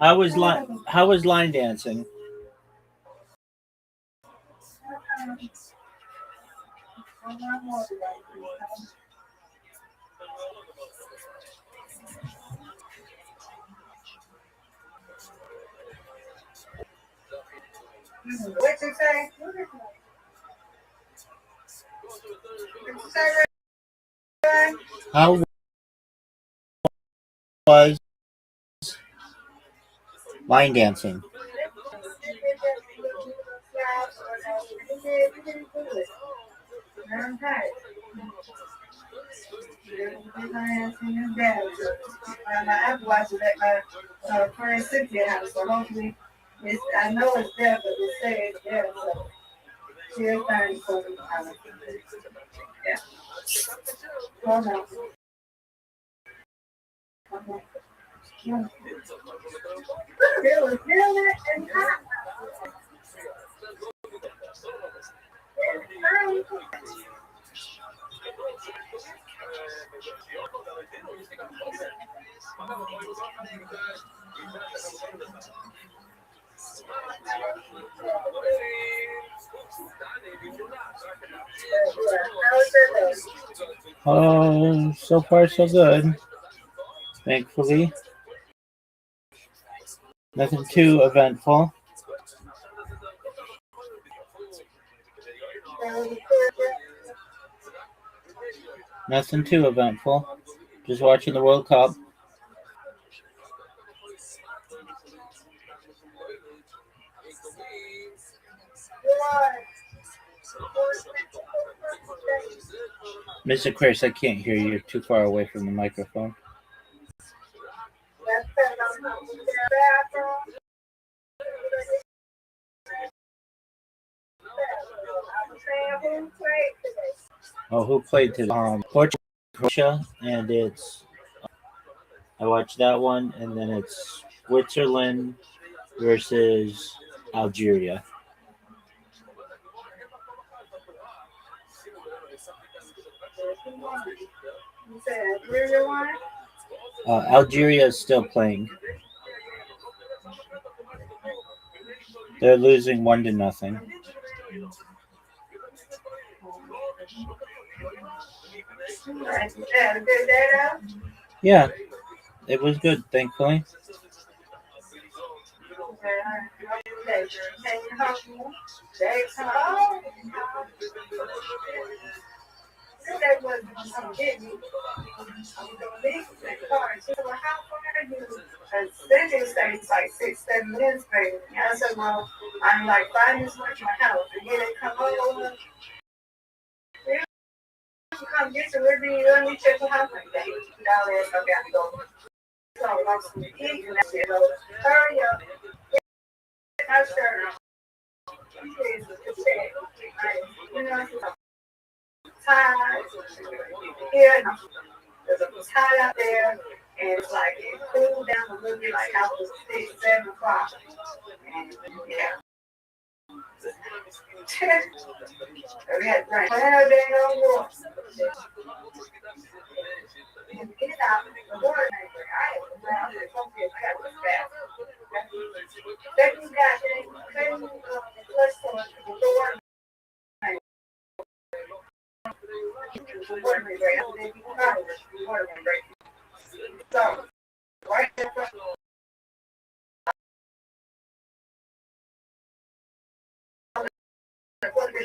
How was line dancing? What you say? How was line dancing? I've watched it at my friend Cynthia house, so hopefully I know it's there, but they say it's there, so she'll find something. Yeah. Well, no. It was really and hot. Oh, so far so good. Thankfully, nothing too eventful. Nothing too eventful. Just watching the World Cup. Mr. Chris, I can't hear you. You're too far away from the microphone. Oh, who played today? Portugal, Croatia, and it's. I watched that one, and then it's Switzerland versus Algeria. Algeria is still playing. They're losing 1-0. Yeah, it was good, thankfully. Spending stays like 6, 7 minutes, baby. I said, well, I'm like 5 minutes away from my house. And here they come over. You come get you with me, let me check your house like that. Now let's go down and go. So I want some to eat, and I said, oh, hurry up. Get my shirt on. You know, tired. Here, there's a tide out there, and it's like it cooled down a little bit, like after 6, 7 o'clock. And yeah. We had right. Well, they don't want. Get it out. The water ain't there. I am around there. Don't get cut with that. Then you got the plus one, the door. The water may break. The water may break. So, right there.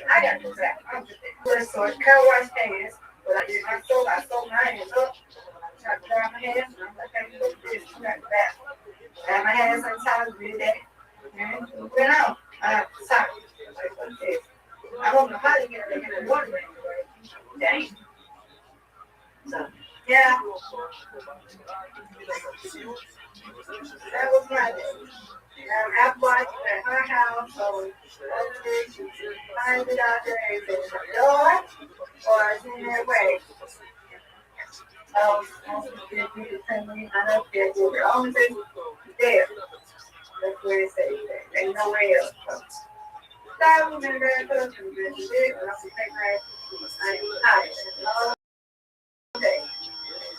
I got to do that. I'm just so it's car wash hands. But I did I sold my hands up. I tried to dry my hands. And I'm like, hey, look at this. You got the back. Got my hands on top, did that. And went out. Sorry. Like, what this? I don't know how to get it in the water anyway. Dang. So, yeah. That was my day. I watched at her house, so she finds it out there and says, door or it's in their way. I know they're the only thing there. That's where it says that. Ain't nowhere else. So I remember that person and I was taking her. I'm tired. All day.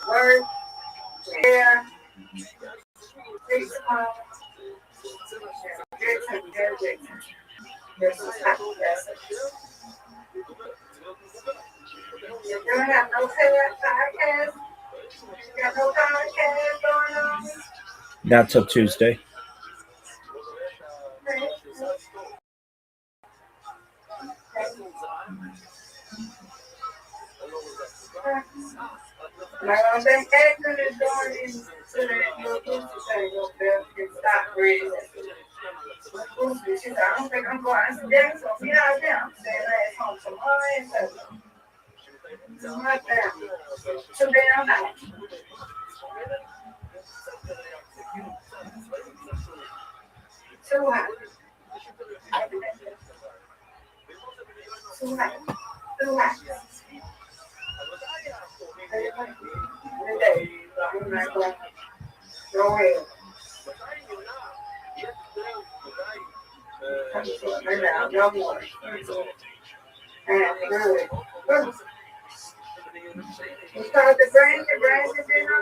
Work, prayer, 6 months. This is happy message. You don't have no podcast? You got no podcast going on? Not till Tuesday. Now, I think Edgar is going into that little Lucy thing up there and stop reading it. Lucy, she said, I don't think I'm going. I said, yeah, so be out there. I'm saying, last home tomorrow and Sunday. This is my family. Too damn hot. Too hot. Too hot. Too hot. Today, I'm not going to go ahead. No more. And good. You start the Brandon been on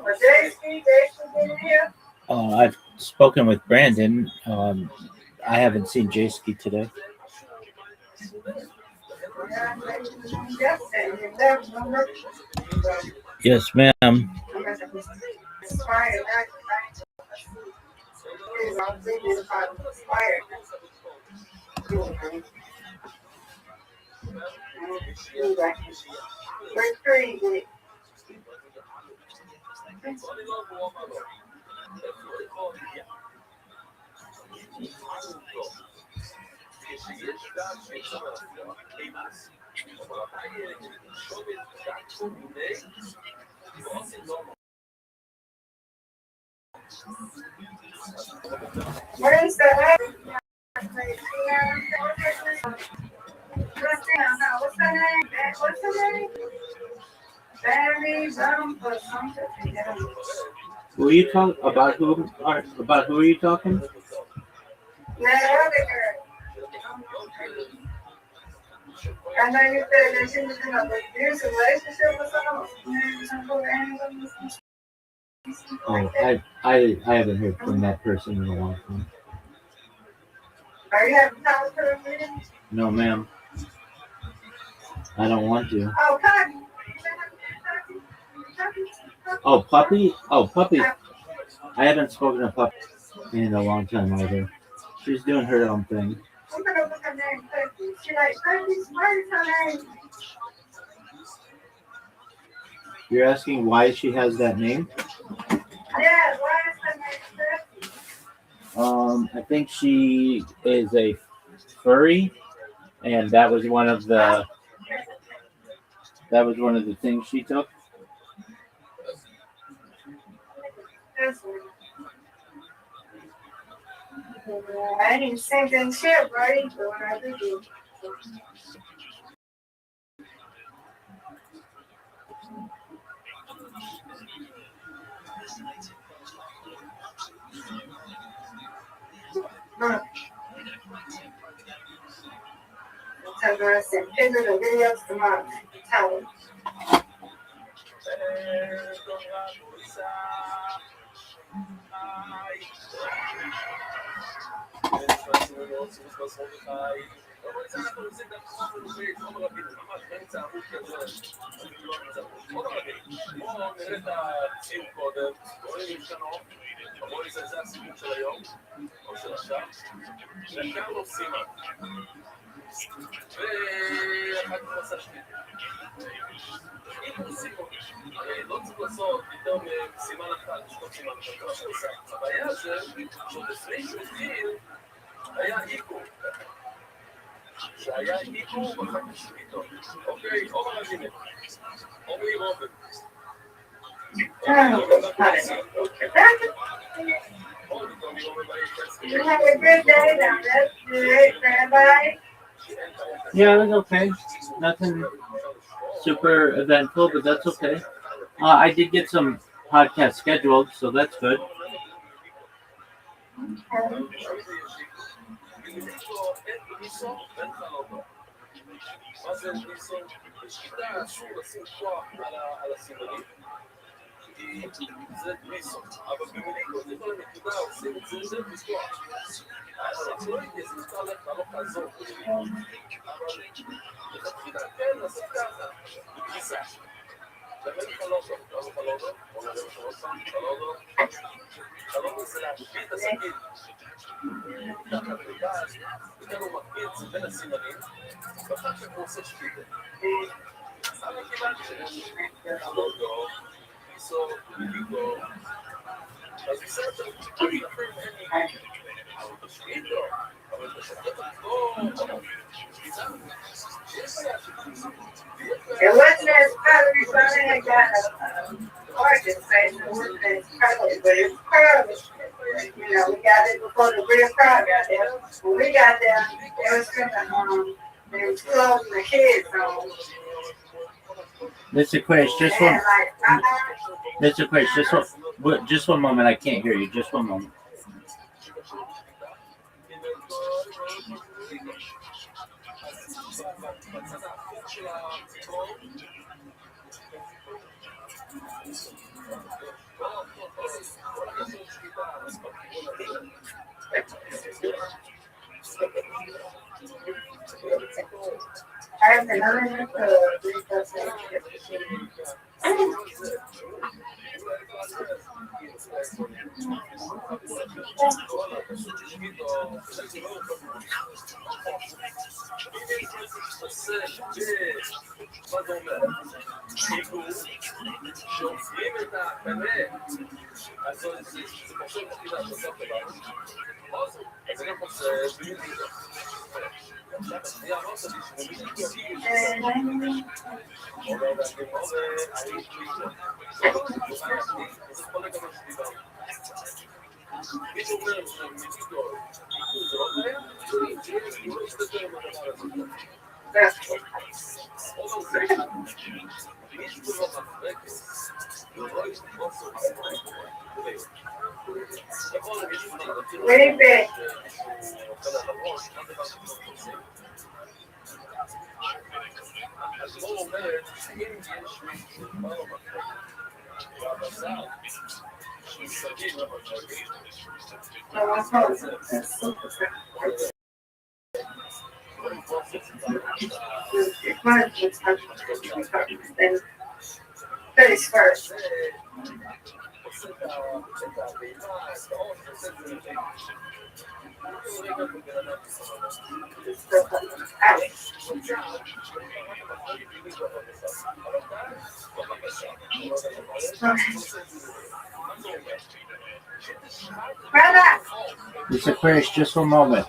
or Jason been here? I've spoken with Brandon. I haven't seen Jayski today. Yes, ma'am. What is that? What's her name? What's her name? Barry or something. Who are you talking about? About who are you talking? That other girl. I know you said that she was in a abusive relationship or something. Oh, I haven't heard from that person in a long time. Are you having talked to her again? No, ma'am. I don't want to. Oh, Puppy. Oh, Puppy? Oh, Puppy. I haven't spoken to Puppy in a long time either. She's doing her own thing. I'm gonna look her name, Puppy. She like, Puppy, what is her name? You're asking why she has that name? Yeah, why is her name Puppy? I think she is a furry, and that was one of the things she took. I didn't think that shit, right? But what I did do. I'm gonna send pictures and videos to my tower. You have a good day now. That's good. Bye. Yeah, it was okay. Nothing super eventful, but that's okay. I did get some podcasts scheduled, so that's good. It wasn't as probably something I got a origin station, it wasn't as probably, but it's probably, you know, we got it before the real crowd got there. When we got there, they was they was closing the kids home. Mr. Quish, just one. And like, Mr. Quish, just one moment. I can't hear you. Just one moment. I have another way back. First. Mr. Quish, just one moment.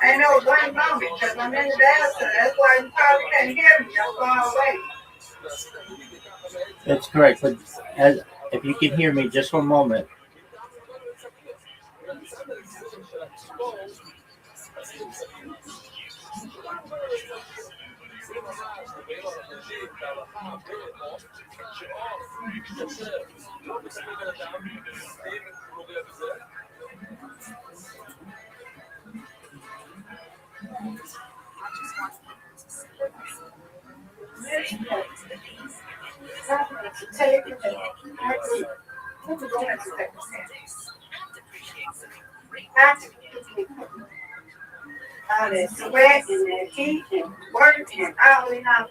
I know one moment because I'm in the bathroom. That's why you probably can't hear me. I'm far away. That's correct, but if you can hear me, just one moment. All that sweat and that heat and work and all in our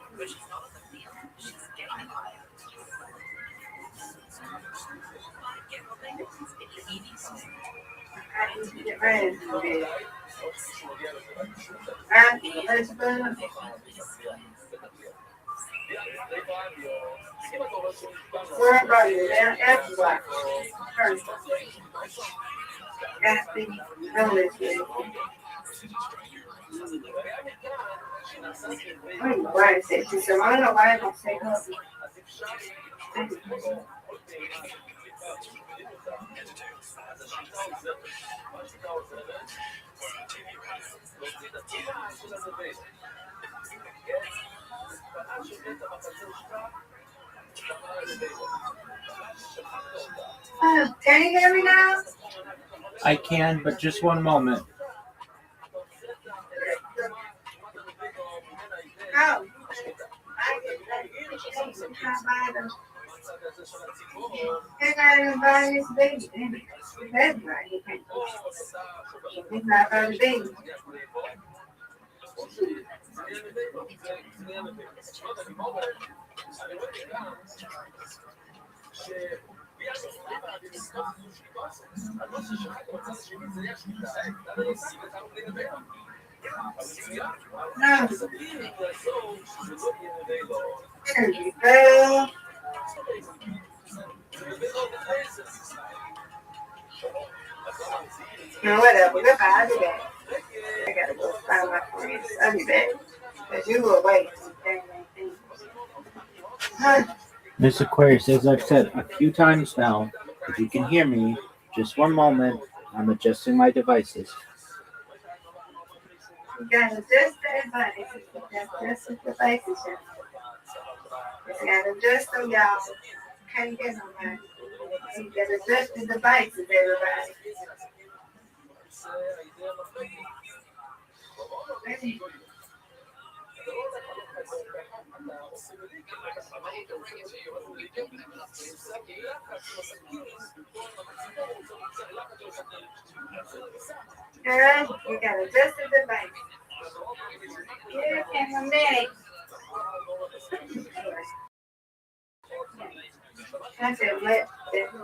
get ready to be. And the husband. Where are you? Down everywhere. That's the village. Why is it? She said, I don't know why I don't say nothing. Can you hear me now? I can, but just one moment. Oh. He's not even buying this baby. That's right. He's not buying the baby. No. There you go. No, whatever. Goodbye. I'll be back. I gotta go find my friends. I'll be back. Because you were away. Miss Aquarius, as I've said a few times now, if you can hear me, just one moment. I'm adjusting my devices. You gotta adjust the devices. That's the devices. You gotta adjust them, y'all. Can't get nobody. You gotta adjust the devices, everybody. Girl, you gotta adjust the device. Yeah, in a minute. I said, let them.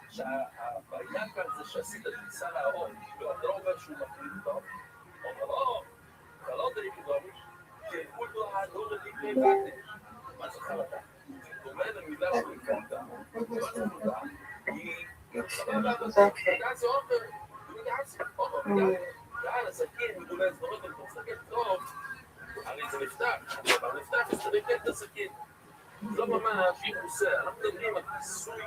שהבעיה כאן זה שעשית כניסה לארון, ואתה לא אומר שהוא מחליט טוב, אומר לא, אתה לא דריק כי כולו הדור דיקי באתי. מה זה חלטה? זאת אומרת, המילה שהוא נקרא, מה זה נקרא? היא סבבה, אתה זה אופר, יאללה, הסכין, מדולה, זאת אומרת, אתה מסתכל טוב, הרי זה נפתח, אבל נפתח, אז אתה נקל את הסכין. לא ממש, היא עושה, אנחנו מדברים על כיסוי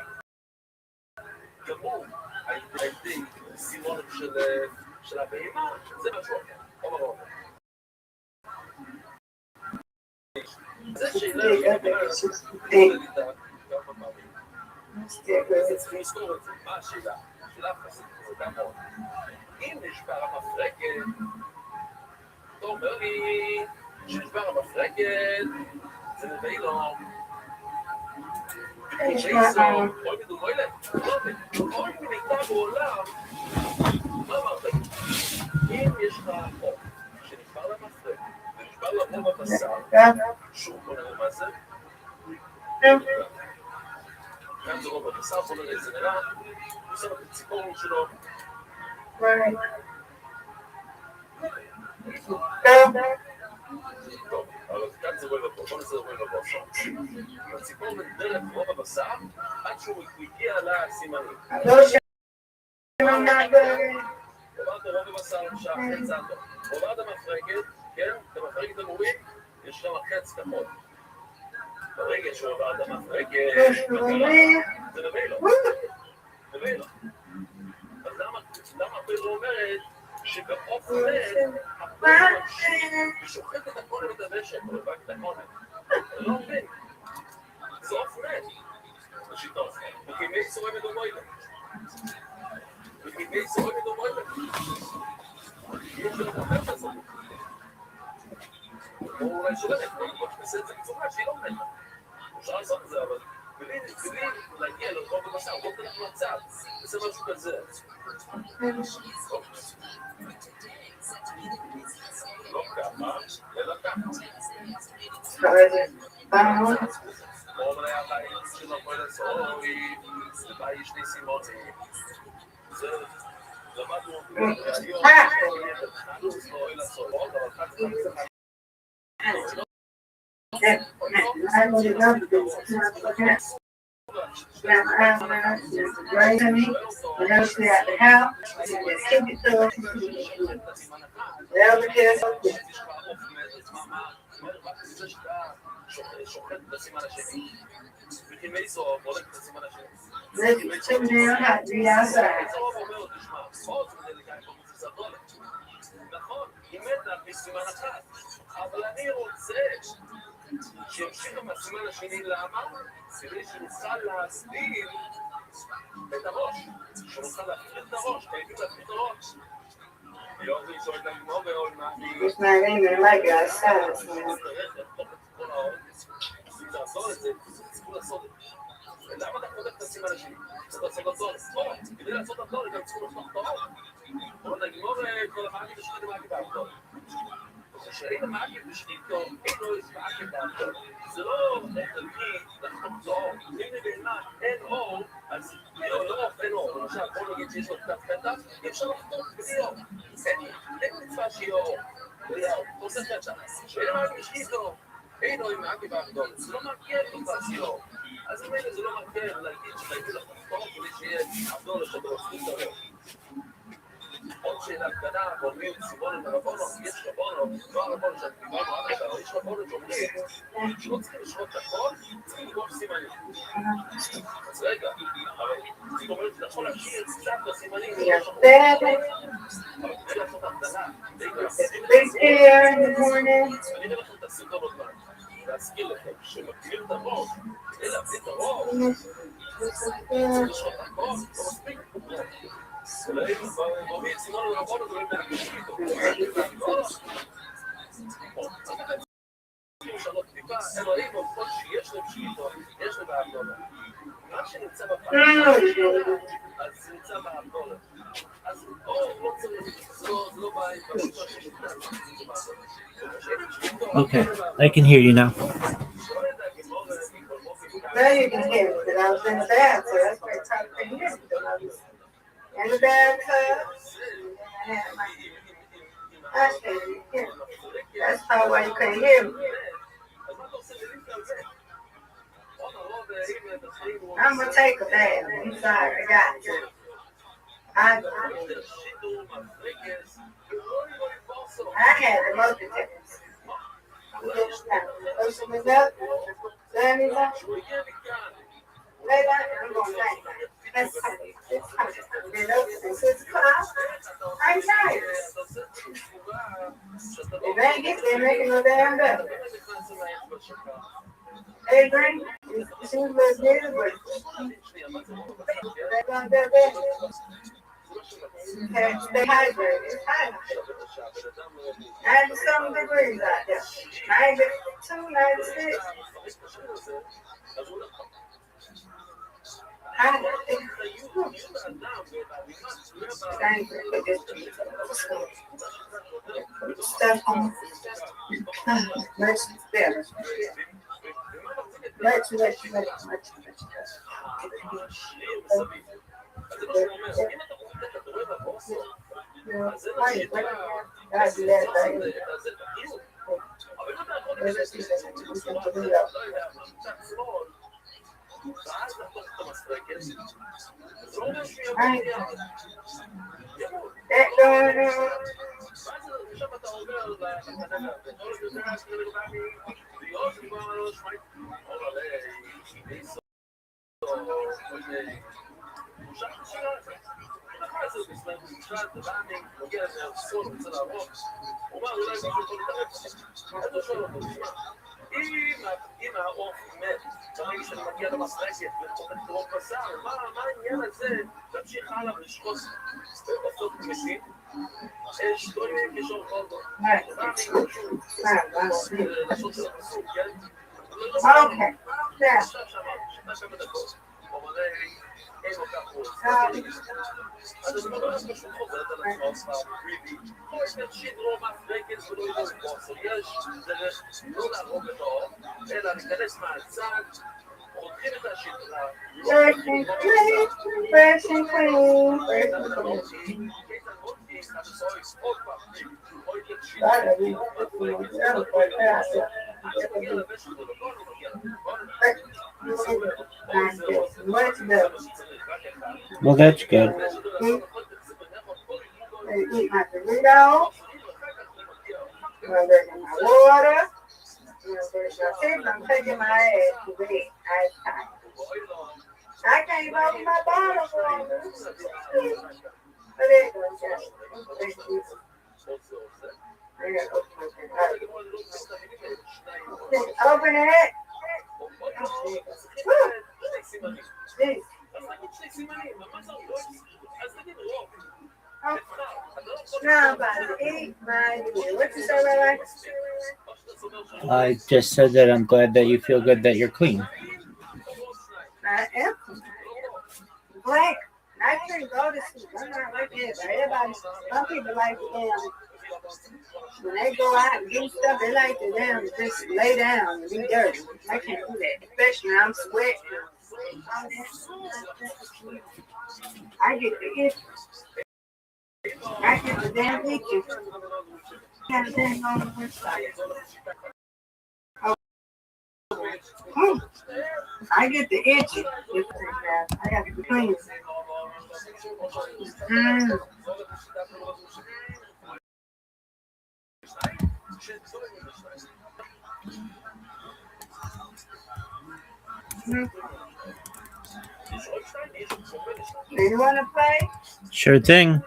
גמור, הייתי סימון של הבהימה, זה משהו אחר, או ברור. זה שאלה זה צריכים לזכור את זה, מה השאלה? השאלה הפסית, זה גם מאוד. אם נשבר המפרקת, אתה אומר לי שנשבר המפרקת, זה מביא לו אוי מדומוי לב, אוי מניתה בעולם, מה אמרת? אם יש לך חוק שנשבר למפרק ונשבר לפה בבשר, שוב בוא נראה מה זה? גם זה רוב בבשר, בוא נראה איזה נראה, הוא שם את הציפורן שלו. טוב, אבל כאן זה רואה לבוא, בוא נעשה רואה לבוא עכשיו. הציפור מדרך רוב הבשר, עד שהוא הגיע לסימנים. עוברת רוב הבשר, חץ אדום. עוברת המפרקת, כן? את המפרקת המורית, יש שם חץ כחול. ברגע שעוברת המפרקת, זה נביא לו. נביא לו. אז למה הפילו אומרת שבאופן הפילו ושוחט את הקונה מתלבשת, או לבק את הקונה. זה לא מבין. זה אוף מת. בשיטות. וכימי סורי מדומוילה. וכימי סורי מדומוילה. יש לו את הזה. או אולי שולחת, בוא תנסה את זה בצורה שהיא לא מתה. אפשר לעשות את זה, אבל בלי להגיע לרוב בבשר, בוא תלך לצד. זה משהו כזה. לא כמה, אלא כמה. כמו מלא הבית שלו פה לצורי, זה בא יש לי סימונים. זה למדנו היום, אנחנו לא אלה צורות, אבל כאן זה Now my husband is raising me. Whenever she at the house, she just keep it to her. Whatever it is, it's too damn hot to be outside. נכון, היא מתה בסימן אחד, אבל אני רוצה שימשיך בסימן השני. למה? כדי שנוכל להסביר את הראש, שנוכל להפריד את הראש, חייבים להפריד את הראש. היום זה ישאול את הגמור ועול מה It's not even like outside. לעשות את זה, צריכים לעשות את זה. למה אתה חודק את הסימן השני? צריך לעשות את זה. כדי לעשות את זה, גם צריכים לפתוח את הראש. עוד הגמור כל המאגי בשביל המאגי בארדון. כשהיית מאגי בשביתו, אין לו מאגי בארדון. זה לא תלכי לחתוך את האור. אם לבנה אין אור, אז לרוב אין אור. למשל, בוא נגיד שיש לו קצת פתח, אי אפשר לחתוך בלי אור. אין מצווה שיהיה אור. בלי אור. עושה פתח. כשהיית מאגי בשביתו, אין לו מאגי בארדון. זה לא מגיע לתוצאה שיהיה אור. אז אם זה לא מגיע להגיד שחייבים לחתוך את האור כדי שיהיה ארדון לשדר את האור. עוד שאלה קטנה, גורמים סיבונות הרבונות, יש רבונות, לא הרבונות שאת דיברנו עד עכשיו, יש רבונות שאומרים שלא צריכים לשרות את הכל, צריכים לגרום סימנים. אז רגע, אבל זאת אומרת שאתה יכול להשאיר קצת בסימנים, אבל כדי לעשות הבדלה, אני אראה לכם את הסרטון עוד מעט, להזכיר לכם שמגביר את הראש, כדי להביא את הראש, צריך לשרות את הכל, לא מספיק. גורמים סיבונות הרבונות, לא יודעים להשאיר לשנות טיפה, אלוהים עובדות שיש להם שליטות, יש להם בארדונה. מה שנמצא בפרשה, אז זה נמצא בארדונה. אז לא צריך, זה לא בעיה, Okay, I can hear you now. Now you can hear me, but I was in the bath, so that's why it's hard to hear me. In the bathtub, I had my iPad. That's probably why you couldn't hear me. I'm gonna take a bath. I'm sorry, I got you. I had the multitask. Ocean is up, sun is up. Lay down, I'm gonna lay down. That's funny. It's funny. Been up since 6 o'clock. I'm tired. If they ain't get there, making no damn better. Hey, Green, you seem a little good, but they're gonna do better. Okay, stay hydrated. It's hot. 90-something degrees out there. 92, 96. Thank you for this. Stuff on. Much better. Much. אם העוף מת, ברגע שאני מגיע למסרקת וחותך טרוף בשר, מה העניין הזה? תמשיך הלאה ולשחוט בסוף מתים. יש דברים כשאור חודו. לשון של הפסוק, כן? עכשיו שם דקות. אומרי, אין לו כך הוא. אז אני אומר, פשוט חוזרת על עצמו, יש שדרו מסרקת ולא ידעו בוסו. יש דרך לא להרוג את האור, אלא להיכנס מהצד, חותכים את השדרה, Fresh and clean. Much better. Well, that's good. Eat my Doritos. I'm drinking my water. I'm taking my ass to bed. I can't open my bottle for them. But it goes down. I gotta open it. Open it. Jeez. Now I'm about to eat my dinner. What you say, Ray? I just said that I'm glad that you feel good that you're clean. I am black. I can't go to sleep. I'm not like that. Everybody, some people like to when they go out and do stuff, they like to just lay down and be dirty. I can't do that. Especially when I'm sweating. I get the itch. I get the damn itches. Got a damn on the website. Oh. I get the itchy. I got to clean. Do you want to play? Sure thing.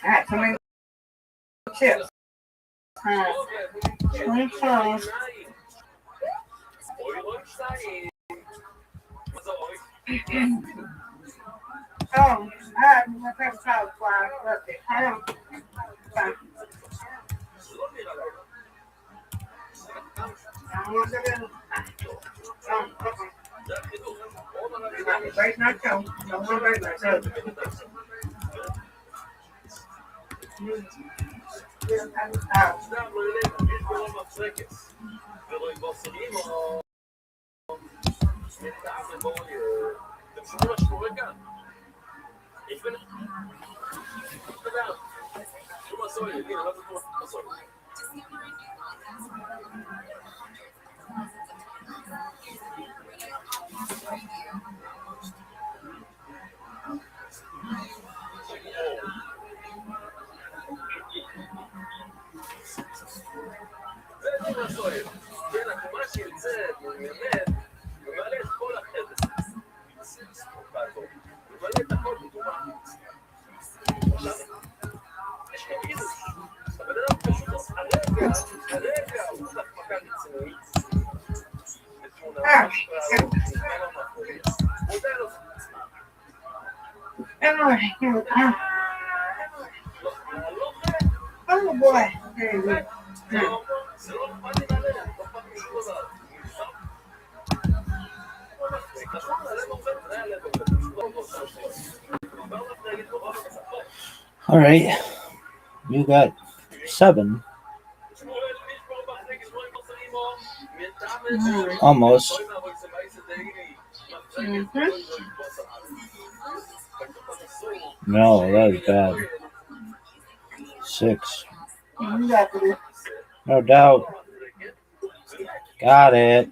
I got so many chips. 25. Oh, I have my favorite child fly. I don't. I want to break my toe. Don't want to break my toe. Oh boy. There you go. All right. You got 7. Almost. No, that was bad. 6. No doubt. Got it.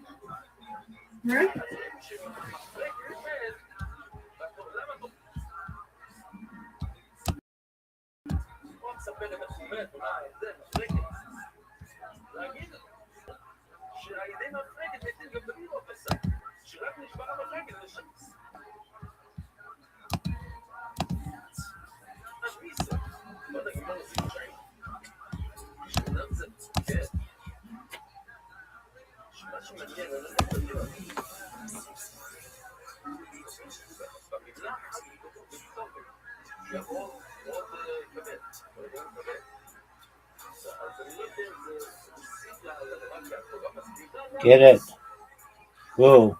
Get it. Whoa.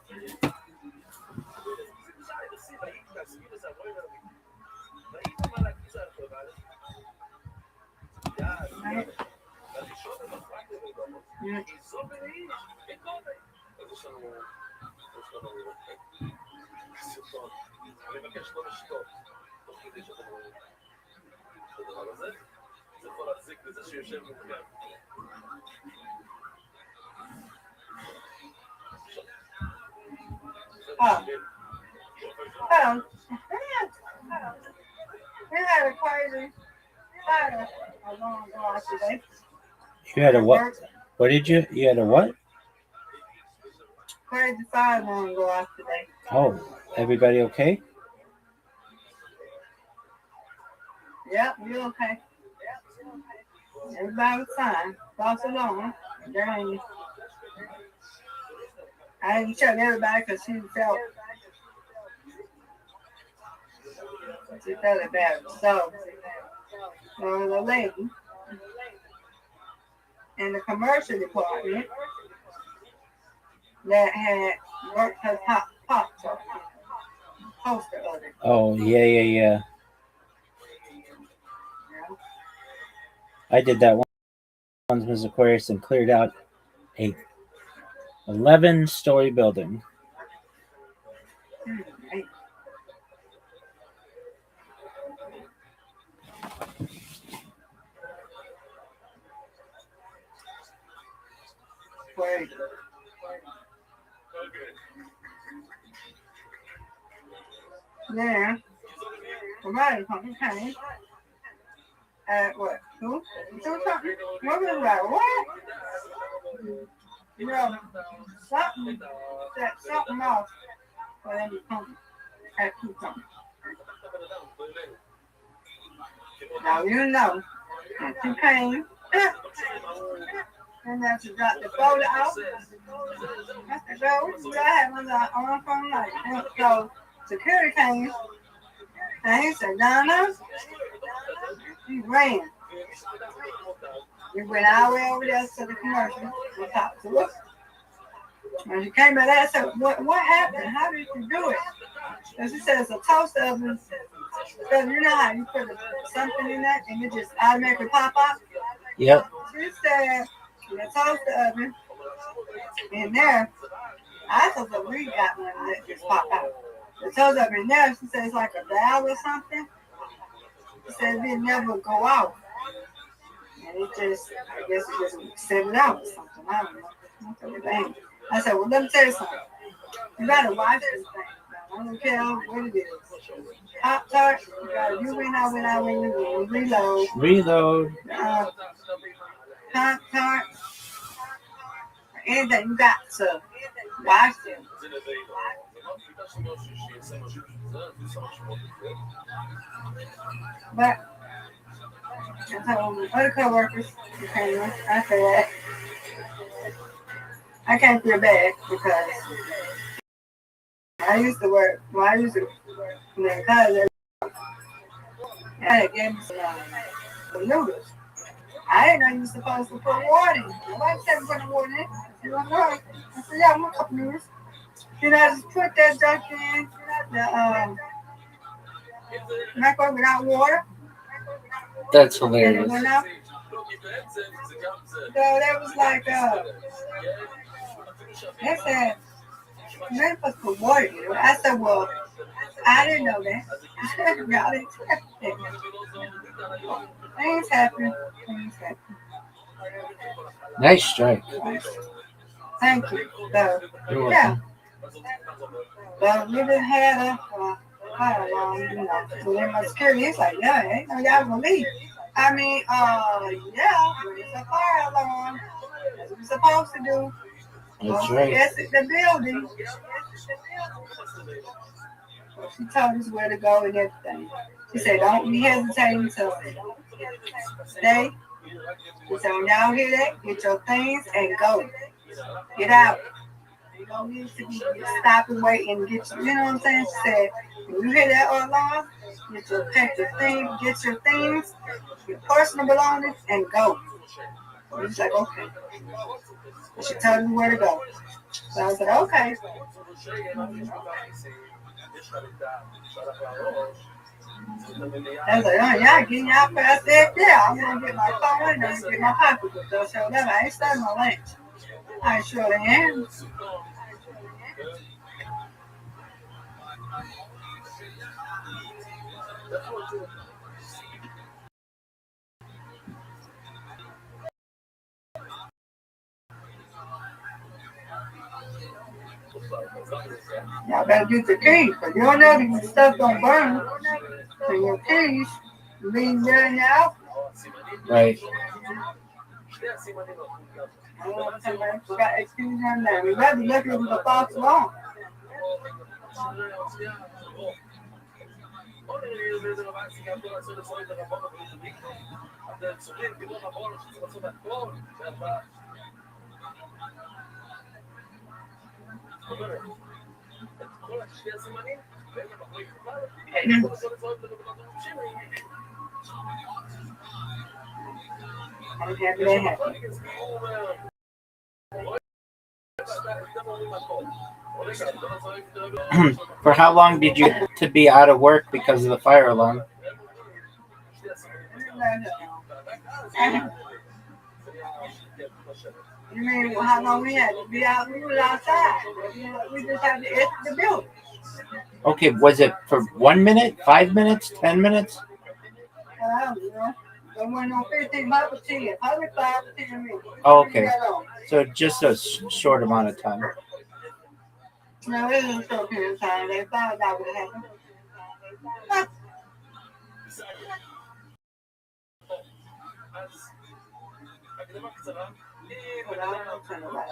אני מבקש לא לשתות תוך כדי שאתם רואים את הדבר הזה. זה יכול להחזיק לזה שיושב מוקדם. We had a crazy fire alarm go off today. You had a what? What did you? You had a what? Crazy fire alarm go off today. Oh, everybody okay? Yep, you okay? Everybody was fine. False alarm. Dang. I didn't tell everybody because she felt it bad. So, there was a lady in the commercial department that had worked her pop truck poster of it. Oh, yeah. I did that once, Ms. Aquarius, and cleared out a 11-story building. Wait. Then, somebody came at what? 2? 2 something? What was that? What? You know, something set something off for them to come at 2 something. Now you know, that you came, and then she got the folder out. That's the girl. We had one on our phone light. And so security came, and he said, Donna, he ran. We went all the way over there to the commercial and talked to us. And she came back and said, what happened? How did you do it? And she said, it's a toaster oven. Because you know how you put something in that and it just automatically pop out? Yep. She said, the toaster oven in there, I thought that we got one that just pop out. The toaster oven in there, she said it's like a valve or something. She said it never go off. And it just, I guess it just set it out or something. I don't know. I said, well, let me tell you something. You gotta watch this thing. I don't care what it is. Pop Tart, you gotta do reload. Reload. Pop Tart, anything you got to watch it. But I told other co-workers, I said, I can't feel bad because I used to work in college. I gave me some noodles. I didn't know you were supposed to put water in. Nobody said to put water in. You don't know. I said, yeah, I want a couple noodles. Then I just put that junk in the microwave without water. That's And hilarious. it went out. So that was like, they said, you're supposed to put water in it. I said, well, I didn't know that. Y'all didn't tell me that. Things happen. Nice strike. Thank you. So, You're yeah. welcome. So we just had a fire alarm, you know. So then my security, he's like, yeah, ain't no y'all gonna leave. I mean, yeah, it's a fire alarm. That's what we're supposed to do. That's right. Exit the building. So she told us where to go and everything. She said, don't be hesitating to stay. She said, when y'all hear that, get your things and go. Get out. You don't need to be stop and wait and get you know what I'm saying? She said, when you hear that alarm, pack your things, get your things, your personal belongings, and go. He's like, okay. And she told me where to go. So I said, okay. I was like, oh, y'all getting y'all past that? Yeah, I'm going to get my phone and I'm going to get my pocketbook. So whatever, I ain't starting my lunch. I surely am. Y'all better get the keys, because you don't know if your stuff don't burn. So your keys, leave there in the house. Right. I don't know if somebody forgot their keys on there. We better look at the box long. I'm happy they have it. For how long did you have to be out of work because of the fire alarm? You mean how long we had to be out? We were outside. We just had to exit the building. Okay, was it for 1 minute, 5 minutes, 10 minutes? I don't know. There wasn't no 15, probably 10. Probably 5 or 10 minutes. Oh, okay. So just a short amount of time. No, it was a short period of time. They thought that would happen.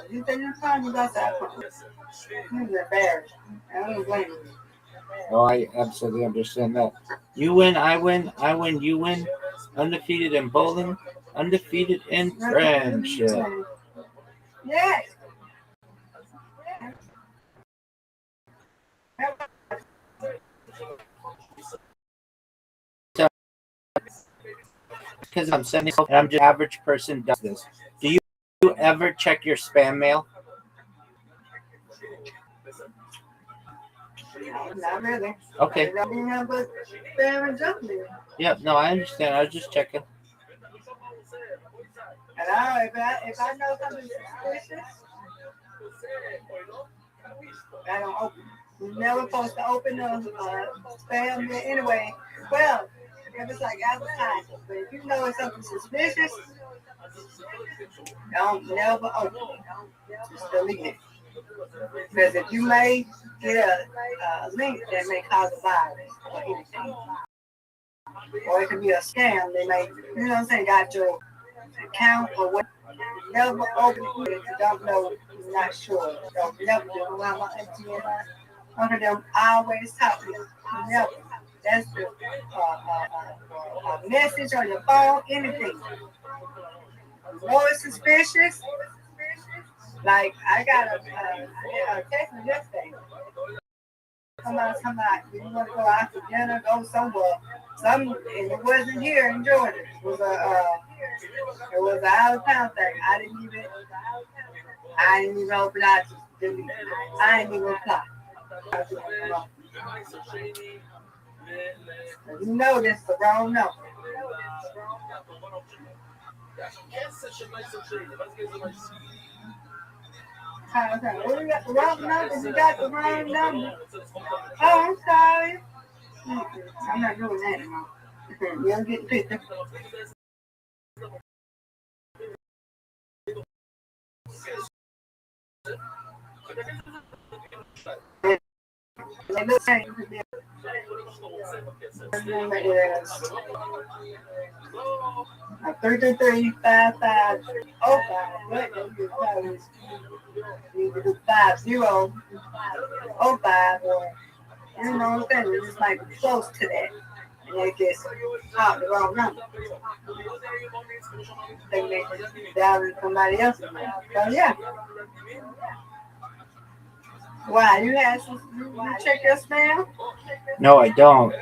You think you're fine? You got that from. You're embarrassed. I don't blame you. Oh, I absolutely understand that. You win, I win, you win. Undefeated in bowling, undefeated in friendship. Yes. Because I'm 70 and I'm just average person does this. Do you ever check your spam mail? No, not really. Okay. Yep, no, I understand. I was just checking. And if I know something suspicious, I don't open. You're never supposed to open the spam mail anyway. Well, if it's like advertising, but if you know it's something suspicious, don't never open it. Just delete it. Because if you may get a link that may cause a virus or anything, or it could be a scam, they may, you know what I'm saying, got your account or what. Never open it if you don't know, you're not sure. Don't never do it. While my MTN, under them always talking. Never. That's the a message on your phone, anything. More suspicious. Like I got a text yesterday. Somebody, you want to go out to dinner, go somewhere. And it wasn't here in Georgia. It was an out of town thing. I didn't even open out to delete. I didn't even reply. You know this is the wrong number. We got the wrong number. You got the wrong number. Oh, I'm sorry. I'm not doing that anymore. You don't get the picture. Three 333-5505. You can do 5005 or you know what I'm saying? It just might be close to that. And they just caught the wrong number. They make it down somebody else's name. So yeah. Why? You check your spam? No, I don't.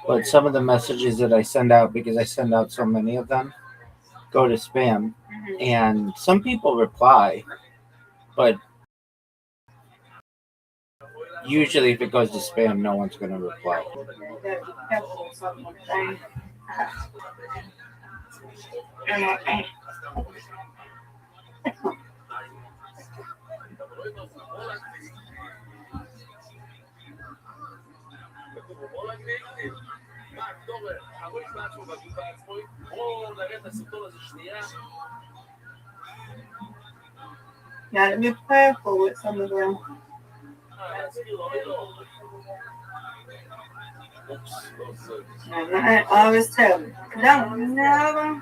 But some of the messages that I send out, because I send out so many of them, go to spam. Mm-hmm. and some people reply, but usually if it goes to spam, no one's going to reply. That's helpful or something. And מה, דור, הראש בעצמו והגוף בעצמו, בואו נראה את הסרטון הזה שנייה. gotta be prayerful with some of them. להזכיר לו, לא. And I always tell them, don't never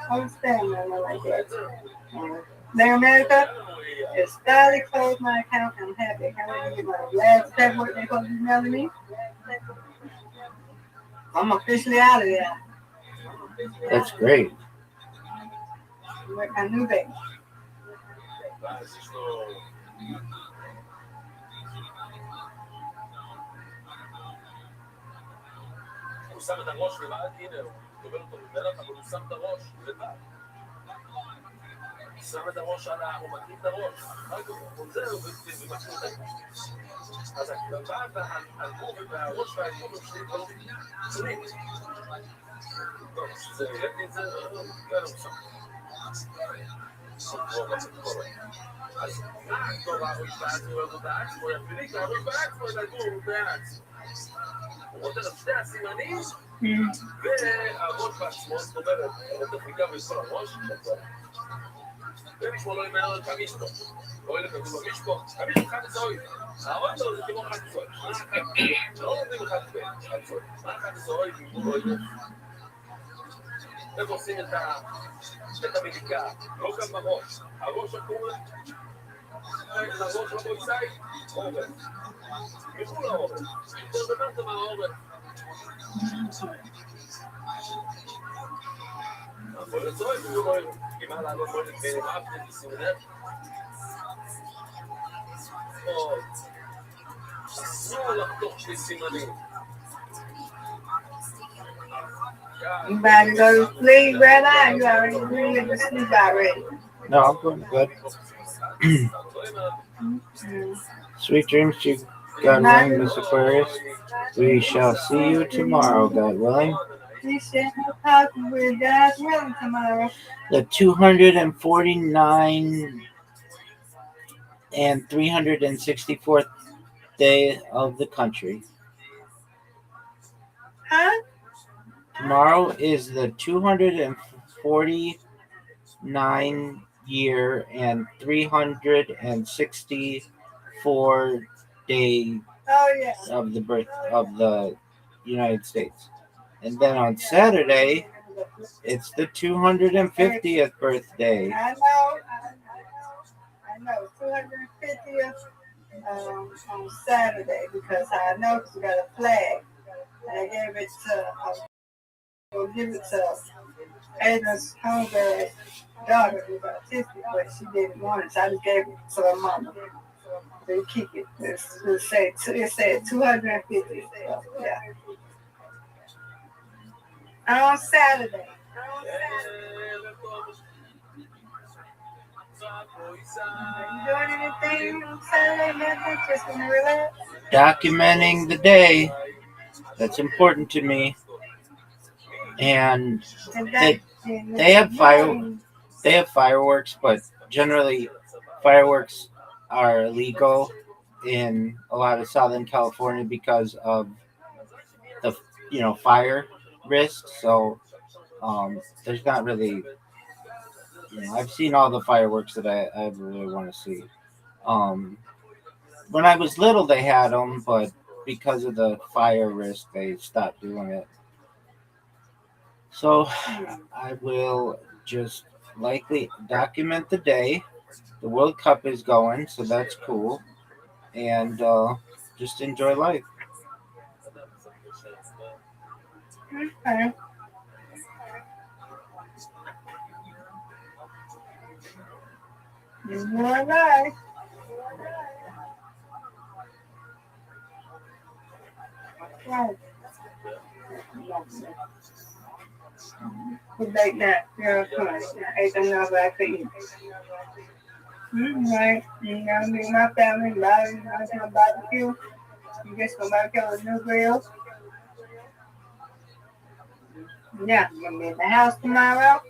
understand them like that. There in America, if Starly closed my account, I'm happy. I didn't get my last paperwork they're supposed to be mailing me. I'm officially out of there. That's great. With my new baby. ואז יש לו... הוא שם את הראש לבד, הנה, הוא קובל אותו מבלח, אבל הוא שם את הראש לבד. הוא שם את הראש על ה... הוא מתאים את הראש. אחר כך הוא חוזר ומתאים את הראש. אז הכתבה והגוף והראש והגוף הם שני דברים שונים. טוב, זה נראיתי את זה, כן, הוא שם. אז מה טוב הראש בעצמו לא בעצמו, יפיליק הראש בעצמו, לגור בעצמו. הוא רוצה את שני הסימנים, והראש בעצמו, זאת אומרת, הוא תפיקה בכל הראש, ומשמו לא ימנע את המשפו. לא ילך כתוב במשפו, המשפו חד זוי. הראש שלו זה כמו חד זוי. לא נותנים חד זוי. מה חד זוי? לא ילך. איך עושים את המדיקה? לא גם בראש. הראש הקורא, הראש לבויסאי, עורף. מחול העורף. יותר דברת מהעורף. אבל לצורך הוא לא ילך. כי מה לעלות לא ילך בין אף נשימו לב? אסור לחתוך שני סימנים. You about to go to sleep, brother? You already went to sleep already. No, I'm going to bed. Sweet dreams to God willing, Miss Aquarius. We shall see you tomorrow, God willing. We shall talk with God willing tomorrow. The 249 and 364th day of the country. Huh? Tomorrow is the 249 year and 364 day Oh, yeah. of the birth of the United States. And then on Saturday, it's the 250th birthday. I know. 250th on Saturday because I know we got a flag. And I gave it to, we'll give it to Aiden's homegirl's daughter who's autistic, but she didn't want it, so I just gave it to her mama. They keep it. It said 250. So, yeah. On Saturday. Are you doing anything on Saturday, nothing? Just gonna relax? Documenting the day. That's important to me. And they have fireworks, but generally fireworks are illegal in a lot of Southern California because of the fire risk. So there's not really, I've seen all the fireworks that I really want to see. When I was little, they had them, but because of the fire risk, they stopped doing it. So I will just likely document the day. The World Cup is going, so that's cool. And just enjoy life. Okay. Enjoy life. Right. Who baked that girl punch? I ate enough I could eat. Right. You gotta meet my family, barbecue. You just go barbecue on a new grill. Yeah, you gonna be at the house tomorrow?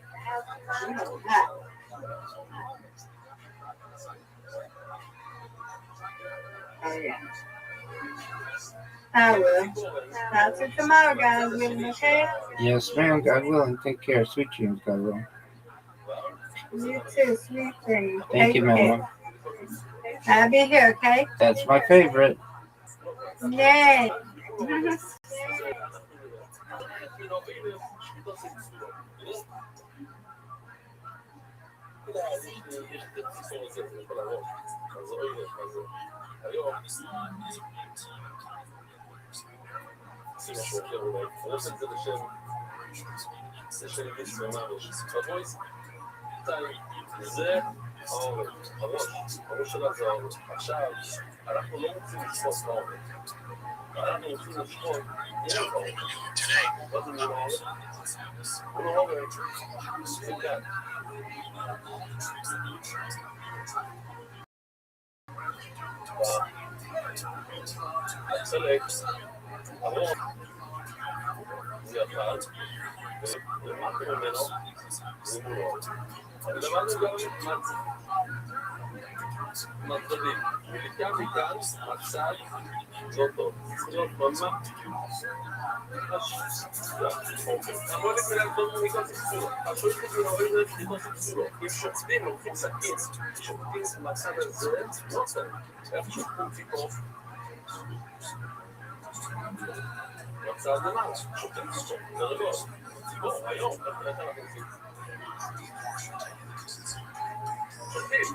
Oh yeah. I will. I'll see you tomorrow, guys. Okay? Yes, ma'am. God willing. Take care. Sweet dreams, God willing. You too, sweet dreams. Thank you, ma'am. I'll be here, okay? That's my favorite. Yay. היום עושים משהו אחר אולי, אני עושה את זה לשם מצווה ממש. בבויס, זה הראש שלה זה העורף. עכשיו, אנחנו לא רוצים לשפוט העורף. אנחנו רוצים לשפוט דרך העורף. מה זה מול העורף? מול העורף, זה כאן. הצלק, הרוב, זה אחד, ולמדנו ממנו, זה מולו. למדנו גם מצבים, מכאן מכאן, הצד, לא טוב. צריך להיות ממש, אבל לכולם טוב מכאן סקסולו. השואלת לי להוריד לכיתות סקסולו. אם שופטים, לוקחים סכין, שופטים מהצד הזה, לא צריך. איך שופטים ציפור? מצד למעלה, שופטים ציפור, זה רגול. ציפור, היום, איך אנחנו עושים? שופטים,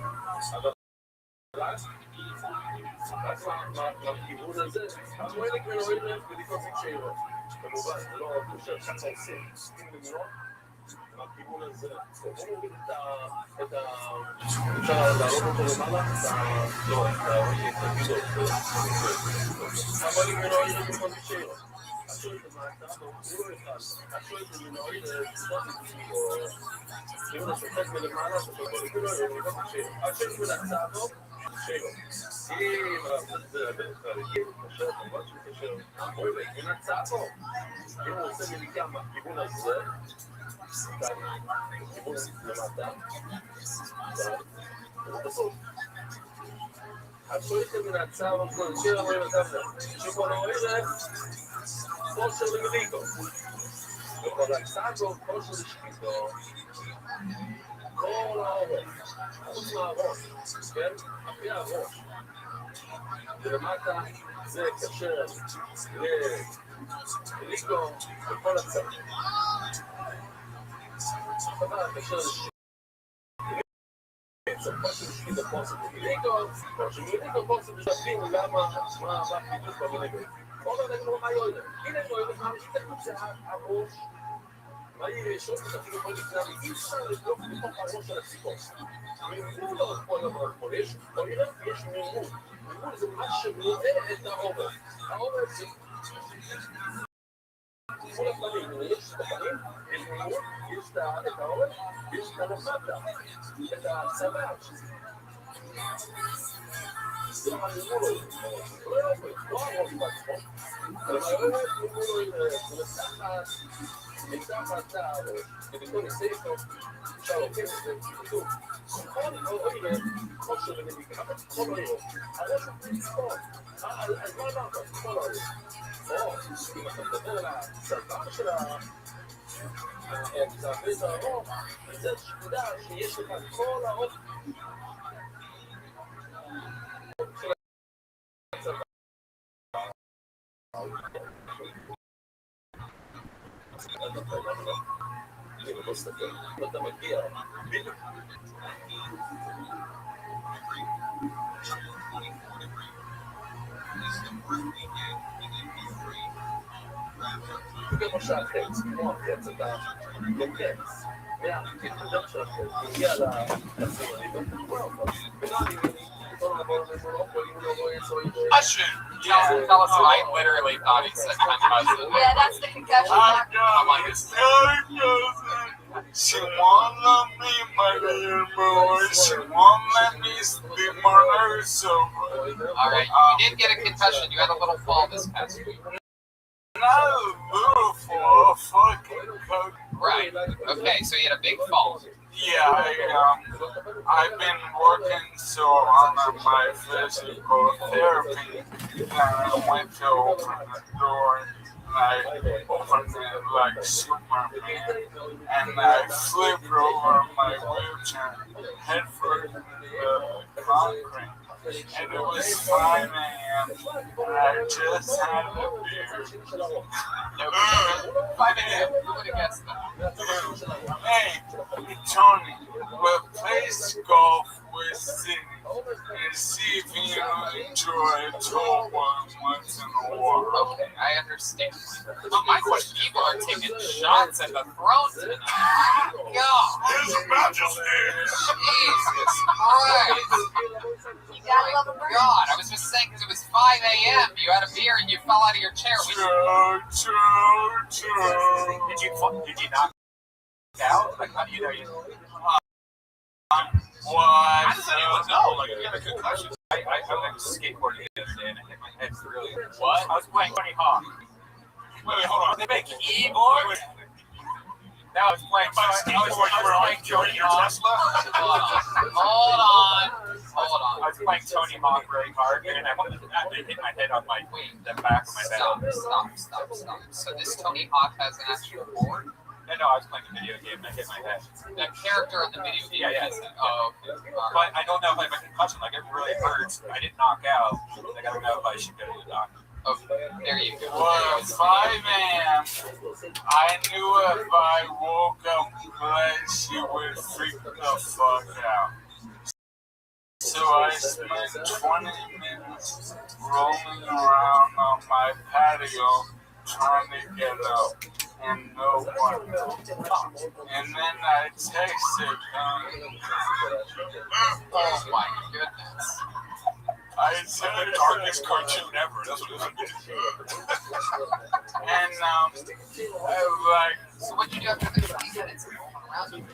אבל רק מהכיוון הזה, המועלק מנוריד ולקרוא סקשיירות. כמובן, זה לא חושב ככה עושים, שופטים למנות, מהכיוון הזה. בואו נוריד את ה... אפשר להראות אותו למעלה? לא, את הגידות. המועלק מנוריד ולקרוא סקשיירות. השואלת למטה, הוא לא אחד. השואלת למנוריד ולקרוא סקשיירות. אם השופט מלמעלה, המועלק מנוריד ולקרוא סקשיירות. השואלת מלצעדו, שיירות. אם זה הבן חריגים, קשר, כמובן שקשר, המועלק מנצעדו. אם הוא עושה מליקה מהכיוון הזה, כיוון למטה, זה בסוף. השואלת מנצעדו, קשר, המועלק מנצעדו. שכל הערך, כושר למליקו. וכל הצעדו, כושר לשקידו. כל העורף, חוץ מהראש, כן? אחרי הראש. ולמטה זה קשר לליקו וכל הצד. אבל קשר לשקידו. מה שמשקיד הפוסק לליקו, או שמליקו פוסק משתפים למה מה בדיוק במליקו. אומר לנו מה יוידר. הנה יוידר, מה משתפים זה הראש. מה יהיה שוב אפילו כל לפני אי אפשר לבדוק בתוך הראש של הציפור. מימון לא כל דבר כל יש מימון. מימון זה מה שמראה את העורף. העורף זה כל הפנים, יש את הפנים, יש מימון, יש את העורף, יש את המחתה, את הצבא. זה המימון לא העורף, לא העורף בעצמו. אבל העורף מימון לתחת מתחת העורף, ובכל הסייפו, אפשר לוקח את זה כתוב. כל העורף, כושר למדיקה, כל העורף. הראש הוא לצפות. אז מה אמרת? כל העורף. או, אם אתה מדבר על הצבא של הצבא העורף, זה שתדע שיש לך כל העורף של הצבא. אם אתה מגיע בדיוק כמו שהחץ, כמו החץ, אתה לוקץ מהכיוון של החץ, מגיע לסימנים Tell us I literally thought he said 10 buses. Yeah, that's the concussion. I'm like, it's She won't love me, my dear boy. She won't let me sleep on her sofa. Alright, you did get a concussion. You had a little fall this past week. Not a little for a fucking coat. Right. Okay, so you had a big fall. Yeah, I've been working so on my physical therapy that I went to open the door and I opened it like Superman and I flipped over my wheelchair head first into the concrete. And it was 5 a.m. and I just had a beer. No, 5 a.m. Who would have guessed that? Hey, Tony, we'll play golf with Sydney and see if you enjoy a tour once in a while. Okay, I understand. But my question, people are taking shots at the throne tonight. God. His Majesty! Jesus Christ. Oh my God, I was just saying because it was 5 a.m. You had a beer and you fell out of your chair. True. Did you knock out? Like, how do you know you? What? I just didn't even know. Like, you have a concussion. I went skateboarding the other day and I hit my head really. What? I was playing Tony Hawk. Wait, hold on. They make keyboard? No, I was playing. I was playing Tony Hawk. Hold on. I was playing Tony Hawk really hard, and I hit my head on the back of my head. Stop. So this Tony Hawk has an actual board? No, I was playing a video game and I hit my head. The character in the video game Yeah. has that. Oh, okay. But I don't know if I have a concussion. Like, it really hurts. I didn't knock out. Like, I don't know if I should go to the doctor. Okay, there you go. Well, 5 a.m. I knew if I woke up late, she would freak the fuck out. So I spent 20 minutes rolling around on my patio trying to get up, and no one. And then I texted them. Oh my goodness. I said The darkest cartoon ever. That's what it is. and I was like, So what did you do after the 20 minutes of rolling around you?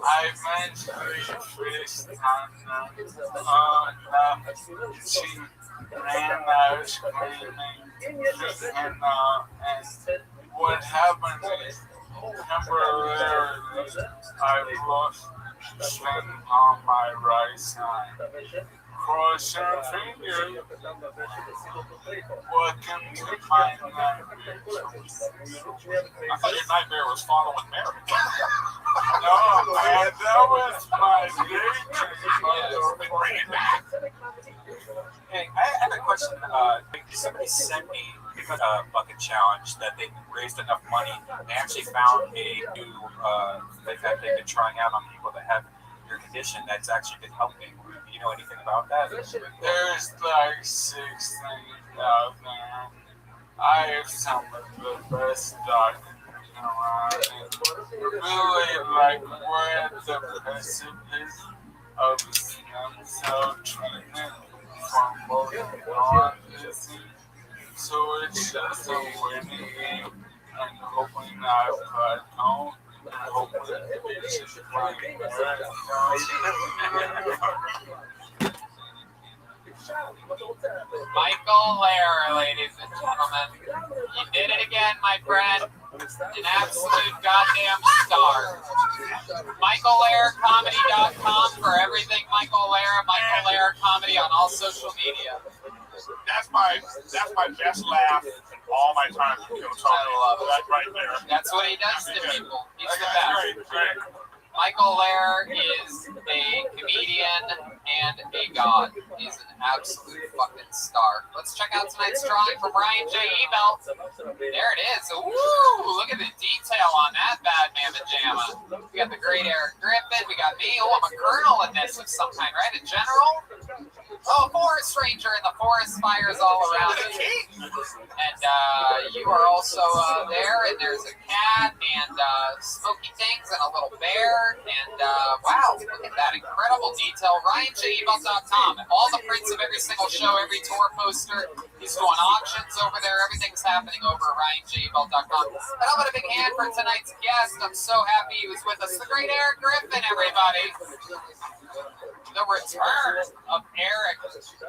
I eventually FaceTimed them. She ran out screaming, and what happened is temporarily I lost strength on my right side. Cross your fingers. Welcome to my nightmare. I thought your nightmare was following Mary. No, man, that was my daydream. Bring it back. Hey, I have a question. Somebody sent me a bucket challenge that they raised enough money. They actually found a new that they've been trying out on people that have your condition that's actually been helping. Do you know anything about that? There's like 6 things out there. I have some of the best doctors around. And really, like, we're at the precipice of stem cell treatment for most non-disease. So it's just a winning game, and hoping I plateau, and hoping it's like Michael Lair, ladies and gentlemen. You did it again, my friend. An absolute goddamn star. MichaelLairComedy.com for everything Michael Lair. Michael Lair Comedy on all social media. That's my best laugh in all my time with Tony. I love it. That right there. That's what he does to people. He's the best. Great. Michael Lair is a comedian and a god. He's an absolute fucking star. Let's check out tonight's drawing from Ryan J. Ebel. There it is. Ooh, look at the detail on that bad mamma jamma. We got the great Eric Griffin. We got me. Oh, I'm a colonel in this of some kind, right? A general? Oh, forest ranger and the forest fires all around you. And you are also there, and there's a cat and smoky things and a little bear. And wow, look at that incredible detail. RyanJEvil.com. All the prints of every single show, every tour poster. He's doing auctions over there. Everything's happening over at RyanJEvil.com. And I'll put a big hand for tonight's guest. I'm so happy he was with us. The great Eric Griffin, everybody. The return of Eric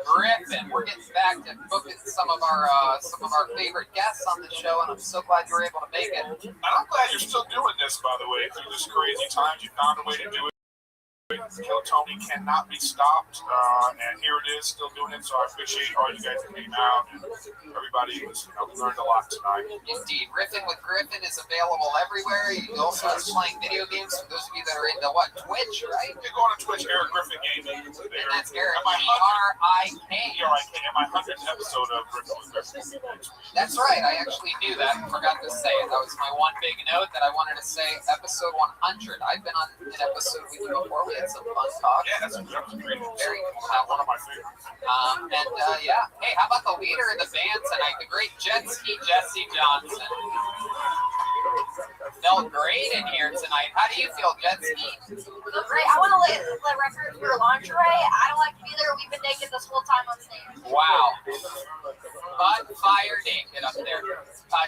Griffin. We're getting back to booking some of our favorite guests on the show, and I'm so glad you were able to make it. And I'm glad you're still doing this, by the way. Through this crazy times, you found a way to do it. Kill Tony cannot be stopped, and here it is, still doing it. So I appreciate all you guys that came out, and everybody was, we learned a lot tonight. Indeed, Riffing with Griffin is available everywhere. He also is playing video games. For those of you that are into Twitch, right? You go on Twitch, Eric Griffin Gaming. And that's Eric And my G-R-I-K. and my 100th episode of Griffin with Griffin. That's right. I actually knew that. Forgot to say it. That was my one big note that I wanted to say. Episode 100. I've been on an episode with you before. We had some fun talk. Yeah, that was great. Very cool. One of my favorites. Yeah. Hey, how about the leader of the band tonight, the great Jet Ski Jesse Johnson? Felt great in here tonight. How do you feel, Jet Ski? Feel great. I want to let record for lingerie. I don't like to be there. We've been naked this whole time on stage. Wow. Butt fire naked up there.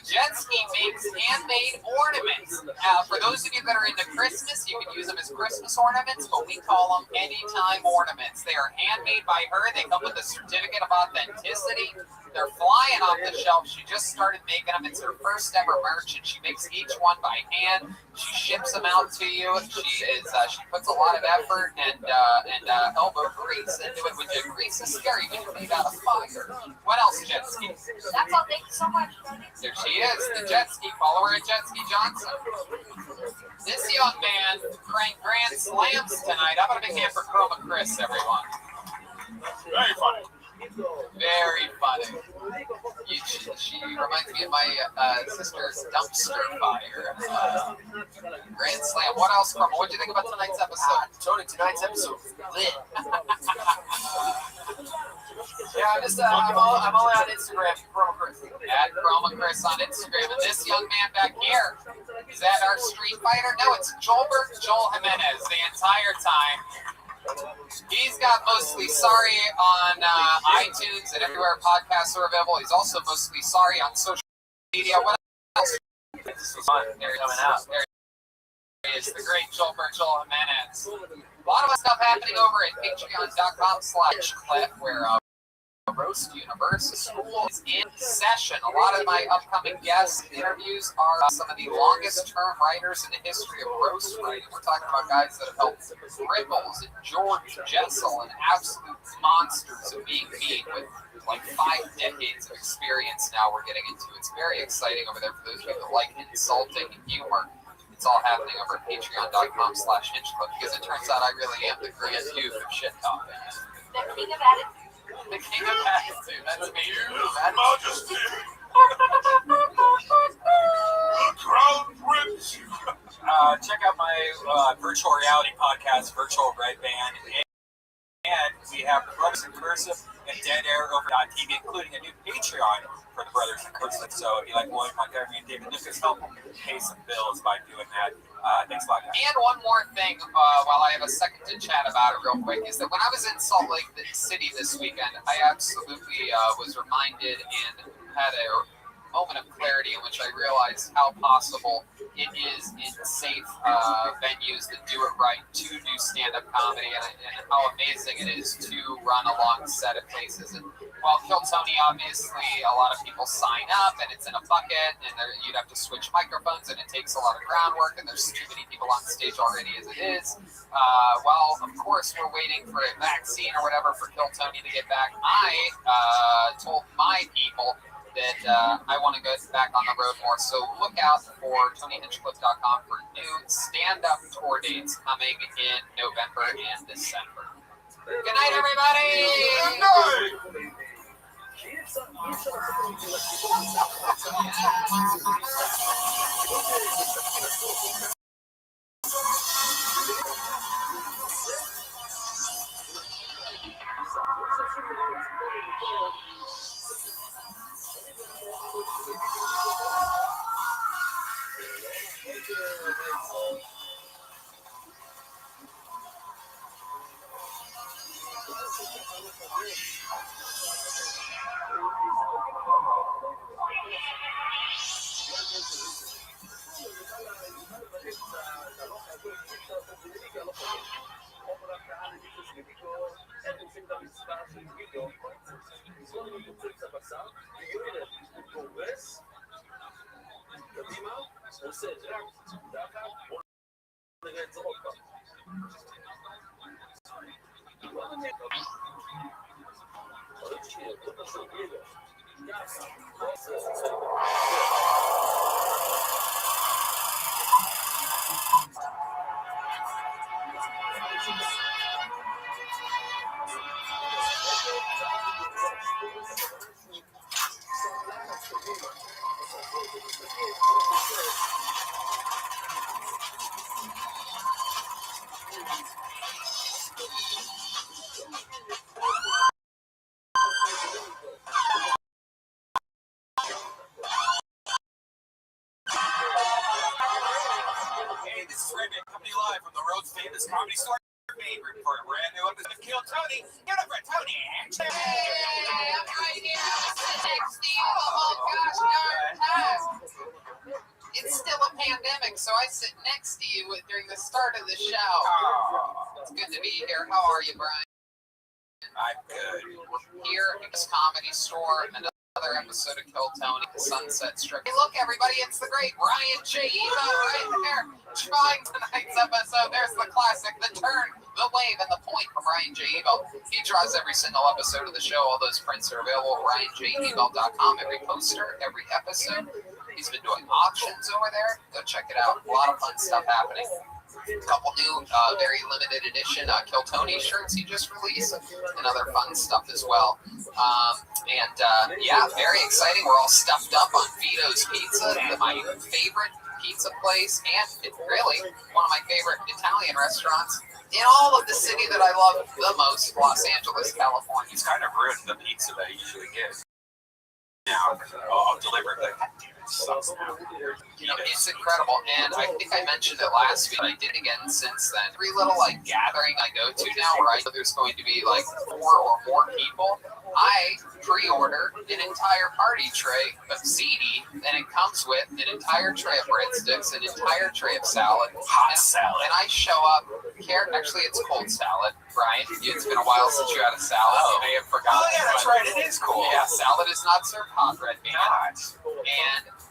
Jet Ski makes handmade ornaments. For those of you that are into Christmas, you can use them as Christmas ornaments, but we call them anytime ornaments. They are handmade by her. They come with a certificate of authenticity. They're flying off the shelf. She just started making them. It's her first ever merch, and she makes each one by hand. She ships them out to you. She puts a lot of effort and elbow grease into it. Would you grease is scary when you're made out of fire? What else, Jet Ski? That's all. Thank you so much. There she is, the Jet Ski. Follow her at Jet Ski Johnson. This young man cranked grand slams tonight. I'm going to big hand for Chroma Chris, everyone. Very funny. Very funny. She reminds me of my sister's dumpster fire. Grand Slam. What else, Chroma? What did you think about tonight's episode? Tony, tonight's episode was lit. Yeah, I'm only on Instagram, Chroma Chris. At Chroma Chris on Instagram. And this young man back here, is that our Street Fighter? No, it's Joel Jimenez the entire time. He's got Mostly Sorry on iTunes and everywhere podcasts are available. He's also Mostly Sorry on social media. What else? This was fun. There coming out. There he is, the great Joel Jimenez. A lot of stuff happening over at patreon.com/Cliff, where Roast Universe School is in session. A lot of my upcoming guest interviews are some of the longest term writers in the history of roast writing. We're talking about guys that have helped Ripples and George Jessel and absolute monsters of being mean with like 5 decades of experience now we're getting into. It's very exciting over there for those people that like insulting humor. It's all happening over at patreon.com/HinchClub because it turns out I really am the grand duke of shit talking. The king of attitude. The king of attitude. That's me. Majesty. Crown Prince. Check out my virtual reality podcast, Virtual Red Band. And we have the Brothers in Cursive and Dead Air over on TV, including a new Patreon for the Brothers in Cursive. So if you like William Montgomery and David Lucas, help them pay some bills by doing that. Thanks a lot, guys. And one more thing, while I have a second to chat about it real quick, is that when I was in Salt Lake City this weekend, I absolutely was reminded and had a moment of clarity in which I realized how possible it is in safe venues that do it right to do stand-up comedy, and how amazing it is to run a long set of places. And while Kill Tony, obviously, a lot of people sign up, and it's in a bucket, and you'd have to switch microphones, and it takes a lot of groundwork, and there's too many people on stage already as it is. Well, of course, we're waiting for a vaccine or whatever for Kill Tony to get back. I told my people that I want to go back on the road more. So look out for TonyHinchcliffe.com for new stand-up tour dates coming in November and December. Good night, everybody! Good night. בסדר. ככה, בואו נראה את זה עוד פעם. Hey, this is Raymond, coming live from the world's famous comedy store. Favorite for a brand new episode of Kill Tony. Get over it, Tony. Hey, I'm right here. Next to you. Oh gosh, darn time. It's still a pandemic, so I sit next to you during the start of the show. Oh, It's good to be here. How are you, Brian? I'm good. We're here at this comedy store. Another episode of Kill Tony, the Sunset Strip. Hey, look, everybody, it's the great Ryan J. Evo right there. Trying tonight's episode. There's the classic, the turn, the wave, and the point from Ryan J. Evo. He draws every single episode of the show. All those prints are available at RyanJEvo.com. Every poster, every episode. He's been doing auctions over there. Go check it out. A lot of fun stuff happening. A couple new, very limited edition Kill Tony shirts he just released, and other fun stuff as well. Yeah, very exciting. We're all stuffed up on Vito's Pizza, my favorite pizza place, and really one of my favorite Italian restaurants in all of the city that I love the most, Los Angeles, California. He's kind of ruined the pizza that I usually get. Now, I'll deliver it. Like, it sucks now. You know, it's incredible, and I think I mentioned it last week. I did again since then. Every little gathering I go to now, where I know there's going to be 4 or more people, I pre-order an entire party tray of ziti, and it comes with an entire tray of breadsticks, an entire tray of salad, Hot salad. and I show up. Actually, it's cold salad, Brian. It's been a while since you had a salad. You may have forgotten. Oh, yeah, that's right. It is cool. Yeah, salad is not served hot, red bean.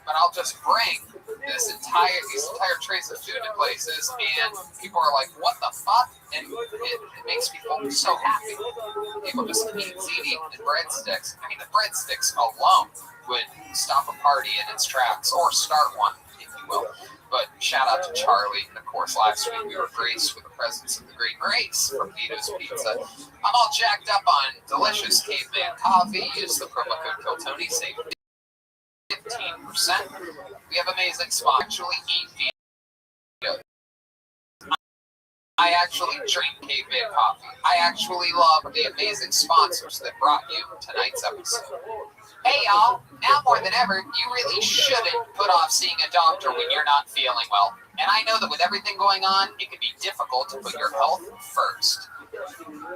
But I'll just bring these entire trays of food to places, and people are like, "What the fuck?" And it makes people so happy. People just eat ziti and breadsticks. I mean, the breadsticks alone would stop a party in its tracks, or start one, if you will. But shout out to Charlie. Of course, last week we were graced with the presence of the great Grace from Vito's Pizza. I'm all jacked up on delicious caveman coffee. Use the promo code KILLTONY, save 15%. We have amazing spots. Actually eat Vito. I actually drink caveman coffee. I actually love the amazing sponsors that brought you tonight's episode. Hey y'all, now more than ever, you really shouldn't put off seeing a doctor when you're not feeling well. And I know that with everything going on, it can be difficult to put your health first.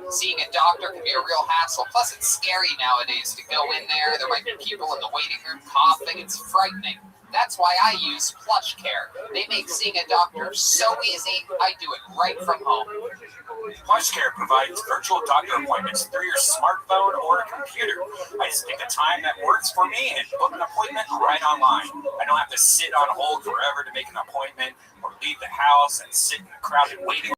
Seeing a doctor can be a real hassle. Plus, it's scary nowadays to go in there. There might be people in the waiting room coughing. It's frightening. That's why I use PlushCare. They make seeing a doctor so easy, I do it right from home. PlushCare provides virtual doctor appointments through your smartphone or computer. I just pick a time that works for me and book an appointment right online. I don't have to sit on hold forever to make an appointment or leave the house and sit in a crowded waiting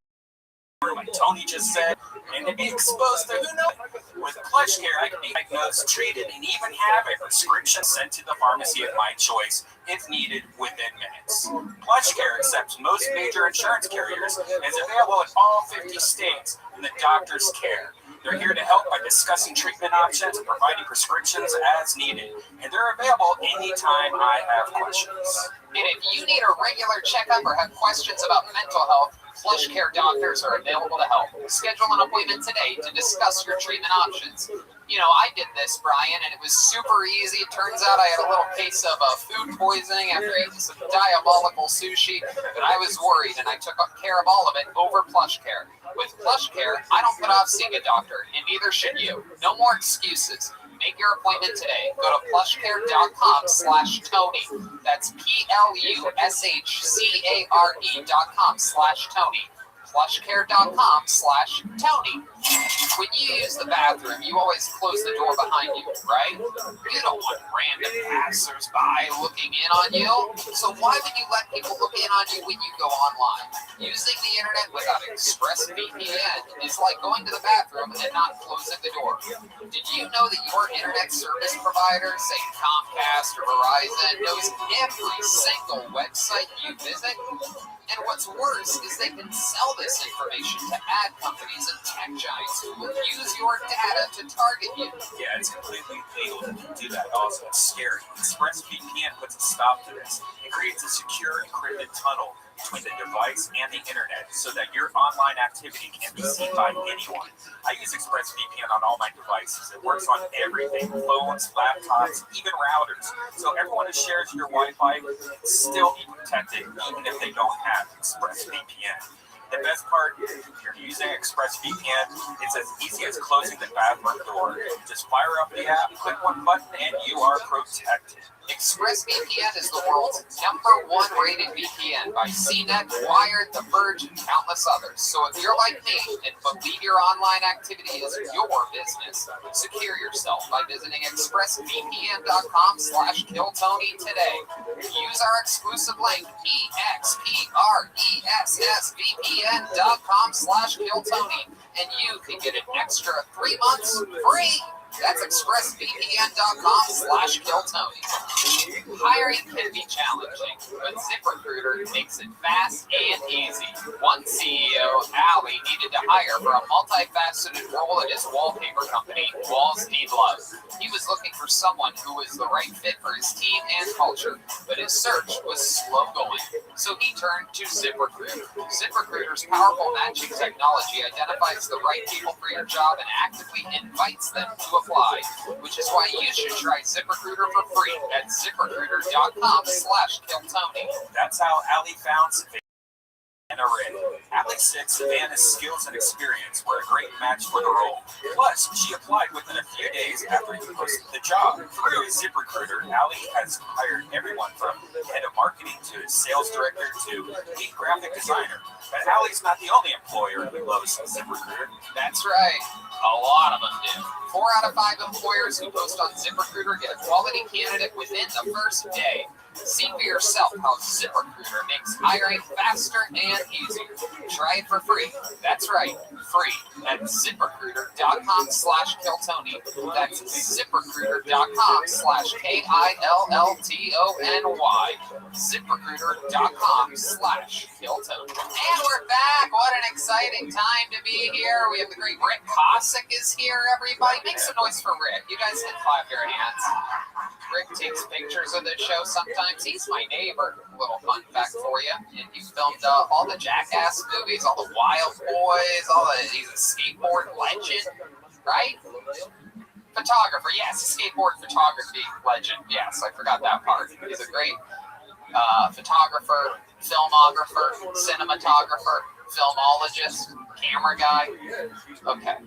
room like Tony just said, and to be exposed to who knows. With PlushCare, I can be diagnosed, treated, and even have a prescription sent to the pharmacy of my choice if needed within minutes. PlushCare accepts most major insurance carriers and is available in all 50 states in the doctor's care. They're here to help by discussing treatment options and providing prescriptions as needed. And they're available anytime I have questions. And if you need a regular checkup or have questions about mental health, PlushCare doctors are available to help. Schedule an appointment today to discuss your treatment options. You know, I did this, Brian, and it was super easy. It turns out I had a little case of food poisoning after eating some diabolical sushi, but I was worried, and I took care of all of it over PlushCare. With PlushCare, I don't put off seeing a doctor, and neither should you. No more excuses. Make your appointment today. Go to plushcare.com/Tony. That's plushcare.com/Tony. plushcare.com/Tony. When you use the bathroom, you always close the door behind you, right? You don't want random passers-by looking in on you. So why would you let people look in on you when you go online? Using the internet without ExpressVPN is like going to the bathroom and not closing the door. Did you know that your internet service provider, say Comcast or Verizon, knows every single website you visit? And what's worse is they can sell this information to ad companies and tech giants who will use your data to target you. Yeah, it's completely legal to do that also. It's scary. ExpressVPN puts a stop to this. It creates a secure encrypted tunnel between the device and the internet so that your online activity can be seen by anyone. I use ExpressVPN on all my devices. It works on everything, phones, laptops, even routers. So everyone who shares your Wi-Fi can still be protected even if they don't have ExpressVPN. The best part, if you're using ExpressVPN, it's as easy as closing the bathroom door. Just fire up the app, click one button, and you are protected. ExpressVPN is the world's #1 rated VPN by CNET, Wired, The Verge, and countless others. So if you're like me and believe your online activity is your business, secure yourself by visiting expressvpn.com/KillTony today. Use our exclusive link, expressvpn.com/KillTony, and you can get an extra 3 months free. That's expressvpn.com/KillTony. Hiring can be challenging, but ZipRecruiter makes it fast and easy. One CEO, Ali, needed to hire for a multifaceted role at his wallpaper company, Walls Need Love. He was looking for someone who was the right fit for his team and culture, but his search was slow going. So he turned to ZipRecruiter. ZipRecruiter's powerful matching technology identifies the right people for your job and actively invites them to apply, which is why you should try ZipRecruiter for free at ZipRecruiter.com/KillTony. That's how Ali found Savannah Ray. Ali's said Savannah's skills and experience were a great match for the role. Plus, she applied within a few days after he posted the job. Through ZipRecruiter, Ali has hired everyone from head of marketing to sales director to lead graphic designer. But Ali's not the only employer who loves ZipRecruiter. That's right. A lot of them do. 4 out of 5 employers who post on ZipRecruiter get a quality candidate within the first day. See for yourself how ZipRecruiter makes hiring faster and easier. Try it for free. That's right, free at ZipRecruiter.com/KillTony. That's ZipRecruiter.com/KillTony. ZipRecruiter.com/KillTony. And we're back. What an exciting time to be here. We have the great Rick Cossack is here, everybody. Make some noise for Rick. You guys can clap your hands. Rick takes pictures of the show sometimes. He's my neighbor. Little fun fact for you. And he filmed all the Jackass movies, all the Wild Boys, he's a skateboard legend, right? Photographer, yes, skateboard photography legend. Yes, I forgot that part. He's a great photographer, filmographer, cinematographer, filmologist, camera guy. Okay.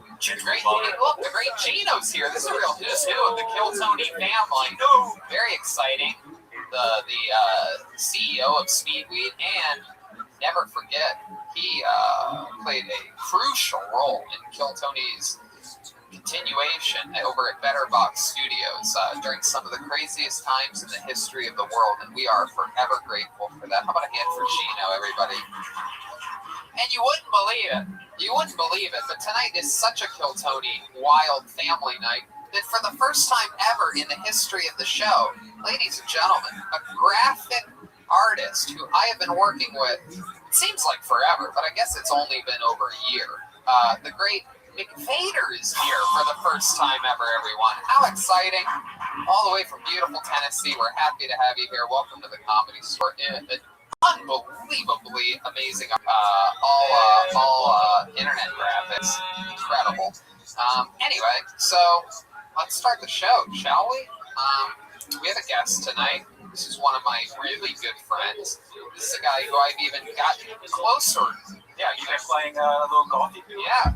Great. Look, the great Gino's here. This is a real who's who of the KillTony family. Very exciting. The CEO of Speedweed, and never forget, he played a crucial role in KillTony's continuation over at Better Box Studios during some of the craziest times in the history of the world, and we are forever grateful for that. How about a hand for Gino, everybody? And you wouldn't believe it. You wouldn't believe it, but tonight is such a KillTony wild family night that for the first time ever in the history of the show, ladies and gentlemen, a graphic artist who I have been working with, it seems like forever, but I guess it's only been over a year. The great Mick Vader is here for the first time ever, everyone. How exciting. All the way from beautiful Tennessee. We're happy to have you here. Welcome to the Comedy Store. Unbelievably amazing. All internet graphics. Incredible. Anyway, so let's start the show, shall we? We have a guest tonight. This is one of my really good friends. This is a guy who I've even gotten closer. Yeah, you've been playing a little golf.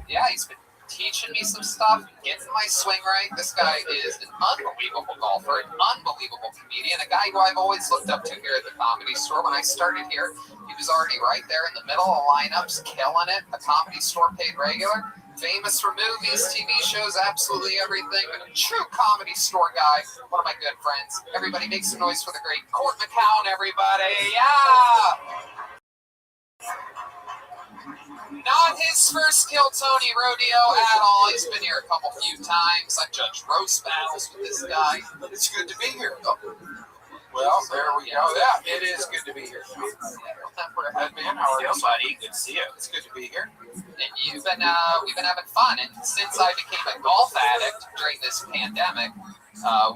Yeah, he's been teaching me some stuff, getting my swing right. This guy is an unbelievable golfer, an unbelievable comedian, a guy who I've always looked up to here at the Comedy Store. When I started here, he was already right there in the middle of lineups, killing it. A Comedy Store paid regular. famous for movies, TV shows, absolutely everything. A true comedy store guy. One of my good friends. Everybody make some noise for the great Court McCown, everybody. Yeah! Not his first Kill Tony rodeo at all. He's been here a few times. I judged roast battles with this guy. It's good to be here. Oh. Well, there we go. Yeah, it is good to be here. Man, how are you, buddy? Good to see you. It's good to be here. And we've been having fun. And since I became a golf addict during this pandemic,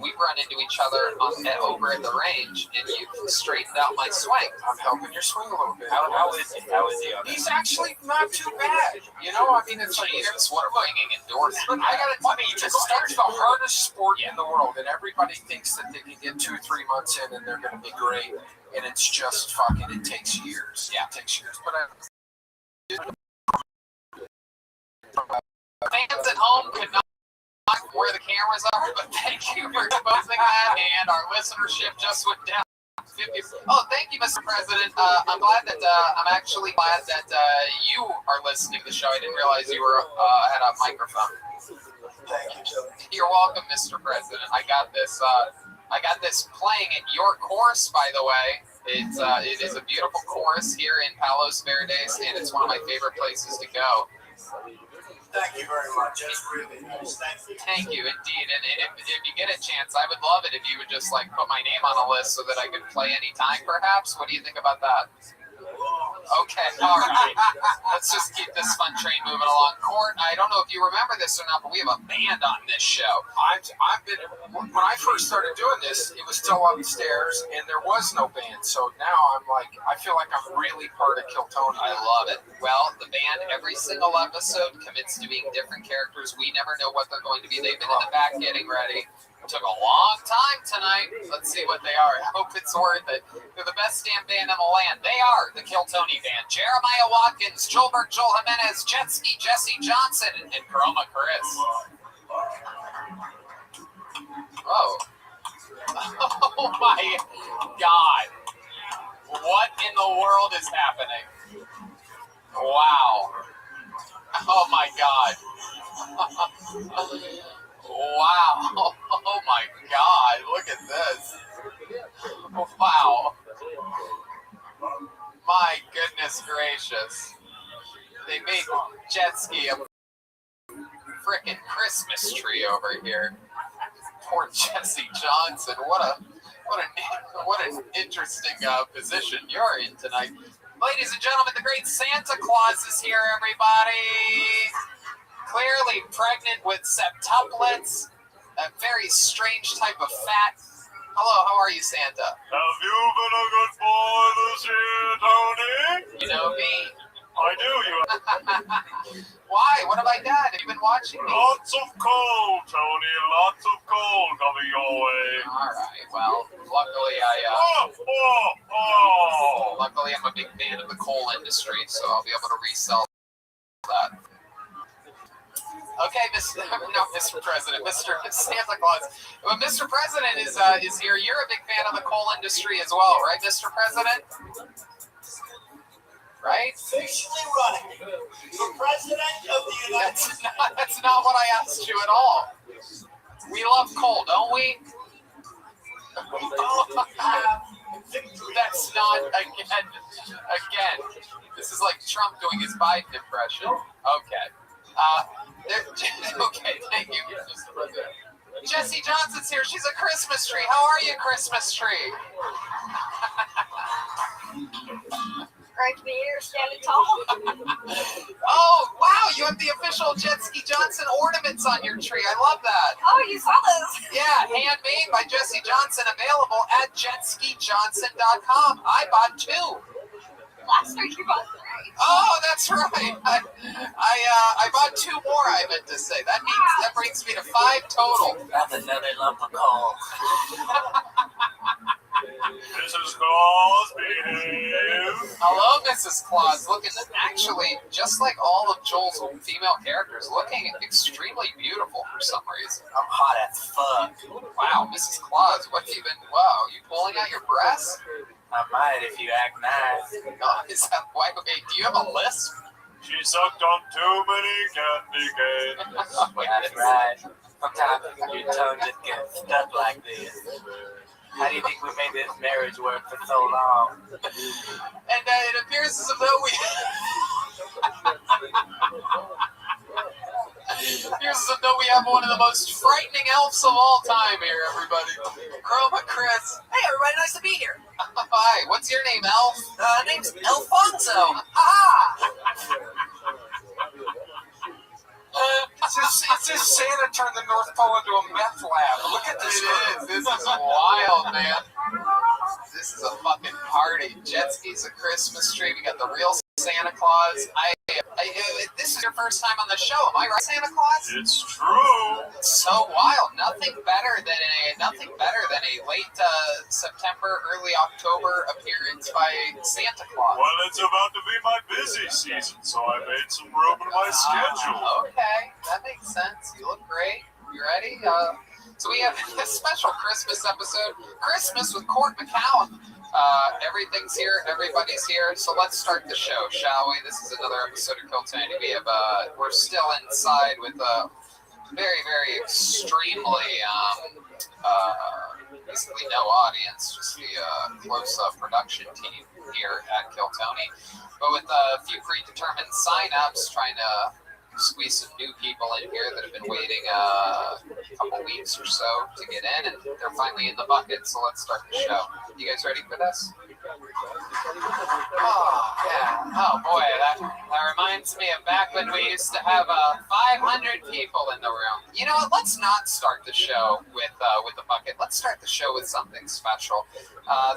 we've run into each other over at the range, and you've straightened out my swing. I'm helping your swing a little bit. How is he? He's actually not too bad. You know, I mean, it's like what a ringing endorsement. I got to tell you, it's the hardest sport in the world, and everybody thinks that they can get 2-3 months in and they're going to be great, and it's just fucking. It takes years. Yeah, it takes years. But fans at home could not where the cameras are, but thank you for exposing that, and our listenership just went down 50. Oh, thank you, Mr. President. I'm glad that I'm actually glad that you are listening to the show. I didn't realize you were had a microphone. Thank you. You're welcome, Mr. President. I got this playing at your course, by the way. It is a beautiful course here in Palos Verdes, and it's one of my favorite places to go. Thank you very much. That's really nice. Thank you, indeed. And if you get a chance, I would love it if you would just like put my name on a list so that I could play anytime, perhaps. What do you think about that? Okay, all right. Let's just keep this fun train moving along. Court, I don't know if you remember this or not, but we have a band on this show. When I first started doing this, it was still upstairs, and there was no band. So now I feel like I'm really part of Kill Tony. I love it. Well, the band, every single episode commits to being different characters. We never know what they're going to be. They've been in the back getting ready. Took a long time tonight. Let's see what they are. I hope it's worth it. They're the best damn band in the land. They are the Kill Tony Band. Jeremiah Watkins, Joelberg, Joel Jimenez, Jetski, Jesse Johnson, and Chroma Chris. Oh. Oh my God. What in the world is happening? Wow. Oh my God. Wow. Oh my God. Look at this. Wow. My goodness gracious. They made Jetski a frickin' Christmas tree over here. Poor Jesse Johnson. What an interesting position you're in tonight. Ladies and gentlemen, the great Santa Claus is here, everybody. Clearly pregnant with septuplets, a very strange type of fat. Hello, how are you, Santa? Have you been a good boy this year, Tony? You know me. I do, Why? What have I done? Have you been watching me? Lots of coal, Tony. Lots of coal coming your way. All right. Well, luckily luckily I'm a big fan of the coal industry, so I'll be able to resell that. Okay, Mr. President, Mr. Santa Claus. Well, Mr. President is here. You're a big fan of the coal industry as well, right, Mr. President? Right? Officially running for president of the United States. That's not what I asked you at all. We love coal, don't we? That's not again. This is like Trump doing his Biden impression. Okay. Okay, thank you, Mr. President. Jesse Johnson's here. She's a Christmas tree. How are you, Christmas tree? Great to be here, standing tall. Oh, wow, you have the official Jetski Johnson ornaments on your tree. I love that. Oh, you saw those? Yeah, handmade by Jesse Johnson, available at jetskijohnson.com. I bought 2. Last week you bought 3. Oh, that's right. I bought 2 more, I meant to say. That brings me to 5 total. That's another lump of coal. Mrs. Claus, behave. Hello, Mrs. Claus. Looking actually just like all of Joel's female characters, looking extremely beautiful for some reason. I'm hot as fuck. Wow, Mrs. Claus, what have you been? Wow, you pulling out your breasts? I might if you act nice. Oh, is that why? Okay, do you have a lisp? She sucked on too many candy canes. That's right. Sometimes your tongue just gets stuck like this. How do you think we made this marriage work for so long? And it appears as though we. It appears as though we have one of the most frightening elves of all time here, everybody. Chroma Chris. Hey, everybody, nice to be here. Hi, what's your name, Elf? Name's Alfonso. Ah! It's just Santa turned the North Pole into a meth lab. Look at this. It is. This is wild, man. This is a fucking party. Jet skis, a Christmas tree. We got the real Santa Claus. This is your first time on the show, am I right, Santa Claus? It's true. It's so wild. Nothing better than a late September, early October appearance by Santa Claus. Well, it's about to be my busy season, so I made some room in my schedule. Okay, that makes sense. You look great. You ready? So we have a special Christmas episode, Christmas with Court McCowan. Everything's here, everybody's here, so let's start the show, shall we? This is another episode of Kiltony. We're still inside with a very, very extremely, basically no audience, just the close production team here at Kiltony. But with a few predetermined sign-ups, trying to squeeze some new people in here that have been waiting a couple weeks or so to get in, and they're finally in the bucket, so let's start the show. You guys ready for this? Oh, yeah. Oh, boy, that reminds me of back when we used to have 500 people in the room. You know what? Let's not start the show with the bucket. Let's start the show with something special.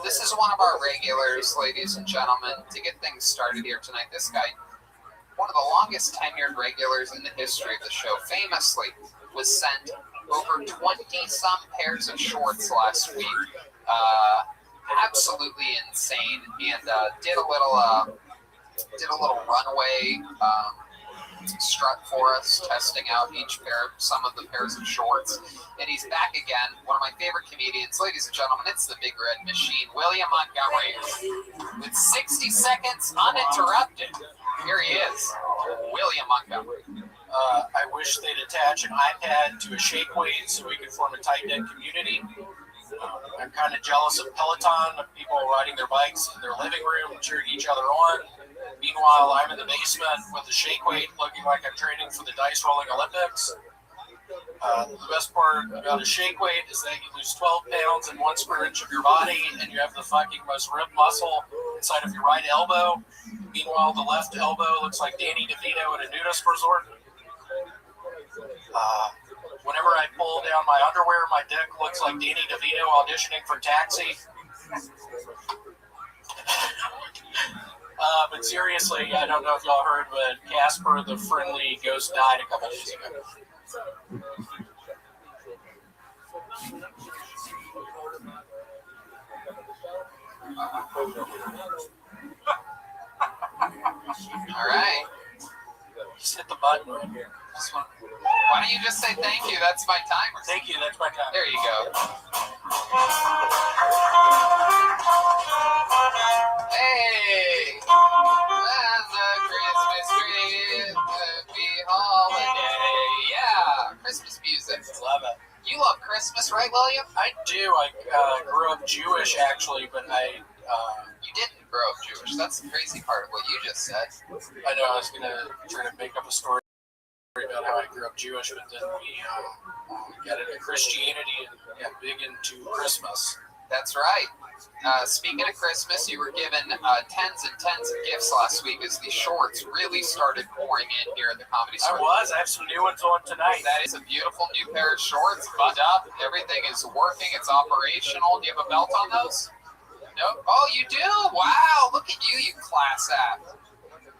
This is one of our regulars, ladies and gentlemen. To get things started here tonight, this guy, one of the longest tenured regulars in the history of the show, famously was sent over 20-some pairs of shorts last week. Absolutely insane, and did a little runway strut for us, testing out some of the pairs of shorts. And he's back again, one of my favorite comedians, ladies and gentlemen. It's the Big Red Machine, William Montgomery, with 60 seconds uninterrupted. Here he is, William Montgomery. I wish they'd attach an iPad to a shake weight so we could form a tight-knit community. I'm kind of jealous of Peloton, of people riding their bikes in their living room, cheering each other on. Meanwhile, I'm in the basement with a shake weight looking like I'm training for the dice rolling Olympics. The best part about a shake weight is that you lose 12 pounds in 1 square inch of your body, and you have the fucking most ripped muscle inside of your right elbow. Meanwhile, the left elbow looks like Danny DeVito at a nudist resort. Whenever I pull down my underwear, my dick looks like Danny DeVito auditioning for Taxi. But seriously, I don't know if y'all heard, but Casper the Friendly Ghost died a couple days ago. All right. Just hit the button right here. Why don't you just say thank you? That's my timer. Thank you, that's my time. There you go. Hey! As a Christmas tree, happy holiday. Yeah, Christmas music. Love it. You love Christmas, right, William? I do. I grew up Jewish, actually, but You didn't grow up Jewish. That's the crazy part of what you just said. I know I was going to try to make up a story about how I grew up Jewish, but then we got into Christianity and got big into Christmas. That's right. Speaking of Christmas, you were given tens and tens of gifts last week as the shorts really started pouring in here at the Comedy Store. I have some new ones on tonight. That is a beautiful new pair of shorts, buttoned up. Everything is working. It's operational. Do you have a belt on those? Nope. Oh, you do? Wow. Look at you, you class act.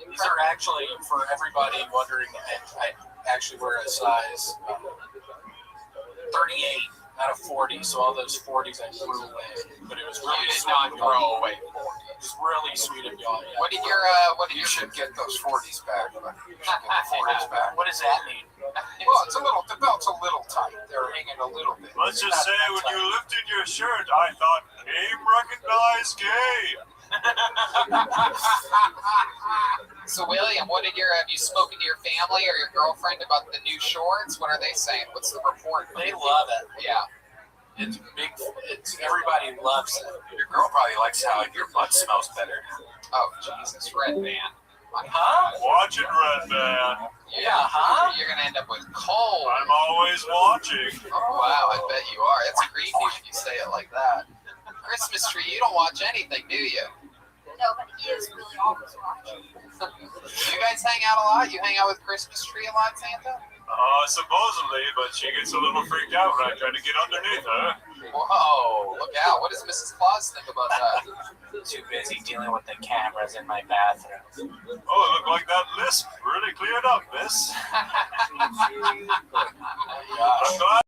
These are actually, for everybody wondering, I actually wear a size 38 out of 40, so all those 40s I threw away. But it was really You did sweet not of y'all. throw away 40. It was really sweet of y'all. Yeah. What did you should get those 40s back. You should get the 40s back. What does that mean? Well, the belt's a little tight. They're hanging a little bit. Let's just say when you lifted your shirt, I thought, game recognized gay. So William, have you spoken to your family or your girlfriend about the new shorts? What are they saying? What's the report? They love it. Yeah. It's big. It's everybody loves it. Your girl probably likes how your butt smells better. Oh Jesus, Red Band. Huh? Watching Red Band. Yeah, huh? You're gonna end up with cold. I'm always watching. Oh wow, I bet you are. It's creepy when you say it like that. Christmas tree, you don't watch anything, do you? No, but he is really always watching. You guys hang out a lot? You hang out with Christmas tree a lot, Santa? Supposedly, but she gets a little freaked out when I try to get underneath her. Whoa, look out. What does Mrs. Claus think about that? Too busy dealing with the cameras in my bathroom. Oh, look like that lisp really cleared up, miss. I'm glad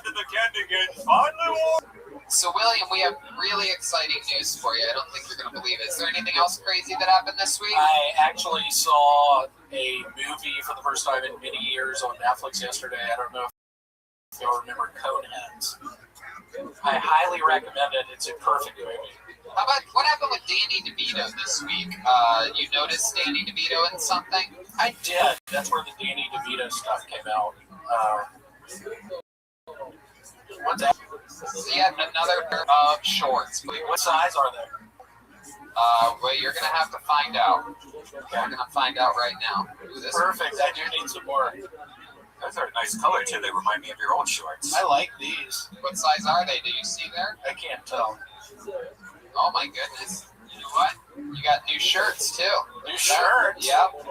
that the candy cane finally won. So, William, we have really exciting news for you. I don't think you're going to believe it. Is there anything else crazy that happened this week? I actually saw a movie for the first time in many years on Netflix yesterday. I don't know if you'll remember Coneheads. I highly recommend it. It's a perfect movie. How about what happened with Danny DeVito this week? You noticed Danny DeVito in something? I did. That's where the Danny DeVito stuff came out. What's that? Yet another pair of shorts. What size are they? Well, you're going to have to find out. We're going to find out right now. Ooh, this Perfect. I do need some more. Those are a nice color too. They remind me of your old shorts. I like these. What size are they? Do you see there? I can't tell. Oh my goodness. You know what? You got new shirts too. New shirts? Yep.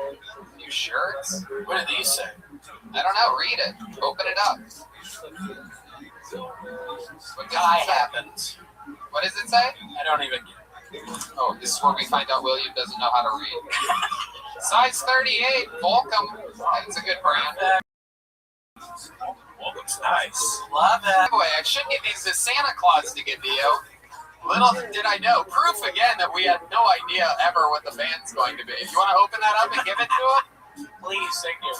New shirts. What do these say? I don't know. Read it. Open it up. What does Guy it say? happens. What does it say? I don't even get it. Oh, this is where we find out William doesn't know how to read. Size 38, Volcom. That's a good brand. Well, looks nice. Love it. Anyway, I should give these to Santa Claus to give to you. Little did I know. Proof again that we had no idea ever what the band's going to be. You want to open that up and give it to him? Please, thank you.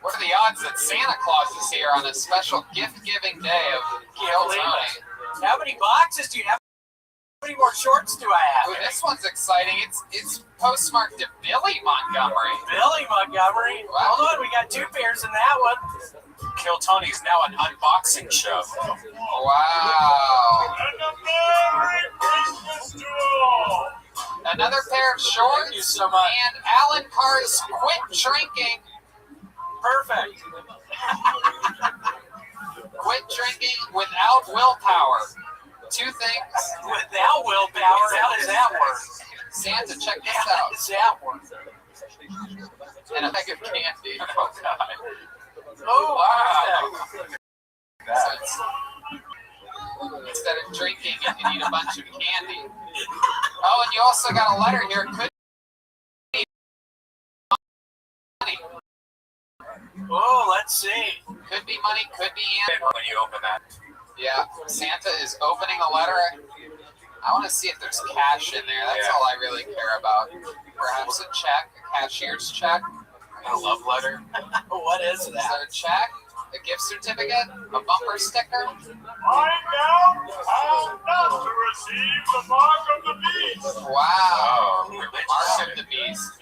What are the odds that Santa Claus is here on a special gift-giving day of Kill Tony? How many boxes do you have? How many more shorts do I have? Ooh, this one's exciting. It's postmarked to Billy Montgomery. Billy Montgomery. Wow. Hold on, we got two pairs in that one. Kill Tony's now an unboxing show. Wow. And a Merry Christmas to all. Another pair of shorts. Thank you so much. And Alan Carr's Quit Drinking. Perfect. Quit drinking without willpower. Two things. Without willpower, how does that work? Santa, check this How out. does that work? And a bag of candy. Oh, God. Oh, Wow. perfect. So instead of drinking, you can eat a bunch of candy. Oh, and you also got a letter here. Could be money. Oh, let's see. Could be money, could be And when you open that, Yeah, Santa is opening a letter. I want to see if there's cash in there. That's Yeah. all I really care about. Perhaps a check, a cashier's check. a love letter. What is Is that? there a check? A gift certificate? A bumper sticker? Find out how not to receive the mark of the beast. Wow. Oh, really? Mark of the Beast.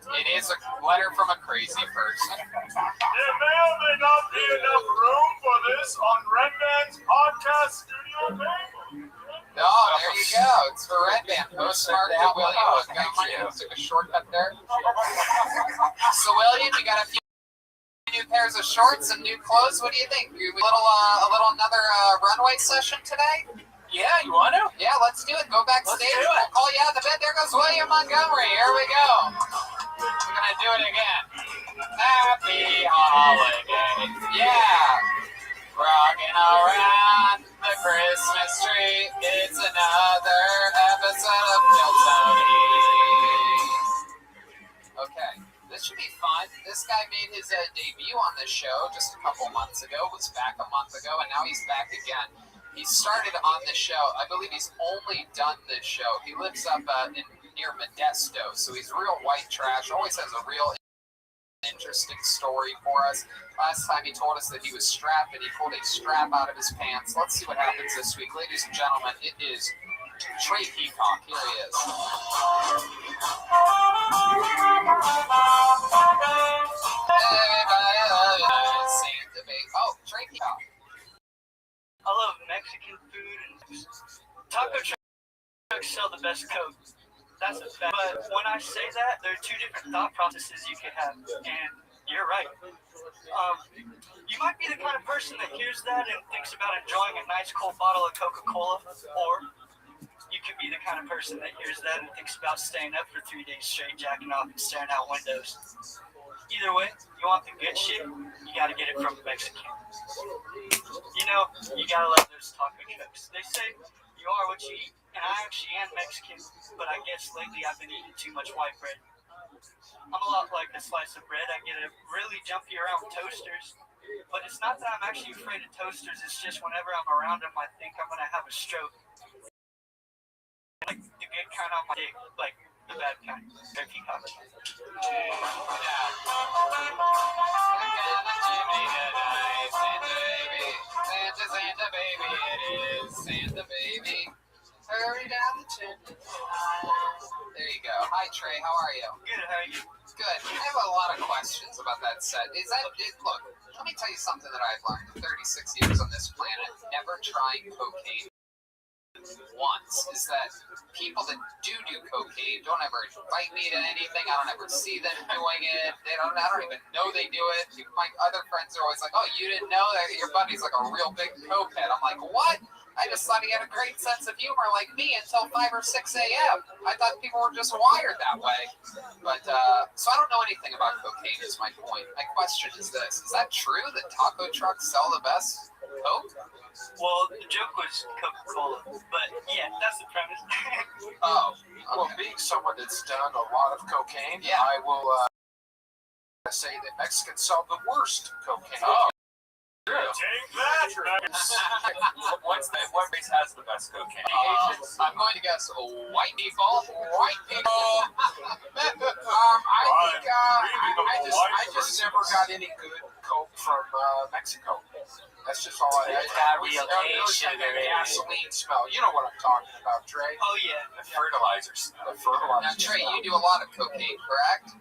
It is a letter from a crazy person. There may or may not be enough room for this on Red Band's podcast studio table. Oh, there you go. It's for Red Band. Postmarked to William Montgomery. Took a shortcut there. So, William, you got a few new pairs of shorts and new clothes. What do you think? A little another runway session today? Yeah, you want to? Yeah, let's do it. Go backstage. Let's do it. We'll call you out the bed. There goes William Montgomery. Here we go. We're gonna do it again. Happy holiday. Yeah. Rocking around the Christmas tree. It's another episode of Kill Tony. Okay, this should be fun. This guy made his debut on this show just a couple months ago. Was back a month ago, and now he's back again. He started on this show. I believe he's only done this show. He lives up near Modesto, so he's real white trash. Always has a real interesting story for us. Last time he told us that he was strapped, and he pulled a strap out of his pants. Let's see what happens this week. Ladies and gentlemen, it is Trey Peacock, here he is. Santa Baby. Oh, Trey Peacock. I love Mexican food and taco trucks sell the best Coke. That's a fact. But when I say that, there are two different thought processes you can have, and you're right. You might be the kind of person that hears that and thinks about enjoying a nice cold bottle of Coca-Cola, or you could be the kind of person that hears that and thinks about staying up for 3 days straight, jacking off and staring out windows. Either way, you want the good shit, you gotta get it from a Mexican. You know, you gotta love those taco trucks. They say you are what you eat, and I actually am Mexican, but I guess lately I've been eating too much white bread. I'm a lot like a slice of bread. I get really jumpy around toasters, but it's not that I'm actually afraid of toasters. It's just whenever I'm around them, I think I'm gonna have a stroke. Like the good kind on my dick, like the bad kind. If you copy. Santa baby, it is Santa baby. Hurry down the chimney. There you go. Hi Trey, how are you? Good, how are you? Good. I have a lot of questions about that set. Look, let me tell you something that I've learned in 36 years on this planet. Never trying cocaine once is that people that do cocaine don't ever invite me to anything. I don't ever see them doing it. I don't even know they do it. My other friends are always like, "Oh, you didn't know that your buddy's like a real big cokehead." I'm like, "What? I just thought he had a great sense of humor like me until 5 or 6 a.m. I thought people were just wired that way." But, so I don't know anything about cocaine is my point. My question is this. Is that true that taco trucks sell the best Coke? Well, the joke was Coca-Cola, but yeah, that's the premise. Oh, Well, being someone that's done a lot of cocaine, Yeah. I will say that Mexicans sell the worst cocaine. Oh. Take that, What race has the best cocaine? I'm going to guess white people. White people. I just never got any good Coke from Mexico. That's just all I It's got We real smell cane really sugar that in it. gasoline smell. You know what I'm talking about, Trey. Oh yeah. The fertilizers. The fertilizers. Now, Trey, you do a lot of cocaine, correct?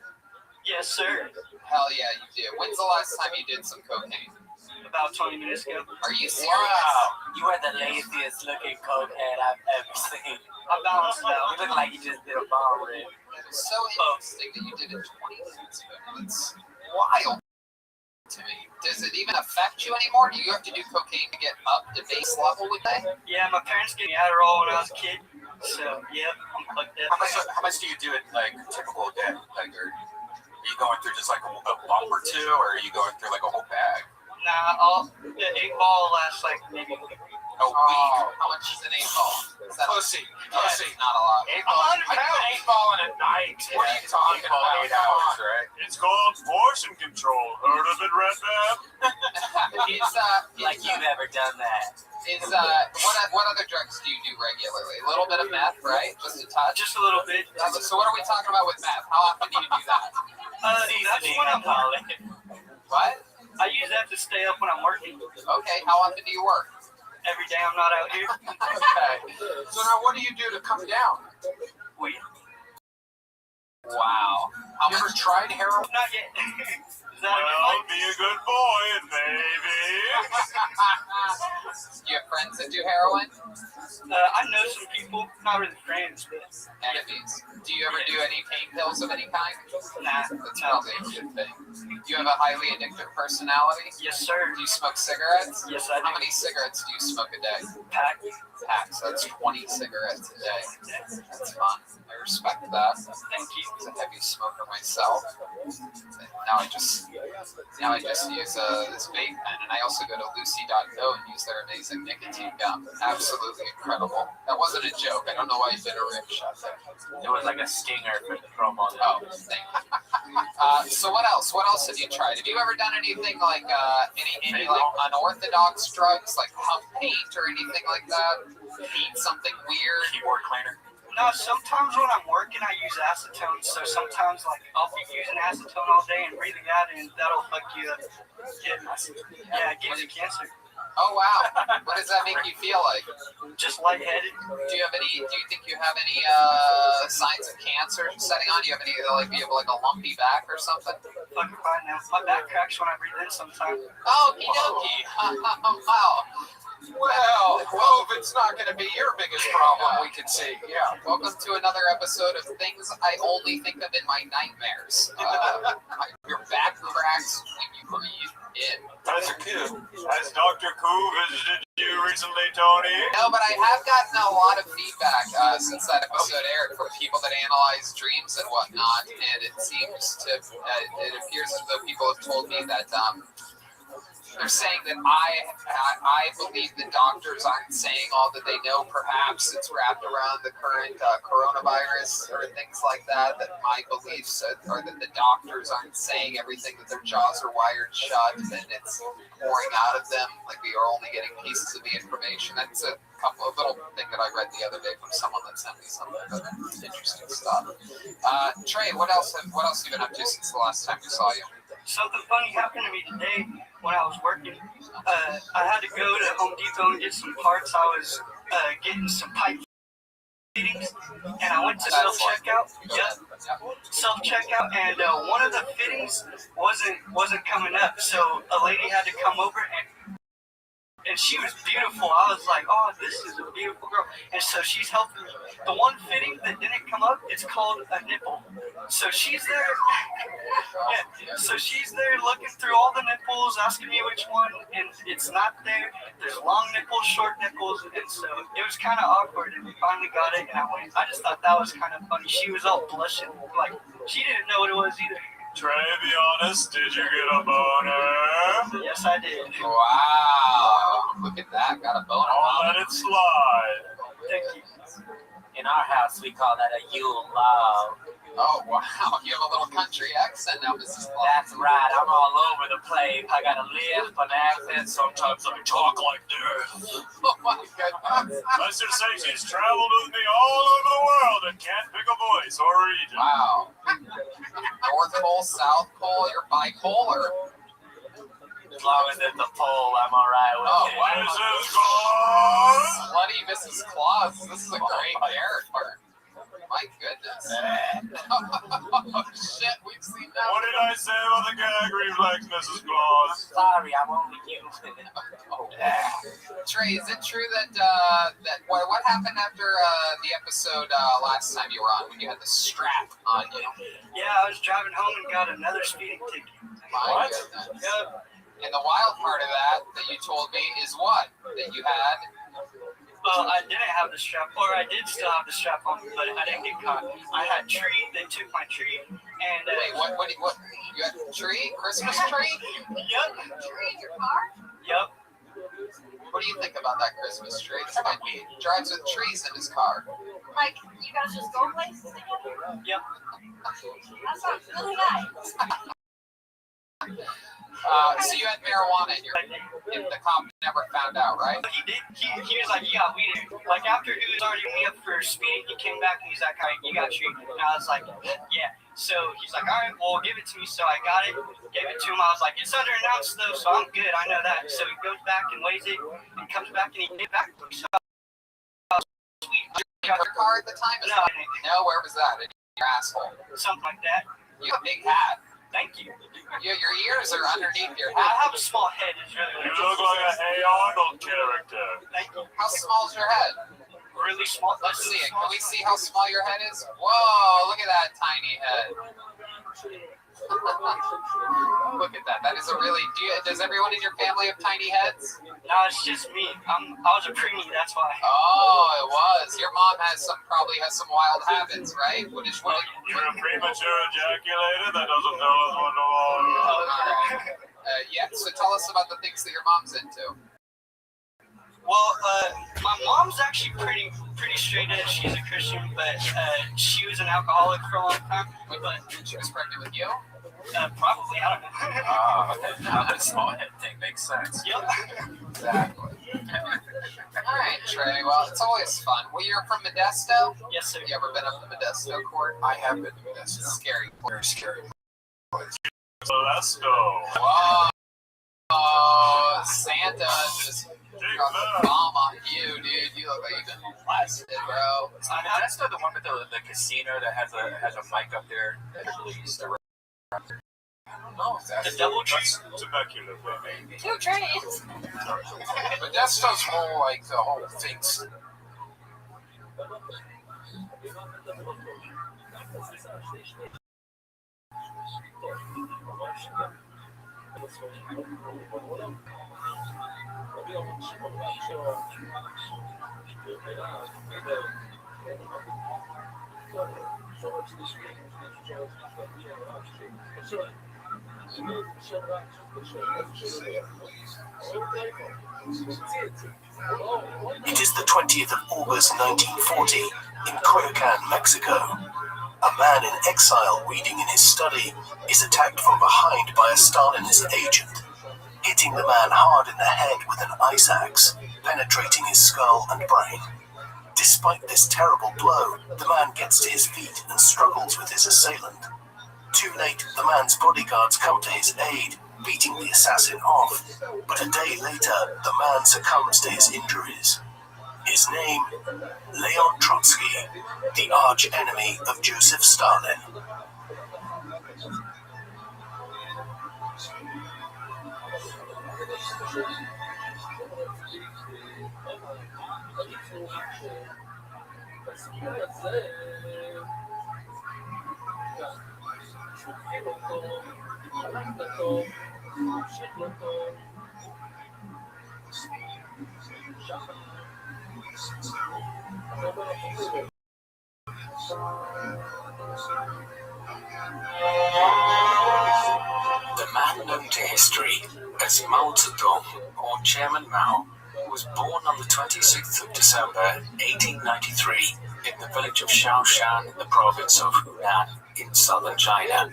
Yes, sir. Hell yeah, you do. When's the last time you did some cocaine? About 20 minutes ago. Are you serious? Wow, you are the laziest looking cokehead I've ever seen. I balanced out. You look like you just did a bomb rip. It's so interesting that you did it 20 minutes ago. It's wild to me. Does it even affect you anymore? Do you have to do cocaine to get up to base level with that? Yeah, my parents gave me Adderall when I was a kid, so yep, I'm like that. How much do you do it like typical day? Like, are you going through just like a bump or two, or are you going through like a whole bag? Nah, the 8-ball lasts like maybe a week. A week? How much is an 8-ball? Is that Pussy. Pussy. Not a lot. 8-ball. I do an 8-ball in a night. What are you talking about? 8 hours, right? It's called portion control. Heard of it, Red Man? Like you've ever done that. What other drugs do you do regularly? A little bit of meth, right? Just a touch? Just a little bit. So what are we talking about with meth? How often do you do that? That's when I'm working. What? I use that to stay up when I'm working. Okay, how often do you work? Every day I'm not out here. Okay. So now what do you do to come down? Weed. Wow. How You ever much? tried heroin? Not yet. Is that Well, be a good boy, baby. Do you have friends that do heroin? I know some people, not really friends, but Enemies. Do you ever do any pain pills of any kind? nah. That's probably a good thing. Do you have a highly addictive personality? Yes, sir. Do you smoke cigarettes? Yes, I How do. many cigarettes do you smoke a day? Pack. Packs. That's 20 cigarettes a day. That's fun. I respect that. Thank you. I'm a heavy smoker myself. Now I just use this vape pen, and I also go to Lucy.co and use their amazing nicotine gum. Absolutely incredible. That wasn't a joke. I don't know why you did a rip shot there. It was like a stinger for the promo. Oh, thank you. So what else? What else have you tried? Have you ever done anything like any like unorthodox drugs, like pump paint or anything like that? Eat something weird? Keyboard cleaner. No, sometimes when I'm working, I use acetone. So sometimes, like, I'll be using acetone all day and breathing that in. That'll fuck you up. Yeah, it gives you cancer. Oh wow. What does that make you feel like? Just lightheaded. Do you think you have any signs of cancer setting on? Do you have any like you have like a lumpy back or something? Fucking fine now. My back cracks when I breathe in sometimes. Okie dokie. Wow. Well, COVID's not going to be your biggest problem, we can see. Yeah. Welcome to another episode of Things I Only Think of in My Nightmares. Your back cracks when you breathe in. Has Dr. Koo visited you recently, Tony? No, but I have gotten a lot of feedback since that episode aired from people that analyze dreams and whatnot, and it seems to, it appears as though people have told me that they're saying that I believe the doctors aren't saying all that they know. Perhaps it's wrapped around the current coronavirus or things like that. That my beliefs are that the doctors aren't saying everything, that their jaws are wired shut and it's pouring out of them. Like we are only getting pieces of the information. That's a little thing that I read the other day from someone that sent me something. But interesting stuff. Trey, what else have you been up to since the last time we saw you? Something funny happened to me today when I was working. I had to go to Home Depot and get some parts. I was getting some pipe fittings, and I went to self-checkout. Self-checkout, and one of the fittings wasn't coming up, so a lady had to come over and she was beautiful. I was like, oh, this is a beautiful girl. And so she's helping me. The one fitting that didn't come up, it's called a nipple. So she's there. So she's there looking through all the nipples, asking me which one, and it's not there. There's long nipples, short nipples, and so it was kind of awkward, and we finally got it, and I just thought that was kind of funny. She was all blushing, like she didn't know what it was either. Trey, be honest, did you get a boner? Yes, I did. Wow. Look at that. Got a boner. I'll let it slide. Thank you. In our house, we call that a Yule log. Oh, wow. You have a little country accent now, Mrs. Clark. That's right. I'm all over the place. I got a lisp, an accent. Sometimes I talk like this. Oh, my goodness. Let's just say she's traveled with me all over the world and can't pick a voice or region. Wow. North Pole, South Pole, you're bipolar. As long as it's a pole, I'm all right with it. Wow. Mrs. Claus! Slutty Mrs. Claus. This is a great character. My goodness. Oh, shit. We've seen that. What did I say about the gag reflex, Mrs. Claus? Sorry, I'm only using it. Trey, is it true that what happened after the episode last time you were on when you had the strap on you? Yeah, I was driving home and got another speeding ticket. My goodness. And the wild part of that you told me is what? That you had? Well, I didn't have the strap, or I did still have the strap on, but I didn't get caught. I had tree, they took my tree, and... Wait, what? You had a tree? Christmas tree? Yep. Tree in your car? Yep. What do you think about that Christmas tree? He drives with trees in his car. Like, you guys just go places together? Yep. That sounds really nice. So you had marijuana in your... And the cop never found out, right? He did. He was like, you got weed. Like, after he was already me up for speeding, he came back and he's like, all right, you got treat. And I was like, yeah. So he's like, all right, well, give it to me. So I got it, gave it to him. I was like, it's under an ounce, though, so I'm good. I know that. So he goes back and weighs it and comes back and he gave it back to me. So sweet. In your car at the time? No, I didn't. No, where was that? In your asshole. Something like that. You have a big hat. Thank you. Your ears are underneath your I hat. have a small head. It's really You look like a Hey Arnold character. Thank you. How small is your head? Really small. Let's see it. Can we see how small your head is? Whoa, look at that tiny head. Look at that. That is a really... Does everyone in your family have tiny heads? No, it's just me. I was a preemie, that's why. Oh, it was. Your mom probably has some wild habits, right? You're a premature ejaculator that doesn't know what to yeah, so tell us about the things that your mom's into. Well, my mom's actually pretty straight edge. She's a Christian, but she was an alcoholic for a long time. But she was pregnant with you? Probably, I don't know. Oh, okay. Now that small head thing makes sense. Yep. Exactly. All right, Trey. Well, it's always fun. Well, you're from Modesto? Yes, sir. You ever been up to Modesto Court? I have been to Modesto. It's a scary court. Very scary. Modesto. Whoa. Santa just dropped a bomb on you, dude. You look like you've been blasted, bro. That's not the one with the casino that has a mic up there. I don't know if that's The double tree. Temecula, baby. 2 trains. But that stuff's more like the whole things. It is the 20th of August 1940 in Coyoacan, Mexico. A man in exile reading in his study is attacked from behind by a Stalinist agent, hitting the man hard in the head with an ice axe, penetrating his skull and brain. Despite this terrible blow, the man gets to his feet and struggles with his assailant. Too late, the man's bodyguards come to his aid, beating the assassin off, but a day later, the man succumbs to his injuries. His name, Leon Trotsky, the arch-enemy of Joseph Stalin. The man known to history as Mao Zedong, or Chairman Mao, was born on the 26th of December 1893 in the village of Shaoshan in the province of Hunan in southern China.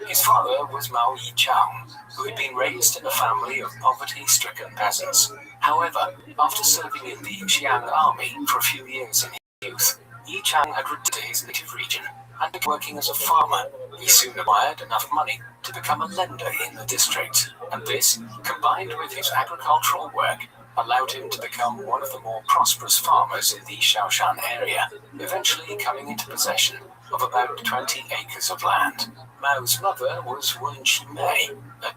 His father was Mao Yichang, who had been raised in a family of poverty-stricken peasants. However, after serving in the Xiang army for a few years in his youth, Yichang had returned to his native region and began working as a farmer. He soon acquired enough money to become a lender in the district, and this, combined with his agricultural work, allowed him to become one of the more prosperous farmers in the Shaoshan area, eventually coming into possession of about 20 acres of land. Mao's mother was Wen Qimei, a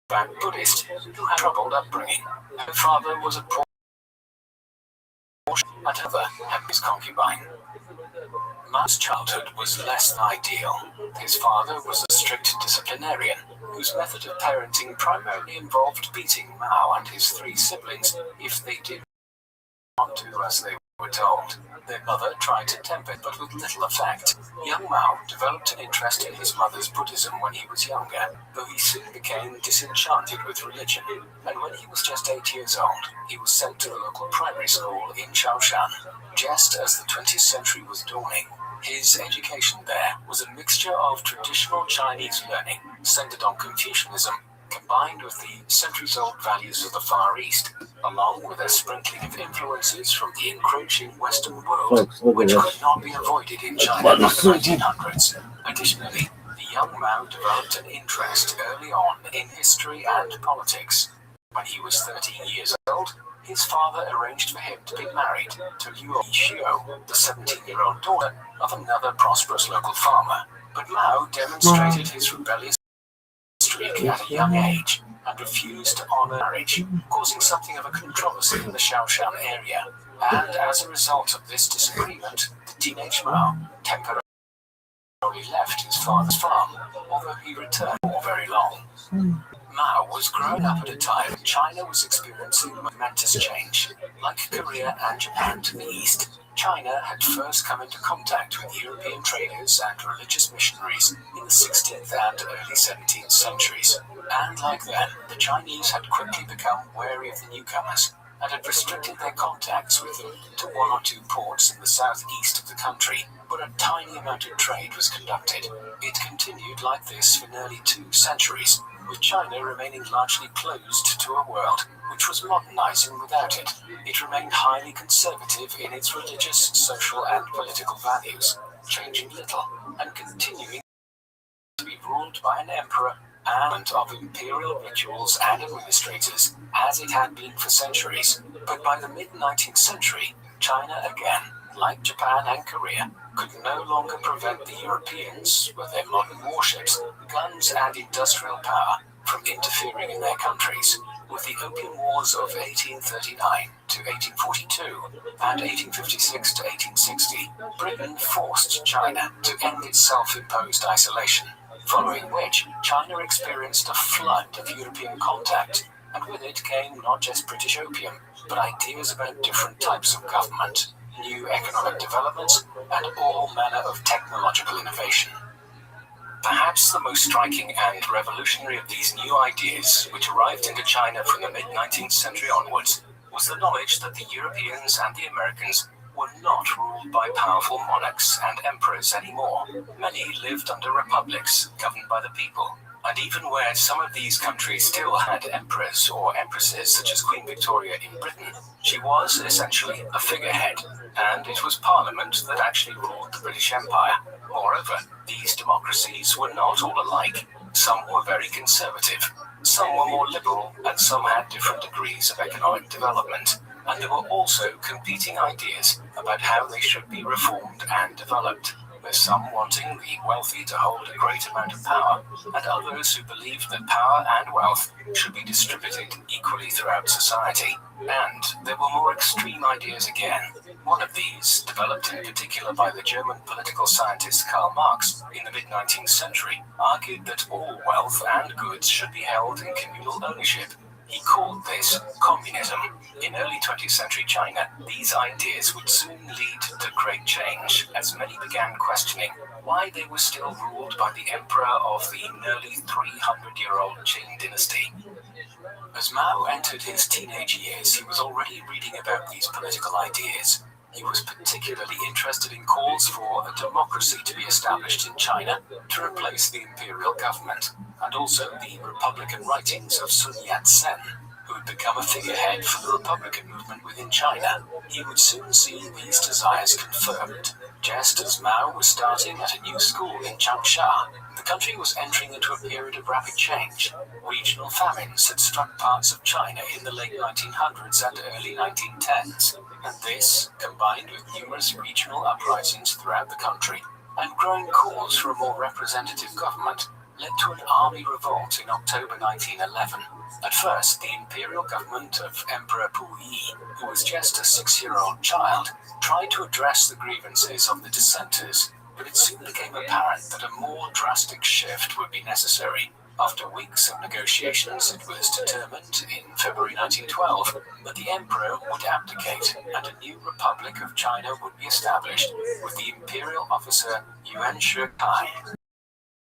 devout Buddhist who had troubled upbringing. Her father was a poor and her mother had his concubine. Mao's childhood was less than ideal. His father was a strict disciplinarian whose method of parenting primarily involved beating Mao and his 3 siblings if they did not do as they were told. Their mother tried to temper it, but with little effect. Young Mao developed an interest in his mother's Buddhism when he was younger, though he soon became disenchanted with religion, and when he was just 8 years old, he was sent to the local primary school in Shaoshan. Just as the 20th century was dawning, his education there was a mixture of traditional Chinese learning, centered on Confucianism, combined with the centuries-old values of the Far East, along with a sprinkling of influences from the encroaching Western world, which could not be avoided in China in the 1900s. Additionally, the young Mao developed an interest early on in history and politics. When he was 13 years old, his father arranged for him to be married to Liu Yixio, the 17-year-old daughter of another prosperous local farmer. But Mao demonstrated his rebellious streak at a young age and refused to honor marriage, causing something of a controversy in the Shaoshan area. And as a result of this disagreement, the teenage Mao temporarily left his father's farm, although he returned for very long. Mao was growing up at a time when China was experiencing momentous change. Like Korea and Japan to the east, China had first come into contact with European traders and religious missionaries in the 16th and early 17th centuries. And like them, the Chinese had quickly become wary of the newcomers and had restricted their contacts with them to 1 or 2 ports in the southeast of the country, but a tiny amount of trade was conducted. It continued like this for nearly 2 centuries, with China remaining largely closed to a world which was modernizing without it. It remained highly conservative in its religious, social, and political values, changing little and continuing to be ruled by an emperor and of imperial rituals and administrators as it had been for centuries. But by the mid-19th century, China again, like Japan and Korea, could no longer prevent the Europeans, with their modern warships, guns and industrial power, from interfering in their countries. With the Opium Wars of 1839 to 1842 and 1856 to 1860, Britain forced China to end its self-imposed isolation, following which China experienced a flood of European contact, and with it came not just British opium, but ideas about different types of government, new economic developments, and all manner of technological innovation. Perhaps the most striking and revolutionary of these new ideas, which arrived into China from the mid-19th century onwards, was the knowledge that the Europeans and the Americans were not ruled by powerful monarchs and emperors anymore. Many lived under republics governed by the people, and even where some of these countries still had emperors or empresses, such as Queen Victoria in Britain, she was essentially a figurehead, and it was Parliament that actually ruled the British Empire. Moreover, these democracies were not all alike. Some were very conservative, some were more liberal, and some had different degrees of economic development. And there were also competing ideas about how they should be reformed and developed, with some wanting the wealthy to hold a great amount of power, and others who believed that power and wealth should be distributed equally throughout society. And there were more extreme ideas again. One of these, developed in particular by the German political scientist Karl Marx in the mid-19th century, argued that all wealth and goods should be held in communal ownership. He called this communism. In early 20th century China, these ideas would soon lead to great change, as many began questioning why they were still ruled by the emperor of the nearly 300-year-old Qing dynasty. As Mao entered his teenage years, he was already reading about these political ideas. He was particularly interested in calls for a democracy to be established in China to replace the imperial government, and also the Republican writings of Sun Yat-sen, who had become a figurehead for the Republican movement within China. He would soon see these desires confirmed. Just as Mao was starting at a new school in Changsha, the country was entering into a period of rapid change. Regional famines had struck parts of China in the late 1900s and early 1910s, and this, combined with numerous regional uprisings throughout the country and growing calls for a more representative government, led to an army revolt in October 1911. At first, the imperial government of Emperor Puyi, who was just a 6-year-old child, tried to address the grievances of the dissenters, but it soon became apparent that a more drastic shift would be necessary. After weeks of negotiations, it was determined in February 1912 that the emperor would abdicate and a new Republic of China would be established, with the imperial officer Yuan Shikai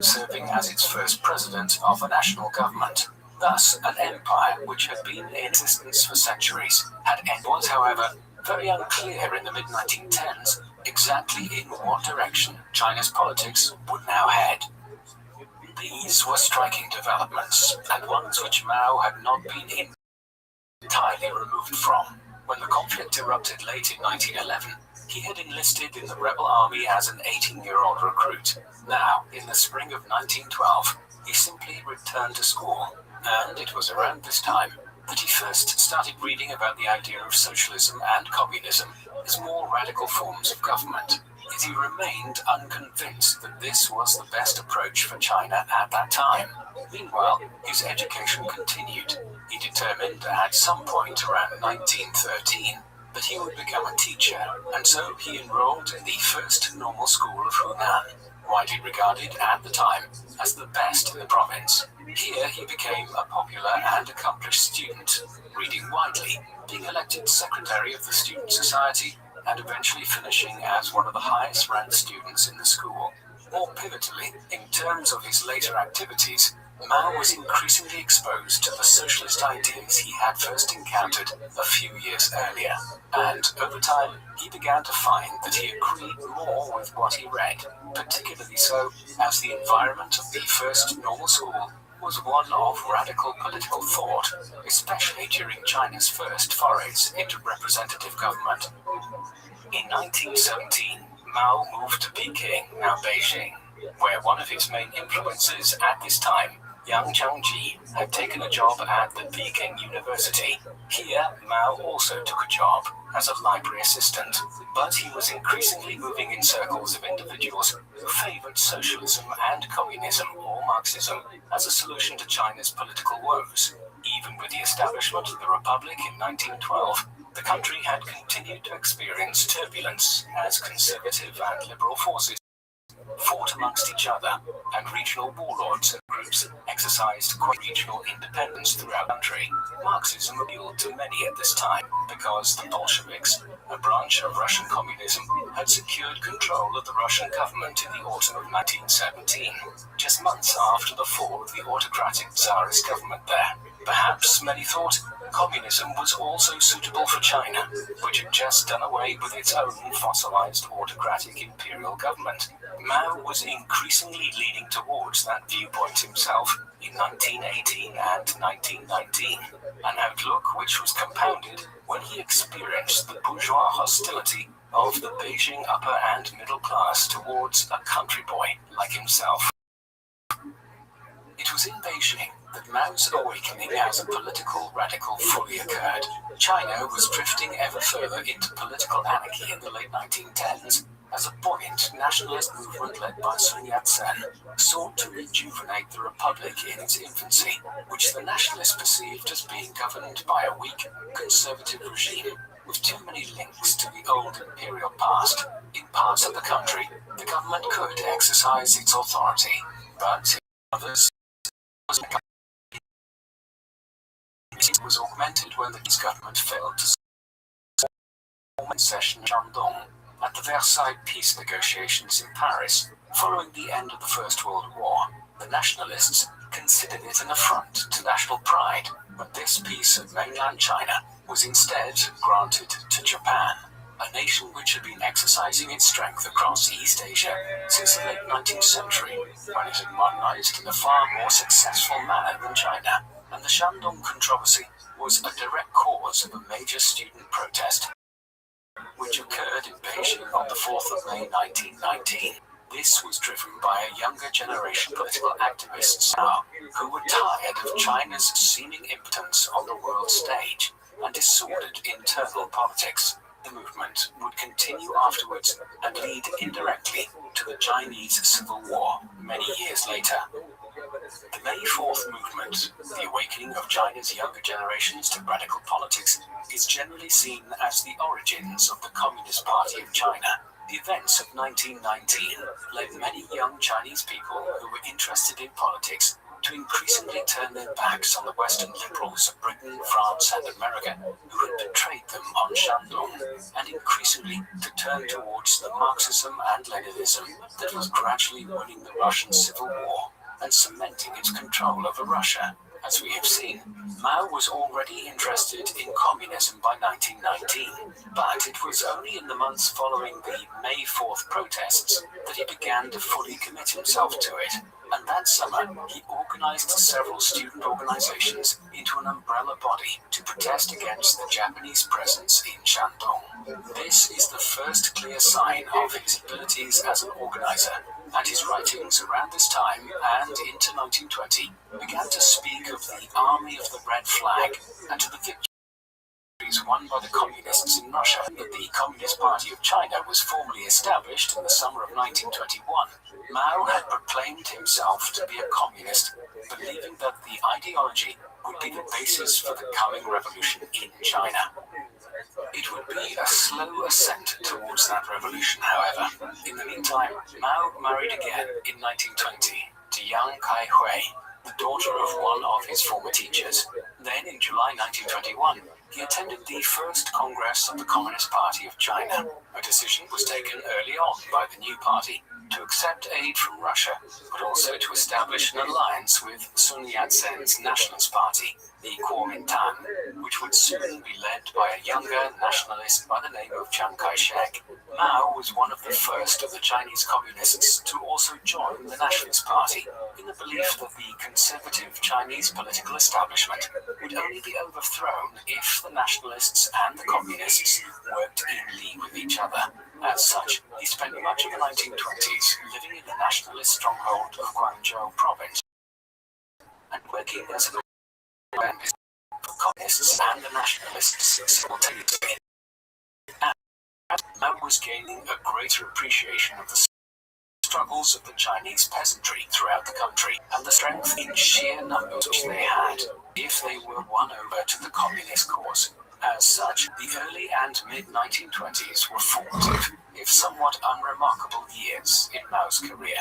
serving as its first president of a national government. Thus, an empire which had been in existence for centuries had ended. It was, however, very unclear in the mid-1910s exactly in what direction China's politics would now head. These were striking developments, and ones which Mao had not been entirely removed from. When the conflict erupted late in 1911, he had enlisted in the rebel army as an 18-year-old recruit. Now, in the spring of 1912, he simply returned to school, and it was around this time that he first started reading about the idea of socialism and communism as more radical forms of government. Yet he remained unconvinced that this was the best approach for China at that time. Meanwhile, his education continued. He determined at some point around 1913 that he would become a teacher, and so he enrolled in the first normal school of Hunan, widely regarded at the time as the best in the province. Here he became a popular and accomplished student, reading widely, being elected secretary of the student society, and eventually finishing as one of the highest ranked students in the school. More pivotally, in terms of his later activities, Mao was increasingly exposed to the socialist ideas he had first encountered a few years earlier, and over time he began to find that he agreed more with what he read, particularly so as the environment of the first normal school was one of radical political thought, especially during China's first forays into representative government. In 1917, Mao moved to Peking, now Beijing, where one of his main influences at this time Yang Changji had taken a job at the Peking University. Here, Mao also took a job as a library assistant, but he was increasingly moving in circles of individuals who favored socialism and communism or Marxism as a solution to China's political woes. Even with the establishment of the Republic in 1912, the country had continued to experience turbulence as conservative and liberal forces fought amongst each other, and regional warlords and groups exercised regional independence throughout the country. Marxism appealed to many at this time because the Bolsheviks, a branch of Russian communism, had secured control of the Russian government in the autumn of 1917, just months after the fall of the autocratic Tsarist government there. Perhaps, many thought, communism was also suitable for China, which had just done away with its own fossilized autocratic imperial government. Mao was increasingly leaning towards that viewpoint himself in 1918 and 1919, an outlook which was compounded when he experienced the bourgeois hostility of the Beijing upper and middle class towards a country boy like himself. It was in Beijing that Mao's awakening as a political radical fully occurred. China was drifting ever further into political anarchy in the late 1910s as a buoyant nationalist movement led by Sun Yat-sen sought to rejuvenate the republic in its infancy, which the nationalists perceived as being governed by a weak, conservative regime with too many links to the old imperial past. In parts of the country, the government could exercise its authority, but in others, it was augmented when the government failed to session Shandong at the Versailles peace negotiations in Paris. Following the end of the First World War, the nationalists considered it an affront to national pride, but this piece of mainland China was instead granted to Japan, a nation which had been exercising its strength across East Asia since the late 19th century, when it had modernized in a far more successful manner than China. And the Shandong controversy was a direct cause of a major student protest, which occurred in Beijing on the 4th of May 1919. This was driven by a younger generation of political activists now, who were tired of China's seeming impotence on the world stage and disordered internal politics. The movement would continue afterwards and lead indirectly to the Chinese Civil War many years later. The May 4th movement, the awakening of China's younger generations to radical politics, is generally seen as the origins of the Communist Party of China. The events of 1919 led many young Chinese people who were interested in politics to increasingly turn their backs on the Western liberals of Britain, France, and America, who had betrayed them on Shandong, and increasingly to turn towards the Marxism and Leninism that was gradually winning the Russian Civil War and cementing its control over Russia. As we have seen, Mao was already interested in communism by 1919, but it was only in the months following the May 4th protests that he began to fully commit himself to it. And that summer, he organized several student organizations into an umbrella body to protest against the Japanese presence in Shandong. This is the first clear sign of his abilities as an organizer, and his writings around this time and into 1920 began to speak of the Army of the Red Flag and to the victories won by the communists in Russia. That the Communist Party of China was formally established in the summer of 1921. Mao had proclaimed himself to be a communist, believing that the ideology would be the basis for the coming revolution in China. It would be a slow ascent towards that revolution, however. In the meantime, Mao married again in 1920 to Yang Kai-hui, the daughter of one of his former teachers. Then, in July 1921, he attended the first Congress of the Communist Party of China. A decision was taken early on by the new party to accept aid from Russia, but also to establish an alliance with Sun Yat-sen's Nationalist Party, the Kuomintang, which would soon be led by a younger nationalist by the name of Chiang Kai-shek. Mao was one of the first of the Chinese communists to also join the Nationalist Party, in the belief that the conservative Chinese political establishment would only be overthrown if the nationalists and the communists worked in league with each other. As such, he spent much of the 1920s living in the nationalist stronghold of Guangzhou province. working as an organizer for communists and the nationalists simultaneously. And Mao was gaining a greater appreciation of the struggles of the Chinese peasantry throughout the country and the strength in sheer numbers which they had if they were won over to the communist cause. As such, the early and mid-1920s were formative, if somewhat unremarkable years in Mao's career.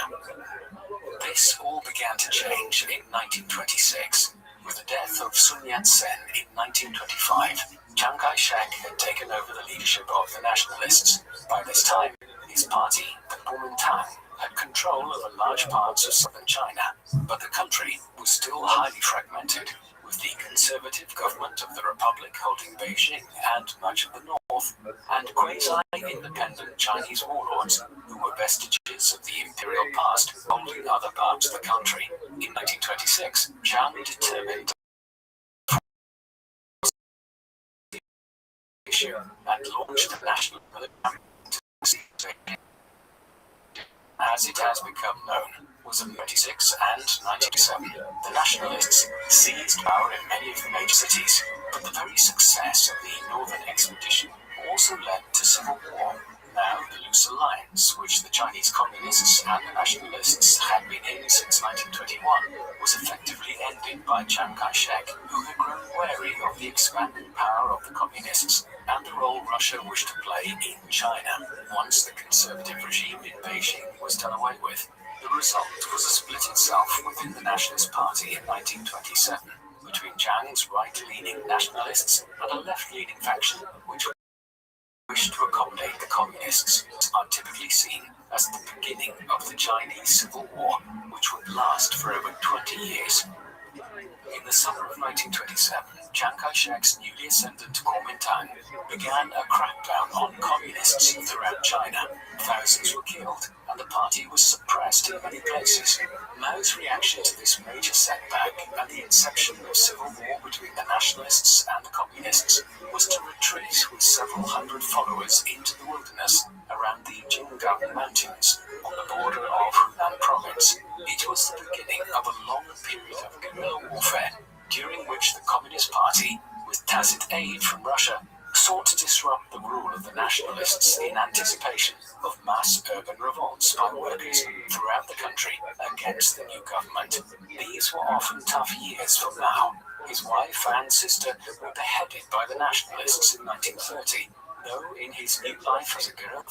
This all began to change in 1926. With the death of Sun Yat-sen in 1925, Chiang Kai-shek had taken over the leadership of the nationalists. By this time, his party, the Kuomintang, had control over large parts of southern China, but the country was still highly fragmented, with the conservative government of the Republic holding Beijing and much of the north, and quasi-independent Chinese warlords who were vestiges of the imperial past holding other parts of the country. In 1926, Chiang determined the issue and launched the national military. As it has become known, was in 1996 and 1997. The nationalists seized power in many of the major cities, but the very success of the Northern Expedition also led to civil war. Now, the loose alliance, which the Chinese communists and the nationalists had been in since 1921, was effectively ended by Chiang Kai-shek, who had grown wary of the expanding power of the communists and the role Russia wished to play in China. Once the conservative regime in Beijing was done away with, the result was a split itself within the Nationalist Party in 1927, between Chiang's right-leaning nationalists and a left-leaning faction which wished to accommodate the communists, are typically seen as the beginning of the Chinese Civil War, which would last for over 20 years. In the summer of 1927, Chiang Kai-shek's newly ascendant Kuomintang began a crackdown on communists throughout China. Thousands were killed, and the party was suppressed in many places. Mao's reaction to this major setback and the inception of civil war between the nationalists and the communists was to retreat with several hundred followers into the wilderness around the Jinggang Mountains on the border of Hunan province. It was the beginning of a long period of guerrilla warfare, during which the Communist Party, with tacit aid from Russia, sought to disrupt the rule of the nationalists in anticipation of mass urban revolts by workers throughout the country against the new government. These were often tough years for Mao. His wife and sister were beheaded by the nationalists in 1930, though in his new life as a guerrilla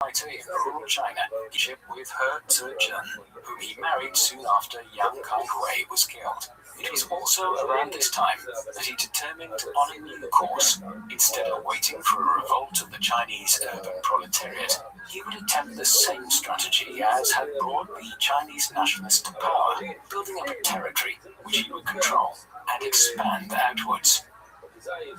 fighter in rural China, he shipped with He Zejun, whom he married soon after Yang Kai-hui was killed. It was also around this time that he determined on a new course. Instead of waiting for a revolt of the Chinese urban proletariat, he would attempt the same strategy as had brought the Chinese nationalists to power, building up a territory which he would control and expand outwards.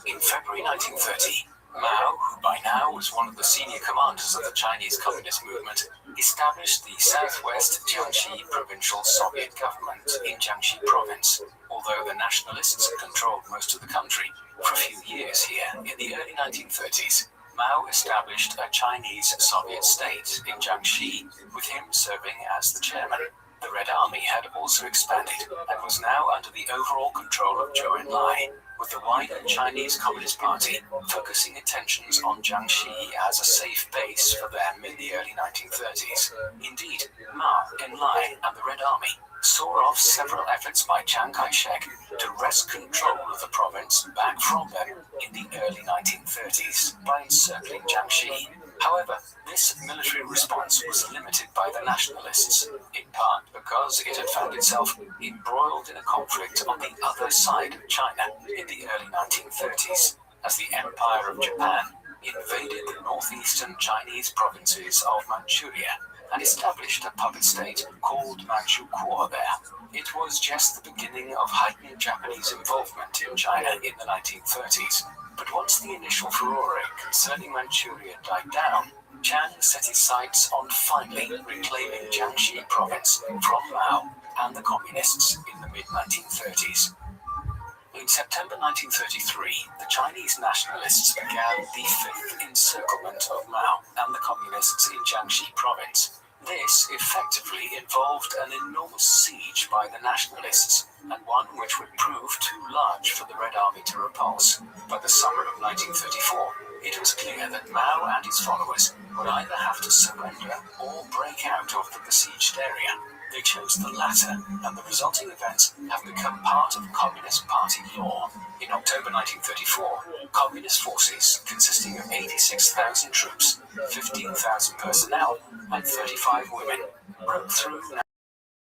In February 1930, Mao, who by now was one of the senior commanders of the Chinese Communist movement, established the Southwest Jiangxi Provincial Soviet government in Jiangxi province. Although the nationalists had controlled most of the country for a few years here in the early 1930s, Mao established a Chinese Soviet state in Jiangxi, with him serving as the chairman. The Red Army had also expanded and was now under the overall control of Zhou Enlai, with the wider Chinese Communist Party focusing attentions on Jiangxi as a safe base for them in the early 1930s. Indeed, Mao, Enlai, and the Red Army saw off several efforts by Chiang Kai-shek to wrest control of the province back from them in the early 1930s by encircling Jiangxi. However, this military response was limited by the nationalists, in part because it had found itself embroiled in a conflict on the other side of China in the early 1930s, as the Empire of Japan invaded the northeastern Chinese provinces of Manchuria and established a puppet state called Manchukuo there. It was just the beginning of heightened Japanese involvement in China in the 1930s. But once the initial furore concerning Manchuria died down, Chiang set his sights on finally reclaiming Jiangxi province from Mao and the communists in the mid-1930s. In September 1933, the Chinese nationalists began the fifth encirclement of Mao and the communists in Jiangxi province. This effectively involved an enormous siege by the nationalists, and one which would prove too large for the Red Army to repulse. By the summer of 1934, it was clear that Mao and his followers would either have to surrender or break out of the besieged area. They chose the latter, and the resulting events have become part of Communist Party law. In October 1934, Communist forces, consisting of 86,000 troops, 15,000 personnel, and 35 women, broke through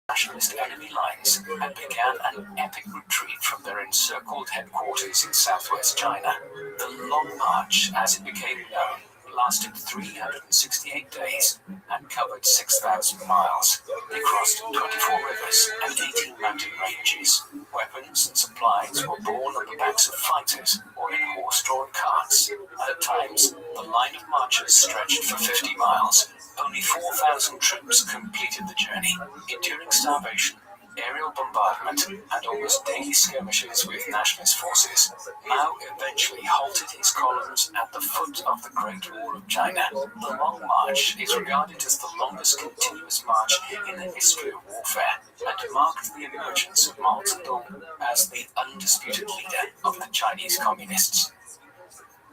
nationalist enemy lines and began an epic retreat from their encircled headquarters in southwest China. The Long March, as it became known, lasted 368 days and covered 6,000 miles. They crossed 24 rivers and 18 mountain ranges. Weapons and supplies were borne on the backs of fighters or in horse-drawn carts, and at times the line of marchers stretched for 50 miles. Only 4,000 troops completed the journey, enduring starvation, aerial bombardment, and almost daily skirmishes with nationalist forces. Mao eventually halted his columns at the foot of the Great Wall of China. The Long March is regarded as the longest continuous march in the history of warfare, and marked the emergence of Mao Zedong as the undisputed leader of the Chinese Communists.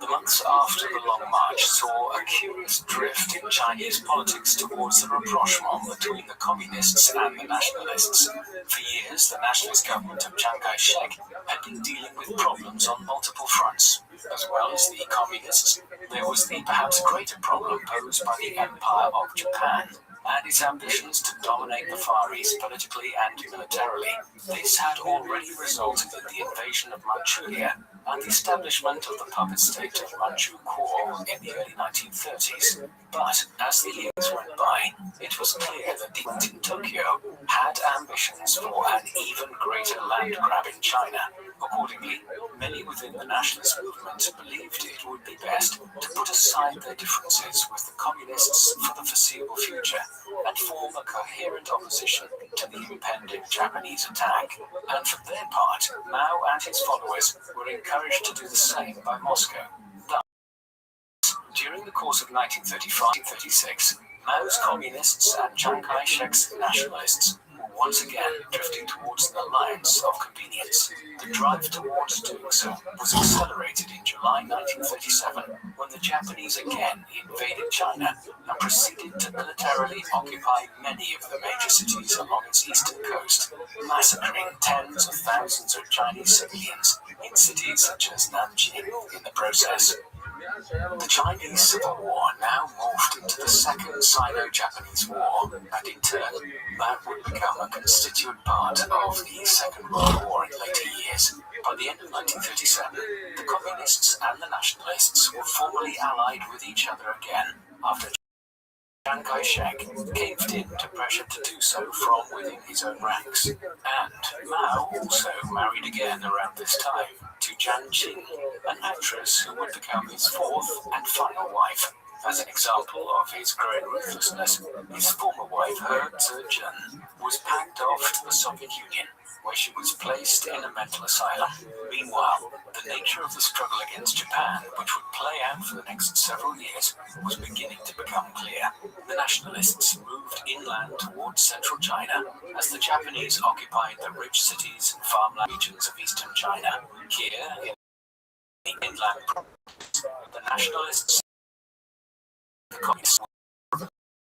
The months after the Long March saw a curious drift in Chinese politics towards the rapprochement between the Communists and the Nationalists. For years, the nationalist government of Chiang Kai-shek had been dealing with problems on multiple fronts. As well as the Communists, there was the perhaps greater problem posed by the Empire of Japan and its ambitions to dominate the Far East politically and militarily. This had already resulted in the invasion of Manchuria and the establishment of the puppet state of Manchu Kuo in the early 1930s. But as the years went by, it was clear that the government in Tokyo had ambitions for an even greater land grab in China. Accordingly, many within the nationalist movement believed it would be best to put aside their differences with the communists for the foreseeable future and form a coherent opposition to the impending Japanese attack. And for their part, Mao and his followers were encouraged to do the same by Moscow. Thus, during the course of 1935-1936, Mao's communists and Chiang Kai-shek's nationalists were once again drifting towards an alliance of convenience. The drive towards doing so was accelerated in July 1937 when the Japanese again invaded China and proceeded to militarily occupy many of the major cities along its eastern coast, massacring tens of thousands of Chinese civilians in cities such as Nanjing in the process. The Chinese Civil War now morphed into the Second Sino-Japanese War, and in turn, that would become a constituent part of the Second World War in later years. By the end of 1937, the Communists and the Nationalists were formally allied with each other again after Chiang Kai-shek caved in to pressure to do so from within his own ranks. And Mao also married again around this time to Jiang Qing, an actress who would become his fourth and final wife. As an example of his growing ruthlessness, his former wife, He Zejun, was packed off to the Soviet Union, where she was placed in a mental asylum. Meanwhile, the nature of the struggle against Japan, which would play out for the next several years, was beginning to become clear. The nationalists moved inland towards central China as the Japanese occupied the rich cities and farmland regions of eastern China. Here, in the inland province, the nationalists and the communists were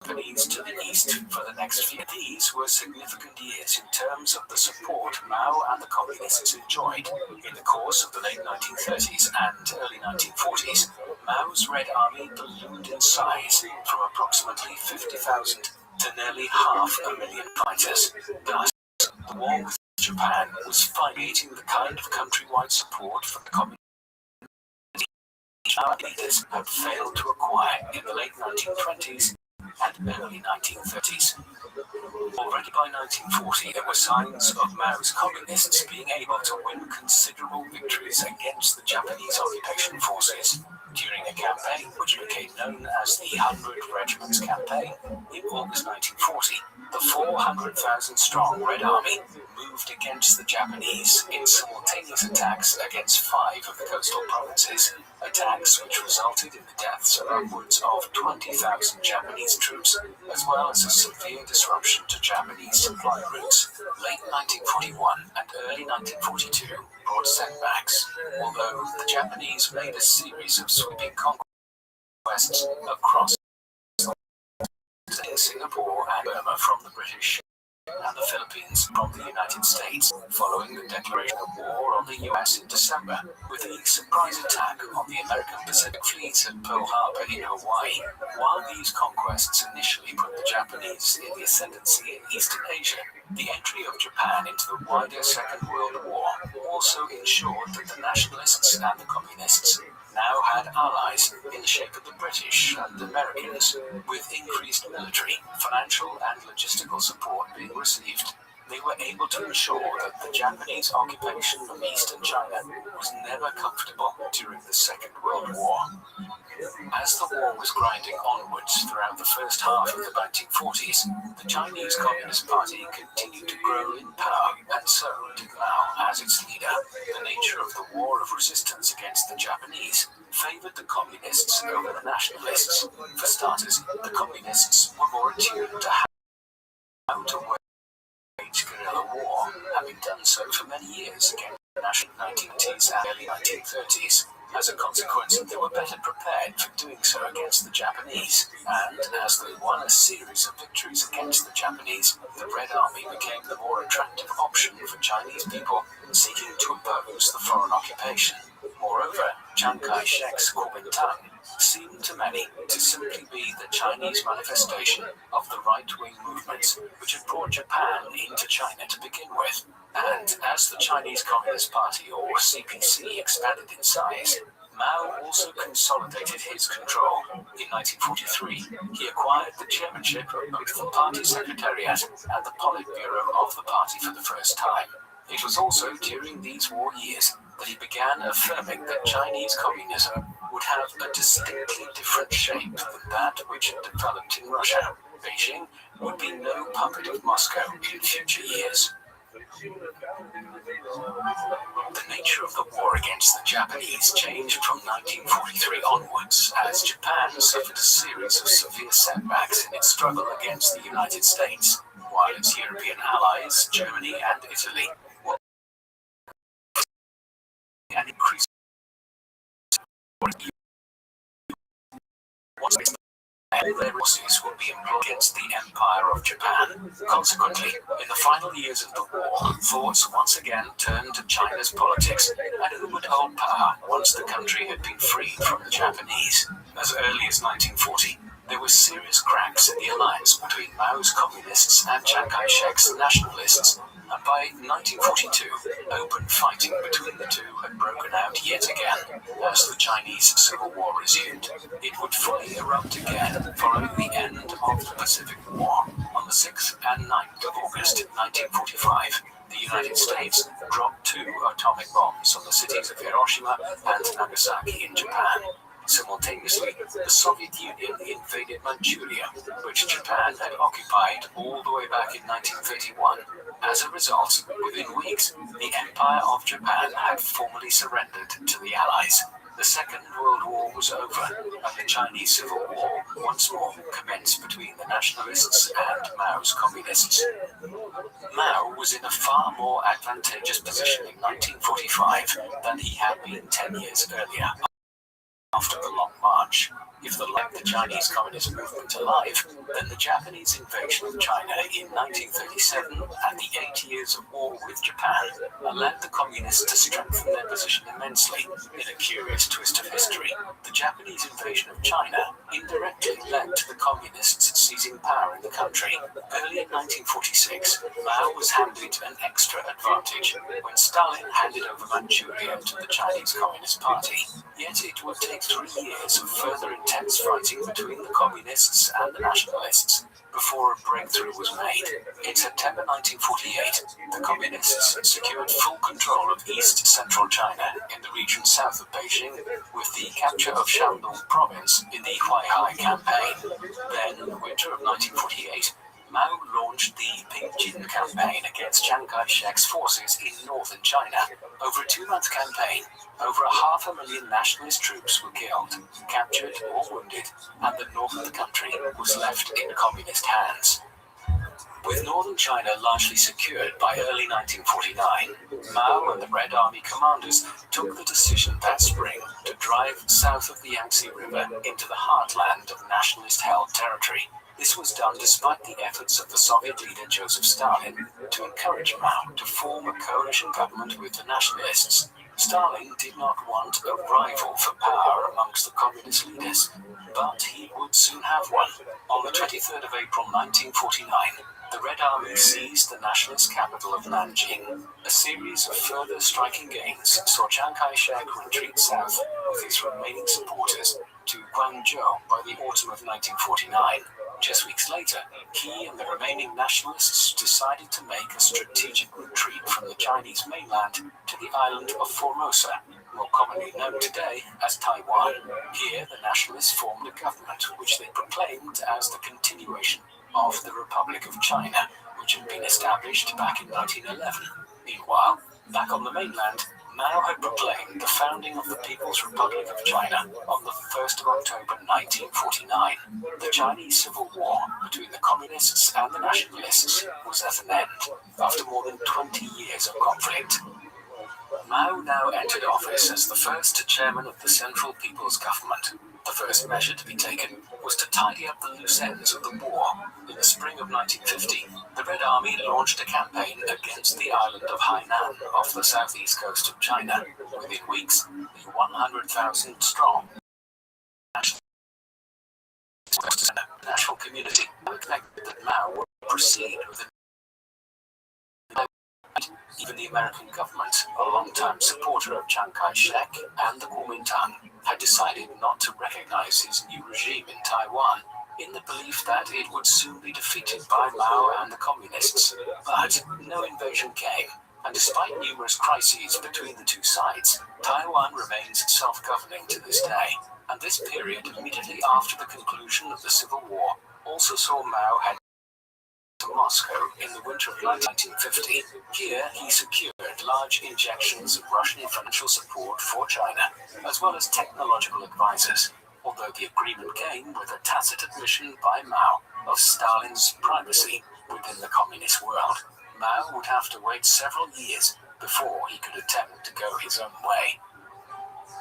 Japanese to the east for the next few. These were significant years in terms of the support Mao and the communists enjoyed. In the course of the late 1930s and early 1940s, Mao's Red Army ballooned in size from approximately 50,000 to nearly 500,000 fighters. Thus, the war with Japan was finally getting the kind of countrywide support from the communists our leaders had failed to acquire in the late 1920s and early 1930s. Already by 1940, there were signs of Mao's communists being able to win considerable victories against the Japanese occupation forces. During a campaign which became known as the 100 Regiments Campaign, in August 1940, the 400,000-strong Red Army moved moved against the Japanese in simultaneous attacks against 5 of the coastal provinces, attacks which resulted in the deaths of upwards of 20,000 Japanese troops, as well as a severe disruption to Japanese supply routes. Late 1941 and early 1942 brought setbacks, although the Japanese made a series of sweeping conquests across Singapore and Burma from the British and the Philippines from the United States, following the declaration of war on the US in December, with a surprise attack on the American Pacific Fleet at Pearl Harbor in Hawaii. While these conquests initially put the Japanese in the ascendancy in Eastern Asia, the entry of Japan into the wider Second World War also ensured that the nationalists and the communists now had allies in the shape of the British and Americans, with increased military, financial and logistical support being received. They were able to ensure that the Japanese occupation of eastern China was never comfortable during the Second World War. As the war was grinding onwards throughout the first half of the 1940s, the Chinese Communist Party continued to grow in power, and so did Mao as its leader. The nature of the war of resistance against the Japanese favored the communists over the nationalists. For starters, the communists were more attuned to how to wage guerrilla war, having done so for many years against the national 1920s and early 1930s. As a consequence, they were better prepared for doing so against the Japanese, and as they won a series of victories against the Japanese, the Red Army became the more attractive option for Chinese people seeking to oppose the foreign occupation. Moreover, Chiang Kai-shek's Kuomintang seemed to many to simply be the Chinese manifestation of the right-wing movements which had brought Japan into China to begin with. And as the Chinese Communist Party, or CPC, expanded in size, Mao also consolidated his control. In 1943, he acquired the chairmanship of both the party secretariat and the Politburo of the party for the first time. It was also during these war years that he began affirming that Chinese communism would have a distinctly different shape than that which had developed in Russia. Beijing would be no puppet of Moscow in future years. The nature of the war against the Japanese changed from 1943 onwards, as Japan suffered a series of severe setbacks in its struggle against the United States, while its European allies, Germany and Italy, were an increased their forces would be employed against the Empire of Japan. Consequently, in the final years of the war, thoughts once again turned to China's politics and who would hold power once the country had been freed from the Japanese. As early as 1940, there were serious cracks in the alliance between Mao's communists and Chiang Kai-shek's nationalists, and by 1942, open fighting between the two had broken out yet again. As the Chinese Civil War resumed, it would fully erupt again following the end of the Pacific War. On the 6th and 9th of August 1945, the United States dropped 2 atomic bombs on the cities of Hiroshima and Nagasaki in Japan. Simultaneously, the Soviet Union invaded Manchuria, which Japan had occupied all the way back in 1931. As a result, within weeks, the Empire of Japan had formally surrendered to the Allies. The Second World War was over, and the Chinese Civil War once more commenced between the nationalists and Mao's communists. Mao was in a far more advantageous position in 1945 than he had been 10 years earlier. After the Long March, if they left the Chinese Communist movement alive, then the Japanese invasion of China in 1937 and the 8 years of war with Japan allowed the Communists to strengthen their position immensely. In a curious twist of history, the Japanese invasion of China indirectly led to the Communists seizing power in the country. Early in 1946, Mao was handed an extra advantage when Stalin handed over Manchuria to the Chinese Communist Party. Yet it would take 3 years of further intense fighting between the Communists and the Nationalists before a breakthrough was made. In September 1948, the Communists secured full control of east-central China in the region south of Beijing with the capture of Shandong province in the Huaihai campaign. Then, in the winter of 1948, Mao launched the Ping Jin campaign against Chiang Kai-shek's forces in northern China. Over a 2-month campaign, over 500,000 nationalist troops were killed, captured or wounded, and the north of the country was left in communist hands. With northern China largely secured by early 1949, Mao and the Red Army commanders took the decision that spring to drive south of the Yangtze River into the heartland of nationalist-held territory. This was done despite the efforts of the Soviet leader Joseph Stalin to encourage Mao to form a coalition government with the nationalists. Stalin did not want a rival for power amongst the communist leaders, but he would soon have one. On the 23rd of April 1949, the Red Army seized the nationalist capital of Nanjing. A series of further striking gains saw Chiang Kai-shek retreat south with his remaining supporters to Guangzhou by the autumn of 1949. Just weeks later, he and the remaining nationalists decided to make a strategic retreat from the Chinese mainland to the island of Formosa, more commonly known today as Taiwan. Here, the nationalists formed a government which they proclaimed as the continuation of the Republic of China, which had been established back in 1911. Meanwhile, back on the mainland, Mao had proclaimed the founding of the People's Republic of China on the 1st of October 1949. The Chinese Civil War between the communists and the nationalists was at an end after more than 20 years of conflict. Mao now entered office as the first chairman of the Central People's Government. The first measure to be taken was to tidy up the loose ends of the war. In the spring of 1950, the Red Army launched a campaign against the island of Hainan off the southeast coast of China. Within weeks, the 100,000-strong national community expected that Mao would proceed with the even the American government, a long-time supporter of Chiang Kai-shek and the Kuomintang, had decided not to recognize his new regime in Taiwan in the belief that it would soon be defeated by Mao and the communists. But no invasion came, and despite numerous crises between the two sides, Taiwan remains self-governing to this day. And this period immediately after the conclusion of the Civil War also saw Mao head to Moscow in the winter of 1950. Here, he secured large injections of Russian financial support for China, as well as technological advisors, although the agreement came with a tacit admission by Mao of Stalin's primacy within the communist world. Mao would have to wait several years before he could attempt to go his own way.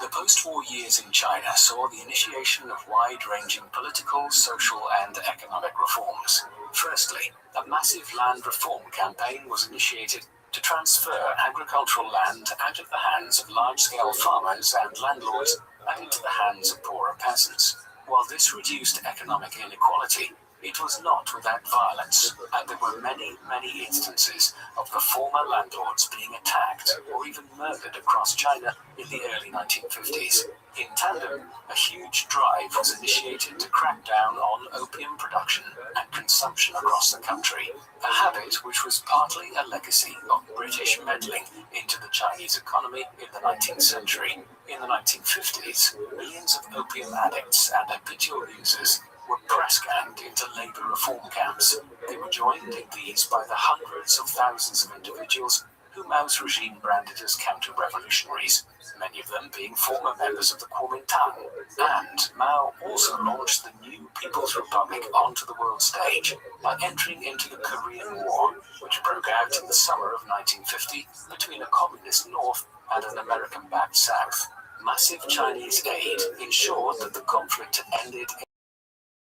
The post-war years in China saw the initiation of wide-ranging political, social, and economic reforms. Firstly, a massive land reform campaign was initiated to transfer agricultural land out of the hands of large-scale farmers and landlords and into the hands of poorer peasants. While this reduced economic inequality, it was not without violence, and there were many, many instances of the former landlords being attacked or even murdered across China in the early 1950s. In tandem, a huge drive was initiated to crack down on opium production and consumption across the country, a habit which was partly a legacy of British meddling into the Chinese economy in the 19th century. In the 1950s, millions of opium addicts and habitual users were press-ganged into labor reform camps. They were joined in these by the hundreds of thousands of individuals who Mao's regime branded as counter-revolutionaries, many of them being former members of the Kuomintang. And Mao also launched the new People's Republic onto the world stage by entering into the Korean War, which broke out in the summer of 1950 between a communist North and an American-backed South. Massive Chinese aid ensured that the conflict had ended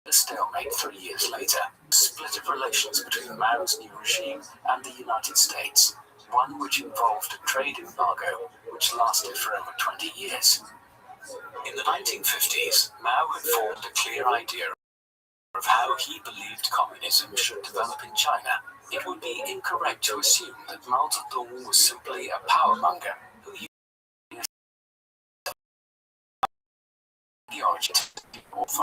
a stalemate 3 years later, a split of relations between Mao's new regime and the United States, one which involved a trade embargo which lasted for over 20 years. In the 1950s, Mao had formed a clear idea of how he believed communism should develop in China. It would be incorrect to assume that Mao Zedong was simply a powermonger who used the origin of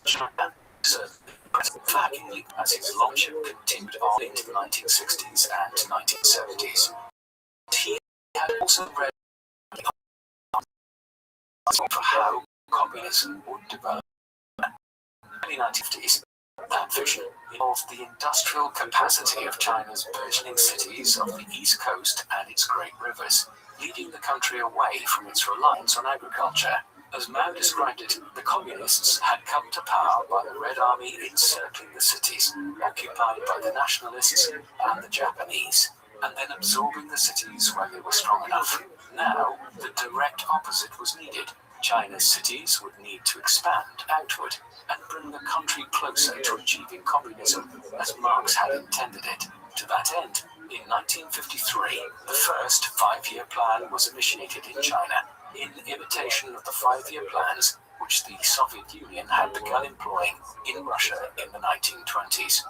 China, certainly as his lordship continued on into the 1960s and 1970s. He had also read for how communism would develop. In the 1950s, That vision involved the industrial capacity of China's burgeoning cities of the East Coast and its great rivers, leading the country away from its reliance on agriculture. As Mao described it, the communists had come to power by the Red Army encircling the cities, occupied by the nationalists and the Japanese, and then absorbing the cities when they were strong enough. Now, the direct opposite was needed. China's cities would need to expand outward and bring the country closer to achieving communism as Marx had intended it. To that end, in 1953, the first five-year plan was initiated in China, in imitation of the five-year plans which the Soviet Union had begun employing in Russia in the 1920s.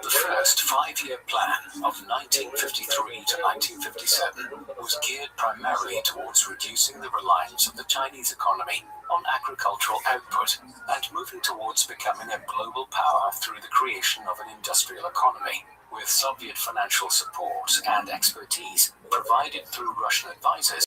The first five-year plan of 1953 to 1957 was geared primarily towards reducing the reliance of the Chinese economy on agricultural output and moving towards becoming a global power through the creation of an industrial economy. With Soviet financial support and expertise provided through Russian advisors,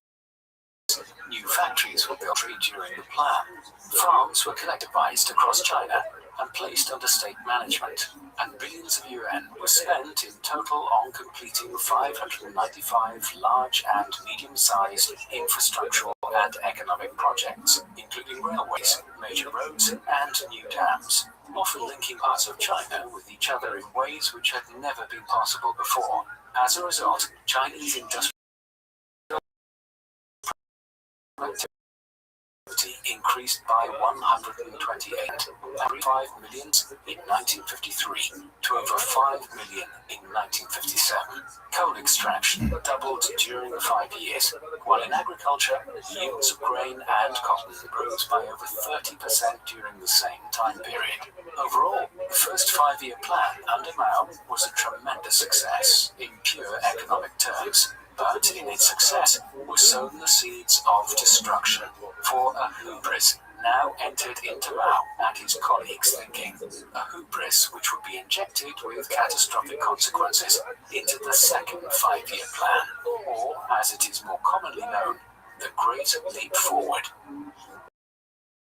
new factories were built during the plan. Farms were collectivized across China and placed under state management, and billions of yuan were spent in total on completing 595 large and medium-sized infrastructural and economic projects, including railways, major roads, and new dams, often linking parts of China with each other in ways which had never been possible before. As a result, Chinese industrial productivity increased by 128.5 million in 1953 to over 5 million in 1957. Coal extraction doubled during the 5 years, while in agriculture, yields of grain and cotton rose by over 30% during the same time period. Overall, the first five-year plan under Mao was a tremendous success in pure economic terms. But in its success were sown the seeds of destruction, for a hubris now entered into Mao and his colleagues' thinking. A hubris which would be injected with catastrophic consequences into the second five-year plan, or as it is more commonly known, the Great Leap Forward.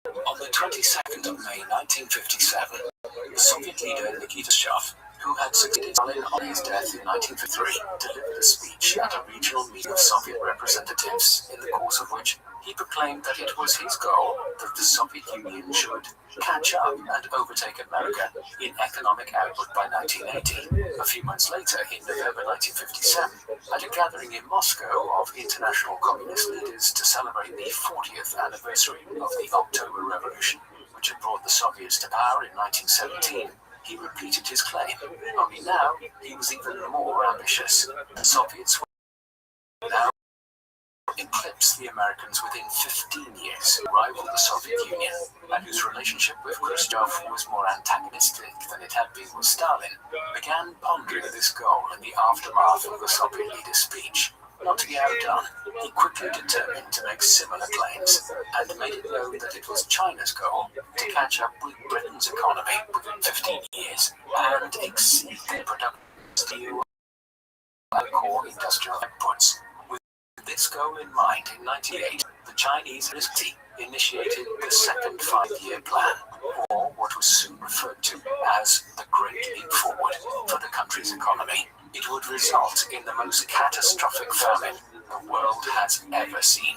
On the 22nd of May 1957, the Soviet leader Nikita Khrushchev, who had succeeded Stalin on his death in 1953, delivered a speech at a regional meeting of Soviet representatives, in the course of which he proclaimed that it was his goal that the Soviet Union should catch up and overtake America in economic output by 1980. A few months later, in November 1957, at a gathering in Moscow of international communist leaders to celebrate the 40th anniversary of the October Revolution, which had brought the Soviets to power in 1917, he repeated his claim, only now he was even more ambitious. The Soviets would now eclipse the Americans within 15 years, rival the Soviet Union, and whose relationship with Khrushchev was more antagonistic than it had been with Stalin, began pondering this goal in the aftermath of the Soviet leader's speech. Not to be outdone, he quickly determined to make similar claims, and made it known that it was China's goal to catch up with Britain's economy within 15 years and exceed their production of steel and core industrial outputs. With this goal in mind, in 1998, the Chinese initiated the second five-year plan, or what was soon referred to as the Great Leap Forward for the country's economy. It would result in the most catastrophic famine the world has ever seen.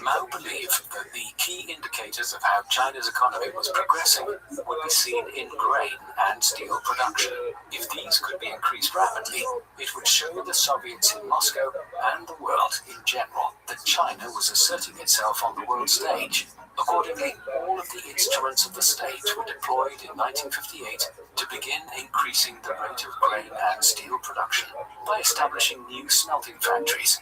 Mao believed that the key indicators of how China's economy was progressing would be seen in grain and steel production. If these could be increased rapidly, it would show the Soviets in Moscow and the world in general that China was asserting itself on the world stage. Accordingly, all of the instruments of the state were deployed in 1958 to begin increasing the rate of grain and steel production by establishing new smelting factories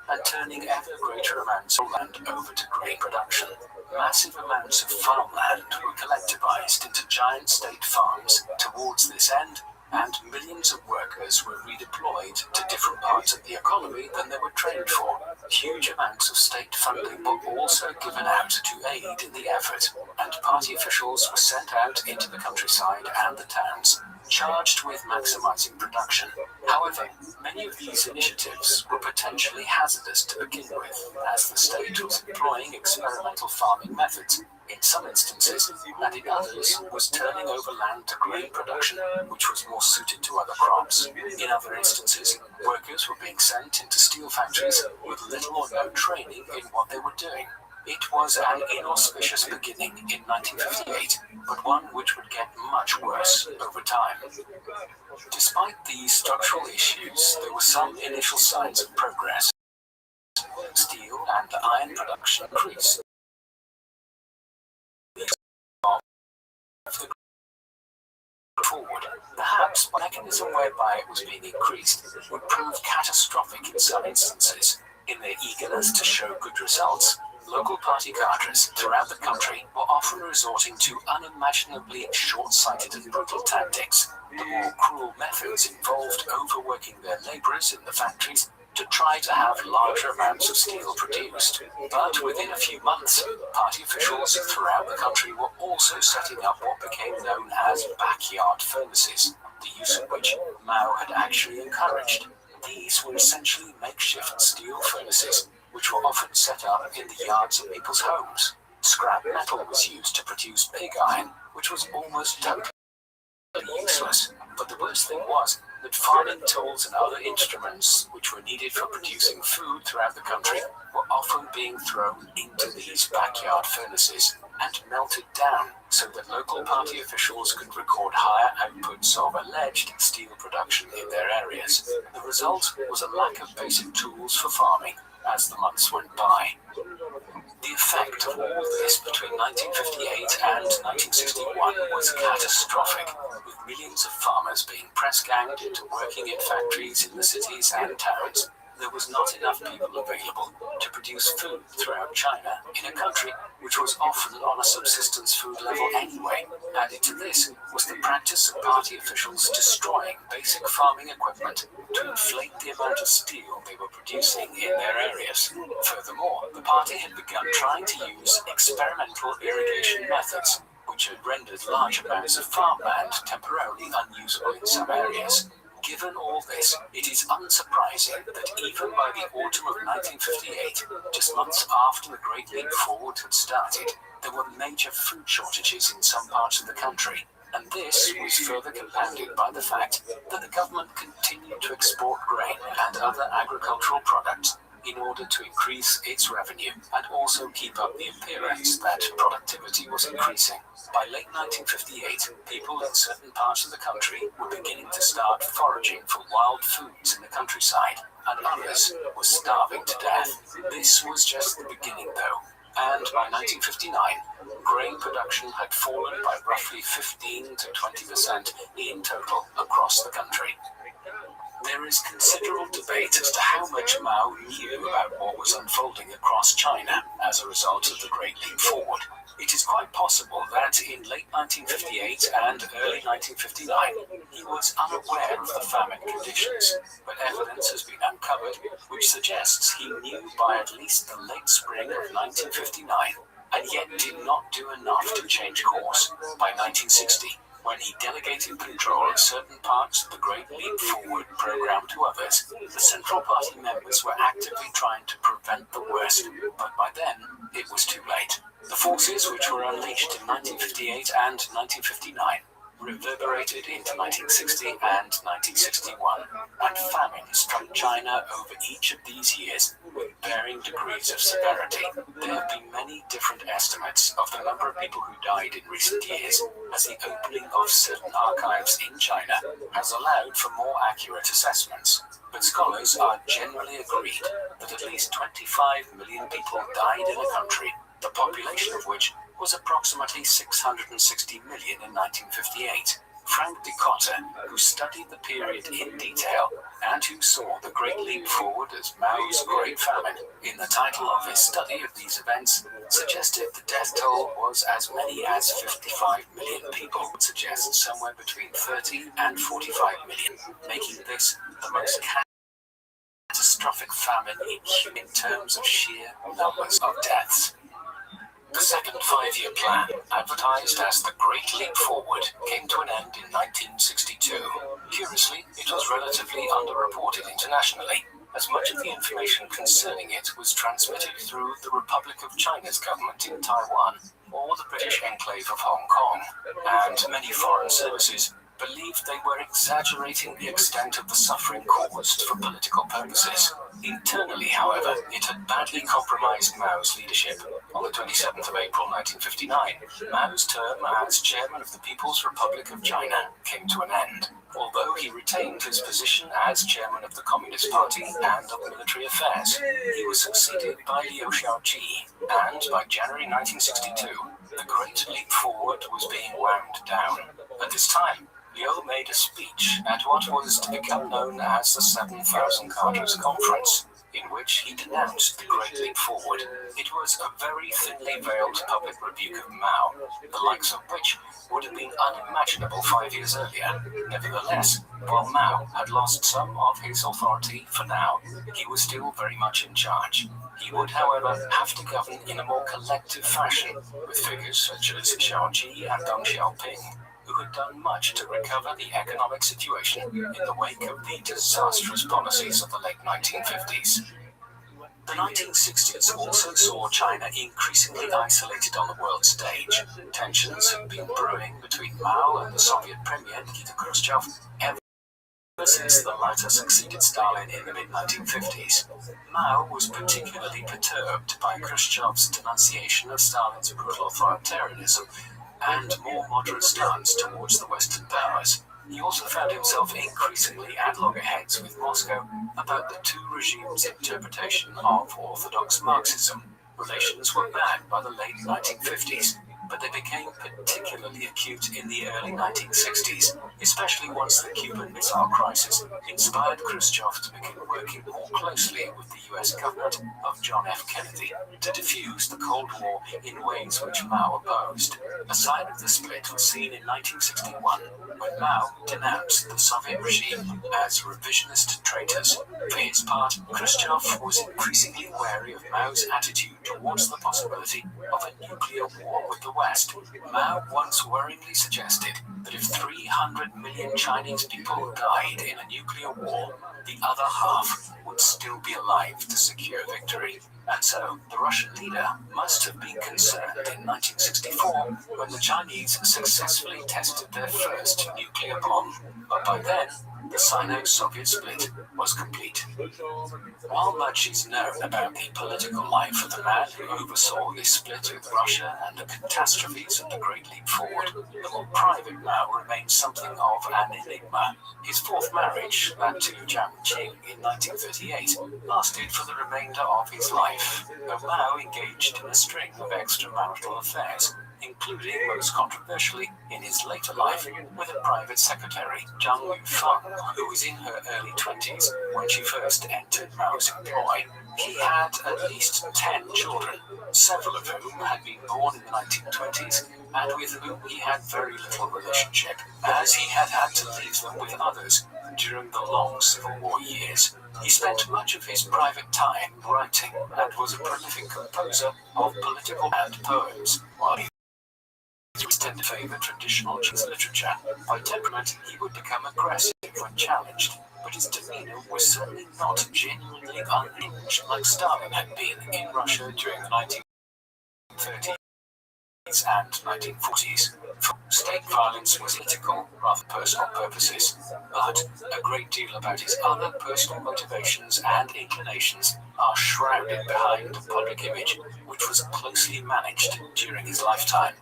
and turning ever greater amounts of land over to grain production. Massive amounts of farmland were collectivized into giant state farms towards this end, and millions of workers were redeployed to different parts of the economy than they were trained for. Huge amounts of state funding were also given out to aid in the effort, and party officials were sent out into the countryside and the towns, charged with maximizing production. However, many of these initiatives were potentially hazardous to begin with, as the state was employing experimental farming methods in some instances, and in others was turning over land to grain production, which was more suited to other crops. In other instances, workers were being sent into steel factories with little or no training in what they were doing. It was an inauspicious beginning in 1958, but one which would get much worse over time. Despite these structural issues, there were some initial signs of progress. Steel and iron production increased. Forward. Perhaps the mechanism whereby it was being increased would prove catastrophic in some instances. In their eagerness to show good results, local party cadres throughout the country were often resorting to unimaginably short-sighted and brutal tactics. The more cruel methods involved overworking their laborers in the factories to try to have larger amounts of steel produced. But within a few months, party officials throughout the country were also setting up what became known as backyard furnaces, the use of which Mao had actually encouraged. These were essentially makeshift steel furnaces, which were often set up in the yards of people's homes. Scrap metal was used to produce pig iron, which was almost totally useless. But the worst thing was that farming tools and other instruments which were needed for producing food throughout the country were often being thrown into these backyard furnaces and melted down so that local party officials could record higher outputs of alleged steel production in their areas. The result was a lack of basic tools for farming as the months went by. The effect of all this between 1958 and 1961 was catastrophic, with millions of farmers being press-ganged into working in factories in the cities and towns. There was not enough people available to produce food throughout China, in a country which was often on a subsistence food level anyway. Added to this was the practice of party officials destroying basic farming equipment to inflate the amount of steel they were producing in their areas. Furthermore, the party had begun trying to use experimental irrigation methods, which had rendered large amounts of farmland temporarily unusable in some areas. Given all this, it is unsurprising that even by the autumn of 1958, just months after the Great Leap Forward had started, there were major food shortages in some parts of the country. And this was further compounded by the fact that the government continued to export grain and other agricultural products in order to increase its revenue and also keep up the appearance that productivity was increasing. By late 1958, people in certain parts of the country were beginning to start foraging for wild foods in the countryside, and others were starving to death. This was just the beginning though, and by 1959, grain production had fallen by roughly 15 to 20% in total across the country. There is considerable debate as to how much Mao knew about what was unfolding across China as a result of the Great Leap Forward. It is quite possible that in late 1958 and early 1959, he was unaware of the famine conditions, but evidence has been uncovered which suggests he knew by at least the late spring of 1959, and yet did not do enough to change course. By 1960, when he delegated control of certain parts of the Great Leap Forward program to others, the Central Party members were actively trying to prevent the worst, but by then, it was too late. The forces which were unleashed in 1958 and 1959 reverberated into 1960 and 1961, and famine struck China over each of these years with varying degrees of severity. There have been many different estimates of the number of people who died in recent years, as the opening of certain archives in China has allowed for more accurate assessments. But scholars are generally agreed that at least 25 million people died in a country, the population of which was approximately 660 million in 1958. Frank Dicotta, who studied the period in detail and who saw the Great Leap Forward as Mao's Great Famine, in the title of his study of these events, suggested the death toll was as many as 55 million people, would suggest somewhere between 30 and 45 million, making this the most catastrophic famine in terms of sheer numbers of deaths. The second five-year plan, advertised as the Great Leap Forward, came to an end in 1962. Curiously, it was relatively underreported internationally, as much of the information concerning it was transmitted through the Republic of China's government in Taiwan or the British enclave of Hong Kong, and many foreign services believed they were exaggerating the extent of the suffering caused for political purposes. Internally, however, it had badly compromised Mao's leadership. On the 27th of April 1959, Mao's term as chairman of the People's Republic of China came to an end. Although he retained his position as chairman of the Communist Party and of military affairs, he was succeeded by Liu Shaoqi, and by January 1962, the Great Leap Forward was being wound down. At this time, Liu made a speech at what was to become known as the 7,000 Cadres Conference, in which he denounced the Great Leap Forward. It was a very thinly veiled public rebuke of Mao, the likes of which would have been unimaginable 5 years earlier. Nevertheless, while Mao had lost some of his authority for now, he was still very much in charge. He would, however, have to govern in a more collective fashion, with figures such as Shaoqi and Deng Xiaoping, who had done much to recover the economic situation in the wake of the disastrous policies of the late 1950s. The 1960s also saw China increasingly isolated on the world stage. Tensions had been brewing between Mao and the Soviet Premier Nikita Khrushchev ever since the latter succeeded Stalin in the mid-1950s. Mao was particularly perturbed by Khrushchev's denunciation of Stalin's brutal authoritarianism and more moderate stance towards the Western powers. He also found himself increasingly at loggerheads with Moscow about the two regimes' interpretation of orthodox Marxism. Relations were bad by the late 1950s, but they became particularly acute in the early 1960s, especially once the Cuban Missile Crisis inspired Khrushchev to begin working more closely with the US government of John F. Kennedy to defuse the Cold War in ways which Mao opposed. A sign of the split was seen in 1961 when Mao denounced the Soviet regime as revisionist traitors. For his part, Khrushchev was increasingly wary of Mao's attitude towards the possibility of a nuclear war with the West. Mao once worryingly suggested that if 300 million Chinese people died in a nuclear war, the other half would still be alive to secure victory. And so, the Russian leader must have been concerned in 1964 when the Chinese successfully tested their first nuclear bomb. But by then, the Sino-Soviet split was complete. While much is known about the political life of the man who oversaw this split with Russia and the catastrophes of the Great Leap Forward, the more private Mao remains something of an enigma. His fourth marriage, that to Jiang Qing in 1938, lasted for the remainder of his life, though Mao engaged in a string of extramarital affairs, including, most controversially, in his later life, with a private secretary, Zhang Yufeng, who was in her early 20s when she first entered Mao's employ. He had at least 10 children, several of whom had been born in the 1920s, and with whom he had very little relationship, as he had had to leave them with others during the long Civil War years. He spent much of his private time writing and was a prolific composer of political and poems, while he tended to favor traditional Chinese literature. By temperament, he would become aggressive when challenged, but his demeanor was certainly not genuinely unhinged like Stalin had been in Russia during the 1930s and 1940s. State violence was political rather than personal purposes, but a great deal about his other personal motivations and inclinations are shrouded behind a public image which was closely managed during his lifetime.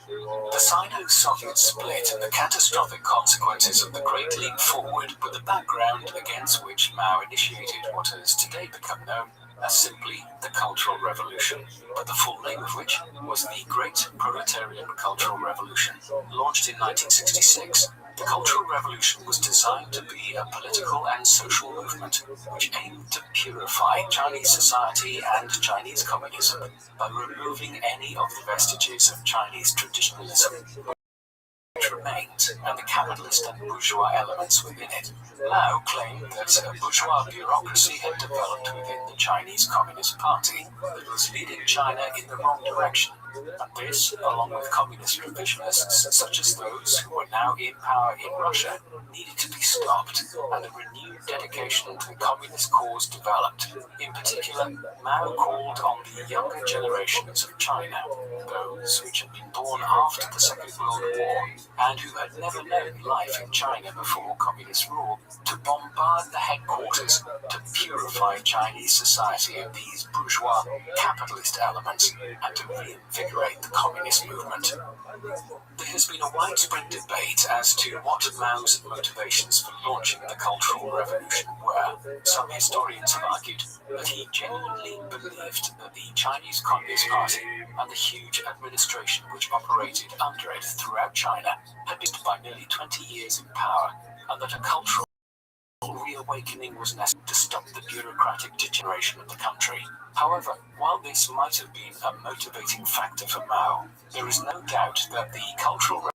The Sino-Soviet split and the catastrophic consequences of the Great Leap Forward were the background against which Mao initiated what has today become known as simply the Cultural Revolution, but the full name of which was the Great Proletarian Cultural Revolution. Launched in 1966, the Cultural Revolution was designed to be a political and social movement which aimed to purify Chinese society and Chinese communism by removing any of the vestiges of Chinese traditionalism which remained, and the capitalist and bourgeois elements within it. Mao claimed that a bourgeois bureaucracy had developed within the Chinese Communist Party that was leading China in the wrong direction, And this, along with communist revisionists such as those who were now in power in Russia, needed to be stopped, and a renewed dedication to the communist cause developed. In particular, Mao called on the younger generations of China, those which had been born after the Second World War and who had never known life in China before communist rule, to bombard the headquarters to purify Chinese society of these bourgeois capitalist elements and to reinvigorate the communist movement. There has been a widespread debate as to what Mao's motivations for launching the Cultural Revolution were. Some historians have argued that he genuinely believed that the Chinese Communist Party and the huge administration which operated under it throughout China had been by nearly 20 years in power, and that a cultural reawakening was necessary to stop the bureaucratic degeneration of the country. However, while this might have been a motivating factor for Mao, there is no doubt that the Cultural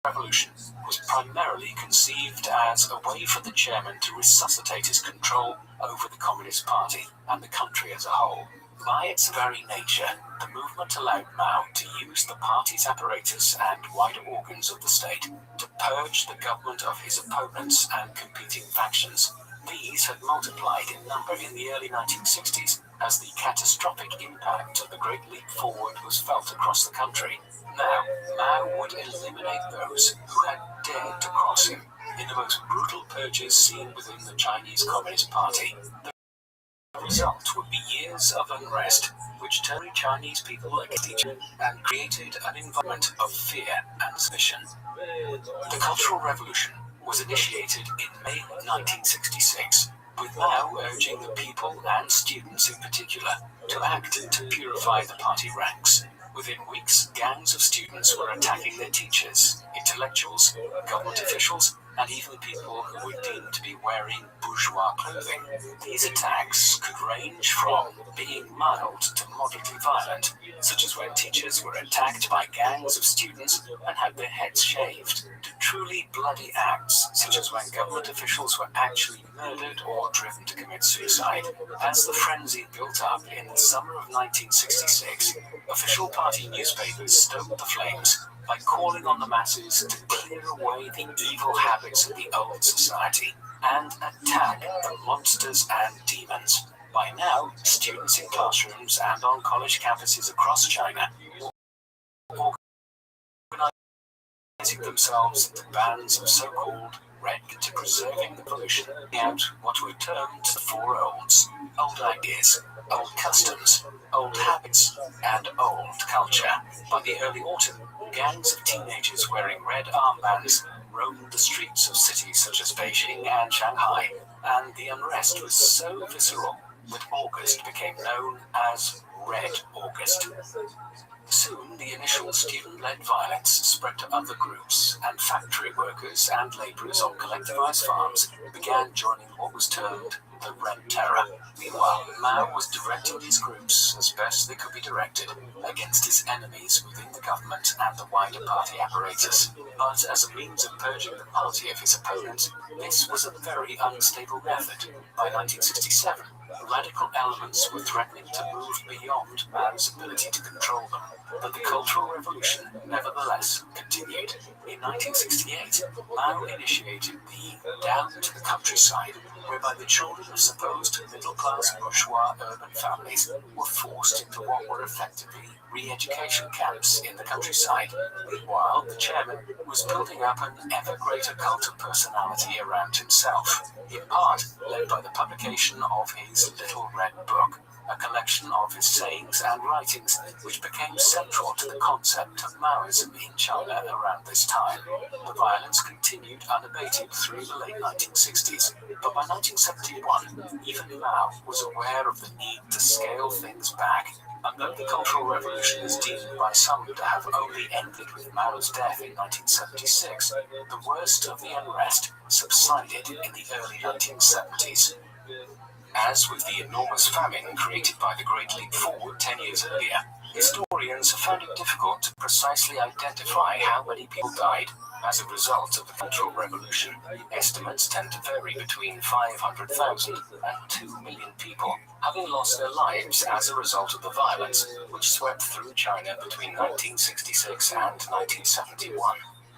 Revolution was primarily conceived as a way for the chairman to resuscitate his control over the Communist Party and the country as a whole. By its very nature, the movement allowed Mao to use the party's apparatus and wider organs of the state to purge the government of his opponents and competing factions. These had multiplied in number in the early 1960s as the catastrophic impact of the Great Leap Forward was felt across the country. Now, Mao would eliminate those who had dared to cross him in the most brutal purges seen within the Chinese Communist Party. The result would be years of unrest, which turned Chinese people against each other and created an environment of fear and suspicion. The Cultural Revolution was initiated in May 1966, with Mao urging the people and students in particular to act to purify the party ranks. Within weeks, gangs of students were attacking their teachers, intellectuals, government officials, and even people who were deemed to be wearing bourgeois clothing. These attacks could range from being mild to moderately violent, such as when teachers were attacked by gangs of students and had their heads shaved, to truly bloody acts, such as when government officials were actually murdered or driven to commit suicide. As the frenzy built up in the summer of 1966, official party newspapers stoked the flames by calling on the masses to clear away the evil habits of the old society and attack the monsters and demons. By now, students in classrooms and on college campuses across China were organizing themselves into bands of so-called Red to preserving the pollution, out what were termed the Four Olds: old ideas, old customs, old habits, and old culture. By the early autumn, gangs of teenagers wearing red armbands roamed the streets of cities such as Beijing and Shanghai, and the unrest was so visceral that August became known as Red August. Soon, the initial student-led violence spread to other groups, and factory workers and laborers on collectivized farms began joining what was termed the Red Terror. Meanwhile, Mao was directing his groups as best they could be directed against his enemies within the government and the wider party apparatus. But as a means of purging the party of his opponents, this was a very unstable method. By 1967, radical elements were threatening to move beyond Mao's ability to control them. But the Cultural Revolution nevertheless continued. In 1968, Mao initiated the Down to the Countryside, whereby the children of supposed middle-class bourgeois urban families were forced into what were effectively re-education camps in the countryside. Meanwhile, the chairman was building up an ever greater cult of personality around himself, in part led by the publication of his Little Red Book, a collection of his sayings and writings which became central to the concept of Maoism in China around this time. The violence continued unabated through the late 1960s, but by 1971, even Mao was aware of the need to scale things back. And though the Cultural Revolution is deemed by some to have only ended with Mao's death in 1976, the worst of the unrest subsided in the early 1970s. As with the enormous famine created by the Great Leap Forward 10 years earlier, historians historians have found it difficult to precisely identify how many people died as a result of the Cultural Revolution. Estimates tend to vary between 500,000 and 2 million people having lost their lives as a result of the violence which swept through China between 1966 and 1971.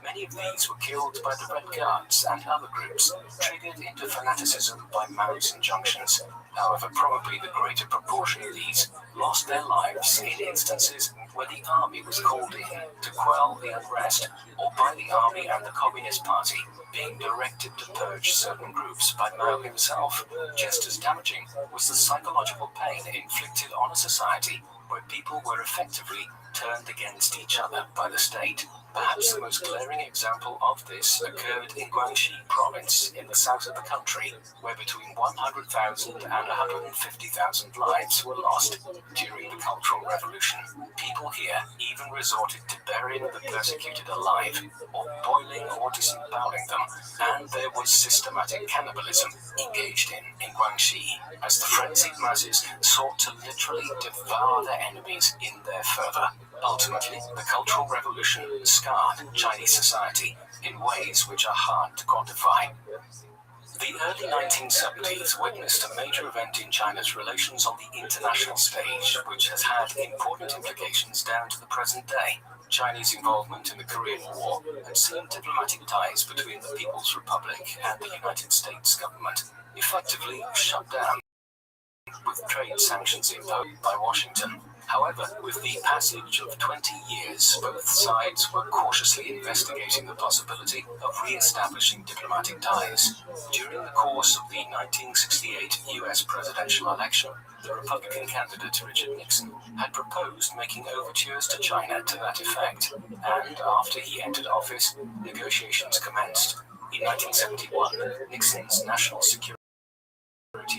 Many of these were killed by the Red Guards and other groups, triggered into fanaticism by Mao's injunctions. However, probably the greater proportion of these lost their lives in instances where the army was called in to quell the unrest, or by the army and the Communist Party being directed to purge certain groups by Mao himself. Just as damaging was the psychological pain inflicted on a society where people were effectively turned against each other by the state. Perhaps the most glaring example of this occurred in Guangxi province in the south of the country, where between 100,000 and 150,000 lives were lost during the Cultural Revolution. People here even resorted to burying the persecuted alive, or boiling or disemboweling them, and there was systematic cannibalism engaged in Guangxi, as the frenzied masses sought to literally devour their enemies in their fervor. Ultimately, the Cultural Revolution scarred Chinese society in ways which are hard to quantify. The early 1970s witnessed a major event in China's relations on the international stage, which has had important implications down to the present day. Chinese involvement in the Korean War had seen diplomatic ties between the People's Republic and the United States government effectively shut down, with trade sanctions imposed by Washington. However, with the passage of 20 years, both sides were cautiously investigating the possibility of re-establishing diplomatic ties. During the course of the 1968 U.S. presidential election, the Republican candidate Richard Nixon had proposed making overtures to China to that effect, and after he entered office, negotiations commenced. In 1971, Nixon's national security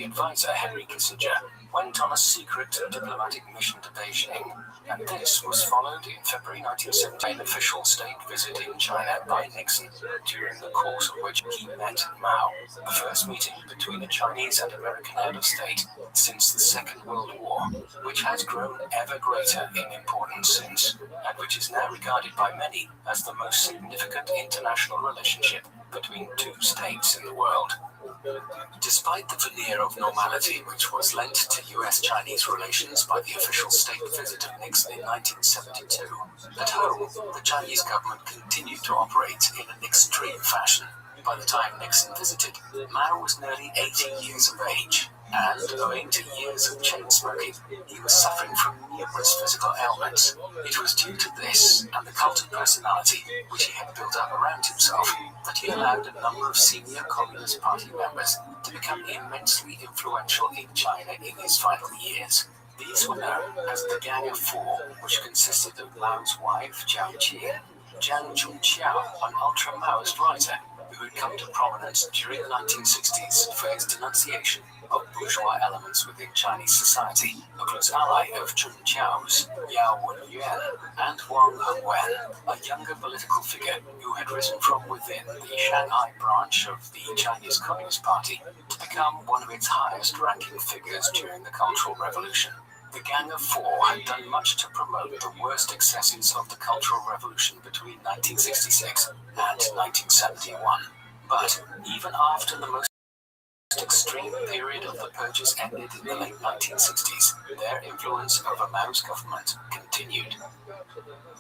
advisor Henry Kissinger went on a secret diplomatic mission to Beijing, and this was followed in February 1970 an official state visit in China by Nixon, during the course of which he met Mao, the first meeting between a Chinese and American head of state since the Second World War, which has grown ever greater in importance since, and which is now regarded by many as the most significant international relationship between two states in the world. Despite the veneer of normality which was lent to US-Chinese relations by the official state visit of Nixon in 1972, at home, the Chinese government continued to operate in an extreme fashion. By the time Nixon visited, Mao was nearly 80 years of age, and owing to years of chain smoking, he was suffering from numerous physical ailments. It was due to this and the cult of personality which he had built up around himself that he allowed a number of senior Communist Party members to become immensely influential in China in his final years. These were known as the Gang of Four, which consisted of Mao's wife, Jiang Qing, Jiang Chongqiao, an ultra-Maoist writer who had come to prominence during the 1960s for his denunciation of bourgeois elements within Chinese society, a close ally of Chun Qiao's, Yao Wenyuan, and Wang Hengwen, a younger political figure who had risen from within the Shanghai branch of the Chinese Communist Party to become one of its highest-ranking figures during the Cultural Revolution. The Gang of Four had done much to promote the worst excesses of the Cultural Revolution between 1966 and 1971. But even after the most extreme period of the purges ended in the late 1960s, their influence over Mao's government continued.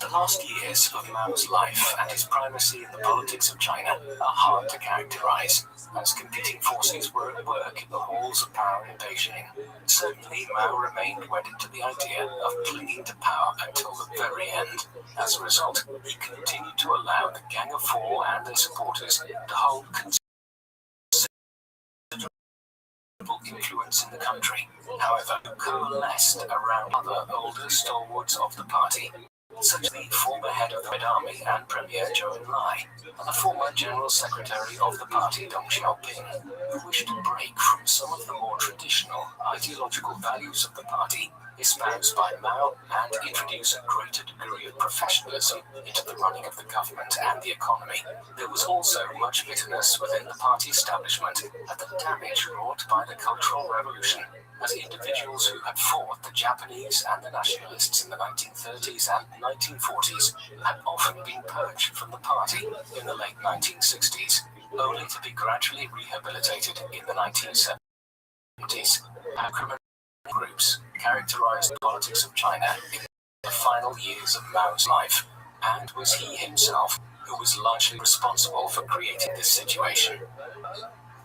The last years of Mao's life and his primacy in the politics of China are hard to characterize, as competing forces were at work in the halls of power in Beijing. Certainly, Mao remained wedded to the idea of clinging to power until the very end. As a result, he continued to allow the Gang of Four and their supporters to hold influence in the country. However, coalesced around other older stalwarts of the party, such as the former head of the Red Army and Premier Zhou Enlai, and the former General Secretary of the party Deng Xiaoping, who wished to break from some of the more traditional ideological values of the party espoused by Mao and introduce a greater degree of professionalism into the running of the government and the economy. There was also much bitterness within the party establishment at the damage wrought by the Cultural Revolution. as individuals who had fought the Japanese and the nationalists in the 1930s and 1940s had often been purged from the party in the late 1960s, only to be gradually rehabilitated in the 1970s. And criminal groups characterized the politics of China in the final years of Mao's life, and was he himself who was largely responsible for creating this situation.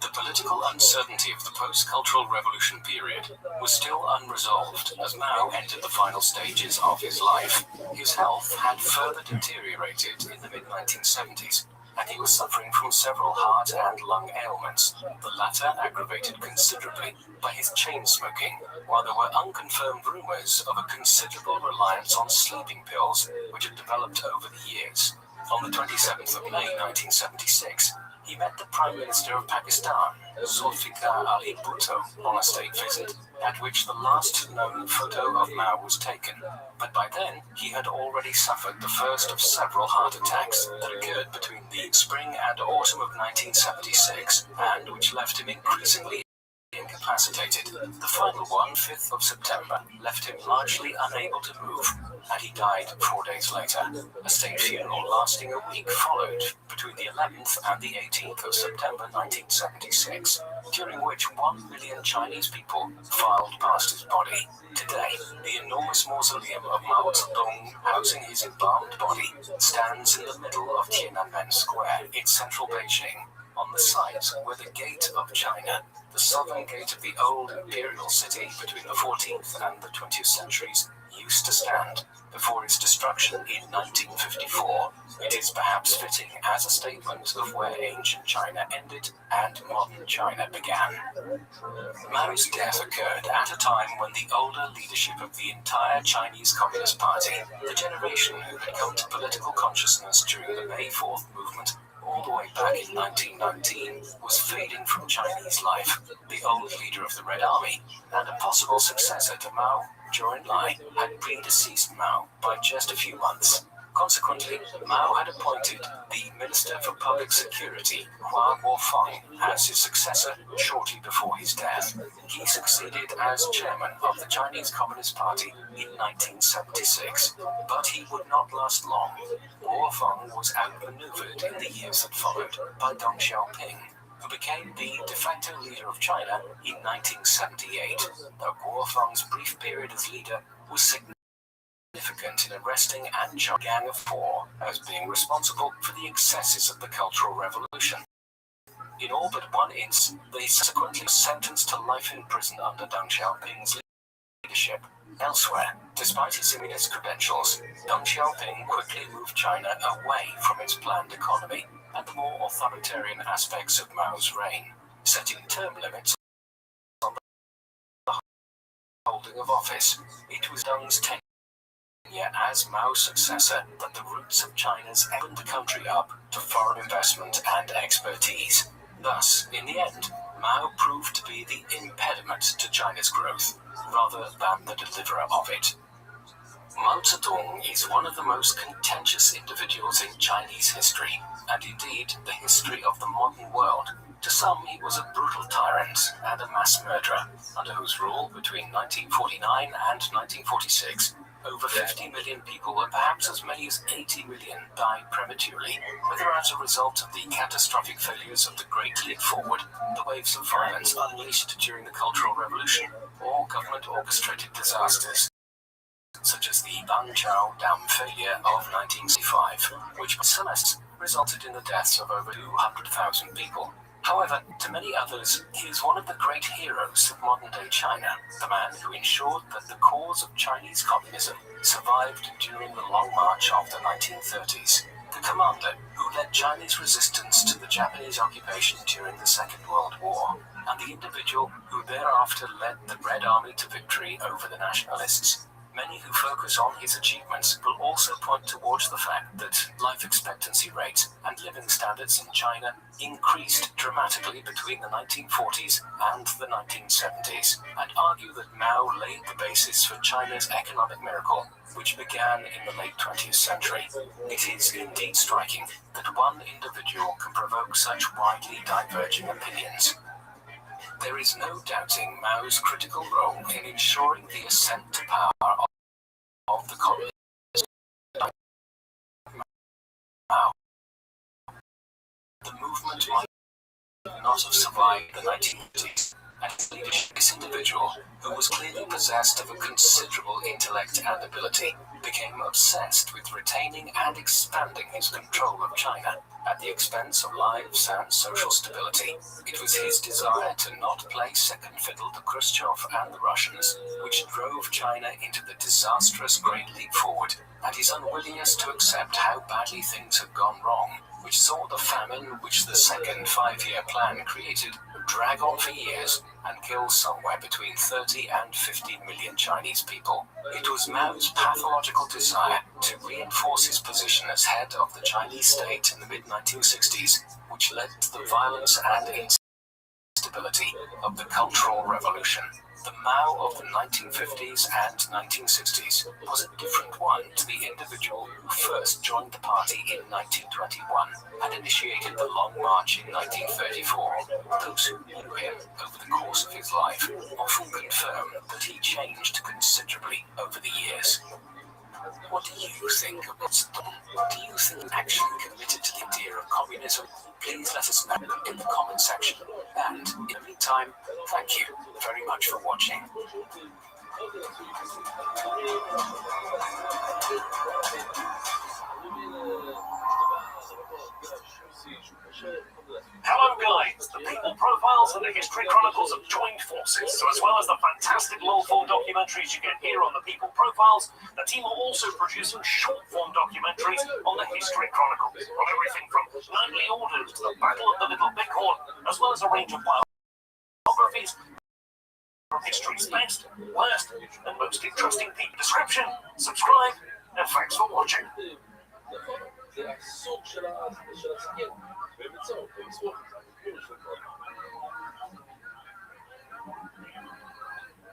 The political uncertainty of the post-Cultural Revolution period was still unresolved as Mao entered the final stages of his life. His health had further deteriorated in the mid-1970s, and he was suffering from several heart and lung ailments, the latter aggravated considerably by his chain smoking, while there were unconfirmed rumors of a considerable reliance on sleeping pills which had developed over the years. On the 27th of May 1976, he met the Prime Minister of Pakistan, Zulfikar Ali Bhutto, on a state visit, at which the last known photo of Mao was taken. But by then, he had already suffered the first of several heart attacks that occurred between the spring and autumn of 1976, and which left him increasingly incapacitated. The final one, 5th of September, left him largely unable to move, and he died 4 days later. A state funeral lasting a week followed between the 11th and the 18th of September 1976, during which 1 million Chinese people filed past his body. Today, the enormous mausoleum of Mao Zedong, housing his embalmed body, stands in the middle of Tiananmen Square in central Beijing, on the site where the Gate of China, the southern gate of the old imperial city between the 14th and the 20th centuries, used to stand before its destruction in 1954. It is perhaps fitting as a statement of where ancient China ended and modern China began. Mao's death occurred at a time when the older leadership of the entire Chinese Communist Party, the generation who had come to political consciousness during the May 4th movement, all the way back in 1919, was fading from Chinese life. The old leader of the Red Army, and a possible successor to Mao, Zhou Enlai, had predeceased Mao by just a few months. Consequently, Mao had appointed the Minister for Public Security, Hua Guofeng, as his successor shortly before his death. He succeeded as chairman of the Chinese Communist Party in 1976, but he would not last long. Guofeng was outmaneuvered in the years that followed by Deng Xiaoping, who became the de facto leader of China in 1978, though Guofeng's brief period as leader was significant in arresting and charging Gang of Four as being responsible for the excesses of the Cultural Revolution. In all but one instance, they subsequently were sentenced to life in prison under Deng Xiaoping's leadership. Elsewhere, despite his immunist credentials, Deng Xiaoping quickly moved China away from its planned economy and the more authoritarian aspects of Mao's reign, setting term limits on the holding of office. It was Deng's tenure as Mao's successor that the roots of China's opened the country up to foreign investment and expertise. Thus, in the end, Mao proved to be the impediment to China's growth, rather than the deliverer of it. Mao Zedong is one of the most contentious individuals in Chinese history, and indeed the history of the modern world. To some, he was a brutal tyrant and a mass murderer, under whose rule, between 1949 and 1946, over 50 million people, and perhaps as many as 80 million, died prematurely, whether as a result of the catastrophic failures of the Great Leap Forward, the waves of violence unleashed during the Cultural Revolution, or government-orchestrated disasters, such as the Banqiao Dam failure of 1965, which by some estimates resulted in the deaths of over 200,000 people. However, to many others, he is one of the great heroes of modern-day China, the man who ensured that the cause of Chinese communism survived during the Long March of the 1930s, the commander who led Chinese resistance to the Japanese occupation during the Second World War, and the individual who thereafter led the Red Army to victory over the nationalists. Many who focus on his achievements will also point towards the fact that life expectancy rates and living standards in China increased dramatically between the 1940s and the 1970s, and argue that Mao laid the basis for China's economic miracle, which began in the late 20th century. It is indeed striking that one individual can provoke such widely diverging opinions. There is no doubting Mao's critical role in ensuring the ascent to power of the communist Mao. The movement might not have survived the 1950s, and his leadership, this individual, who was clearly possessed of a considerable intellect and ability, became obsessed with retaining and expanding his control of China at the expense of lives and social stability. It was his desire to not play second fiddle to Khrushchev and the Russians, which drove China into the disastrous Great Leap Forward, and his unwillingness to accept how badly things had gone wrong, which saw the famine which the second five-year plan created drag on for years and kill somewhere between 30 and 50 million Chinese people. It was Mao's pathological desire to reinforce his position as head of the Chinese state in the mid-1960s, which led to the violence and instability of the Cultural Revolution. The Mao of the 1950s and 1960s was a different one to the individual who first joined the party in 1921 and initiated the Long March in 1934. Those who knew him over the course of his life often confirm that he changed considerably over the years. What do you think of what's done? Do you think actually committed to the idea of communism? Please let us know in the comment section. And in the meantime, thank you very much for watching. Hello guys, the People Profiles and the History Chronicles have joined forces, so as well as the fantastic long-form documentaries you get here on the People Profiles, the team are also producing short-form documentaries on the History Chronicles, on everything from nightly orders to the Battle of the Little Bighorn, as well as a range of biographies from history's best, worst, and most interesting people. Description, subscribe, and thanks for watching. זה הסוג של הציגים, ובצעו, במסמוך,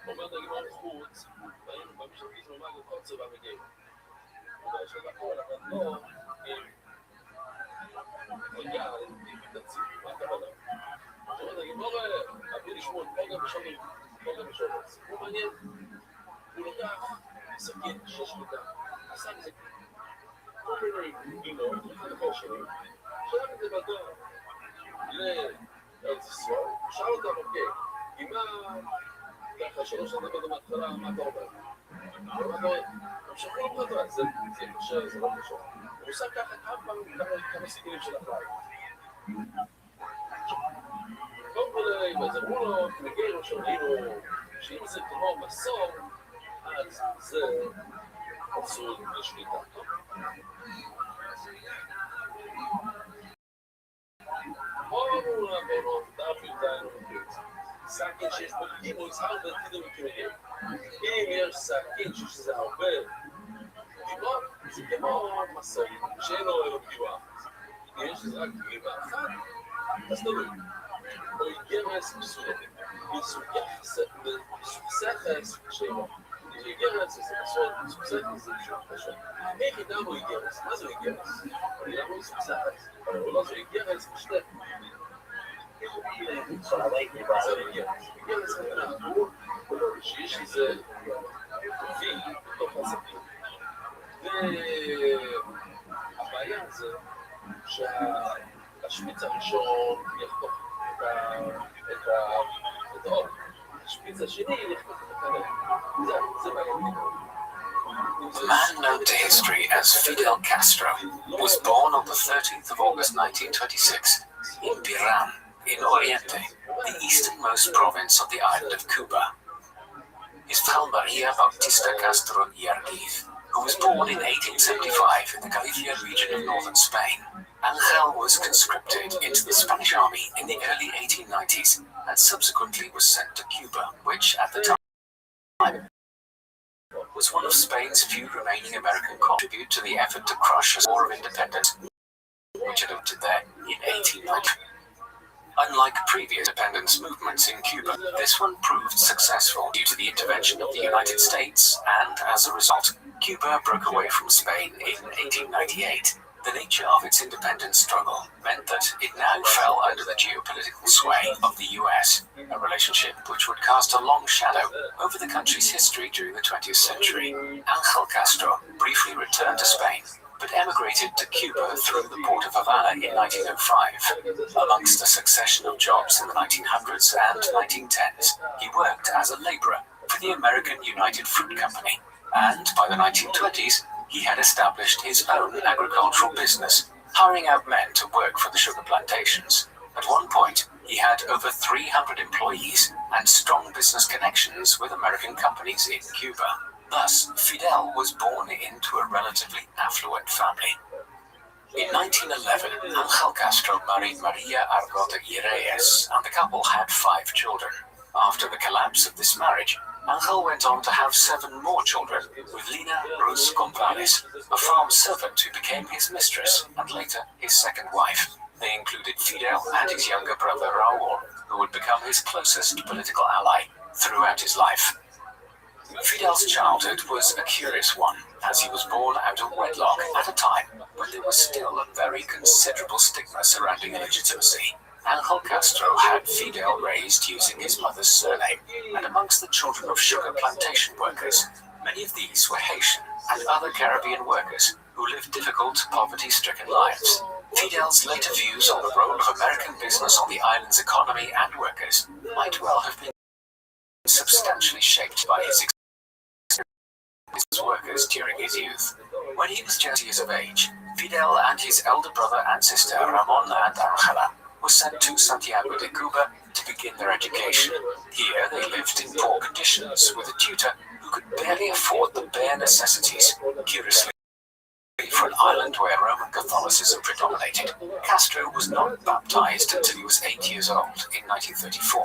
אומרת הגמרא בחוץ, והיינו במשלחים של מגל כל צבא מגיעים. ובשביל הכל, אבל לא עם יעד, עם תציב, מה הכוונה? אומרת הגמרא, אבי לשמוע, פה גם בשביל סיפור מעניין, הוא לקח סכין, 6 מיטה, עשה מזה כל מיני גינות, אחד אחר שני, שלח את זה בדואר לארץ ישראל, שאל אותם, אוקיי, עם מה, ככה, 3 שנים קודם מההתחלה, מה אתה אומר? הם שולחים פרטה, זה קשה, זה לא קשה. הוא עושה ככה כמה סיכונים של החיים. קודם כל, אז אמרו לו, נגיעו, שראינו, שאם זה כמו מסור, אז זה אסור לשליטה. בואו נעבור, דאפי אותנו, סכין שיש פה גימוי, זה הרבה תדעו מכירים. אם יש סכין שיש לזה הרבה גימות, זה כמו מסור, שאין לו גימה. אם יש לזה רק גימה אחת, אז תלוי. או גרס מסוימת, מסוג יחס שלו. איגרס זה מסורת, מסוכסת זה משהו פשוט. איך ידע הוא איגרס? מה זה איגרס? למה הוא מסוכסת? אבל לא זה איגרס בשתי. זה איגרס. איגרס הוא שיש איזה וי בתוך הסכין. והבעיה זה שהשמיץ הראשון יחתוך את האור. השמיץ השני יחתוך את הקנה. The man known to history as Fidel Castro was born on the 13th of August 1926 in Piran, in Oriente, the easternmost province of the island of Cuba. His father Maria Bautista Castro y Ardiz, who was born in 1875 in the Galicia region of northern Spain. Angel was conscripted into the Spanish army in the early 1890s and subsequently was sent to Cuba, which at the time was one of Spain's few remaining American contribute to the effort to crush the War of Independence, which had erupted there in 1890. Unlike previous independence movements in Cuba, this one proved successful due to the intervention of the United States, and as a result, Cuba broke away from Spain in 1898. The nature of its independence struggle meant that it now fell under the geopolitical sway of the US, a relationship which would cast a long shadow over the country's history during the 20th century. Angel Castro briefly returned to Spain, but emigrated to Cuba through the port of Havana in 1905. Amongst a succession of jobs in the 1900s and 1910s, he worked as a laborer for the American United Fruit Company, and by the 1920s, he had established his own agricultural business, hiring out men to work for the sugar plantations. At one point, he had over 300 employees and strong business connections with American companies in Cuba. Thus, Fidel was born into a relatively affluent family. In 1911, Angel Castro married Maria Argota y Reyes, and the couple had 5 children. After the collapse of this marriage, Angel went on to have 7 more children with Lina Ruz Gonzalez, a farm servant who became his mistress and later his second wife. They included Fidel and his younger brother Raul, who would become his closest political ally throughout his life. Fidel's childhood was a curious one, as he was born out of wedlock at a time when there was still a very considerable stigma surrounding illegitimacy. Angel Castro had Fidel raised using his mother's surname, and amongst the children of sugar plantation workers, many of these were Haitian and other Caribbean workers who lived difficult, poverty-stricken lives. Fidel's later views on the role of American business on the island's economy and workers might well have been substantially shaped by his experience with workers during his youth. When he was just years of age, Fidel and his elder brother and sister Ramon and Angela were sent to Santiago de Cuba to begin their education. Here they lived in poor conditions with a tutor who could barely afford the bare necessities. Curiously, for an island where Roman Catholicism predominated, Castro was not baptized until he was 8 years old in 1934.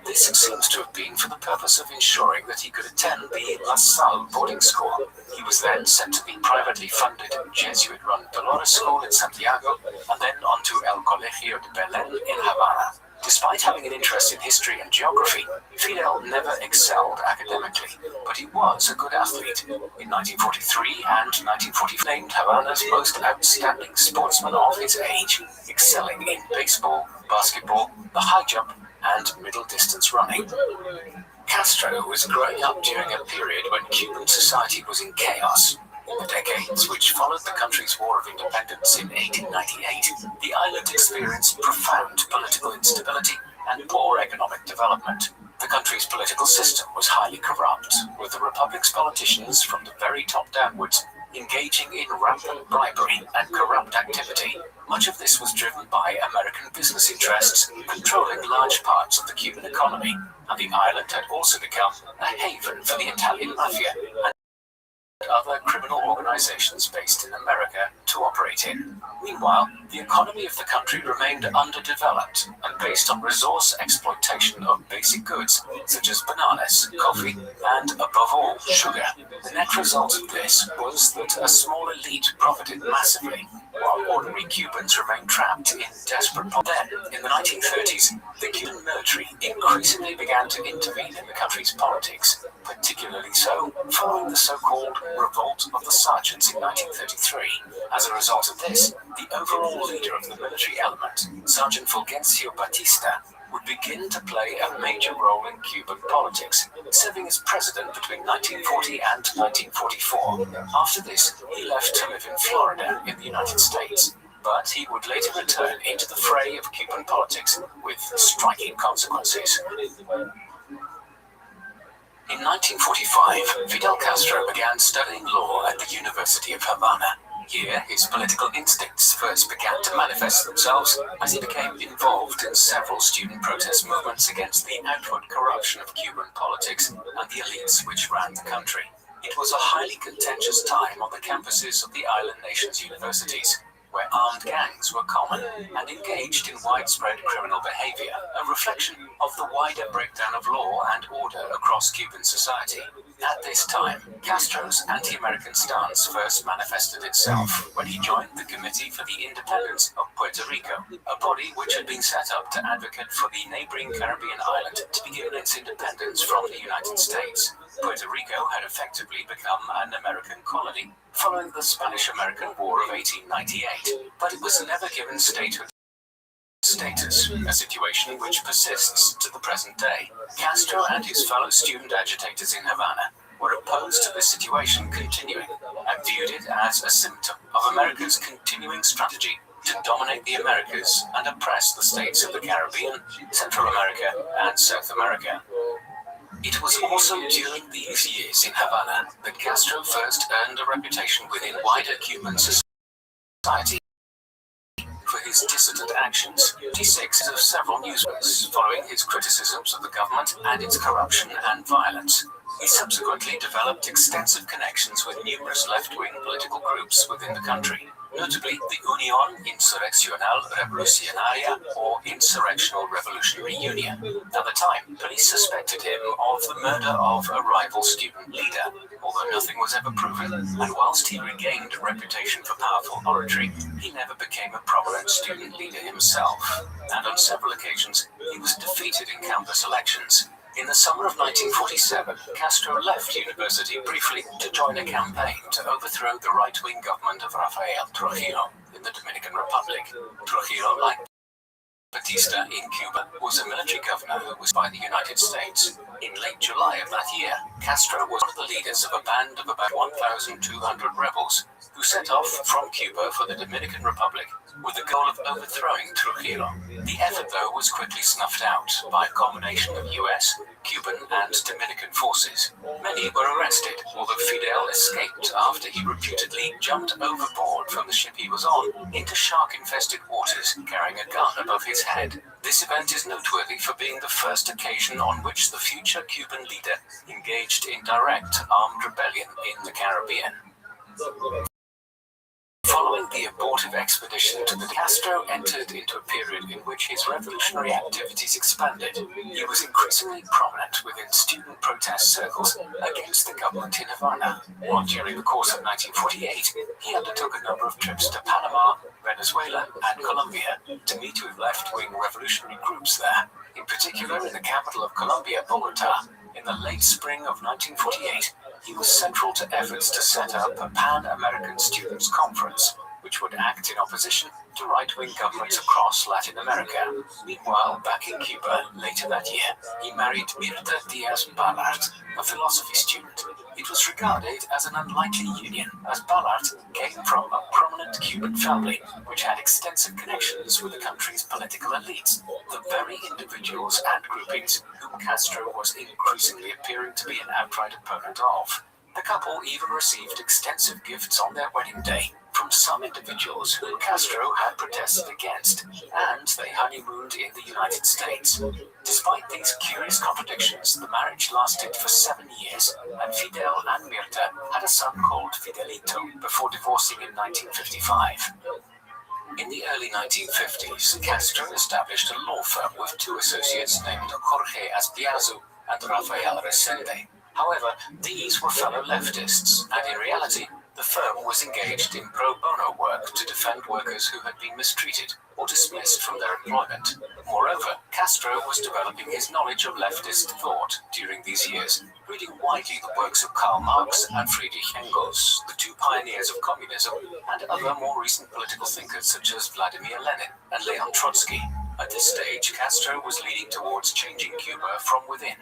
This seems to have been for the purpose of ensuring that he could attend the La Salle boarding school. He was then sent to the privately funded Jesuit-run Dolores School in Santiago, and then on to El Colegio de Belén in Havana. Despite having an interest in history and geography, Fidel never excelled academically, but he was a good athlete. In 1943 and 1945, named Havana's most outstanding sportsman of his age, excelling in baseball, basketball, the high jump, and middle distance running. Castro was growing up during a period when Cuban society was in chaos. In the decades which followed the country's War of Independence in 1898, the island experienced profound political instability and poor economic development. The country's political system was highly corrupt, with the republic's politicians from the very top downwards engaging in rampant bribery and corrupt activity. Much of this was driven by American business interests controlling large parts of the Cuban economy, and the island had also become a haven for the Italian mafia and other criminal organizations based in America to operate in. Meanwhile, the economy of the country remained underdeveloped and based on resource exploitation of basic goods such as bananas, coffee, and above all, sugar. The net result of this was that a small elite profited massively, while ordinary Cubans remained trapped in desperate poverty. Then, in the 1930s, the Cuban military increasingly began to intervene in the country's politics, particularly so following the so-called Revolt of the Sergeants in 1933. As a result of this, the overall leader of the military element, Sergeant Fulgencio Batista, would begin to play a major role in Cuban politics, serving as president between 1940 and 1944. After this, he left to live in Florida in the United States, but he would later return into the fray of Cuban politics with striking consequences. In 1945, Fidel Castro began studying law at the University of Havana. Here, his political instincts first began to manifest themselves as he became involved in several student protest movements against the outward corruption of Cuban politics and the elites which ran the country. It was a highly contentious time on the campuses of the island nation's universities, where armed gangs were common and engaged in widespread criminal behavior, a reflection of the wider breakdown of law and order across Cuban society. At this time, Castro's anti-American stance first manifested itself when he joined the Committee for the Independence of Puerto Rico, a body which had been set up to advocate for the neighboring Caribbean island to begin its independence from the United States. Puerto Rico had effectively become an American colony following the Spanish-American War of 1898, but it was never given statehood status, a situation which persists to the present day. Castro and his fellow student agitators in Havana were opposed to this situation continuing and viewed it as a symptom of America's continuing strategy to dominate the Americas and oppress the states of the Caribbean, Central America, and South America. It was also during these years in Havana that Castro first earned a reputation within wider Cuban society for his dissident actions. G6 of several newspapers following his criticisms of the government and its corruption and violence. He subsequently developed extensive connections with numerous left-wing political groups within the country, notably the Unión Insurreccional Revolucionaria or Insurrectional Revolutionary Union. At the time, police suspected him of the murder of a rival student leader, although nothing was ever proven, and whilst he regained a reputation for powerful oratory, he never became a prominent student leader himself, and on several occasions he was defeated in campus elections. In the summer of 1947, Castro left university briefly to join a campaign to overthrow the right-wing government of Rafael Trujillo in the Dominican Republic. Trujillo, like Batista in Cuba, was a military governor who was by the United States. In late July of that year, Castro was one of the leaders of a band of about 1,200 rebels who set off from Cuba for the Dominican Republic with the goal of overthrowing Trujillo. The effort, though, was quickly snuffed out by a combination of US, Cuban, and Dominican forces. Many were arrested, although Fidel escaped after he reputedly jumped overboard from the ship he was on into shark-infested waters, carrying a gun above his head. This event is noteworthy for being the first occasion on which the future Cuban leader engaged in direct armed rebellion in the Caribbean. Following the abortive expedition to the Castro entered into a period in which his revolutionary activities expanded. He was increasingly prominent within student protest circles against the government in Havana. While during the course of 1948, he undertook a number of trips to Panama, Venezuela, and Colombia to meet with left-wing revolutionary groups there. In particular, in the capital of Colombia, Bogota, in the late spring of 1948, he was central to efforts to set up a Pan-American Students' Conference, which would act in opposition to right-wing governments across Latin America. Meanwhile, back in Cuba, later that year, he married Mirta Diaz-Balart, a philosophy student. It was regarded as an unlikely union, as Balart came from a prominent Cuban family, which had extensive connections with the country's political elites, the very individuals and groupings whom Castro was increasingly appearing to be an outright opponent of. The couple even received extensive gifts on their wedding day from some individuals whom Castro had protested against, and they honeymooned in the United States. Despite these curious contradictions, the marriage lasted for 7 years, and Fidel and Mirta had a son called Fidelito before divorcing in 1955. In the early 1950s, Castro established a law firm with two associates named Jorge Azpiazu and Rafael Resende. However, these were fellow leftists, and in reality, the firm was engaged in pro bono work to defend workers who had been mistreated or dismissed from their employment. Moreover, Castro was developing his knowledge of leftist thought during these years, reading widely the works of Karl Marx and Friedrich Engels, the two pioneers of communism, and other more recent political thinkers such as Vladimir Lenin and Leon Trotsky. At this stage, Castro was leading towards changing Cuba from within,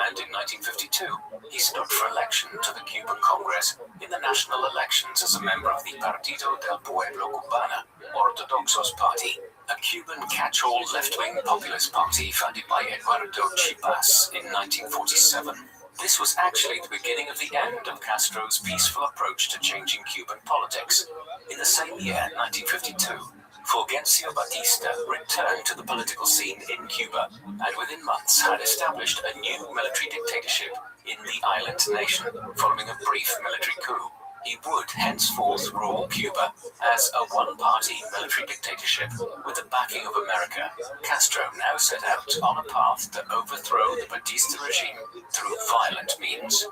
and in 1952, he stood for election to the Cuban Congress in the national elections as a member of the Partido del Pueblo Cubano, Ortodoxos Party, a Cuban catch-all left-wing populist party founded by Eduardo Chipas in 1947. This was actually the beginning of the end of Castro's peaceful approach to changing Cuban politics. In the same year, 1952, Fulgencio Batista returned to the political scene in Cuba and within months had established a new military dictatorship in the island nation. Following a brief military coup, he would henceforth rule Cuba as a one-party military dictatorship with the backing of America. Castro now set out on a path to overthrow the Batista regime through violent means.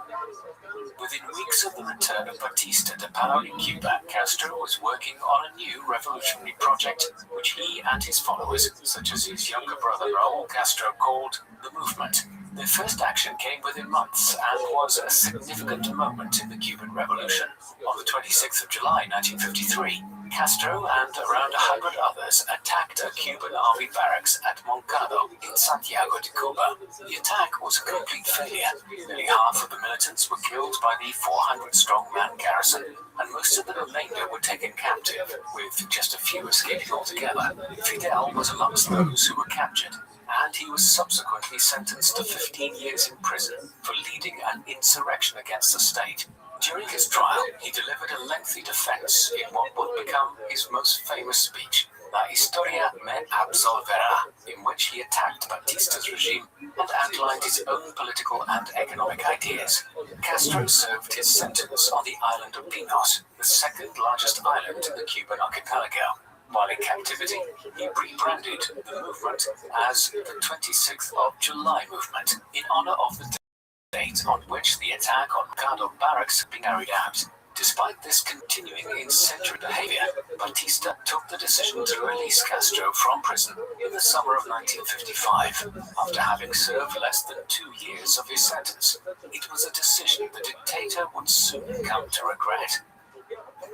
Within weeks of the return of Batista to power in Cuba, Castro was working on a new revolutionary project, which he and his followers, such as his younger brother Raul Castro, called the Movement. Their first action came within months and was a significant moment in the Cuban Revolution. On the 26th of July 1953, Castro and around 100 others attacked a Cuban army barracks at Moncado in Santiago de Cuba. The attack was a complete failure. Nearly half of the militants were killed by the 400-strong man garrison, and most of the remainder were taken captive, with just a few escaping altogether. Fidel was amongst those who were captured, and he was subsequently sentenced to 15 years in prison for leading an insurrection against the state. During his trial, he delivered a lengthy defense in what would become his most famous speech, La Historia me absolverá, in which he attacked Batista's regime and outlined his own political and economic ideas. Castro served his sentence on the island of Pinos, the second largest island in the Cuban archipelago. While in captivity, he rebranded the movement as the 26th of July movement, in honor of the date on which the attack on Moncado barracks had been carried out. Despite this continuing incendiary behavior, Batista took the decision to release Castro from prison in the summer of 1955, after having served less than 2 years of his sentence. It was a decision the dictator would soon come to regret.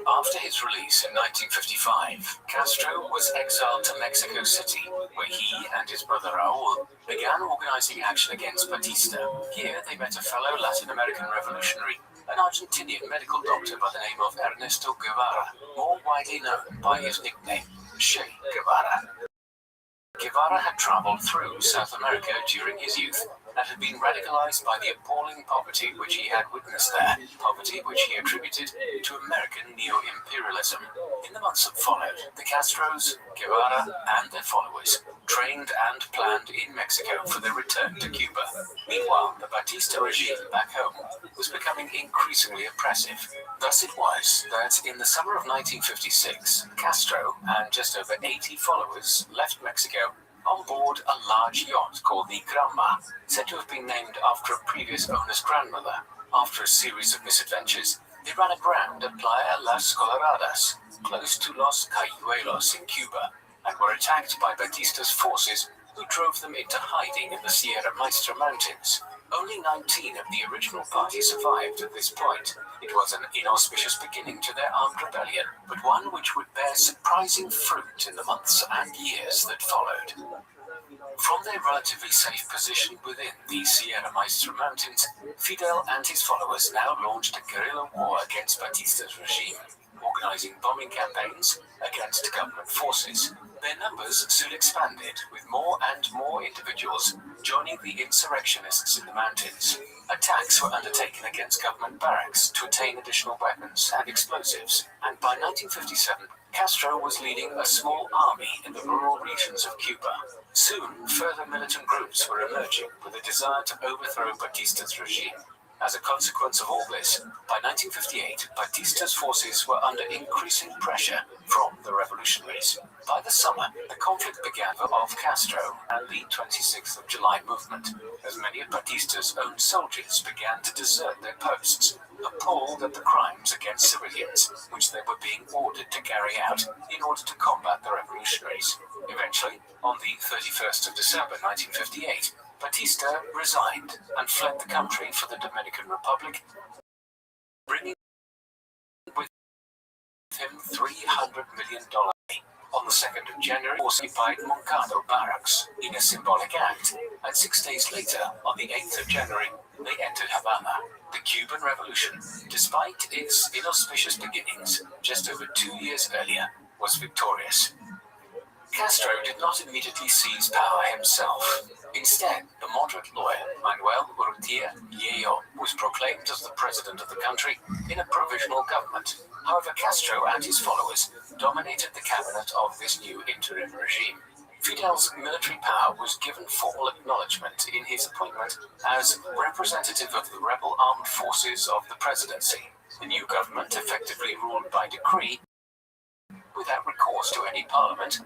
After his release in 1955, Castro was exiled to Mexico City, where he and his brother Raul began organizing action against Batista. Here they met a fellow Latin American revolutionary, an Argentinian medical doctor by the name of Ernesto Guevara, more widely known by his nickname, Che Guevara. Guevara had traveled through South America during his youth and had been radicalized by the appalling poverty which he had witnessed there, poverty which he attributed to American neo-imperialism. In the months that followed, the Castros, Guevara, and their followers trained and planned in Mexico for their return to Cuba. Meanwhile, the Batista regime back home was becoming increasingly oppressive. Thus it was that in the summer of 1956, Castro and just over 80 followers left Mexico on board a large yacht called the Granma, said to have been named after a previous owner's grandmother. After a series of misadventures, they ran aground at Playa Las Coloradas, close to Los Cayuelos in Cuba, and were attacked by Batista's forces, who drove them into hiding in the Sierra Maestra Mountains. Only 19 of the original party survived at this point. It was an inauspicious beginning to their armed rebellion, but one which would bear surprising fruit in the months and years that followed. From their relatively safe position within the Sierra Maestra Mountains, Fidel and his followers now launched a guerrilla war against Batista's regime, organizing bombing campaigns against government forces. Their numbers soon expanded, with more and more individuals joining the insurrectionists in the mountains. Attacks were undertaken against government barracks to obtain additional weapons and explosives, and by 1957, Castro was leading a small army in the rural regions of Cuba. Soon, further militant groups were emerging with a desire to overthrow Batista's regime. As a consequence of all this, by 1958, Batista's forces were under increasing pressure from the revolutionaries. By the summer, the conflict began of Castro and the 26th of July movement, as many of Batista's own soldiers began to desert their posts, appalled at the crimes against civilians, which they were being ordered to carry out in order to combat the revolutionaries. Eventually, on the 31st of December 1958, Batista resigned and fled the country for the Dominican Republic, bringing with him $300 million. On the 2nd of January, he occupied Moncado barracks in a symbolic act, and 6 days later, on the 8th of January, they entered Havana. The Cuban Revolution, despite its inauspicious beginnings just over 2 years earlier, was victorious. Castro did not immediately seize power himself. Instead, the moderate lawyer Manuel Urrutia Lleó was proclaimed as the president of the country in a provisional government. However, Castro and his followers dominated the cabinet of this new interim regime. Fidel's military power was given formal acknowledgement in his appointment as representative of the rebel armed forces of the presidency. The new government effectively ruled by decree, without recourse to any parliament,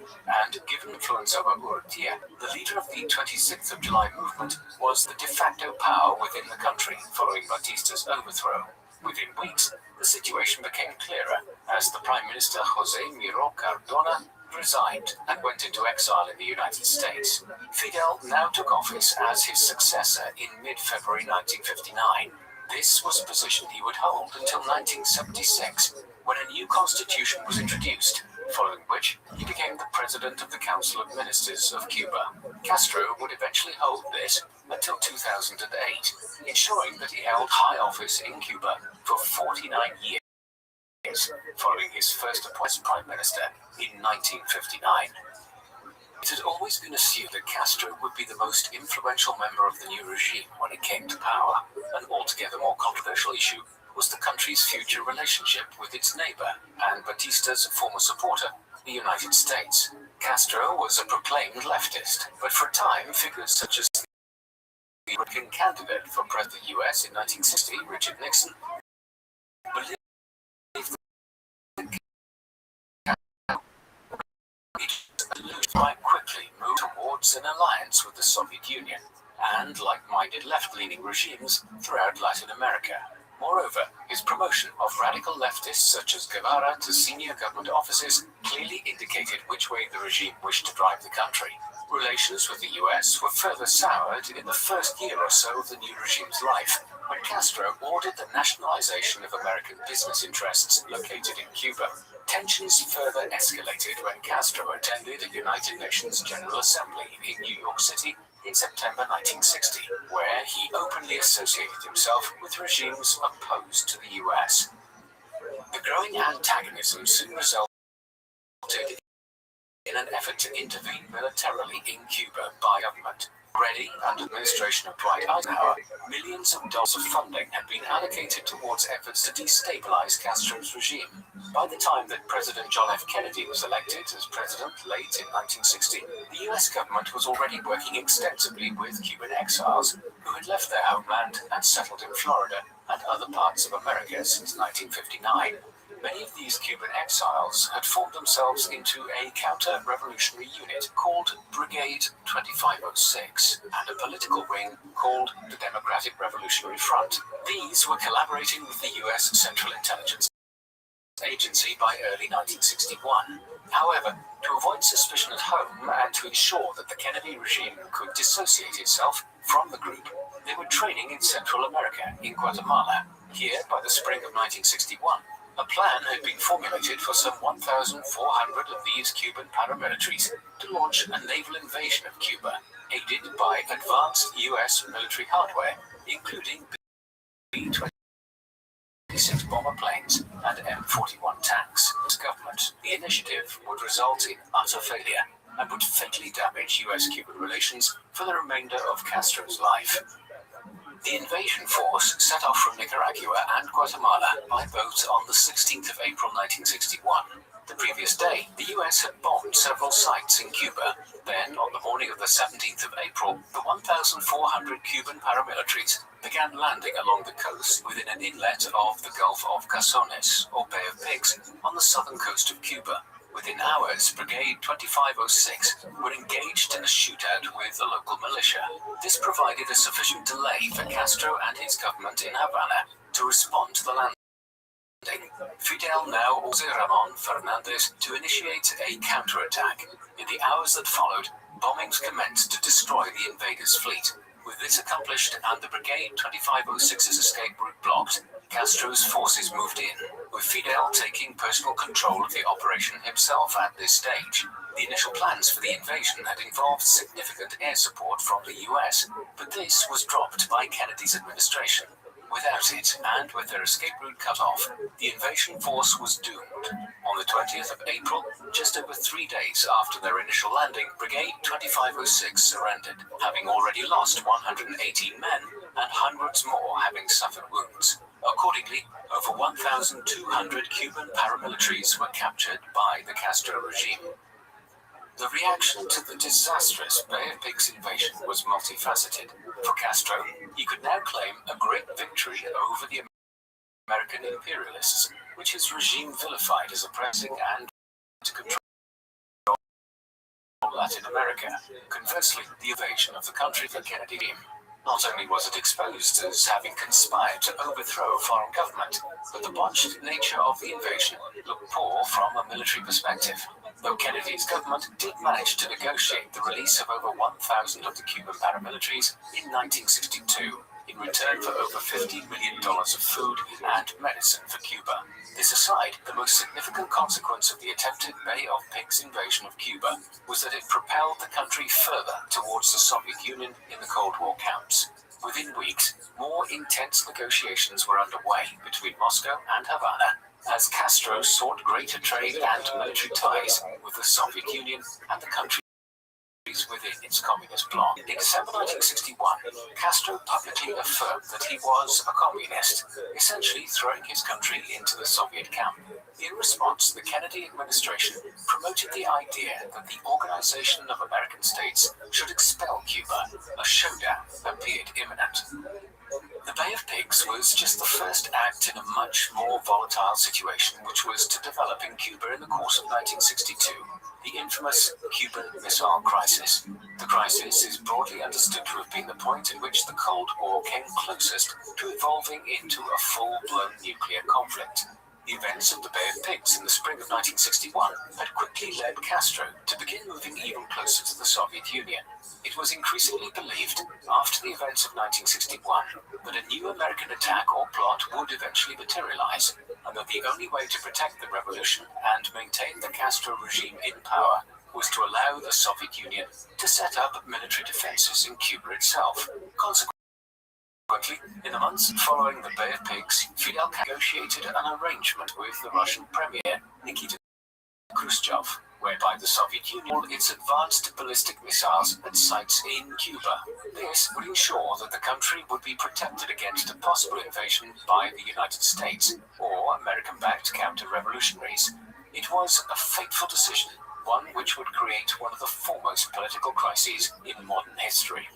and given influence over Urrutia, the leader of the 26th of July movement, was the de facto power within the country following Batista's overthrow. Within weeks, the situation became clearer as the Prime Minister Jose Miro Cardona resigned and went into exile in the United States. Fidel now took office as his successor in mid-February 1959. This was a position he would hold until 1976, when a new constitution was introduced, following which he became the president of the Council of Ministers of Cuba. Castro would eventually hold this until 2008, ensuring that he held high office in Cuba for 49 years, following his first appointment as Prime Minister in 1959. It had always been assumed that Castro would be the most influential member of the new regime when it came to power. An altogether more controversial issue was the country's future relationship with its neighbor and Batista's former supporter, the United States. Castro was a proclaimed leftist, but for a time, figures such as the Republican candidate for president of the US in 1960, Richard Nixon, believed might quickly move towards an alliance with the Soviet Union and like-minded left-leaning regimes throughout Latin America. Moreover, his promotion of radical leftists such as Guevara to senior government offices clearly indicated which way the regime wished to drive the country. Relations with the US were further soured in the first year or so of the new regime's life, when Castro ordered the nationalization of American business interests located in Cuba. Tensions further escalated when Castro attended a United Nations General Assembly in New York City in September 1960, where he openly associated himself with regimes opposed to the US. The growing antagonism soon resulted in an effort to intervene militarily in Cuba by government. Already, under the administration of Dwight Eisenhower, millions of dollars of funding had been allocated towards efforts to destabilize Castro's regime. By the time that President John F. Kennedy was elected as president late in 1960, the US government was already working extensively with Cuban exiles who had left their homeland and settled in Florida and other parts of America since 1959. Many of these Cuban exiles had formed themselves into a counter-revolutionary unit called Brigade 2506 and a political wing called the Democratic Revolutionary Front. These were collaborating with the US Central Intelligence Agency by early 1961. However, to avoid suspicion at home and to ensure that the Kennedy regime could dissociate itself from the group, they were training in Central America, in Guatemala. Here, by the spring of 1961, a plan had been formulated for some 1,400 of these Cuban paramilitaries to launch a naval invasion of Cuba, aided by advanced US military hardware, including B-26 bomber planes and M41 tanks. As government, the initiative would result in utter failure and would fatally damage US-Cuban relations for the remainder of Castro's life. The invasion force set off from Nicaragua and Guatemala by boat on the 16th of April 1961. The previous day, the US had bombed several sites in Cuba. Then, on the morning of the 17th of April, the 1,400 Cuban paramilitaries began landing along the coast within an inlet of the Gulf of Cazones, or Bay of Pigs, on the southern coast of Cuba. Within hours, Brigade 2506 were engaged in a shootout with the local militia. This provided a sufficient delay for Castro and his government in Havana to respond to the landing. Fidel now ordered Ramon Fernandez to initiate a counterattack. In the hours that followed, bombings commenced to destroy the invaders' fleet. With this accomplished and the Brigade 2506's escape route blocked, Castro's forces moved in, with Fidel taking personal control of the operation himself at this stage. The initial plans for the invasion had involved significant air support from the US, but this was dropped by Kennedy's administration. Without it, and with their escape route cut off, the invasion force was doomed. On the 20th of April, just over 3 days after their initial landing, Brigade 2506 surrendered, having already lost 118 men and hundreds more having suffered wounds. Accordingly, over 1,200 Cuban paramilitaries were captured by the Castro regime. The reaction to the disastrous Bay of Pigs invasion was multifaceted. For Castro, he could now claim a great victory over the American imperialists, which his regime vilified as oppressing and to control Latin America. Conversely, the invasion of the country for Kennedy regime Not only was it exposed as having conspired to overthrow a foreign government, but the botched nature of the invasion looked poor from a military perspective. Though Kennedy's government did manage to negotiate the release of over 1,000 of the Cuban paramilitaries in 1962, in return for over $50 million of food and medicine for Cuba. This aside, the most significant consequence of the attempted Bay of Pigs invasion of Cuba was that it propelled the country further towards the Soviet Union in the Cold War camps. Within weeks, more intense negotiations were underway between Moscow and Havana as Castro sought greater trade and military ties with the Soviet Union and the country within its communist bloc. In December 1961, Castro publicly affirmed that he was a communist, essentially throwing his country into the Soviet camp. In response, the Kennedy administration promoted the idea that the Organization of American States should expel Cuba. A showdown appeared imminent. The Bay of Pigs was just the first act in a much more volatile situation which was to develop in Cuba in the course of 1962. The infamous Cuban Missile Crisis. The crisis is broadly understood to have been the point in which the Cold War came closest to evolving into a full-blown nuclear conflict. The events of the Bay of Pigs in the spring of 1961 had quickly led Castro to begin moving even closer to the Soviet Union. It was increasingly believed, after the events of 1961, that a new American attack or plot would eventually materialize, and that the only way to protect the revolution and maintain the Castro regime in power was to allow the Soviet Union to set up military defenses in Cuba itself. Consequently, in the months following the Bay of Pigs, Fidel negotiated an arrangement with the Russian Premier, Nikita Khrushchev, whereby the Soviet Union held its advanced ballistic missiles at sites in Cuba. This would ensure that the country would be protected against a possible invasion by the United States or American-backed counter-revolutionaries. It was a fateful decision, one which would create one of the foremost political crises in modern history.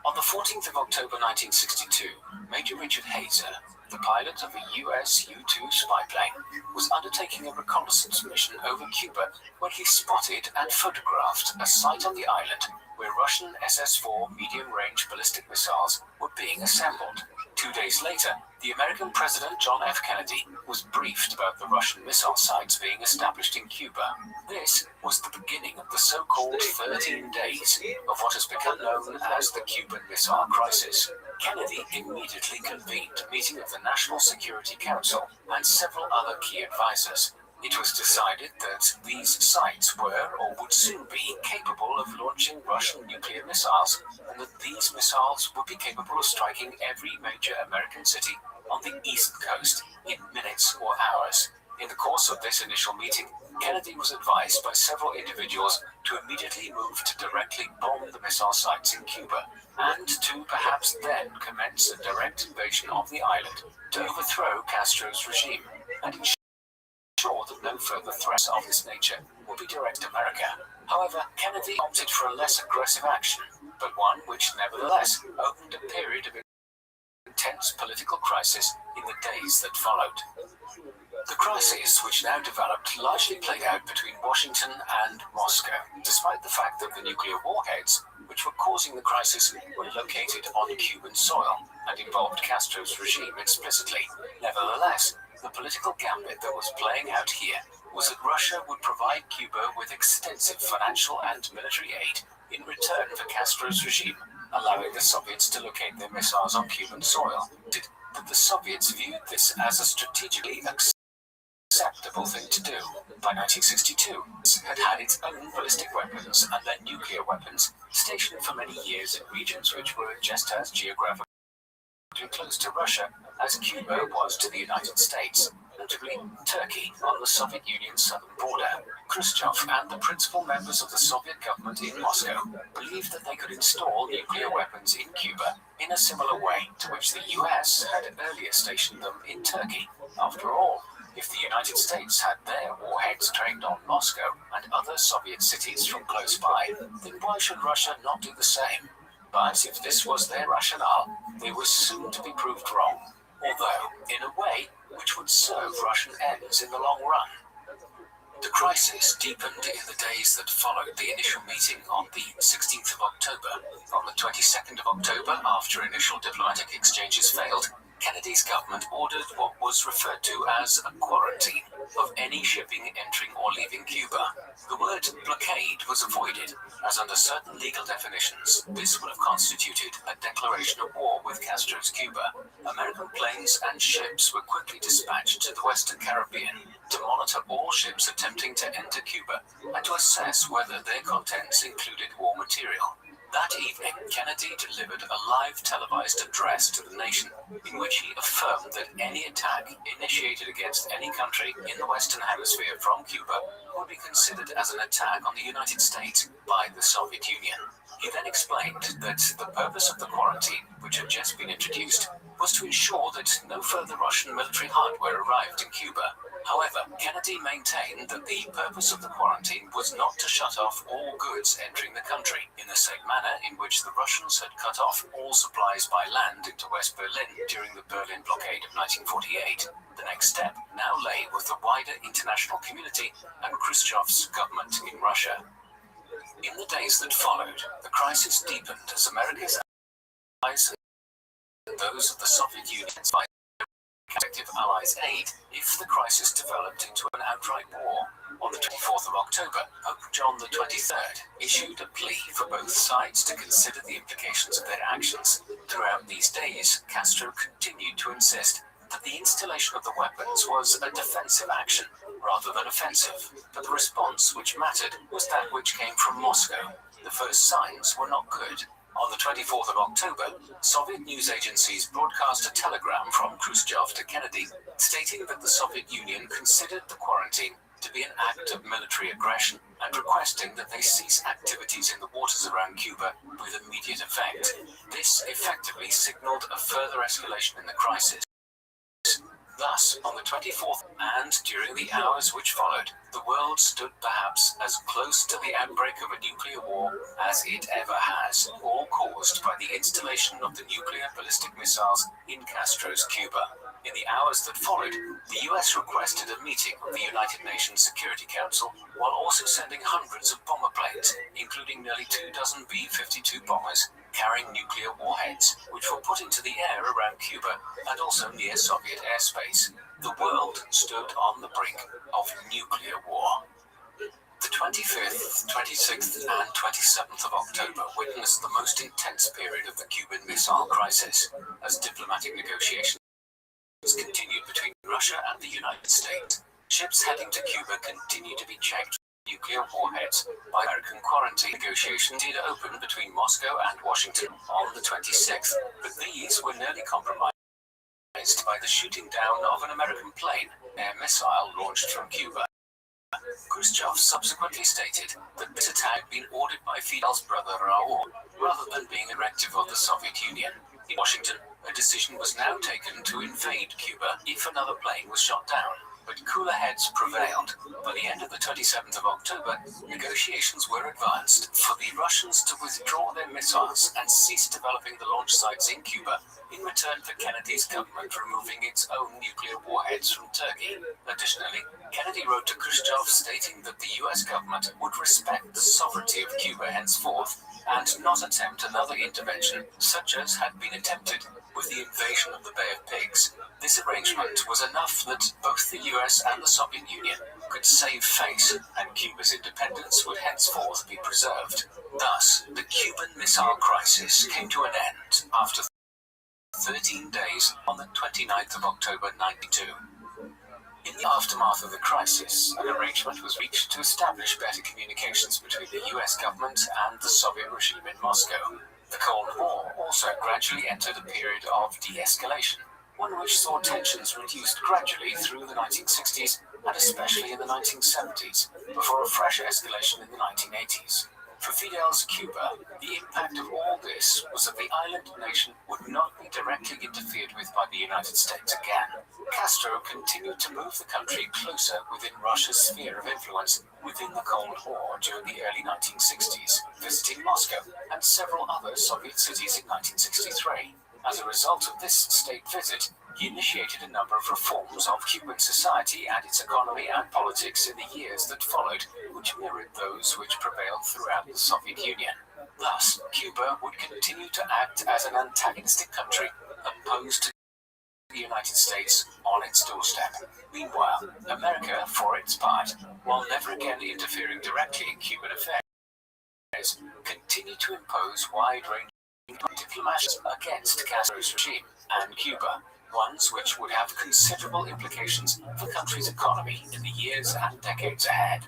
On the 14th of October 1962, Major Richard Hazer, the pilot of a US U-2 spy plane, was undertaking a reconnaissance mission over Cuba when he spotted and photographed a site on the island where Russian SS-4 medium-range ballistic missiles were being assembled. 2 days later, the American President John F. Kennedy was briefed about the Russian missile sites being established in Cuba. This was the beginning of the so-called 13 days of what has become known as the Cuban Missile Crisis. Kennedy immediately convened a meeting of the National Security Council and several other key advisors. It was decided that these sites were or would soon be capable of launching Russian nuclear missiles, and that these missiles would be capable of striking every major American city on the East Coast in minutes or hours. In the course of this initial meeting, Kennedy was advised by several individuals to immediately move to directly bomb the missile sites in Cuba, and to perhaps then commence a direct invasion of the island to overthrow Castro's regime and ensure that no further threats of this nature would be directed at America. However, Kennedy opted for a less aggressive action, but one which nevertheless opened a period of intense political crisis in the days that followed. The crisis, which now developed, largely played out between Washington and Moscow, despite the fact that the nuclear warheads which were causing the crisis were located on Cuban soil and involved Castro's regime explicitly. Nevertheless, the political gambit that was playing out here was that Russia would provide Cuba with extensive financial and military aid in return for Castro's regime, allowing the Soviets to locate their missiles on Cuban soil. That the Soviets viewed this as a strategically acceptable thing to do. By 1962, it had had its own ballistic weapons and then nuclear weapons stationed for many years in regions which were just as geographically close to Russia as Cuba was to the United States, notably Turkey on the Soviet Union's southern border. Khrushchev and the principal members of the Soviet government in Moscow believed that they could install nuclear weapons in Cuba in a similar way to which the US had earlier stationed them in Turkey. After all, if the United States had their warheads trained on Moscow and other Soviet cities from close by, then why should Russia not do the same? But if this was their rationale, they were soon to be proved wrong, although in a way which would serve Russian ends in the long run. The crisis deepened in the days that followed the initial meeting on the 16th of October. On the 22nd of October, after initial diplomatic exchanges failed, Kennedy's government ordered what was referred to as a quarantine of any shipping entering or leaving Cuba. The word blockade was avoided, as under certain legal definitions, this would have constituted a declaration of war with Castro's Cuba. American planes and ships were quickly dispatched to the Western Caribbean to monitor all ships attempting to enter Cuba and to assess whether their contents included war material. That evening, Kennedy delivered a live televised address to the nation in which he affirmed that any attack initiated against any country in the Western Hemisphere from Cuba would be considered as an attack on the United States by the Soviet Union. He then explained that the purpose of the quarantine, which had just been introduced, was to ensure that no further Russian military hardware arrived in Cuba. However, Kennedy maintained that the purpose of the quarantine was not to shut off all goods entering the country, in the same manner in which the Russians had cut off all supplies by land into West Berlin during the Berlin blockade of 1948. The next step now lay with the wider international community and Khrushchev's government in Russia. In the days that followed, the crisis deepened as America's allies and those of the Soviet Union's effective allies' aid if the crisis developed into an outright war. On the 24th of October, Pope John XXIII issued a plea for both sides to consider the implications of their actions. Throughout these days, Castro continued to insist that the installation of the weapons was a defensive action rather than offensive, but the response which mattered was that which came from Moscow. The first signs were not good. On the 24th of October, Soviet news agencies broadcast a telegram from Khrushchev to Kennedy stating that the Soviet Union considered the quarantine to be an act of military aggression and requesting that they cease activities in the waters around Cuba with immediate effect. This effectively signaled a further escalation in the crisis. Thus, on the 24th and during the hours which followed, the world stood perhaps as close to the outbreak of a nuclear war as it ever has, all caused by the installation of the nuclear ballistic missiles in Castro's Cuba. In the hours that followed, the US requested a meeting of the United Nations Security Council while also sending hundreds of bomber planes, including nearly 24 B-52 bombers carrying nuclear warheads, which were put into the air around Cuba and also near Soviet airspace. The world stood on the brink of nuclear war. The 25th, 26th, and 27th of October witnessed the most intense period of the Cuban Missile Crisis, as diplomatic negotiations continued between Russia and the United States. Ships heading to Cuba continued to be checked for nuclear warheads by American quarantine. Negotiations did open between Moscow and Washington on the 26th, but these were nearly compromised by the shooting down of an American plane, air missile launched from Cuba. Khrushchev subsequently stated that this attack had been ordered by Fidel's brother Raul, rather than being a directive of the Soviet Union. In Washington, a decision was now taken to invade Cuba if another plane was shot down, but cooler heads prevailed. By the end of the 27th of October, negotiations were advanced for the Russians to withdraw their missiles and cease developing the launch sites in Cuba in return for Kennedy's government removing its own nuclear warheads from Turkey. Additionally, Kennedy wrote to Khrushchev stating that the US government would respect the sovereignty of Cuba henceforth and not attempt another intervention such as had been attempted with the invasion of the Bay of Pigs. This arrangement was enough that both the US and the Soviet Union could save face, and Cuba's independence would henceforth be preserved. Thus, the Cuban Missile Crisis came to an end after 13 days on the 29th of October 1992. In the aftermath of the crisis, an arrangement was reached to establish better communications between the US government and the Soviet regime in Moscow. The Cold War also gradually entered a period of de-escalation, one which saw tensions reduced gradually through the 1960s and especially in the 1970s, before a fresh escalation in the 1980s. For Fidel's Cuba, the impact of all this was that the island nation would not be directly interfered with by the United States again. Castro continued to move the country closer within Russia's sphere of influence within the Cold War during the early 1960s, visiting Moscow and several other Soviet cities in 1963. As a result of this state visit, He initiated a number of reforms of Cuban society and its economy and politics in the years that followed, which mirrored those which prevailed throughout the Soviet Union. Thus, Cuba would continue to act as an antagonistic country, opposed to the United States on its doorstep. Meanwhile, America, for its part, while never again interfering directly in Cuban affairs, continued to impose wide-ranging diplomacies against Castro's regime and Cuba, ones which would have considerable implications for the country's economy in the years and decades ahead.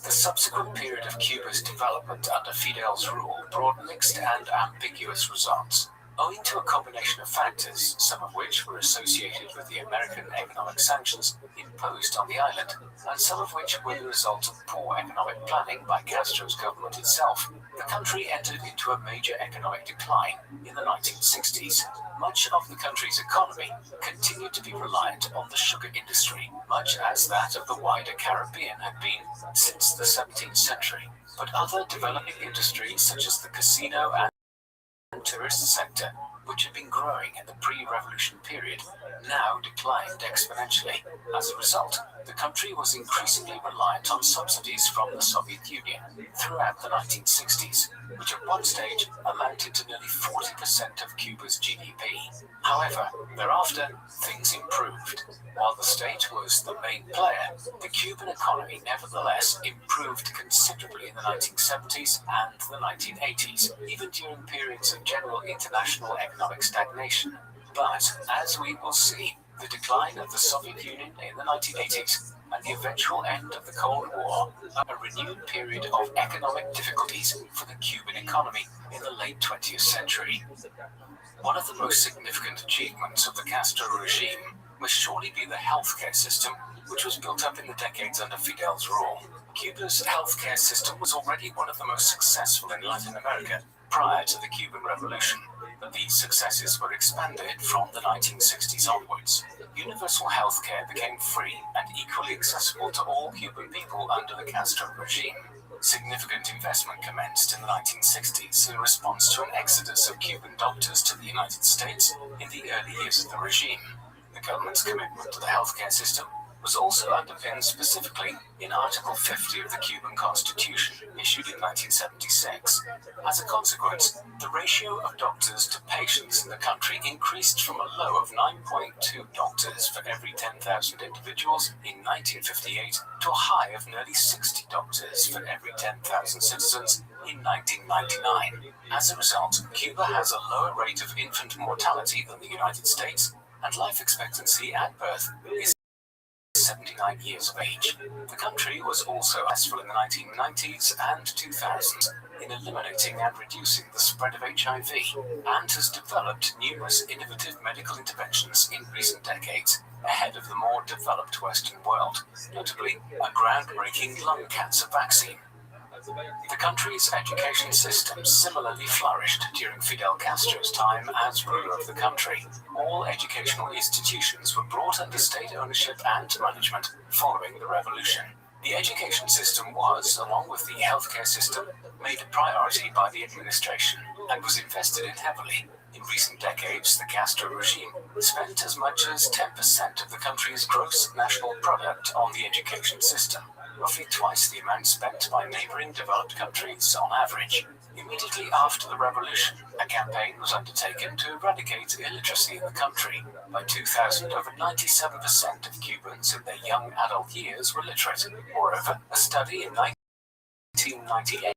The subsequent period of Cuba's development under Fidel's rule brought mixed and ambiguous results. Owing to a combination of factors, some of which were associated with the American economic sanctions imposed on the island, and some of which were the result of poor economic planning by Castro's government itself, the country entered into a major economic decline in the 1960s. Much of the country's economy continued to be reliant on the sugar industry, much as that of the wider Caribbean had been since the 17th century. But other developing industries such as the casino and tourist sector, which had been growing in the pre-revolution period, now declined exponentially. As a result, the country was increasingly reliant on subsidies from the Soviet Union throughout the 1960s, which at one stage amounted to nearly 40% of Cuba's GDP. However, thereafter, things improved. While the state was the main player, the Cuban economy nevertheless improved considerably in the 1970s and the 1980s, even during periods of general international economic stagnation. But, as we will see, the decline of the Soviet Union in the 1980s and the eventual end of the Cold War, a renewed period of economic difficulties for the Cuban economy in the late 20th century. One of the most significant achievements of the Castro regime must surely be the healthcare system, which was built up in the decades under Fidel's rule. Cuba's healthcare system was already one of the most successful in Latin America prior to the Cuban Revolution, but these successes were expanded from the 1960s onwards. Universal healthcare became free and equally accessible to all Cuban people under the Castro regime. Significant investment commenced in the 1960s in response to an exodus of Cuban doctors to the United States in the early years of the regime. The government's commitment to the healthcare system was also underpinned specifically in Article 50 of the Cuban Constitution, issued in 1976. As a consequence, the ratio of doctors to patients in the country increased from a low of 9.2 doctors for every 10,000 individuals in 1958 to a high of nearly 60 doctors for every 10,000 citizens in 1999. As a result, Cuba has a lower rate of infant mortality than the United States, and life expectancy at birth is 79 years of age. The country was also successful in the 1990s and 2000s in eliminating and reducing the spread of HIV, and has developed numerous innovative medical interventions in recent decades ahead of the more developed Western world, notably a groundbreaking lung cancer vaccine. The country's education system similarly flourished during Fidel Castro's time as ruler of the country. All educational institutions were brought under state ownership and management following the revolution. The education system was, along with the healthcare system, made a priority by the administration and was invested in heavily. In recent decades, the Castro regime spent as much as 10% of the country's gross national product on the education system, roughly twice the amount spent by neighboring developed countries on average. Immediately after the revolution, a campaign was undertaken to eradicate illiteracy in the country. By 2000, over 97% of Cubans in their young adult years were literate. Moreover, a study in 1998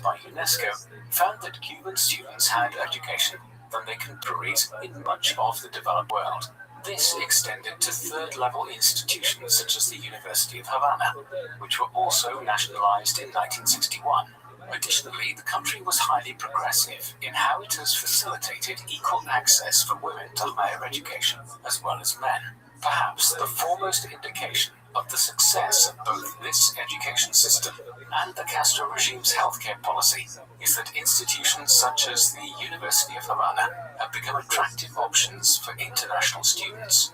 by UNESCO found that Cuban students had education than they contemporaries in much of the developed world. This extended to third-level institutions such as the University of Havana, which were also nationalized in 1961. Additionally, the country was highly progressive in how it has facilitated equal access for women to higher education as well as men. Perhaps the foremost indication of the success of both this education system and the Castro regime's healthcare policy is that institutions such as the University of Havana have become attractive options for international students.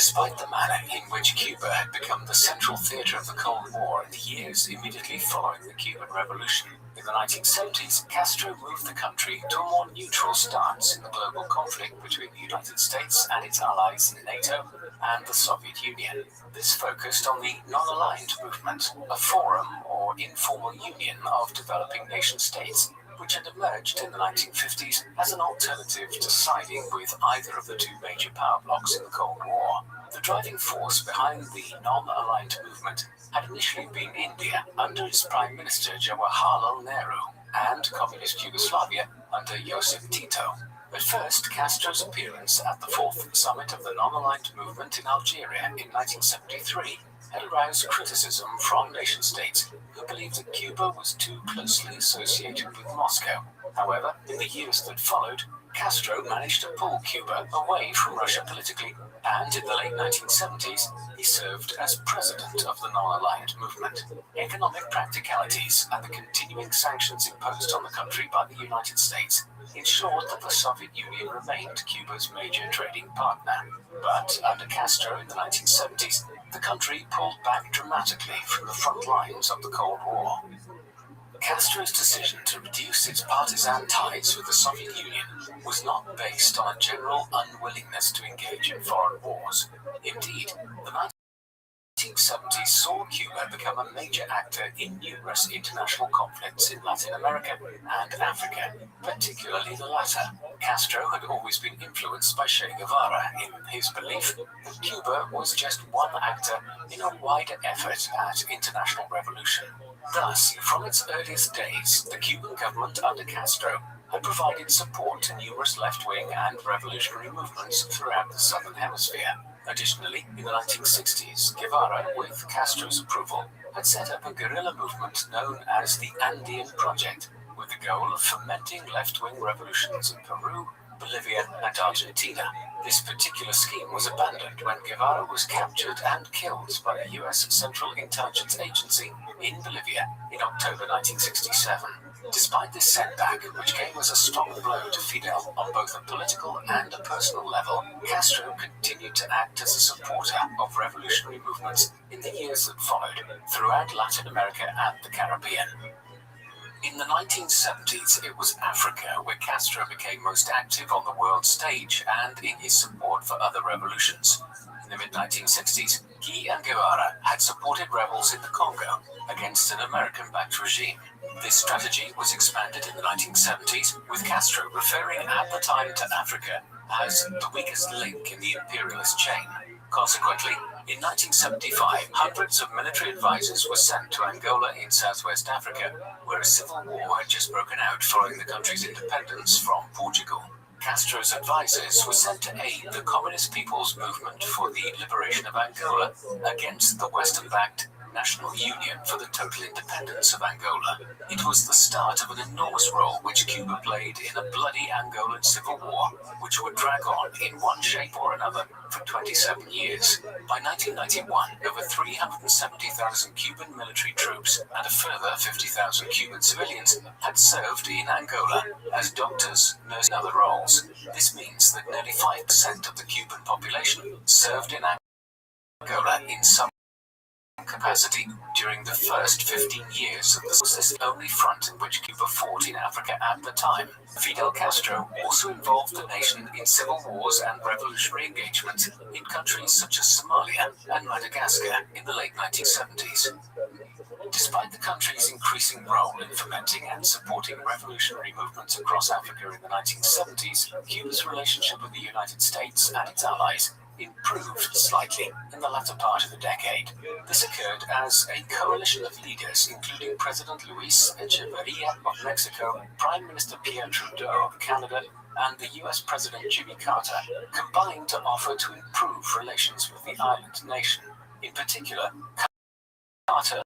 Despite the manner in which Cuba had become the central theater of the Cold War in the years immediately following the Cuban Revolution, in the 1970s, Castro moved the country to a more neutral stance in the global conflict between the United States and its allies in NATO and the Soviet Union. This focused on the non-aligned movement, a forum or informal union of developing nation-states which had emerged in the 1950s as an alternative to siding with either of the two major power blocs in the Cold War. The driving force behind the non-aligned movement had initially been India under its Prime Minister Jawaharlal Nehru and Communist Yugoslavia under Josip Tito. At first, Castro's appearance at the fourth summit of the non-aligned movement in Algeria in 1973 had aroused criticism from nation-states who believed that Cuba was too closely associated with Moscow. However, in the years that followed, Castro managed to pull Cuba away from Russia politically, and in the late 1970s, he served as president of the non-aligned movement. Economic practicalities and the continuing sanctions imposed on the country by the United States ensured that the Soviet Union remained Cuba's major trading partner. But under Castro in the 1970s, the country pulled back dramatically from the front lines of the Cold War. Castro's decision to reduce its partisan ties with the Soviet Union was not based on a general unwillingness to engage in foreign wars. Indeed, the 1970s saw Cuba become a major actor in numerous international conflicts in Latin America and Africa, particularly the latter. Castro had always been influenced by Che Guevara in his belief that Cuba was just one actor in a wider effort at international revolution. Thus, from its earliest days, the Cuban government under Castro had provided support to numerous left-wing and revolutionary movements throughout the Southern Hemisphere. Additionally, in the 1960s, Guevara, with Castro's approval, had set up a guerrilla movement known as the Andean Project, with the goal of fomenting left-wing revolutions in Peru, Bolivia, and Argentina. This particular scheme was abandoned when Guevara was captured and killed by the U.S. Central Intelligence Agency in Bolivia in October 1967. Despite this setback, which came as a strong blow to Fidel on both a political and a personal level, Castro continued to act as a supporter of revolutionary movements in the years that followed throughout Latin America and the Caribbean. In the 1970s, it was Africa where Castro became most active on the world stage and in his support for other revolutions. In the mid-1960s, he and Guevara had supported rebels in the Congo against an American-backed regime. This strategy was expanded in the 1970s, with Castro referring at the time to Africa as the weakest link in the imperialist chain. Consequently, in 1975, hundreds of military advisors were sent to Angola in southwest Africa, where a civil war had just broken out following the country's independence from Portugal. Castro's advisors were sent to aid the Communist People's Movement for the Liberation of Angola against the Western-backed National Union for the Total Independence of Angola. It was the start of an enormous role which Cuba played in a bloody Angolan civil war, which would drag on in one shape or another for 27 years. By 1991, over 370,000 Cuban military troops and a further 50,000 Cuban civilians had served in Angola as doctors, nurses, and other roles. This means that nearly 5% of the Cuban population served in Angola in some capacity during the first 15 years of this was the only front in which Cuba fought in Africa at the time. Fidel Castro also involved the nation in civil wars and revolutionary engagements in countries such as Somalia and Madagascar in the late 1970s. Despite the country's increasing role in fomenting and supporting revolutionary movements across Africa in the 1970s, Cuba's relationship with the United States and its allies improved slightly in the latter part of the decade. This occurred as a coalition of leaders, including President Luis Echeverría of Mexico, Prime Minister Pierre Trudeau of Canada, and the US President Jimmy Carter, combined to offer to improve relations with the island nation. In particular, Carter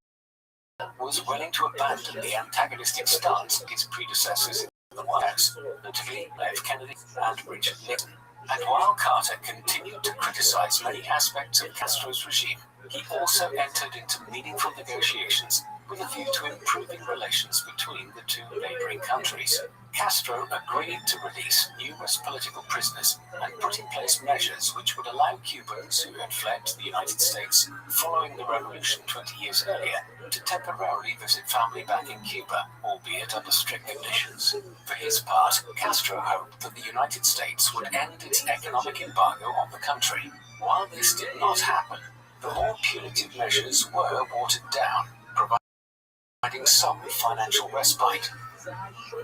was willing to abandon the antagonistic stance of his predecessors in the White House, notably F. Kennedy and Richard Nixon. And while Carter continued to criticize many aspects of Castro's regime, he also entered into meaningful negotiations with a view to improving relations between the two neighboring countries. Castro agreed to release numerous political prisoners and put in place measures which would allow Cubans who had fled to the United States following the revolution 20 years earlier to temporarily visit family back in Cuba, albeit under strict conditions. For his part, Castro hoped that the United States would end its economic embargo on the country. While this did not happen, the more punitive measures were watered down, providing some financial respite.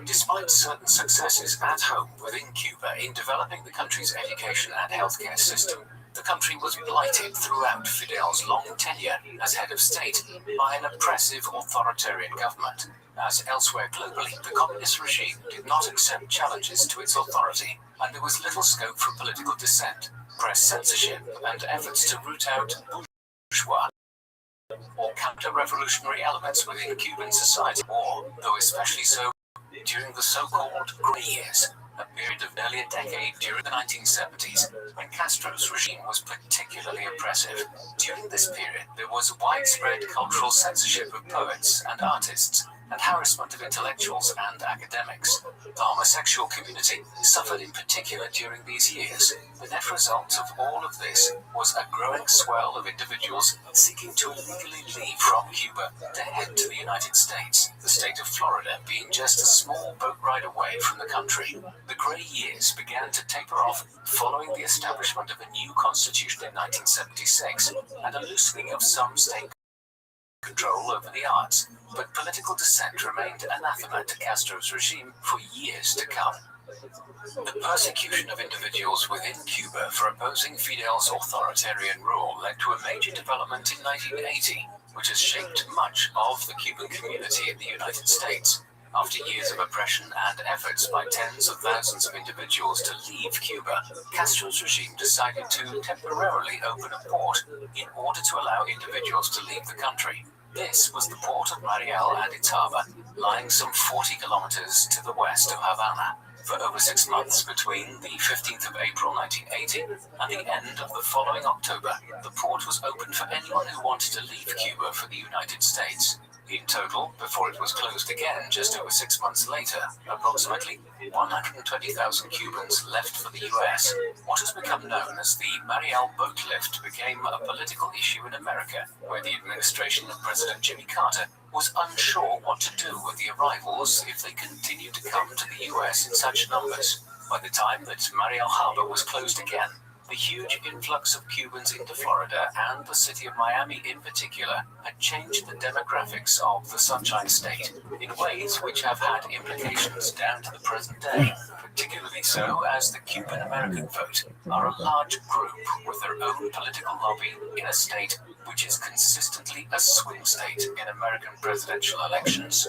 Despite certain successes at home within Cuba in developing the country's education and healthcare system, the country was blighted throughout Fidel's long tenure as head of state by an oppressive authoritarian government. As elsewhere globally, the communist regime did not accept challenges to its authority, and there was little scope for political dissent, press censorship, and efforts to root out bourgeois or counter-revolutionary elements within Cuban society, or, though especially so during the so-called Grey Years, a period of nearly a decade during the 1970s, when Castro's regime was particularly oppressive. During this period, there was widespread cultural censorship of poets and artists, and harassment of intellectuals and academics. The homosexual community suffered in particular during these years. The net result of all of this was a growing swell of individuals seeking to illegally leave from Cuba to head to the United States, the state of Florida being just a small boat ride away from the country. The Grey Years began to taper off following the establishment of a new constitution in 1976 and a loosening of some state control over the arts, but political dissent remained anathema to Castro's regime for years to come. The persecution of individuals within Cuba for opposing Fidel's authoritarian rule led to a major development in 1980, which has shaped much of the Cuban community in the United States. After years of oppression and efforts by tens of thousands of individuals to leave Cuba, Castro's regime decided to temporarily open a port in order to allow individuals to leave the country. This was the port of Mariel and its harbor, lying some 40 kilometers to the west of Havana. For over 6 months between the 15th of April 1980 and the end of the following October, the port was open for anyone who wanted to leave Cuba for the United States. In total, before it was closed again just over 6 months later, approximately 120,000 Cubans left for the US. What has become known as the Mariel boat lift became a political issue in America, where the administration of President Jimmy Carter was unsure what to do with the arrivals if they continued to come to the US in such numbers. By the time that Mariel Harbor was closed again, the huge influx of Cubans into Florida and the city of Miami in particular had changed the demographics of the Sunshine State in ways which have had implications down to the present day, particularly so as the Cuban American vote are a large group with their own political lobby in a state which is consistently a swing state in American presidential elections.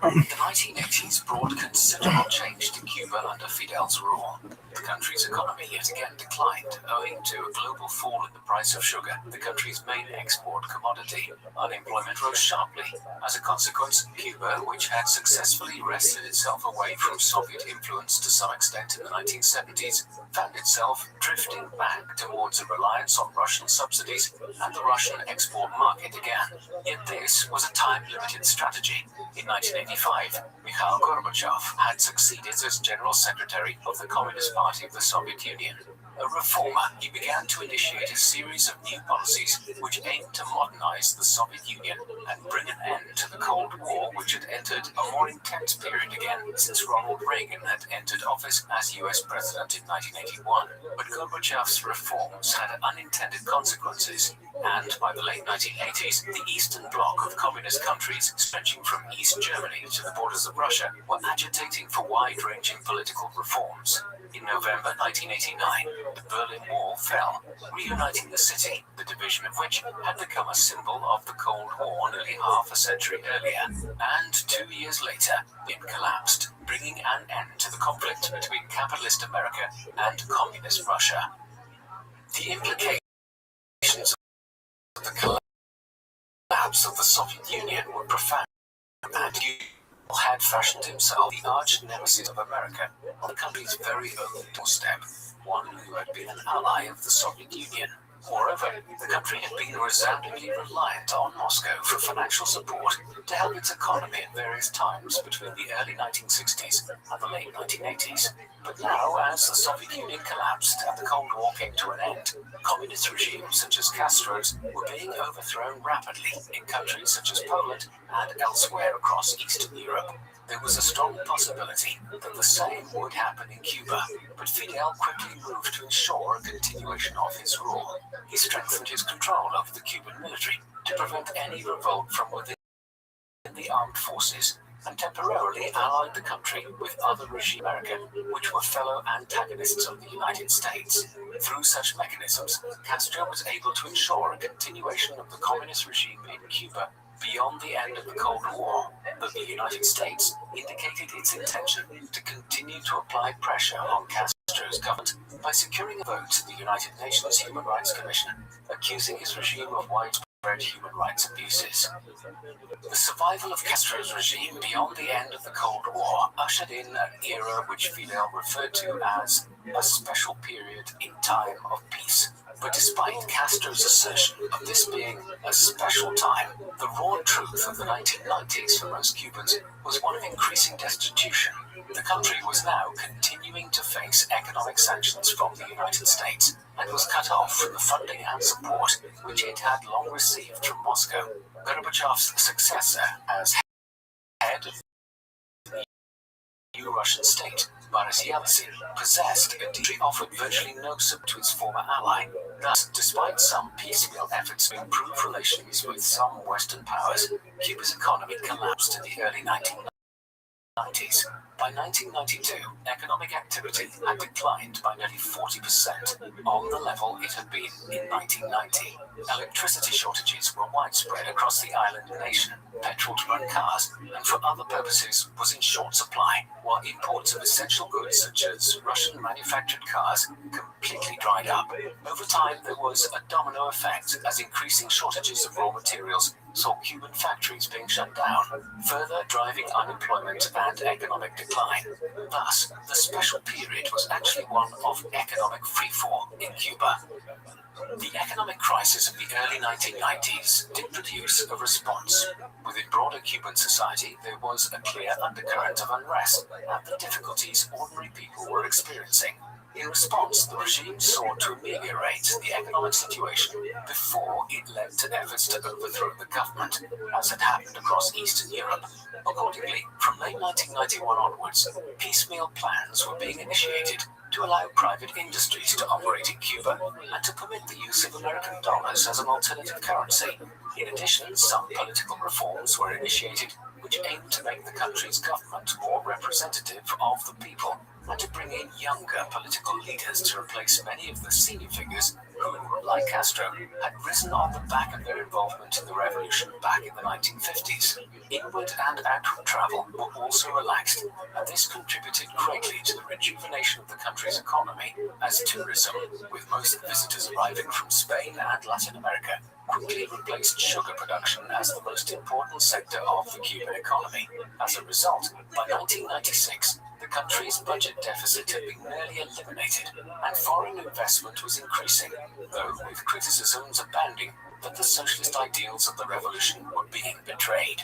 The 1980s brought considerable change to Cuba under Fidel's rule. The country's economy yet again declined, owing to a global fall in the price of sugar, the country's main export commodity. Unemployment rose sharply. As a consequence, Cuba, which had successfully wrested itself away from Soviet influence to some extent in the 1970s, found itself drifting back towards a reliance on Russian subsidies and the Russian export market again. Yet this was a time-limited strategy. In 1985, Mikhail Gorbachev had succeeded as General Secretary of the Communist Party of the Soviet Union. A reformer, he began to initiate a series of new policies which aimed to modernize the Soviet Union and bring an end to the Cold War, which had entered a more intense period again since Ronald Reagan had entered office as US President in 1981. But Gorbachev's reforms had unintended consequences, and by the late 1980s, the Eastern Bloc of communist countries, stretching from East Germany to the borders of Russia, were agitating for wide-ranging political reforms. In November 1989, the Berlin Wall fell, reuniting the city, the division of which had become a symbol of the Cold War nearly half a century earlier. And 2 years later, it collapsed, bringing an end to the conflict between capitalist America and communist Russia. The implications of the collapse of the Soviet Union were profound, and had fashioned himself the arch nemesis of America on the country's very own doorstep, one who had been an ally of the Soviet Union. Moreover, the country had been resoundingly reliant on Moscow for financial support to help its economy at various times between the early 1960s and the late 1980s. But now, as the Soviet Union collapsed and the Cold War came to an end, communist regimes such as Castro's were being overthrown rapidly in countries such as Poland and elsewhere across Eastern Europe. There was a strong possibility that the same would happen in Cuba, but Fidel quickly moved to ensure a continuation of his rule. He strengthened his control over the Cuban military to prevent any revolt from within the armed forces, and temporarily allied the country with other regimes in America, which were fellow antagonists of the United States. Through such mechanisms, Castro was able to ensure a continuation of the communist regime in Cuba beyond the end of the Cold War, but the United States indicated its intention to continue to apply pressure on Castro's government by securing a vote to the United Nations Human Rights Commission, accusing his regime of widespread human rights abuses. The survival of Castro's regime beyond the end of the Cold War ushered in an era which Fidel referred to as a special period in time of peace. But despite Castro's assertion of this being a special time, the raw truth of the 1990s for most Cubans was one of increasing destitution. The country was now continuing to face economic sanctions from the United States and was cut off from the funding and support which it had long received from Moscow. Gorbachev's successor as head of the new Russian state, Boris Yeltsin, possessed a degree offered virtually no support to its former ally. Thus, despite some piecemeal efforts to improve relations with some Western powers, Cuba's economy collapsed in the early 1990s. By 1992, economic activity had declined by nearly 40% on the level it had been in 1990. Electricity shortages were widespread across the island nation. Petrol to run cars and for other purposes was in short supply, while imports of essential goods such as Russian manufactured cars completely dried up. Over time, there was a domino effect as increasing shortages of raw materials saw Cuban factories being shut down, further driving unemployment and economic decline. Thus, the special period was actually one of economic freefall in Cuba. The economic crisis of the early 1990s did produce a response. Within broader Cuban society, there was a clear undercurrent of unrest at the difficulties ordinary people were experiencing. In response, the regime sought to ameliorate the economic situation before it led to efforts to overthrow the government, as had happened across Eastern Europe. Accordingly, from late 1991 onwards, piecemeal plans were being initiated to allow private industries to operate in Cuba and to permit the use of American dollars as an alternative currency. In addition, some political reforms were initiated which aimed to make the country's government more representative of the people and to bring in younger political leaders to replace many of the senior figures who, like Castro, had risen on the back of their involvement in the revolution back in the 1950s. Inward and outward travel were also relaxed, and this contributed greatly to the rejuvenation of the country's economy, as tourism, with most visitors arriving from Spain and Latin America, quickly replaced sugar production as the most important sector of the Cuban economy. As a result, by 1996, the country's budget deficit had been nearly eliminated, and foreign investment was increasing, though with criticisms abounding that the socialist ideals of the revolution were being betrayed.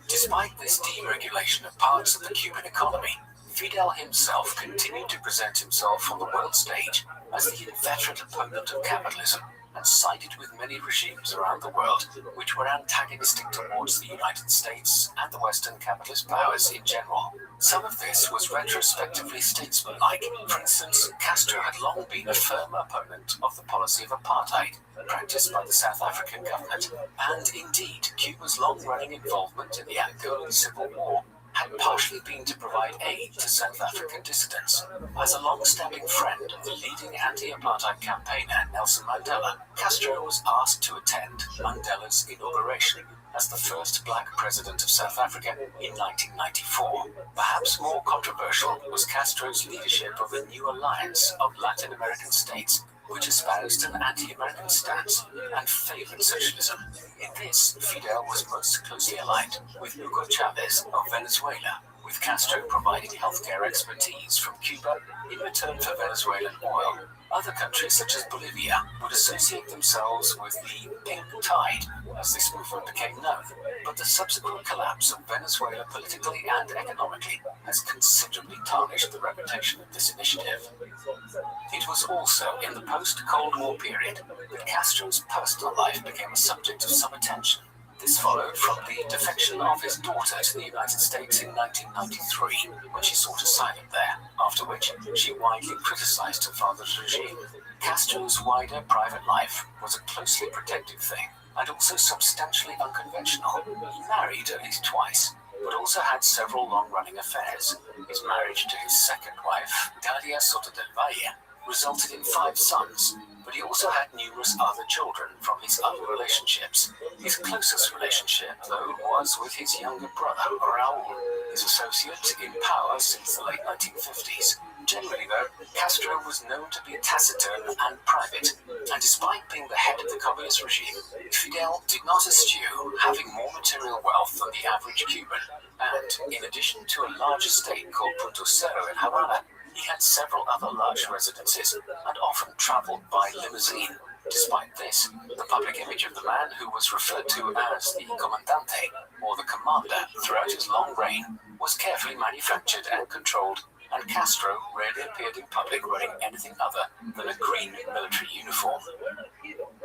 Despite this deregulation of parts of the Cuban economy, Fidel himself continued to present himself on the world stage as the inveterate opponent of capitalism, and sided with many regimes around the world which were antagonistic towards the United States and the Western capitalist powers in general. Some of this was retrospectively statesmanlike. For instance, Castro had long been a firm opponent of the policy of apartheid practiced by the South African government, and indeed Cuba's long-running involvement in the Angolan Civil War had partially been to provide aid to South African dissidents. As a long-standing friend of the leading anti-apartheid campaigner Nelson Mandela, Castro was asked to attend Mandela's inauguration as the first black president of South Africa in 1994. Perhaps more controversial was Castro's leadership of the new alliance of Latin American states, which espoused an anti-American stance and favored socialism. In this, Fidel was most closely aligned with Hugo Chavez of Venezuela, with with Castro providing healthcare expertise from Cuba in return for Venezuelan oil. Other countries such as Bolivia would associate themselves with the Pink Tide as this movement became known, but the subsequent collapse of Venezuela politically and economically has considerably tarnished the reputation of this initiative. It was also in the post-Cold War period that Castro's personal life became a subject of some attention. This followed from the defection of his daughter to the United States in 1993, when she sought asylum there, after which she widely criticized her father's regime. Castro's wider private life was a closely protected thing, and also substantially unconventional. He married at least twice, but also had several long-running affairs. His marriage to his second wife, Dalia Soto del Valle, resulted in 5 sons, but he also had numerous other children from his other relationships. His closest relationship, though, was with his younger brother, Raul, his associate in power since the late 1950s. Generally, though, Castro was known to be taciturn and private, and despite being the head of the communist regime, Fidel did not eschew having more material wealth than the average Cuban, and in addition to a large estate called Punto Cero in Havana, he had several other large residences and often traveled by limousine. Despite this, the public image of the man who was referred to as the Comandante, or the commander, throughout his long reign, was carefully manufactured and controlled, and Castro rarely appeared in public wearing anything other than a green military uniform.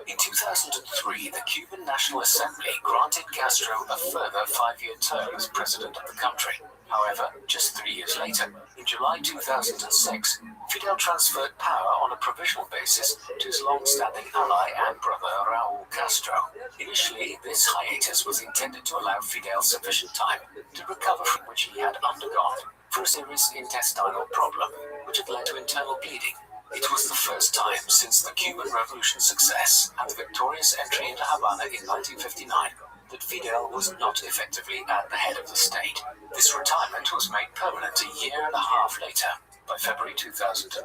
In 2003, the Cuban National Assembly granted Castro a further 5-year term as president of the country. However, just 3 years later, in July 2006, Fidel transferred power on a provisional basis to his long-standing ally and brother Raul Castro. Initially, this hiatus was intended to allow Fidel sufficient time to recover from which he had undergone for a serious intestinal problem, which had led to internal bleeding. It was the first time since the Cuban Revolution's success and the victorious entry into Havana in 1959 that Fidel was not effectively at the head of the state. This retirement was made permanent a year and a half later. By February 2008,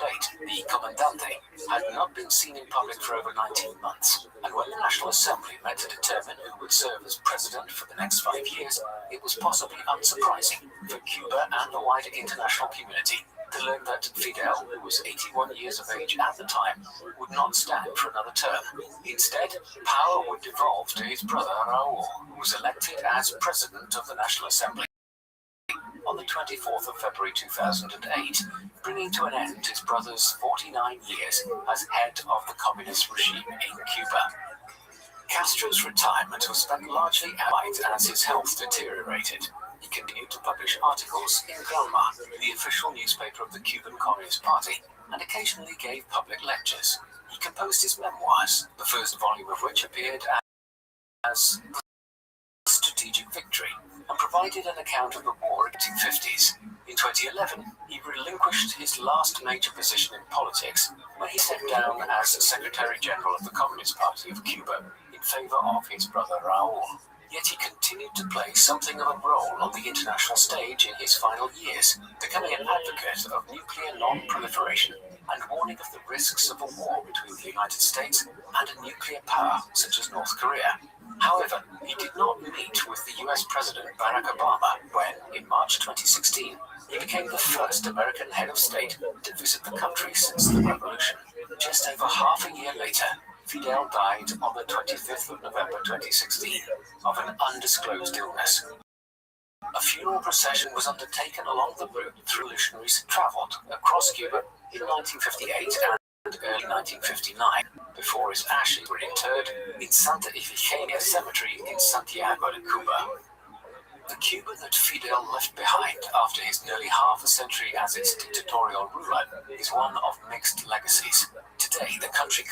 the Comandante had not been seen in public for over 19 months, and when the National Assembly met to determine who would serve as president for the next 5 years, it was possibly unsurprising for Cuba and the wider international community to learn that Fidel, who was 81 years of age at the time, would not stand for another term. Instead, power would devolve to his brother Raul, who was elected as president of the National Assembly on the 24th of February 2008, bringing to an end his brother's 49 years as head of the communist regime in Cuba. Castro's retirement was spent largely out as his health deteriorated. He continued to publish articles in Granma, the official newspaper of the Cuban Communist Party, and occasionally gave public lectures. He composed his memoirs, the first volume of which appeared as Strategic Victory, and provided an account of the war in the 1950s. In 2011, he relinquished his last major position in politics when he stepped down as Secretary General of the Communist Party of Cuba in favor of his brother Raul. Yet he continued to play something of a role on the international stage in his final years, becoming an advocate of nuclear non-proliferation and warning of the risks of a war between the United States and a nuclear power such as North Korea. However, he did not meet with the US President Barack Obama when, in March 2016, he became the first American head of state to visit the country since the revolution. Just over half a year later, Fidel died on the 25th of November 2016 of an undisclosed illness. A funeral procession was undertaken along the route revolutionaries traveled across Cuba in 1958 and early 1959, before his ashes were interred in Santa Ifigenia Cemetery in Santiago de Cuba. The Cuba that Fidel left behind after his nearly half a century as its dictatorial ruler is one of mixed legacies. Today, the country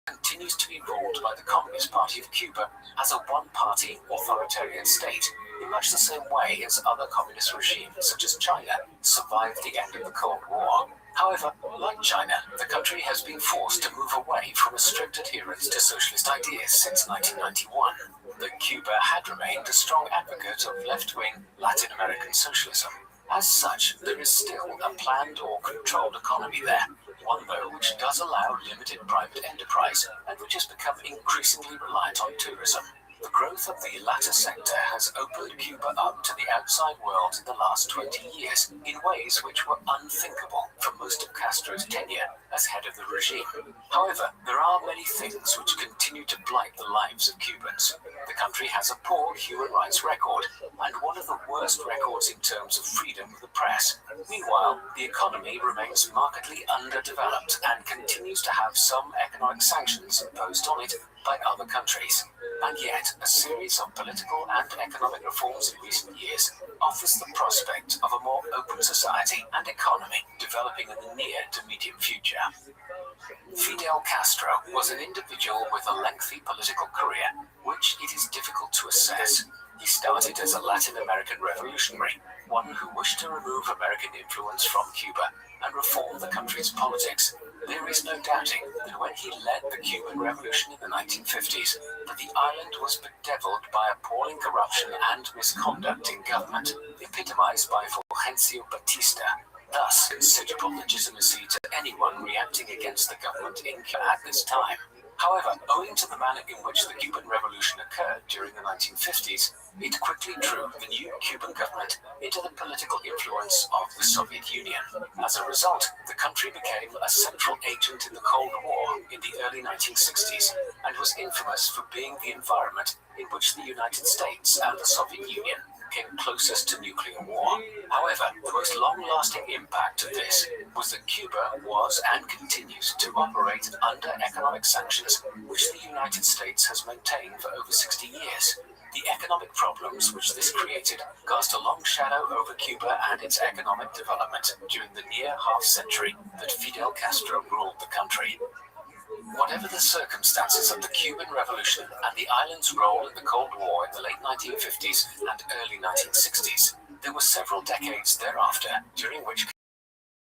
continues to be ruled by the Communist Party of Cuba as a one-party authoritarian state, in much the same way as other communist regimes such as China survived the end of the Cold War. However, like China, the country has been forced to move away from a strict adherence to socialist ideas since 1991. But Cuba had remained a strong advocate of left-wing Latin American socialism. As such, there is still a planned or controlled economy there, one though which does allow limited private enterprise and which has become increasingly reliant on tourism. The growth of the latter sector has opened Cuba up to the outside world in the last 20 years in ways which were unthinkable for most of Castro's tenure as head of the regime. However, there are many things which continue to blight the lives of Cubans. The country has a poor human rights record and one of the worst records in terms of freedom of the press. Meanwhile, the economy remains markedly underdeveloped and continues to have some economic sanctions imposed on it by other countries. And yet, a series of political and economic reforms in recent years offers the prospect of a more open society and economy developing in the near to medium future. Fidel Castro was an individual with a lengthy political career, which it is difficult to assess. He started as a Latin American revolutionary, one who wished to remove American influence from Cuba and reform the country's politics. There is no doubting that when he led the Cuban Revolution in the 1950s, that the island was bedeviled by appalling corruption and misconduct in government, epitomized by Fulgencio Batista. Thus, considerable legitimacy to anyone reacting against the government in Cuba at this time. However, owing to the manner in which the Cuban Revolution occurred during the 1950s, it quickly drew the new Cuban government into the political influence of the Soviet Union. As a result, the country became a central agent in the Cold War in the early 1960s and was infamous for being the environment in which the United States and the Soviet Union came closest to nuclear war. However, the most long-lasting impact of this was that Cuba was and continues to operate under economic sanctions, which the United States has maintained for over 60 years. The economic problems which this created cast a long shadow over Cuba and its economic development during the near half-century that Fidel Castro ruled the country. Whatever the circumstances of the Cuban Revolution and the island's role in the Cold War in the late 1950s and early 1960s, there were several decades thereafter during which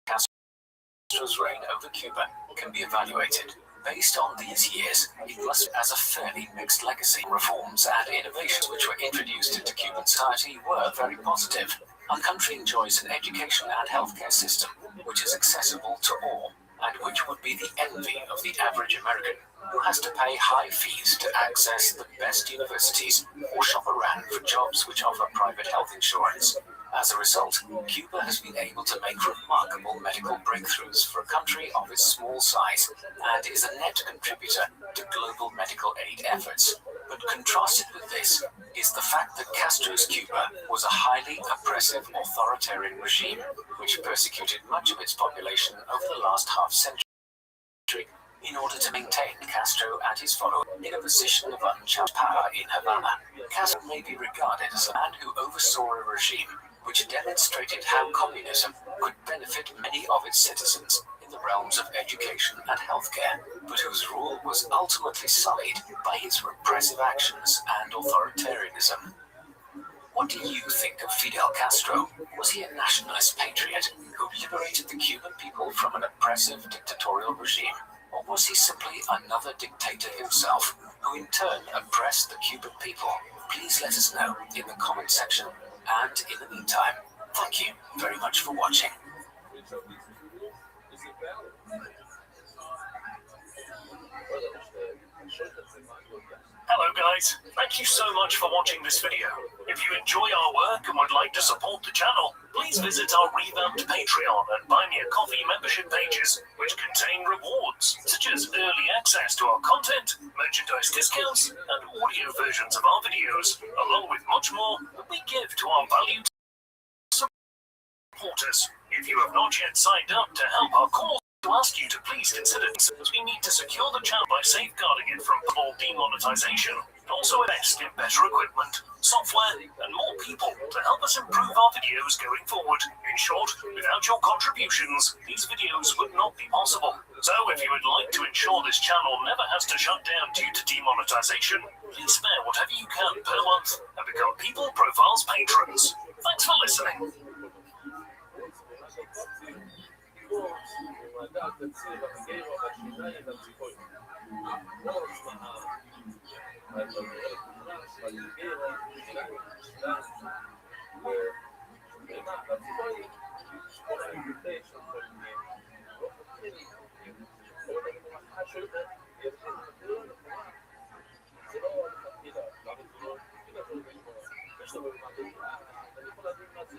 Castro's reign over Cuba can be evaluated. Based on these years, it must as a fairly mixed legacy. Reforms and innovations which were introduced into Cuban society were very positive. Our country enjoys an education and healthcare system which is accessible to all, and which would be the envy of the average American who has to pay high fees to access the best universities or shop around for jobs which offer private health insurance. As a result, Cuba has been able to make remarkable medical breakthroughs for a country of its small size and is a net contributor to global medical aid efforts. But contrasted with this is the fact that Castro's Cuba was a highly oppressive authoritarian regime which persecuted much of its population over the last half-century in order to maintain Castro and his followers in a position of unchallenged power in Havana. Castro may be regarded as a man who oversaw a regime which demonstrated how communism could benefit many of its citizens in the realms of education and healthcare, but whose rule was ultimately sullied by his repressive actions and authoritarianism. What do you think of Fidel Castro? Was he a nationalist patriot who liberated the Cuban people from an oppressive dictatorial regime? Or was he simply another dictator himself, who in turn oppressed the Cuban people? Please let us know in the comment section. And in the meantime, thank you very much for watching. Hello guys, thank you so much for watching this video. If you enjoy our work and would like to support the channel, please visit our revamped Patreon and Buy Me a Coffee membership pages, which contain rewards such as early access to our content, merchandise discounts, and audio versions of our videos, along with much more that we give to our valued supporters. If you have not yet signed up to help our cause, to ask you to please consider this, as we need to secure the channel by safeguarding it from full demonetization, and also invest in better equipment, software, and more people to help us improve our videos going forward. In short, without your contributions, these videos would not be possible. So if you would like to ensure this channel never has to shut down due to demonetization, please spare whatever you can per month and become People Profiles patrons. Thanks for listening. Assolutamente. מסתובב ואני יכול להבין מה זה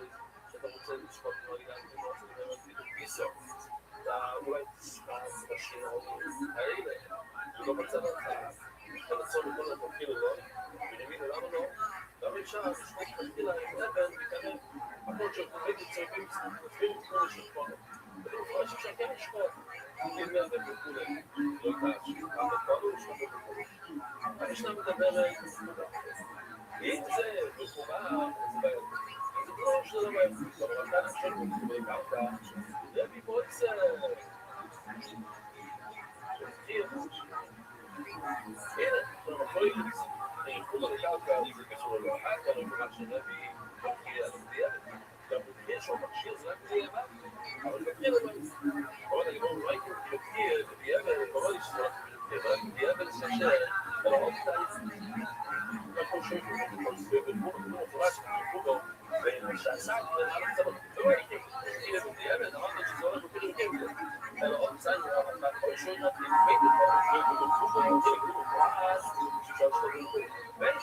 שאתה רוצה לשפוט פיסו, אתה אולי תשמע בשינויים האלה, ולא בצד הרצון לכל התמחיל לו, בנימין למה לא? למה אפשר לשפוט תמחיל האבן וכאלה, הכל שתמיד מצטרפים כמו לשפוט. אני חושב שאתה כן לשפוט, כולי וכולי, לא יקרה, אבל לא לשפוט וכולי. המשנה מדברת, אם זה מחובה, זה בעיה. זה לא שזה לא בעיה. אבל כאן עכשיו מחובה קרקע, זה מאוד הנה, אנחנו יכולים לחובה לקרקע, זה קשור ללוחק, אני אומר שנביא מכשיר על המדיעה, גם מכשיר שהוא מכשיר, זה רק בדיעבד, אבל מכשיר אבל אני אומר, אולי מכשיר, בדיעבד, קורא לי שזה רק בדיעבד ששר, אבל עוד תהליך, אנחנו שואלים את זה בדמות מפורש, בדמות ושעסק, ואנחנו צבא, לא הייתי, מכשיר בדיעבד, אמרנו שזה הולך בקיר וקיר, אבל עוד צעד, אנחנו שואלים את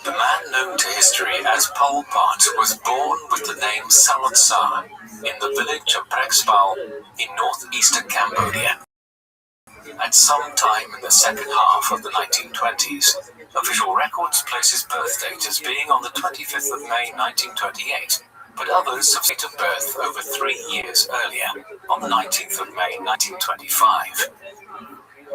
The man known to history as Pol Pot was born with the name Salotsar in the village of Prexpal in northeastern Cambodia. At some time in the second half of the 1920s, official records place his birth date as being on the 25th of May 1928, but others have date of birth over 3 years earlier, on the 19th of May 1925.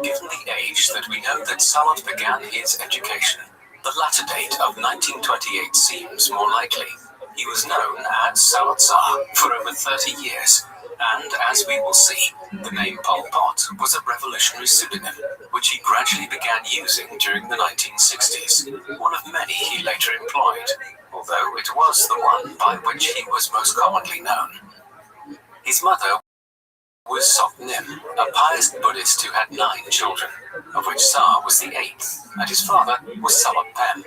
Given the age that we know that Salot began his education, the latter date of 1928 seems more likely. He was known as Salotsar for over 30 years, and as we will see, the name Pol Pot was a revolutionary pseudonym, which he gradually began using during the 1960s, one of many he later employed, although it was the one by which he was most commonly known. His mother was Sok Nim, a pious Buddhist who had 9 children, of which Sa was the 8th, and his father was Salot Pem,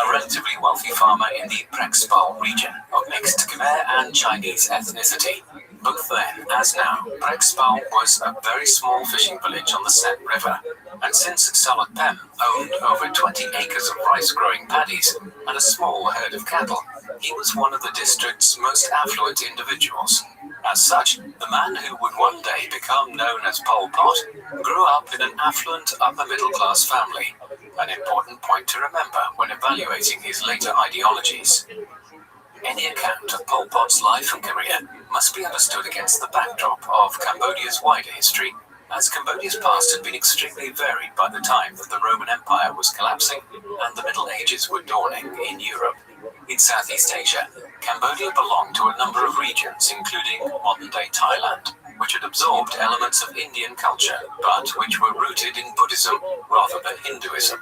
a relatively wealthy farmer in the Prexpal region of mixed Khmer and Chinese ethnicity. Both then, as now, Prexpal was a very small fishing village on the Sen River, and since Salot Pem owned over 20 acres of rice-growing paddies and a small herd of cattle, he was one of the district's most affluent individuals. As such, the man who would one day become known as Pol Pot grew up in an affluent upper-middle-class family, an important point to remember when evaluating his later ideologies. Any account of Pol Pot's life and career must be understood against the backdrop of Cambodia's wider history, as Cambodia's past had been extremely varied by the time that the Roman Empire was collapsing and the Middle Ages were dawning in Europe. In Southeast Asia, Cambodia belonged to a number of regions, including modern-day Thailand, which had absorbed elements of Indian culture, but which were rooted in Buddhism rather than Hinduism.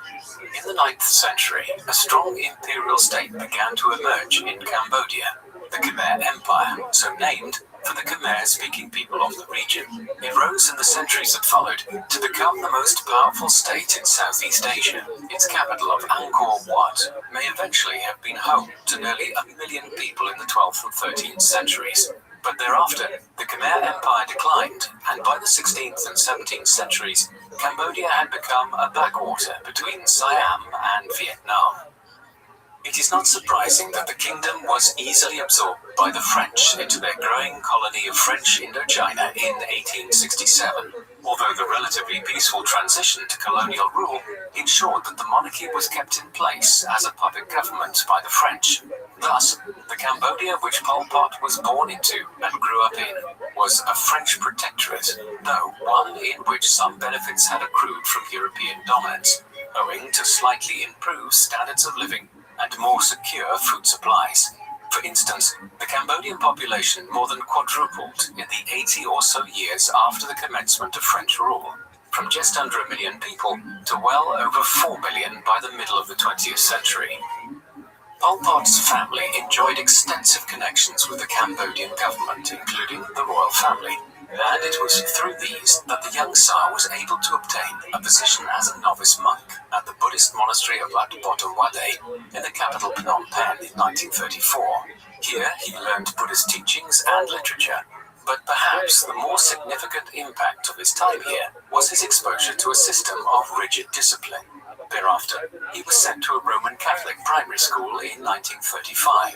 In the 9th century, a strong imperial state began to emerge in Cambodia, the Khmer Empire, so named for the Khmer-speaking people of the region. It rose in the centuries that followed to become the most powerful state in Southeast Asia. Its capital of Angkor Wat may eventually have been home to nearly 1 million people in the 12th and 13th centuries. But thereafter, the Khmer Empire declined, and by the 16th and 17th centuries, Cambodia had become a backwater between Siam and Vietnam. It is not surprising that the kingdom was easily absorbed by the French into their growing colony of French Indochina in 1867, although the relatively peaceful transition to colonial rule ensured that the monarchy was kept in place as a puppet government by the French. Thus, the Cambodia which Pol Pot was born into and grew up in was a French protectorate, though one in which some benefits had accrued from European dominance, owing to slightly improved standards of living and more secure food supplies. For instance, the Cambodian population more than quadrupled in the 80 or so years after the commencement of French rule, from just under 1 million people to well over 4 million by the middle of the 20th century. Pol Pot's family enjoyed extensive connections with the Cambodian government, including the royal family, and it was through these that the young Sa was able to obtain a position as a novice monk at the Buddhist monastery of Wat Botawade in the capital Phnom Penh in 1934. Here he learned Buddhist teachings and literature, but perhaps the more significant impact of his time here was his exposure to a system of rigid discipline. There thereafter, he was sent to a Roman Catholic primary school in 1935.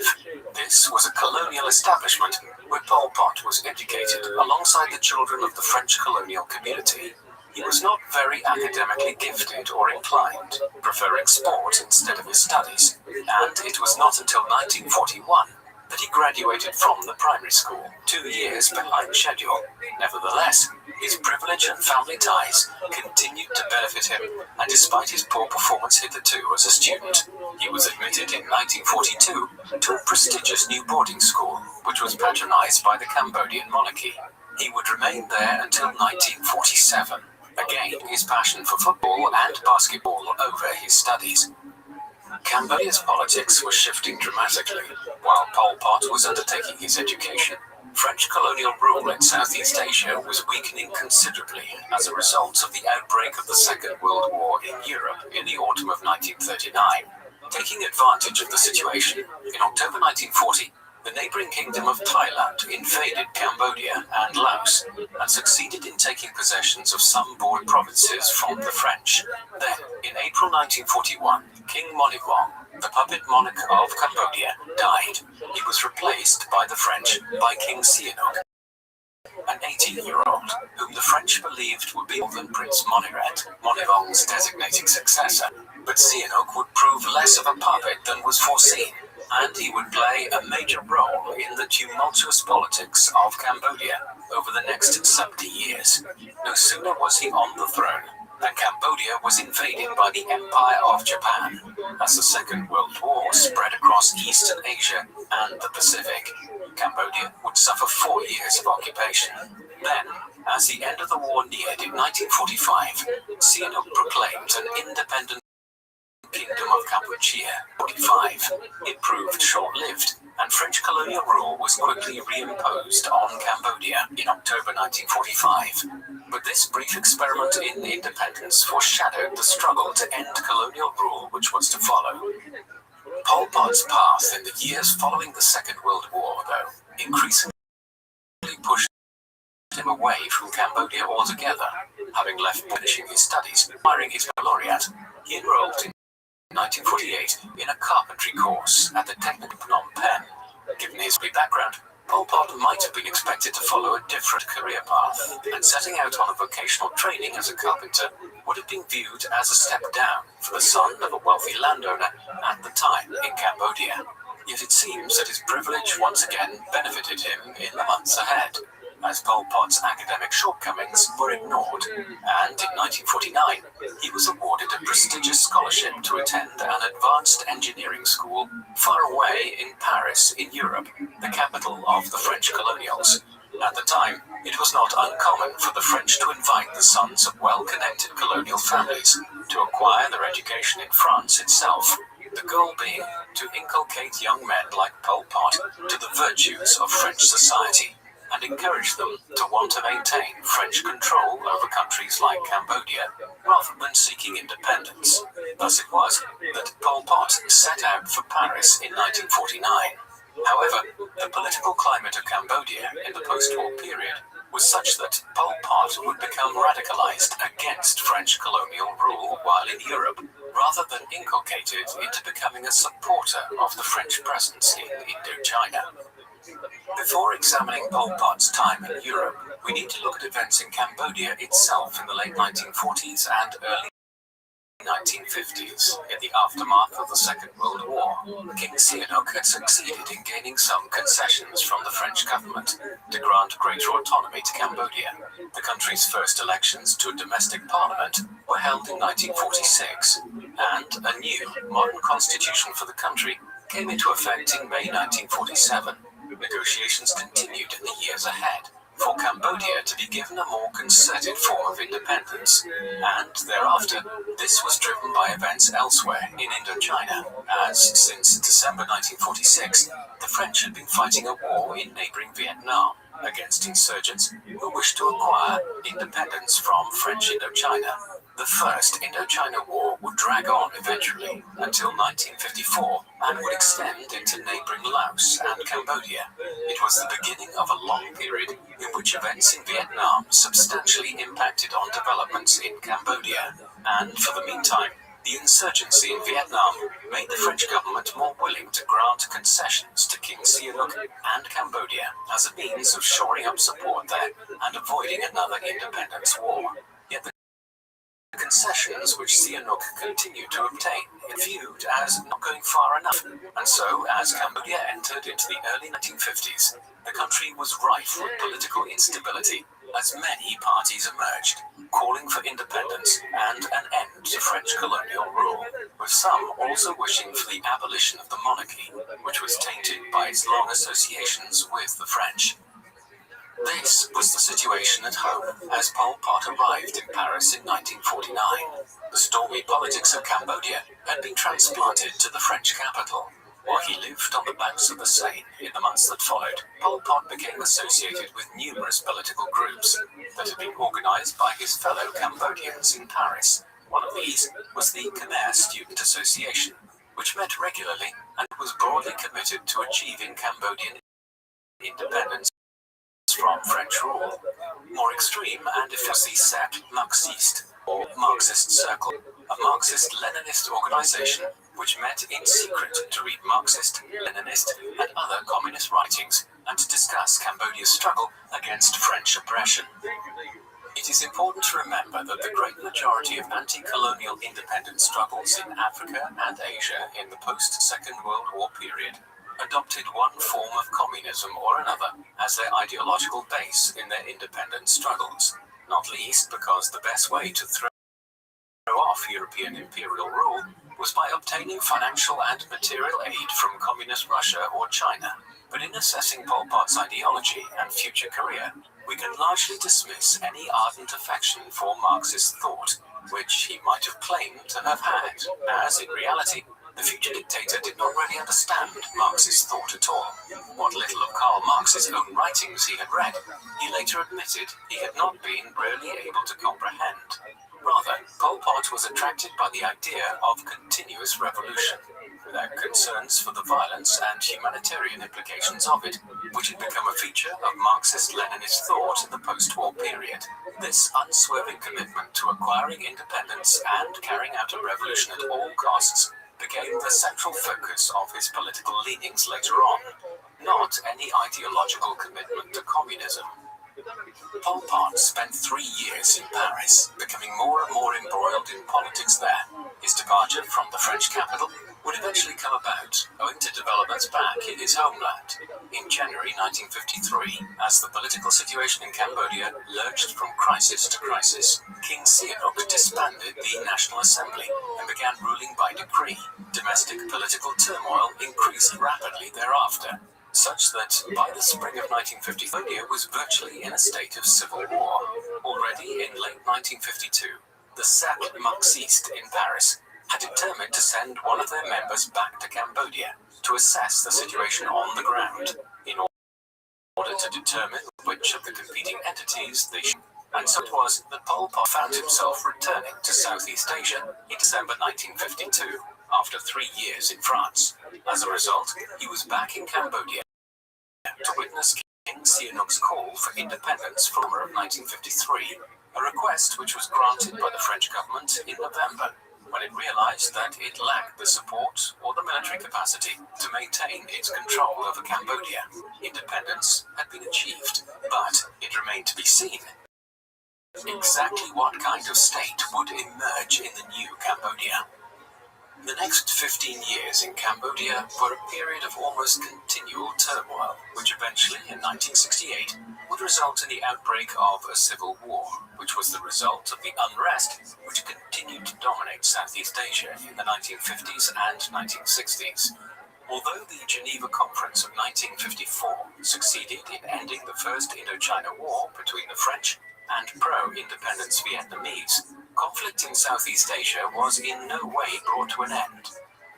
This was a colonial establishment where Pol Pot was educated alongside the children of the French colonial community. He was not very academically gifted or inclined, preferring sport instead of his studies, and it was not until 1941 that he graduated from the primary school, 2 years behind schedule. Nevertheless, his privilege and family ties continued to benefit him, and despite his poor performance hitherto as a student, he was admitted in 1942 to a prestigious new boarding school, which was patronized by the Cambodian monarchy. He would remain there until 1947, again his passion for football and basketball over his studies. Cambodia's politics were shifting dramatically. While Pol Pot was undertaking his education, French colonial rule in Southeast Asia was weakening considerably as a result of the outbreak of the Second World War in Europe in the autumn of 1939. Taking advantage of the situation, in October 1940, the neighboring kingdom of Thailand invaded Cambodia and Laos and succeeded in taking possessions of some Boer provinces from the French. Then, in April 1941, King Monivong, the puppet monarch of Cambodia, died. He was replaced by the French by King Sihanouk, an 18-year-old whom the French believed would be more than Prince Moniret, Monivong's designating successor. But Sihanouk would prove less of a puppet than was foreseen, and he would play a major role in the tumultuous politics of Cambodia over the next 70 years. No sooner was he on the throne than Cambodia was invaded by the Empire of Japan. As the Second World War spread across Eastern Asia and the Pacific, Cambodia would suffer 4 years of occupation. Then, as the end of the war neared in 1945, Sihanouk proclaimed an independent Kingdom of Kampuchea, 45. It proved short-lived, and French colonial rule was quickly reimposed on Cambodia in October 1945. But this brief experiment in independence foreshadowed the struggle to end colonial rule which was to follow. Pol Pot's path in the years following the Second World War, though, increasingly pushed him away from Cambodia altogether. Having left finishing his studies, acquiring his baccalaureate, he enrolled in 1948 in a carpentry course at the Technical Phnom Penh. Given his background, Pol Pot might have been expected to follow a different career path, and setting out on a vocational training as a carpenter would have been viewed as a step down for the son of a wealthy landowner at the time in Cambodia. Yet it seems that his privilege once again benefited him in the months ahead, as Pol Pot's academic shortcomings were ignored, and in 1949 he was awarded a prestigious scholarship to attend an advanced engineering school far away in Paris in Europe, the capital of the French colonials. At the time, it was not uncommon for the French to invite the sons of well-connected colonial families to acquire their education in France itself, the goal being to inculcate young men like Pol Pot to the virtues of French society and encourage them to want to maintain French control over countries like Cambodia rather than seeking independence. Thus it was that Pol Pot set out for Paris in 1949. However, the political climate of Cambodia in the post-war period was such that Pol Pot would become radicalized against French colonial rule while in Europe, rather than inculcated into becoming a supporter of the French presence in Indochina. Before examining Pol Pot's time in Europe, we need to look at events in Cambodia itself in the late 1940s and early 1950s. In the aftermath of the Second World War, King Sihanouk had succeeded in gaining some concessions from the French government to grant greater autonomy to Cambodia. The country's first elections to a domestic parliament were held in 1946, and a new, modern constitution for the country came into effect in May 1947. Negotiations continued in the years ahead for Cambodia to be given a more concerted form of independence, and thereafter this was driven by events elsewhere in Indochina, as since December 1946 the French had been fighting a war in neighboring Vietnam against insurgents who wished to acquire independence from French Indochina. The First Indochina War would drag on eventually until 1954 and would extend into neighboring Laos and Cambodia. It was the beginning of a long period in which events in Vietnam substantially impacted on developments in Cambodia, and for the meantime, The insurgency in Vietnam made the French government more willing to grant concessions to King Sihanouk and Cambodia as a means of shoring up support there and avoiding another independence war. Yet the concessions which Sihanouk continued to obtain were viewed as not going far enough, and so as Cambodia entered into the early 1950s, the country was rife with political instability as many parties emerged, calling for independence and an end to French colonial rule, with some also wishing for the abolition of the monarchy, which was tainted by its long associations with the French. This was the situation at home as Pol Pot arrived in Paris in 1949. The stormy politics of Cambodia had been transplanted to the French capital. While he lived on the banks of the Seine in the months that followed, Pol Pot became associated with numerous political groups that had been organized by his fellow Cambodians in Paris. One of these was the Khmer Student Association, which met regularly and was broadly committed to achieving Cambodian independence from French rule. More extreme and effective Cercle Marxiste, or Marxist Circle, a Marxist-Leninist organization which met in secret to read Marxist, Leninist, and other communist writings and to discuss Cambodia's struggle against French oppression. It is important to remember that the great majority of anti-colonial independence struggles in Africa and Asia in the post-Second World War period adopted one form of communism or another as their ideological base in their independence struggles, not least because the best way to throw off European imperial rule was by obtaining financial and material aid from communist Russia or China. But in assessing Pol Pot's ideology and future career, we can largely dismiss any ardent affection for Marxist thought, which he might have claimed to have had, as in reality, the future dictator did not really understand Marxist thought at all. What little of Karl Marx's own writings he had read, he later admitted he had not been really able to comprehend. Rather, Pol Pot was attracted by the idea of continuous revolution, without concerns for the violence and humanitarian implications of it, which had become a feature of Marxist-Leninist thought in the post-war period. This unswerving commitment to acquiring independence and carrying out a revolution at all costs became the central focus of his political leanings later on, not any ideological commitment to communism. Pol Pot spent 3 years in Paris, becoming more and more embroiled in politics there. His departure from the French capital would eventually come about owing to developments back in his homeland. In January 1953, as the political situation in Cambodia lurched from crisis to crisis, King Sihanouk disbanded the National Assembly and began ruling by decree. Domestic political turmoil increased rapidly thereafter, such that by the spring of 1950, Cambodia was virtually in a state of civil war. Already in late 1952, the Cercle Marxiste in Paris had determined to send one of their members back to Cambodia to assess the situation on the ground in order to determine which of the competing entities they should. And so it was that Pol Pot found himself returning to Southeast Asia in December 1952, after 3 years in France. As a result, he was back in Cambodia to witness King Sihanouk's call for independence from summer of 1953, a request which was granted by the French government in November, when it realized that it lacked the support or the military capacity to maintain its control over Cambodia. Independence had been achieved, but it remained to be seen exactly what kind of state would emerge in the new Cambodia. The next 15 years in Cambodia were a period of almost continual turmoil, which eventually, in 1968, would result in the outbreak of a civil war, which was the result of the unrest which continued to dominate Southeast Asia in the 1950s and 1960s. Although the Geneva Conference of 1954 succeeded in ending the First Indochina War between the French and pro-independence Vietnamese, conflict in Southeast Asia was in no way brought to an end.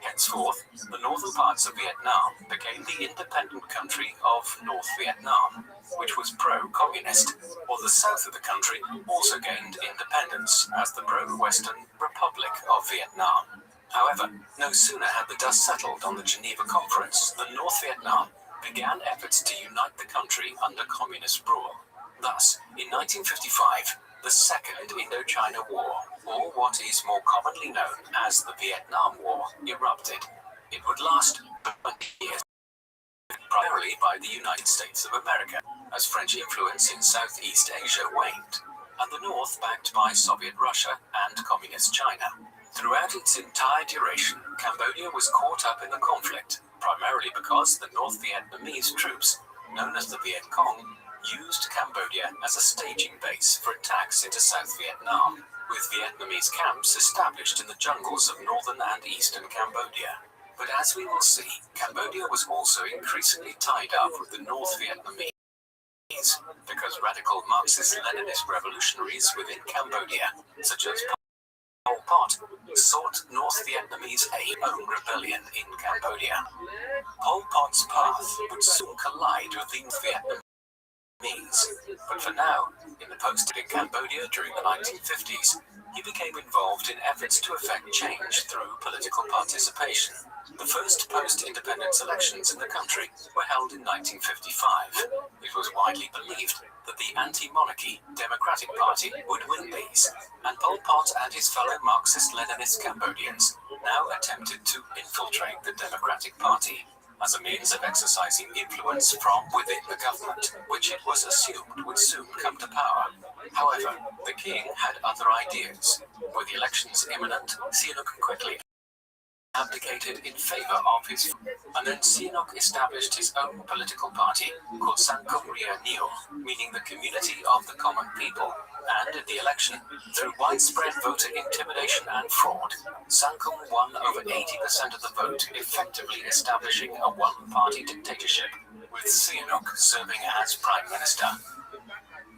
Henceforth, the northern parts of Vietnam became the independent country of North Vietnam, which was pro-communist, while the south of the country also gained independence as the pro-Western Republic of Vietnam. However, no sooner had the dust settled on the Geneva Conference than North Vietnam began efforts to unite the country under communist rule. Thus, in 1955, the Second Indochina War or what is more commonly known as the Vietnam War, erupted. It would last 20 years, primarily by the United States of America, as French influence in Southeast Asia waned, and the North backed by Soviet Russia and Communist China. Throughout its entire duration, Cambodia was caught up in the conflict, primarily because the North Vietnamese troops, known as the Viet Cong, used Cambodia as a staging base for attacks into South Vietnam, with Vietnamese camps established in the jungles of northern and eastern Cambodia. But as we will see, Cambodia was also increasingly tied up with the North Vietnamese, because radical Marxist-Leninist revolutionaries within Cambodia, such as Pol Pot, sought North Vietnamese own rebellion in Cambodia. Pol Pot's path would soon collide with the North Vietnamese, but for now, in the post-in Cambodia during the 1950s, he became involved in efforts to effect change through political participation. The first post-independence elections in the country were held in 1955. It was widely believed that the anti-monarchy Democratic Party would win these, and Pol Pot and his fellow Marxist-Leninist Cambodians now attempted to infiltrate the Democratic Party as a means of exercising influence from within the government, which it was assumed would soon come to power. However, the king had other ideas. With the elections imminent, Sihanouk quickly abdicated in favor of his, and then Sihanouk established his own political party called Sankum Ria Neo, meaning the community of the common people. And in the election, through widespread voter intimidation and fraud, Sankum won over 80% of the vote, effectively establishing a one-party dictatorship, with Sihanouk serving as prime minister.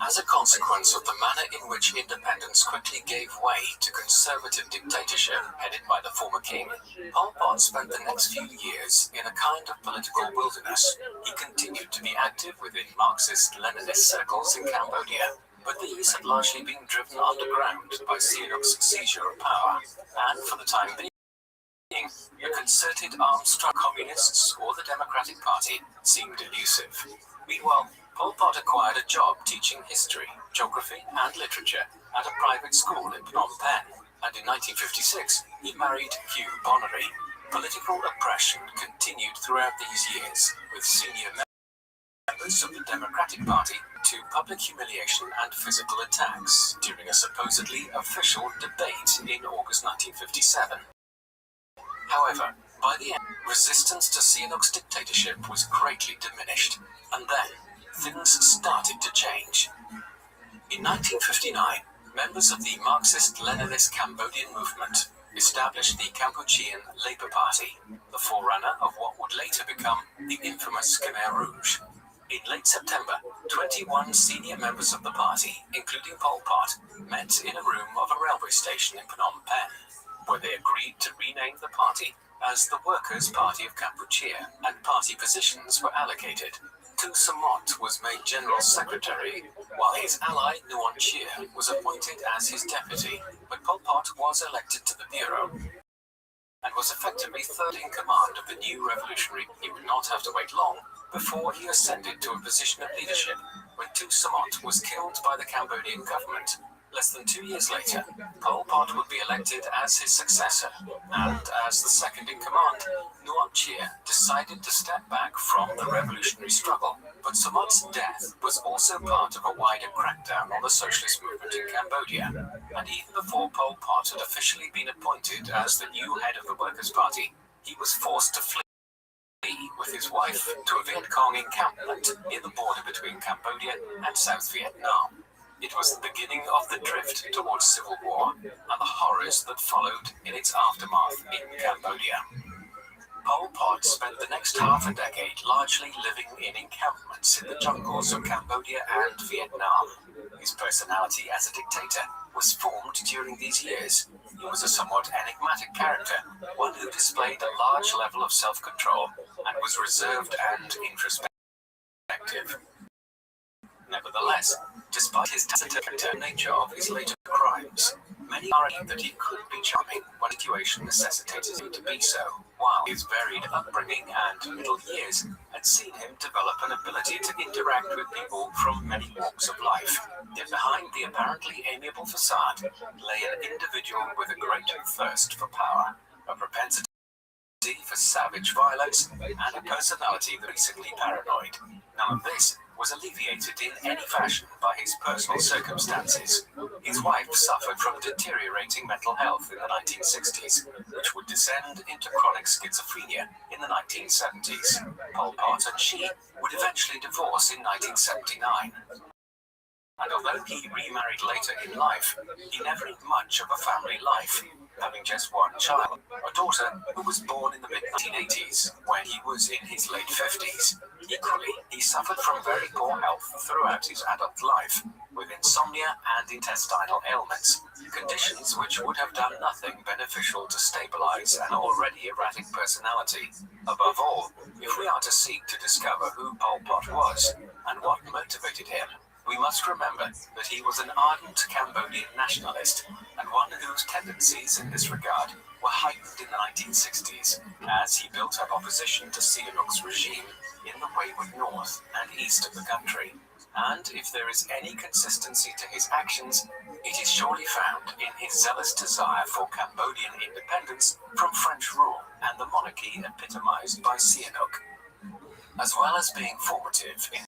As a consequence of the manner in which independence quickly gave way to conservative dictatorship headed by the former king, Pol Pot spent the next few years in a kind of political wilderness. He continued to be active within Marxist-Leninist circles in Cambodia, but these had largely been driven underground by Sihanouk's seizure of power, and for the time being, a concerted armed struggle communists or the Democratic Party seemed elusive. Meanwhile, Pol Pot acquired a job teaching history, geography, and literature at a private school in Phnom Penh, and in 1956, he married Hugh Bonnery. Political oppression continued throughout these years, with senior members of the Democratic Party to public humiliation and physical attacks during a supposedly official debate in August 1957. However, by the end, resistance to Sihanouk's dictatorship was greatly diminished, and then things started to change. In 1959, members of the Marxist-Leninist Cambodian movement established the Kampuchean Labour Party, the forerunner of what would later become the infamous Khmer Rouge. In late September, 21 senior members of the party, including Pol Pot, met in a room of a railway station in Phnom Penh, where they agreed to rename the party as the Workers' Party of Kampuchea, and party positions were allocated. Tu Samot was made General Secretary, while his ally Nuon Chea was appointed as his deputy, but Pol Pot was elected to the bureau and was effectively third in command of the new revolutionary. He would not have to wait long before he ascended to a position of leadership when Tu Samot was killed by the Cambodian government. Less than 2 years later, Pol Pot would be elected as his successor, and as the second in command, Nuon Chea decided to step back from the revolutionary struggle. But Samot's death was also part of a wider crackdown on the socialist movement in Cambodia, and even before Pol Pot had officially been appointed as the new head of the Workers' Party, he was forced to flee with his wife to a Viet Cong encampment near the border between Cambodia and South Vietnam. It was the beginning of the drift towards civil war and the horrors that followed in its aftermath in Cambodia. Pol Pot spent the next half a decade largely living in encampments in the jungles of Cambodia and Vietnam. His personality as a dictator was formed during these years. He was a somewhat enigmatic character, one who displayed a large level of self-control and was reserved and introspective. Nevertheless, despite his taciturn nature of his later crimes, many argue that he could be charming when the situation necessitated him to be so. while his varied upbringing and middle years had seen him develop an ability to interact with people from many walks of life. Yet behind the apparently amiable facade lay an individual with a great thirst for power, a propensity for savage violence, and a personality increasingly paranoid. None of this was alleviated in any fashion by his personal circumstances. His wife suffered from deteriorating mental health in the 1960s, which would descend into chronic schizophrenia in the 1970s. Pol Pot and she would eventually divorce in 1979. And although he remarried later in life, he never had much of a family life, having just one child, a daughter who was born in the mid-1980s when he was in his late 50s. Equally, he suffered from very poor health throughout his adult life, with insomnia and intestinal ailments, conditions which would have done nothing beneficial to stabilize an already erratic personality. Above all, if we are to seek to discover who Pol Pot was and what motivated him, we must remember that he was an ardent Cambodian nationalist, and one whose tendencies in this regard were heightened in the 1960s, as he built up opposition to Sihanouk's regime in the wayward north and east of the country. And if there is any consistency to his actions, it is surely found in his zealous desire for Cambodian independence from French rule and the monarchy epitomized by Sihanouk, as well as being formative in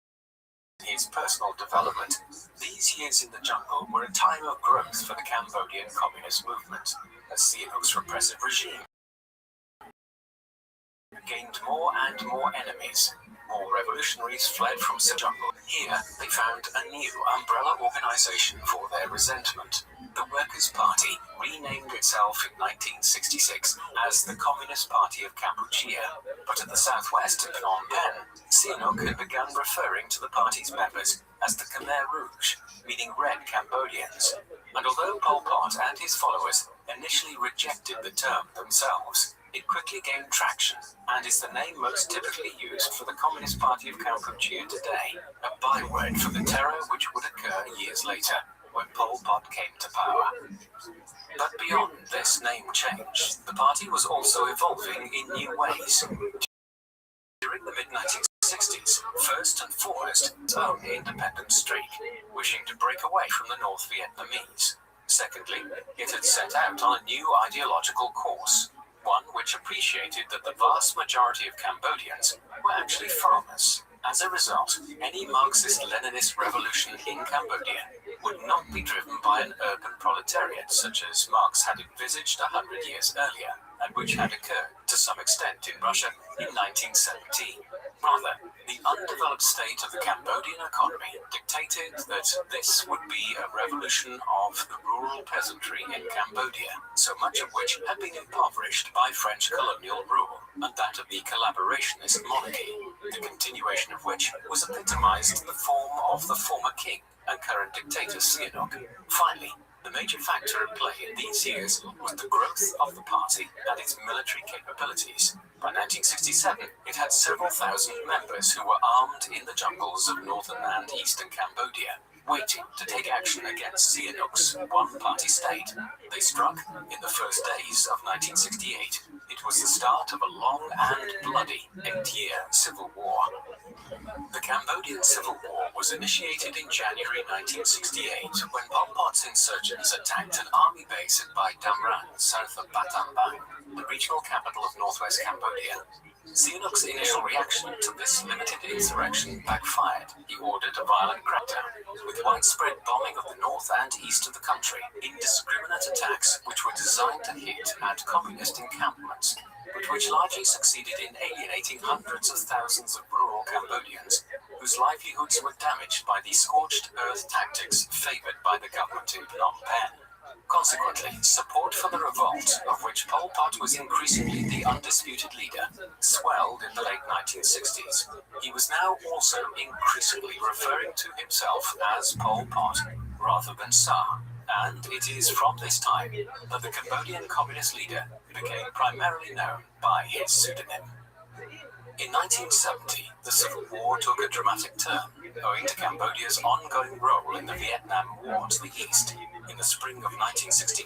his personal development. These years in the jungle were a time of growth for the Cambodian communist movement, as Sihanouk's repressive regime gained more and more enemies. More revolutionaries fled from the jungle. Here, they found a new umbrella organization for their resentment. The Workers' Party renamed itself in 1966 as the Communist Party of Kampuchea, but at the southwest of Phnom Penh, Sihanouk had begun referring to the party's members as the Khmer Rouge, meaning Red Cambodians. And although Pol Pot and his followers initially rejected the term themselves, it quickly gained traction and is the name most typically used for the Communist Party of Kampuchea today, a byword for the terror which would occur years later when Pol Pot came to power. But beyond this name change, the party was also evolving in new ways. During the mid-1960s, first and foremost, its own independent streak, wishing to break away from the North Vietnamese. Secondly, it had set out on a new ideological course, one which appreciated that the vast majority of Cambodians were actually farmers. As a result, any Marxist-Leninist revolution in Cambodia would not be driven by an urban proletariat such as Marx had envisaged 100 years earlier, and which had occurred to some extent in Russia in 1917. Rather, the undeveloped state of the Cambodian economy dictated that this would be a revolution of the rural peasantry in Cambodia, so much of which had been impoverished by French colonial rule, and that of the collaborationist monarchy, the continuation of which was epitomized in the form of the former king and current dictator Sihanouk. Finally, the major factor at play in these years was the growth of the party and its military capabilities. By 1967, it had several thousand members who were armed in the jungles of northern and eastern Cambodia, waiting to take action against Sihanouk's one-party state. They struck in the first days of 1968. It was the start of a long and bloody 8-year civil war. The Cambodian Civil War was initiated in January 1968 when Pol Pot's insurgents attacked an army base at Bai Dam Rang, south of Battambang, the regional capital of northwest Cambodia. Sihanouk's initial reaction to this limited insurrection backfired. He ordered a violent crackdown, with widespread bombing of the north and east of the country, indiscriminate attacks which were designed to hit at communist encampments, but which largely succeeded in alienating hundreds of thousands of rural Cambodians, whose livelihoods were damaged by the scorched earth tactics favored by the government in Phnom Penh. Consequently, support for the revolt, of which Pol Pot was increasingly the undisputed leader, swelled in the late 1960s. He was now also increasingly referring to himself as Pol Pot, rather than Tsar, and it is from this time that the Cambodian communist leader became primarily known by his pseudonym. In 1970, the Civil War took a dramatic turn, owing to Cambodia's ongoing role in the Vietnam War to the east. In the spring of 1969,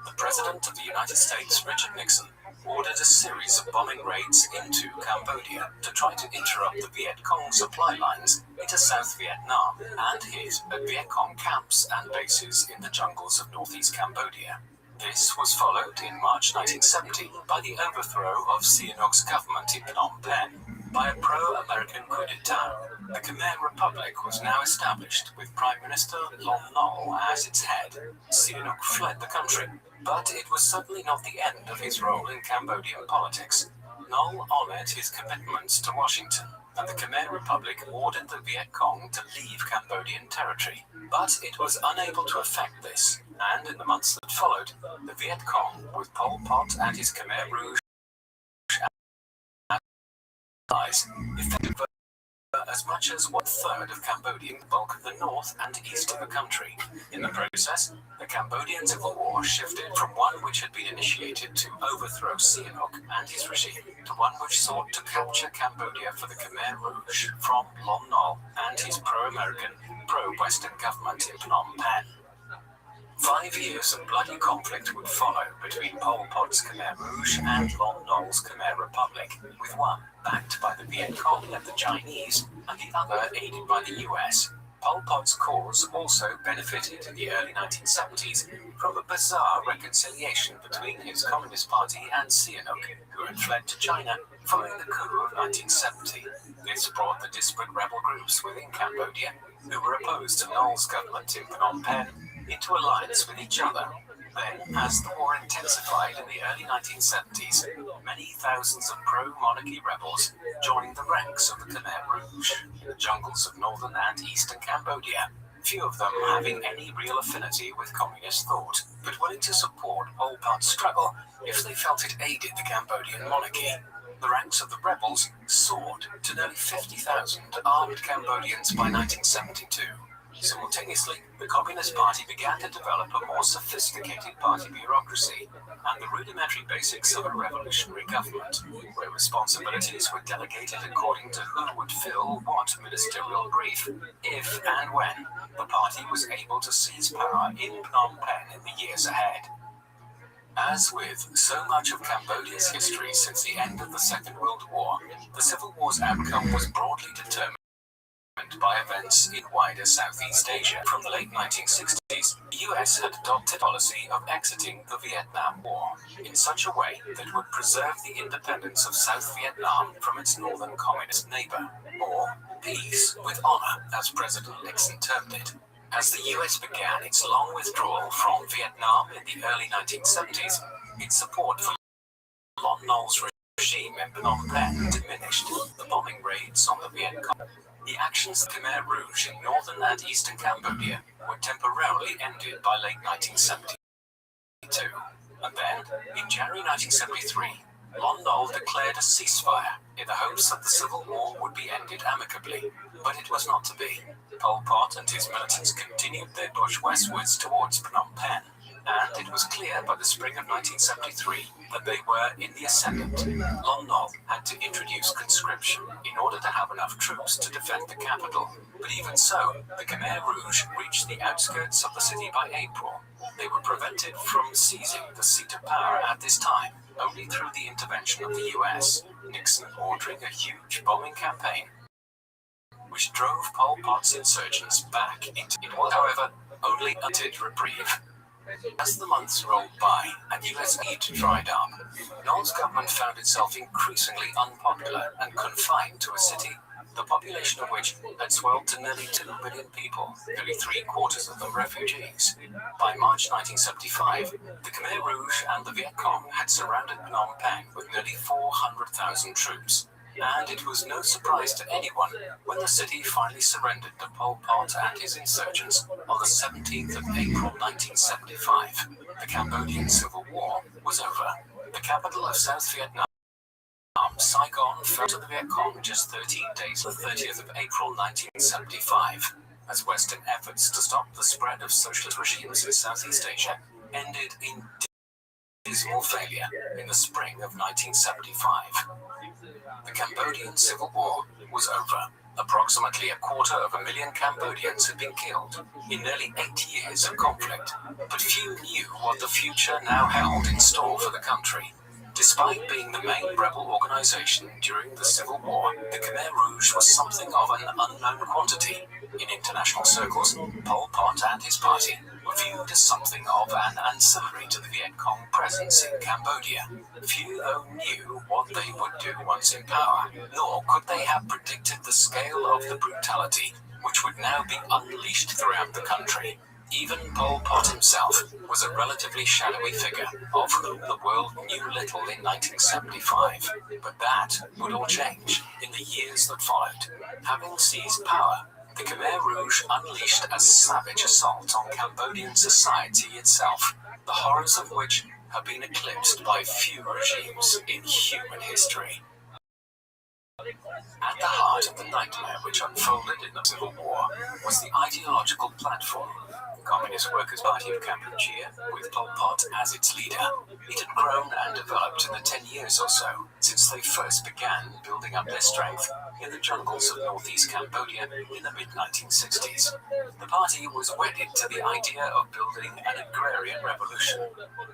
the President of the United States, Richard Nixon, ordered a series of bombing raids into Cambodia to try to interrupt the Viet Cong supply lines into South Vietnam and hit at Viet Cong camps and bases in the jungles of northeast Cambodia. This was followed in March 1970 by the overthrow of Sihanouk's government in Phnom Penh by a pro-American coup d'etat. The Khmer Republic was now established with Prime Minister Lon Nol as its head. Sihanouk fled the country, but it was certainly not the end of his role in Cambodian politics. Nol honored his commitments to Washington, and the Khmer Republic ordered the Viet Cong to leave Cambodian territory. But it was unable to effect this, and in the months that followed, the Viet Cong, with Pol Pot and his Khmer Rouge allies, effected as much as 1/3 of Cambodia, the bulk of the north and east of the country. In the process, the Cambodian Civil War shifted from one which had been initiated to overthrow Sihanouk and his regime to one which sought to capture Cambodia for the Khmer Rouge from Lon Nol and his pro-American, pro-Western government in Phnom Penh. 5 years of bloody conflict would follow between Pol Pot's Khmer Rouge and Lon Nol's Khmer Republic, with one backed by the Viet Cong and the Chinese, and the other aided by the US. Pol Pot's cause also benefited in the early 1970s from a bizarre reconciliation between his Communist Party and Sihanouk, who had fled to China following the coup of 1970. This brought the disparate rebel groups within Cambodia, who were opposed to Nol's government in Phnom Penh, into alliance with each other. Then, as the war intensified in the early 1970s, many thousands of pro-monarchy rebels joined the ranks of the Khmer Rouge in the jungles of northern and eastern Cambodia, few of them having any real affinity with communist thought, but willing to support Pol Pot's struggle if they felt it aided the Cambodian monarchy. The ranks of the rebels soared to nearly 50,000 armed Cambodians by 1972. Simultaneously, the Communist Party began to develop a more sophisticated party bureaucracy and the rudimentary basics of a revolutionary government, where responsibilities were delegated according to who would fill what ministerial brief, if and when the party was able to seize power in Phnom Penh in the years ahead. As with so much of Cambodia's history since the end of the Second World War, the Civil War's outcome was broadly determined by events in wider Southeast Asia. From the late 1960s, the US had adopted a policy of exiting the Vietnam War in such a way that would preserve the independence of South Vietnam from its northern communist neighbor, or peace with honor, as President Nixon termed it. As the US began its long withdrawal from Vietnam in the early 1970s, its support for Lon Nol's regime in Phnom Penh diminished. The bombing raids on the Viet Cong, the actions of the Khmer Rouge in northern and eastern Cambodia were temporarily ended by late 1972. And then, in January 1973, Lon Nol declared a ceasefire in the hopes that the civil war would be ended amicably. But it was not to be. Pol Pot and his militants continued their push westwards towards Phnom Penh, and it was clear by the spring of 1973 that they were in the ascendant. Lon Nol had to introduce conscription in order to have enough troops to defend the capital. But even so, the Khmer Rouge reached the outskirts of the city by April. They were prevented from seizing the seat of power at this time only through the intervention of the US, Nixon ordering a huge bombing campaign, which drove Pol Pot's insurgents back into it. Was, however, only a limited reprieve. As the months rolled by and US aid dried up, Nol's government found itself increasingly unpopular and confined to a city, the population of which had swelled to nearly 2 million people, nearly 3/4 of them refugees. By March 1975, the Khmer Rouge and the Viet Cong had surrounded Phnom Penh with nearly 400,000 troops. And it was no surprise to anyone when the city finally surrendered to Pol Pot and his insurgents on the 17th of April 1975. The Cambodian Civil War was over. The capital of South Vietnam, Saigon, fell to the Viet Cong just 13 days, the 30th of April 1975, as Western efforts to stop the spread of socialist regimes in Southeast Asia ended in dismal failure in the spring of 1975. The Cambodian Civil War was over. Approximately 250,000 Cambodians had been killed in nearly 8 years of conflict, but few knew what the future now held in store for the country. Despite being the main rebel organization during the Civil War, the Khmer Rouge was something of an unknown quantity. In international circles, Pol Pot and his party were viewed as something of an ancillary to the Viet Cong presence in Cambodia. Few, though, knew what they would do once in power, nor could they have predicted the scale of the brutality which would now be unleashed throughout the country. Even Pol Pot himself was a relatively shadowy figure, of whom the world knew little in 1975. But that would all change in the years that followed. Having seized power, the Khmer Rouge unleashed a savage assault on Cambodian society itself, the horrors of which have been eclipsed by few regimes in human history. At the heart of the nightmare which unfolded in the Civil War was the ideological platform. The Communist Workers' Party of Cambodia, with Pol Pot as its leader. It had grown and developed in the 10 years or so since they first began building up their strength in the jungles of northeast Cambodia in the mid-1960s. The party was wedded to the idea of building an agrarian revolution,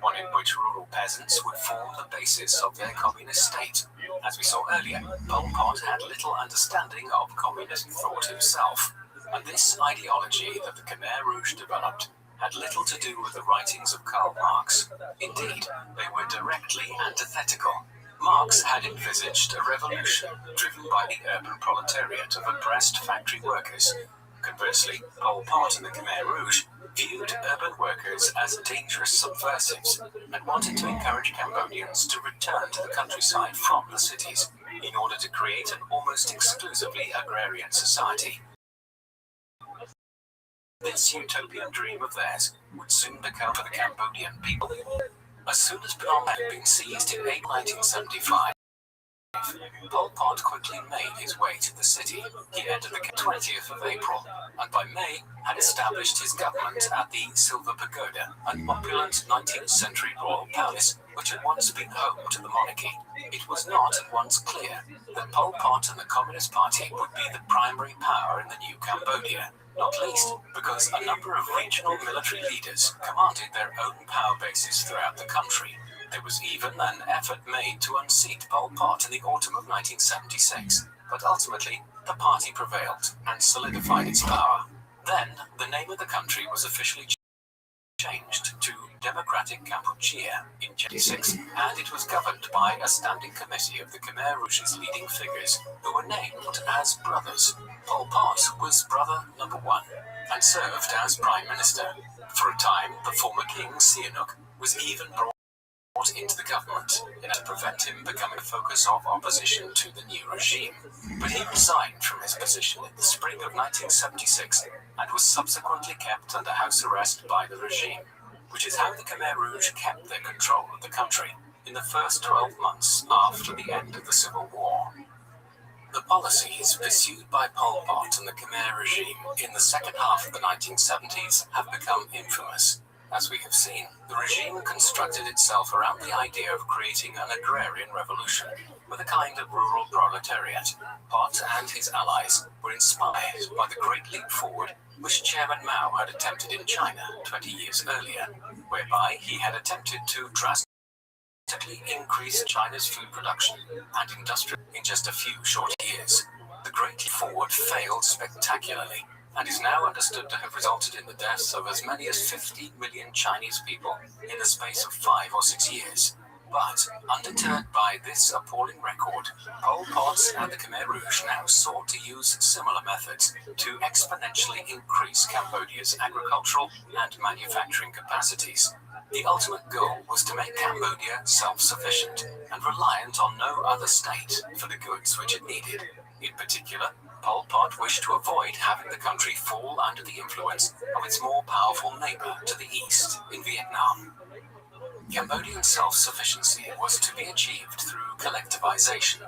one in which rural peasants would form the basis of their communist state. As we saw earlier, Pol Pot had little understanding of communist thought himself, and this ideology that the Khmer Rouge developed had little to do with the writings of Karl Marx. Indeed, they were directly antithetical. Marx had envisaged a revolution driven by the urban proletariat of oppressed factory workers. Conversely, Pol Pot and the Khmer Rouge viewed urban workers as dangerous subversives and wanted to encourage Cambodians to return to the countryside from the cities in order to create an almost exclusively agrarian society. This utopian dream of theirs would soon become for the Cambodian people. As soon as Phnom Penh had been seized in April 1975, Pol Pot quickly made his way to the city. He entered the 20th of April, and by May had established his government at the Silver Pagoda, an opulent 19th century royal palace which had once been home to the monarchy. It was not at once clear that Pol Pot and the Communist Party would be the primary power in the new Cambodia, not least because a number of regional military leaders commanded their own power bases throughout the country. There was even an effort made to unseat Pol Pot in the autumn of 1976, but ultimately the party prevailed and solidified its power. Then the name of the country was officially changed to Democratic Kampuchea in 1976, and it was governed by a standing committee of the Khmer Rouge's leading figures, who were named as brothers. Pol Pot was brother number 1 and served as prime minister. For a time, the former king Sihanouk was even brought into the government in order to prevent him becoming a focus of opposition to the new regime. But he resigned from his position in the spring of 1976 and was subsequently kept under house arrest by the regime, which is how the Khmer Rouge kept their control of the country in the first 12 months after the end of the Civil War. The policies pursued by Pol Pot and the Khmer regime in the second half of the 1970s have become infamous. As we have seen, the regime constructed itself around the idea of creating an agrarian revolution with a kind of rural proletariat. Pot and his allies were inspired by the Great Leap Forward which Chairman Mao had attempted in China 20 years earlier, whereby he had attempted to drastically increase China's food production and industry in just a few short years. The Great Leap Forward failed spectacularly, and is now understood to have resulted in the deaths of as many as 50 million Chinese people in the space of 5 or 6 years. But, undeterred by this appalling record, Pol Pot and the Khmer Rouge now sought to use similar methods to exponentially increase Cambodia's agricultural and manufacturing capacities. The ultimate goal was to make Cambodia self-sufficient and reliant on no other state for the goods which it needed. In particular, Pol Pot wished to avoid having the country fall under the influence of its more powerful neighbor to the east in Vietnam. Cambodian self-sufficiency was to be achieved through collectivization,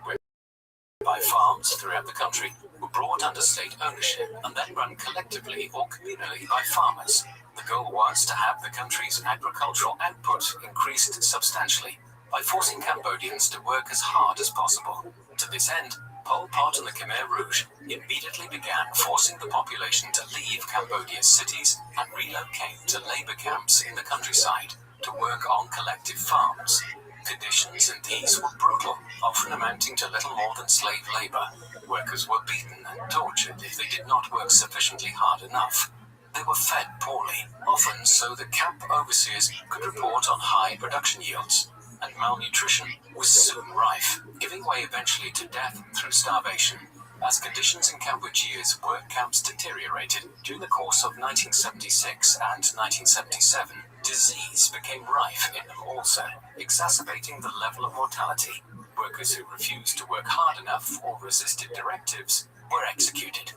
whereby farms throughout the country were brought under state ownership and then run collectively or communally by farmers. The goal was to have the country's agricultural output increased substantially by forcing Cambodians to work as hard as possible. To this end, Pol Pot and the Khmer Rouge immediately began forcing the population to leave Cambodia's cities and relocate to labor camps in the countryside to work on collective farms. Conditions in these were brutal, often amounting to little more than slave labor. Workers were beaten and tortured if they did not work sufficiently hard enough. They were fed poorly, often so that camp overseers could report on high production yields, and malnutrition was soon rife, giving way eventually to death through starvation. As conditions in Kampuchea's work camps deteriorated during the course of 1976 and 1977, disease became rife in them also, exacerbating the level of mortality. Workers who refused to work hard enough or resisted directives were executed.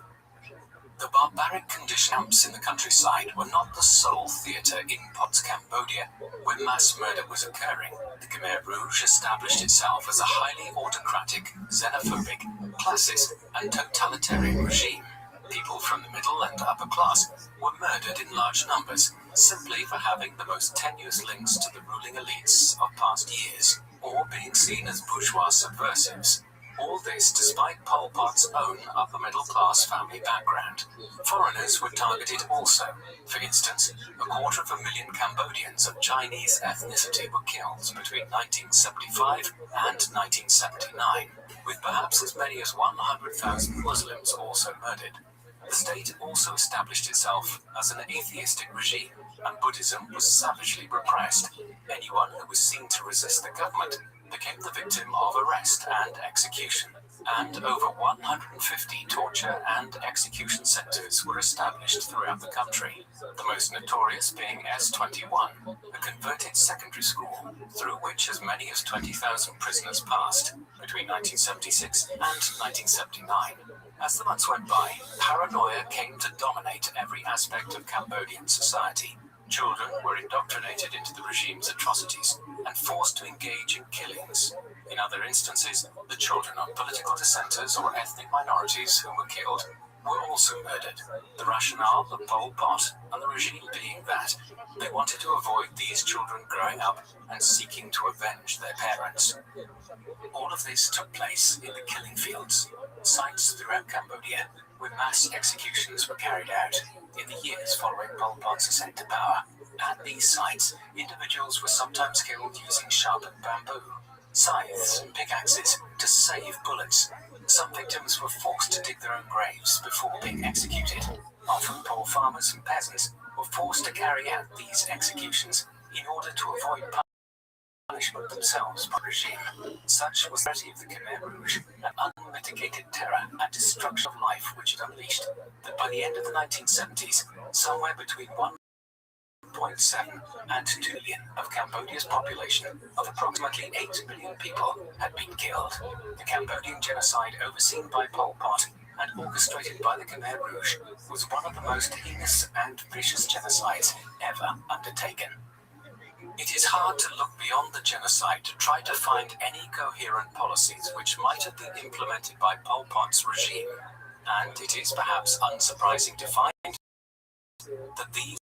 The barbaric camps in the countryside were not the sole theatre in Pol Pot's Cambodia where mass murder was occurring. The Khmer Rouge established itself as a highly autocratic, xenophobic, classist, and totalitarian regime. People from the middle and upper class were murdered in large numbers simply for having the most tenuous links to the ruling elites of past years, or being seen as bourgeois subversives. All this despite Pol Pot's own upper-middle-class family background. Foreigners were targeted also. For instance, 250,000 Cambodians of Chinese ethnicity were killed between 1975 and 1979, with perhaps as many as 100,000 Muslims also murdered. The state also established itself as an atheistic regime, and Buddhism was savagely repressed. Anyone who was seen to resist the government became the victim of arrest and execution, and over 150 torture and execution centers were established throughout the country, the most notorious being S21, a converted secondary school through which as many as 20,000 prisoners passed between 1976 and 1979. As the months went by, paranoia came to dominate every aspect of Cambodian society. Children were indoctrinated into the regime's atrocities and forced to engage in killings. In other instances, the children of political dissenters or ethnic minorities who were killed were also murdered. The rationale of Pol Pot and the regime being that they wanted to avoid these children growing up and seeking to avenge their parents. All of this took place in the killing fields, sites throughout Cambodia where mass executions were carried out in the years following Pol Pot's ascent to power. At these sites, individuals were sometimes killed using sharpened bamboo, scythes and pickaxes to save bullets. Some victims were forced to dig their own graves before being executed. Often poor farmers and peasants were forced to carry out these executions in order to avoid punishment themselves by the regime. Such was the reality of the Khmer Rouge, an unmitigated terror and destruction of life which it unleashed, that by the end of the 1970s, somewhere between 1.7 and 2 million of Cambodia's population of approximately 8 million people had been killed. The Cambodian genocide overseen by Pol Pot and orchestrated by the Khmer Rouge was one of the most heinous and vicious genocides ever undertaken. It is hard to look beyond the genocide to try to find any coherent policies which might have been implemented by Pol Pot's regime, and it is perhaps unsurprising to find that these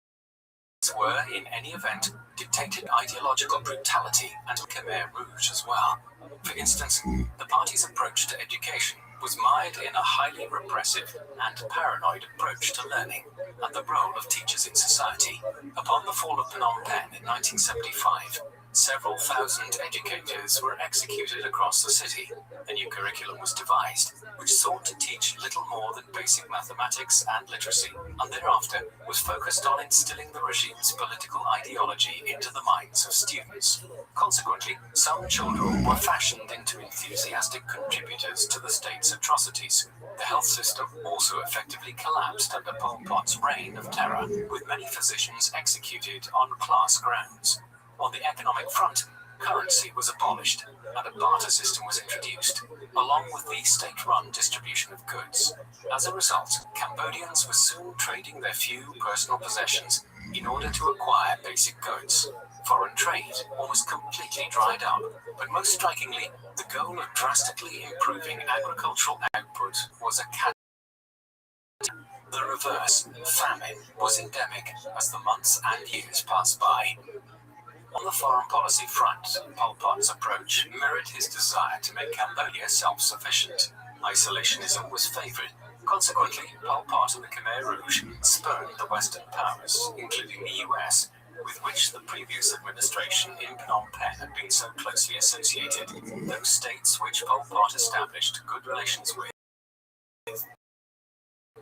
were, in any event, dictated ideological brutality and Khmer Rouge as well. For instance, the party's approach to education was mired in a highly repressive and paranoid approach to learning and the role of teachers in society. Upon the fall of Phnom Penh in 1975, several thousand educators were executed across the city. A new curriculum was devised, which sought to teach little more than basic mathematics and literacy, and thereafter was focused on instilling the regime's political ideology into the minds of students. Consequently, some children were fashioned into enthusiastic contributors to the state's atrocities. The health system also effectively collapsed under Pol Pot's reign of terror, with many physicians executed on class grounds. On the economic front, currency was abolished and a barter system was introduced, along with the state-run distribution of goods. As a result, Cambodians were soon trading their few personal possessions in order to acquire basic goods. Foreign trade almost completely dried up, but most strikingly, the goal of drastically improving agricultural output was a catalyst. The reverse, famine, was endemic as the months and years passed by. On the foreign policy front, Pol Pot's approach mirrored his desire to make Cambodia self-sufficient. Isolationism was favoured. Consequently, Pol Pot and the Khmer Rouge spurned the Western powers, including the US, with which the previous administration in Phnom Penh had been so closely associated, those states which Pol Pot established good relations with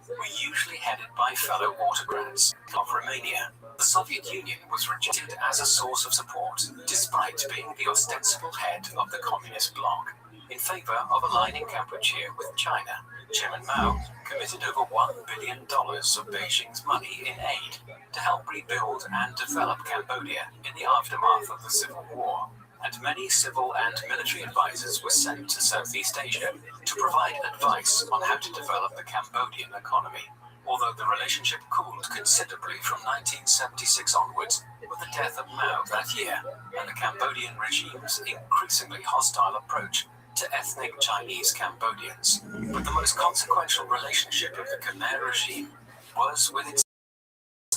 were usually headed by fellow autocrats of Romania. The Soviet Union was rejected as a source of support, despite being the ostensible head of the communist bloc. In favor of aligning Kampuchea with China, Chairman Mao committed over $1 billion of Beijing's money in aid to help rebuild and develop Cambodia in the aftermath of the Civil War, and many civil and military advisors were sent to Southeast Asia to provide advice on how to develop the Cambodian economy. Although the relationship cooled considerably from 1976 onwards with the death of Mao that year and the Cambodian regime's increasingly hostile approach to ethnic Chinese Cambodians. But the most consequential relationship of the Khmer regime was with its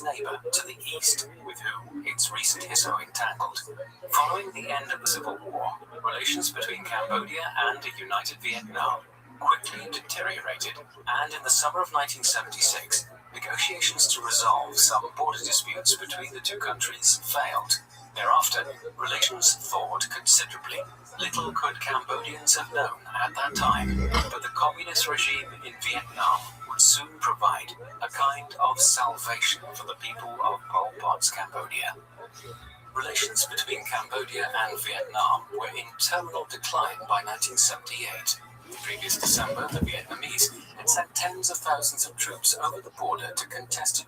neighbor to the east, with whom its recent history entangled. Following the end of the Civil War, relations between Cambodia and a united Vietnam quickly deteriorated, and in the summer of 1976, negotiations to resolve some border disputes between the two countries failed. Thereafter, relations thawed considerably. Little could Cambodians have known at that time, but the communist regime in Vietnam would soon provide a kind of salvation for the people of Pol Pot's Cambodia. Relations between Cambodia and Vietnam were in terminal decline by 1978. The previous December, the Vietnamese had sent tens of thousands of troops over the border to contested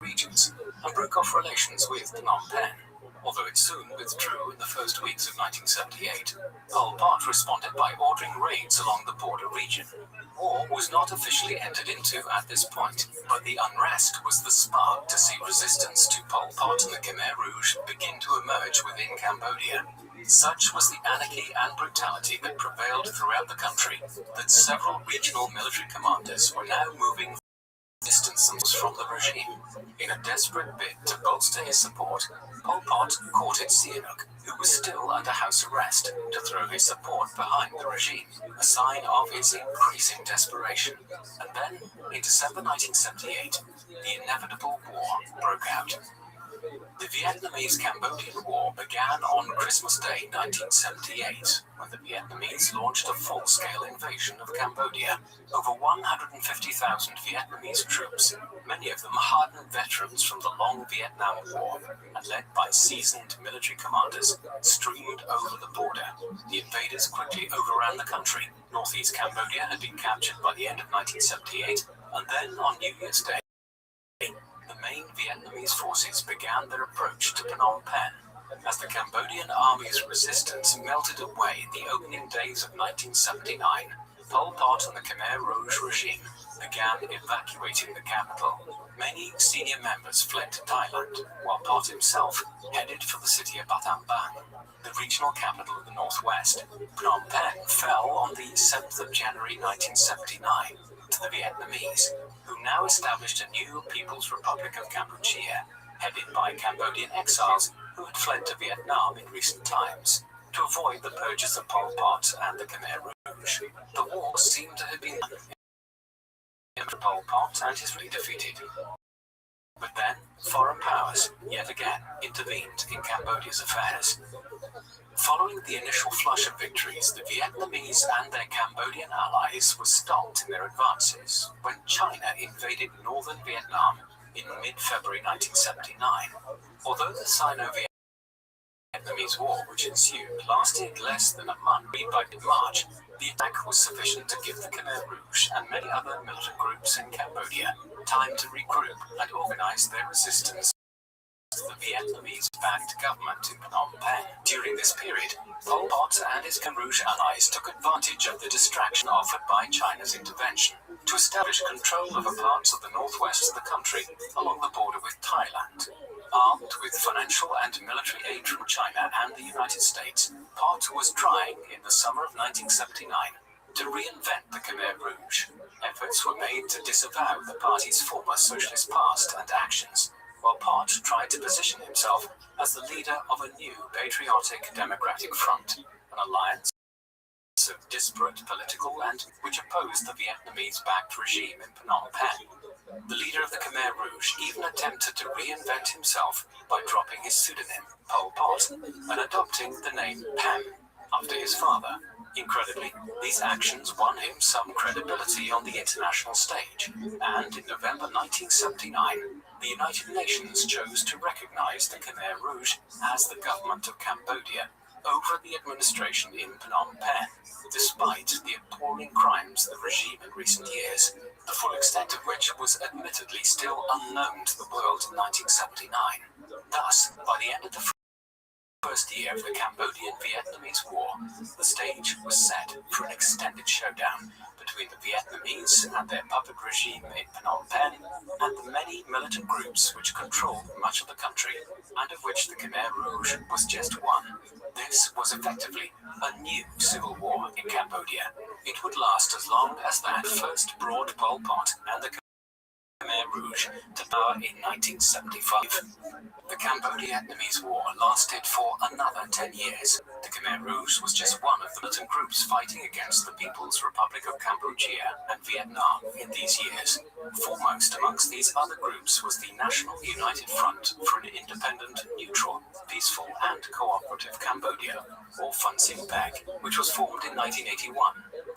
regions and broke off relations with Phnom Penh. Although it soon withdrew in the first weeks of 1978, Pol Pot responded by ordering raids along the border region. War was not officially entered into at this point, but the unrest was the spark to see resistance to Pol Pot and the Khmer Rouge begin to emerge within Cambodia. Such was the anarchy and brutality that prevailed throughout the country that several regional military commanders were now moving distance from the regime. In a desperate bid to bolster his support, Pol Pot courted Sihanouk, who was still under house arrest, to throw his support behind the regime, a sign of his increasing desperation. And then, in December 1978, the inevitable war broke out. The Vietnamese-Cambodian War began on Christmas Day 1978, when the Vietnamese launched a full-scale invasion of Cambodia. Over 150,000 Vietnamese troops, many of them hardened veterans from the long Vietnam War, and led by seasoned military commanders, streamed over the border. The invaders quickly overran the country. Northeast Cambodia had been captured by the end of 1978, and then on New Year's Day, the main Vietnamese forces began their approach to Phnom Penh. As the Cambodian army's resistance melted away in the opening days of 1979, Pol Pot and the Khmer Rouge regime began evacuating the capital. Many senior members fled to Thailand, while Pot himself headed for the city of Battambang, the regional capital of the northwest. Phnom Penh fell on the 7th of January 1979 to the Vietnamese, who now established a new People's Republic of Kampuchea, headed by Cambodian exiles who had fled to Vietnam in recent times. To avoid the purges of Pol Pot and the Khmer Rouge, the war seemed to have been Pol Pot and his defeated. But then, foreign powers, yet again, intervened in Cambodia's affairs. Following the initial flush of victories, the Vietnamese and their Cambodian allies were stopped in their advances when China invaded northern Vietnam in mid-February 1979. Although the Sino-Vietnamese War, which ensued, lasted less than a month, by mid-March, the attack was sufficient to give the Khmer Rouge and many other militant groups in Cambodia time to regroup and organize their resistance to the Vietnamese-backed government in Phnom Penh. During this period, Pol Pot and his Khmer Rouge allies took advantage of the distraction offered by China's intervention to establish control over parts of the northwest of the country along the border with Thailand. Armed with financial and military aid from China and the United States, Pot was trying, in the summer of 1979, to reinvent the Khmer Rouge. Efforts were made to disavow the party's former socialist past and actions, while Pot tried to position himself as the leader of a new patriotic democratic front, an alliance of disparate political and which opposed the Vietnamese-backed regime in Phnom Penh. The leader of the Khmer Rouge even attempted to reinvent himself by dropping his pseudonym, Pol Pot, and adopting the name Pem after his father. Incredibly, these actions won him some credibility on the international stage, and in November 1979, the United Nations chose to recognize the Khmer Rouge as the government of Cambodia over the administration in Phnom Penh, despite the appalling crimes of the regime in recent years, the full extent of which was admittedly still unknown to the world in 1979. Thus, by the end of the first year of the Cambodian-Vietnamese War, the stage was set for an extended showdown between the Vietnamese and their puppet regime in Phnom Penh and the many militant groups which controlled much of the country, and of which the Khmer Rouge was just one. This was effectively a new civil war in Cambodia. It would last as long as that first brought Pol Pot and the Khmer Rouge to power in 1975. The Cambodia-Vietnamese War lasted for another 10 years. The Khmer Rouge was just one of the militant groups fighting against the People's Republic of Cambodia and Vietnam in these years. Foremost amongst these other groups was the National United Front for an Independent, Neutral, Peaceful and Cooperative Cambodia, or FUN SIMPAC, which was formed in 1981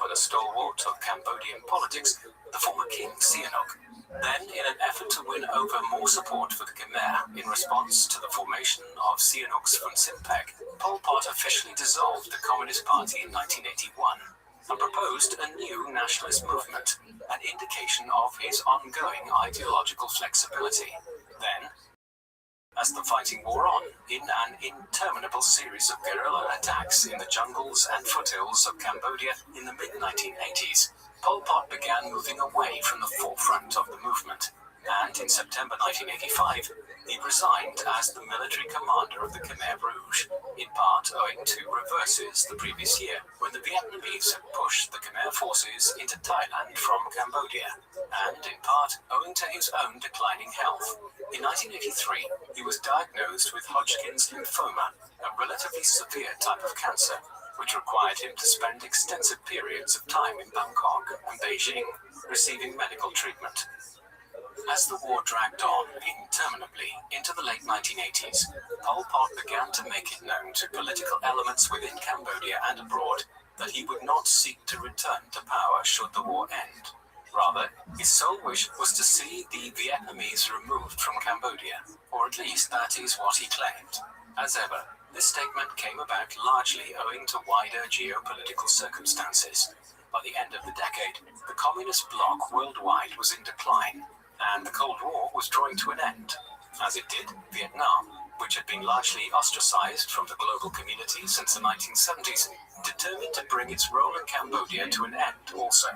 by the stalwart of Cambodian politics, the former King Sihanouk. Then, in an effort to win over more support for the Khmer in response to the formation of Sihanouk's FUN SIMPAC, Pol Pot officially dissolved the Communist Party in 1981 and proposed a new nationalist movement, an indication of his ongoing ideological flexibility. Then, as the fighting wore on, in an interminable series of guerrilla attacks in the jungles and foothills of Cambodia in the mid-1980s, Pol Pot began moving away from the forefront of the movement, and in September 1985, he resigned as the military commander of the Khmer Rouge, in part owing to reverses the previous year, when the Vietnamese had pushed the Khmer forces into Thailand from Cambodia, and in part owing to his own declining health. In 1983, he was diagnosed with Hodgkin's lymphoma, a relatively severe type of cancer, which required him to spend extensive periods of time in Bangkok and Beijing, receiving medical treatment. As the war dragged on interminably into the late 1980s, Pol Pot began to make it known to political elements within Cambodia and abroad that he would not seek to return to power should the war end. Rather, his sole wish was to see the Vietnamese removed from Cambodia, or at least that is what he claimed. As ever, this statement came about largely owing to wider geopolitical circumstances. By the end of the decade, the communist bloc worldwide was in decline, and the Cold War was drawing to an end. As it did, Vietnam, which had been largely ostracized from the global community since the 1970s, determined to bring its role in Cambodia to an end also.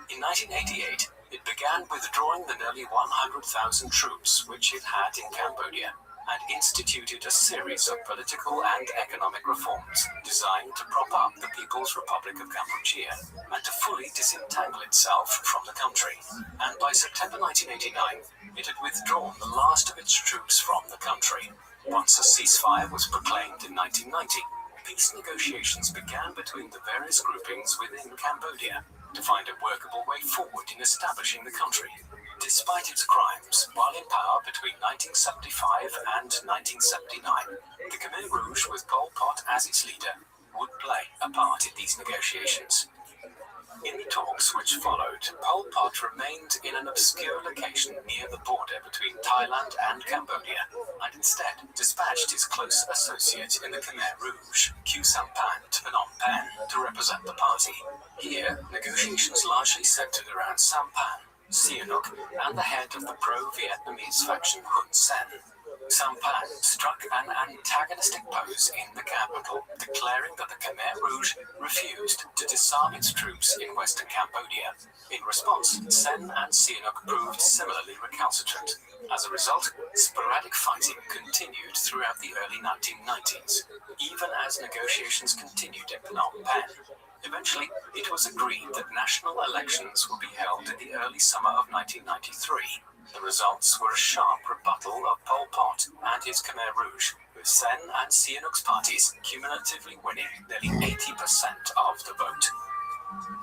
In 1988, it began withdrawing the nearly 100,000 troops which it had in Cambodia, and instituted a series of political and economic reforms designed to prop up the People's Republic of Cambodia and to fully disentangle itself from the country. And by September 1989, it had withdrawn the last of its troops from the country. Once a ceasefire was proclaimed in 1990, peace negotiations began between the various groupings within Cambodia to find a workable way forward in establishing the country. Despite its crimes, while in power between 1975 and 1979, the Khmer Rouge, with Pol Pot as its leader, would play a part in these negotiations. In the talks which followed, Pol Pot remained in an obscure location near the border between Thailand and Cambodia, and instead dispatched his close associate in the Khmer Rouge, Khieu Samphan, to Phnom Penh to represent the party. Here, negotiations largely centered around Samphan, Sihanouk, and the head of the pro-Vietnamese faction Hun Sen. Samphan struck an antagonistic pose in the capital, declaring that the Khmer Rouge refused to disarm its troops in western Cambodia. In response, Sen and Sihanouk proved similarly recalcitrant. As a result, sporadic fighting continued throughout the early 1990s, even as negotiations continued in Phnom Penh. Eventually, it was agreed that national elections would be held in the early summer of 1993. The results were a sharp rebuttal of Pol Pot and his Khmer Rouge, with Sen and Sihanouk's parties cumulatively winning nearly 80% of the vote.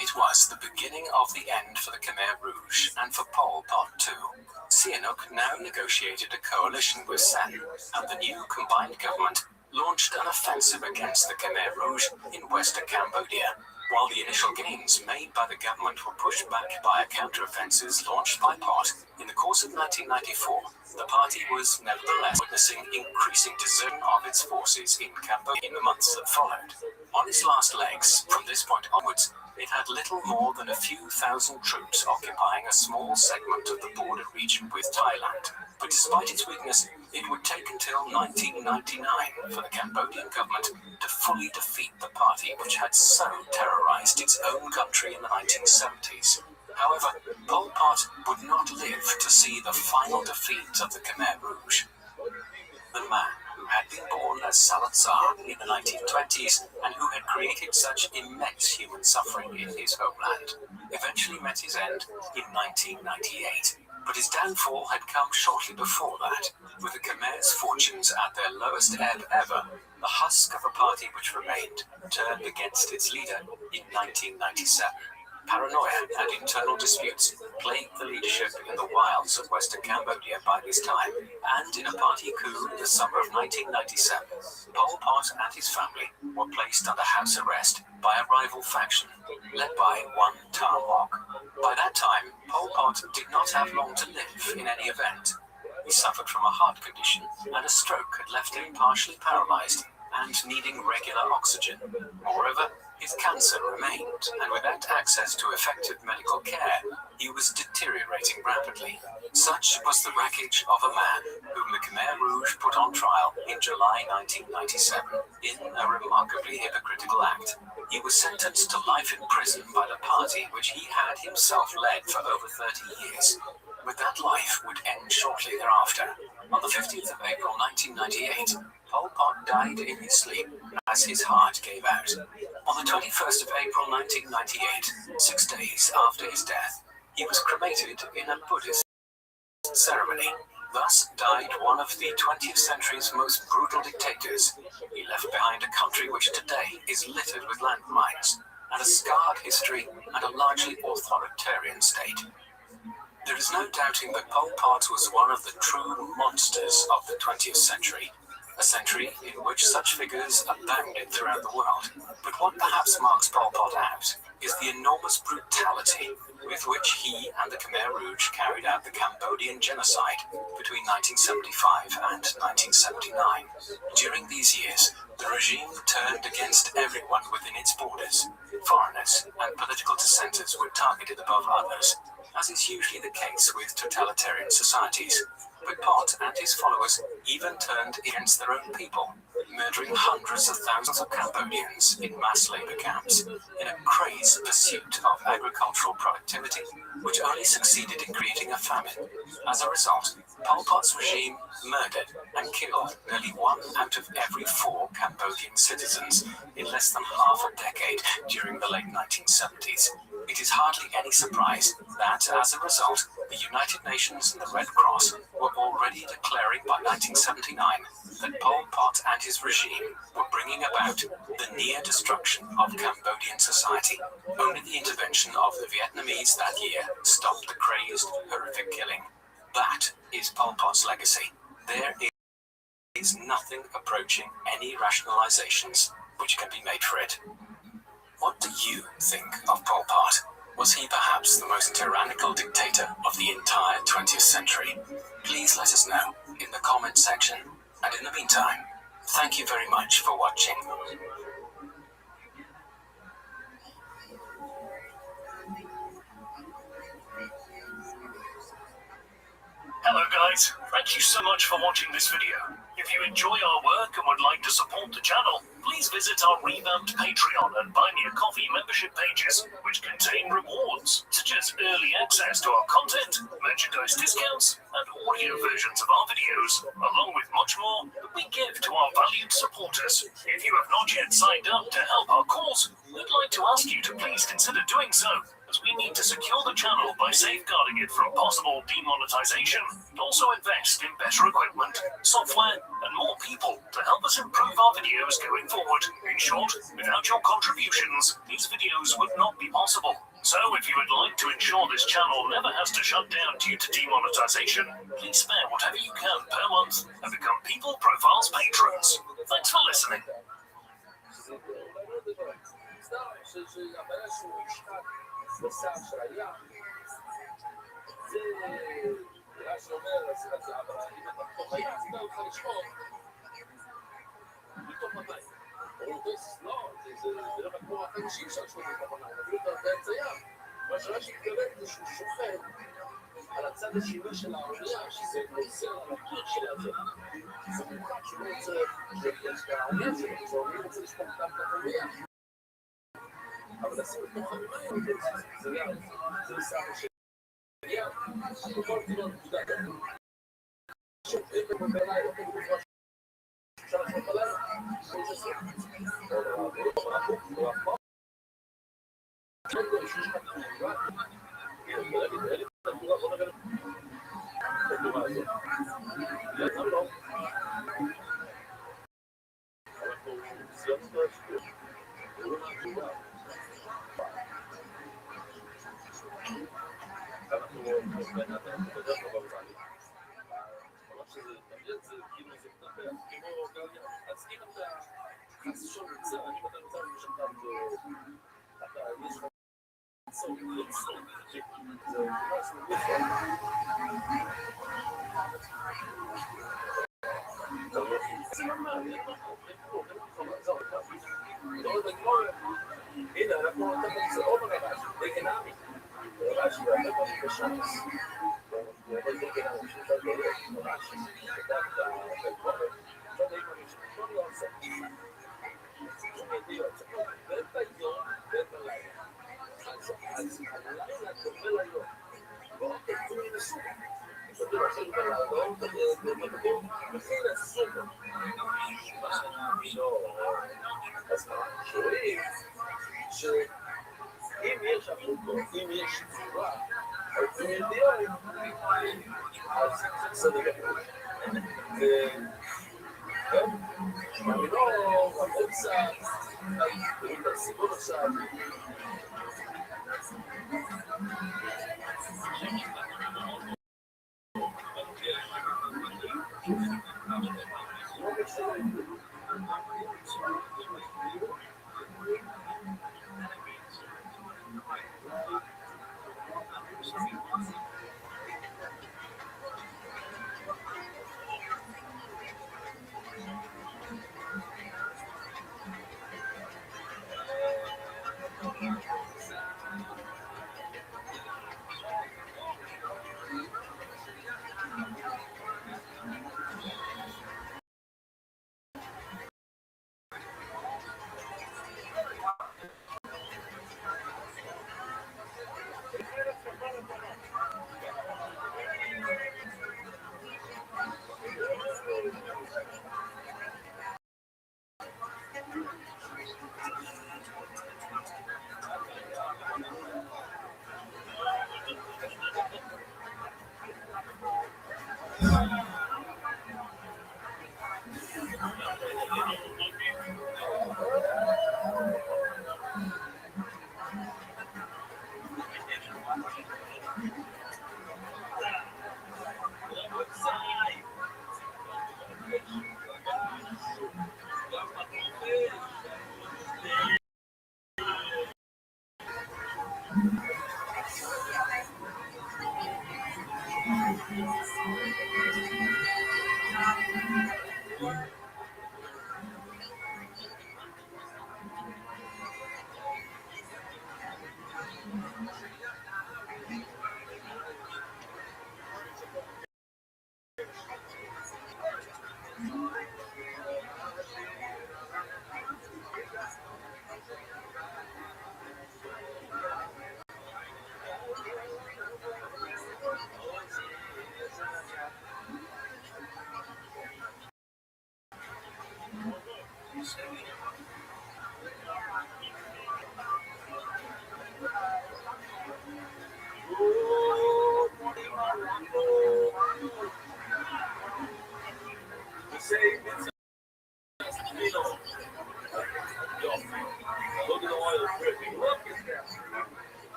It was the beginning of the end for the Khmer Rouge and for Pol Pot too. Sihanouk now negotiated a coalition with Sen, and the new combined government launched an offensive against the Khmer Rouge in western Cambodia. While the initial gains made by the government were pushed back by counter-offensives launched by Pot, in the course of 1994, the party was nevertheless witnessing increasing desertion of its forces in Cambodia in the months that followed. On its last legs, from this point onwards, it had little more than a few thousand troops occupying a small segment of the border region with Thailand. But despite its weakness, it would take until 1999 for the Cambodian government to fully defeat the party which had so terrorized its own country in the 1970s. However, Pol Pot would not live to see the final defeat of the Khmer Rouge. The man who had been born as Salazar in the 1920s and who had created such immense human suffering in his homeland eventually met his end in 1998. But his downfall had come shortly before that. With the Khmer's fortunes at their lowest ebb ever, the husk of a party which remained turned against its leader in 1997. Paranoia and internal disputes plagued the leadership in the wilds of western Cambodia by this time, and in a party coup in the summer of 1997, Pol Pot and his family were placed under house arrest by a rival faction, led by one Tam Mok. By that time, Pol Pot did not have long to live in any event. He suffered from a heart condition, and a stroke had left him partially paralyzed and needing regular oxygen. Moreover, his cancer remained, and without access to effective medical care, he was deteriorating rapidly. Such was the wreckage of a man whom the Khmer Rouge put on trial in July 1997 in a remarkably hypocritical act. He was sentenced to life in prison by the party which he had himself led for over 30 years. But that life would end shortly thereafter. On the 15th of April 1998, Pol Pot died in his sleep as his heart gave out. On the 21st of April 1998, 6 days after his death, he was cremated in a Buddhist ceremony. Thus died one of the 20th century's most brutal dictators. He left behind a country which today is littered with landmines, and a scarred history and a largely authoritarian state. There is no doubting that Pol Pot was one of the true monsters of the 20th century, a century in which such figures abounded throughout the world. But what perhaps marks Pol Pot out is the enormous brutality with which he and the Khmer Rouge carried out the Cambodian genocide between 1975 and 1979. During these years, the regime turned against everyone within its borders. Foreigners and political dissenters were targeted above others, as is usually the case with totalitarian societies. But Pot and his followers even turned against their own people, murdering hundreds of thousands of Cambodians in mass labor camps in a crazed pursuit of agricultural productivity, which only succeeded in creating a famine. As a result, Pol Pot's regime murdered and killed nearly 1 out of every 4 Cambodian citizens in less than half a decade during the late 1970s. It is hardly any surprise that, as a result, the United Nations and the Red Cross were already declaring by 1979 that Pol Pot and his regime were bringing about the near destruction of Cambodian society. Only the intervention of the Vietnamese that year stopped the crazed, horrific killing. That is Pol Pot's legacy. There is nothing approaching any rationalizations which can be made for it. What do you think of Pol Pot? Was he perhaps the most tyrannical dictator of the entire 20th century? Please let us know in the comment section. And in the meantime, thank you very much for watching. Hello guys, thank you so much for watching this video. If you enjoy our work and would like to support the channel, please visit our revamped Patreon and Buy Me a Coffee membership pages, which contain rewards, such as early access to our content, merchandise discounts, and audio versions of our videos, along with much more that we give to our valued supporters. If you have not yet signed up to help our cause, we'd like to ask you to please consider doing so. as we need to secure the channel by safeguarding it from possible demonetization. Also invest in better equipment, software, and more people to help us improve our videos going forward. In short, without your contributions, these videos would not be possible. So if you would like to ensure this channel never has to shut down due to demonetization, please spare whatever you can per month and become People Profiles patrons. Thanks for listening. על הצד השני של האונייה, שזה מוסר על הקיר של הזה. זה מוכח שהוא לא רוצה שיש באונייה שלו, זה אונייה רוצה לשפוך דם כתוביה. אבל לשים לתוך המים, זה שר של ים, כל תינות נקודה. שופרים במובלה, לא תגבור ראש. אפשר לשפוך עליו, כל שזה. הנה, אנחנו נתנו את זה עוד רעש, דגנמי. רעש והרבה פעמים בשמס. אבל דגנמי, שאתה דרך, רעש, שדק את הגלבורת, אתה דגנמי, שאתה לא עושה. צריכים ידיעות, צריכים בית היום, בית הלילה. אז הלילה דומה ליום. ועוד תקצו ינסו. אתה מתחיל בלעדון, ובמקום, מתחיל לסוג. אז שואלים, שאם יש עבודות, אם יש צורה, על פני ידיעות, אז זה בסדר גמור. אני לא עבוד קצת, אני בסיבון עכשיו.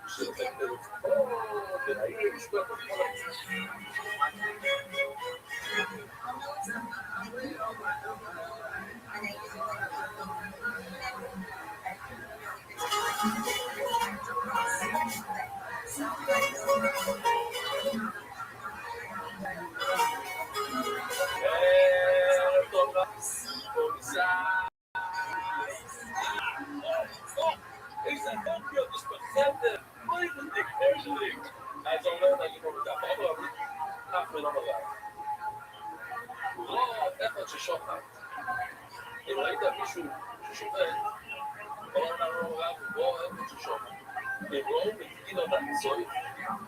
שלכם פה, ולהאיש, וכל איזה בוקר, יש בסדר, מה איזה דקר שלי? אז הוא אומר, נגיד לו בדף, אבל אף מלא מראה. לא, איפה ששוחט. אם ראית מישהו ששוחט, בוא נעבור רב, בוא איפה ששוחט. אם לא, מתקיד אותה סוי,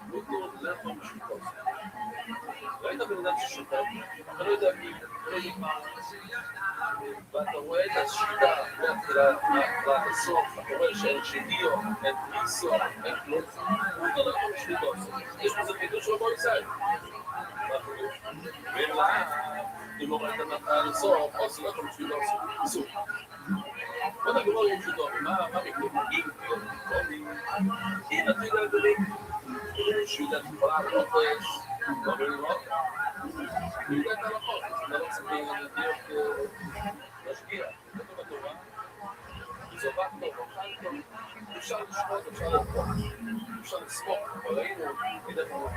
הוא לאכול משותף. ראית בן אדם ששוחט, אתה לא יודע מי, לא יודע מה. ואתה רואה את השיטה מהתחילת ועד הסוף, אתה רואה שאין שידיו, אין ניסו, אין כלום, הוא לא יכול לשליטות. יש בזה חידוש של כל ישראל. ואם אם לא ראית עד הסוף, עושה לא יכול לשליטות. ניסו. בוא נגמור עם שיטות, מה מקום? אם אתה יודע דברים, שיטה תקולה, לא חייש, לא בלמוד, הוא יודע את הלכות, אתה לא צריך להיות משגיע, זה טוב התורה, זה בא טוב, אוכל טוב, אפשר לשמות, אפשר לקרוא, אפשר לסמוך, ראינו, ידענו,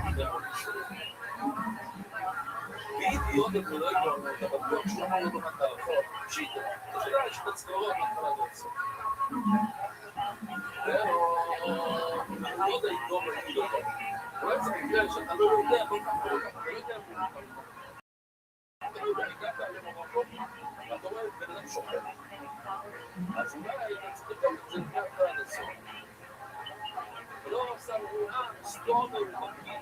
בידיעות הקולגות, אתה בטוח שהוא אמר לו את ההלכות, שיטה, אתה יודע, יש את הצלורות, אתה לא לעשות. לא יודע לגרום להגיד אותו. אולי זה בגלל שאתה לא יודע, אתה לא יודע, אתה לא יודע, הגעת למקום, ואתה רואה בן אדם שוחר. אז אולי אתה צריך לבדוק את זה ככה עד הסוף. ולא עושה לו, סתום ומגיע.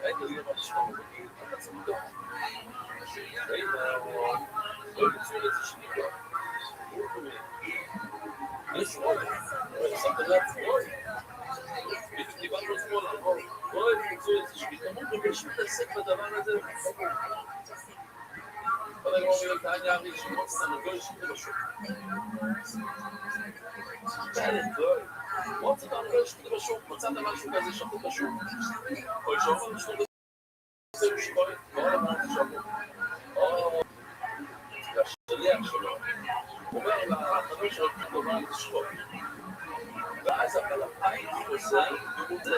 ראית לי אבל סתום ומגיע, אתה צריך לבדוק. ראית, לא יצאו לזה שנייה. יש רוי, שמת לעצמי רוי. דיברנו שמאלה, רוי יצאו לזה שנייה. ומש מתעסק בדבר הזה. אבל אני אומר, תעני ארי שמוצא לנו, לא ישכי בשוק. תעני, לא מצאת לנו, לא ישכי בשוק, מצאת משהו כזה שכו בשוק. או ישאור לנו שכו בשוק, שכוי, לא למעט שכו. או, השליח שלו, הוא אומר לחבר שלו, הוא אומר לשכו. ואז אבל הפעיל עושה, הוא רוצה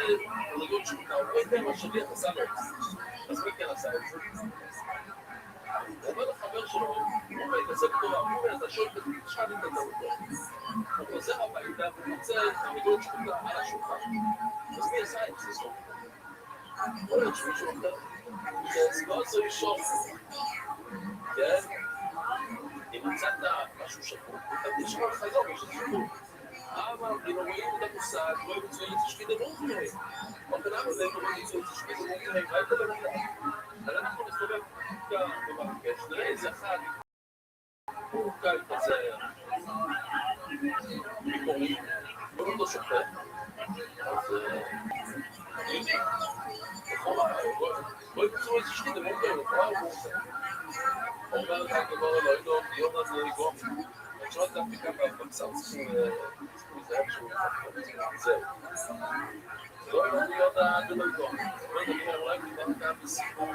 לדעות שכונה, הוא לא יודע מה השליח עשה לו. אז מי כן עשה את זה? הוא אומר לחבר שלו, הוא אומר, כזה בתורה, הוא אומר, אתה שואל את התשחד את הדעותו. הוא חוזר הביתה, הוא מוצא את המדעות שכונה על השולחן. אז מי עשה את זה? הוא אומר שמישהו אחר. זה לא עשו לשאול. כן? אם מצאת משהו שפור, אתה תשמע חזור, יש שפור. אבל אם רואים את המושג, רואים את זה שקידה ברוך מהם. אבל למה זה לא רואים את זה שקידה ברוך מהם? ראית במילה. אז אנחנו נסתובב כאן במרקש, נראה איזה אחד הוא כאן כזה מקורי, הוא לא שופט, אז יודעים, בואי תצאו איזה שקידה ברוך מהם, מה הוא עושה? הוא אומר לך דבר לא ידום, יום הזה יגרום, אני שואל גם ככה במצב צריכים להיזהר שהוא זהו. לא להיות הדלו ידום. לא יודע, אולי מדבר כאן בסיפור,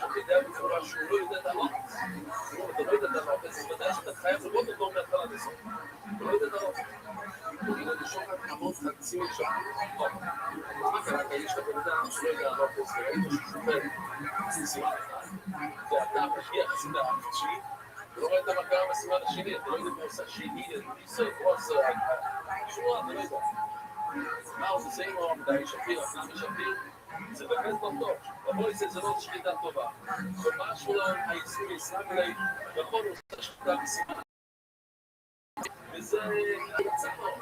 שאתה יודע בצורה שהוא לא יודע את הלא. אתה לא יודע את הלא, אז ודאי שאתה חייב לראות אותו מהתחלה עד הסוף. אתה לא יודע את הלא. הנה לשאול רק כמות חצי שם. מה קרה? כי יש לך בן אדם שלא יודע הלא פה, זה ראית ששופט סימן אחד, ואתה מגיע חסידה החדשית, ולא ראית מה קרה בסימן השני, אתה לא יודע מה עושה שני, ניסה, עושה, שורה, אתה לא יודע. מה הוא עושה עם העמדי שפיר, הפנמי שפיר? זה באמת לא טוב. לבוא לזה זה לא שחיטה טובה. ומשהו לא היצאו לישראל אליי, נכון הוא עושה שחיטה בסימן. וזה יצא טוב.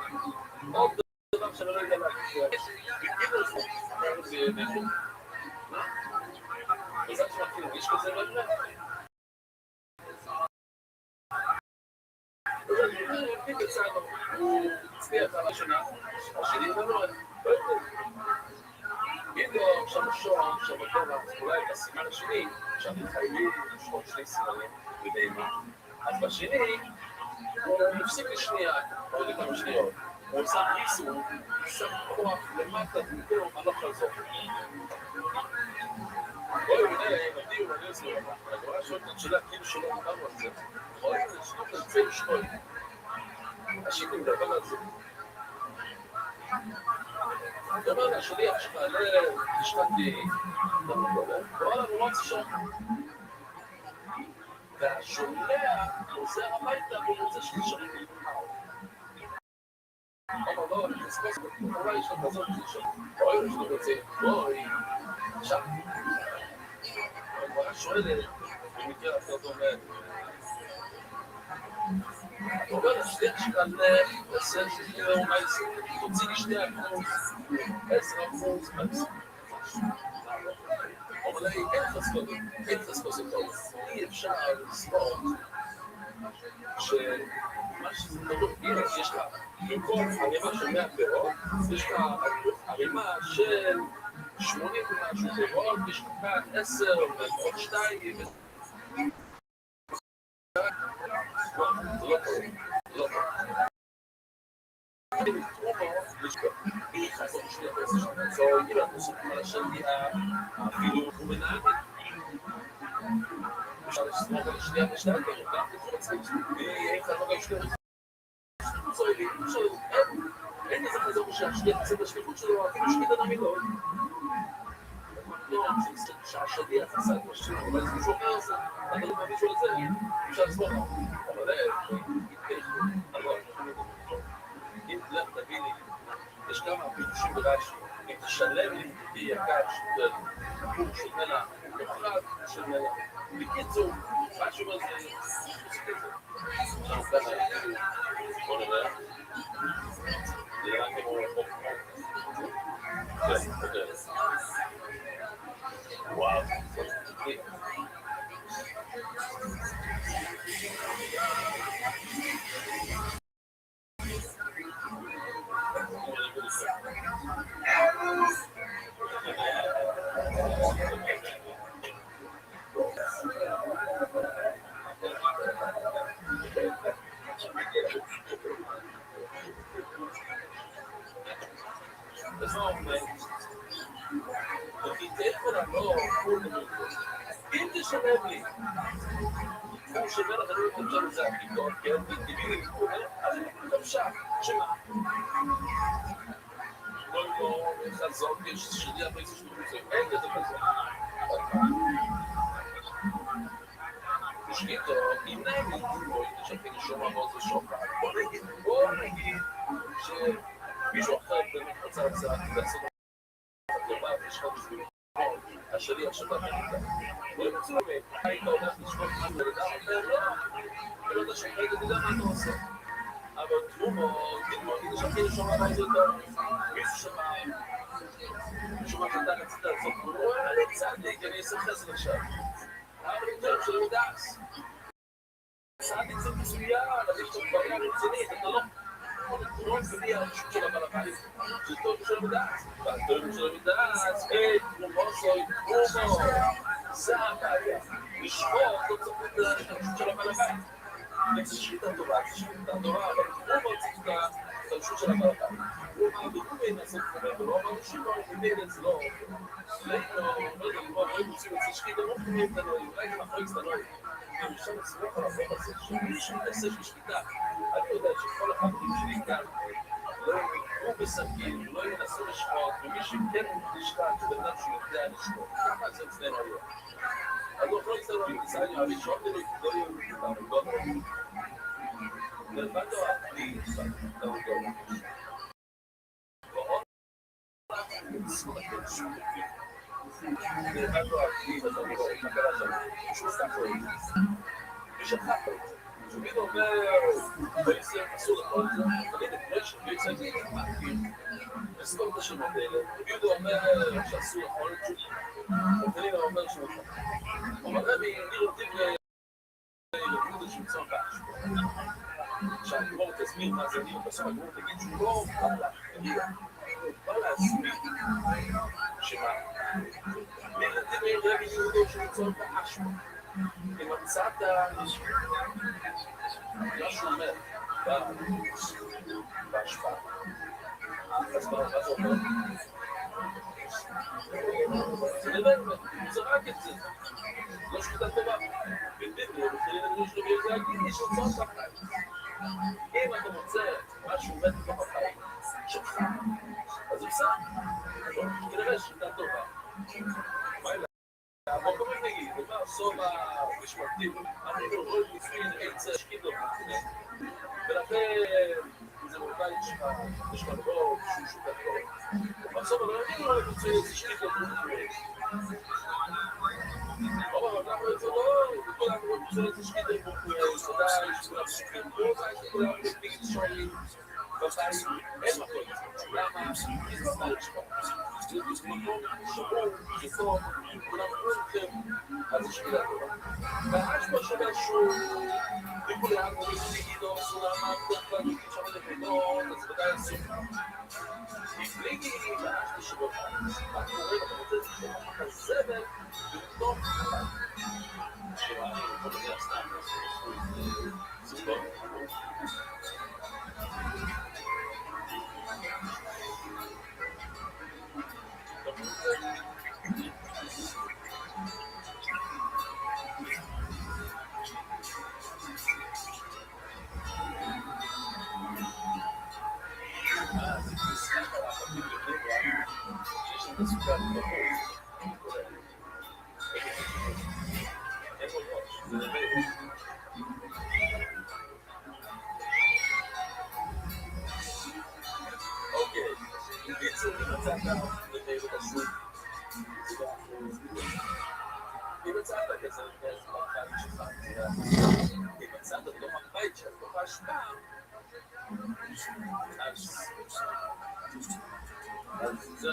עוד דבר שאני לא יודע להגיד. וכאילו זה נשו. מה? וזה שמכיר, יש כזה רבנה? הוא הצליח על השנה, השני לא לא יודע. אם שם שום, שם טבע, אולי בסימן השני, שם חייבים לשחוט שני סימנים בנעימה. אז בשני, הוא מפסיק לשנייה, עוד כמה שניות. הוא עושה ריסון, הוא שם כוח למטה, והוא הלוך חזור. בואי נראה, נדיעו, אני עושה לך. אני רואה שאותן שלה, כאילו שלא אמרנו על זה. רואה את זה, שתוק לצא לשתוי. השיטים מדבר על זה. זאת אומרת, השליח שמעלה, נשמעתי, קורא לנו לא צריך שם. והשולח חוזר הביתה והוא רוצה שנשארים ללמוד. אמר לא, אני אספוס, אולי יש לך כזאת לשם. אוי, יש לך רוצה, בואי, שם. הגמרא שואלת, במקרה אחר אומר, הוא אומר, השליח שתעלה, עושה שתהיה תוציא לי 2%, 10%, אבל אין חספוס אותו, אי אפשר לספור שמה שזה תלוי, הנה יש לך במקום ערימה של 100 פירות, יש לך ערימה של 80 ומשהו פירות, יש לך כאן 10 ועוד 2 זה לא טוב, זה לא טוב. אפילו הוא מנהל אפשר לסמוך על השנייה ושנייה גם בתחום עצמי ואיך אני לא שנייה אין איזה חזור שהשנייה תצא בשליחות שלו אפילו שנייה דמינות לא, שהשליח עשה את משהו אבל זה מישהו אחר עשה אבל אם מישהו הזה אפשר לסמוך אבל אם לך תביא לי יש כמה פירושים ברש"י אם תשלם לי יקר של מלח אחד של מלח בקיצור, משהו הזה בוא נראה נראה כמו וואו אם תשלם לי הוא שווה לך לא יותר לזה הפתאום כן? תגידי לי אז אני חושב שמה? לא חזור יש שלי הרבה איזה שני אין כזה כזה משקיטו אם נגיד בואי תשלפי לשומע מאוד זה שומע בוא נגיד שמישהו אחר באמת רצה לעשות יש לך בשביל השלי עכשיו במדינה לא ימצאו לי היית הולך לשמוע משהו לדעת לא ולא יודע שכרגע תדע מה אתה עושה אבל תרומו כדי שכי לשומע מה זה יותר מישהו שמה שאתה רצית לעשות הוא רואה לי צדיק אני אעשה חסד עכשיו אבל יותר שלא יודעס צדיק זה מצוין אבל יש לו דברים רצינית אתה לא מביא הרשות של הבעל הבית זה טוב של המדעץ והטוב של המדעץ תרומוסוי תרומו זה הבעיה לשמור לא צריך את הרשות של הבעל הבית זה שליטה טובה זה שליטה טובה אבל תרומו צריך את הרשות של הבעל הבית הוא אמר בגובי נעשות חומר ולא אמר שימור מבין את זה לא לא יודע כמו רואים רוצים את זה שקידה לא חומרים את הנועים אולי גם אחרי את הנועים ומשם לסמוך על החום הזה שמישהו תעשה של שליטה אני יודע שכל אחד שלי כאן לא יקרו בסרגים, לא ינסו לשמות ומי שכן נשקע כבנם שהוא יודע לשמות ככה זה אצלנו היום אז לא יכולים לצלנו עם ניסיון הראשון ולא יהיו תעמודות לבדו העתיד תעמודות לבדו העתיד התעמודות נקרה שם שום סחרית ושחרית תמיד אומר, בעצם אסור לכל זה, תמיד הפרש, בעצם זה מעקיר, לזכור את השמות האלה, תמיד הוא אומר שאסור לכל זה, תמיד הוא אומר שהוא נכון. אבל רבי, אני רוצים ללמוד את שמצון באש. עכשיו, אני לא תסביר מה זה, אני בסוף הגמור תגיד שהוא לא בא להסביר שמה. מי רבי רבי יהודו שמצון באש. אם מצאת מה שהוא אומר, בהשפעה. אז מה זה אומר? זה רק את זה. לא שחיטה טובה. יש הוצאות בחיים. אם אתה מוצא משהו מת בתוך החיים שלך, אז זה בסדר. כנראה שחיטה טובה. אבל כמו נגיד, מה הסוף המשפטי? אני רואה לפעמים עצה שקידו. ולכן זה מובן יש לך לא שהוא שוקה טוב. בסוף אני לא רוצה שקידו. אבל אנחנו את זה לא, וכל אנחנו רוצה שקידו. תודה, יש כולם שקידו. כולם נגיד שואלים. בבית אין מקום. למה? כי זה בבית שלך. זה מקום שבור, שטוב, כולם אומרים אז יש מילה טובה. והאש פה שבשהו, לכולם, נגידו, סולמה, כופה, נגיד שם לדמידות, אז ודאי עשו. נפליגי, והאש בשבוע. מה קורה? אתה רוצה לשמוע את הזבל, ולתוך החיים. שבא, אני יכול לדעת סתם, זה טוב.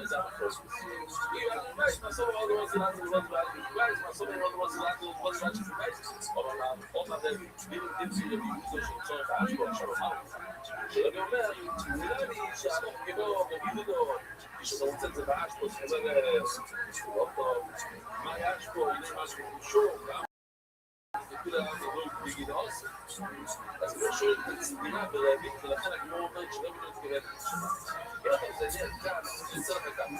זה המחוז. אם אנחנו בית, נעשו מאוד מאוד זילת ולבוד ועד בית, נעשו מאוד מאוד זילת ולבוד ועד שזה בית, אבל עוד מעט הם דיבצי לביבוזו של צורך האשבו, עכשיו אמר שאני אומר, נראה לי שהלוך כבו בביבודו, כשאתה רוצה את זה באשבו, זה לא טוב, מה היה אשבו, הנה משהו חשוב, גם וכולם נדעו בגיל העושה. אז לא שואל את הסתירה ולהבין, ולכן הגמור אומרת שלא בדיוק תקראת. אם אתה מזעניין כאן, זה יצא לך כאן.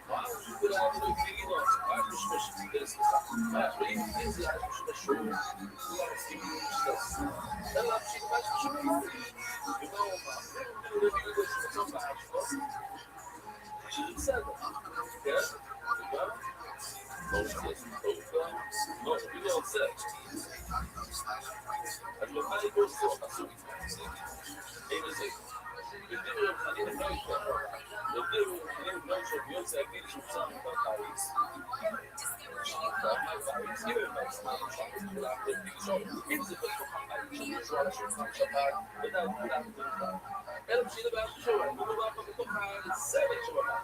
מה? וכולם נדעו בגיל העושה. מה? משמש את זה, סליחה. מה? אם זה היה משמשו, כולם מסכימים שתעשו. אין להמשיך מה שמשמעו. ומה הוא אמר? נדעו בגיל העושה שבצום באשבו. שזה בסדר. כן? וגם? לא רוצה. אז לא חייב לעשות, עשו. אין לזה. יודעים אני נקרא איתו. יודעים אני נקרא איתו ביוצא להגיד שהוא צריך כבר חייץ. אם זה בתוך החיים שאני שואל על השולחן שבת, ודאי כולם כולם. אלא בשביל דבר ששואל, הוא מדבר פה בתוך הסרט שבבת.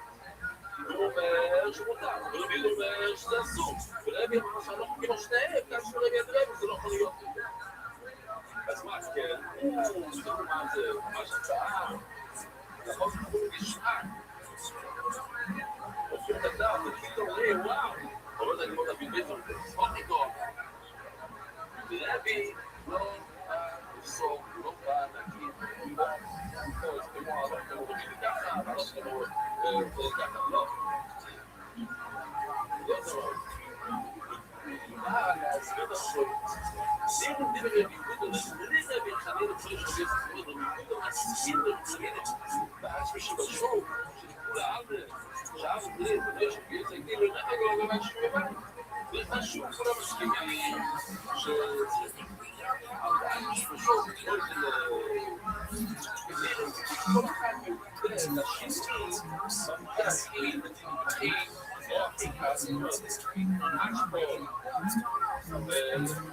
הוא אומר שמותר, ורבי אומר שזה אסור, ורבי אמר שאנחנו כאילו שניהם, גם שרבי אדרבי, זה לא יכול להיות. אז מה, כן, מה זה, ממש הצעה, נכון, אנחנו נשמע. הופכים את הדף, ופתאום אומרים, וואו, אבל לא יודע ללמוד הביביזם, ספוק איתו. ורבי לא לפסוק, לא בא להגיד, לא, זה כמו, אבל כמו רבי ככה, אבל לא כמו ככה, לא. לא זה לא. להסביר את השואל. אם הוא דיבר בביגוד, נראה בחנין אפשר לשאול בביגוד, מסכים לחנין באשמי שבשור, שתקול העבר, שער בלי, ויש ביוצא גדיל, ונראה גם על משהו לבד. וחשוב, כולם מסכימים שזה האשמי שבשור, כל כל אחד מבטא, לשיסטים, במקסים, בתמתחים, או הכי כעס, אשפו,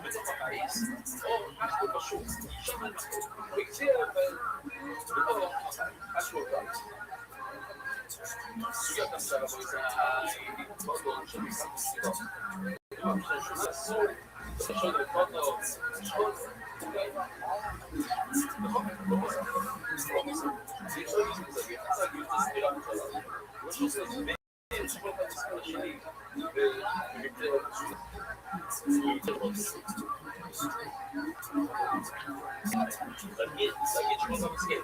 בתוך הפעיס, או אשפו פשוט, שם אין מקום, והקציע בתוך אשפו פעיס. סוגיית הסער זה מאוד מאוד שמסתם בסביבות. אם אתה חושב אסור, אתה חושב לפוטו, שכות, אולי, נכון? לא מוזר. לא מוזר. זה יכול להיות מוזר, יחצה גיל את הסבירה בכלל. לא שעושה את זה. יש כל כך מספר השני, ובמקרה עוד משהו. זה יותר מאוד סביב. להגיד שלא אתה מסכים.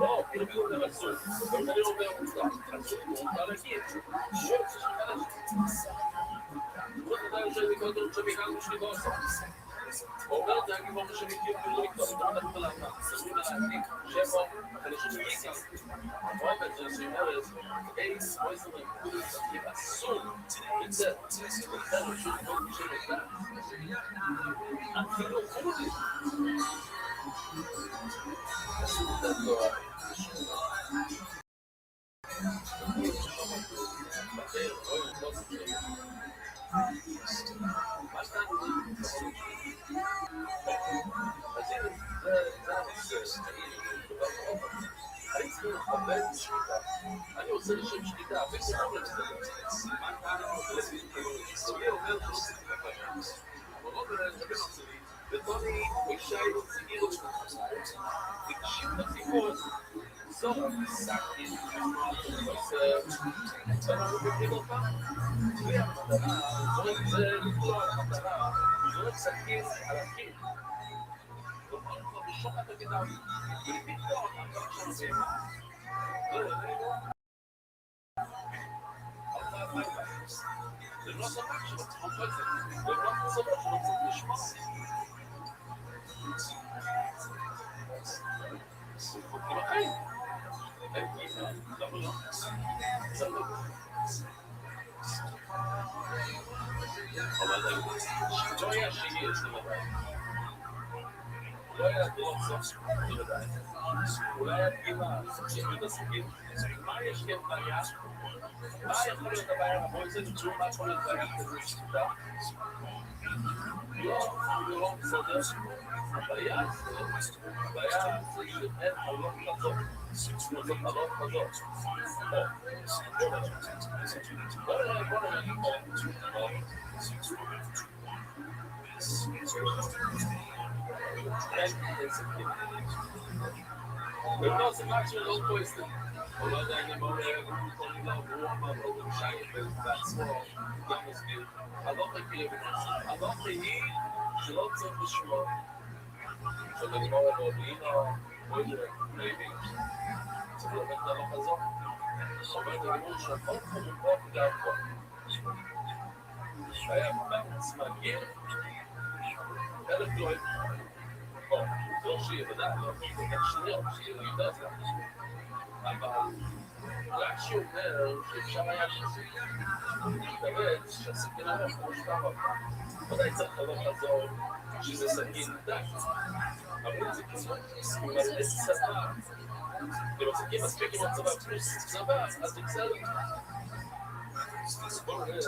לא, כאילו הוא אומר אסור. אבל אני אומר מותר. אסור, מותר להגיד. שוב, זה שחדש. הוא יודע שאני קודם שבגלל שלי לא עושה. הוא אומר את זה, אני אומר שאני כאילו לא איתו. הוא אומר את זה למה. סביב להעניק. שבו, אני חושב שבעיקר. הוא אומר את זה, שהיא אומרת, אייס, או איזה מרקוד, אסור. לצאת. לכן, הוא שוב כל מי שמקע. אפילו חולי. אני רוצה לשם שליטה, וקוראים לזה. סולי אומר שצריך לפעמים. אבל לא מדבר שלי, וטוני ושי לא ציגיר אותך. תקשיב לסיפור, זו סקתי, ואנחנו בגלל אותה. והמטרה, זה לקרוא על המטרה, זו סקתי על הקיר. כלומר, כבר בשוק התגדם, ולפתור אותם גם שם זה לא סבק שלא צריך את זה, זה לא סבק שלא צריך לשמוע. זה חוקים אחרים. אין גיזה, למה לא? זה לא. אבל לא היה שיהיה, זה לא היה. לא היה דרום סוף, זה לא היה. אולי היה דגימה, ספקים ודסקים. מה יש כן בעיה? מה יכול להיות הבעיה? בואו נצא תשאו מה יכול להיות בעיה כזה שתדע. לא, בסדר. הבעיה זה שאין חלום חזות. זאת חלום חזות. בואו נראה. לא, זה רק שלא פויסטים. הוא לא יודע אם הוא יכולים לעבור מהעבוד עם שי בעצמו, גם מסביר. הלוך הכיר בנושא. הלוך היא שלא צריך לשמוע. שלגמור את הודינו, או איזה רייבי. צריך לבית את הלוך הזאת. אומר את הלימוד שהכל חמור גם פה. היה פעם מגיע, אלף גלוי. לא שיהיה בדעת, לא שניות, שיהיה יודעת לה. אבל רק שהוא אומר שאפשר היה להתאבד שהסכין הלוך כמו שפעם עברה. ודאי צריך הלוך לעזור שזה סכין דק. אבל זה כזאת, עם מלא צבא. אם הסכין מספיק עם הצבא פלוס צבא, אז תקצר לי. בואו נראה.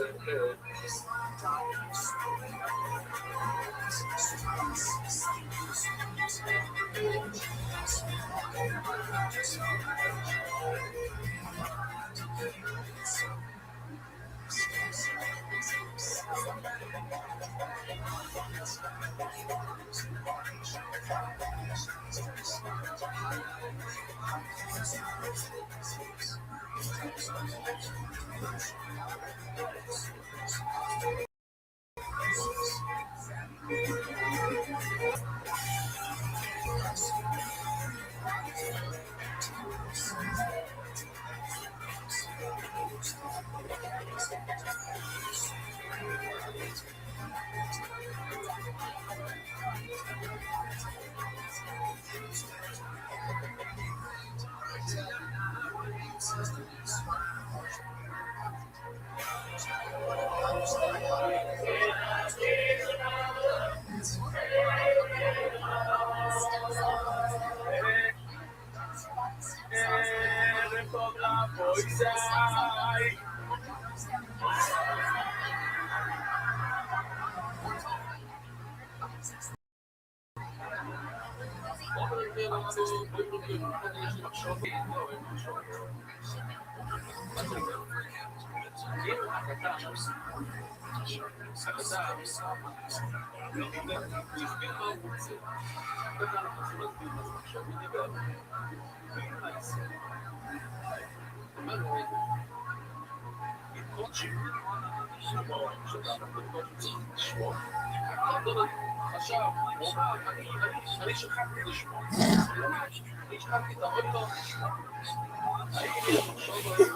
עכשיו, הוא אמר, אני שכחתי לשמוע. אני שכחתי את האוטו. הייתי לחשוב על זה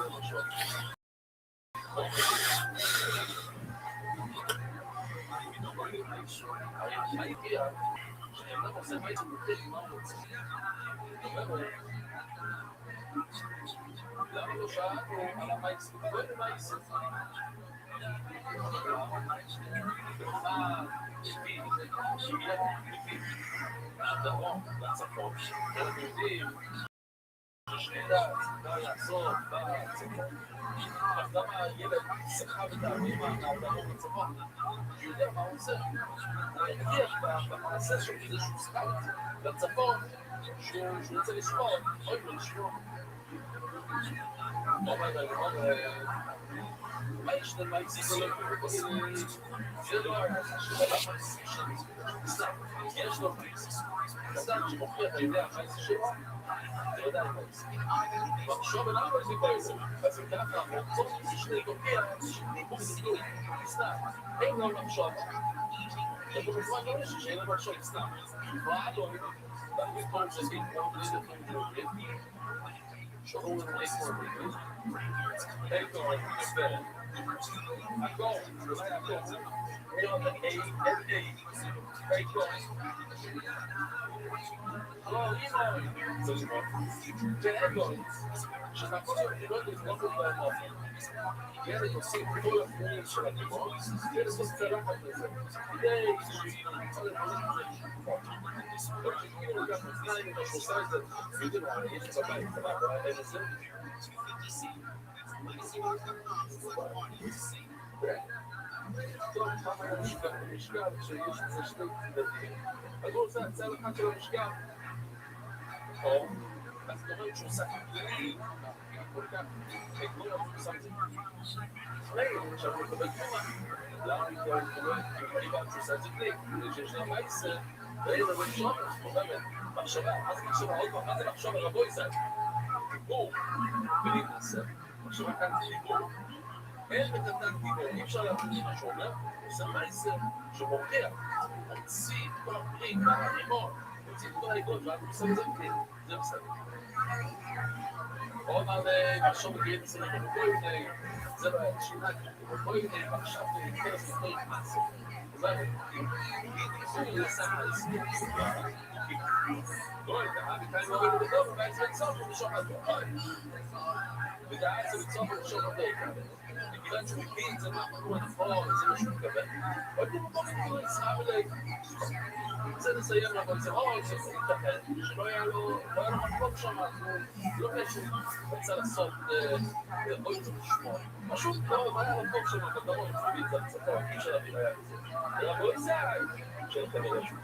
משהו. הייתי כשאדם עושה בית שמותק, מה הוא רוצה? למה לא שאלנו על המייס? לא יודע מה יעשה. הדרום, בצפון, אנחנו יודעים ששליטה צריכה לעשות בצפון. אז למה הילד סחב את העמים מהדרום בצפון? הוא יודע מה הוא עושה. הוא יגיע במעשה שלו כדי שהוא סחב את זה לצפון, שהוא רוצה לשמור, אוי לו לשמור. מה יש למה יצא זה לא הערכה של המייס יש לו מייס קטן שמוכיח על ידי המייס שלו זה עדיין מייס מחשוב אליו על זה מייס אז אם ככה המוצאות ששני גורגיע ניבוך סיגוי סתם אין לו לחשוב אבל בזמן לא יש שאין לו לחשוב סתם מה לא אני קוראים שזה כמו בלי לפעמים שחור לנו איפה איפה יפה הכל, אולי הכל היום A, איפה לא, אימא זה שמו ואגו שחכו להיות לבנות את האמון ילד עושים כל הפנים של הדיבור ילד עושים צלחת לזה כדי שימצא לבנות לא שכאילו לקח מפניים אם הוא עושה את זה ויודעים מה, יש בבית, אתה רואה אין את זה טוב, כמה המשקל כשיש לזה שני צדדים אז הוא עושה הצל אחד של המשקל או אז אתה רואה שהוא עושה כלי כל כך כל כך הוא עושה את זה אחרי עכשיו הוא מקבל תמונה למה הוא קורא שהוא עושה את זה כלי כדי שיש לה מייסר ואיזה ולשון באמת מחשבה עוד פעם מה זה לחשוב על רבוי זה דיבור ולהתנסה מחשבה כאן זה דיבור אין בקטן דיבור אי אפשר להבין מה שאומר הוא עושה מייסר שמוכיח מוציא כל הפרים מהרימון מוציא כל העיגות ואז הוא עושה את זה כלי זה בסדר או אמר לחשוב בגיל בסדר ובואי זה לא היה שינה ובואי עכשיו להתכנס לכל מעשה זהו, היא עושה מייסר לא, וכאן לא ראינו בטוב, ובעצם לצוף ומשוך עד בו. ודעה זה לצוף ומשוך עד בו. בגלל שהוא מבין, זה מה אמרו הנכון, זה מה שהוא מקבל. עוד במקום נקרא ישראל אליי. זה נסיים לבוא, זה עוד, זה ייתכן, שלא היה לו מקום שם, לא קשור, רצה לעשות, אוי זה לשמוע. פשוט לא, היה מקום שם, בדרום, זה בצפון, אי אפשר להבין היה לזה. ורבו ישראל, שלכם אלה שום.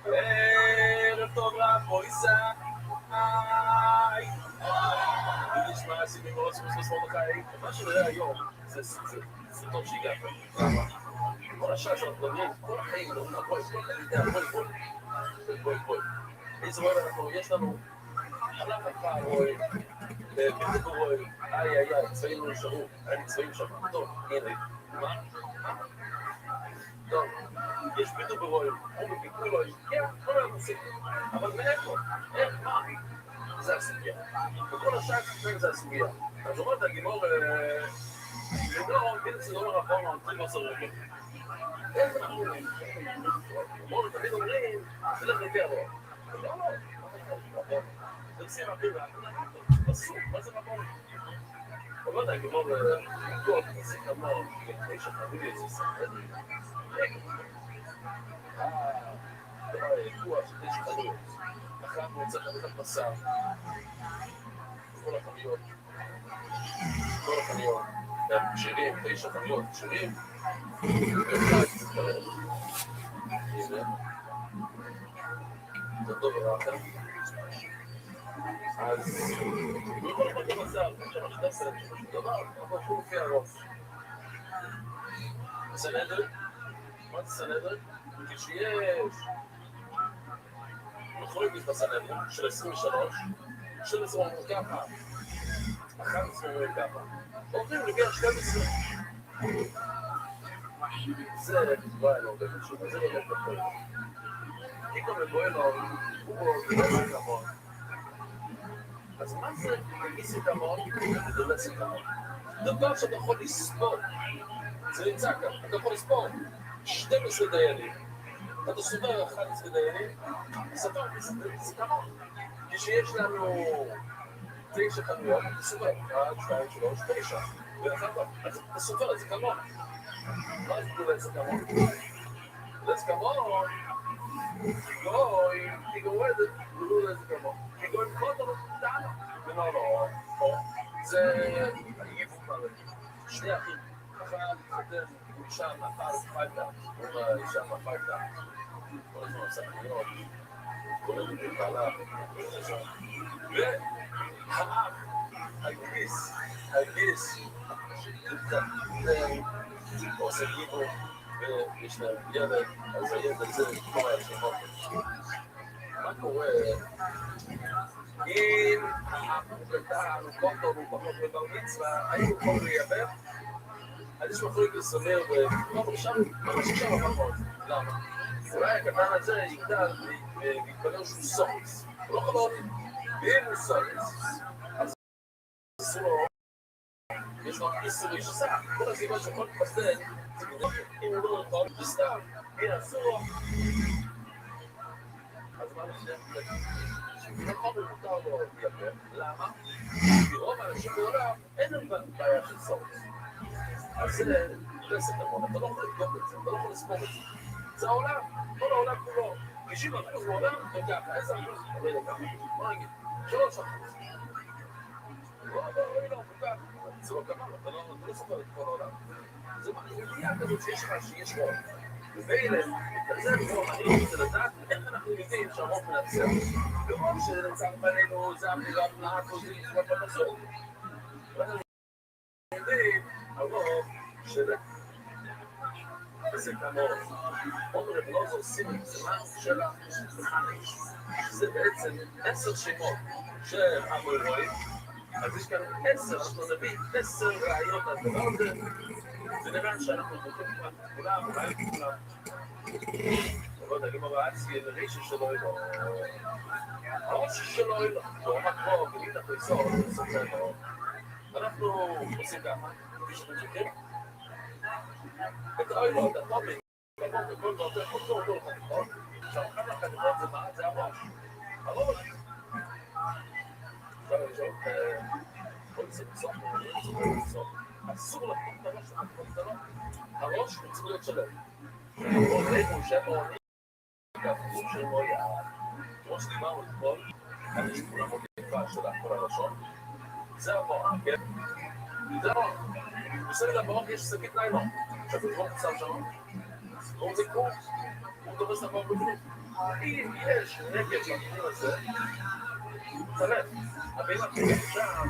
ערב טוב רבו ישראל אני נשמע עשיתי מאוד סמוס מרדכי מה שנראה היום זה טוב שהגעת כל השעה שאנחנו מדברים כל החיים בואי איזה רואה אנחנו יש לנו חלק אחר רואה בדיוק רואה איי צבעים לא נשארו היה לי צבעים שם טוב הנה מה? טוב יש בדיוק רואה הוא מביקור לו כן כל היום עושים אבל מאיפה? איך? מה? זה הסוגיה. וכל השעה כפיים זה הסוגיה. אז אומרת, הגימור, כן, זה לא רפורמה, נותנים לא סורגים. איך אנחנו אומרים? אמרו, תמיד אומרים, זה לך לפי הרוב. לא, לא. זה עושים הרבה בסוף, מה זה רפורמה? אומרת, הגימור, כל כסי כמור, כדי שחרבי לי איזה סרטן. דבר היקוע, שדי שחריות. אחרי אנחנו רוצים לתת בשר כל החנויות שירים, 9 חנויות שירים ואחד הנה זה טוב ורעתה. אז לא יכול להיות במצב, עכשיו שאתה עושה שום דבר, אבל הוא לפי הראש. סנדר? מה זה סנדר? כשיש מחולקת בסנדר של 23, של 20 אומרים ככה, 11 אומרים ככה, עוברים לגיע 12. זה בא אלו באמת שוב, זה לא באמת נכון. כי גם לבוא אלו, הוא דולס כמון. אז מה זה לגיס את המון ודולס את המון? דבר שאתה יכול לספור, זה נמצא כאן, אתה יכול לספור 12 דיינים, אתה סופר 11 דיינים, ספר, זה כמון. כשיש לנו 9 חנויות, אתה סופר 1, 2, 3, 9. אז אתה סופר את זה כמון. מה זה דולס כמון? דולס כמון, תיגורדת, דולס כמון. תיגורדת קודם, תענה. לא, זה ייבוא מלא. שני אחים, אחד חותם, אישה מאחר פייטה, הוא אישה מהפייטה. כל הזמן עושה חנויות, כל הזמן בעלה, והאח, הגיס, עושה גיבור, ויש להם ילד, אז הילד הזה קורא על שמות. מה קורה? אם האח הוא קטן, הוא קוטו, הוא פחות בבר מצווה, האם הוא יכול לייבב? אז יש מחליק לסדר ומאמר שם, ממש שם הפחות. למה? אולי הקטן הזה יגדל ויתפלל שהוא סוריס. הוא לא חלוט. ואם הוא סוריס, אז אסור לו, יש לו איסור איש עשה. כל הסיבה שכל פסד, אם הוא לא יכול, זה סתם, הנה אסור לו. אז מה נשאר? נכון ומותר לו לייבב. למה? כי רוב האנשים בעולם אין להם בעיה של סוריס. אז זה דולס את המון, אתה לא יכול לבדוק את זה, אתה לא יכול לספור את זה. זה העולם, כל העולם כולו. 90% מהעולם, אתה יודע, 10%, אתה לא יודע כמה. מה נגיד? 3%. זה לא כמה, אתה לא סופר את כל העולם. זה מגיעה כזאת שיש לך, שיש רוב. ואלה, זה רוב, אני רוצה לדעת איך אנחנו יודעים שהרוב מנצח. ברוב שנצח בנינו, זה אמירה פנאה קוזית, זאת בנסות. ואנחנו יודעים, הרוב של וזה כמוך. עומר לא עושים את זה, מה שלה? זה בעצם 10 שמות של המורים, אז יש כאן 10, אנחנו נביא 10 רעיון לדבר הזה, ונראה שאנחנו בוחרים כולם, אולי כולם. לא יודע, גם הרעצי, לרישי שלו אלו. הראש שלו אלו, הוא עמד פה, וגיל החליסות, וסופר לו. אנחנו עושים ככה, כפי שאתם שכים. את האוילו, את הטופיק, וכל זאת, אותו לך נכון? עכשיו, כאן לכם זה מה? זה הראש. הראש. עכשיו אני שואל, כל זה בסוף, אסור לקום את הראש, הראש הוא צריך להיות שלם. הוא שמו, הוא שמו יעד. כמו שדיברנו אתמול, אני שכולם מודיפה של כל הלשון. זה המוח, כן? זה המוח. בסדר, המוח יש שקית ניילון. עכשיו, הוא לא קצר שם. הוא זה קור. הוא דורס המוח בגלות. אם יש נגד בכיוון הזה, תלך. אבל אם אתה שם,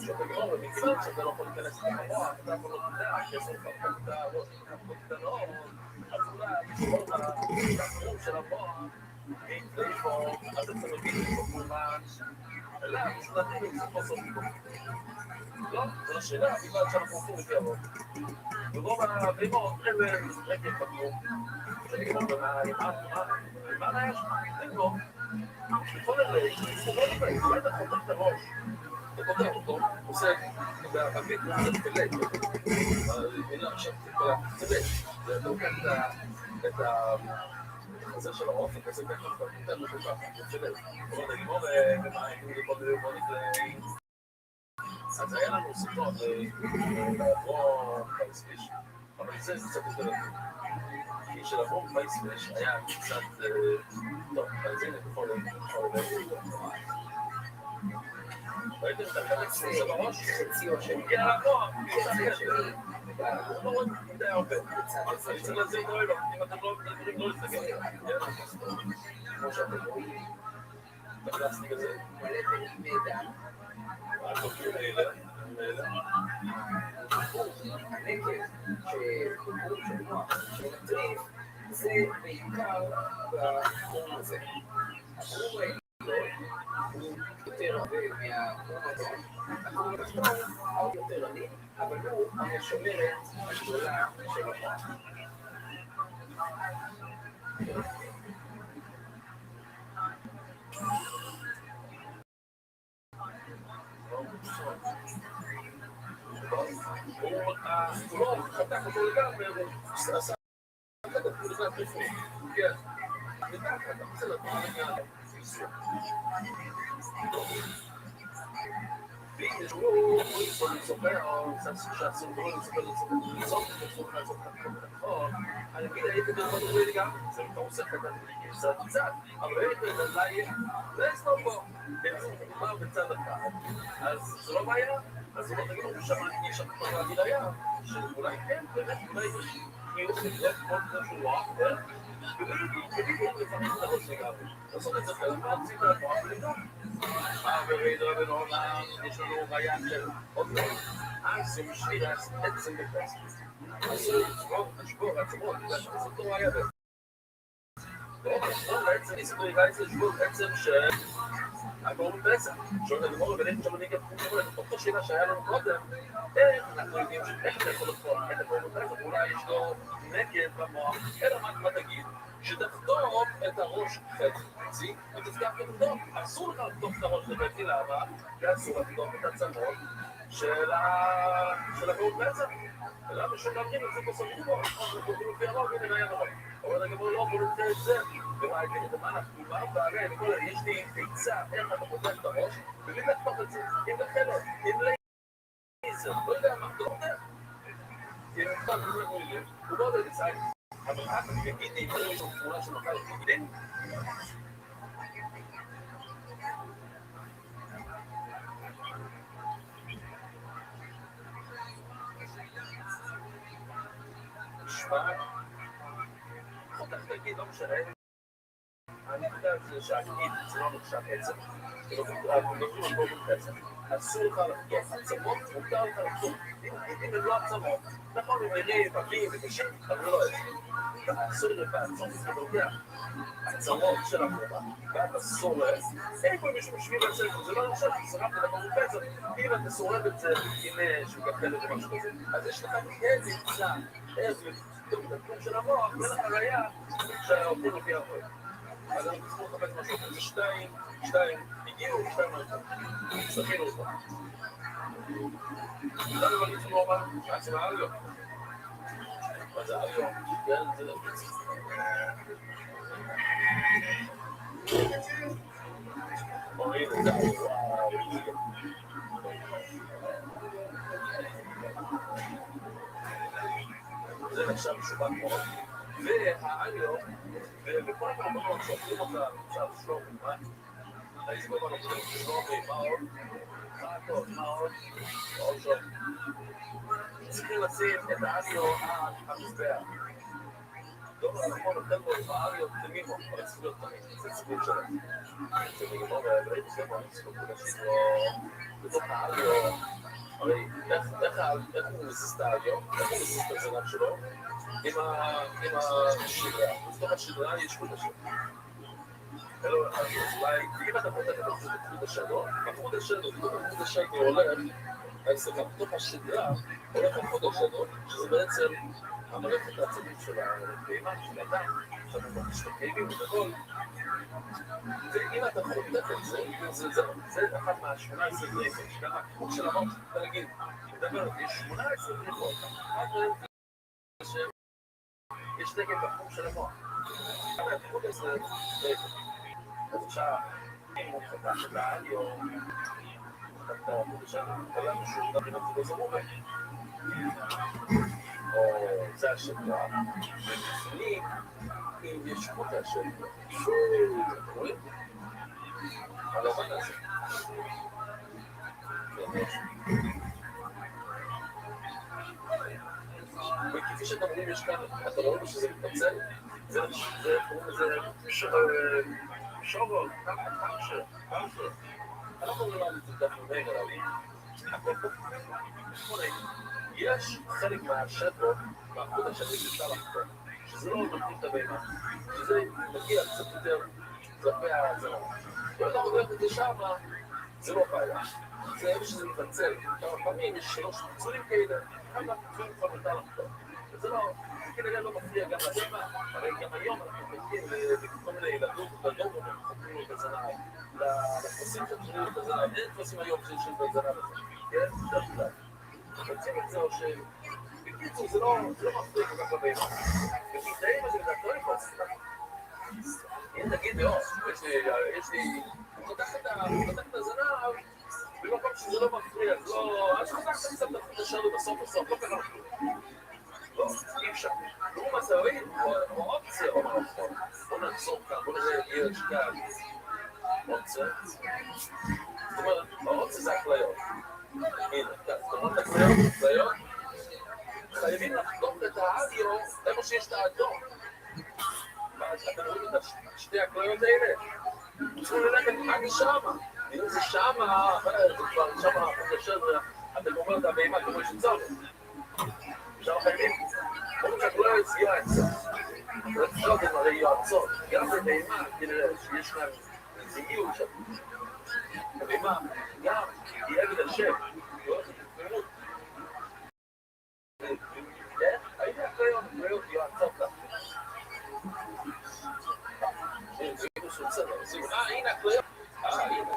שאתה גרום ומכיוון שאתה לא יכול להיכנס למוח, אתה יכול לא תדע, כסף כפת הראש, כפת קטנות, אז אולי, כל התחום של המוח, איפה, אז אתה מבין את כמובן, אלא, משלטים עם זה חוסר פתאום. לא, זו השאלה, בגלל שאנחנו הולכים לפי הרוב. ורוב הברימות, הם רגל פתאום. שאני כמו במים, מה יש? אין לו. בכל אלה, תסתובב לבית, אולי אתה חותך את הראש. אתה פותח אותו, עושה, בערבית, זה פלט. מילה עכשיו, זה אתה לוקח את החזה של האופק, הזה ככה, אתה פותח לו ככה, זה פלט. זאת אומרת, אני אומר, בוא נפלא. אז היה לנו סרטון לעבור פייספיש, אבל זה קצת יותר כי של לעבור פייספיש היה קצת טוב, אז הנה בכל ראיתם את החלק שזה בראש? חציו שמגיע למוח, הוא לא רואה מדי הרבה אני צריך להזיר את האוילו, אם אתם לא יכולים לא להסתכל כמו שאתם רואים את הפלסטיק הזה. התופים האלה, זה בעיקר בתחום הזה. התחום הוא יותר הרבה מהתחום הזה. התחום התחתון הוא יותר עני, אבל הוא המשמרת הגדולה של המוח. הוא חתך אותו לגמרי, הוא עשה את הפעולה בפנים. כן. וככה, אתה רוצה לדבר רגע ואם יש הוא יכול לסופר, שהסופר לסופר אני אגיד, הייתי בכל דברים לגמרי, זה אתה עושה קצת, אבל הייתי לא פה, אם זה מדובר בצד אחד, אז זה לא בעיה, אז זה לא תגידו, יש שם כבר להגיד היה, שאולי כן, באמת, אולי יש חיוך לבדוק כל משהו לא אחר, ובדיוק לפעמים את הראש לגמרי. לעשות את זה חלק מהרצים על התנועה ולבדוק. ברעידה ונעולם, יש לנו רעיין של עוד לא. אז זה משאיר עצם בפסק. אז לשבור עצמות, לעשות אותו רעיין. בעצם ניסינו לשבור עצם של הגורם פסק. שואל את הגמור ולכן שם אני גם אותו שאלה שהיה לנו קודם, איך אנחנו יודעים איך אתה יכול לפעול, איך אתה יכול לפעול, אולי יש לו נגד במוח, אלא מה תגיד, שתחתוך את הראש חצי, ותפתח את הדוק. אסור לך לחתוך את הראש לבטי למה, ואסור לחתוך את הצמות של הגורם פסק. ולמה שמאמרים את זה בסוף בו, אנחנו יכולים לפי הרוב, הנה היה רוב. אבל הגמור לא יכול לתת את זה, ומה יגיד את מה אנחנו בערי, יש לי ביצה, איך אתה פותח את הראש, ובלי לחתוך את זה, אם לחלק, אם לייזר, לא יודע מה, אתה לא יודע. אם אתה לא יודע, הוא לא יודע לצעי, אבל רק תגידי, אם יש לו תמונה של מחר תגידים, משמע, חותך תגיד, לא משנה, אני יודע שהגיד זה לא נחשב עצם, אנחנו מדברים על גורם עצם, אסור לך לחתוך עצמות, מותר לך לחתוך, אם הם לא עצמות, נכון, הם נראים, עבים וקשים, אבל לא עצם, אסור לך עצמות, זה נוגע, עצמות של החובה, ואתה שורף, איפה מישהו משביל עצמות, זה לא נחשב, זה רק לגורם עצם, אם אתה שורף את זה עם שמגחלת או משהו כזה, אז יש לך נמצא, איזה תחום של המוח, ולך ראייה שהעובדים לפי הרבה. אז אנחנו צריכים לחפש משהו, זה שתיים, הגיעו, שתיים לא סתכינו אותם. זה לא בגיצים לא אומר, שעצים האריו. מה זה האריו? כן, זה נפיץ. הנה, זה האריו. זה נחשב משובק מאוד. והאריו, וכל המקומות שאוכלים אותם, אפשר לשלום, הייתי כל הזמן אוכלים לשלום, מה עוד? מה עוד? עוד שום. צריכים לשים את האריו על המזבח. טוב, אנחנו נותן בו עם האריו תמימו, אבל צריך להיות תמיד, זה סיפור שלהם. זה נגמור בעברית, זה בוא נצטוק ולשים לו בתוך האריו. הרי איך הוא מזיז את האריו? איך הוא מזיז את הזנב שלו? עם השדרה, בתוך השדרה יש חוט השד. אז אולי, אם אתה פותח את חוט השדו, החוט השדו, בתוך החוט השדו הולך, בתוך השדרה הולך החוט השדו, שזה בעצם המערכת העצמית של הבהמה, של האדם, שאנחנו משתקעים וכל. ואם אתה חותך את זה אחת מה-18 נפש, גם הכיוון של המוח, תגיד, יש 18 נפות, יש נגד בחום של המוח. אבל התחום הזה, אז עכשיו, אם הוא חתך את האריו, חתך את האריו שם, היה משהו גם אם זה לא זמורה. או זה השדרה, ובפנים, אם יש חוט השדרה, רואים? הלבן הזה. וכפי שאתם רואים יש כאן, אתה רואים שזה מתפצל, זה קוראים לזה שובו, אנחנו לא מתדפים עליו. יש חלק מהשטות, מהחוט השני שאפשר לחתום, שזה לא נותנים את הבהמה, שזה מגיע קצת יותר כלפי הזרע. אם אתה רואה את זה שמה, זה לא בעיה. זה איפה שזה מתנצל. כמה פעמים יש 3 פיצולים כאלה, כמה פיצולים כבר מותר לחתום. וזה לא, כנראה לא מפריע גם לבהמה, הרי גם היום אנחנו מגיעים לכל מיני ילדות וגדול, ומחתים את הזנב. לכבשים שתחילו את הזנב, אין כבשים היום שיש את הזנב הזה. כן? זה כלל. חוצים את זה או ש... בקיצור, זה לא מפריע כל כך לבהמה. ופיתאים הזה, אתה לא יכול לעשות. אם תגיד לי, יש לי... הוא חתך את הזנב, במקום שזה לא מפריע, אז לא... אז חתכת קצת את השאלו בסוף, לא קרה כלום. לא, אי אפשר. הוא מסרים, או אופציה, או נכון. בוא נעצור כאן, בוא נראה ילד שכאן. אופציה. זאת אומרת, האופציה זה הכליות. הנה, זאת אומרת, הכליות, חייבים לחתום את האדיו איפה שיש את האדום. אתם רואים את שתי הכליות האלה? צריכים ללכת רק שמה. אם זה שמה, זה כבר שמה, אתם אומרים את הבהמה כמו שצריך. עכשיו חייבים, אומרים שהכליות זה יועצות. עכשיו הם הרי יועצות. גם בבהמה, כנראה שיש להם זיגיות שם. הבהמה, גם, היא עבד השם. היא הולכת לתמימות. הייתי הכליות יועצות לה. הנה הכליות. הנה.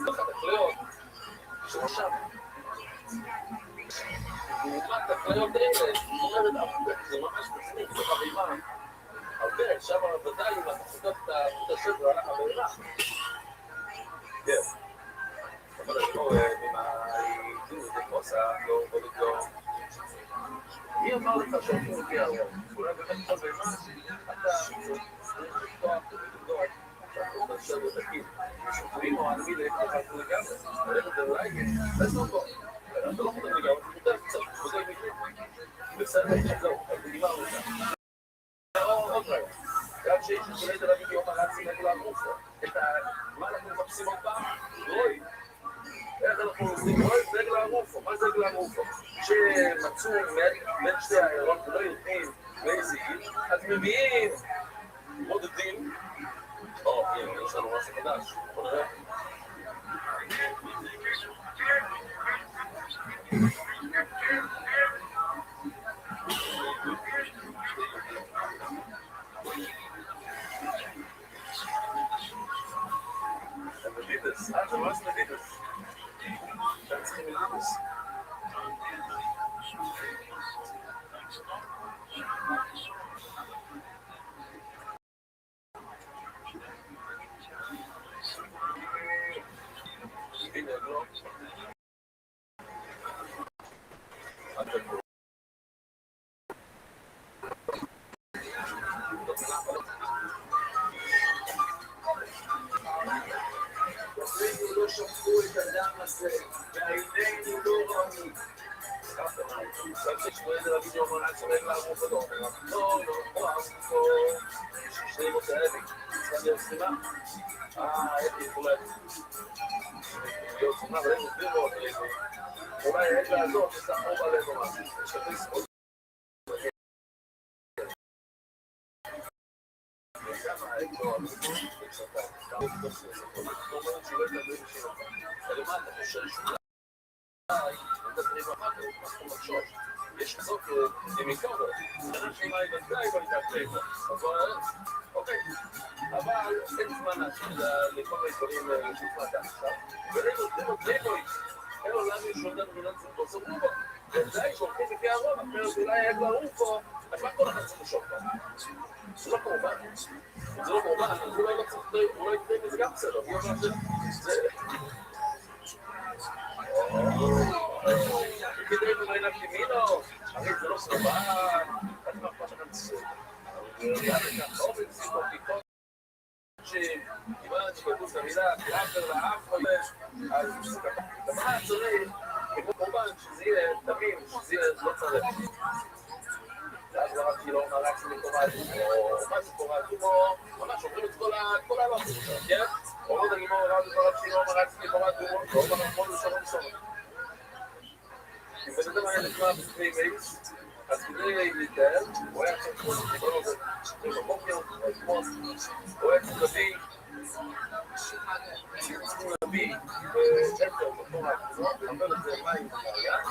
אחת הכליות. שלושה. לעומת הכליות האלה, זה ממש מצליק, זה חבימה. הרבה, שם ודאי אם אתה חותת את החוט השבר על החברה. כן. אבל אני לא רואה ממהי זה קוסה, לא בודק לא. מי אמר לך שהולכים לפי הרוב? אולי באמת כל בהמה, אתה צריך לפתוח ולבדוק שהחוט השבר תקים. שותרים או ענבי להפך לגמרי, ולכת זה אולי אז לא פה. אתה לא חותם לגמרי, אתה חותם קצת, חותם מקליט. בסדר, זהו, אז נגמר אותה. עוד רגע, גם שיש שכולי תל אביב יום הרצי נגל המופו. מה אנחנו מחפשים עוד פעם? רוי. איך אנחנו עושים רוי? נגל המופו. מה זה נגל המופו? שמצאו בין שתי העיירות ולא יודעים באיזה עיר, אז מביאים מודדים. הנה, יש לנו משהו חדש. בוא נראה. Medidas, tu gosta de medidas? Já disse medidas? לא שפכו את הדם הזה, ועינינו לא ראו. שכחו את זה להגיד יום עונה צורק לערוף אותו. לא, פה, שני מוצא אלי. צריכה להיות סלימה? אלי, אולי. להיות סלימה, אבל הם מסביר מאוד אלי. אולי אין לעזור, שסחרו בלב או משהו. שכחו ספות. יש כזאת דמיקובר, אנשים היבטאי בלתקלם, אוקיי, אבל אין זמן לכל מיני דברים שפעת עכשיו, ולנו דמוי, אין עולם ישולדן ומיננסים פה סוגרו בו, ודאי שהולכים לפי הרוב, אחרת אולי היה כבר פה, אז מה כל אחד צריך לשאול פה? זה לא קורבן, זה לא קורבן, אז אולי לא צריך, אולי כדי מזה גם בסדר, זה... כדי אולי נפלימינו, הרי זה לא סרבן, אני מרפא שלכם תסור. אבל גם באופן סיפורטיקות, שכמעט שכתוב את המילה, כאפר לאף, אז מה צריך, כמו קורבן, שזה יהיה תמים, שזה יהיה לא צריך. ואז זרקתי לו מרץ מקורל או משהו קורל כמו, ממש עוברים את כל העלות, כן? או עוד הגימור הרב זרקתי לו מרץ מקורל או במחמוד ושרון שרון. אם בן אדם היה נקרא בפני מייס, אז כדי להתאר, הוא היה צריך לקרוא לו בבוקר, הוא היה צריך להביא צ'פטר בתורה כזאת, לחבר את זה מים במעיין,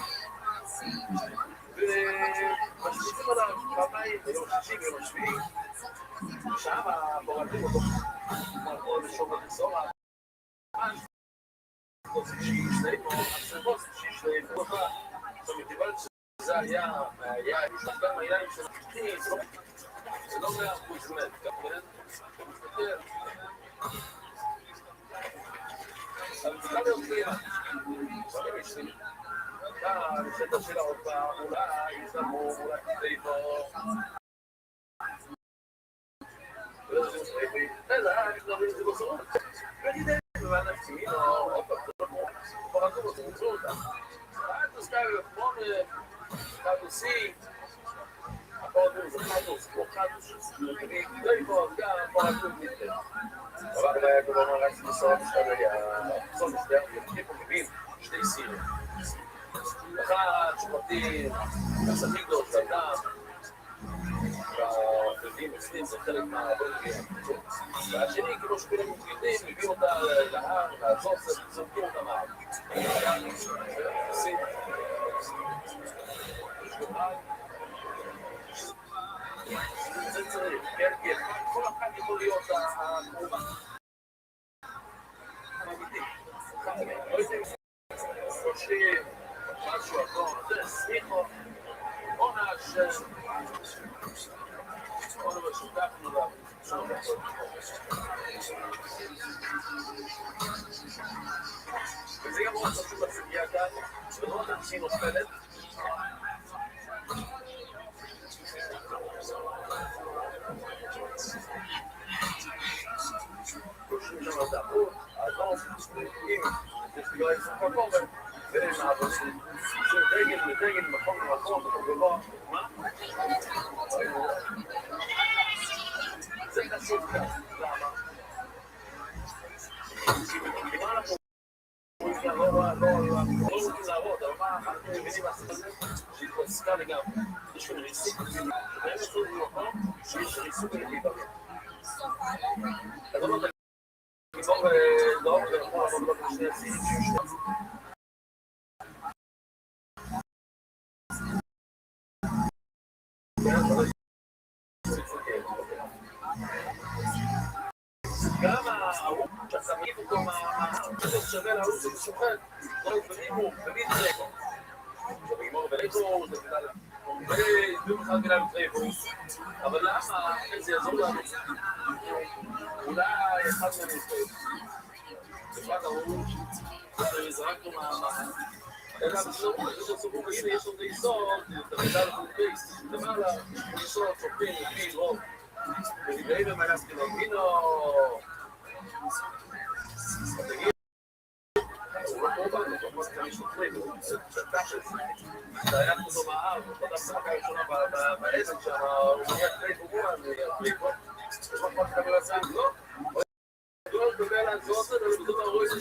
ומשליטים עליו פעמיים ביום שישי ויום השביעי, ושם פורטים אותו כמו לשום המסורה, זאת אומרת, שזה היה גם היין של הפתחים, זה לא 100% מת, כן? אבל זה לא להיות קריאה. סביר שלי. השטח של ההופעה, אולי יזמו, אולי תפתיבו. ולא זה מספיק. איזה, אני לא מבין את זה בסורות. ונדע, ואנשים, או פרטו אותו, מוצאו אותם. אז נזכר לפמון, חדוסי, הפרטו זה חדוס, כמו חדוס, וכדי פה גם פרטו מתקן. אבל היה כבר מרץ בסוף הסוד משדר, יתחיל פה מבין שתי סירים. אחד שפרטים, הכי גדול, שאדם, והפרטים אצלים זה חלק מהבולגים. והשני, כמו שכולם יודעים, מביא אותה להר, לעזור, זורקים אותה מהר. זה צריך, כן, כן, כל אחד יכול להיות הקרובה. אמיתי. לא יודעים, חושבים, משהו אחר, זה סמיכו, עונה של... עונה משותפנו לה, שום הכל. וזה גם מאוד חשוב בסוגיה כאן, שלא אנשים נופלת. קושרים שם את האחור, האדום, אם יש בגלל איזה מקום, ומעבודים, שדגל ודגל מקום למקום, ובוא, מה? זה חשוב כאן, למה? כי מה אנחנו רוצים לעבוד, אבל מה אנחנו מבינים לעשות את זה? שהתפסקה לגמרי. יש כאן ריסוק, שבהם יצאו במקום שיש ריסוק להיברד. אז לא תגיד, גיבור ודור ורחוב עבודות בשני הסינים שיושבים. גם הערוץ שאתה מעיף אותו מהערוץ שווה לערוץ ששוחט, לא יפרימו, תמיד טרקו. שבגימור ולקו, זה בגלל... ובמיוחד בגלל טרקו. אבל למה זה יעזור לנו? אולי אחד מהם יפריד. בפרט הערוץ, זרקנו אלא בסלום, זה שסובו, והנה יש עוד יסוד, תמידה לכם בייס, למעלה, יסוד, צופים, לפי, רוב. ונדעים במהלך כאילו, הנה, תגיד, הוא לא קורבן, הוא לא סתם שוטרים, הוא שטח את זה. זה היה כמו במער, הוא חדש סמכה ראשונה בעזם שם, הוא נהיה כלי גורן, יש לך כבר כמה לצעים, לא? לא לדבר לעזור זה, אבל בזאת הראוי זה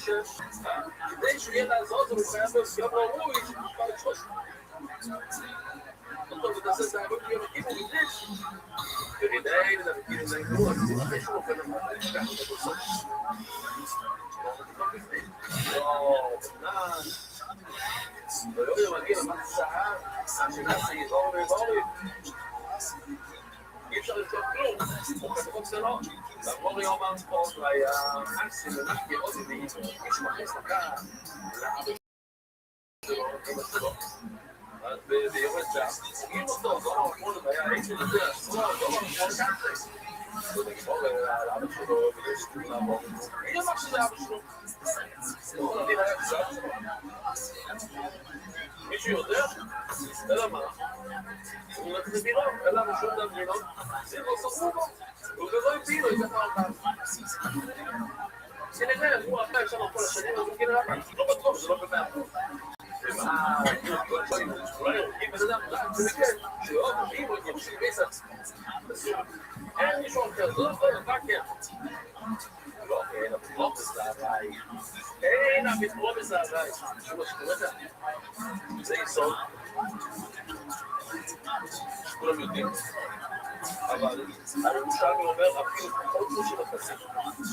כדי שהוא יהיה לעזור זה, הוא חייב גם ראוי שתשמע לשחוש. טוב, ותעשה את העבוד ביום הקימו מבדיש. ורידי, לדעתי, זה גרוע, זה שהוא אופן למעלה, נשכח אותו בסוף. לא, בנן. ולא יום מגיע למצעה, השנעשה יזור ויבורי. אי אפשר לשאול כלום, הוא כתבות סלון. לעבור יום המספורט והיה מקסים ונשקי עוד ידי, מי שמכניס לקה, לאבא שלו, אמא שלו. אז ביורד שם, אם אותו, זו המקום היה איזה לזה, עשרה, זו המקום כזה. זה נגמור לאבא שלו, ויש כלי לעבור. מי אמר שזה אבא שלו? לא נדין היה קצת. מישהו יודע? אלא מה? הוא נתן לבינות, אלא משום דם בינות, זה לא סופרו בו. הוא גבוה עם בינו, איזה פעם. שנראה, הוא אחרי שם כל השנים, אז הוא כאילו למה? לא בטוח, זה לא במאה. אולי הורגים בן אדם רק במקרה שלא מביאים או יורשים פסח. אין מישהו אחר, זה לא יכול להיות רק כן. לא, אין הפטרופוס להוואי. אין הפטרופוס להוואי. שוב, שקורא את זה. זה יסוד. שכולם יודעים. אבל הירושלמי אומר, אפילו פחות של הכסף.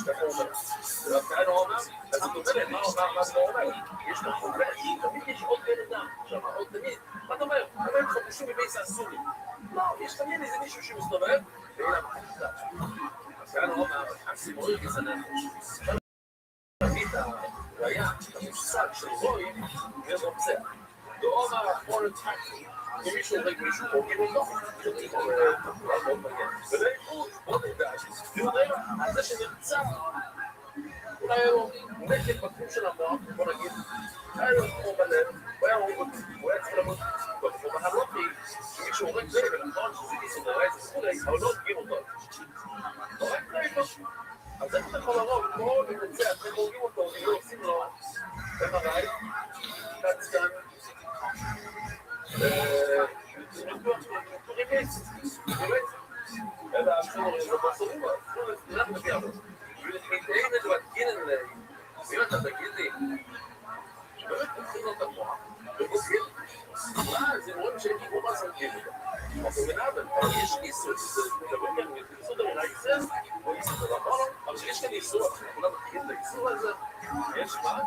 ככה הוא אומר. וכאן הוא אומר, אז זאת אומרת, מה זה אומר? יש לך חובש, תמיד יש עוד בן אדם. עכשיו, עוד תמיד. מה אתה אומר? הם חפושים בבייס הסורי. לא, יש תמיד איזה מישהו שמסתובב, ואין המחליטה. אז כאן הוא אומר, הסימורי גזענן. תמיד הראייה, המושג של רוי, זה רוצה. לא אומר, כל טקטי. אם מישהו הורג מישהו, הורגים אותו. ולאיכות, עוד נדע, על זה שנרצה, אולי היה לו נקל בקום של המוח, בוא נגיד, היה לו כמו בלב, הוא היה הורג אותי, הוא היה צריך למות, ובהלותי, שמישהו הורג זה, ונכון שזה ניסו לראה את זה סכולי, אבל לא הורגים אותו. הורג נגדו. אז איך אתה יכול לראות, כל מנצח, אתם הורגים אותו, אם לא עושים לו, MRI, קצקן, אלא עכשיו זה בסורים, זה מגיע לו. ולתמיתאים את מתגינים להם, אם אתה תגיד לי, שבאמת תתחיל לו את המוח, ובוסקים, זה רואים שאין גיבור מה סנגים אותו. אז הוא מנהל, יש איסור, זה מדבר כאן, איסור דבר איסר, או איסור דבר אחר, אבל שיש כאן איסור, כולם מתחילים את האיסור הזה, יש מה?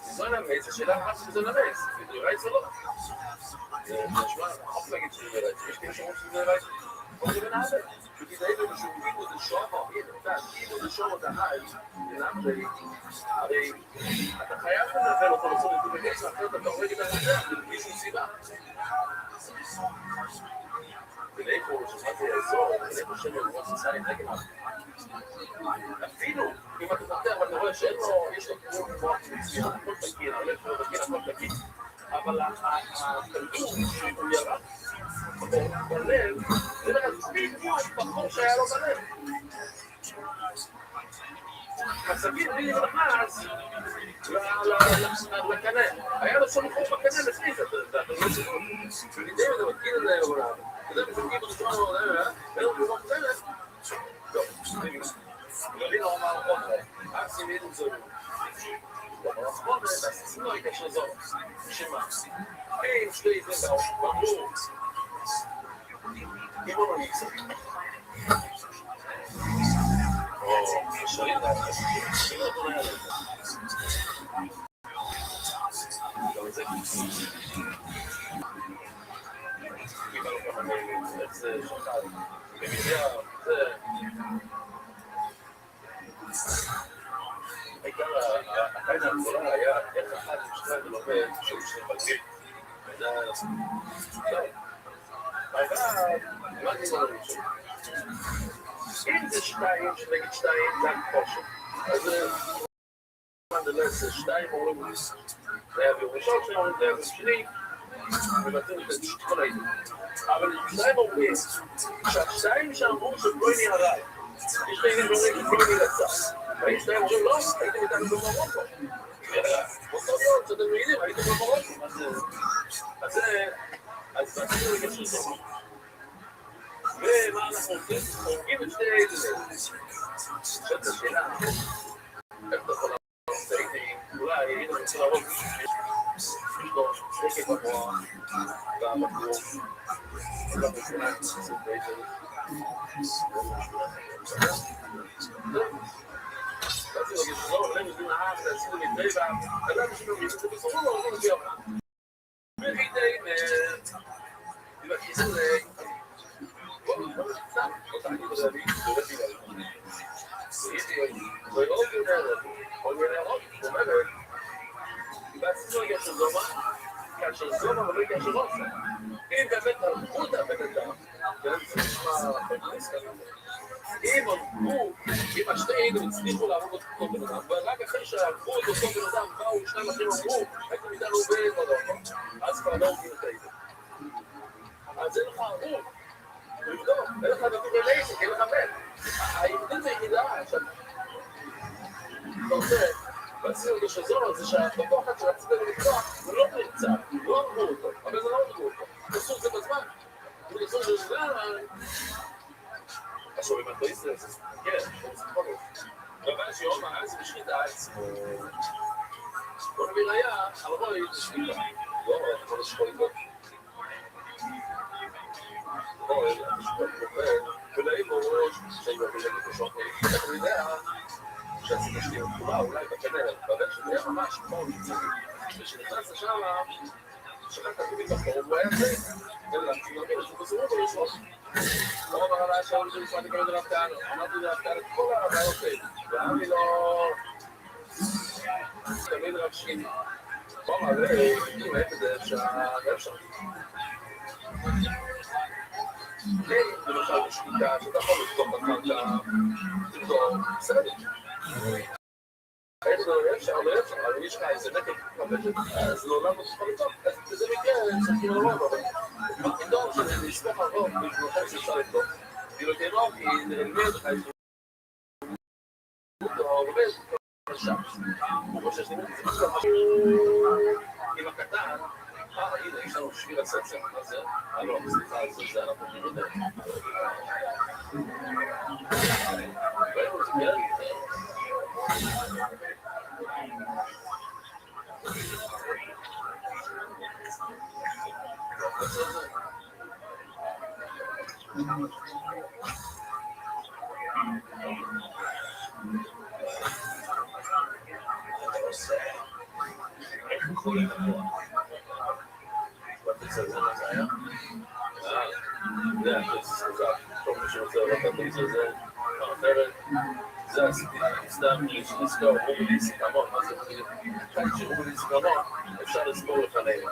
זה נמץ, השאלה אחת שזה נמץ, זה נראה איסור לא. זה נשמע, אף להגיד שזה נראה, יש כאלה שאומרים שזה נראה, אבל זה מנהל, וכדאי לנו שהוא זה שומו, הנה, זה שומו דהי, הרי אתה חייב לנבל אותו לעשות את זה בגלל, אחרת אתה הורג את הרצח, בלי שום סיבה. ולאיפה ששמת יעזור, ולאיפה שם יעזור ססאי נגד אפילו, אם אתה תפתח ואתה רואה שאין לו, יש לו כמו מצוין, הכל תקין, הכל תקין, אבל הכדור שהוא ירד בלב, זה בדיוק בחור שהיה לו בלב. הסכין בלי נכנס לקנה, היה לו שם חור בקנה לפני זה, אתה לא סיכון, ולידי זה מתקין את זה לעולם, וזה מסתכלים בראשון לעולם, ואין לו במוח צלת, טוב, גלי לא אומר עוד, אקסים ידעו זו, אבל נכון, עשינו לא יקשר זו, שמה, אין שתי זה ברור, גיבור לא יקסר. או, שרים דעת, שרים אותו ליד. גם זה קיבלנו כמה מיילים, איך זה שחד, במידע, זה... העיקר, הקיינה הגדולה היה איך אחד עם שתיים ולומד שהיו שני בלגים. וזה היה... טוב. אבל, מה אני אומר ראשון? אם זה שתיים, שנגיד שתיים, זה הקושי. אז זה שתיים אומרים לי, זה היה ביום ראשון שלנו, זה היה ביום שני, ומתאים את כל העידוד. אבל שתיים אומרים, שהשתיים שאמרו שפלויני הרעי, יש שתיים שאומרים שפלויני לצע. והאיש שתיים אומרים, לא, הייתם איתנו במרוקו. אותו יום, שאתם מעידים, הייתם במרוקו. אז זה, אז תעשינו לקשר זו. ומה אנחנו עושים? הורגים את שתי אלה. זאת השאלה. איך אתה יכול לעשות? אולי היינו רוצים להרוג יש לו שקט במוח, והמקום, וגם בשבילה נצטרף בעצם. רצינו להגיד שלא, עליהם יודעים להב, תעשינו מטבע, אדם שלנו יש את בסורו, לא אומרים לי אמרה. וחידי מבקשים בואו תעני בדבי, דורתי בלבי. ועוד יודעת, עוד יודעת, אומרת, ועשינו כאשר זומה, כאשר זומה ולא כאשר רוצה. אם באמת הלכו את הבן אדם, זה נשמע פרקליס כזה. אם הלכו, אם השתי עדים הצליחו לעבוד את אותו בן אדם, ורק אחרי שהלכו את אותו בן אדם, באו שניים אחרים אמרו, הייתם איתנו בן אז כבר לא הולכים את העדים. אז אין לך ערוב. לבדוק, אין לך נתון ללייסק, אין לך בן. היהודית היחידה, אתה עושה, ועשינו את השזור הזה, שהפתוח עד שרציתם לקרוא, הוא לא יום, אז בשחיטה עצמו. בוא נביא ראייה, על רוי בשחיטה. לא, אני יכול לשחול איתו. רוי, אני שחול איתו. ולאימו ראש, שאני מביא להגיד לשחול איתו. אני יודע שעשיתי שלי תחומה, אולי בכנרת, אבל שזה היה ממש כמו מצוין. ושנכנס לשם, שכחת תמיד בחור, הוא היה זה. ולהמשיך להבין, אז הוא בזרו בו לשחול. לא אמר עליי שאול שנשמעתי כל הדרך כאן, אמרתי דרך כאן את כל הרעיון האלה. ואמרתי לו, תמיד רק שני. בוא מראה, אם אין בזה אפשר. כן, למשל בשקיטה, שאתה יכול לפתור בקרקע, לפתור, בסדר. אין לו אפשר, אבל יש לך איזה נקל כבדת, אז לעולם לא תוכל לפתור. וזה מקרה, צריכים לרוב, אבל מה פתאום שאני אסמוך הרוב, מישהו אחר שאפשר לפתור. כאילו תראו, כי נראה לך איזו הוא עובד עכשיו. הוא חושב שאני זה משהו עם הקטן, הנה, יש לנו שביל הסצר, מה זה? לא, סליחה, זה אנחנו נראה דרך. ראינו, זה גרם, זה סתם לזכור רובי סיכמון, מה זה חושב? כאן שרובי סיכמון אפשר לזכור לפנינו,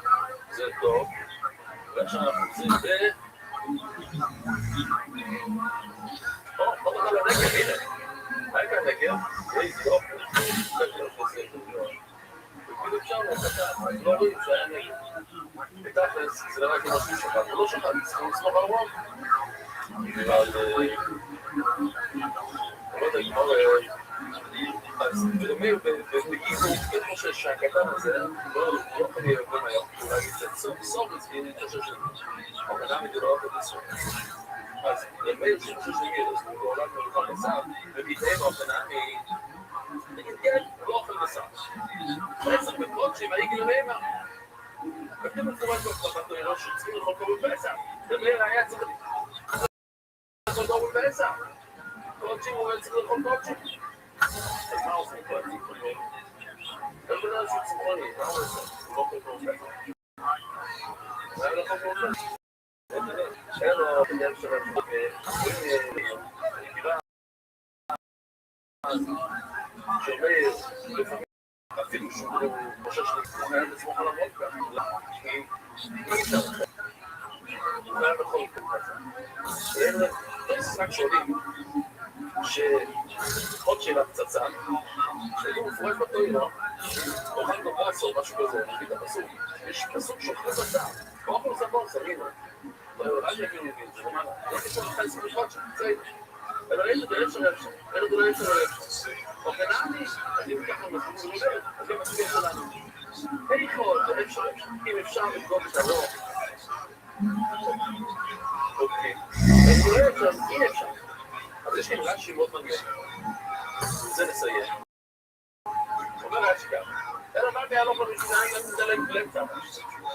זה טוב, ועכשיו אנחנו עושים את זה. בוא נדע לנגב, הנה, היי כאן נגב, איזה אופן, וכאילו אפשר לקטן, לא רואים שהיה נגב. בתכלס, זה רק אם עושים שחד, הוא לא שחד, צריכים לסמוך על רוב. אבל לא יודע, כמו אז בדומה, ובגיבו, כן חושב שהקטן הזה לא יכול להיות גם היום, אולי קצת סוף מצביעים, אני חושב שהקטן מדינות את הסוף. אז למאיר שאני חושב שיהיה, אז הוא בעולם מלוכה בשר, ומתאם האופנה נגיד כן, לא אוכל בשר. בעצם בקודשים, הייתי למה. וכתב מפורט בקטן ראש שצריכים לאכול קרוב פסח. למאיר היה צריך לאכול קרוב פסח. קודשים הוא צריך לאכול קודשים. אז מה עושים קודשים? לא בדרך שהוא צמחוני, מה הוא עושה? הוא לא אוכל קרוב פסח. הוא היה לאכול קרוב פסח. היה לו בדרך של שאומר, לפעמים אפילו שהוא חושב שהוא היה לצמוך על המות כאן, כי אי אפשר אחר. הוא היה בכל כזה. אין שק שולים שעוד שאלה פצצה, שהיו מפורש בתוירה, אוכל בבאס או משהו כזה, נגיד הפסוק, יש פסוק שוכר בצע, באוכל סבור סבינו. אל יגיעו לגיל, זה אומר, לא תקרא לך עשרה משפט שתצא איתה. אלא אין לדעת אפשר, אין לדעת אפשר. אופנעני, אני מכך למסורים ולומד, אז הם מסורים שלנו. אין יכול, זה אפשר, אם אפשר לבדוק את הרוב. אוקיי. אז לא אפשר, אי אפשר. אז יש כאן רש"י מאוד מגיע. וזה נסיים. אומר רש"י ככה. אלא מה בעלו במדינה, אם אני מדלג בלמצא.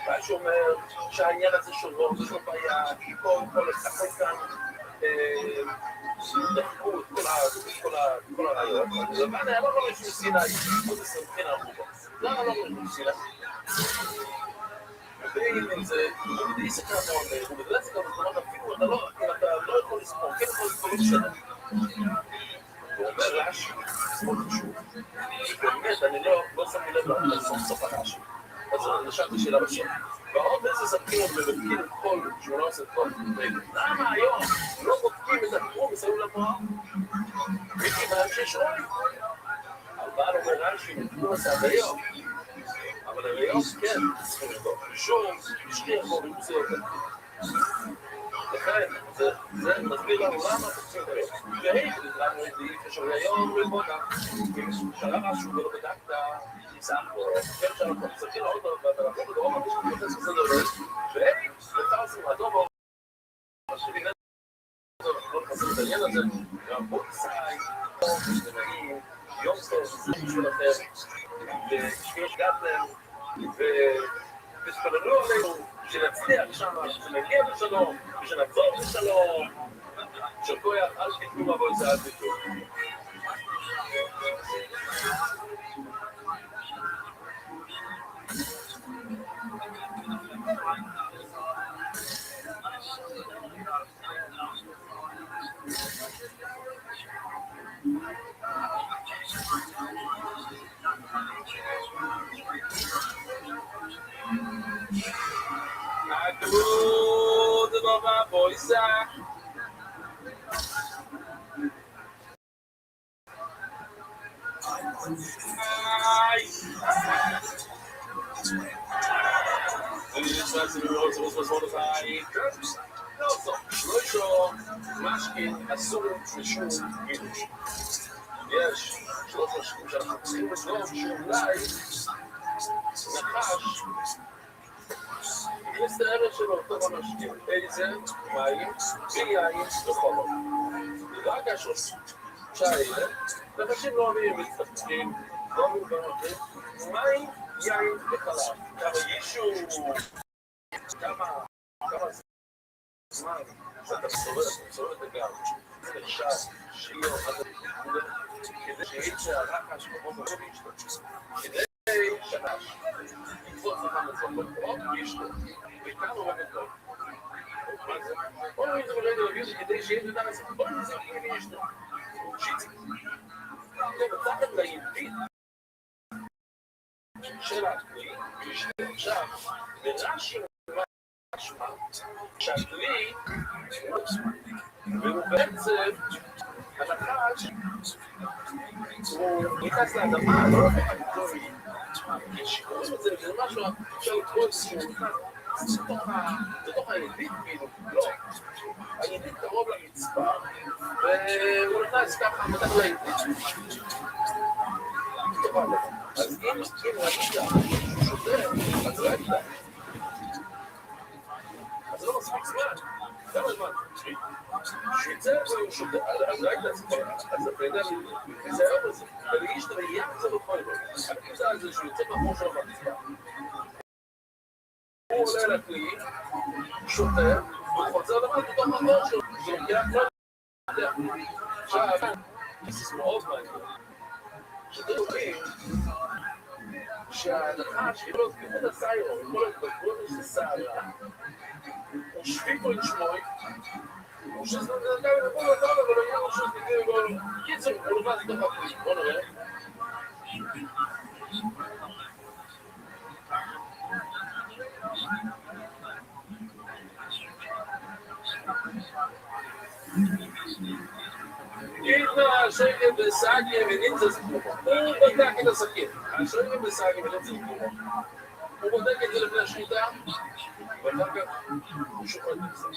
רש"י אומר שהעניין הזה שובר, יש לו בעיה, כי כל אחד כאן דחקו את כל הרעיון. לבן היה לא רואה שהוא סיני, עוד 20 חין אמרו בו. למה לא רואה שהוא סיני? ואם זה, הוא מדיס את המון, הוא מדלץ את המון, אפילו אם אתה לא יכול לספור, כן יכול לספור לשנה. הוא אומר רש"י, זה מאוד חשוב. באמת, אני לא שמי לב לסוף הרש"י. אז נשאלתי שאלה בסוף. ועוד איזה ספקים מבדקים את כל 18 טוב. למה היום לא בודקים את התחום מסביב למוח? מכיוון שיש רוי. אבל אומר רש"י, מתחום עשה עד היום. אבל היום כן, צריכים לבדוק. שום, שכיר בו ומציא אותם. לכן, זה מסביר לנו למה תקציב היום. והייתי לנו את זה, כשהוא היום ללמודה. שאלה משהו ולא בדקת, ניסן בו, כן שאנחנו צריכים לעוד ואנחנו בדרום, אבל יש לנו חצי כזה דבר. והי, לפרסים, הדובר, השביל לא חסר את העניין הזה, גם בו ניסאי, נמאים, יום טוב, שלכם, שהגעתם, ותתפללו עלינו, שנצליח שם, שנגיע בשלום, ושנחזור בשלום. שכוח, אל תיתנו מבוא צעד ביטוי. Agud baba boisa. יש 3 משקים שאנחנו צריכים לסגור שאולי נחש הכניס את הערך שלו אותו המשקים איזה מים ויין וחומר ורק השוס שהאלה נחשים לא אוהבים מתפתחים לא מובנות מים, יין וחלב כמה יישו כמה זמן שאתה מסובב את הגב זה נחשב שיהיה עד הפיקוד כדי שיצא הרחש כמו בבישתו כדי שנחש יתפוץ לך לצורך עוד בישתו וכאן הוא באמת טוב מה זה? בוא נגיד זה ברגע לבישתו כדי שיהיה לדעת לצורך בוא נגיד זה בישתו שיצא זה בצחת לימדית של הכלי עכשיו ברש"י משמע שהכלי והוא בעצם הנחש הוא נכנס לאדמה לא שקוראים את זה וזה משהו אפשר לקרוא שהוא נכנס לתוך הידית כאילו לא הידית קרוב למצפה והוא נכנס ככה מתח לידית אז אם ראית שוטר אז ראית אז זה לא מספיק זמן כמה זמן? שיצא והוא שוטר אז ראית אז אתה יודע להיזהר בזה ולהגיש את הראייה זה לא יכול להיות הכניסה על זה שהוא יוצא מהמור שלו מהמצפה הוא עולה לכלי שוטר והוא חוזר למעט בתוך המור שלו זה לוקח כל עכשיו זה מאוד מעניין שאתם רואים שהנחש יכול להיות כיוון הסיירו, יכול להיות בגודל של סערה, הוא שפיפו את שמוי, הוא שזה נדגע לבוא לדבר, אבל הוא יהיה רשות נגיד בו, קיצור, הוא לבד לתוך הפריט, בוא נראה. קיטנה השקט בסאגי ונמצא זכומו. הוא בדק את הסכין. השקט בסאגי ונמצא זכומו. הוא בודק את זה לפני השחיטה, ואחר כך הוא שוחט את זה.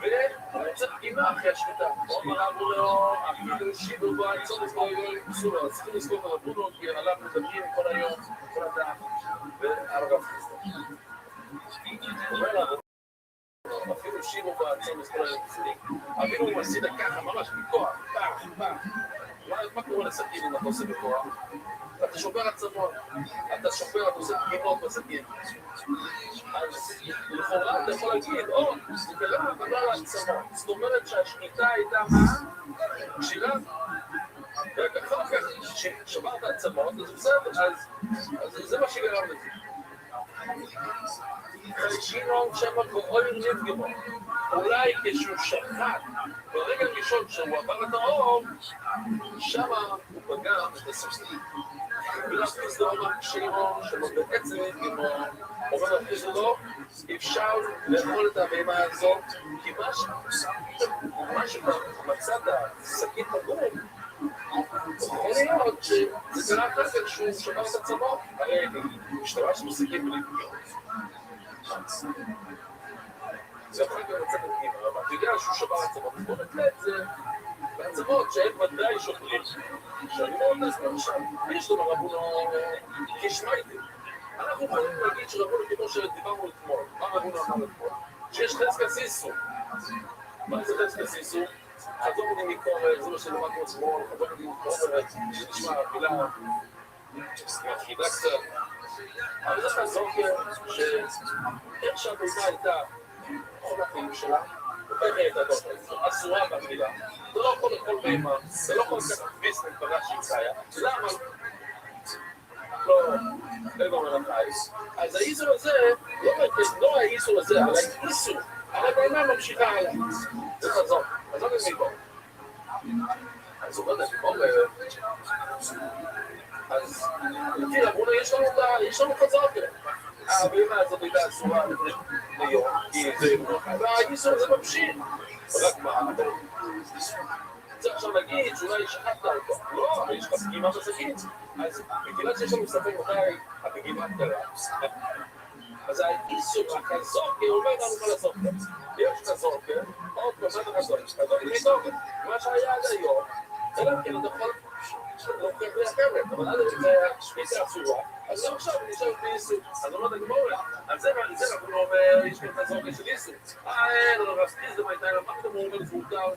והוא יוצא פגימה אחרי השחיטה. הוא אמר אבו לו, אפילו שידו בו, צריך לזכור פסולו, צריכים לזכור את הרבונות, כי עליו מדברים כל היום, כל אדם, והרב חסדה. הוא אומר לנו, אפילו שירו בעצום את כל היוצאים, אפילו הוא מסיד ככה, ממש בכוח, מה קורה לסכין אם אתה עושה בכוח? אתה שובר עצמות, אתה שובר, אתה עושה פגימות בסכין. אז לכאורה אתה יכול להגיד, זה קרה דבר לעצמות, זאת אומרת שהשחיטה הייתה מה? קשירה? רק אחר כך ששברת עצמות, אז בסדר, אז זה מה שגרם לזה. חיישינו שמה גורם נפגמו, אולי כשהוא שחט, ברגע הראשון שהוא עבר את האור, שמה הוא פגע את הסוסים. ולהכניס לו אומר קשירו שלו בעצם נפגמו, אומר להכניס לו, אפשר לאכול את הבהמה הזאת, כי משהו מצאת סכין בגור, יכול להיות שזה קרה אחר כך שהוא שבר את עצמו, הרי משתמש בסכין בלי פגיעות. זה יכול להיות לצאת פגימה, אבל אתה יודע שהוא שבר עצמות, בוא נתלה את זה בעצמות שהם ודאי שוקלים שאני לא יודע זמן שם, יש לנו רבונו כשמייטים. אנחנו יכולים להגיד שרבונו כמו שדיברנו אתמול, מה רבונו אמר אתמול? שיש חזקה סיסו. מה זה חזקה סיסו? חזור לי מביקורת, זה מה שלמדנו עצמו, חזור לי מביקורת, שנשמע מילה מפחידה קצת. אבל זה חזור שאיך שהמילה הייתה כל החיים שלה, אסורה במילה. זה לא יכול לכל מימה, זה לא יכול לקחת ביס מפגש שיצאיה. למה? לא מלכייס. אז האיסור הזה, לא האיסור הזה, אבל האיסור, אבל בעיניי ממשיכה הלאה. זה חזור, חזור למיבור. אז הוא אומר, אז לפי רבונה יש לנו חזור כאלה. האבימה הזאת הייתה אסורה ליום, והאיסור הזה ממשיך. רק מה, צריך עכשיו להגיד שאולי שכחת אותו. לא, יש לך פגימה בשקית. אז בגלל שיש לנו ספק מתי הפגימה קרה, אז האיסור, החזוקה, אומר לנו מה לעשות. יש חזוקה, עוד פעם, מה זה חזוקה? חזוקה מתוקף. מה שהיה עד היום, אלא כן, אתה יכול להוכיח לי אחרת, אבל עד היום זה הייתה אסורה, אז גם עכשיו אני נשאר באיסור. אז אומרת הגמורה, על זה אנחנו לא אומר, יש כאן חזוקה של איסור. אין, לא רספיס, זה מה הייתה, מה אתם אומרים לפורטר?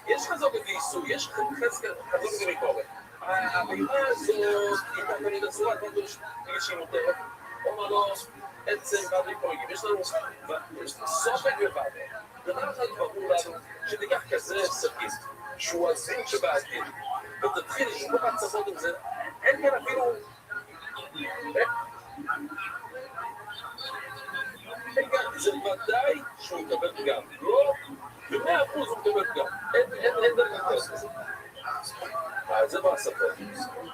יש חזוקה באיסור, יש חזוקה במקורת. הבימה הזאת, הייתה תמיד אסורה, אתה מגישים אותה, אומר לו, עצם ועד לפורגים. יש לנו סופק ובעד. דבר אחד ברור לנו, שתיקח כזה סרקיס, שהוא הזין שבעתיד, ותתחיל לשמור הצפות עם זה, אין כאן אפילו... זה ודאי שהוא מקבל פגם. לא, ב100% הוא מקבל פגם. אין דרך כזה. זה לא הספק.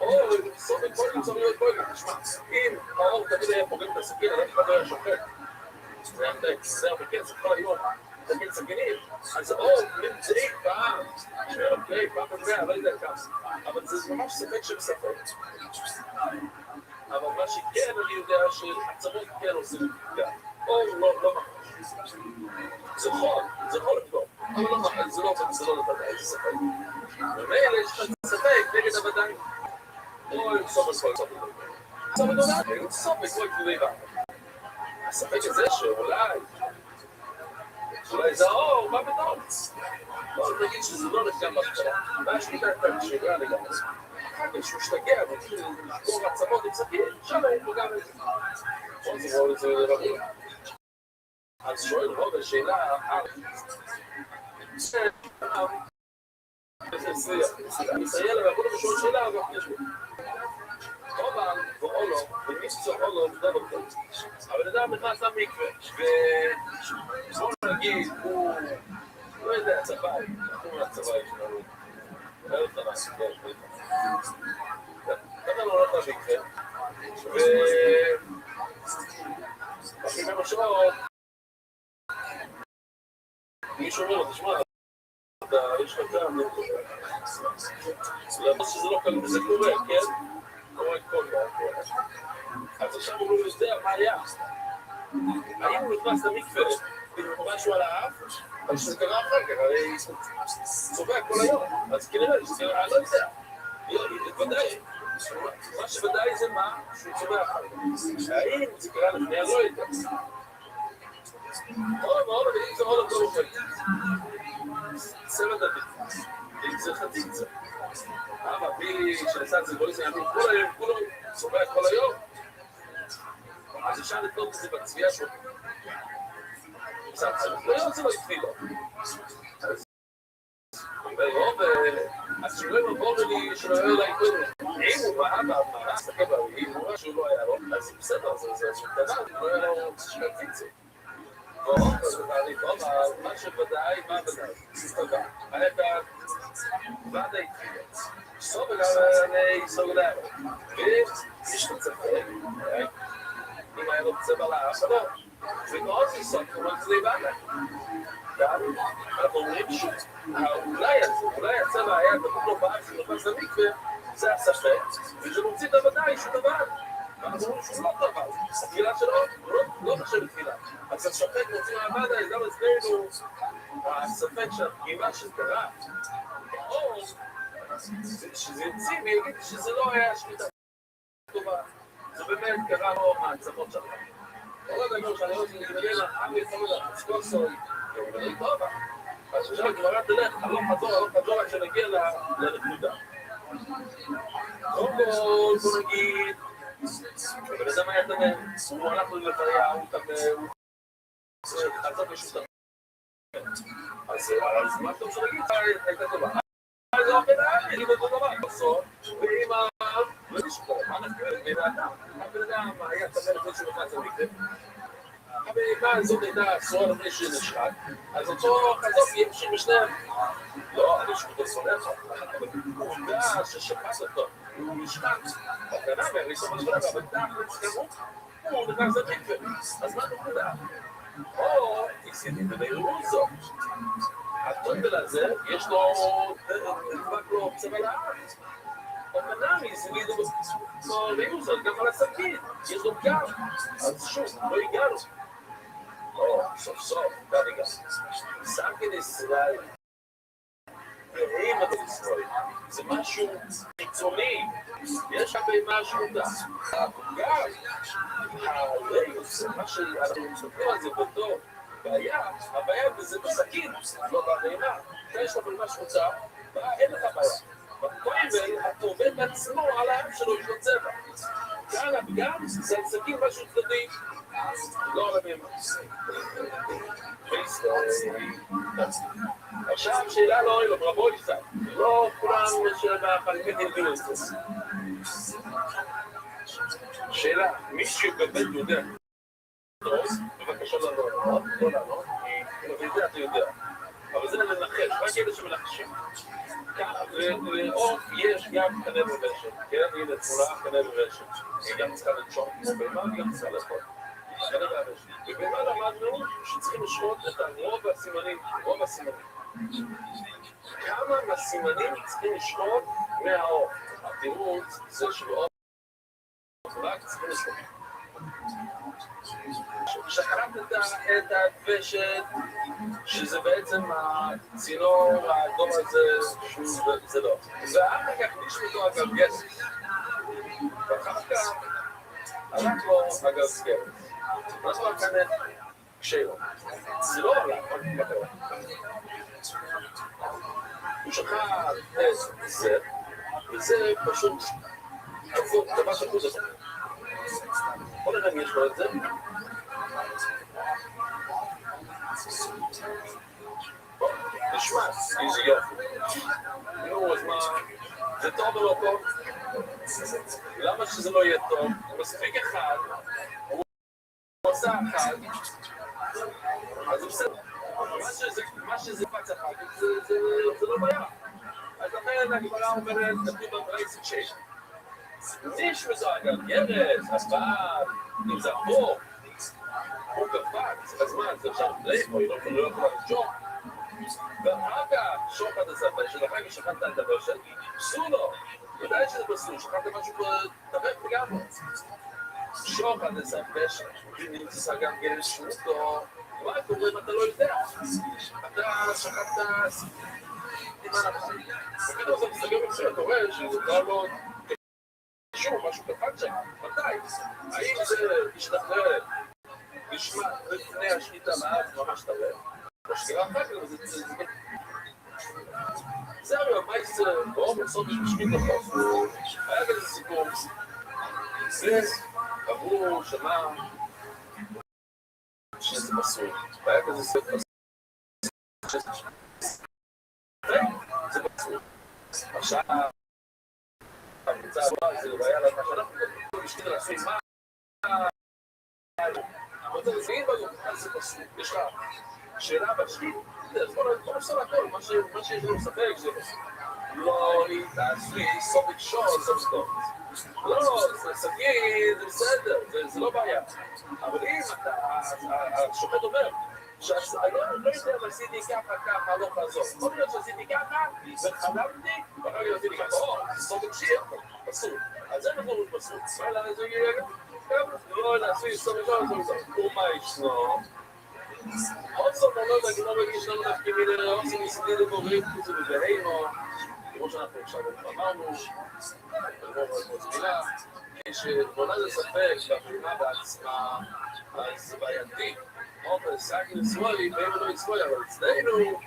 או, סופק פורגים צריך להיות פורגים. תשמע, אם האור תמיד היה פוגם את הסכין, אני אחד לא היה שופט. זה הרבה כסף, כל היום. תגיד סכינים, אז אור נמצאים פעם, שאוקיי, פעם כזה, אבל זה כמה. אבל זה ממש ספק של ספק. אבל מה שכן, אני יודע שהצמות כן עושים פגם. אור לא ממש. זה יכול לבדוק. אבל זה לא לוודאי, זה ספק. ומילא יש לך ספק נגד הוודאי. או סופק כל כדי בה. הספק הזה שאולי זה האור, מה פתאום? בואו נגיד שזה לא נפגם בהתחלה. מה שניתה את השאלה לגמרי? אחר כך שהוא משתגע ומתחיל לשבור עצמות עם סכין, שם הוא פגע בזה. בואו נזרור את זה לרבים. אז שואל רוב השאלה, אני אסייע לה, והכל שואל שאלה, אבל יש לי. רובן ואולו, ומיסצו אולו, אבל אדם נכנס למקווה, ובואו נגיד, הוא לא יודע, הצבא, אנחנו מהצבא שלנו, לא יודע מה, כמה לא הולך למקווה, ואחרי כמה שעות, מישהו אומר לו, תשמע, יש לך טעם, למרות שזה לא קל, זה קורה, כן? קורה כל כך. אז עכשיו הוא לא יודע מה היה. האם הוא נכנס למקווה, משהו על האף, אבל שזה קרה אחר כך, הרי צובע כל היום. אז כנראה, אני לא יודע. ודאי, מה שוודאי זה מה שהוא צובע אחר כך. האם זה קרה לפני, אני לא יודע. מאוד, אם זה מאוד לא אוכל. צוות הדין. אם זה חצי קצת. אבל בי שנעשה את זה בוליס, אני אמרו כל היום, כולו צובע כל היום. אז אפשר לקנות את זה בצביעה שלו. לא רוצה לא התחיל לו. אז שלא יבוא לי, שלא יהיה לה איתו. אם הוא בא מהמערה, סתכל בה, אם הוא ראה שהוא לא היה לו, אז בסדר, זה קטנה, לא היה לו שקלתי את זה. מה שוודאי, מה ודאי? תודה. היה כאן ועד ההתחילה. סוף וגם יסוג לעבר. ויש לו צפק, אם היה לו צבע לאף, לא. ומאוד יסוג, כמובן זה לבעלה. אנחנו אומרים פשוט, אולי הצבע היה דמות לא באף, שנופס למקווה, זה הספק, וזה מוציא את הוודאי שהוא דבר. אנחנו אומרים שהוא לא דבר, התחילה שלו לא נחשב תחילה. אז הספק מוציא מהוודאי, גם אצלנו, הספק שהפגימה שקרה, או שזה יוציא ויגיד שזה לא היה שמיטה טובה. זה באמת קרה לו מהעצמות שלנו. לא יודע גם שאני רוצה להתגלל, אני יכול לדעת, סקול סוי, ולא טובה. אז עכשיו הגמרא תלך, הלוך חזור עד שנגיע לנקודה. קודם כל, בוא נגיד, הבן אדם היה טמא, הוא הלך ללוויה, הוא טמא, הוא חזר משותף. אז מה אתה רוצה להגיד? הייתה טובה. אז הבן אדם יגיד אותו דבר, בסוף, ועם לא נשפור, מה נפגר? הבן אדם היה טמא לפני שהוא נכנס למקרה. הבן הזאת הייתה אסורה לפני שנשחק, אז אותו חזוף ימשיך בשניהם. לא, אני שפוטו סולח, עובדה ששפט אותו, הוא נשחק, בקנה והריסו משהו, אבל תזכרו, הוא נכנס למקרה, אז מה נקודה? או תקסידים ובעירו זאת. הטובל הזה, יש לו, נדבק לו צבע לארץ. או מנמי, זה לידו בעירו זאת, גם על הסכין, יש לו גב, אז שוב, לא הגענו. או, סוף סוף, כאן הגענו. סכין ישראל. ואם אתה ישראל, זה משהו חיצוני, יש הרבה משהו דה. אגב, הליוס, מה שאנחנו מסתכלים על זה בתור בעיה, הבעיה זה בסכין, לא בהרעימה. יש לך ממש מוצא, אין לך בעיה. בטובל, אתה עובד בעצמו על העם שלו, יש לו צבע. כאן הפגם זה הסכין משהו צדדי, לא על המימה. עכשיו שאלה לא אוהלו, רבו יפתח, לא כולם שבחלקת הביאו את זה. שאלה, מישהו באמת יודע, בבקשה לא לענות, כי בזה אתה יודע, אבל זה לנחש, רק אלה שמנחשים. ואו יש גם קנה בבשת, כן? הנה תמונה קנה בבשת, היא גם צריכה לנשום, ומה גם צריכה לאכול. ובמה למדנו שצריכים לשמות את רוב הסימנים, כמה מהסימנים צריכים לשמות מהאור. התירוץ זה שבאור רק צריכים לשמות. כשקראת את הדבשת, שזה בעצם הצינור האדום הזה, זה לא. ואחר כך נשמתו הגלגלת. ואחר כך הלך לו הגלגלת. מה זאת אומרת כאן כשלו? זה לא עלה, מה קרה? הוא שכח את זה, וזה פשוט כפות, דבר שחוז הזה. בוא נראה אם יש לו את זה. בוא, נשמע, איזה יופי. נו, אז מה? זה טוב או לא טוב? למה שזה לא יהיה טוב? מספיק אחד, הוא עושה אחד, אז הוא בסדר. מה שזה פץ אחד, זה לא בעיה. אז לכן הגמרא אומרת, נתנו ברייסט שש. יש בזה אגב, ירס, הסבד, אם זה הפוך, הוא קפץ, אז מה, זה עכשיו לאיפה, היא לא יכולה לשוק. ואחר כך, שוחד הסבד, שלאחר כך שחדת את הדבר שלי, פסו לו, ודאי שזה פסו, שחדת משהו בטבק לגמרי. שוחד הסבד, נמצא גם גל שמותו, מה קורה אם אתה לא יודע? אתה שחדת סימן אחר. וכתוב זה מסתגר בפסול, אתה רואה שזה כבר לא... שוב, משהו קפץ שם, מתי? האם זה משתחרר, נשמע לפני השחיטה מעט ממש תראה? בשקירה אחת, זה הרי המייס באור בסוף משמיד לחוף, היה כזה סיפור, זה עברו שנה שזה מסור, והיה כזה סיפור, זה מסור, עכשיו המצא הבא, זה בעיה למה שאנחנו משתיר לעשות מה אבל זה רציעים בגלל זה פסוק, יש לך שאלה בשביל, בוא נפסול הכל, מה שיש לנו ספק זה פסוק לא תעשי סופק שור, סופק לא, זה סכין, זה בסדר, זה לא בעיה אבל אם השופט אומר שאני לא יודע אם עשיתי ככה, לא חזור. יכול להיות שעשיתי ככה, וחלמתי, ואחר כך עשיתי ככה. סופק שיר, פסול. אז זה נכון פסול. מה אלא זה יהיה גם? לא נעשי סופק שיר, ומה ישנו? עוד סוף אומר, אני לא מגיש לנו נפקים מיני, עושים מסתיד לגורים, חוצו בבהינו, כמו שאנחנו עכשיו אמרנו, כשבונה זה ספק, והפרימה בעצמה, אז בעייתי. אוקיי, סכין שמאלי, באימנו שמאלי, אבל אצלנו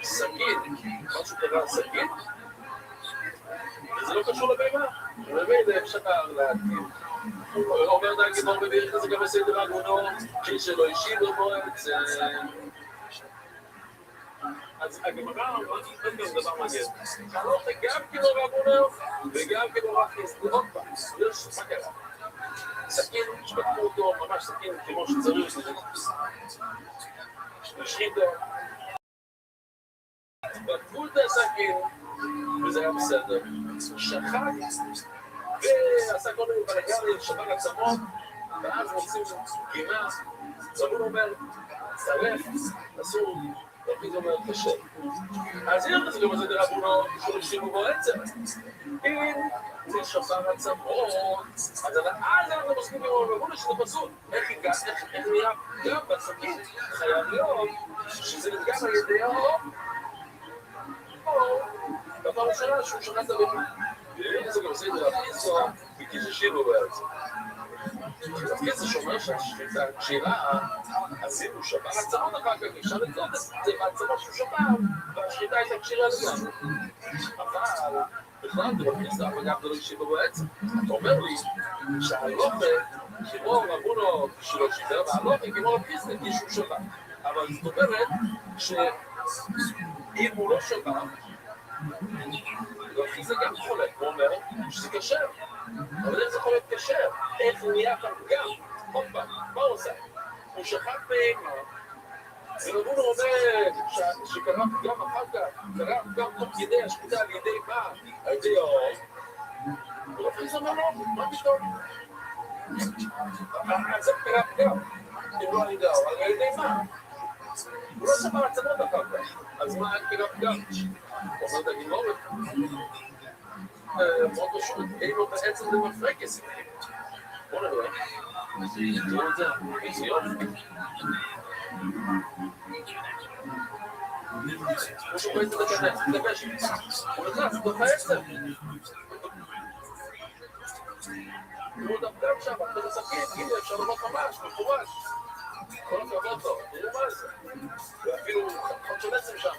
הסכין, משהו קרה הסכין, וזה לא קשור לבהמה, ובאמת אפשר להתאים. אומר דה גיבור בביר כזה גם בסדר עגונו, שלא אישי במועץ. אז הגמרא אומרת גם דבר מעניין. הלוך גם כאילו רבונו וגם כאילו רחיס. עוד פעם, יש מה קרה. סכין, שפתחו אותו, ממש סכין כמו שצריך. השחיתו. פתחו את הסכין, וזה היה בסדר. שחט, ועשה כל מיני בלגנים, שבר עצמות, ואז רוצים גימה. צמון אומר, צרף, אסור. וכי זה אומר קשה. אז הנה זה גם זה רבונו שולשים בו עצם. אם הוא שבר עצמות, אז אנחנו מסכימים עם רבונו שזה פסול. איך נהיה גם בסכין? חייב להיות שזה נפגע על ידי האור. או בפעם ראשונה שהוא שחט הבהמה. ואם זה גם זה להכניסו, וכי זה שירו בעצם. תפקיד זה שאומר שהשחיטה כשירה, אז אם הוא שבר עצמות אחר כך, אפשר לקנות את זה בעצמות שהוא שבר, והשחיטה הייתה כשירה לגמרי. אבל בכלל זה מכניס לה, וגם זה לא ישיבה בעצם. אתה אומר לי שהלוכה, כמו רבונו שלא שיבר, והלוכה כמו רפיסטה, כי שהוא שבר. אבל זאת אומרת שאם הוא לא שבר, וכי זה גם חולק, הוא אומר שזה קשר. אבל איך זה יכול להיות קשר? איך הוא נהיה כאן גם? עוד פעם, מה הוא עושה? הוא שחט בהמה, ורבונו אומר שקרה גם אחר כך, קרה גם תוך כדי השחיטה על ידי מה? על ידי האור. ורפיס אומר לו, מה פתאום? אז זה קרה גם, אם לא על ידי האור, על ידי מה? הוא לא שבר עצמות אחר כך, אז מה קרה גם? הוא אומר את הגימורת. מאוד פשוט, כאילו בעצם זה מפרקס. בוא נראה. תראו את זה, איזה יופי. הוא שוקע את הדבש. הוא נכנס, הוא דוחה עצם. הוא דווקא שם, אתה מסכים, הנה אפשר לומר ממש, מפורש. כל הכבוד לו, תראה מה זה. ואפילו חדשון עצם שם.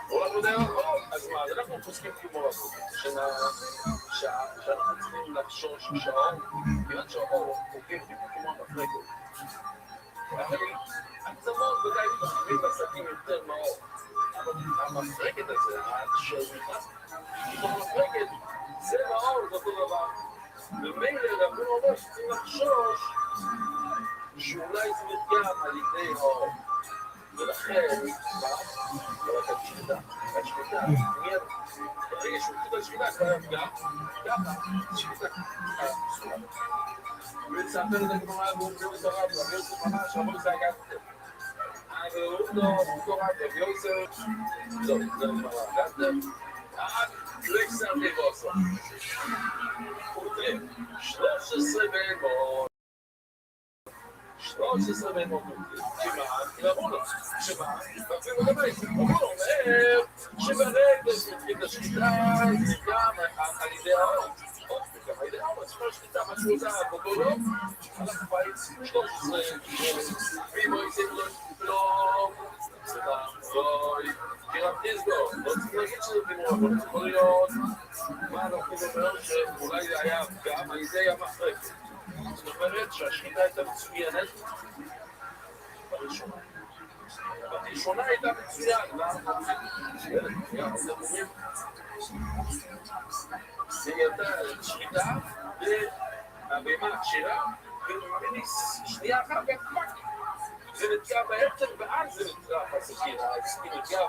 הוא רק יודע רחוב, אז מה, אז אנחנו חוסקים כמו רחוב, שאנחנו צריכים לחשוש שהאור, כיוון שהאור חוקים כמו המפרקת. אבל העצמות ודאי מתחילים בעסקים יותר מהאור. אבל המפרקת הזה, שנכנס כמו המפרקת, זה מהאור, זה אותו דבר. ומילא רבונו אומר שצריכים לחשוש שאולי זה נפגם על ידי האור. ולכן, רק השחיטה, מיד, ברגע שהוא חיטה לשחיטה, כבר נפגע, ככה, שחיטה, ולספר את הגמרא, והוא מביא את הרב, רבי יוסף ממש, רבי זה הגעת את זה. והוא לא רב, רבי יוסף, זהו, זה גמרא, הגעתם, לא יצרתי בוסו. הוא תראה, 13 בהמות, 13 בהמות מותרים, שמה, רבונו, שמה, ואפילו לבית, רבונו אומר, שברגע שמתחיל לשחיטה, זה גם על ידי האור, גם על ידי האור, אז כל שחיטה, מה שהוא עושה באותו יום, אנחנו באים 13, ואם הוא יצא לא, סליחה, לא, קירב נסגור, לא צריך להגיד שזה דימור, אבל יכול להיות, מה אנחנו אומר שאולי זה היה גם על ידי המחרקת. זאת אומרת שהשחיטה הייתה מצוינת בראשונה. בראשונה הייתה מצוין, זה הייתה שחיטה והבהמה הכשרה, ושנייה אחר כך זה נתקע בעצם ואז זה נתקע בסכין, הסכין נתקע,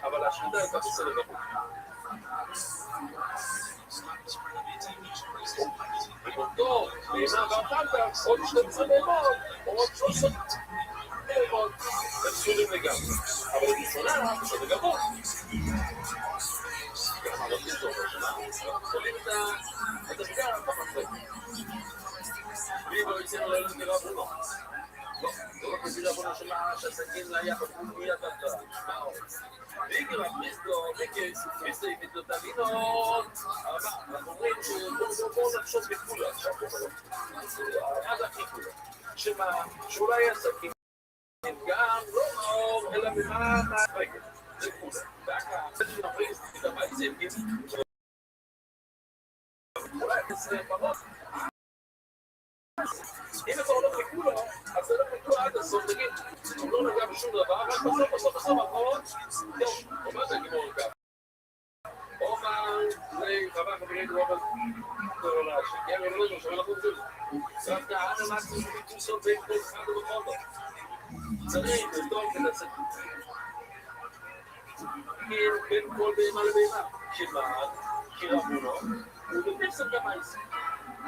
אבל השחיטה הייתה בסדר גמור. ובאותו בהמה ואחר כך עוד 12 בהמות, או עוד 13 בהמות, הם סורים לגמרי. אבל ראשונה, בסדר גמור. גם לא תזור ראשונה, חולים את השגר במחלק. ואם לא יצאנו לאלו נראה בונו. לא, לא רק בזירה בונו שהסכין היה בקומיית התרה. מה עוד? ואיגר הפריסטו, וכספריסטי מתלותלינות, אנחנו אומרים שבואו נחשוב בכולה, עכשיו, אז הכי כולה. שאולי עסקים גם לא מאור, אלא ממה מהרגע. זה כולה. והקהל שנפריז את המעצים, אולי נעשה פרות. אם אתה הולך לכולו, אז אתה הולך לכולו עד הסוף, תגיד, הוא לא נגע בשום דבר, רק בסוף האחרון, זהו, אומר את הגימור כך. אומר, זה חבר חברים, לא אבל שכן ולא שווה לך זה. רק העם המעצים שביטו סוף בין כל אחד ובכל זאת. צריך לבדוק את הספר. בין כל בהמה לבהמה. כמעט, כרבונו, ובפסק המעשים.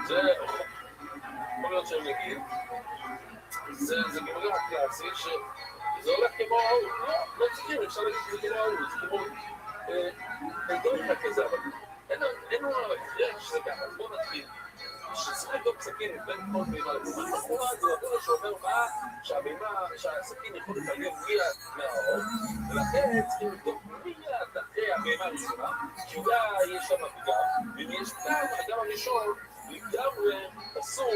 זה יכול להיות שאני אגיד, זה גמרא הקלאסית שזה הולך כמו ההוא, לא צריכים, אפשר להגיד שזה כמו ההוא, זה כמו דומה כזה, אבל אין לנו הכרח שזה ככה, אז בואו נתחיל. שצריך לבדוק סכין בין כל בהמה לבהמה, בחורה זה רבונה שאומר מה שהסכין יכול לתגל מיד מהאור, ולכן צריכים לבדוק מיד אחרי הבהמה הראשונה, כי אולי יש שם פגם, ואם יש פגם, הפגם הראשון לגמרי אסור,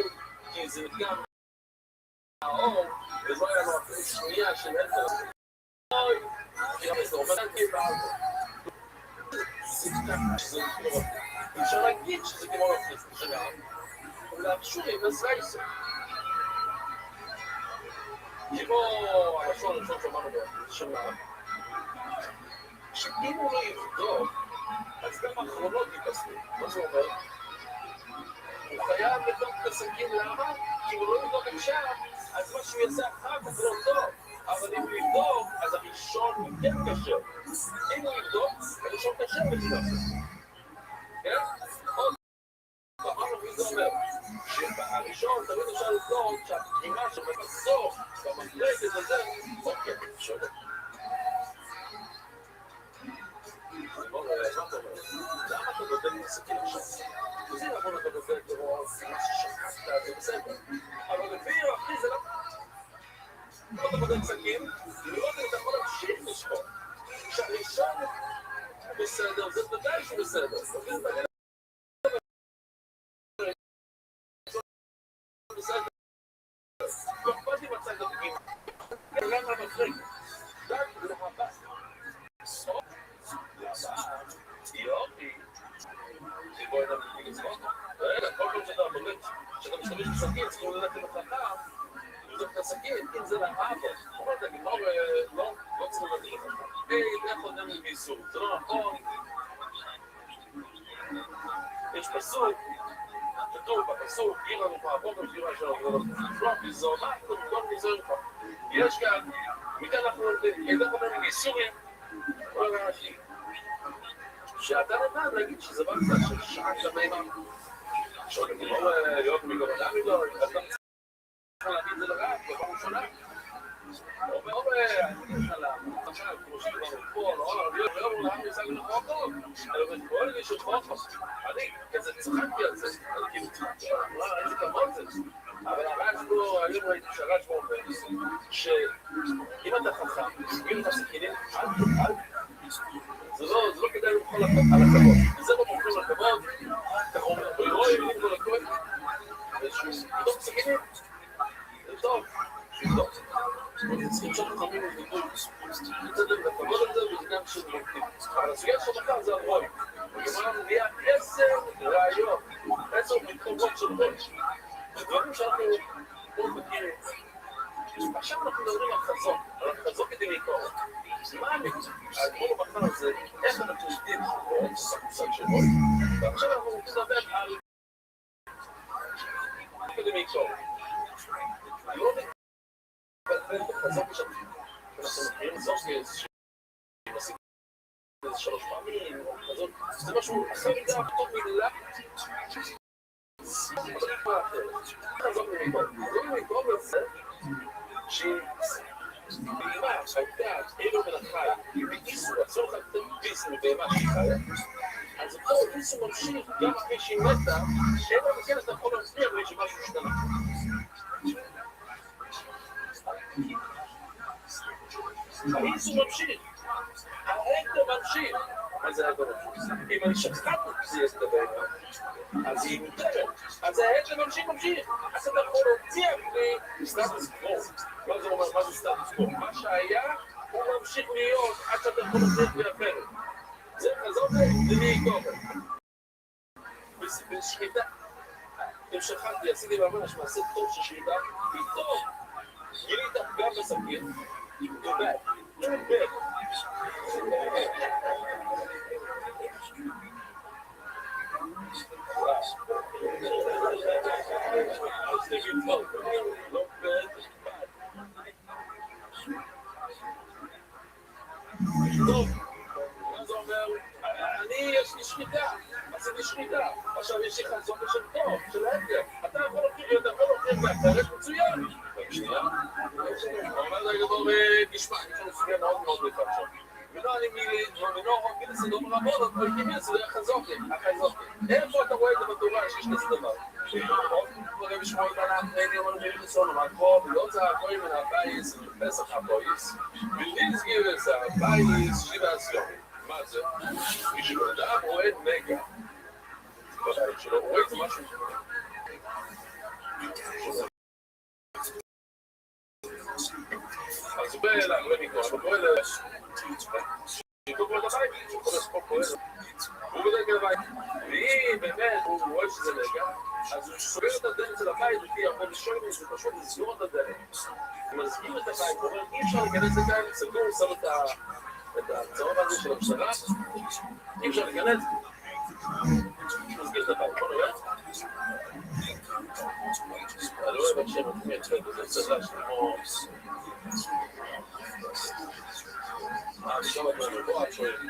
כי זה גם האור, ולא היה לו אפילו שנייה של עשר. אוי, כי זה אומר כאן בעלו. זה ככה שזה כמו רפי. אפשר להגיד שזה כמו רפי, זה שלה. אבל פשוטים, זה רייסר. כמו הלשון שאמרנו שלה, שאם הוא לא יבדוק, אז גם האחרונות ייפסלו. מה זה אומר? הוא חייב לבדוק את הסכין, למה? כי הוא לא יבדוק עכשיו, אז מה שהוא יעשה אחר כך לא טוב. אבל אם הוא יבדוק, אז הראשון הוא כן קשר. אם הוא יבדוק, הראשון קשר בגלל זה. כן? עוד אמרנו מי זה אומר, שהראשון תמיד אפשר לבדוק שהבחינה שבסוף, במחלקת הזה, אוקיי, שווה. בואו נראה, מה אתה אומר? למה אתה בודק מסכין עכשיו? וזה נכון אתה בודק לראות, מה ששכחת, זה בסדר. אבל לפי אחי זה לא... אתה בודק סכין, לראות אם אתה יכול להמשיך לשפור. כשהראשון בסדר, זה ודאי שהוא בסדר. בסדר. לא אכפת לי מצג הדגים. גם המחריג. רק להבא. יופי. שבו אין המחריג עצמו. רגע, כל פעם שאתה בודק, שאתה משתמש בסכין, צריכים ללכת לחכם, לבדוק את הסכין, אם זה להבא. אומרת, אני לא צריך לדעת לך. איך עוד אין לי באיסור? זה לא נכון. יש פסוק, כתוב בפסוק, עיר לנו פה הבוקר, שירה שלנו, לא פיזור, מה אנחנו במקום פיזור לך? יש כאן, מכאן אנחנו נותנים, אין לך לנו באיסורים, כל הרעשי. שאתה נתן להגיד שזה בא קצת של שעה שמיימה, שעוד אני לא להיות מגורדה מגור, אז אתה צריך להגיד את זה לרב, בפעם ראשונה. אומר, אני אגיד לך למה, עכשיו, כמו שדיברנו פה, לא אמרו למה יושג לך טוב, אלא בכל מישהו חופש, אני כזה צחקתי על זה, אני כאילו צחקתי, איזה כמות זה, אבל הרעש פה, היום ראיתי שהרעש פה אומר, שאם אתה חכם, אם אתה סכינים, זה לא כדאי לבחור על הכבוד, זה לא מוכרים לכבוד, כך אומר, ולא יבינים כל הכל, ושהוא ידוק סכינים, זה טוב, שידוק. צריכים שם חכמים וביטוי, לצדם לכבוד על זה וגם של מוקדים. אבל הסוגיה של מחר זה הרוי. וכמובן נהיה 10 ראיות, 10 מתחובות של רוי. ודברים שאנחנו מאוד מכירים. עכשיו אנחנו מדברים על חזון, על החזון כדי לקרוא. מה האמת? הגמור מחר זה איך אנחנו יודעים בקבוצת של רוי. ועכשיו אנחנו רוצים לדבר על כדי לקרוא. חזון בשביל אנחנו מכירים זו שעושים איזה 3 פעמים, זה משהו אחר מדי, פתאום מילה חזון במקום לזה שבאימה הייתה אילו מלאכי באיסו הצורך אתם ביסו באימה שהיא חיה, אז אותו איסו ממשיך גם אחרי שהיא מתה, שאין לה מכן אתה יכול להצביע בלי שמשהו שתנה. האיסו ממשיך, האקטר ממשיך, מה זה היה דורש? אם אני שכחת שזה יהיה סדבר, אז היא מותרת. אז העצם ממשיך. אז אתה יכול להוציא לי סטטוס קוו. מה זה אומר? מה זה סטטוס קוו? מה שהיה, הוא ממשיך להיות עד שאתה יכול להוציא מהפרק. זה חזור למי גובר. בשחיטה. אם שכחתי, עשיתי ממש מעשה טוב של שחיטה, פתאום גילית גם בספיר. גובל. טוב, מה זה אומר? יש לי שחיטה, עשיתי שחיטה, עכשיו יש לי חזון של טוב, של ההפקר, אתה יכול להוכיח מהפרק מצוין. שנייה, אבל זה גדול תשמע, יש לנו סוגיה מאוד לפרשת. ולא אני מילי סדום רבות, אבל כמי זה החזוקי. איפה אתה רואה את זה בתורה שיש כזה דבר? קורא בשמוע את עליו, אין יום הנביאים לסון, אבל פה, ולא זה הכל מן הבייס, פסח הבייס, בלדיס גירס, הבייס, שיבה הסיום. מה זה? מי שבאדם רואה את נגע. בבית שלו, רואה את משהו. אז הוא בא אליו, לא נקרא, אבל בוא אליו. שיתוק לו את הבית, הוא בדק את הבית. ואם באמת הוא רואה שזה נגע, אז הוא סוגר את הדלת של הבית, וכי הרבה לשאול מי זה פשוט לסגור את הדלת. הוא מזכיר את הבית, הוא אומר, אי אפשר להיכנס לכאן, סגור, שם את הצהוב הזה של המשטרה, אי אפשר להיכנס. מזכיר את הבית, בוא נראה. אני לא אוהב שם את מייצפת, וזה צדלה שלמו. עכשיו את מנבוא, את שואלת.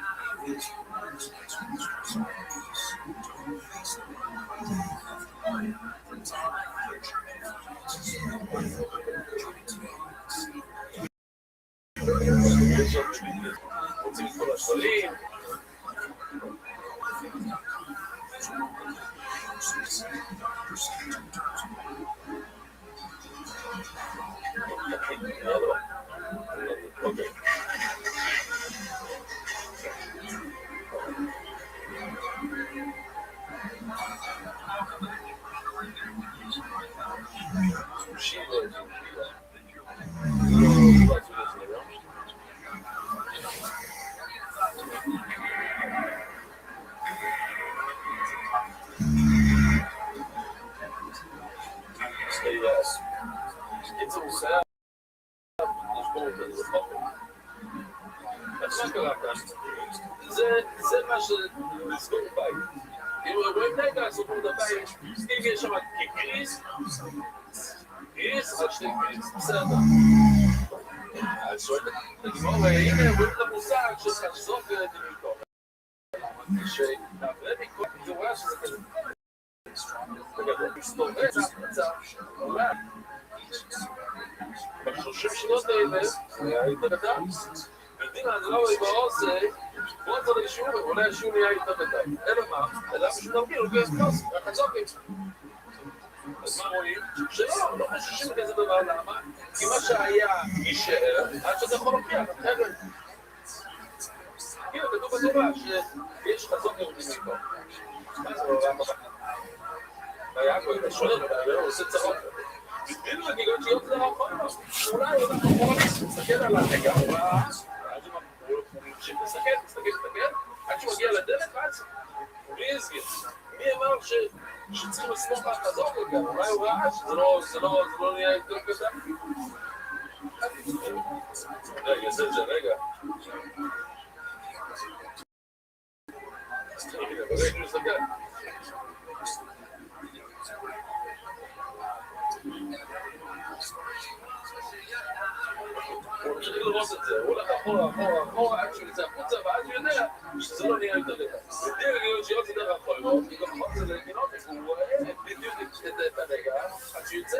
רוצים את כל השבלים. אוקיי. זה מה שלסגור בית. אם רואים נגע, סוגרו את הבית, אם יש שם גריס, אז שתי גריס, בסדר. אז שואלת, הנה רואים את המושג של חזוק ודמיקו. שנעברה מכל תורה שזה כזה. בגדול, מסתובב הצעה, אולי. ב30 שנות האלה, היית בדם. בדין הנלאו בעושה, בוא נצא לשיעור, אולי השיעור נהיה איתה בדם. אלא מה? אלא משהו נרגיל, הוא גייס פלוס, החזוקים. אז מה רואים? שלא, לא חוששים כזה דבר, למה? כי מה שהיה יישאר, עד שזה יכול להוכיח, אחרת. כאילו, כתוב בתורה שיש חזון יהודים מפה. מה זה עולם הבא? ויעקב, אתה שואל, הוא עושה צרות. בדיוק הגיגות להיות זה רחוב, אולי הוא מסתכל על הנגע, ואז הוא מסתכל, עד שהוא מגיע לדלת, ואז הוא בלי הסגיר. מי אמר שצריכים לסמוך על חזור לגמרי? אולי הוא ראה שזה לא נהיה יותר קטן? רגע, רגע. הוא ממשיך לראות את זה, הוא הולך אחורה, עד שהוא יצא החוצה, ואז הוא יודע שזה לא נהיה יותר דקה. בדיוק הגיעות שיוצא דרך החולות, כי גם חוץ זה לגינות, הוא רואה בדיוק את הנגע, עד שהוא יצא.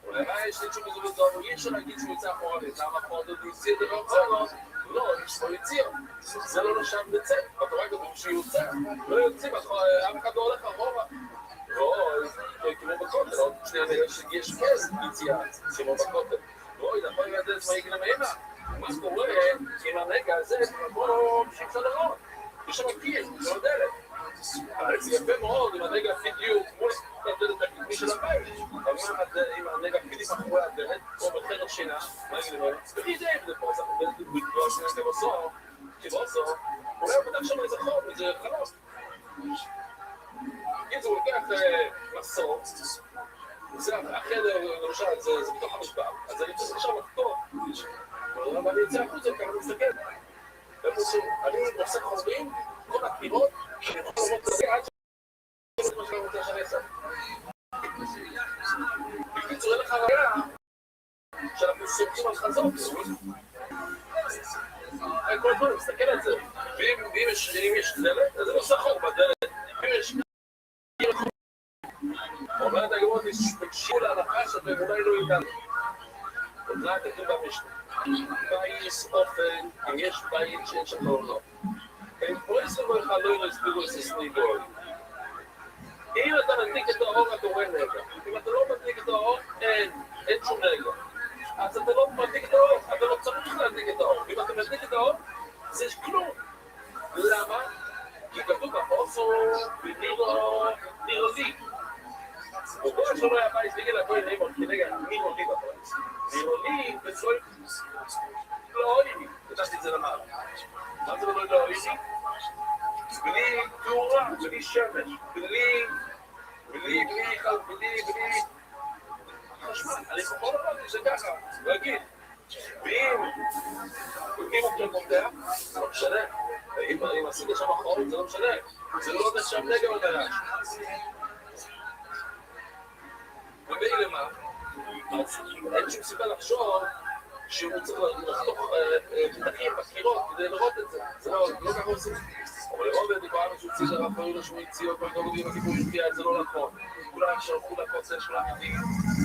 אולי מה יש לי תשוב בזו בזו, אי אפשר להגיד שהוא יצא אחורה, למה אחורה הוא יצא דבר אחורה? לא, יש פה יציר. זה לא נשם לצא, בתורה כתוב שיוצא, לא יוצאים, אף אחד לא הולך אחורה. לא, כמו בכותל, עוד שנייה נראה שיש כס יציאה, כמו בכותל. בואי, נכון לדעת את מה יקרה מהנה. מה קורה עם הנגע הזה, בואו נמשיך לראות. יש שם מסור, זה החדר, למשל, זה בתוך המשפט, אז אני צריך עכשיו לחתור, ואני יוצא החוצה, ככה אני מסתכל. אני עושה חוזרים, כל הפירות, שאני יכול לראות את זה עד שאני כמו שאני רוצה שאני אעשה. בקיצור, אין לך ראיה שאנחנו סומכים על חזור. כל הזמן, מסתכל על זה. ואם יש דלת, אז זה לא סחור בדלת. אם יש... אומרת הגמרות, תקשיבו להנחה שאתם אולי לא איתנו. אולי תקשיב במשנה. בייס אופן, אם יש בית שאין שם או לא. הם פרסים בו אחד לא יסבירו את ססני גוי. אם אתה מדליק את האור, אתה רואה נגע. אם אתה לא מדליק את האור, אין שום נגע. אז אתה לא מדליק את האור, אתה לא צריך להדליק את האור. אם אתה מדליק את האור, זה כלום. למה? כי כתוב בפוסו, נירולי. וכל שלא היה בייס בגלל הכוי נאמר, כי נגע, נירולי בפרס. נירולי בסוי... לא אוהיבי, נתתי את זה למעלה. מה זה לא אוהיבי? בלי תאורה, בלי שמש, בלי חשמל. אני יכול לומר שזה ככה, להגיד. ואם הוא כבר קומטח, זה לא משנה. אם עשית שם אחרון, זה לא משנה. זה לא עובד שם נגע או דרש. ובאי למה? אז אין שום סיבה לחשוב שהוא צריך לחתוך פתחים בקירות כדי לראות את זה. זה לא ככה עושים. אבל לרוב דיברנו שהוא ציל לרב פרינו שהוא הציע אותו גם בגלל הטיפול שפיע, זה לא נכון. כולם שלחו לקוצר של העמידים,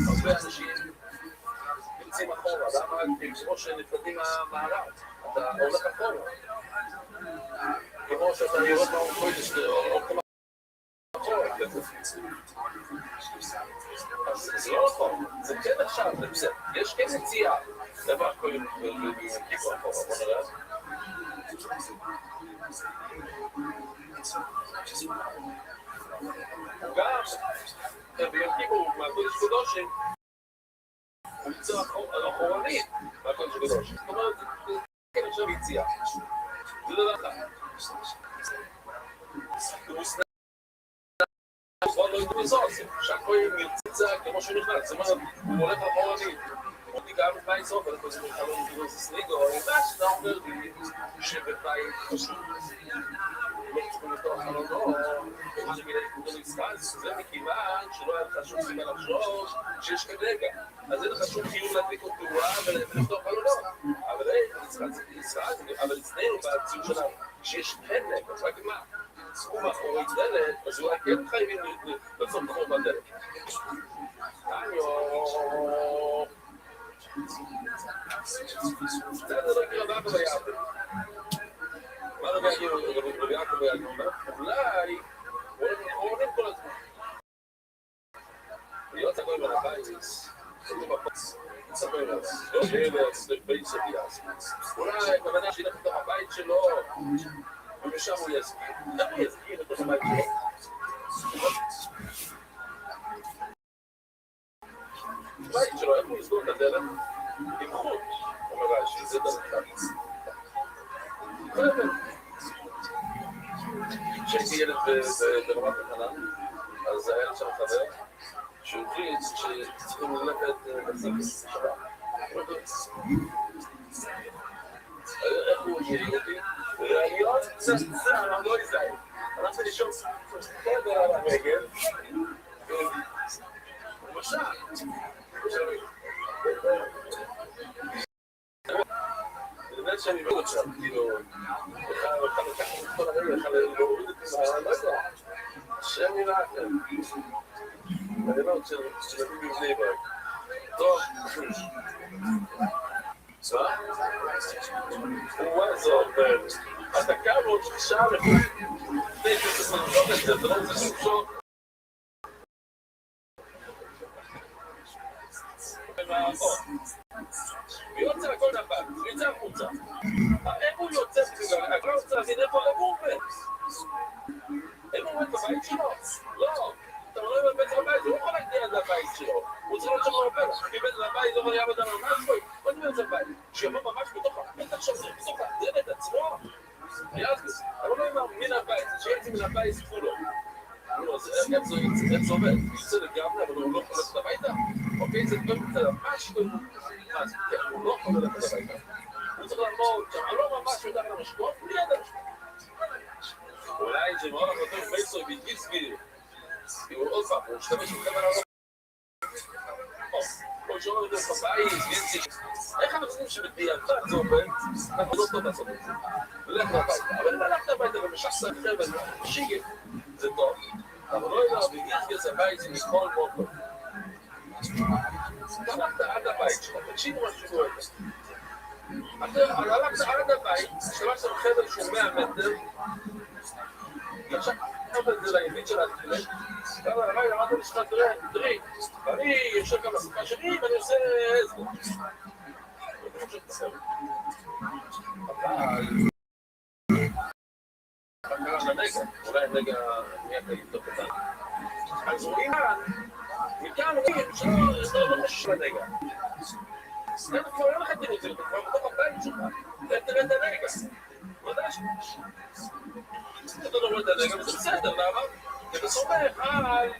הרבה אנשים נמצאים אחורה, למה? כמו שנפרדים מהמערב, אתה הולך אחורה. כמו שאתה יורד מהאורקוידש, או כמה אחורה. אז זה לא נכון, זה כן עכשיו, זה בסדר. יש כן יציאה, דבר קודם טיפו אחורה, בוא נראה. גם ביום כיפור מהקודש קודשים הוא יצא אחורנית מהקודש קודשים. זאת אומרת, זה כן עכשיו יציאה. זה דבר אחד. הוא סנאי הוא לא ידעו לזור, שהכוי יוצא כמו שהוא נכנס. זאת אומרת, הוא הולך אחורנית. הוא ניגע בבית סוף, אבל זה חלום כאילו זה סניגו, אבל שאתה אומר לי שבבית חשוב. לא צריכים לתוך חלונו, וזה מיני נקודות אינסטנס, זה מכיוון שלא היה לך שום סיבה לחשוב שיש כאן רגע. אז אין לך שום קיום להדליק אותו ולפתוח חלונו. אבל אבל אצלנו בציון שלנו, שיש כן רגע, רק מה? הוא מאחורי דלת, אז אולי כן חייבים לעשות חור בדלת. זה לא יקרה באבא ביעבר. מה רבי יעקב ויעקב אומר? אולי הוא עולים כל הזמן. להיות הגוי בנבייס, זה בפס, ספר לס, לא בלס, לבית סביאס. אולי הכוונה שילך לתוך הבית שלו, ומשם הוא יסביר. למה הוא יסביר לתוך הבית שלו? הבית שלו, איך הוא יסגור את הדלת? עם חוט, אומר רש"י, זה דלת חץ. כשהייתי ילד ברמת החנן, אז היה לי שם חבר שהוא החליט שצריכים ללכת לסקס שבת. איך הוא יהיה אותי? רעיון צצה, לא יזהי. הלכתי לישון חדר על הרגל, ומשל, באמת שאני לא רוצה, כאילו, לך לקחת את כל הרגע, לך להוריד את זה, לא יודע, שם נראה אחר. אני לא רוצה, שנביא בבני בית. טוב, מה? זה אומר, אתה קם עוד שעה לפני שאתה סנטות את זה, אתה לא רוצה שמשוך. ויוצא הכל נפל, ויוצא החוצה. איך הוא יוצא בגלל? הכל רוצה להגיד איפה הוא עובד. איפה הוא עובד בבית שלו? לא. אתה לא עובד בבית, הוא לא יכול להגיע עד לבית שלו. הוא צריך להיות שם עובד. כי בית לבית לא יכול לעבוד על ממש בוי. בוא נראה את זה בבית. שיבוא ממש בתוך הפתח של זה, בתוך הדלת עצמו. היה זה. אבל לא אמר מן הבית, שיהיה את זה מן הבית כולו. איך זה עובד? הוא יוצא לגמרי, אבל הוא לא יכול ללכת הביתה? אוקיי, זה ממש הוא לא יכול ללכת הביתה. הוא צריך לעמוד, אני לא ממש יודע על המשקוף, הוא ליד המשקוף. אולי זה מאוד הרבה פייסוי בדיסקי, הוא עוד פעם, הוא משתמש בכמה לעלות. או שאומר את זה בבית, איך אנחנו חושבים שבדיעבד זה עובד? אנחנו לא טוב לעשות את זה. ללכת הביתה, אבל אם הלכת הביתה ומשחסר אחר ושיגה, זה טוב. אבל לא יודע, בדיסקי הבית זה מכל מוקו. אתה הלכת עד הבית שלך, תקשיבו מה שקורה. אתה הלכת עד הבית, שלחת בחדר שהוא 100 מטר, עכשיו אתה את זה לימין של התחילה, כמה הרי אמרת לשכה, תראי, אני יושב גם לסוכה שלי ואני עושה איזה. אבל מה קרה לנגע? אולי הנגע נהיה לבדוק אותה. אז רואים מכאן רואים שלא חושש לנגע. אתה כבר לא לך תראו, אתה כבר בתוך הבית שלך, תראה את הנגע. ודאי אתה לא רואה את הנגע, וזה בסדר, למה? כי אתה סומך על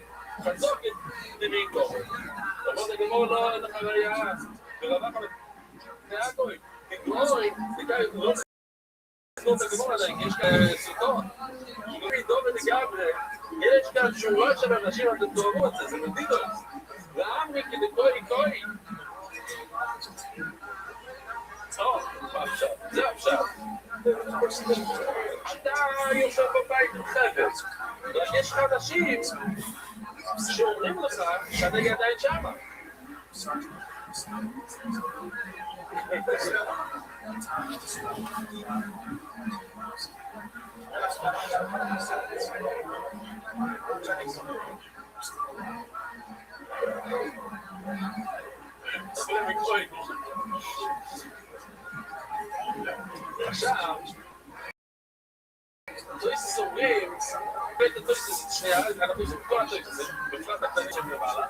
חזוק את דמיתו. למרות הגמור לא אין לך ראייה, ורבח תיאטוי, תגמורי, לא לסגור את הגמור עדיין, כי יש כאלה סרטון. שגורי דוב ונגברי, יש כאן שורה של אנשים אתם תאהבו את זה, זה מדידו. לעמרי כדי כוי. עכשיו, זה עכשיו. אתה יושב בבית עם חבר, יש לך אנשים שאומרים לך שהנגע עדיין שמה. עכשיו, טויסס אומרים, בית הטויסס, שנייה, אנחנו עושים כל הטויסס, בפרט הקטנים שהם למעלה.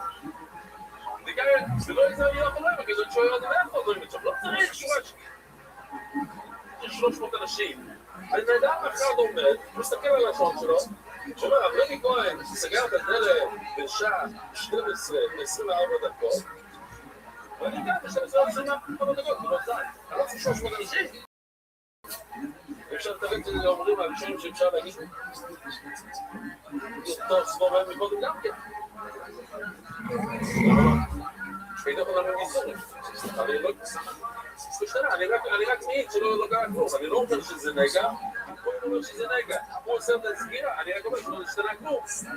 זה לא איזה יהיה אחרי, אבל כזאת שואל עוד מאיפה דברים את שם, לא צריך שורה של 300 אנשים. אני נדע אחד עומד, מסתכל על השעון שלו, שאומר, רבי כהן, סגר את הדלת בשעה 12 ו-24 דקות, ואני הגעתי שאני עושה 24 דקות, זה לא זין, אני לא צריך 300 אנשים. אפשר לתראה את זה לאומרים הראשונים שאפשר להגיד טוב סבור בהם מקודם גם כן. שפידה יכולה להגיד אבל לא משתנה, אני רק מעיד שלא קרה כלום, אני לא אומר שזה נגע, הוא אומר שזה נגע, הוא עושה את הסגירה, אני רק אומר שלא השתנה כלום, זה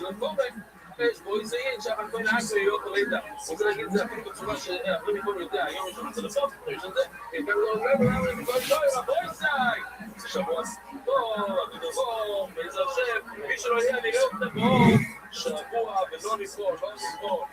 לא קורבן, בואי ציין שהכל נהג להיות ראידה, הוא רוצה להגיד את זה אפילו בצורה שאחרי מכל יודע, היום יש לנו טלפון, יש את זה, גם לא עולה ולמה מכל טוב, בואי צי, שבוע טוב, בעזר שם, מי שלא יהיה נראה אותם בעוד שבוע ולא נסבור, לא נסבור.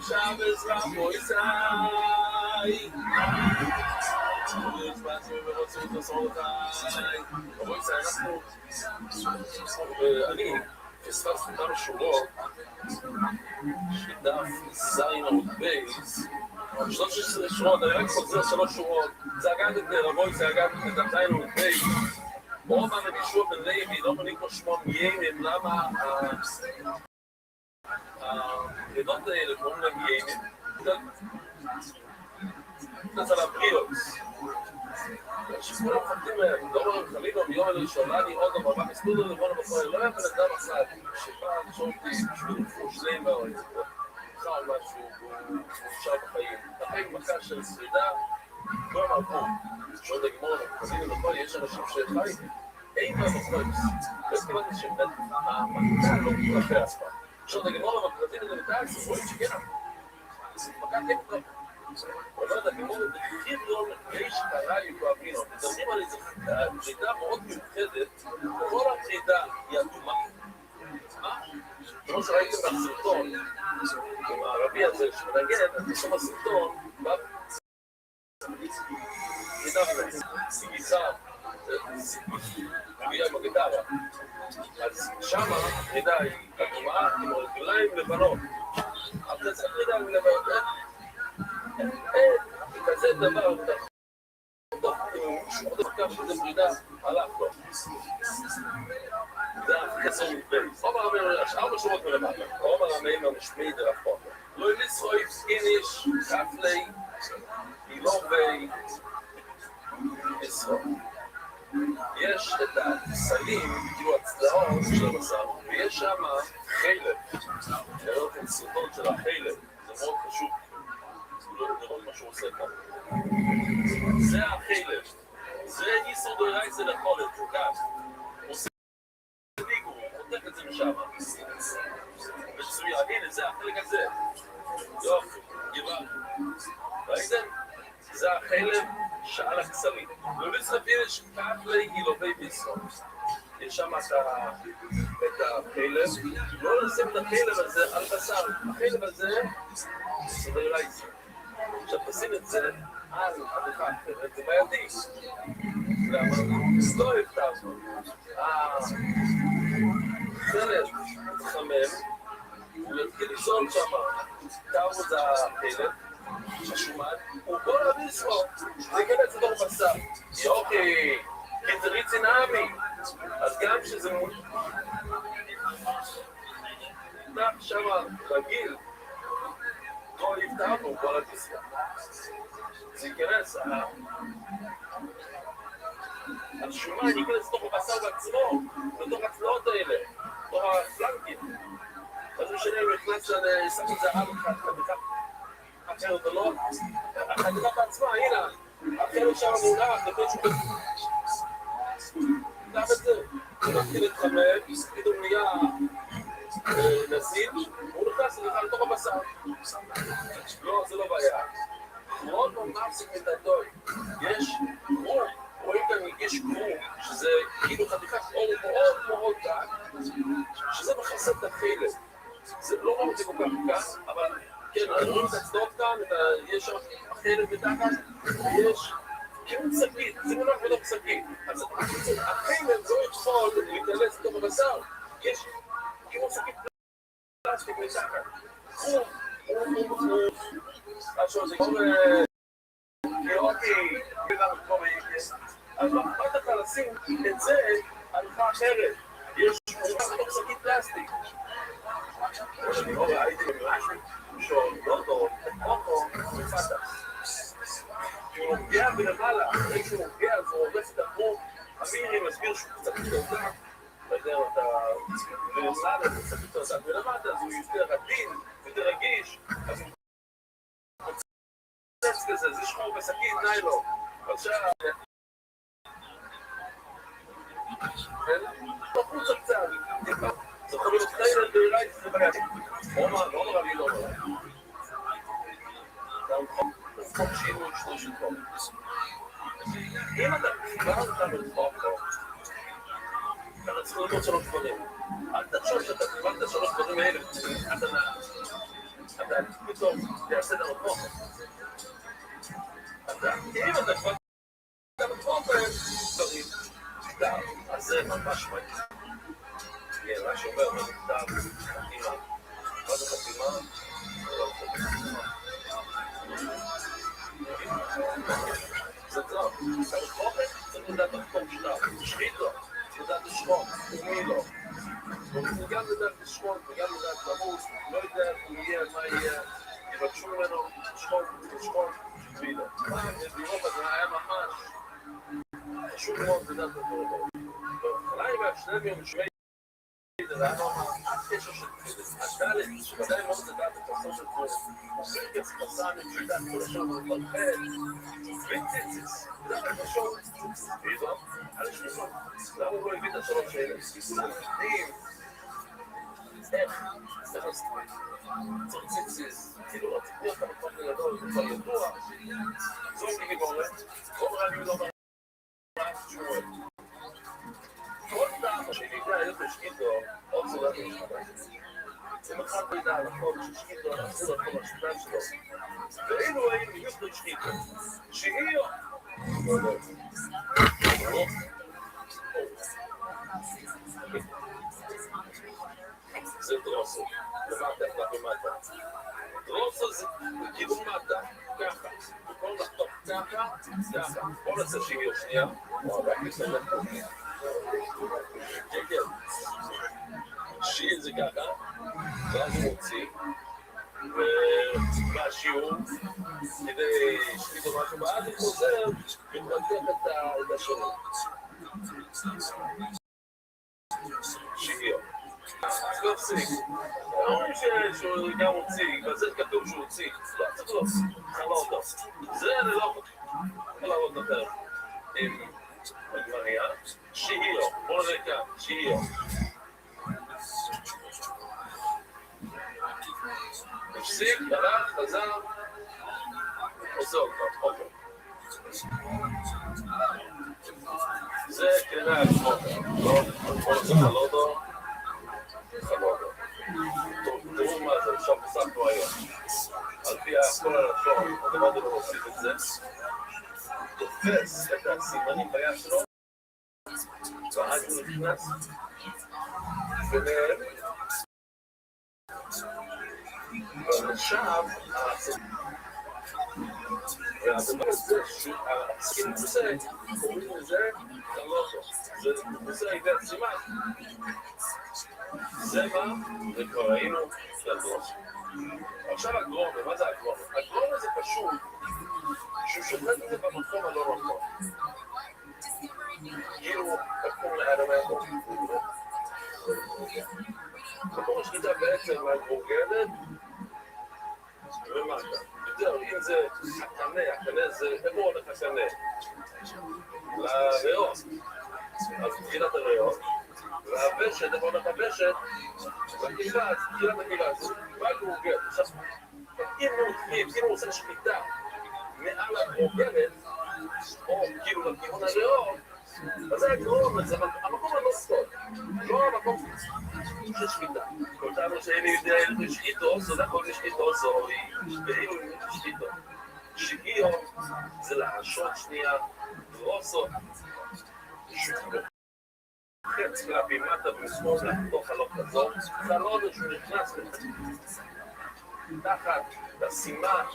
Shabbos Ramoisai אני פספסתי כמה שורות שדף זין עמוד בייס 13 שורות, אני רק חוזר 3 שורות זה אגד את רבוי, זה אגד את דף זין עמוד בייס רוב הנבישוע בן לוי לא מניק לו 8 ימים למה העדות האלה קוראים להם ימים קצת על הבריאוס שכולם מפחדים להם, לא רואים חלילה מיום אלה שולני עוד דבר, מה מסתודו לבוא לבחור, לא היה בן אדם אחד שפעם שורתי בשביל לפרוש להם והאורץ חל משהו, הוא נשאר בחיים החיים מכה של שרידה כולם ערכו, שעוד הגמור חזינים לכל, יש אנשים שחיים אין מה בחוץ, לא הסכמתי שבאמת המכה לא מתרחב אף פעם שעוד הגמור המקלטים את המתאר, רואים שכן מכה כן טוב אבל הגמור בתחיל לא יש קרה יוקאבינו מדברים על איזו חידה מאוד מיוחדת כל החידה היא אדומה כמו שראיתם בסרטון עם הערבי הזה שמנגן, אז יש שם הסרטון גיטרה, מגיע עם הגיטרה. אז שמה רידה היא אדומה עם רגליים לבנות. אבל זה רידה עם לבנות. כזה דבר, מישהו עוד כך שזה רידה, הלך לו. זה הכסר מבייס. רוב הרמים, 4 שורות מלמטה. רוב הרמים המשמיעי דרפות. לא יליסרוי, סקיניש, קפלי, אילובי, ישרוי. יש את הסלים, כאילו הצלעות של הבשר, ויש שם חלב. לראות את סרטון של החלב, זה מאוד חשוב. לראות מה שהוא עושה כאן. זה החלב. זה איסור דורייסה לחולת, הוא כאן. הוא עושה דיגו, הוא חותך את זה משם. מצוין, הנה זה החלק הזה. יופי, גיבל. ראיתם? זה החלב שעל הכסלים. במשחק יש כפלי גילובי ביסון. יש שם את החלב. לא לשים את החלב הזה על בשר. החלב הזה זה דורייסה. עכשיו תשים את זה על עריכה אחרת, זה בעייתי. למה? לא אוהב את הזמן. החלב חמם, הוא יתחיל ליזול שם. תארו זה החלב, השומן, הוא בוא להביא לסמוך, זה ייכנס לתוך בשר. יופי, כתרי צינאמי. אז גם שזה נח שם רגיל, לא יפתחנו כל הדיסקה. זה ייכנס, השומן ייכנס לתוך הבשר בעצמו, לתוך הצלעות האלה, לתוך הפלנקים. אז משנה, הוא נכנס לשם את זה על חתיכה אחרת או לא, החתיכה בעצמה, הנה, אחרת שם מונח, לפני שהוא נח את זה, הוא מתחיל להתחמם, פתאום נהיה נזיל, הוא נכנס לתוך הבשר. לא, זה לא בעיה. מאוד ממש סקמנטטוי. יש קרום, רואים כאן יש קרום, שזה כאילו חתיכת אור מאוד מאוד דק, שזה מכסה את החלב. זה לא רואים את זה כל כך כאן, אבל כן, רואים את הצדות כאן, יש שם החלב מתחת, יש כאילו שקית, זה מונח בתוך שקית. אז החלב לא יכול להיכנס לתוך הבשר, יש כאילו שקית פלסטיק מתחת. קרום, עכשיו זה כמו כאותי, אז לא אכפת לך לשים את זה על עריכה אחרת. יש מונח בתוך שקית פלסטיק. אני לא ראיתי משהו שעוד לא אותו מפתח. כשהוא נוגע בלמעלה, אחרי שהוא נוגע אז הוא הורס את הקרום. אמירי מסביר שהוא קצת יותר דק. אתה יודע, אתה ולמעלה זה קצת יותר דק ולמטה, אז הוא יותר עדין, יותר רגיש. אז הוא קוצץ כזה, זה שחור בשקית ניילון. עכשיו תחוץ קצת, זה יכול להיות חיילת בעילי, זה בעייתי. לא נורא לי, לא נורא. זה חוק שינו את שני שלטון. אם אתה כבר אתה מלחוק לו, אתה צריך ללמוד 3 דברים. אל תחשוב שאתה קיבלת 3 דברים האלה, אתה פתאום תעשה את המקום. אם אתה כבר אתה מלחוק להם דברים, אז זה ממש מעניין. כן, מה שאומר במכתב, חתימה. מה זה חתימה? זה לא חתימה. זה טוב. אתה מלחוקת, צריך לדעת לחתום שטר. תשחית לו, לדעת לשחוק, תרמי לו. הוא גם לדעת לשחוק, וגם לדעת למות, לא יודע איך הוא יהיה, מה יהיה. יבקשו ממנו, לשחוק, תרמי לו. באירופה זה היה ממש חשוב מאוד לדעת לדעת. אולי והשניים יום שווי זה היה נורא קשר של הדלת, שבדיים מאוד לדעת את הסוף של זה. הוא פרקס פסן עם שיטת כל השם ומפרחד, וציציס. זה היה חשוב. ואיזו, על השניסות. למה הוא לא הביא את השלוש האלה? סלחים. איך הסתכלים? צריך ציציס. כאילו רציתי להיות המקום לגדול, זה כבר ידוע. זו אני גורם. כל רבי לא מראה. כל פעם שנידע להיות בשקידו, עוד צורת משפטה. זה מחר בידע על החוק ששקידו, נחזור על כל השפטה שלו. ואילו היינו בדיוק בשקידו, שהיא זה דרוסו, למטה, למטה. דרוסו זה כיוון מטה, ככה. במקום לחתוך ככה, ככה. בוא נעשה שוויון שנייה. רק נסתכל. כן, כן. שיר זה ככה, ואז הוא מוציא. והשיעור, כדי שתדעו משהו, ואז הוא חוזר ומתקף את השני. שוויון. לא הפסיק. אומרים שהוא גם הוציא, וזה כתוב שהוא הוציא. לא, צריך לא, חלה אותו. זה אני לא יכול להראות יותר. עם הגמריה, שהיא לא. בואו נראה כאן, שהיא לא. הפסיק, הלך, חזר, עושה אותו, אוקיי. זה כנראה עצמותה. לא, בואו נעשה חלודו. חלודו. תראו מה זה, עכשיו פסקנו היום. על פי כל הלשון, הדבר הזה לא עושים את זה. תופס את הסימנים ביד שלו, ואז הוא נכנס, ונראה. ועכשיו, והדבר הזה, הסכין עושה, קוראים לזה חלודו. זה עושה הידי הסימן. זה מה, וכבר ראינו לדרוש. עכשיו הגרום, מה זה הגרום? הגרום הזה פשוט, שהוא שופט את זה במקום הלא נכון. כאילו, תקום לאדם היכול. מקום השליטה בעצם מהגבורגדת, ומטה. יותר, אם זה הקנה זה, איפה הולך הקנה? לריאות. אז תחילת הריאות. והבשת, איפה הולך הבשת? בקהילה, תחילת הקהילה. זה מהגבורגדת. עכשיו, אם הוא עושה שליטה מעל הגבורגדת, או כאילו לכיוון הריאות, אז זה הגרום, זה המקום הלא סוד, לא המקום של שליטה. כל טענו שאין יודע לשליטו, זה נכון לשליטו זוהי, ואילו לשליטו. שגיאו זה להשות שנייה, רוסו, חץ כלפי מטה ושמאל לתוך הלא כזו, חלוד שהוא נכנס תחת הסימן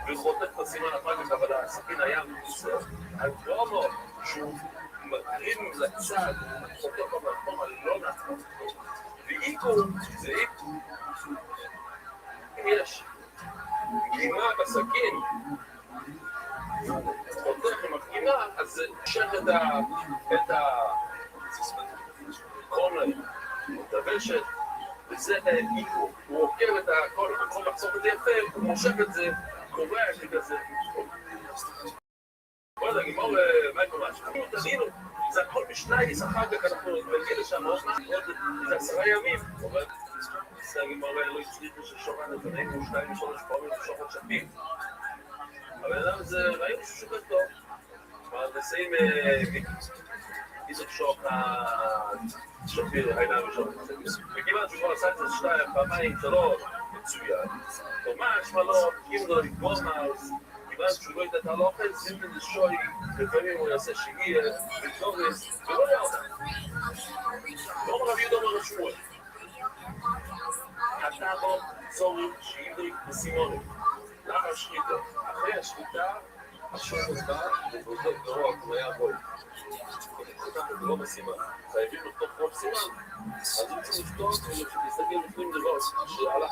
וחוטף את הסימן אחר כך, אבל הסכין היה מסר. הגרומו שהוא מגרים לצד, חוטף במקום הלא נכון. ואיקו זה איקו. אם יש גימה בסכין, חוטף עם הגימה, אז זה נשך את החומר, את הבשת, וזה איקו. הוא עוקר את הכל, במקום לחסוך את זה יפה, הוא מושך את זה, קורע כזה. בוא נגיד, גימור מייקל משהו, תבינו, זה הכל בשנייס, אחר כך אנחנו נגיע לשם עוד זה 10 ימים, אבל זה הגימור לא הצליחו ששוחט את זה, נהימו 2-3 פעמים שוחט שפים. אבל אדם זה, ראינו ששוחט טוב, מהנדסים איזו שוחט שפיר, העיניים ושוחט. וכיוון שכל עשה את זה 2, פעמיים, 3, מצוין. ממש מלא, אם לא לגמור מהארץ, כיוון שהוא לא ידע את הלוחץ, אם זה שוי, לפעמים הוא יעשה שגיע, ותורס, ולא יעודה. לא מרב יהודה מרשמואל. הטאבו צורים שעידריק וסימוני. למה השחיטה? אחרי השחיטה, השוי מוסבר, ובודק גרוע, כמו היה בוי. וכך זה לא בסימן. חייבים לפתוח כל סימן, אז הוא צריך לפתוח, ולהסתכל לפנים לראש, שהלך,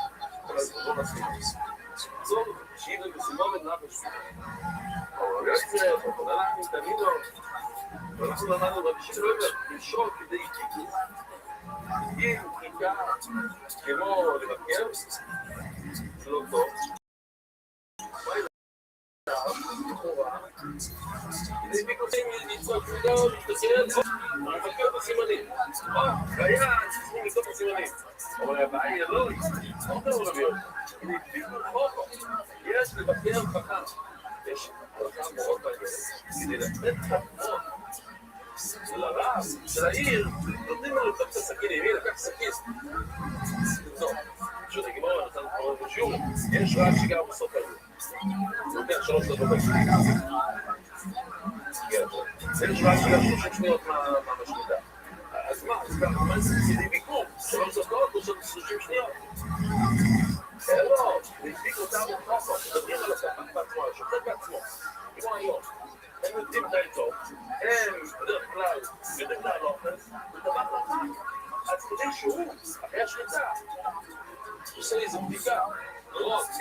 אז לא בסימן. צור, שעידריק וסימוני, למה השחיטה? אבל יוצא, אנחנו תמידו, ואנחנו למדנו רבישי רבר, למשול כדי איתיקו. אם חיכה כמו לבקר, זה לא טוב. מה ידע? לכאורה, כדי פיקוסים לצעוק פקודו, להסתכל, לבקר בסימנים. בעיה, צריכים לצעוק בסימנים. אבל הבעיה היא לא, לא טוב רביות. יש לבקר חכם. יש חכם מאוד בעניין. כדי לתת חכמות לרב של העיר, נותנים לו לתת את הסכינים. הנה, לקח סכין. טוב, פשוט הגימור נתן כבר בשיעור. יש רב שגר בסוף הזה. הוא לוקח 3 דקות. בין 17 ל-30 שניות מהמשליטה. אז מה, אז גם ממש צידי ביקום, 3 דקות או 30 שניות? לא, נדביק אותם בפרסות, מדברים על הספק בעצמו, השופט בעצמו, כמו היום. הם יודעים די טוב, הם בדרך כלל יודעים לעלות, ודבר אחד, אז כדי שהוא, אחרי השליטה, עושה לי איזו בדיקה, לא, אז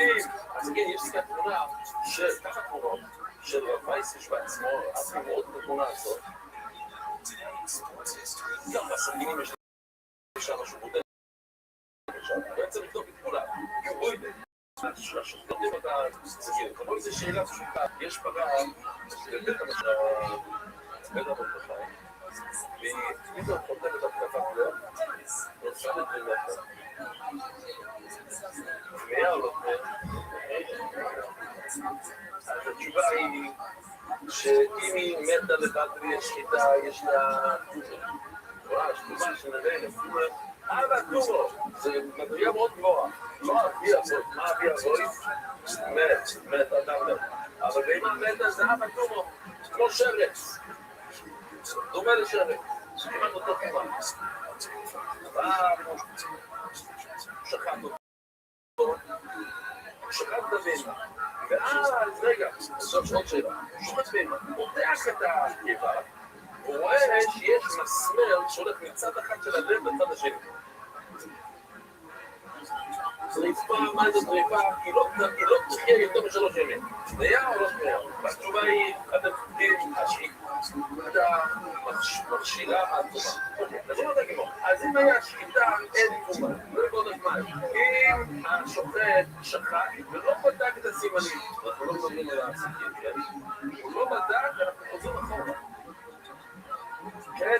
כן, יש לי תמונה של ככה תמונות, של וייסש בעצמו, אז אני מאוד בתמונה הזאת, גם בסכינים יש לי שם משהו בודד, בעצם לבדוק את כולם, הוא יודע. השופטים את הסכינים, כמו איזו שאלה פשוטה, יש פגע בבית המרדכי, והיא פתאום חותמת התקפת לב, ועושה לדמתה. והיה או לא אז התשובה היא שאם היא מתה לבד בלי שחיטה, יש לה ממש תשובה שנראה לפעמים אבא טורו, זה מדרגה מאוד גבוהה. לא אבי אבות, מה אבי אבוי? מת, אדם מת. אבל באמא מתה זה אבא טורו, כמו שרץ. דומה לשרץ, כמעט אותו כמעט. אבל שחט אותו, שחט דבינה. ואז, רגע, זאת עוד שאלה. שחט דבינה, פותח את הקיבה, הוא רואה שיש מסמר שהולך מצד אחד של הלב לצד השני. זריפה, מה זה זריפה? היא לא תחיה יותר משלוש ימים. שנייה או לא שנייה? והתשובה היא, אתם יודעים, השחיטה מכשילה מהתגומה. אז הוא לא תגידו, אז אם היה שחיטה, אין תגומה. לא יבוא הזמן. אם השופט שחט ולא בדק את הסימנים, אנחנו לא מדברים על העסקים, כן? הוא לא בדק, אנחנו חוזרים אחורה. כן,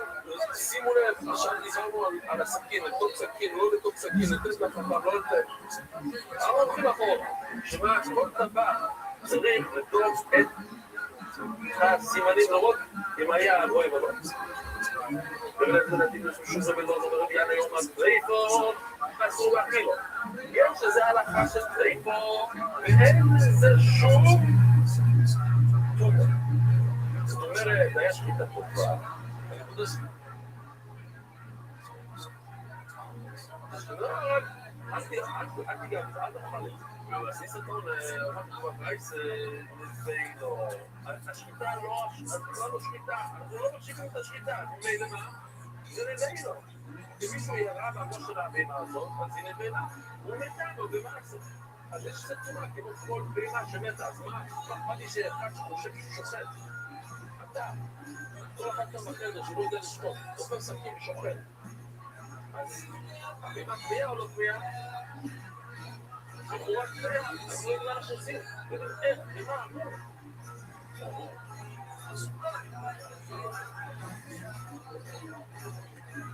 שימו לב, עכשיו נזרנו על הסכין, לתוך סכין, לא לתוך סכין, לתת לחפה, לא לתת. אנחנו הולכים אחורה, שמה, כל דבר צריך לתוך את הסימנים לראות אם היה רואים או לא. ולכן נתאים לשום זה בלא אומר ביאן היום הזריפו, אסור להכילו. יש שזה הלכה של זריפו, ואין לזה שום תודה. זאת אומרת, היה שחיטה טובה. אל תיגע, אל תאכל את זה. ועשיס אותו לרב בייס לזינו. השחיטה לא שחיטה, אנחנו לא מקשיבים את השחיטה. למה? זה לזינו. כשמישהו ירה בראש של הבהמה הזאת, אז הנה בהמה, הוא מתה לו במה הזאת. אז יש קצת תורה, כמו כל בהמה שמתה, אז מה אכפת לי שאחד שחושב שהוא שוחט? אתה. כל אחד כאן בחדר שלא יודע לשמור, תופר סכין ושוחט. אז הבהמה תביעה או לא תביעה? בחורה תביעה, אז לא יודע אנחנו עושים. איך, במה?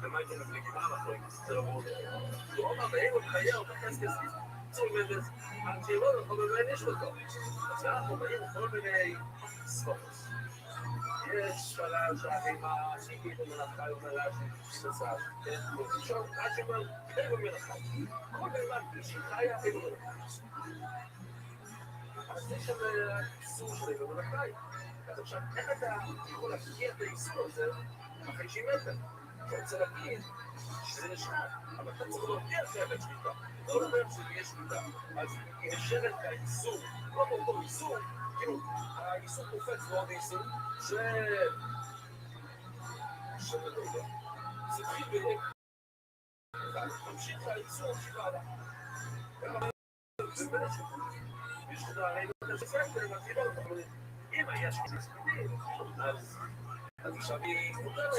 ומה הייתם מפליגים? מה אנחנו נצטרפו? הוא אומר, ואין עוד חיה, הוא תפס כסף. צור מבס, עד שלא יכול בבן יש לו. אז אנחנו באים כל מיני ספורס. יש שלב שהבהמה שהגיעו במלאכה ומלאכה שנסעה, כן? עכשיו, עד שאומר, כן במלאכה. כל בהמה שחיה אפילו מלאכה. אז יש שם איסור שלי במלאכה. אז עכשיו, איך אתה יכול להפקיע את האיסור הזה אחרי שהיא מתה? אתה רוצה להגיד שזה נשחק, אבל אתה צריך להודיע שהבאת שליטה. לא אומר שזה יהיה שליטה. אז היא נשארת האיסור, לא באותו איסור, כאילו, האיסור קופץ ועוד איסור, שבדובר. זה תחיל בלב. תמשיך האיסור, תמשיך הלאה. זה בין השקול. יש לך הרי לא תשסק, ומתחילה אותך. אם היה שקיעה ספקים, אז עכשיו היא מותרת.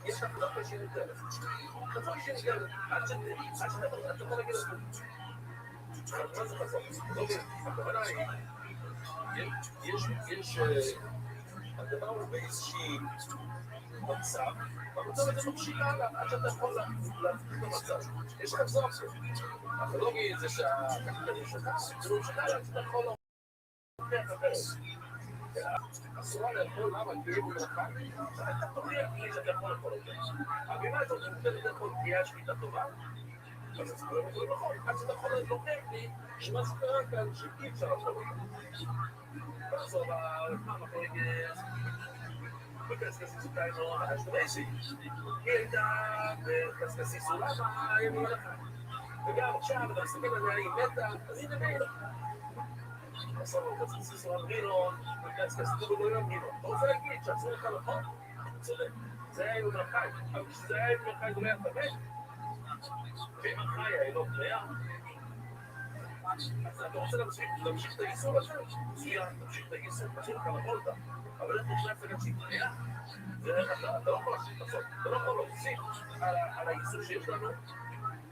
יש לך דווקא שהיא נותרת. חזור שהיא נותרת. עד שאתה יכול להגיד לך. מה זה חזור? לא מבין. הכוונה היא, יש... הדבר הוא באיזושהי מצב, והמצב הזה ממשיך הלאה, עד שאתה יכול להפקיד במצב. יש לך זו אחר. הפלוגי זה שהכתבים שלך, זה ממשיך הלאה, שאתה יכול להוכיח אחרת. אסורה לאכול למה כאילו מלאכה, אתה תוכיח לי שאתה יכול לאכול אותה. הבימה הזאת נותנת לאכול תהיה שמיטה טובה, אז זה קורה בכל נכון, עד שאתה יכול להוכיח לי שמה זה קרה כאן שאי אפשר לאכול אותה. בסוף, מה מחלגת? בקסקסיס אותה עם נורא השתמשי. היא הייתה בקסקסיס למה היא לא הלכה. וגם עכשיו אתה מסתכל עליה, היא מתה, אז היא נמלה. בסוף בקסקסיס הוא אמרינון, בקסקסיס הוא לא אמרינון. אתה רוצה להגיד שעצרו לך נכון? צודק. זה היה יום החי, אבל כשזה היה יום החי זה לא היה תמת. ואם החי היה לא בריאה, אז אתה רוצה להמשיך את הייסור הזה? מצוין, תמשיך את הייסור, תמשיך לך לכל אותה. אבל איך נכנס לגם שהיא בריאה? זה איך אתה לא יכול לעשות, אתה לא יכול להוסיף על הייסור שיש לנו,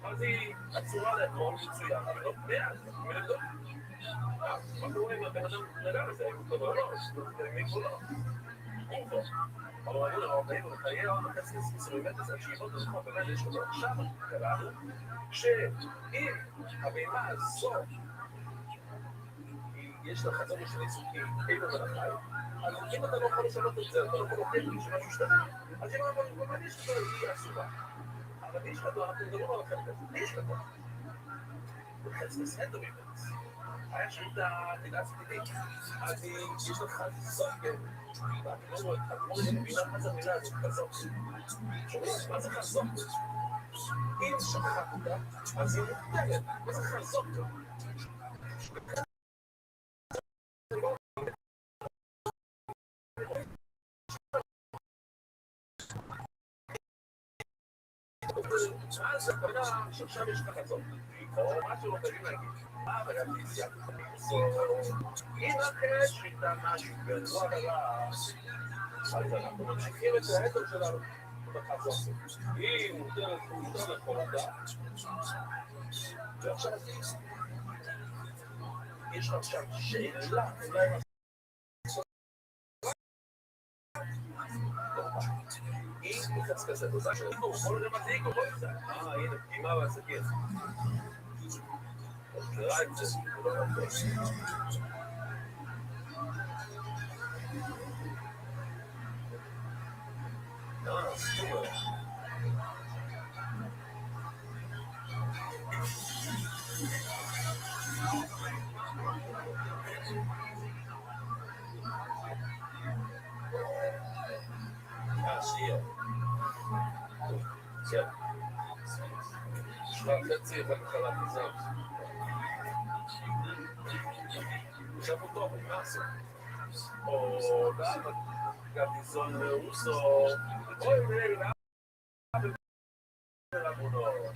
אז היא עצורה לאכול מצוין, אבל לא בריאה, זה מלדות. מה קורה אם הבן אדם נדע לזה, אם הוא טוב או לא, מי כבר לא. אבל אני לא ראינו לחיי העם הקסקס מסוימת הזה, שיבות לזכות באמת יש לו עכשיו קראנו, שאם הבימה הזו יש לה חזון של עיסוקים, אינו מלאכי, אז אם אתה לא יכול לשנות את זה, אתה לא יכול להוכיח לי שמשהו השתנה, אז אם אנחנו אומרים, יש לך היא אסורה. אבל יש לך דואר, אנחנו מדברים על החלק הזה, יש לך דואר. וחסקס אין דברים בזה. היה שאתה תדע ספידית, אז יש לך סופר, ואת לא מבינה מה זה המילה הזאת, כזאת. שומעים, מה זה חזוק? אם שכחת, אז היא מותרת, מה זה חזוק? אז הכוונה שעכשיו יש לך חזוק. או מה שלא תגיד להגיד. אבל אני סיימת. אם אחרי שחיטה משהו ולא עלה, אז אנחנו ממשיכים את ההתר שלנו בחזוק. אם מותר לכל אותה, ועכשיו יש לך עכשיו שאלה, אולי אם מחצקס את אותה שלנו, כל רמתיק או כל זה. הנה, פגימה והסכין. אז קרא את זה, הוא לא נתון. סופר. שנייה. כן. שכח חצי וחלת מזם. עכשיו הוא טוב, הוא נעשה. או גם ניזון רוסו. אוי, נראה.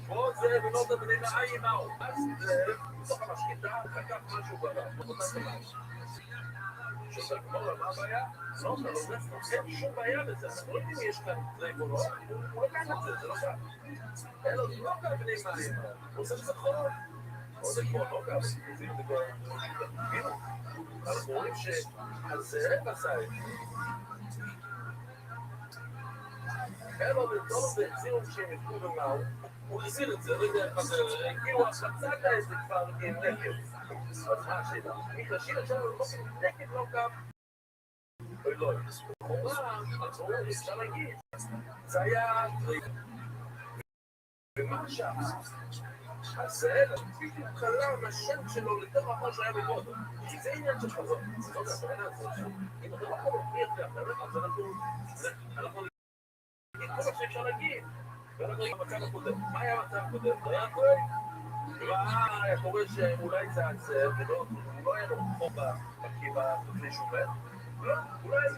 פה זה בנות הבני נעי נאו. אז זה, בתוך המשקיטה, חכף משהו ברע. אותה תמש. שאתה כמו מה הבעיה? לא, אתה לא אין שום בעיה בזה. אנחנו לא יודעים אם יש כאן דרייב או לא. הוא לא כאן את זה, זה לא כאן. אלא זה לא כאן בני מים. הוא עושה שזה חולות. או זה כמו לא כאן. אנחנו רואים שהזאב עשה את זה. אלא בטוב והציעו שהם יפקו במאו, הוא החזיר את זה, לא יודע איך זה, כאילו מצאת איזה כבר עם נקב. אז מה השאלה? מתרשים עכשיו לבוקר נקב לא קם. אוי לא, חומה, עצורים, אפשר להגיד, זה היה דריק. ומה עכשיו? הזאב, בדיוק חלם השם שלו לתוך מה שהיה בגודו. כי זה עניין של חזון. זה לא יודע, אם אתה לא יכול להוכיח לאחרת, אז אנחנו כל מה שאפשר להגיד, ואנחנו רואים במצב הקודם. מה היה המצב הקודם? זה היה קורה? היה קורה שאולי זה עצר, ולא, הוא לא היה לו חום בקיבה לפני שהוא מת. לא, אולי...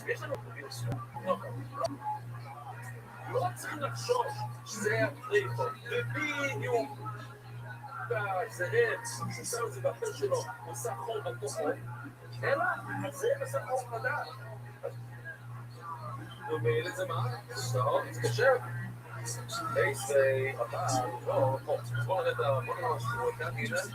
יש לנו וירוס, לא צריכים לחשוב שזה הפריפו, ובדיוק הזאב ששם את זה באפר שלו, הוא עושה חור בתוכו, אלא הזאב עושה חור חדש. ומעיל את זה מה? זה קשר. בייס ואתה, לא, בואו נראה את ה... בואו נראה משהו, בואו נראה את זה.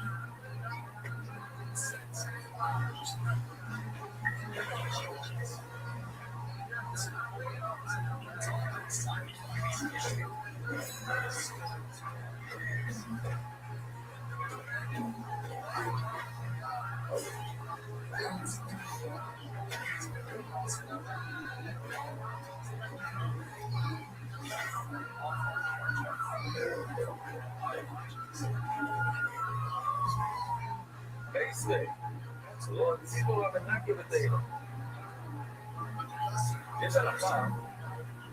לא ציבור המנקה ותהילה. יש הלכה,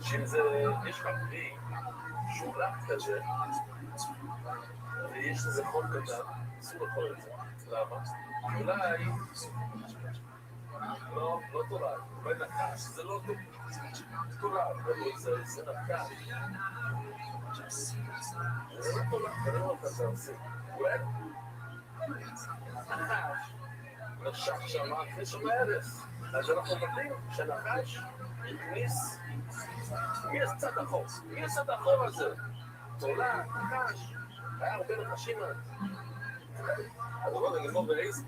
שאם זה, יש לך פרי, שהוא רק כזה, ויש לזה חול קטן, אסור לאכול את זה. למה? אולי, לא תורה, אולי נחש, זה לא תורה, זה נחש. זה לא תורה, זה לא כזה עושה. אולי, נחש, נשך שם אחרי שם הערס. אז אנחנו מדברים שנחש הכניס, מי עשה את החור? מי עשה את החור הזה? תולה, נחש, היה הרבה נחשים אז. אז לא נגמור באיזה.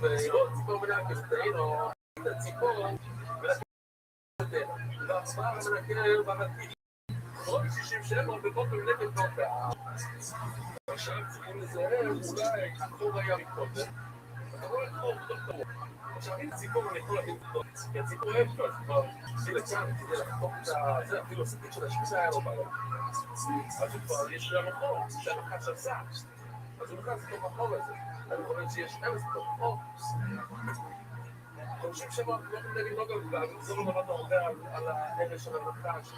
ולראות ציפור מנקה שתהינו את הציפור ולקטר. והצבעה מנקר במתקיד. עוד 67 בכל מנקה תוקע. עכשיו צריכים לזהר, אולי החור היה מקודם. אתה רואה חור בתוך תמור. עכשיו אם ציפור אני יכול להבין אותו, כי הציפור אוהב לו, אז כבר עשיל לכאן כדי לחתוך את זה, אפילו הסתיק של השמיסה היה לו בעיה. אז הוא כבר יש גם החור, שהנחש עשה. אז הוא נכנס לתוך החור הזה. אני חושב שיש אמס בתוך החור. חושבים שמה, לא נגיד לא גם, זה לא נבד הרבה על האלה של הנחש,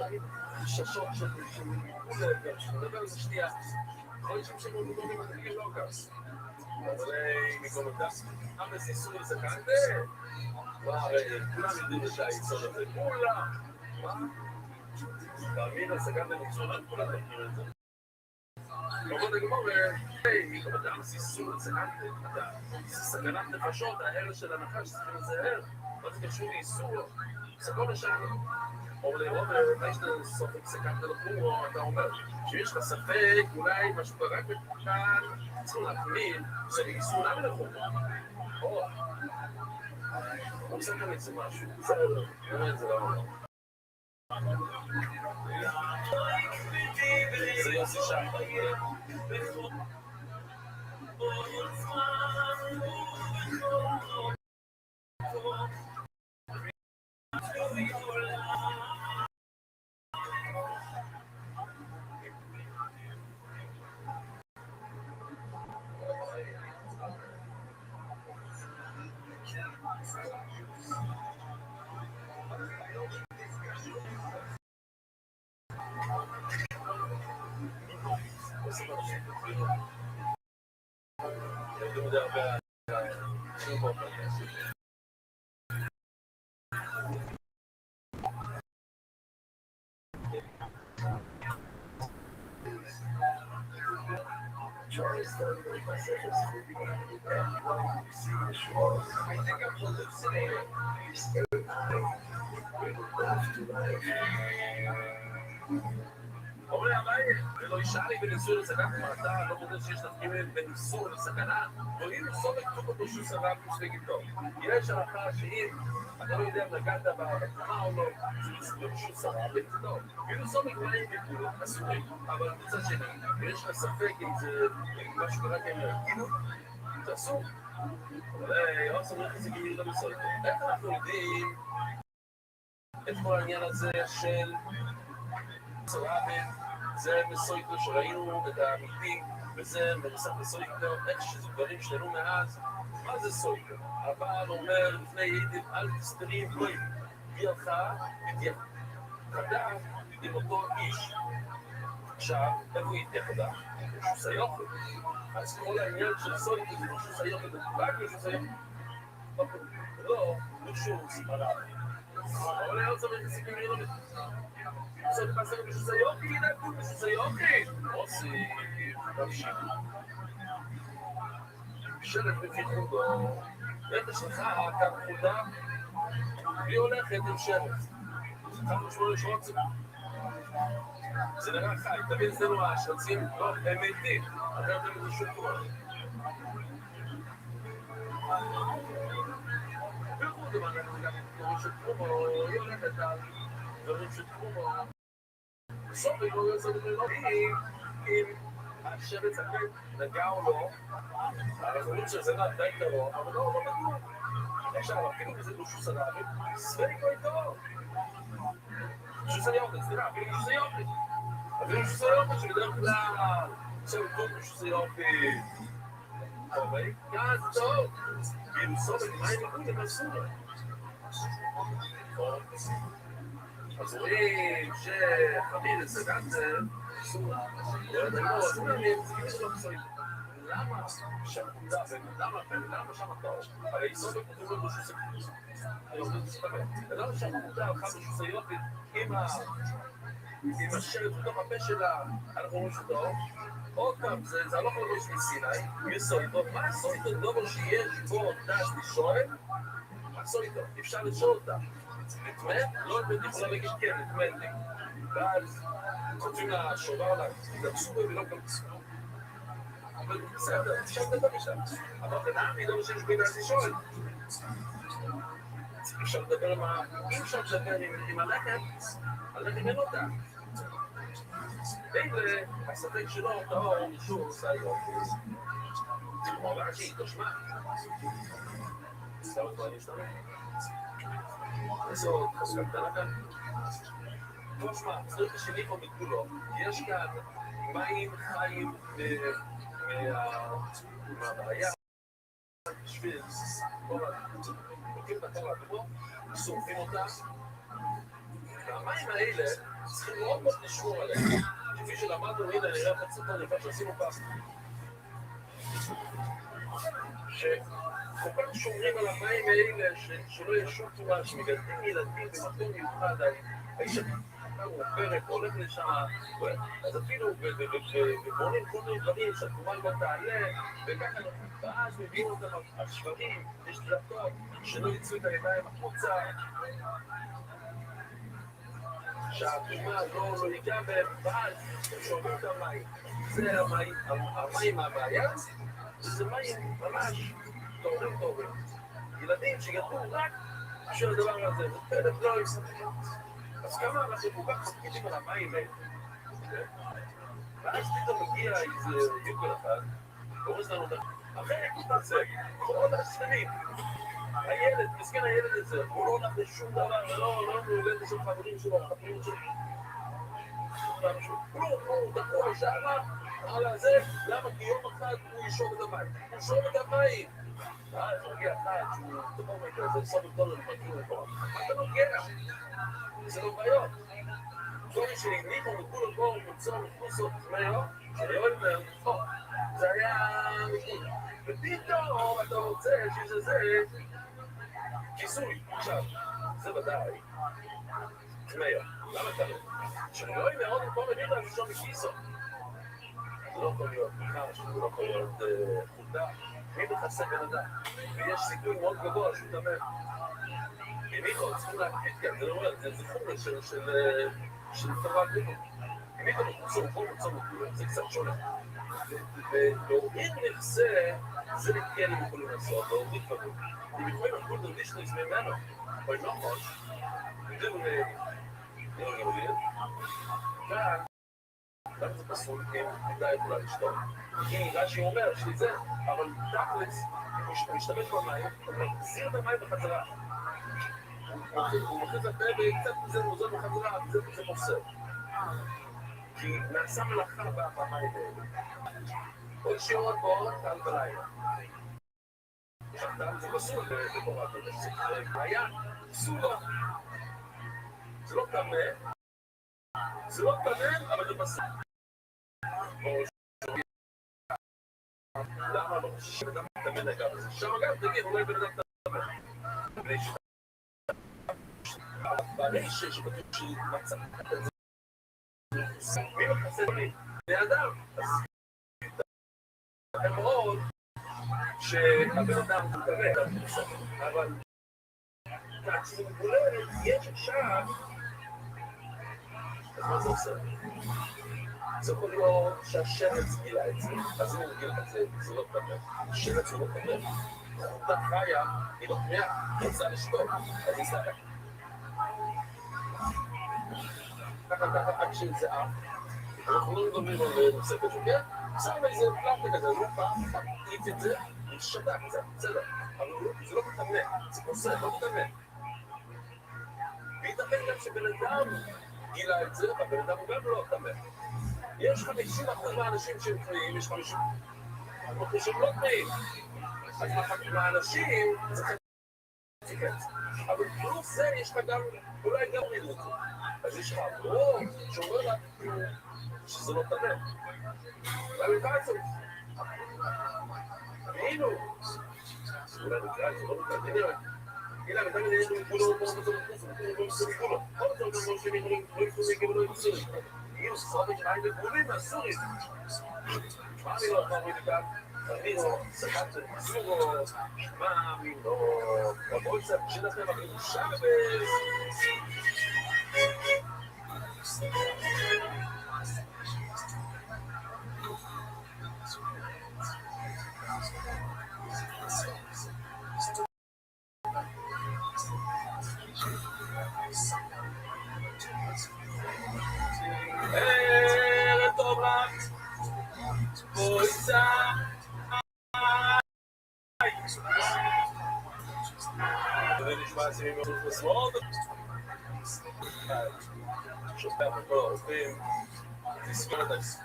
ששות של כולה, שנדבר על זה שנייה. חושבים שמה לא נגיד לא גם. אבל מקומותס, אמס איסור לזה כאן, כולם יודעים את האיסור הזה, כולם. מה? תאמין על סגן במצורת, כולם מכיר את זה. כמובן הגמור, מקומות אמס איסור לזה כאן, סכנת נפשות, האלה של הנחש, צריכים לזהר, מה זה קשור לאיסור? זה כל השאלה. אומר לי, רובר, יש לסופק סכנת לחור, אתה אומר, שיש לך ספק, אולי משהו רק כאן, צריכים להחמין, שאיסור למה לחור. או, הוא עושה כאן איזה משהו, בסדר, באמת זה לא אומר. זה יוסי שחר. אומרים הבאי, ולא ישאר לי בניסור לסכנה, אתה לא מודד שיש תפקידים בניסור לסכנה, ואם סובק תוק אותו שהוא סבב מספגיתו. יש הלכה שאם אתה לא יודע אם נגעת בתחומה או לא, שהוא סבב בקצתו. ואם סובק מים בקצתו, אסורים, אבל בצד שני, יש לך ספק אם זה משהו קרה כאן להגידו, זה אסור. אבל עוד סומך את זה גילים לא מסורת. איך אנחנו יודעים את כל העניין הזה של זה מסויטו שראינו את האמיתי וזה מנסח מסויטו, איך שזה דברים שלנו מאז, מה זה סויטו? הבעל אומר לפני ידיד אל תסתרים בוי, ביאלך ותייחדה עם אותו איש. עכשיו, איפה היא תייחדה? שהוא סיוכת. אז כל העניין של סויטו זה לא שהוא סיוכת, זה רק שהוא סיוכת. לא, שהוא ספרה. אבל היה עוד סמך לסיכים לא זאת פסק בשביל יוקי, נקוד בשביל יוקי. עושים, תמשיך. שלט בפיחודו, נפש שלך, כאן חודה, היא הולכת עם שלט. כמה שמונה שרוצים. זה נראה חי, תבין זה לא השרצים, לא, הם מתים. אחרת הם זה שום דבר. פיחודו, אנחנו גם דברים של תחומו, היא הולכת על דברים של תחומו. סופק לא יוצא בלילוקים, אם השבט הקט נגע או לא, אנחנו רואים שזה די טרור, אבל לא בטוח. עכשיו, אפילו בזה דושו סנאבי, ספק לא טרור. דושו סניוקת, סליחה, אפילו דושו סניוקת. אפילו דושו סניוקת שבדרך כלל, עכשיו טוב דושו סניוקת. אוקיי? גז טוב. כאילו סובל, מה הם יקרו למסור? אז רואים שחביל סגנצר, למה שם אתה? הרי סובל כתוב לנו שזה למה שם אתה הלכה בשוסיות עם השרת בתוך הפה שלה, אנחנו אומרים שטוב, עוד פעם, זה לא יכול להיות מסיני, יסו איתו, מה עשו איתו דובר שיש בו דש לשואל? מה עשו איתו? אפשר לשאול אותה. נתמת? לא יכולה להגיד כן, נתמת לי. ואז כותבים לה שובר לה, תדפסו בו ולא תדפסו. אבל בסדר, אפשר לדבר משם. אבל בנעמי לא שיש בי דש לשאול. אפשר לדבר עם אם אפשר לדבר עם הלכת, הלכת אין אותה. ואלה, הספק שלו, טהור, שוב, עושה יופי. כמו רש"י, תשמע. סתם כבר נשתמע. איזה עוד חסקה קטנה כאן? תשמע, צריך השני פה מכולו. יש כאן מים חיים מהבעיה. בשביל, לוקחים את הקרה פה, שורפים אותה. והמים האלה צריכים מאוד מאוד לשמור עליהם. כפי שלמדנו, הנה, נראה את הסרטון יפה שעשינו פעם. שכל כך שומרים על המים האלה, שלא יהיה שום תורה, שמגדלים ילדים במקום מיוחד, האיש הוא פרק, הולך לשם, אז אפילו ובונים כל מיני דברים שהתרומה לא תעלה, וככה, ואז מביאים אותם השברים, יש דלתות, שלא יצאו את הידיים החוצה. שהתרומה לא ייגע בהם, ואז הם שומעים את המים. זה המים מהבעיה, וזה מים ממש טובים. ילדים שגדלו רק בשביל הדבר הזה, זה פלט לא יסתכל. אז כמה אנחנו כל כך מקפידים על המים האלה. ואז פתאום מגיע איזה יוקר אחד, קורס לנו את אחרי נקודת זה, כל השכנים. הילד, מסכן הילד הזה, הוא לא הולך לשום דבר, לא מעוגן לשום חברים שלו, חברים שלו. הוא תקוע שמה, על הזה, למה? כי יום אחד הוא ישוב את המים. הוא ישוב את המים. ואז הוא מגיע אחד שהוא תקוע כזה, סוף גדול למחכים לפה. אתה נוגע. זה לא בעיות. כל מי שנגניחו מכולו פה, מוצאו מחוסות מהיום, שלא אומר, זה היה מכול. ופתאום אתה רוצה שזה כיסוי. עכשיו, זה ודאי. תמיה, למה אתה לא? שאני לא יודע עוד פה מבין על שום מכיסו. זה לא יכול להיות מחש, זה לא יכול להיות חולדה. מי מכסה בן אדם? ויש סיכוי מאוד גבוה שהוא תמר. מיכו, צריכים להקפיד כאן, זה לא אומר, זה חומר של תורת מיכו. מיכו מוצאו מכולם, זה קצת שונה. ולהוריד מכסה, זה כן הם יכולים לעשות, להוריד דברים. אם יכולים לקרוא דרדישניס ממנו, או אם לא חוש, יודעים לא להוריד, כאן, למה זה פסול, כי מידה יכולה לשתות. כי רש"י אומר שזה, אבל תכלס, הוא משתמש במים, הוא מחזיר את המים בחזרה. הוא מכניס את הפה וקצת מזה מוזר בחזרה, זה מוסר. כי נעשה מלאכה במים האלה. כל שירות בו, טל בלילה. טל זה פסול בתורה, זה בעיה, פסולו. זה לא טמא, אבל זה פסול. למה לא חושב שגם טמא נגע בזה? שם אגב, תגיד, אולי בן אדם טמא. ברישה שכתוב שמצא את זה. מי מחסה לי? בני אדם. לכן מאוד שהבן אדם הוא טמא, אבל כשהוא מולדת, יש עכשיו, אז מה זה עושה? זה יכול להיות שהשרץ גילה את זה, אז אם הוא גילה את זה, זה לא טמא. השרץ הוא לא טמא. חוטה חיה, היא לא טמאה, היא רוצה לשתות, אז היא סתק. ככה עד שזה אף, אנחנו לא מדברים על נושא כז'וקר, שם איזה פלטה כזה, לא פעם, תעיף את זה, שתק קצת, בסדר, אבל זה לא מתאמן, זה עושה, לא מתאמן. וייתכן גם שבן אדם גילה את זה, והבן אדם הוא גם לא מתאמן. יש 50% מהאנשים שהם טמאים, יש 50%. אנחנו שוב לא תנאים. אז לאנשים צריך להתקץ. אבל פלוס זה יש לך גם, אולי גם ריד לזה. אז יש לך רוב שאומר לה שזה לא תנא. אולי נקרא את זה. היינו. אולי נקרא את זה, לא נקרא את זה. הנה, אתה מבין, יש לנו כולו, כל הזמן יהיו סרטים שלהם בגבולים מהסורים. מה אני לא אמר מכאן? אני לא סגרת סורו, מה אמין, או בבולסה שלכם אפילו שבס. ערב טוב לך, בויסה. זה נשמע סימים מאוד מסמוד. שופט בכל העובדים, תספיר את זה.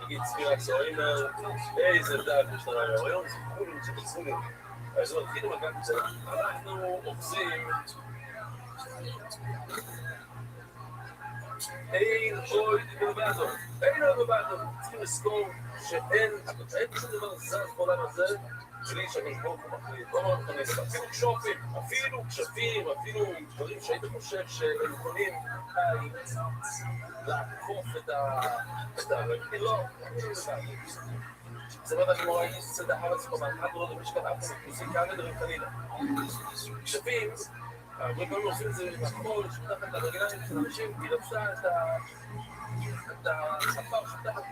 נגיד ספירת סוהימר, איזה דעת יש לנו היום, זה כולים שבצולים. אז זו התחיל מגן את זה, אנחנו עובדים אין אוי בבאדו, אין אוי בבאדו, צריכים לזכור שאין שום דבר זז בעולם הזה בלי שהקדוש ברוך הוא מחליט, לא אמרנו נכנס, אפילו כשופים, אפילו כשפים, אפילו דברים שהיית חושב שהם יכולים לעקוף את הרגיל, לא, זה לא אני מורה איסט את הארץ פה, ואחד לא למשקל אף מוזיקה ודברים חלילה. כשפים, הרבה פעמים עושים את זה מהחול, שמתחת לרגליים של אנשים, היא לבשה את השפה שמתחת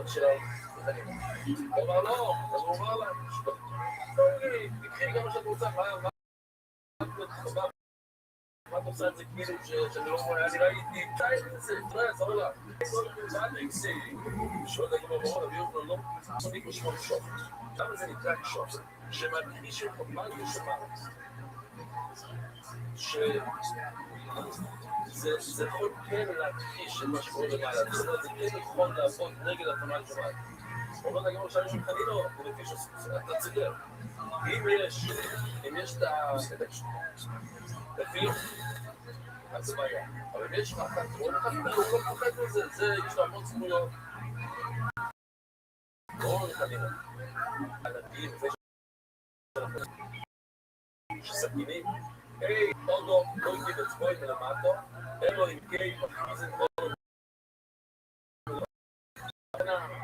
של החלילה. הוא אמר לא, אז הוא אמר לה, תקחי כמה שאת רוצה, מה את עושה את זה כאילו שאני לא רואה, אני ראיתי, תאי את זה, תראה, תראה לה, שואל את הגמרא, הביאו לו לא מוניק משמעות שופט. למה זה נקרא שופט? שמדגיש את מה זה שמעת. שזה יכול כן להדגיש את מה שקורה למעלה, זאת אומרת, זה כן יכול לעבוד נגד התמ"ל שמעת. הוא אומר לגמרי שאני שולחני לו, ולפי שאתה צודק. אם יש את לפי, אז זה בעיה. אבל אם יש לך אחת, הוא לא פוחד מזה, יש לו המון זכויות. לא נכנינו. ענקים, שסכינים, היי, עוד לא הגיב את צבוי מלמטו, אין לו עם קיי, מחזים כל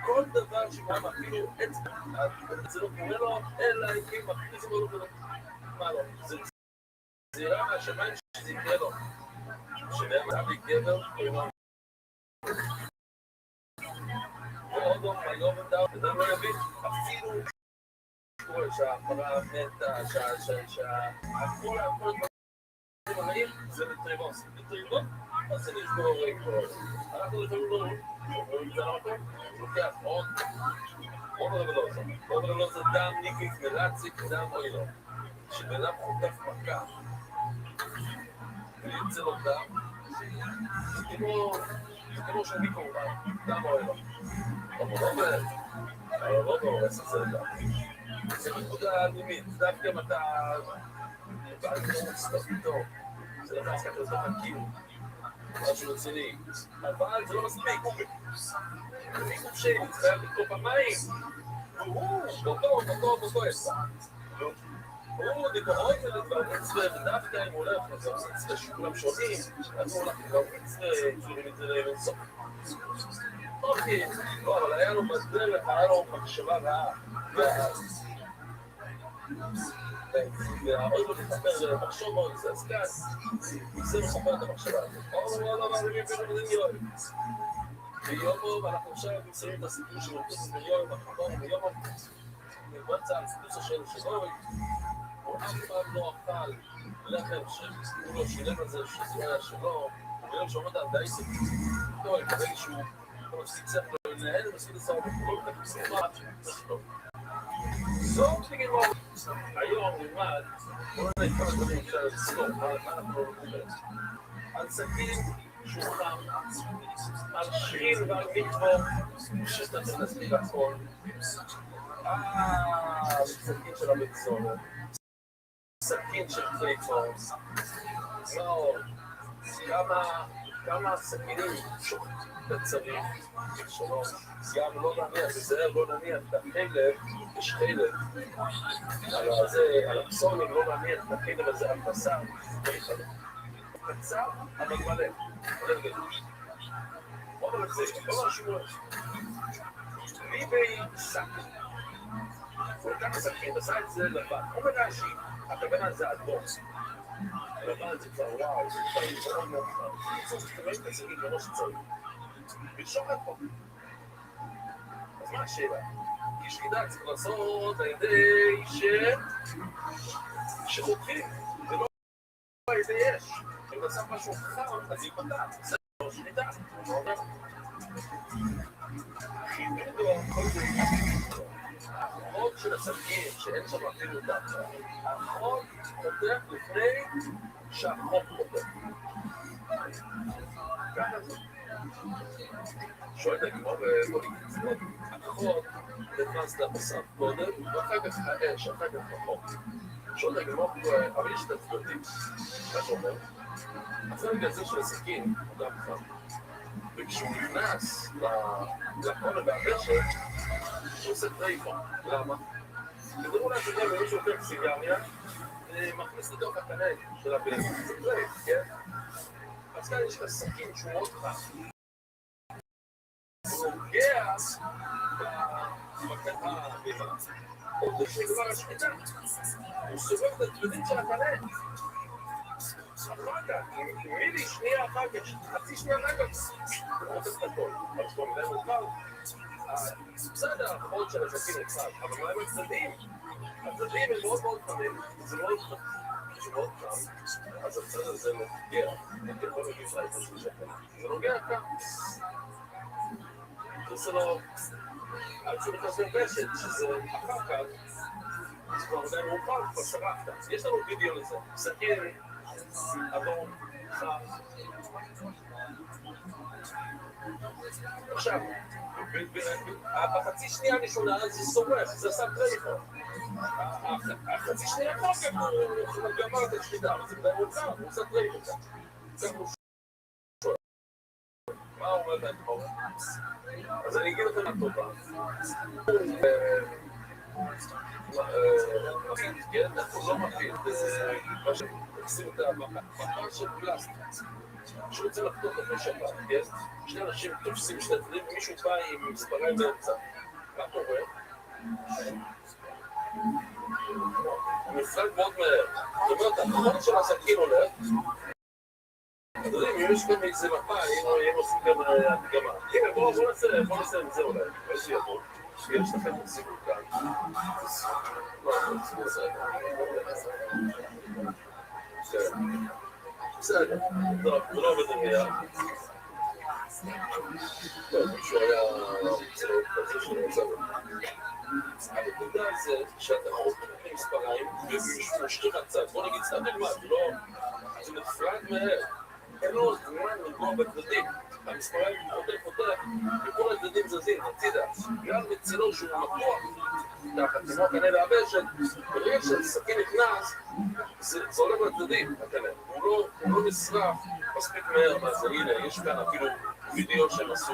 כל דבר שגם אפילו זה לא קורה לו, אלא עם קיי מחזים כל מה לא, זה יראה מהשמיים שזה יקרה לו, שבהם אבי גבר, ועוד לא, היום ודאו, וזה לא יבין, אפילו שהפרה מתה, שהכל הדברים הרעים זה בטריבוס. בטריבוס, אז זה נשבור קורות. אנחנו לפעמים לא רואים את זה למקום, לוקח עוד רבלוזה. עוד רבלוזה דם ניקיף מלציק דם אוי לא. שבנם חוטף מכה ויוצא לו דם, זה כמו שאני קורבן, דם אוי לא. אבל לא הורס את זה דם. זה נקודה נימית, דווקא אם אתה בעל כמו סטוף איתו, זה לא מעסקת לזה חכים, משהו רציני, אבל זה לא מספיק. זה חופשי, זה חייב לקרוא פעמיים, באותו אסה. הוא דיברות לדבר מצווה, ודווקא אם הוא הולך לעשות מצווה שכולם שונים, אז הוא הולך לקרוא מצווה, שונים את זה לנסות. אוקיי, לא, אבל היה לו בדרך, היה לו מחשבה רעה, והעוד לא תתחבר למחשוב מאוד, זה אז כאן, זה מחבר את המחשבה הזאת. אבל אני מבין את זה יואל. ביומו, ואנחנו עכשיו מסיימים את הסיפור של אוטוס ביום, החמור ביומו, מבצע על סיפוס השאלה שלו, הוא אף פעם לא אכל לחם שהוא לא שילם על זה, שזה היה שלו, וביום שעומד על דייסק, הוא יקבל שהוא מפסיק לו לנהל, ומספיק לסעוד בכל כך מסוימת, זאת נגמור. היום נלמד, בואו נראה כמה דברים אפשר לזכור, מה אנחנו לא נקבל. על סכין שולחן, על שריר ועל מטבו, שתתחיל להסביר הכל. סכין של המקצוע, סכין של פלייטון, כמה סכינים בצריך, שלוש, גם לא נניח, תזהר לא נניח את החלב, יש חלב, על הפסונים לא נניח את החלב הזה על בשר, קצר, אבל מלא, מלא גדוש. בואו נמצא, בואו נשמור, מי בי סכין? הוא לקח סכין, עשה את זה לבן, הוא מרשי, הכוונה הזה אדום. לבן זה כבר וואו, זה כבר יתרון מאוחר. צריך לקבל את הסכין כמו שצריך. ולשוחט פה. אז מה השאלה? כי שחיטה צריך לעשות על ידי שחותכים, זה לא על ידי אש. אם נעשה משהו חם, אז ייפתח. זה לא שחיטה. חידודו, כל זה החוד של הסכין, שאין שם אפילו דאטה. החוד חותך לפני שהחוד חותך. ככה זה. שואלת הגמרא במצוות, החוד נכנס לבשר קודם, ואחר כך האש, אחר כך החוד. שואלת הגמרא, אבל יש את הצדדים, מה שאומר? הצדד הזה של הסכין הוא גם חם. וכשהוא נכנס לחול והרשת, הוא עושה טרייפון. למה? תדעו לה שזה מי שהופך סיגריה, מכניס לתוך הקנה של הבן. זה טרייפ, כן? אז כאן יש לך סכין שהוא מאוד חם. הוא נוגע בקטע הבימה, עוד לפני כבר השחיטה. הוא סובב את הצדדים של הקנה. אחר כך, מילי שנייה אחר כך, חצי שנייה אחר כך, הוא רוצה את הכל. אבל כבר מדי מוכר, בסדר, החוד של הסכין נצד, אבל מה הם הצדדים? הצדדים הם מאוד מאוד חמים, זה מאוד חם, אז הצד הזה נוגע, יכול להגיד לה איפה שהוא שכן. זה נוגע כאן. זה עושה לו, עד שהוא נכנס לבשת, שזה אחר כך, זה כבר מדי מאוחר, כבר שרקת. יש לנו וידאו לזה, סכין, אדום, חם. עכשיו, בחצי שנייה הראשונה זה שורף, זה עשה טרייפון. החצי שנייה אחר כך הוא גמר את השחיטה, אבל זה מדי מוצר, הוא עושה טרייפון. כך הוא שואל. מה הוא אומר להם פה? אז אני אגיד לכם הטובה. מפיד, כן? אנחנו לא מפיד, מה שעושים את המחר של פלסטיק. שרוצה לחתוך את השבת, כן? שני אנשים תופסים שני צדדים, ומישהו בא עם מספריים באמצע. מה קורה? המפרק מאוד מהר. זאת אומרת, החוד של הסכין הולך. אתם יודעים, אם יש גם איזה מפה, אם עושים גם הדגמה. הנה, בואו נעשה את זה אולי. איזה יבוא. יש לכם סיבוב כאן. בסדר, טוב, זה לא עובד מיד. טוב, מישהו היה צלעות כזה של המצב. הנקודה זה שאתה חותך מספריים ומישהו משליך הצד. בוא נגיד סתם דוגמה, זה נפרד מהר. אין לו זמן לגמור בצדדים. המספריים חותך, וכל הצדדים זזים, הצידה. גם מצילו שהוא מקוח, תחת כמו הקנה והבשת, ברגע שהסכין נכנס, זה עולה בצדדים, הקנה. הוא לא נשרף מספיק מהר, אז הנה, יש כאן אפילו וידאו שהם עשו.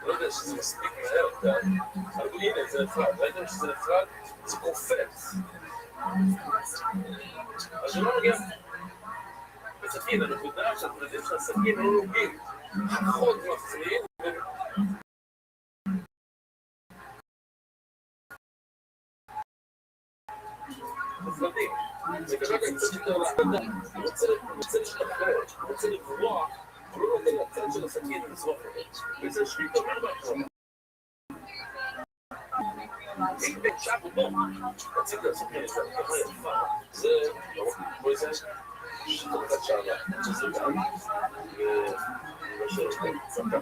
לא יודע שזה מספיק מהר כאן, אבל הנה, זה נפרד. ראיתם שזה נפרד? זה קופץ. אז זה לא נוגע. בסכין, הנקודה שהצדדים של הסכין לא נוגעים. החוד מפריעים. מפרדים. זה ככה קצת יותר להפרדה. הוא רוצה להשתחרר, הוא רוצה לברוח, הוא לא נותן לצד של הסכין לצרוך את זה. וזה שחיט אומר באחרונה. אם בקשב הוא בוא, תציג לסכין, זה ככה יפה. זה, בואי זה, שתלכת שעלה. זה גם, ושאלות צדקה.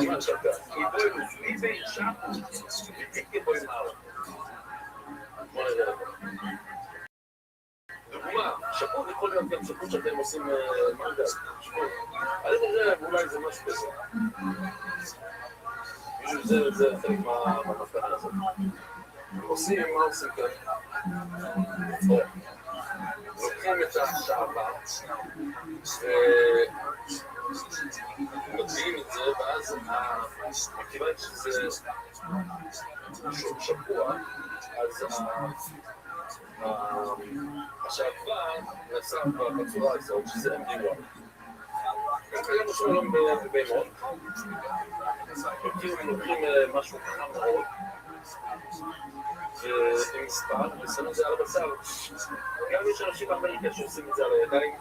מה צדקה? היא בין שם, ותיקי בואי מעלה. דוגמה, שפוט יכול להיות גם שפוט שאתם עושים מנגל, שפוט. אני חושב אולי זה משהו כזה. בשביל זה חלק מהמטרה הזאת. עושים, מה עושים כאן? לוקחים את השעבה ומגביעים את זה, ואז מכיוון שזה שבוע, אז השעבה נעשה בצורה הזאת, שזה אמריבה. ככה גם משהו בבהמות, לוקחים משהו חכם מאוד ועם מספר, ושמים את זה על הבשר. גם יש אנשים באמריקה שעושים את זה על הידיים,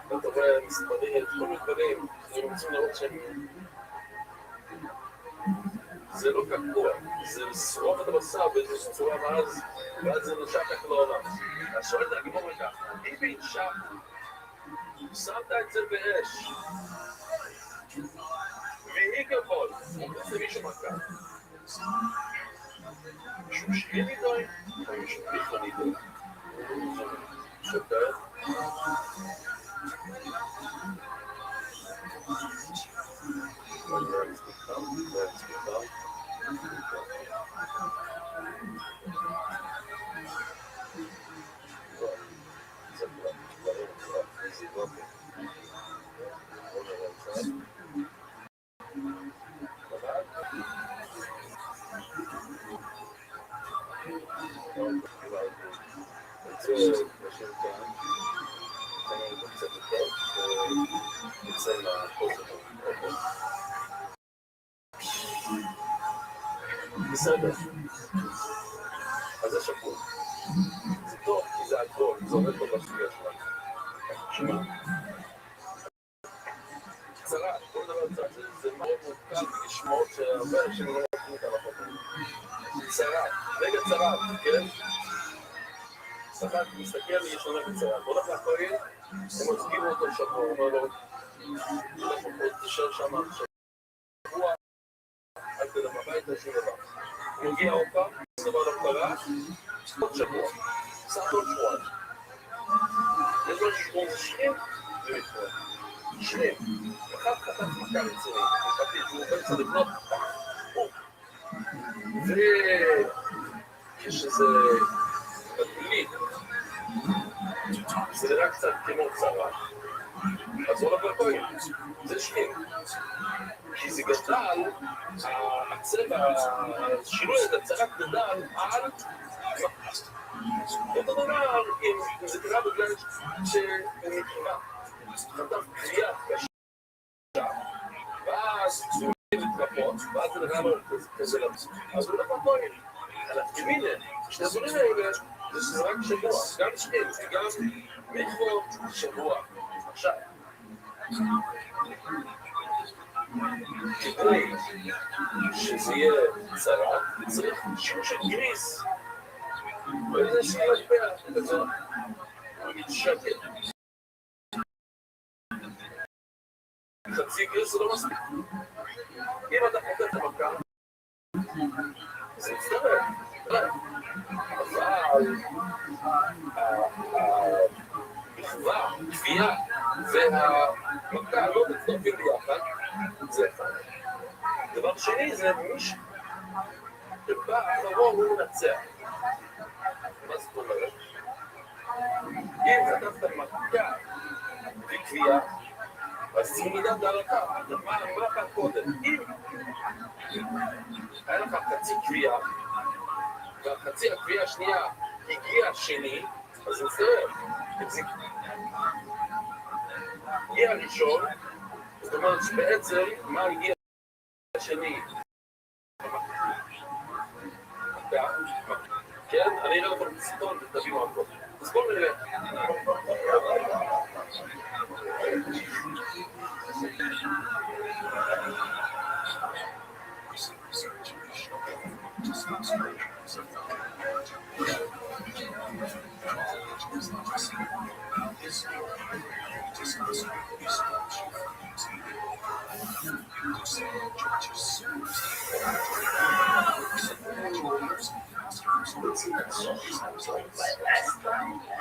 ואתה רואה מספרים, כל מיני דברים, הם רוצים לראות שהם... זה לא קקוע, זה לשרוף את הבשר באיזושהי צורה, ואז זה נשק ככה לעולם. אז שואלת הגמור ככה, אם באישה שמת את זה באש, והיא גבול, זה מישהו מכה. מישהו משקיע נידוי, או מישהו בכלל נידוי. שופר. בסדר, אז זה שפור. זה טוב, כי זה אלכוהול, זה עומד פה בשביעה שלנו. שמה? קצרה, כל דבר קצת, זה מאוד מורכב לשמור שהרבה אנשים לא רוצים את הלכות. קצרה, רגע צרה, כן? שחק מסתכל, יש לנו קצרה. הולך לאחרים, הם מוצאים אותו שבוע, הוא אומר לו, הולך פה, תשאר שם שבוע, אל תלך הביתה, שום דבר. הוא מגיע עוד פעם, דבר לא קרה, עוד שבוע, סך עוד שבועיים. יש לו שבוע שכם ומתחוע. שכם, אחד חטף מכה רצינית, מחפית, שהוא בעצם לבנות וכשזה בגלי, זה נראה קצת כמו צרה, אז הוא הולך לכהן, זה שכם. כי זה גדל, הצבע, שינוי את הצרת גדל על אותו דבר, אם זה קרה בגלל שנקרא, חטף קריאה קשה, ואז הוא מתרפות, ואז זה נראה לו כזה למצוא. אז הוא הולך לכהן, על התמינה, שני הדברים האלה, זה שזה רק שבוע, גם שכם, גם מכבוד שבוע. עכשיו, כדי שזה יהיה צרה, צריך שימוש של גריס. ואיזה שימוש פרח, כזה, מתשקל. חצי גריס זה לא מספיק. אם אתה חוטף את המכה, זה מצטרף. אבל המחווה, כפייה והמכה לא מצטרפים ביחד, זה אחד. דבר שני זה מישהו שבא אחרון הוא מנצח. מה זאת אומרת? אם חטפת מכה וכפייה, אז זה מידת דרכה, מה אמרה קודם? אם היה לך חצי כפייה, והחצי הכפייה השנייה הגיע שני, אז זה מסתרף. הגיע הראשון, זאת אומרת שבעצם מה הגיע השני? כן? אני אראה לכם בסרטון ותבינו הכל. אז בואו נראה.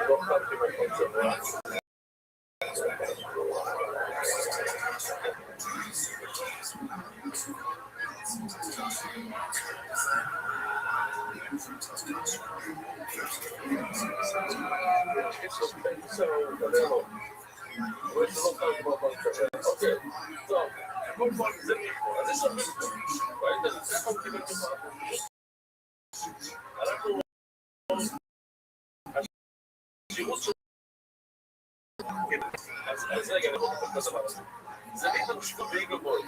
לא חלתי מכל צבוע. אוקיי, טוב, כל פעם זה מיקרו, אז יש לנו מיקרו, ראית? זה ככה הוא קיבל תופעה. אנחנו... השירות של... אז רגע, אני רוצה את הדבר הזה. זה מיקרו שטובי גבוי.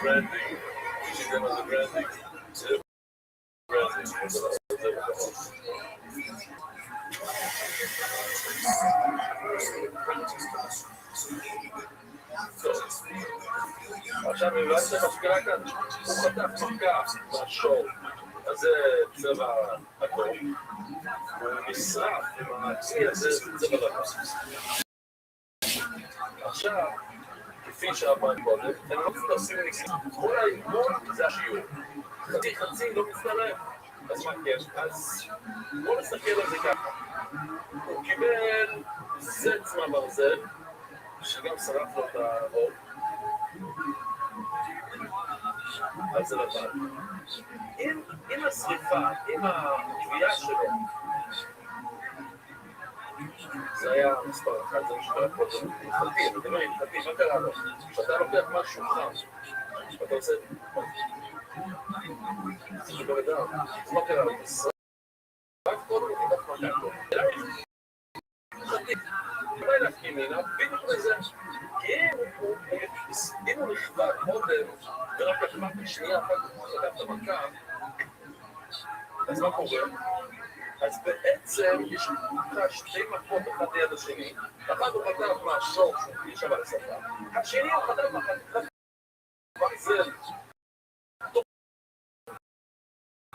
ברנדינג, מי שיודע מה זה ברנדינג, זה ברנדינג, עכשיו הבנתם מה שקרה כאן? הוא חטף מכה מהשור, אז זה צבע אדום, הוא נשרף עם הצי הזה, זה צבע לבן. עכשיו, כפי שאמרנו קודם, אני לא צריך לשים ניסים, כל האימון זה השיעור. חצי לא מצטרף, אז מה כן? אז בואו נסתכל על זה ככה. הוא קיבל זץ מהברזל, שגם שרף לו את האור. אז זה לבן. עם השריפה, עם הקביעה שלו, זה היה מספר אחד, זה משקרה פה, זה מתחלתי, אתם יודעים, מה קרה לו? כשאתה לוקח משהו חם, ואתה עושה... זה שבר את דם, אז מה קרה לו? רק קודם הוא חיתך מכה טוב. אולי להפקים מינה, בדיוק לזה. כי אם הוא נכבד קודם, ורק לקחת שנייה אחת הוא חתך את המכה, אז מה קורה? אז בעצם יש לך שתי מכות אחד ליד השני, אחד הוא חטף מהשור שהוא ישב על השפה, השני הוא חטף מהברזל תוך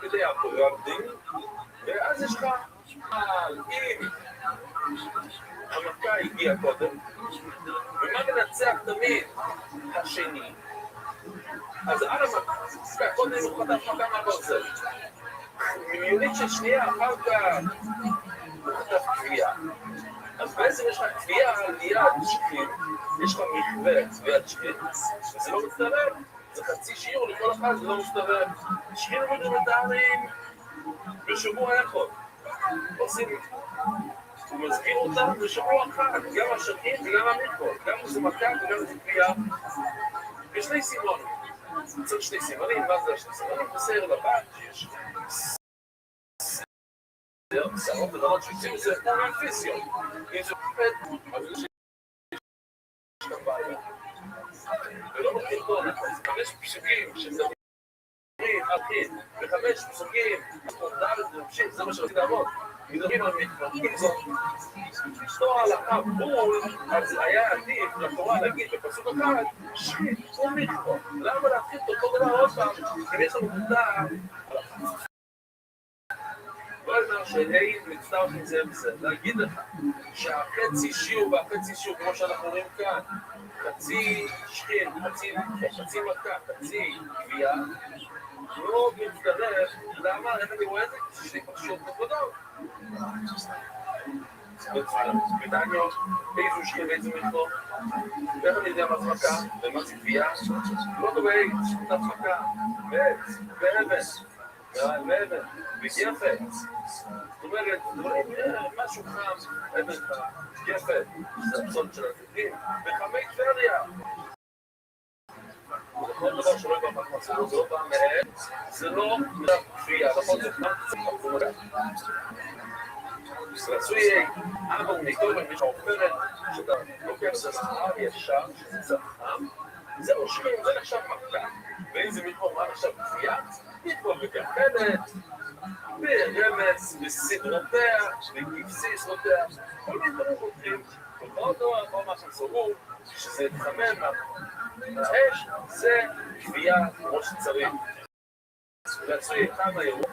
כדי הברנדינג, ואז יש לך אם המכה הגיעה קודם, ומה מנצח תמיד השני, אז על המכה קודם הוא חטף מכה מהברזל, מיונית של שנייה אחר כך הוא חטף קביעה. אז בעצם יש לך קביעה ליד שכין, יש לך מכווה ליד שכין, וזה לא מצטרף, זה חצי שיעור לכל אחד, זה לא מצטרף. שכין רודומטריים בשבוע אחד. עושים, הוא מזכיר אותם בשבוע אחד, גם השכין וגם המכווה, גם זה מכה וגם זה קביעה. בשני סימונים. צריך שני סימנים, מה זה השני סימנים? בסער לבן שיש שערות ודרות שיוצאים מזה פעמים פיזיות. אם זה עובד, אז יש גם בעיה. ולא נותנים פה, אז 5 פסוקים שמדברים אחיד, ו5 פסוקים ד' וממשיך, זה מה שרציתי לעבוד. מדברים על מכווה, אם זאת תור הלכה בול, אז היה עדיף לתורה להגיד בפסוק אחד, שחית הוא מכווה. למה להתחיל אותו דבר עוד פעם? אם יש לנו מודע הלכה. לא אומר שהי מצטרף עם זה בסדר, להגיד לך שהחצי שיעור והחצי שיעור כמו שאנחנו רואים כאן, חצי שכין, חצי מכה, חצי קביעה, לא מצטרף, למה? איך אני רואה את זה? שני פרשות נקודות. בדניו, איזו שכין ואיזו מכווה, ואיך אני יודע מה זה מכה ומה זה קביעה? לא דובי, שכונת מכה, ואבן. ואבן, ויפה. זאת אומרת, משהו חם, אבן חם, יפה, זה הפסון של התקדים, וחמי טבריה. זה כל דבר שלא יבוא מהחמצות, זה לא בא מהם, זה לא קביעה, נכון? זה חם, זה מגע. רצוי אבא ומתור עם מישהו עופרת, שאתה לוקח זה זכר ישר, שזה זכם, זהו שכם, זה נחשב מכה. ואם זה מתור, מה נחשב קביעה? מתור בקרחדת, ברמץ, בסדרותיה, בבסיסותיה, כל מיני דברים הולכים, או מה שסורו, שזה יתחמם מהאש, זה קביעה כמו שצריך. רצוי כמה ירוק,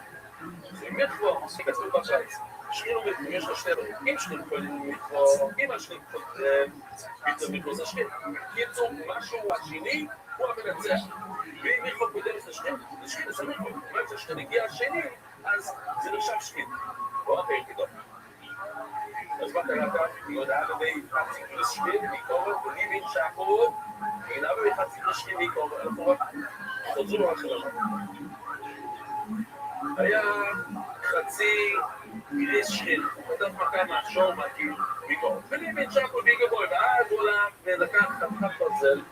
זה מכווה, כתוב בקיץ, שכין ומיקרו, יש לך שני דברים. אם שכין כוללים מיקרו, אם השכין פתאום מיקרו זה שכין. קיצור, משהו השני הוא המנצח. ואם מיקרו קודמת לשכין, זה שכין, זה מיקרו. זאת אומרת שהשכין הגיע השני, אז זה נחשב שכין. אוקיי, טוב. אז מה קרה כאן? היא הודעה לגבי חצי לשכין מיקרו, וניבין שהקורוד, והנה בחצי לשכין מיקרו, אנחנו רק חוזרו אחריו. היה חצי גריס שכין, נתן מכה מהשור מהגיל מיקרו. וניבין שהקורוד ביגבוי, ואז הוא עלה ולקח חתיכת ברזל,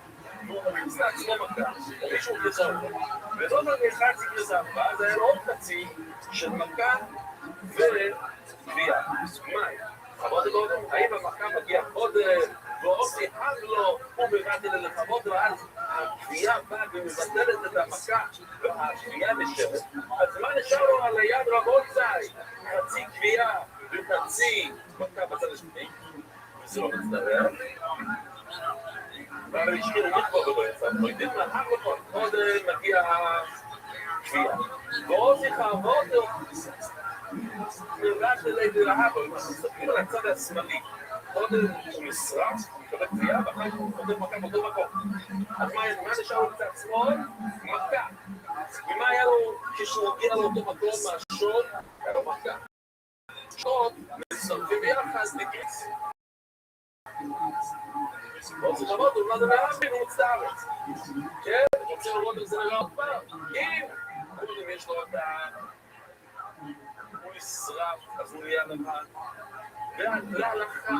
והוא נכנסה עצמו מכה, ומישהו גריסה אותו. וזאת חצי גריסה, ואז היה לו עוד חצי של מכה וגבייה. מאי? חוות את אותו, האם המכה מגיע קודם, ועוד יחד לו, הוא מבטל לחוות, ואז הגבייה באה ומבטלת את המכה, והגבייה נשארת. אז מה נשאר לו על היד רבותיי? חצי גבייה וחצי מכה בצד השני, וזה לא מצטרר. אבל השקיעו מיקרו ובעצם, אנחנו יודעים לאחר כל קודם מגיע הגבייה. ועוד יחוות לו, נרגש ללידי להב, אבל אנחנו מסתכלים על הצד השמאלי. קודם הוא נשרף, מקבל גבייה, ואחר כך הוא קודם מכה באותו מקום. אז מה נשאר לו קצת שמאל? מכה. ומה היה לו כשהוא הגיע לאותו מקום מהשוד? היה לו מכה. שוד, מצטרפים ביחד בגריס. עוד זה חוות, הוא נולד להבין, הוא מצטערת. כן? אני רוצה לראות אם זה נראה עוד פעם. אם יש לו את ה... הוא נשרף, אז הוא נהיה לבן. והלכה,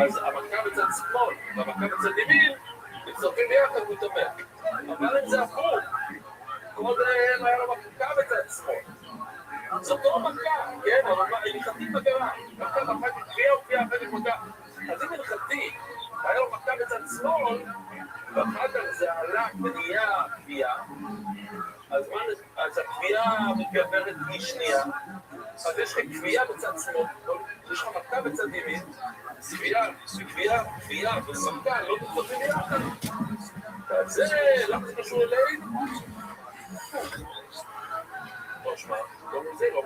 אז המכה בצד שמאל והמכה בצד ימין מצטרפים ביחד הוא תומך. אבל אם זה הפוך, קודם היה לו מכה בצד שמאל. זאת לא מכה, כן? אבל הלכתי מגרה. מכה ואחר כך גבייה וגבייה אחר כך מכה. אז אם הלכתי היה לו מכה בצד שמאל, ואחר כך זה עלה ונהיה גבייה, אז הגבייה מתגברת משנייה, אז יש לך גבייה בצד שמאל, יש לך מכה בצד ימין, גבייה ומכה לא תצטרפים ביחד. אז זה, למה זה קשור אלינו? לא שמע, לא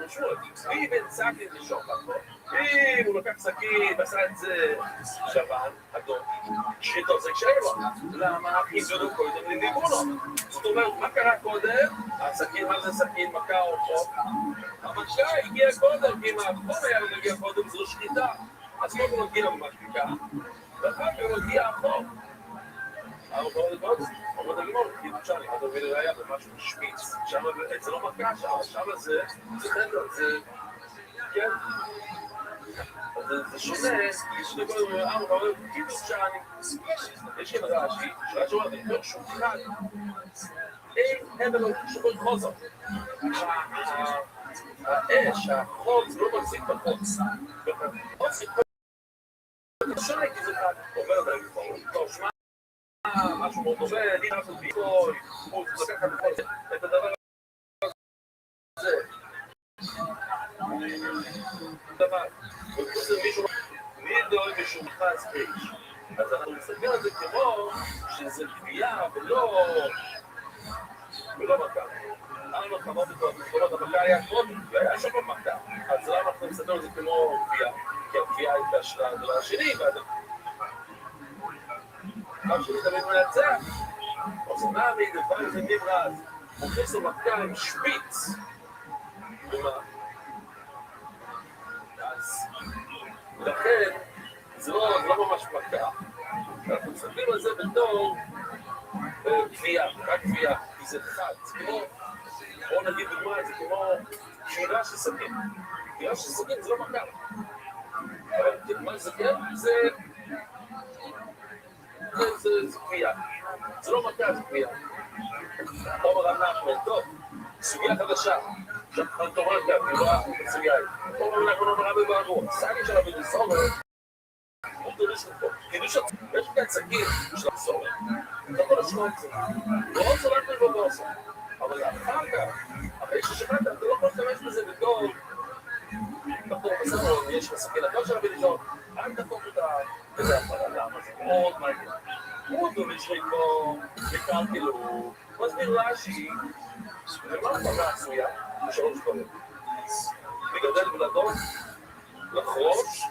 קשור. מי בן סכין לשוחד פה? אם הוא לקח סכין ועשה את זה שבן, אדום, שחיתו זה כשאלו. למה? כי זה לא קודם לדיבו לו. זאת אומרת, מה קרה קודם? הסכין, מה זה סכין, מכה או חוק? המכה הגיעה קודם, כי אם החום היה מגיע קודם, זו שחיטה. אז קודם מגיע למקיקה, ואחר כך מגיע החוק. אבל אני אומר, כאילו שאני, אתה מבין לראיה במשהו משמיץ, זה לא מכה שם זה חדר, זה, כן? זה שונה, יש לי קודם, כאילו שאני, יש כאן רעשי, שרעשי אומר, אני אומר שהוא חד, אין הבל שכל חוזר. האש, החוץ, לא מחזיק בחוץ. בחוץ, זה שונה, כי זה חד, אומר להם, טוב, שמע, משהו מאוד טוב, אני חושב ביקוי, הוא לקחת את הדבר הזה. דבר, וחוץ למישהו, מי דואג מישהו מחז אש. אז אנחנו מסתכל על זה כמו שזה גבייה ולא מכה. אנחנו חמות את המקומות, המכה היה קודם, והיה שם מכה. אז למה אנחנו מסתכל על זה כמו גבייה? כי הגבייה הייתה של הדבר השני, מה שמתאמן מנצח, אז נעמי דבר זה נברז, מוכניס לו מכה עם שפיץ. ומה? אז לכן זה לא ממש מכה. אנחנו מסתכלים על זה בתור גבייה, רק גבייה, כי זה חד, זה כמו, בואו נגיד דוגמה, זה כמו קירה של סכין. קירה של סכין זה לא מכה. אבל מה זה כן? זה גבייה. זה לא מכה, זה גבייה. אומר אנחנו, טוב, סוגיה חדשה. עכשיו תאמר כאן, נראה, סוגיה היא. אומר אנחנו לא נראה בבעבור. סגי של אבינו סומר. הוא תוריש לפה. קידוש עצמי. יש כאן סגים של הסומר. אתה יכול לשמוע את זה. לא רוצה להכניס בבוסר. אבל אחר כך, אחרי ששמעת, אתה לא יכול להשתמש בזה בתור. תחתור בסדר, יש לך סגי לתור של אבינו סומר. אל תחתור את ההפעלה. למה? זה מאוד מעניין. הוא בשחיקו, בקרקלו, מסביר רש"י, ומה הפרה עשויה? בשלוש דברים. לגדל ולדות, לחרוש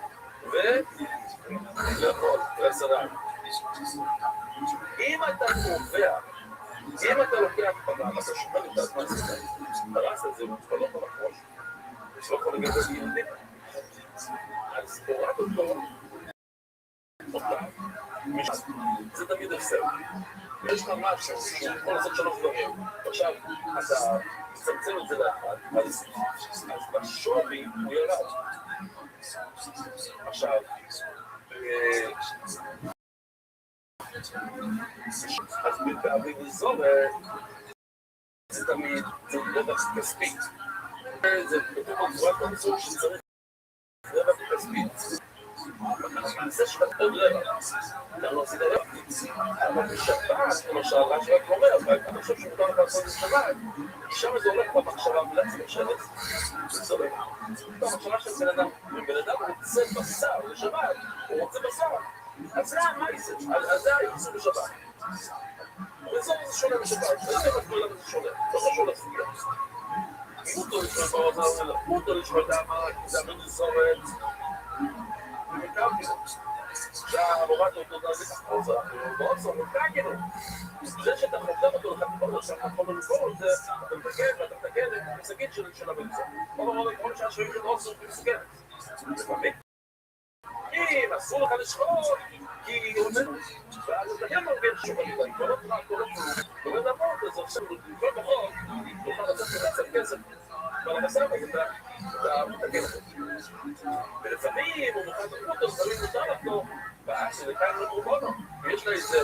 ולאכול, לעשרה. אם אתה קובע, אם אתה לוקח פרה, אתה שומר את הזמן הזה, הרס הזה, הוא כבר לא יכול לחרוש, לא יכול לגדל ילדים. אז הורד אותו, זה תמיד הפסד. יש לך משהו שיכול לעשות שלוש דברים, עכשיו אתה מצמצם את זה לאחד, אז בשווי הוא ירד. עכשיו, אז בפעמים וזורת זה תמיד, זה רווח כספי. זה בתוך הגבוהת המצוא שצריך רווח כספי. זה שאתה עוד רווח, אתה לא עשית רווח. אבל בשבת, למשל, רק שרק אומר, אני חושב שמותר לך לעשות בשבת, שם זה הולך במחשבה ולעצמי שלט, זה הולך. במחשבה של בן אדם, אם בן אדם רוצה בשר לשבת, הוא רוצה בשר, אז זה המייסר, אז זה היצור בשבת. וזו זה שונה בשבת, וזה מסביר למה זה שונה, לא חשוב לסוגיה. מותו לשמוע בעוזר, מותו לשמוע דמה, זה המדסורת, ומקרתי לו. עכשיו הורדנו אותו דרזית החוזה, ובעוצר, וקגנו. זה שאתה חותם אותו לך תפור, שאתה חותם לכל, זה אתה מתקן ואתה מתקן את המסגים של המדסורת. כל שעה שווים של עוצר ומסגרת. לפעמים. אם אסור לך לשחוט, כי הוא אומר, ואז אתה גם מרגיש שוב על ידי, כל אותך, כל אותך, כל הדמות, אז עכשיו, כל פחות, נוכל לצאת קצת כסף, אבל המסע הזה, אתה מתקן אותו. ולפעמים, הוא מוכן לקרות, אז תמיד מותר לך, ואז זה כאן לא קורבנו, ויש לה איזה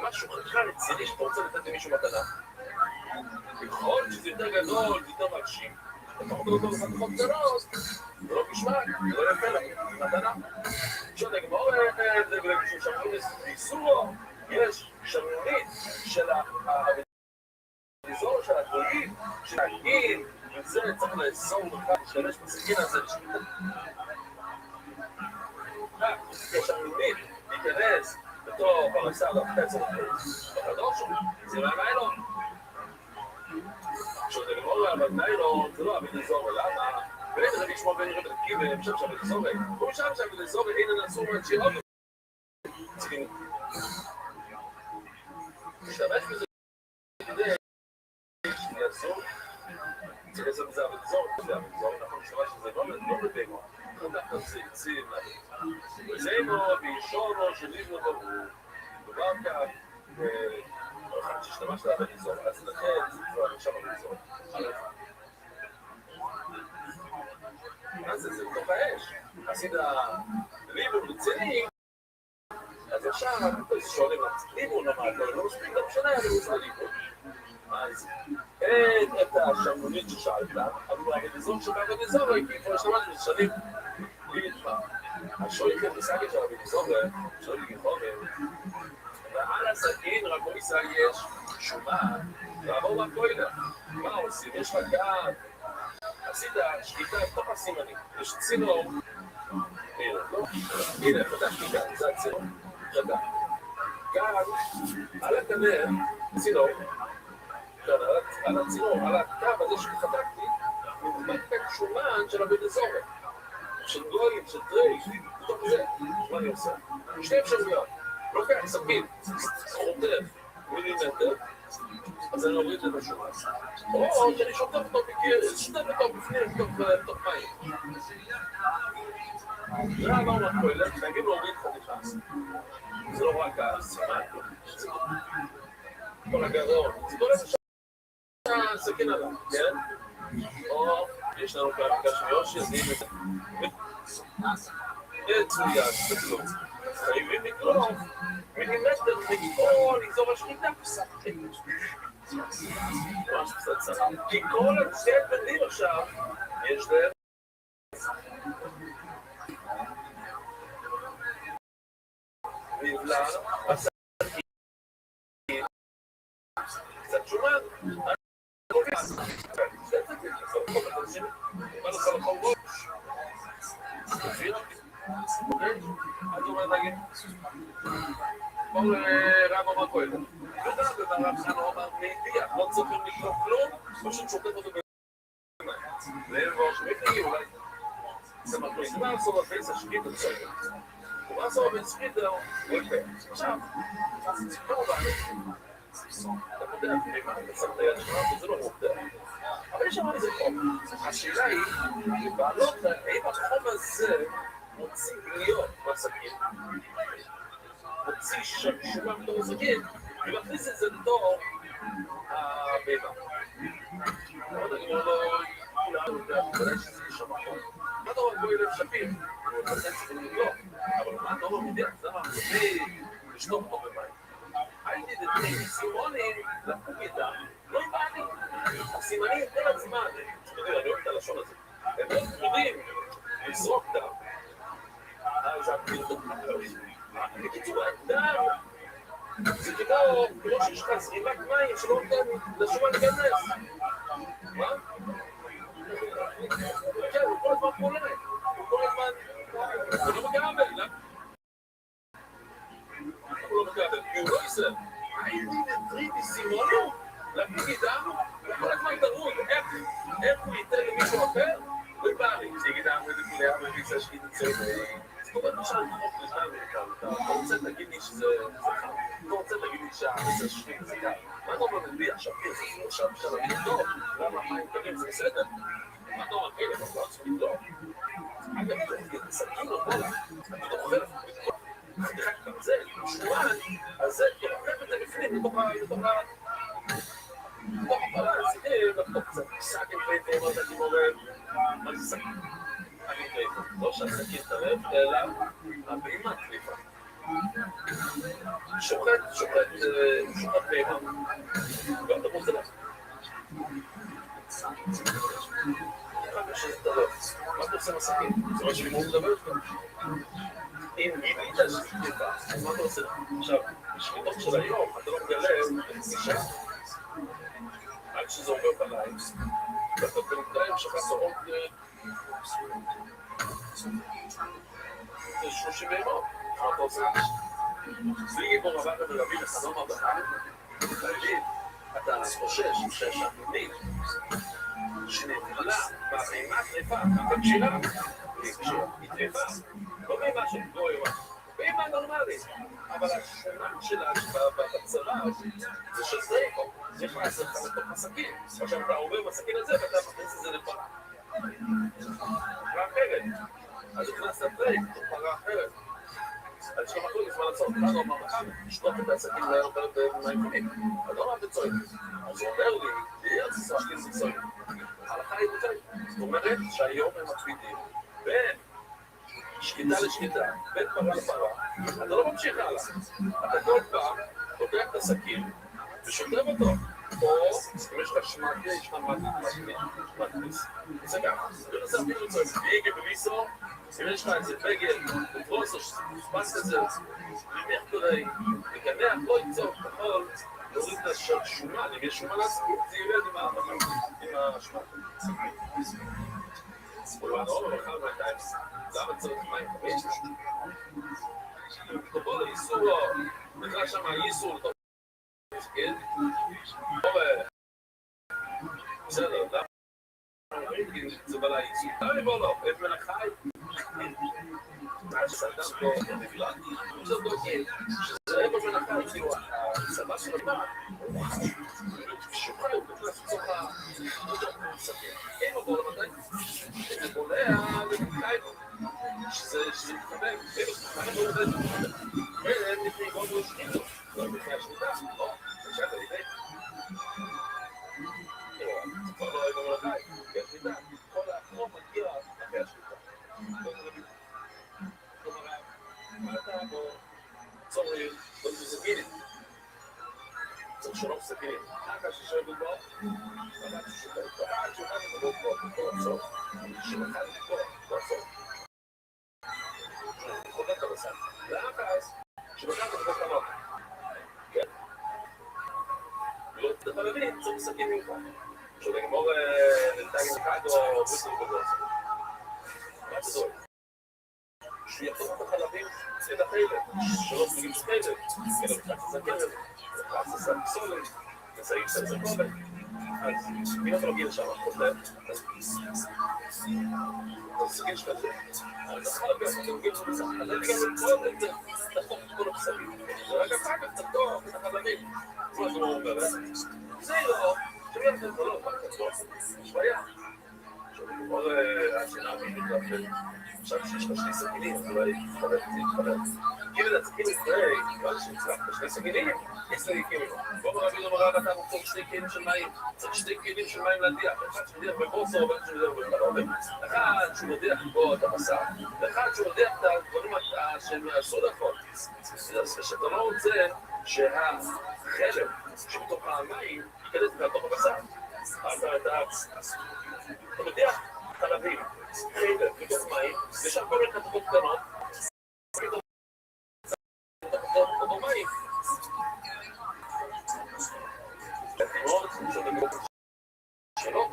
משהו חתיכה רציני שאתה רוצה לתת למישהו מתנה. יכול שזה יותר גדול, זה יותר מרשים. אתה יכול אותו לחתיכות קטנות, זה לא משמעת, זה לא יפה לך, מתנה. כשאתה גמור למישהו שמרונית באיסורו, יש שמרונית של האזור של הגדולים, של הגין, וזה צריך לאסור בכלל, להשתמש בסגין הזה. יש שמרונית להיכנס בתור פרסה לחצה בחדור שלו, זה לא המיילון. כשאתה גמור במיילון, זה לא המדזור, ולמה? ואין זה לשמוע בין רבי דקים ומשם שם לזורי. הוא משם שם לזורי, הנה נעשו מהצ'יר עוד. צריכים להשתמש בזה כדי שיעשו. צריך לעשות בזה המדזור, זה המדזור, אנחנו נשמע שזה לא בבימו. אנחנו נצאים להם. וזיינו וישונו שליבנו ברור. דבר כאן, ואחד שהשתמש לה במדזור, אז לכן זה כבר שם המדזור. אז זה בתוך האש, עשית ליבון רציני, אז עכשיו שואלים ליבון למד, לא מספיק גם שנה, אבל הוא עושה ליבון. אז אין את השמונית ששאלת, אבל המדזור שבא במדזור, כי כבר השתמש בשנים בלי איתך. השויקת מסגת של המדזור, שויקת חומר, ועל הסכין רק הוא מסג יש שומה, ועבור בקוילה. מה עושים? יש לך גם עשית שקיטה בתוך הסימנים, יש צינור, הנה, פתחתי כאן, זה הצינור, חדה. כאן, על הקנה, צינור, על הצינור, על הקו הזה שחתקתי, מתמקק שומן של המדזורת, של גויים, של טרייף, בתוך זה, מה אני עושה? שתי אפשרויות, לוקח סכין, חוטף מילימטר, אז אני אוריד את השומן. או שאני שוטף אותו בפנים, תוך מים. זה עברנו הכולת, נגיד להוריד חתיכה. זה לא רק הסימן, זה כל הגרון. זה כל איזה שהסכין עליו, כן? או יש לנו כאן גשמיות שיזים את זה. מצוין, תקלום. חייבים לקלום מילימטר מכל אזור השחיטה. ממש פצצה. כי כל שתי הצדדים עכשיו יש להם נבלע, הסכין, קצת שומן, מה לך לחובות? אז אומר נגיד כבר רב אמר כהן. ורב חנו אמר מידיח, לא צריכים לקרוא כלום, פשוט שוטף אותו במים. לראש מידי, אולי זה מטוס מה עשור הפייס השקיד לצורת. ומה עשור הפייס השקיד הוא יפה. עכשיו, ציפור בעלי. אתה יודע, אתה שם את היד שלך, וזה לא מובדע. אבל יש שם איזה חום. השאלה היא, בעלות, האם החום הזה מוציא גניות בסכין? מוציא שומה בתור הסכין, ומכניס את זה לתור הבימה. עוד אני אומר לו, כולם יודעים שזה שם חום. מה אתה רואה לב שפיר? הוא נותן צריכים לגלוק. אבל מה אתה רואה מדיח? זה מה, זה לשתות אותו במים. הייתי דתיים סימונים לקחו מידע, לא בא לי. הסימנים כל הזמן, אני אוהב את הלשון הזה, הם לא תמודים לזרוק דם. אז הפילטות מקרבים. בקיצור, הדם זה כמו שיש לך זרימת מים שלא נותן לשומן להיכנס. מה? כן, הוא כל הזמן פולה. הוא כל הזמן... הוא לא מגעבל, לא? הוא לא מגעבל, כי הוא לא יסר. הייתי נטרידי סימונו, להביא דם, וכל הזמן דרוד, איך הוא ייתן למישהו אחר? לא בא לי, שיגיד דם ולכוליה, וביצה שקיד נצרת. זאת אומרת, עכשיו אני חוק לשם, אתה רוצה להגיד לי שזה חם, אתה רוצה להגיד לי שהביצה שקיד זה קל. מה אתה אומר לי עכשיו, זה עכשיו אפשר להגיד טוב, למה מים קרים זה בסדר? מה אתה אומר, כן, אבל לא צריכים טוב. אגב, אתה סכין או בולה, אני דוחף חתיכת קרזל, שואן, אז זה דוחף את זה בפנים, לתוך הפלה, לתוך קצת סכין פייטים, אז אני אומר, מה זה סכין? אני פייטים, לא שהסכין תרב, אלא הבהימה קליפה. שוחט בהימה, ואתה מוצא לך. מה אתה עושה מסכים? זה מה שלימוד לדבר איתך. אם גילית שליטה, אז מה אתה עושה? עכשיו, בשליטות של היום, אתה לא מגלה אישה. עד שזה עובר בלילה, ואתה בינתיים שחסר עוד 30 ימות. מה אתה עושה? בלי בו רבק ולהביא לחלום הבאה, אתה חושש שהשעתונים שנתמלה בהימה טריפה, בקשירה, היא טריפה, לא בהימה של גוירה, בהימה נורמלית, אבל השנן שלה בצרה זה של טריפו, זה נכנס לך לתוך מסכים, עכשיו אתה עובר מסכין הזה ואתה מכניס את זה לפרה. פרה אחרת, אז נכנס לטריפ, פרה אחרת. אז יש לך מקום לזמן לעשות, אתה לא אמר לך, לשתות את העסקים מהימונים, אתה לא אמר בצועים. אז הוא אומר לי, יש שחקים בצועים. ההלכה היא בצועים. זאת אומרת שהיום הם מקפידים בין שקידה לשקידה, בין פרה לפרה, אתה לא ממשיך הלאה. אתה כל פעם לוקח את העסקים ושוטב אותו. או אם יש לך שמעתי, יש לך מקניס. זה ככה. זה נושא אפילו בצועים. ביגה במיסו, אם יש לך איזה בגל, לפרוס או שפס כזה, להניח כדי, לקנח, לא ייצור, אתה יכול להוריד את השומן, אם יש שומן להסכים, זה ירד עם השומן. אולי לא, אבל אחד מהטיים, למה צריך מים חמש? תבוא לאיסור לו, נקרא שם האיסור, אתה כן? בסדר, למה? זה בא לאיסור, למה לבוא לו? את מלאכי? סדם פה, נבלע, זה דוגים, שזה איפה מלאכה, כאילו, הצבא של הבא, שוחר, הוא נכנס לצורך הסכן. אין לו בוא למדי, זה בולע למקייב, שזה מתחבק, אין לו מתחבק, ואין לפני גודל ושקידו, לא לפני השליטה, לא, זה שאתה לידי. זה כבר לא איפה מלאכי, כן, שליטה, כל האחרון מגיע אחרי השליטה. אתה בו צורים, לא סכינים. צריך שלום סכינים. ככה ששואל בו, אבל ששואל בו, ששואל בו, כל הסוף, שמחד בו, כל הסוף. חודת את המסע. לאחז, שמחד בו כמות. כן? לא תדבר להבין, צריך סכינים ממך. שלגמור לנתגן אחד או בוסטר בגוס. מה זה דוי? שיחתוך את החלבים את החלק, שלא סוגים חלק, אלא מתחת זכרת, מתחת ססת פסולת, מסעים של זכרת. אז מי אתה מגיע לשם, חוזר? אז סוגים של זה. אז אחר כך אתה מגיע לבסך, אז אני גם לקרוא את זה, לחתוך את כל הפסלים. ורק אחר כך תחתוך את החלמים. מה זה אומר? זה לא, שמי אתה לא, יש בעיה. כל השינה מתחתן, עכשיו שיש לך שני סכינים, אולי תתחתן. כאילו את הסכין ישראל, כבר שנצלח בשני סכינים, יש סכינים. בואו רבי אמרה, אתה רוצה שני כלים של מים, צריך שני כלים של מים להדיח, אחד שמדיח בבוסו, ואחד שמדיח בקלומת, אחד שמדיח בו את הבשר, ואחד שמדיח את הדברים שהם עשו נכון. אז כשאתה לא רוצה שהחלב שבתוך המים ייכנס לתוך הבשר, אתה מדיח חלבים, חלב, בתוך מים, ושם כל מיני כתבות קטנות, בתוך מים. שלא,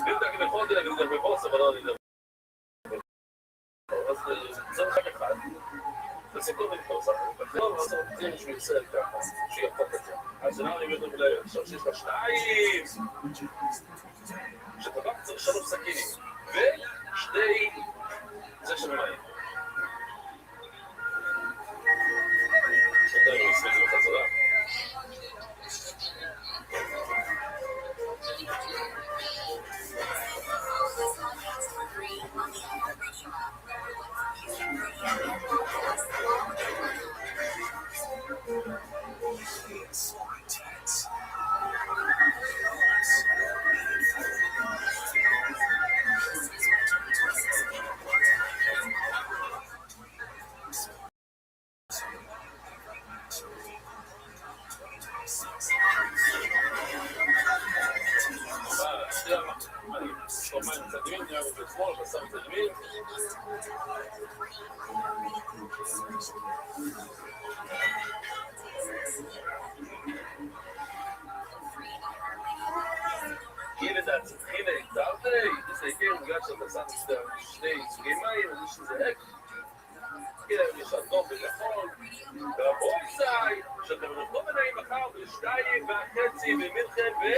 בלתי נכון זה להגיד הרבה בוס, אבל לא נדבר. אז זה רק אחד, וסיכון ולפתור סך. לא, אז אנחנו צריכים שהוא יצא ככה, שיחוק את זה. אז אני אומר להם, עכשיו שיש לה שתיים, שטבק צריך 3 סכינים, ושתי, זה של מים. שאתה לא מספיק בחזרה. שני סוגי מים, אז יש לזה אקט. כן, יש אדום ולחול, והבורסאי, שאתם נותנו מנהים מחר ב2.5 במלחם ב2.15.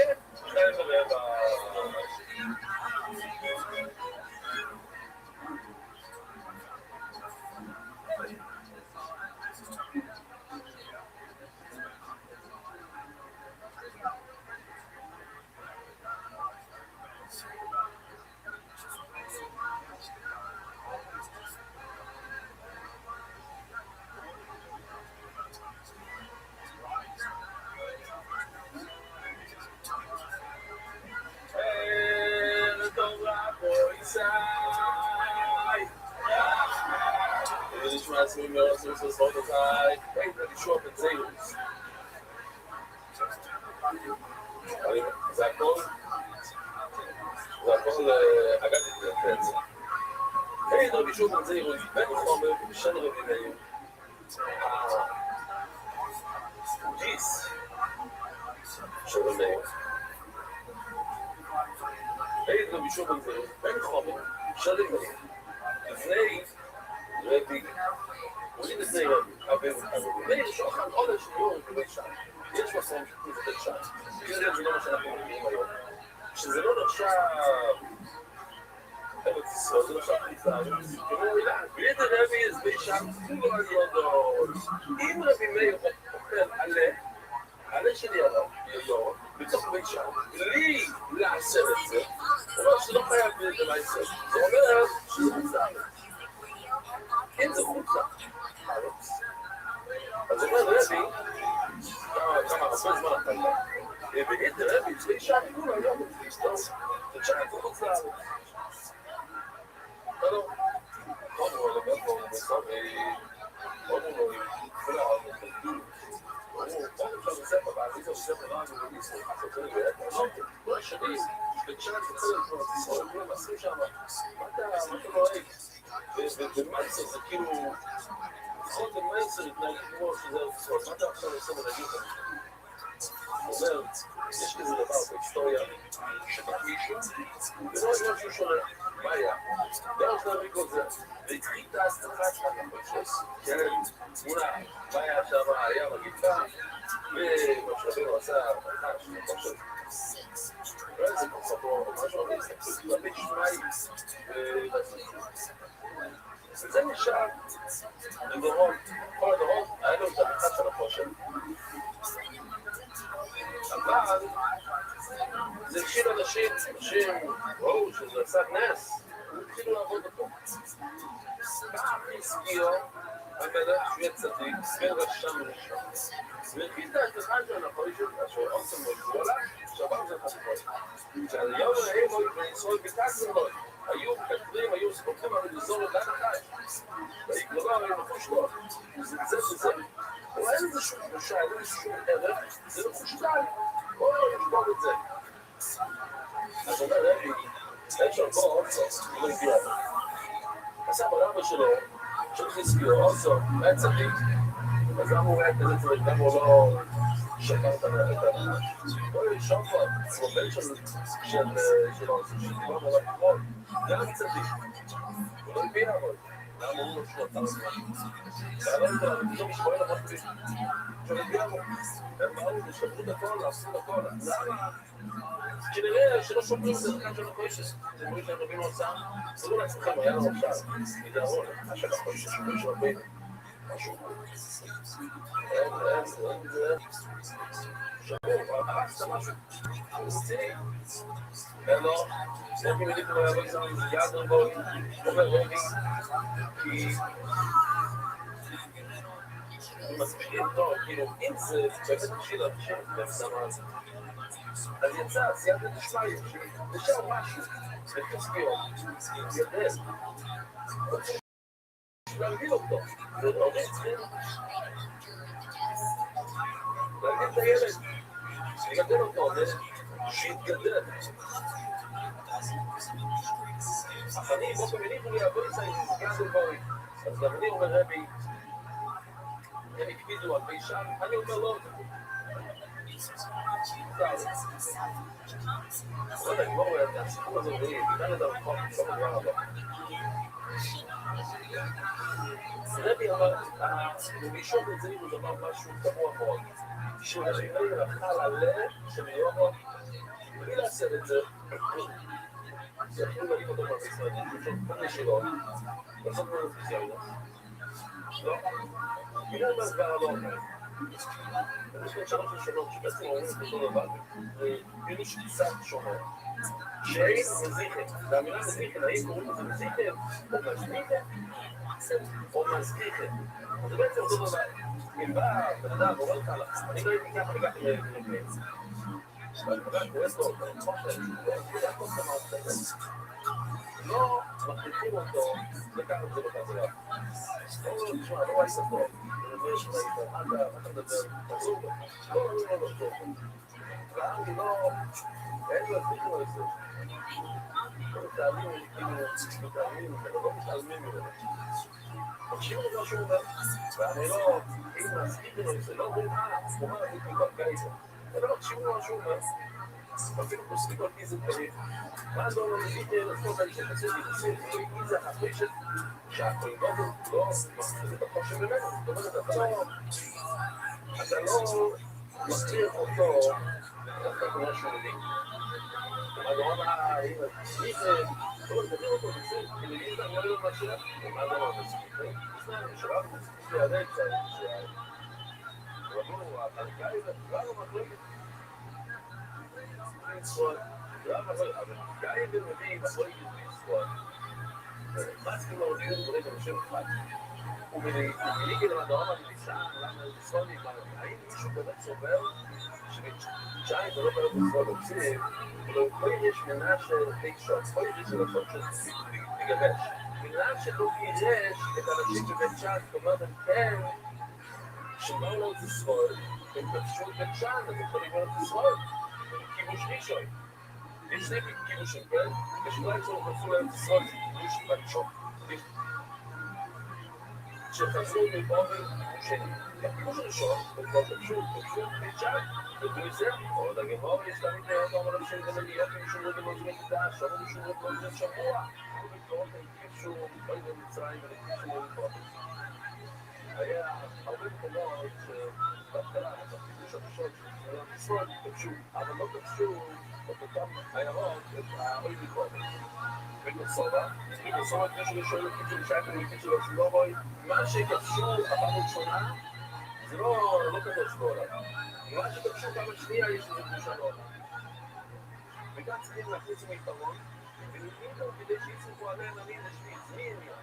זה הכל אגדתי את זה. אין רבי שוב על זה ירודי, בן חומר ובשן רבי נעים. גיס של רבי. אין רבי שוב על זה, בן חומר ובשן רבי. לפני רבי, אולי לפני רבי, אבל יש אוכל עודש ליום כדי שם. יש מסוים שתפתת שם. זה לא מה שאנחנו מבינים היום. שזה לא נחשב ארץ ישראל, זה נחשב חיסה. ביתר רבי הסביר שם כולו על יודו. אם רבי מאיר אוכל עלה של ידו, בתוך בית שם, בלי לעשר את זה, הוא אומר שלא חייב לעשר. זה אומר שזה חוצה. כן, זה חוצה. אז אומר רבי, כמה הרבה זמן אתה לא. ביתר רבי, צבי שם כולו על יודו. תשאר את חוץ לארץ. לא, קודם לגבי מסורי, קודם לו, כל הערבים, קודם שם בספר, בעדיף הספר רע ובניסו, חצר ואתה לא השני, ותשאר את חצר ובניסו, כולם עשים שם, מה אתה לא ראית? ובמייסר זה כאילו, לפחות במייסר התנהגים כמו שזה ארצות, מה אתה עכשיו עושה ונגיד לך? אומר, יש כזה דבר בהיסטוריה, שבא מישהו, ולא משהו שונה. מה היה? גם שאתה מביא כל זה, והתחיל את ההצלחה שלך, כן, תמונה, מה היה שם, היה מגיפה, ומשלבים עשה, לא איזה קורסות או משהו, אבל הסתכלות כלפי שמיים, וזה נשאר לדורות, כל הדורות, היה לו את המחת של החושן. אבל זה התחיל אנשים ראו שזה עשה נס, התחילו לעבוד אותו. כך הסגיעו המלך שהוא צדיק, ורשם לשם. והתחיל את ההצלחה של החושן, אשר עושים בגבולה, שבר זה חשבון. כשהיום להם היו בישראל בקצר לו, היו מקטרים, היו ספורטים על לזור את החי. והגבולה היו נחוש לו, זה וזה. אבל אין איזה שום קדושה, אין איזה שום ערך, זה מחושתל. בואו נשבור את זה. אז אומר רבי, אין שם בוא אוצו, הוא לא הגיע. עשה ברמה שלו, של חזקיהו, אוצו, היה צדיק. אז למה הוא היה כזה צדיק, למה הוא לא שפר את הנהל? בואו נשאר פה, הוא בן שלו, שדיברנו עליו כמול, גם צדיק. הוא לא הגיע אבל. למה הוא לא שלו, ועלה את הרביזו משבועי למחביא. שלגיימו, הם באו ושברו את הכל, עשו את הכל. למה? כנראה שלא שומרים את זה כאן של הקוישס. זה מוריד שהם רבינו עושה, תראו לעצמכם, היה לנו עכשיו, מדערון, השם הקוישס, שומרים של רבינו. משהו. אין, שמור, הרסת משהו. רציני. אין לו, זה מילים כמו יבוא איזה יד רבוי, אומר רבי, כי מסבירים טוב, כאילו, אם זה באמת בשביל להמשיך במסמה הזה, אז יצא סייעת לשמיים, נשאר משהו, וחזקיהו, ידל, רוצים להרגיל אותו, והורים צריכים להרגיל את הילד, לגדל אותו, שיתגדל. אך אני, בוא כמילים, אני אבוא איזה יד רבוי, אז אני אומר רבי, הם הקפידו על בישם, אני אומר לא. לא יודע, כבר רואה את הסיפור הזה, ובגלל את הרחוב, לא מדבר הבא. רבי אמר, בישום רציני הוא דבר משהו כמוה מאוד. שהוא רבי רחל הלב של יומו, בלי לעשות את זה, שיכולו להגיד אותו בישראלים, שהוא פונה שלו, לעשות לו לפיזיון. לא? בגלל מה דבר לא אומר. יש כאן שלוש ראשונות שבעצם אומרים את אותו דבר, ואילו שקצת שונה. שאין מזיכן, והמילה מזיכן, האם קוראים לזה מזיכן, או מזניכן, או מזכיכן. זה בעצם אותו דבר. אם בא, בן אדם, אומר לך, אני לא הייתי ככה, הגעתי לבנץ. ואני פגש כועס לו, אני חושב שזה הכל כמה זה. לא מכריחים אותו לקחת את זה בחזרה. לא, תשמע, לא ראית אותו. ויש לך איתו, אתה מדבר, תחזור בו. לא, ואני לא, אין לו להזליך לו את זה. לא מתעלמים, לא מתעלמים ממנו. תקשיבו למה שהוא אומר, ואני לא, אם להזליך לו את זה, לא אומרים, הוא אומר, אני מתברקה איתו. אני לא תקשיבו למה שהוא אומר. אפילו פוסקים על פי זה דברים. ואז לא נגיד לעשות על אישה כזה, אם זה החפשת, שהקולגות לא מחזיק את החושב ממנו. זאת אומרת, אתה לא מכריח אותו דווקא כמו שהוא מבין. אז הוא אומר, הנה, לא תביא אותו בציר, כי נגיד אתה רואה לו משהו, ומה זה לא מספיק. שלב מספיק לידי קצת, רבו, החלקאי וכולנו מחלקת. לצפות, אבל גאי ומבין, יכול לצפות. מסכים להודיע דברים במשם אחד. ומליגי למדרום הנביסה, למה לצפות נגמר. האם מישהו באמת סובר שבצ'אי ולא באמת לצפות עושים, ולא יש מנה של תקשורת, כל יש של לעשות של לגבש. מנה שלא גירש את האנשים בבית צ'אי, זאת אומרת, הם כן, שבאו לא לצפות, הם תפשו את בית צ'אי, אז יכולים לא לצפות. כיבוש ראשון. יש שני כיבושים, כן? יש אולי צורך לפעול להם תסרוד כיבוש בראשון. שחזרו מבובי שני. הכיבוש הראשון, הוא כבר כבשו ביצ'אן, ובריסר, עוד הגמור, יש להם דעות העולם של גמליות, ומשומרות במוזים מקדש, שומרו משומרות במוזים שבוע, ובקרות הם כבשו, באים במצרים ולכבשו מבובי. היה הרבה מקומות שבהתחלה, בכיבוש הראשון של עולם ישראל, כבשו, אבל לא כבשו אותם עיירות, את האוי מבובי. בקוסובה, כמו שואל את קיצור שייך ולקיצור שלובוי, מה שכבשו הפעם ראשונה, זה לא קדוש בעולם. מה שכבשו פעם השנייה יש לזה קדושה בעולם. וגם צריכים להכניס מיתרון, ונבנים כדי שיצרכו עליהם עמים לשמיץ. מי הם יהיה?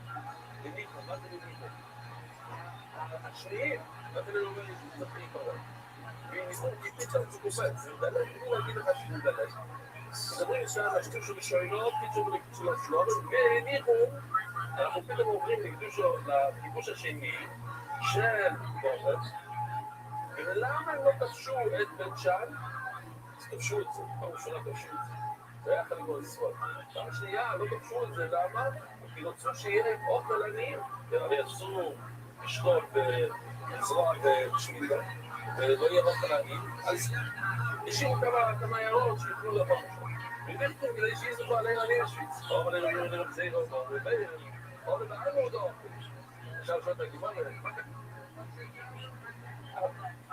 לניחו, מה זה לניחו? השניים, ואתם לא אומרים שצריך מיתרון. וניחו, כי פתאום זה קופץ, זה מדלג, אני להגיד לך שזה מדלג. מדברים שם על שקישו בשוינות, קיצור לקיצור לשלום, והניחו, אנחנו פתאום עוברים לכיבוש השני של בובת, ולמה הם לא כבשו את בית שאן? אז כבשו את זה, פעם ראשונה כבשו את זה, זה היה חלק ישראל. פעם שנייה לא כבשו את זה, למה? כי רצו שיהיה אוכל עניים, והרי אסור לשתות ולזרוע בשמידה, ולא יהיה אוכל עניים, אז השאירו כמה עיירות שיוכלו לבוא שם. ובכתוב כדי שיזכו עליהם עניים שוויץ, או עליהם עניים עניים זה יראה, או לבענו עוד אוכל. עכשיו שואלת הגימון,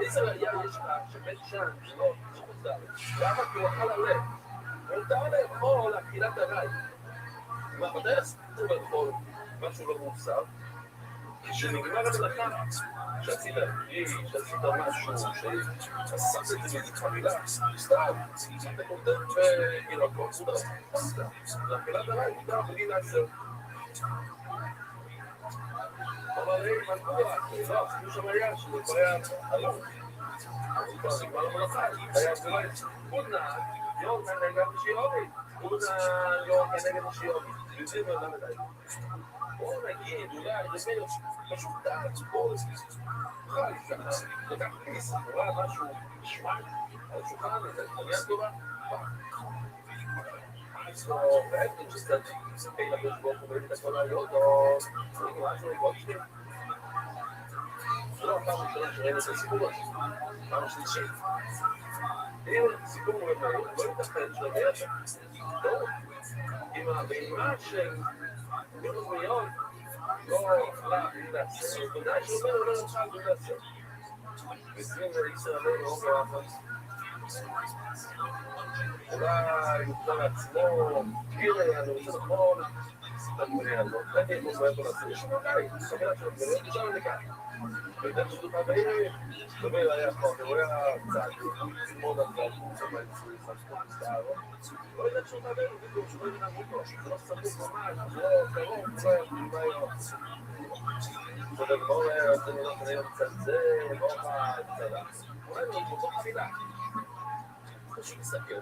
איזה ראייה יש לה שבית שאן, שלא זכות לארץ, למה? כי הוא אכל הלב, ומותר לאכול אכילת הרי. מתי אסור לאכול משהו לא מוסר? כשנגמר המלאכה, שעשית שעשית משהו, שעשית את זה בחבילה, סתם, אתה כותב בירקות, סתם, לאכילת הרי, מותר בלי לעשר. אבל אין מנגוח, לא, כמו שם היה, שזה כבר היה הלוך. אז הוא כבר נגמר המלאכה, היה זולת. כונה, יום כנגד שיובי. כונה, יום כנגד שיובי. יוצאים מאדם מדי. בואו נגיד, אולי, זה מלך פשוט דעת, בואו חי, ככה, לקח כניס, נורא משהו, שמע, על השולחן הזה, עניין טובה, so בעצם שקצת אין לקדוש ברוך הוא באמת הכל העיות או משהו לגבות שנים. זה לא הפעם ראשונה שראינו את הסיפור הזה, פעם שלישית. אם סיפור רבי, לא ייתכן שרבי ישע. לא, אם הבהמה של בירוס מיון לא אכלה בלי לעשר, ודאי שאומר לא אכל בלי לעשר. וצריכים לישראל לא באחת. אולי יוצא לעצמו, תראה, אני רוצה לכל, תגמרי על לא, תן לי כמו איפה לעשות, יש לנו די, סוגרת שלו, ולא תשאר לכאן. וידעת שדוחה בעיר, דובר היה חוק, הוא היה צעד, ללמוד על זה, הוא צמא לצורי, חשבו מסתערו, לא ידעת שדוחה בעיר, הוא בדיוק שלא ידעת מותו, זה לא סמוך ממש, זה לא קרוב, זה לא היה בעיר. זה דגמור, זה לא כנראה קצת זה, לא מה, צדה. אולי לא, כמו חבילה. פשוט מסתכל,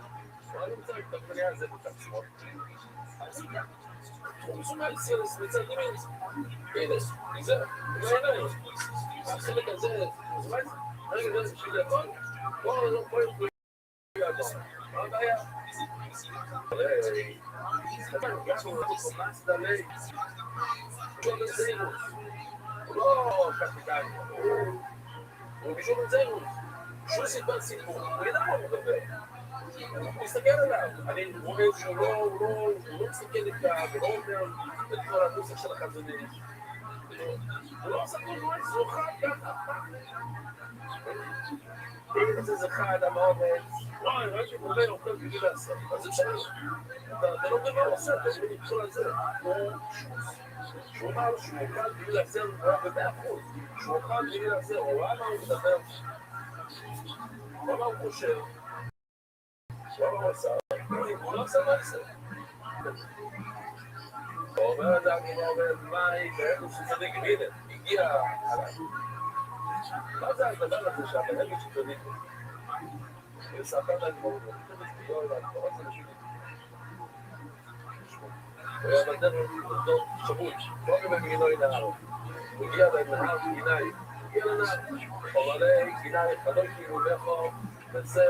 אולי לא מצא את הפניה הזה בצד שמאל. הוא מסומל סירס מצד ימין. הנה, נגזר, לא עיניים. החלק הזה, מוזמן, רגע, זה בשביל הכל. בואו יוכלו יעדון. מה הבעיה? גם הוא קומס דלי. הוא לא בזירוס. הוא לא קפיטלי. הוא משום בזירוס. שהוא סיפר סיפור, הוא ידע מה הוא מדבר. הוא מסתכל עליו. אני רואה שהוא לא מסתכל איתה, ולא אומר את כל הנוסח של החזונים. הוא לא עושה כל דבר, זה אוכל ככה. אם זה חד, המאומץ, לא, אני רואה שהוא אומר, אוכל בלי לעשות. אז אפשר. אתה לא מבין מה הוא עושה, אתה לא מבין כל הזה. שהוא אמר שהוא אוכל בלי לעשות, הוא היה ב100%. שהוא אוכל בלי לעשות, הוא ראה מה הוא מדבר. מה הוא חושב? מה הוא עושה? הוא לא עושה מה עושה. הוא אומר את זה, הוא אומר, מה היא? ואיפה שצדיק, הנה, הגיע עליי. מה זה הדבר הזה שהבנגד שצדיק? הוא יספר להם כמו, הוא היה בדרך אותו שבוץ, לא גם במינו ינהר. הוא הגיע לנהר גינאי. הגיע לנהר. חובלי גינאי, חדוי כאילו לכו, וזה...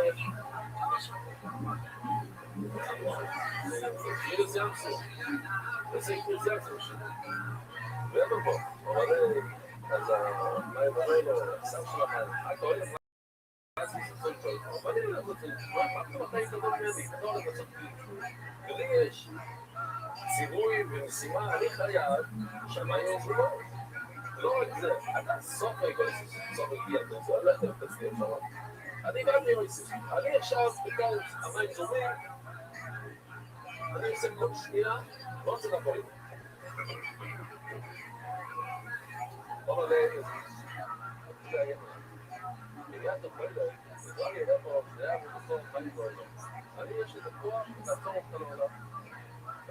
חילוס ימסו. וזה חילוס ימסו. ואין בו. חובלי אז המים אומר לו, השר של המים, אתה אוהב אז מסתכל שלו, ואני לא רוצה, מה פתאום אתה יתדון ממני, אתה לא הולך לעשות כלום. ולי יש ציווי ומשימה, אני חייב שהמים יעזרו. לא רק זה, אתה סוף האגויסט, סוף הגיע, אתה רוצה ללכת ותצליח שם. אני גם אגויסט, אני עכשיו בגלל המים זורמים, אני עושה כל שנייה, לא רוצה לבוא איתו. אבל זה היה עיריית הפועלת, כבר יראה פה, זה היה בסוף חיים גואלו. אני יש את הכוח לעצור אותך לעולם.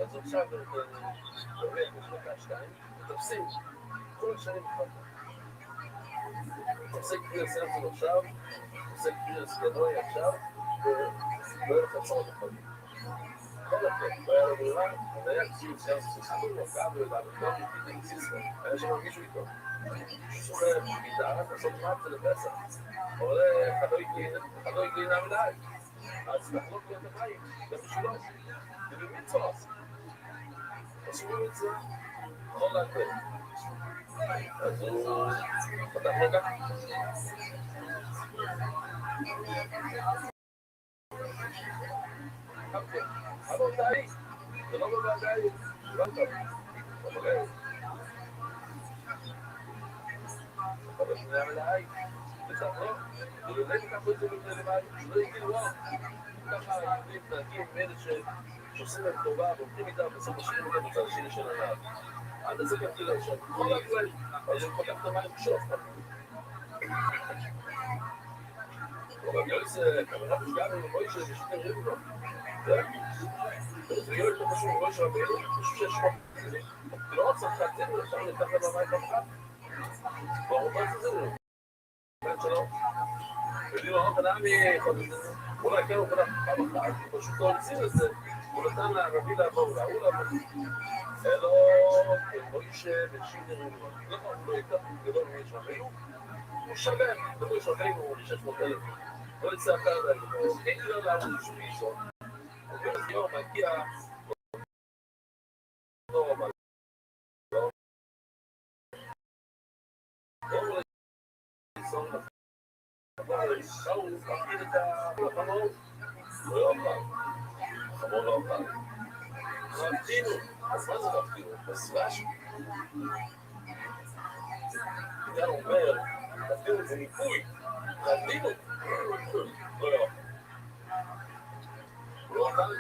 אז עכשיו באמת, בשלוקה 2, ותפסים כל השנים אחר כך. עושה קריאס ארצון עכשיו, עושה קריאס גדוי עכשיו, ולא יהיה לך צורת החיים. כל הכם, לא היה לו ברירה, זה היה ציוד סרסו, סיפור מוקם ולעבודות עם סיסקו, היה שם מישהו איתו. שסוחר מתארת לעשות מאפס לפסח, אבל אחד לא הגיע נעמלאי, אז לחלוק לו את החיים, זה בשבילו, זה במצווה. עשו במצווה, יכול להקל. אז הוא פתח לו גם. אבל תאי, זה לא בוודאי, לא טוב. אבל אבל שני המלאי, וצריך לא, ולולא ככה את זה בפני לבד, לא יגידו לא, ככה היהודים נהגים מאלה שעושים להם טובה, ועובדים איתם בסוף השנים אותם בצד השני של הנהג. עד הזה גם תראה שם, כל הגלל, אז הוא פתח את המים בשוף. אבל הגלל זה כמובן בשגעה ממבוי של ששתם ריבו לו. זה יהיה יותר חשוב מבוי של הבאלו, משהו שיש פה. לא צריך חצים, אפשר לתחת במים כמובן. ברור מה זה זהו. באמת שלא. ולי לא נתנה אולי כן הוא פתח פעם אחת, הוא פשוט לא הציל את זה. הוא נתן לערבי לעבור, והוא לעבור. אלו, כמויש ושינרים. לא, הוא לא יקח גדול מיש רבינו. הוא שלם, כמויש רבינו, 600,000. לא יצא אחר להגיד. אין לי לא לעבור שהוא אישו. ובאמת יום מגיע לא רבה. אבל שאול מפקיד את החמור, לא יאכל, החמור לא אוכל. מפקידו, אז מה זה מפקידו? בסלש? כאן אומר, מפקידו זה ניפוי, מפקידו, לא יאכל. הוא לא אוכל.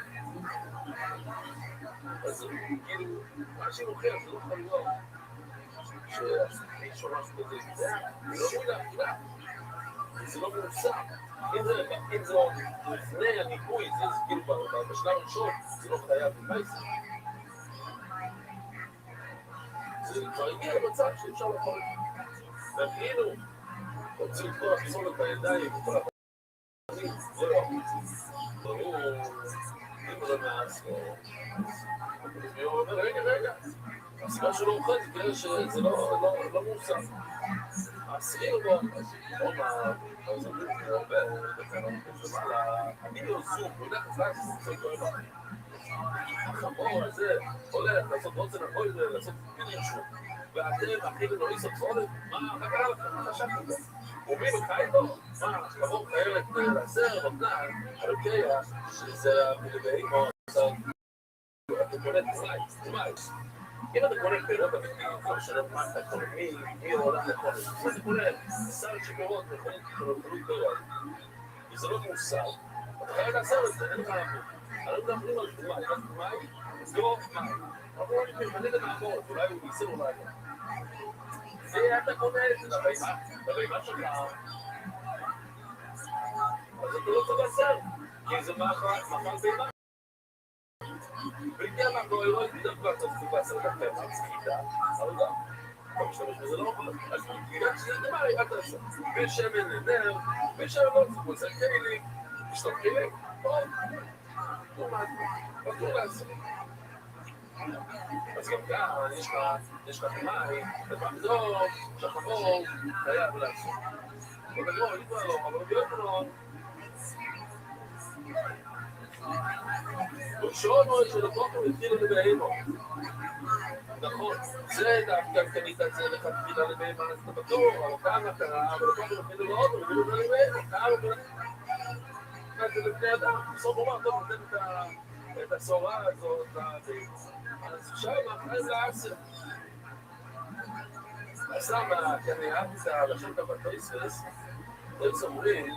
אז כאילו, מה שמוכר זה לא יכול להיות. שהספיק שומש כזה, זה לא מולה, כמעט. זה לא מוצא. אם זה לפני הניפוי, זה כאילו בשלב הראשון, זה לא חייב במייסר. זה כבר הגיע למצב שאפשר לאכול. וכאילו, רוצים את כל הפסולת בידיים וכל הפסולת, זה לא. ברור, אם זה מעץ, הוא אומר, רגע. הסיבה שלא אוכל זה כנראה שזה לא מוצא. העשירי הוא עוד מהזוגים הרבה למעלה, המיליון זוג, הוא הולך לזלק, זה כואב עליי. החמור הזה הולך לעשות רוצה לבוא את זה, לעשות מיליון שוב. ואתם, אחים לא ניסות צעודת, מה קרה לכם? מה חשבתם את זה? אומרים לך איתו, מה, החמור חייבת לעשר, נותנה, אוקיי, שזה המלבאים או אתה קונה תמייס. אם אתה קונה פירות אמיתיים, לא משנה מה אתה קונה, מי הולך לקונה. אם אתה קונה שר שפירות, חלות פירות, וזה לא מוסר, אתה חייב לעשות את זה, אין לך לעבוד. אנחנו מדברים על תמי, אז לא תמי. אנחנו לא נפנים, אני לעבוד, אולי הוא ייסר אולי. ואתה קונה את זה, לבימה שלך. אז אתה לא צריך לעשר, כי זה מאכל בימה. והגיע מהגוי, לא הייתי דווקא צריך לעשות את הפרק, סחיטה, אבל גם, לא משתמש בזה לא אוכל. אז בגלל שזה דבר, אל תעשה. ושמן נדר, ושמן לא צריך לעשות כלים, לשתות כלים, טוב, לא צריך לעשות. אז גם כאן, יש לך מים, לפעמים שהחמור חייב לעשות. אבל לא, אני כבר לא, אבל בגלל לא. הוא שואל מאוד שלפחות הוא התחיל לבאימו. נכון, זה דווקא קנית את זה לכתחילה לבהמה, אז אתה בטוח, אבל כמה קרה, אבל כל כך אפילו לאוטו, ובילו זה לבהמה, כמה זה לבני אדם, בסוף הוא אמר, טוב, נותן את הסורה הזאת, אז שם, אחרי זה אסר. אז למה, כי אני אהבתי את הלשון גם בטויסס, טויס אומרים,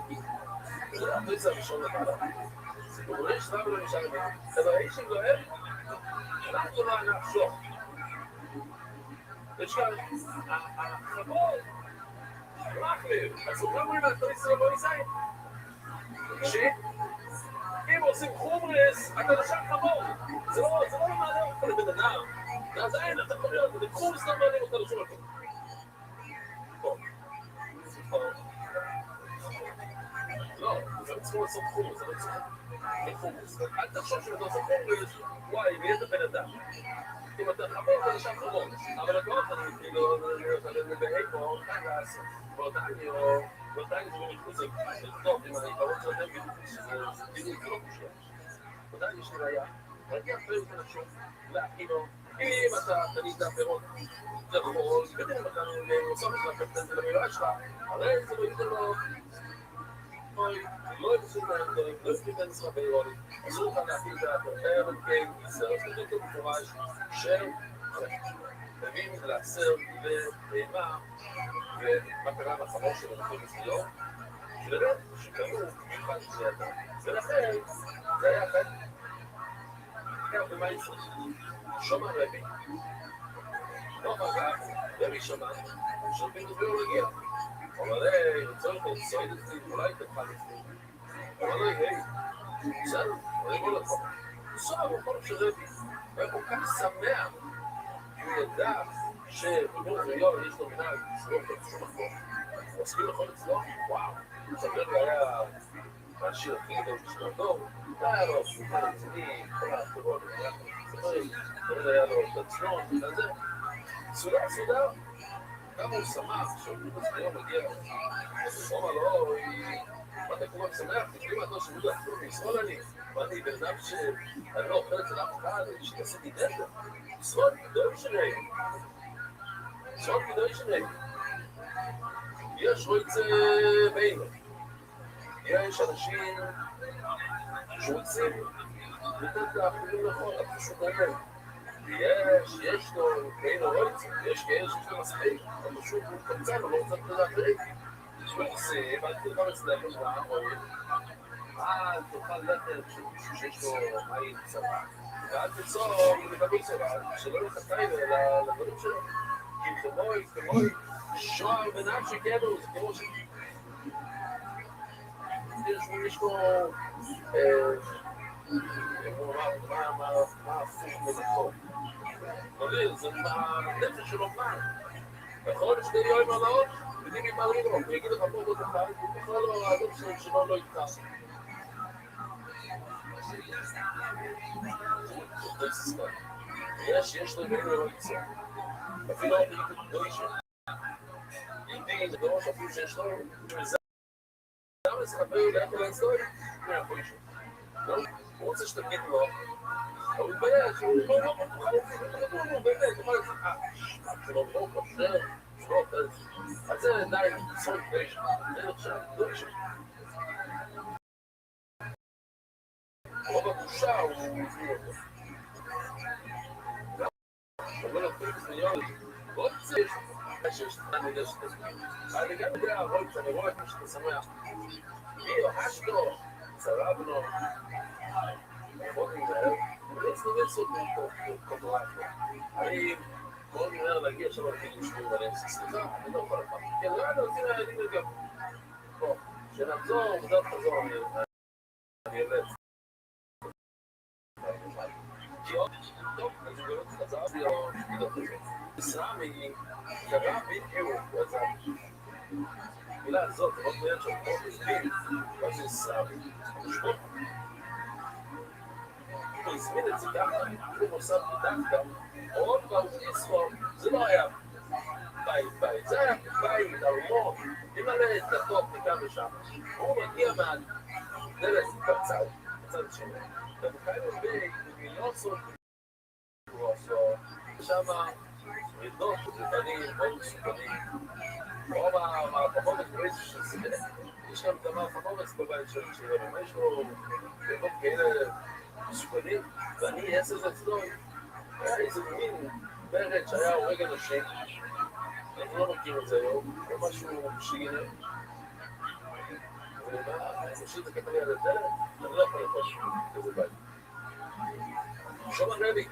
זה הטויס הראשון למעלה. אומרים שלב לא נשאר לי, אבל האיש אם לא אוהב, אנחנו לא נחשוב. יש כאן, החבוד, רק לב, אז אומרים מהטויס לא יישאי. תקשיב, אם עושים חומרס, אתה נשאר חבוד. זה לא מעלה אותך לבן אדם. אז אין, אתה יכול להיות, זה חומרס לא מעלה אותך לשום הכל. לא, זה לא צריכים לעשות חומרס, זה לא צריכים. אל תחשוב שאתה עושה חומרס, וואי, נהיית בן אדם. אם אתה חבוד, אתה נשאר חבוד. אבל אתה לא יכול כאילו, אתה באיפה, כאן לעשות. באותני או... באותני זה לא מתחוזק. זה טוב, אם העיקרון של אתם בדיוק שזה בדיוק לא קושר. באותני יש לי ראייה, רגיע פירות אנשים, כאילו, אם אתה קנית פירות, זה יכול, בדיוק אם אתה נוסף לך קפטן ולמילה שלך, הרי זה לא ייתן לו, לא יפסו להם דברים, לא יפסו להם נשרה בירוני, אסור לך להפיל את הפרטר, כן, ישראל, זה יותר מפורש, של תבין לעשר ובהמה, ומה קרה בחמור של הנכון מסוים, שבאמת, שקראו במיוחד שייתה. ולכן, זה היה אחת, כך במה ישראל, שומע רבי. לא מגע, רבי שומע, שומעים את זה לא מגיע. אבל צריך לצעוד את זה, אולי תפל את זה. אבל היי, בסדר, אני לא לך. בסדר, הוא יכול שרבי, הוא היה כל כך שמח, הוא ידע שבמור חיון יש לו מנהל, סלוח את שום מקום. הוא עסקים לכל אצלו, וואו. סביר היה השיר הכי גדול בשנתו, היה לו שולחן רציני, כל האחרות, זה היה לו את עצמו, וזה. סודר. כמה הוא שמח, שהוא בסביון מגיע, הוא אומר לו, מה אתה קורא שמח? תקראי מהתו שמודע, משמאל אני, ואני בן אדם שאני לא אוכל אצל אף אחד, שעשיתי נטר, משמאל גדול שלי, יש רויצה בעינו, יש אנשים שרוצים לתת לאחרים נכון, את פשוט האמת. יש לו כאלה רויצים, יש כאלה שיש לו מספיק, אבל פשוט הוא קמצן, הוא לא רוצה לתת לאחרים. הוא עושה, ואל תלכה אצלם, אל תאכל לתת שמישהו שיש לו מים צבא, ואל תצור לדבר צבא, שלא יחטאי לדברים שלו. כי כמוי, שוער בנפשי קבר, זה כמו ש... יש לו... מה הפוך מזכור? זה מהנפש שלו פעם. יכול שתי יום עלות, יודעים עם מה לראות, הוא יגיד לך פה עוד אחד, הוא בכלל לא העדות שלו לא יתקס. יש לו ימים לא יצא. אפילו לא ישב. ידי זה בראש אפילו שיש לו, למה זה חבר לאכול להצטורי? הוא יכול ישב. הוא רוצה שתגיד לו, הוא מתבייש, הוא לא באמת, הוא לא כושר, אז זה די, סוד פשע, זה עכשיו, לא ישב. רוב הבושה הוא מביא אותו. אבל לא תמיד סניון, עוד צריך, שיש אני יודע שאתה אני גם יודע, אבל כשאני רואה את מי שאתה שמח, מי ממש לא, צרבנו, מאוד נדבר, ולא סוד קוטורטו. אני מאוד נראה להגיע שם לגילים שלי ולהם, סליחה, אני לא יכול לפעמים. כן, לא, אני רוצה להגיד גם, בוא, שנחזור, וזה תחזור, אני אלץ. כי עוד, טוב, אז הוא באמת חזרתי או שגידות לזה. סרמי, קרה בדיוק, וזה המילה הזאת, עוד מיד של פה הסביר, מה זה סרמי, משפט. הוא הסביר את זה ככה, הוא מוסד דווקא, עוד פעם לסחור, זה לא היה בית, זה היה בית, ארמון, אם עלה את דתות מכאן ושם, הוא מגיע מהדלת בצד שני, ובכאילו בית, מיליון סוד, הוא עשו, שם רדות לבנים מאוד מסוכנים. רוב המהפכות הגדולים שזה, יש גם את המהפכות בבית שלנו, יש לו רדות כאלה מסוכנים, ואני אעשה את אצלו, היה איזה מין ברד שהיה הורג אנשים, אנחנו לא מכיר את זה היום, זה משהו שיגנה. האנושית זה כתבי על הדרך, אני לא יכול לפוש כזה בית. שומע רבי,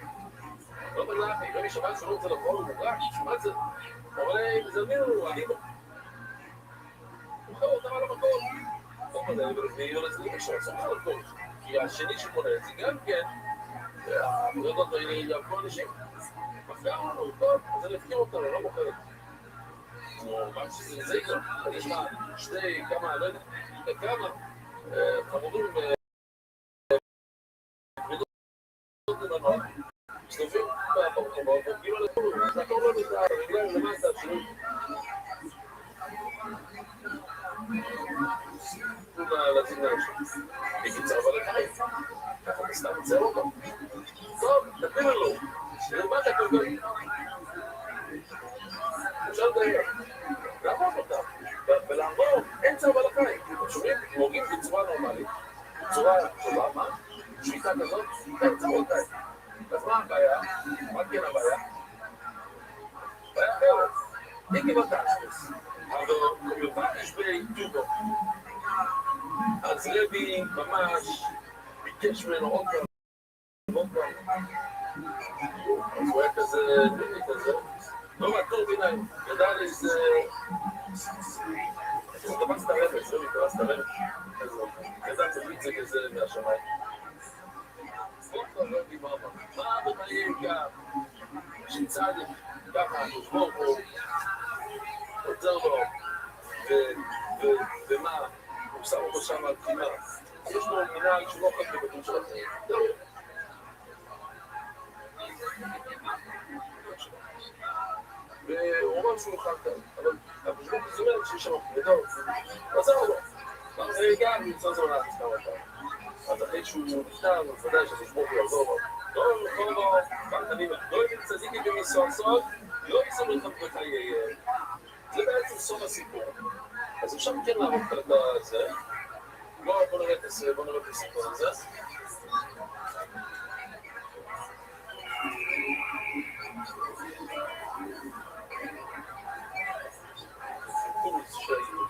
לא בלעפי, רבי שמעת שלא רוצה לבוא, הוא מוגרש, שמעת זה, אבל אם זה מינו, אני לא. הוא חבר אותם על המקום. לא מלא, ויהיו לצליח שעצום על הכל. כי השני שקונה את זה גם כן, והבריאות האלה יעברו אנשים. מפגע לנו, טוב, אז אני אפקיר אותנו, לא מוכר. כמו מה שזה יקרה, יש לך שתי, כמה, לא יודע, כמה חמורים ברידות לבנות, מסתובבים ברחובות, ובגיעו על הכול, נעקור לנו את הרגליים למטה, שלו. להציג לאנשים. בקיצר, אבל לחיים. ככה אתה סתם מצא אותו. טוב, תפיל לנו. שלמטה כל כך. אפשר לדבר. לעבור אותה. ולעבור אמצע ולחיים. שומעים, מורים בצורה נורמלית. בצורה טובה, מה? שביתה כזאת, אמצע ולחיים. אז מה הבעיה? מה כן הבעיה? בעיה אחרת. איקי בטאצ'ס. אבל כמובן יש ביוטובו. אז רבי ממש ביקש ממנו עוד פעם. אז הוא היה כזה, נראה כזה. לא מעטור ביניים. ידע לי איזה... זה תפס את הרפס, רבי תפס את הרפס. ידע תביא את זה כזה מהשמיים. עוד פעם רבי מה בחיים גם? שצעדים ככה, נשמור פה. עוצר לו, ומה? הוא שם אותו שם על תחימה. יש לו מנהל שהוא לא חכה בקום של החיים. זהו. והוא אומר שהוא אוכל כאן, אבל הפשוט זאת אומרת שיש שם פרידות. עוצר לו. גם נמצא זונה, סתם אותה. אז אחרי שהוא נפטר, הוא ודאי שתשמור לו לעזור לו. לא, לא יבין צדיקים במסועצות, לא יצאו לכם בחיי. זה בעצם סוף הסיפור. אז אפשר כן לעמוד את זה. בוא נראה את הסיפור הזה. קורס שהיו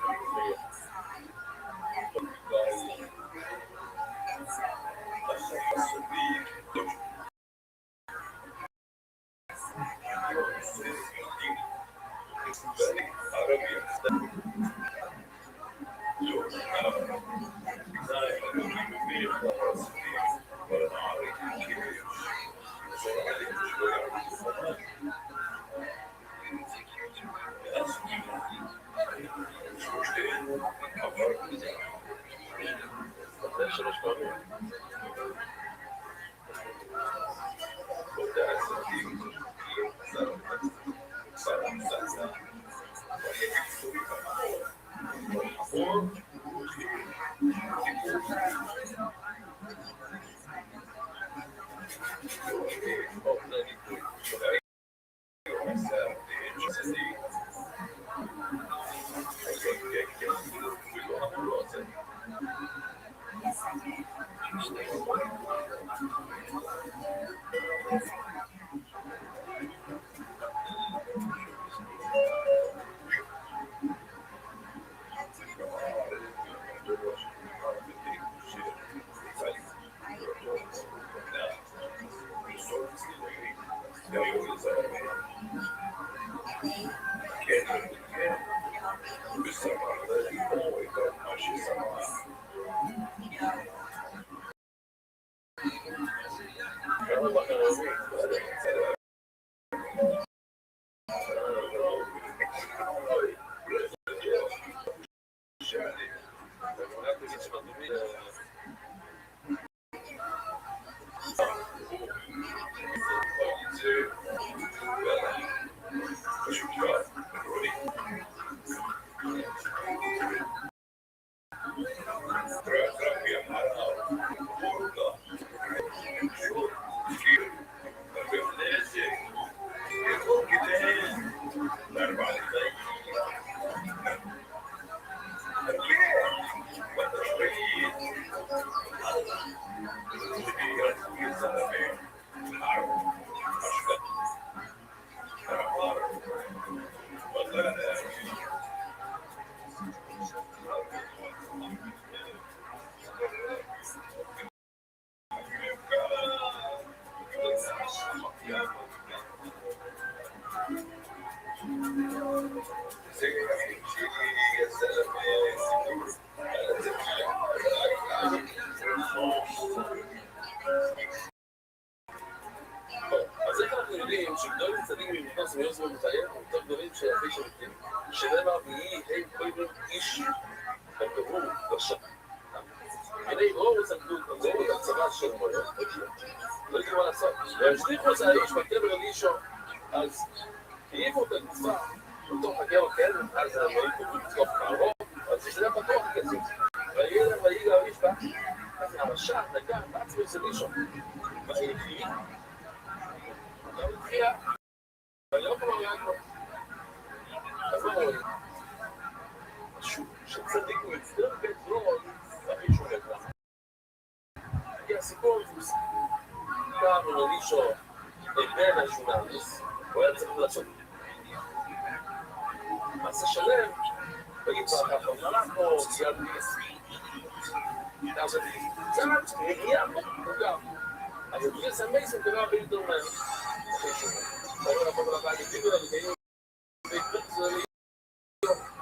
אז איך אנחנו יודעים שגדול צדיקים ממכנוס מיוס ומתאר הם יותר גדולים של אחרי שמתים, שנאמר ויהי הם קודם איש כתובו לשם. הנה אור וסקדו כזו את הצבא של מונו, לא יקרה מה לעשות. והשליחו את האיש בקבר אלישו, אז העיפו את הגופה בתוך הגר כן, אז הם קוראים לתקוף קרוב, אז יש להם פתוח כזה. ויהי האיש בה, אז הרשע נגע בעצמו של אלישו. ויחי, גם התחילה, ולא כמו יעקב. אז מה רואים? משהו שצדיק הוא יצטרך בדרון, והכי שולט לך. כי הסיפור הוא פעם עם אלישו בן השונאמיס, הוא היה צריך לעשות מעשה שלם, ויגיד כבר ככה, אנחנו סייד מיס. אז קצת הגיע מוקדם. אז את גיס המייסים קרה בלדור מהם. ואני רפות רבה, אני פיגו לנו כאילו,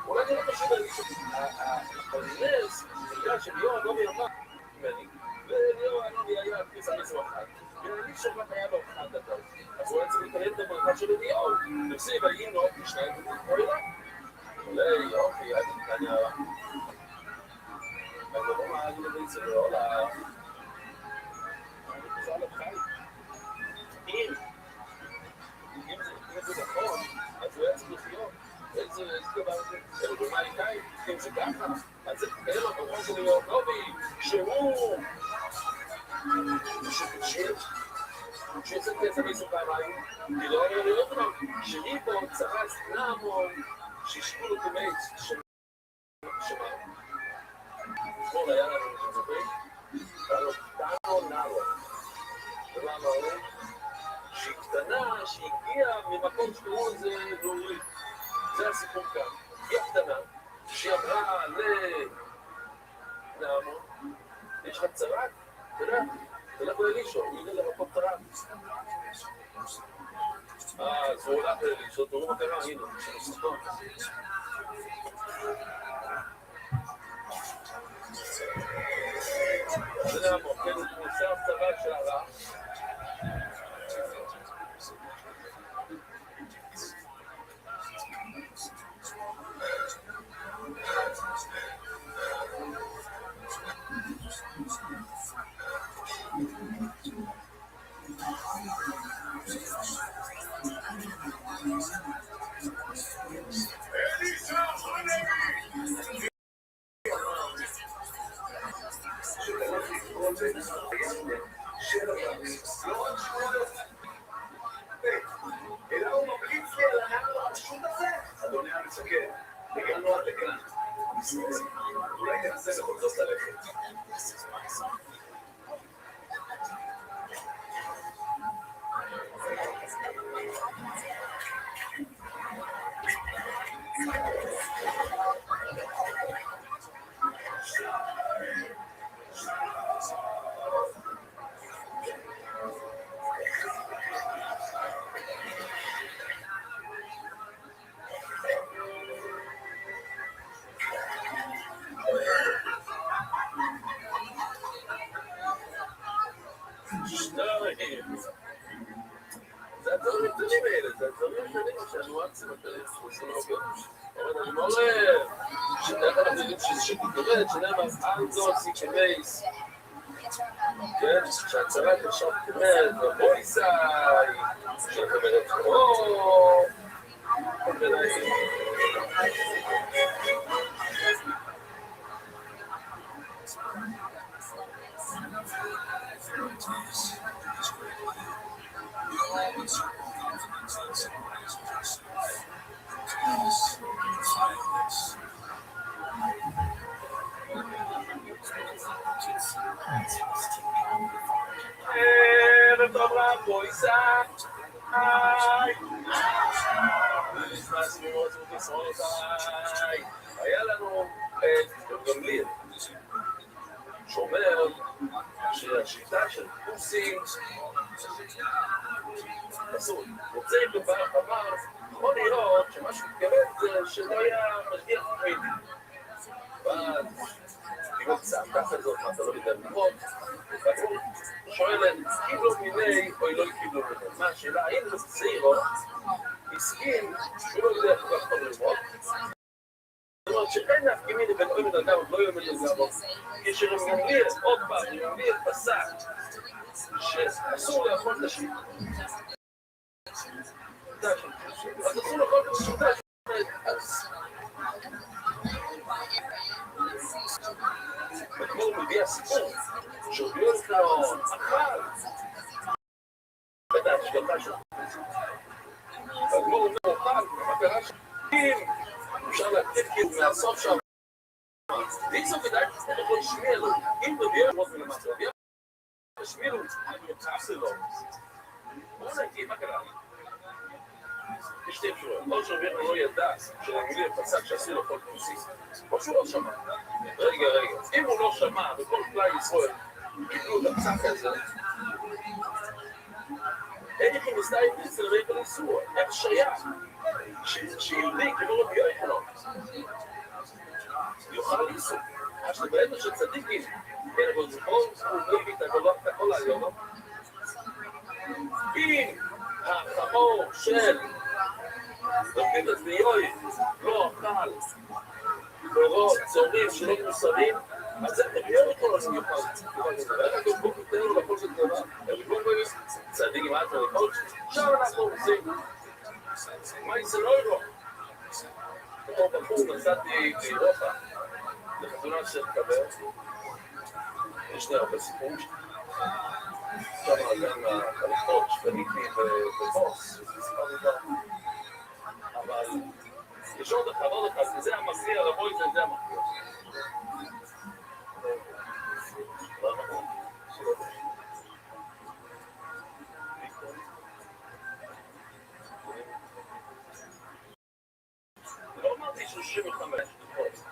אולי אני לא פשוט על אישו. הנס, בגלל שליאור לא מירמה ממני, וליאור היה גיס המייסים אחד. ואלישו רק היה לו אחד דקה. אז הוא היה צריך להתקרב את הברכה של ליאור. נפסי ויהי נוח משניים ותתפוילה. אולי יופי, עד כאן יערה. אני לא מה אני מבין זה לא עולה. אני חושב עליו חי. אם זה נכון, אז הוא היה צריך לחיות. איזה דבר זה? זה רומאיקאי, אם זה ככה, אז זה כאלה ברור של ליאור נובי, שהוא שיוצא כסף מסוכה מים, כי לא היה לראות אותם, שריבו צרס נעמון, שישבו לו כמייץ, שמה? אתמול היה לנו שזוכרים, היה לו קטנו נערו. ומה אמרנו? שהיא קטנה, שהגיעה ממקום שקראו לזה נורית. זה הסיפור כאן. היא הקטנה, שהיא אמרה לנעמון, יש לך צרת? תראה, תלך לאלישו, הוא ידע למקום צרת. אז הוא הולך לאלישו, תראו מה קרה, הנה, שנסתום. זה נעמון, כן, הוא מוסר צרת שערה. אלא הוא ממליץ לי על הנער הרשות הזה. אדוני המפקד, הגענו עד לכאן. אולי ננסה בכל זאת ללכת. זה הדברים הקטנים האלה, זה הדברים הקטנים שהניואנסים הקטנים חושבים הרבה. אבל אני אומר, שדרך אנחנו יודעים שתתגרד, שנאמר, אנזון סיקמייס, כן, שהצרה תשב כמד, ובויסאי, שתקבלת חור, ובנאי. טוב רב, בויסאי. נכנס לראות ובשרותיי. היה לנו את גמליאל, שאומר שהשיטה של פוסים אסור. רוצה בבר אמר, יכול להיות שמשהו מתכוון זה שלא היה משגיח תמיד. ואז קיבל צעקה כזאת, מה אתה לא יודע ללמוד, והגמור שואלת, קיבלו מיני או לא קיבלו מיני, מה השאלה, האם זה זעירו הסכים שהוא לא יודע כל כך טוב ללמוד, זאת אומרת שאין להפגימי לבין אוי מדרגה או לא אוי מדרגה, כשרמגמליר, עוד פעם, רמגמליר פסק שאסור לאכול את השם. אז אסור לאכול את השם. הגמור מביא הסיפור, שהוא ביום כלאון, אכל. בדעת שגלתה שלנו. הגמור אומר אוכל, מה קרה שם? אם אפשר להקליט כאילו מהסוף שם, ואם זו כדאי, אתה יכול לשמיע לו. אם תביאו לראות מלמטה, תשמיעו, אני תעשה לו. בואו נגיד, מה קרה? יש שתי אפשרויות. או שאומר לא ידע שלמיליר פסק שעשו לו כל כוסיס, או שהוא לא שמע. רגע. אם הוא לא שמע וכל כלי ישראל קיבלו את הפסק הזה, אין יכולים לסתיים אצל רגע לניסוע. איך שייך שיהודי כמו רבי יוחנן יוכל לנסוע. אז שבעצם שצדיקים, כן, אבל זה כל הוא לא הביא את הכל היום. אם החמור של רבי דתביוי לא אכל פירות צורים שלא מוסרים, אז זה תביאו אותו לא יוכל. ואנחנו בואו נתן לו לכל של דבר, ובואו צדיק עם עד ולכל, עכשיו אנחנו רוצים. מה יצלוי לו? כמו בחור נסעתי באירופה, לחתונה של קבר, יש לי הרבה סיפורים שם. שם גם הקלפות שקניתי בבוס, אבל יש עוד אחד, זה המכריע, לבוא איזה, זה המכריע. לא אמרתי 35 דקות.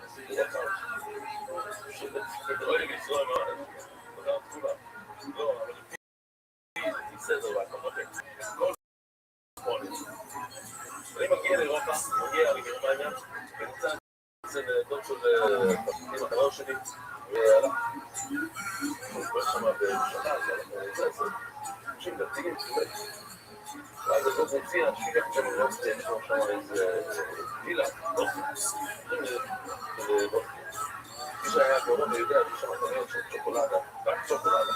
זה יקר. שתראה לי מצרים, תודה כולה. לא, אבל בסדר, והכמותק. כל ספונית. אני מגיע לאירופה, מגיע לגרמניה, ונמצא אצל דוד של פרסמים החבר שלי, והלכתי. הוא כבר שמה בשנה, אז אנחנו אנשים דתיים, ואז הדוד מציע, שילך שם לראות, יש לו שם איזה וילה, מי שהיה קורונה יודע, יש שם חנויות של צ'וקולדה, רק צ'וקולדה.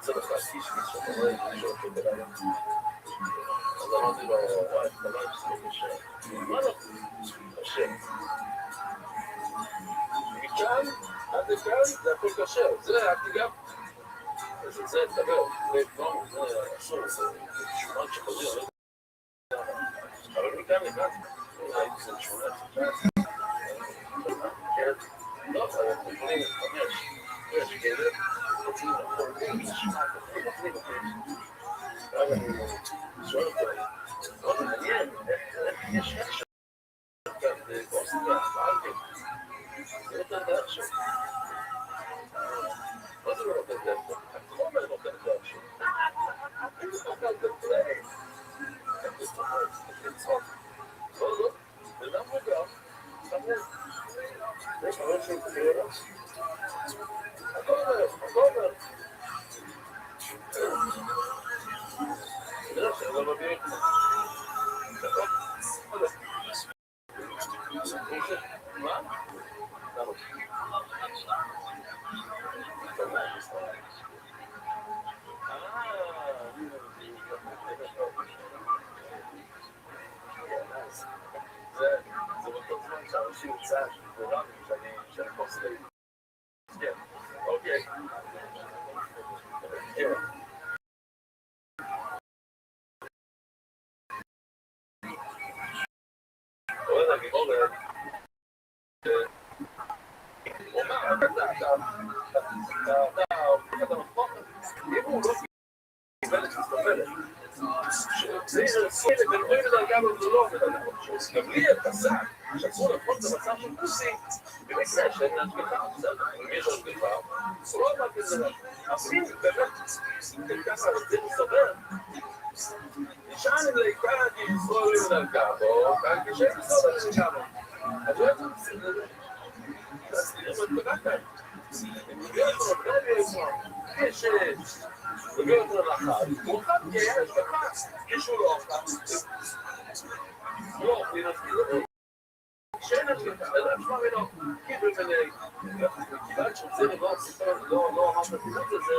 צריך להקיש מישהו, אתה רואה מישהו צ'וקולדה. אז אמרתי לו, וואי, אתה לא יפסק בשם. מה לא? השם. מכאן, עד לכאן, זה הכל קשר. זה רק גם. זה דבר, זה אסור, זה שומן שחוזר, אבל מכאן לכאן, הייתי זה שומן שחוזר, כן, לא, אבל אנחנו יכולים לחמש, יש גדר, רוצים לחזור, מתחילים, ואז אני שואל אותו, לא, זה מעניין, איך יש חשב, כאן באוסטריה, באנגל, זה נותן דרך שם. מה זה לא נותן דרך שם? החומר נותן דרך שם. אני לא נותן דרך שם. לא, בנם מוגר, סמל. זה חבר של קריאה. החומר. זה לא שלא מביא את זה. מה? למה? זה באותו זמן שהאנשים יצא שגורם שאני חוסר לי. כן, אוקיי. כן. אוהד הגיבור הוא אומר, אתה מפוך, אם הוא לא קיבל את מסתובלת, שנשוי לבנוי לדרגה ולא בדרגה. גם לי הפסק, שאסור לפחות במצב של כוסי, במקרה שאין להשגחה, בסדר, אם יש להשגחה, הוא לא אמרתי לזה. אפילו באמת, ככה זה מסתבר, נשען לעיקר כי ישראל לדרגה בו, כשאין ישראל לדרגה בו. אז לא יצא בסדר, להסתיר את בגדה. הם מגיעים אותו, יש מגיעים אותו לאחד, הוא אחד כי היה השגחה, מישהו לא אוכל. לא אוכלים, אז כאילו, שאין השגחה, אלא נשמע ממנו, כאילו ממני, כיוון שזה לא סיפר, לא אמר בפירוט הזה,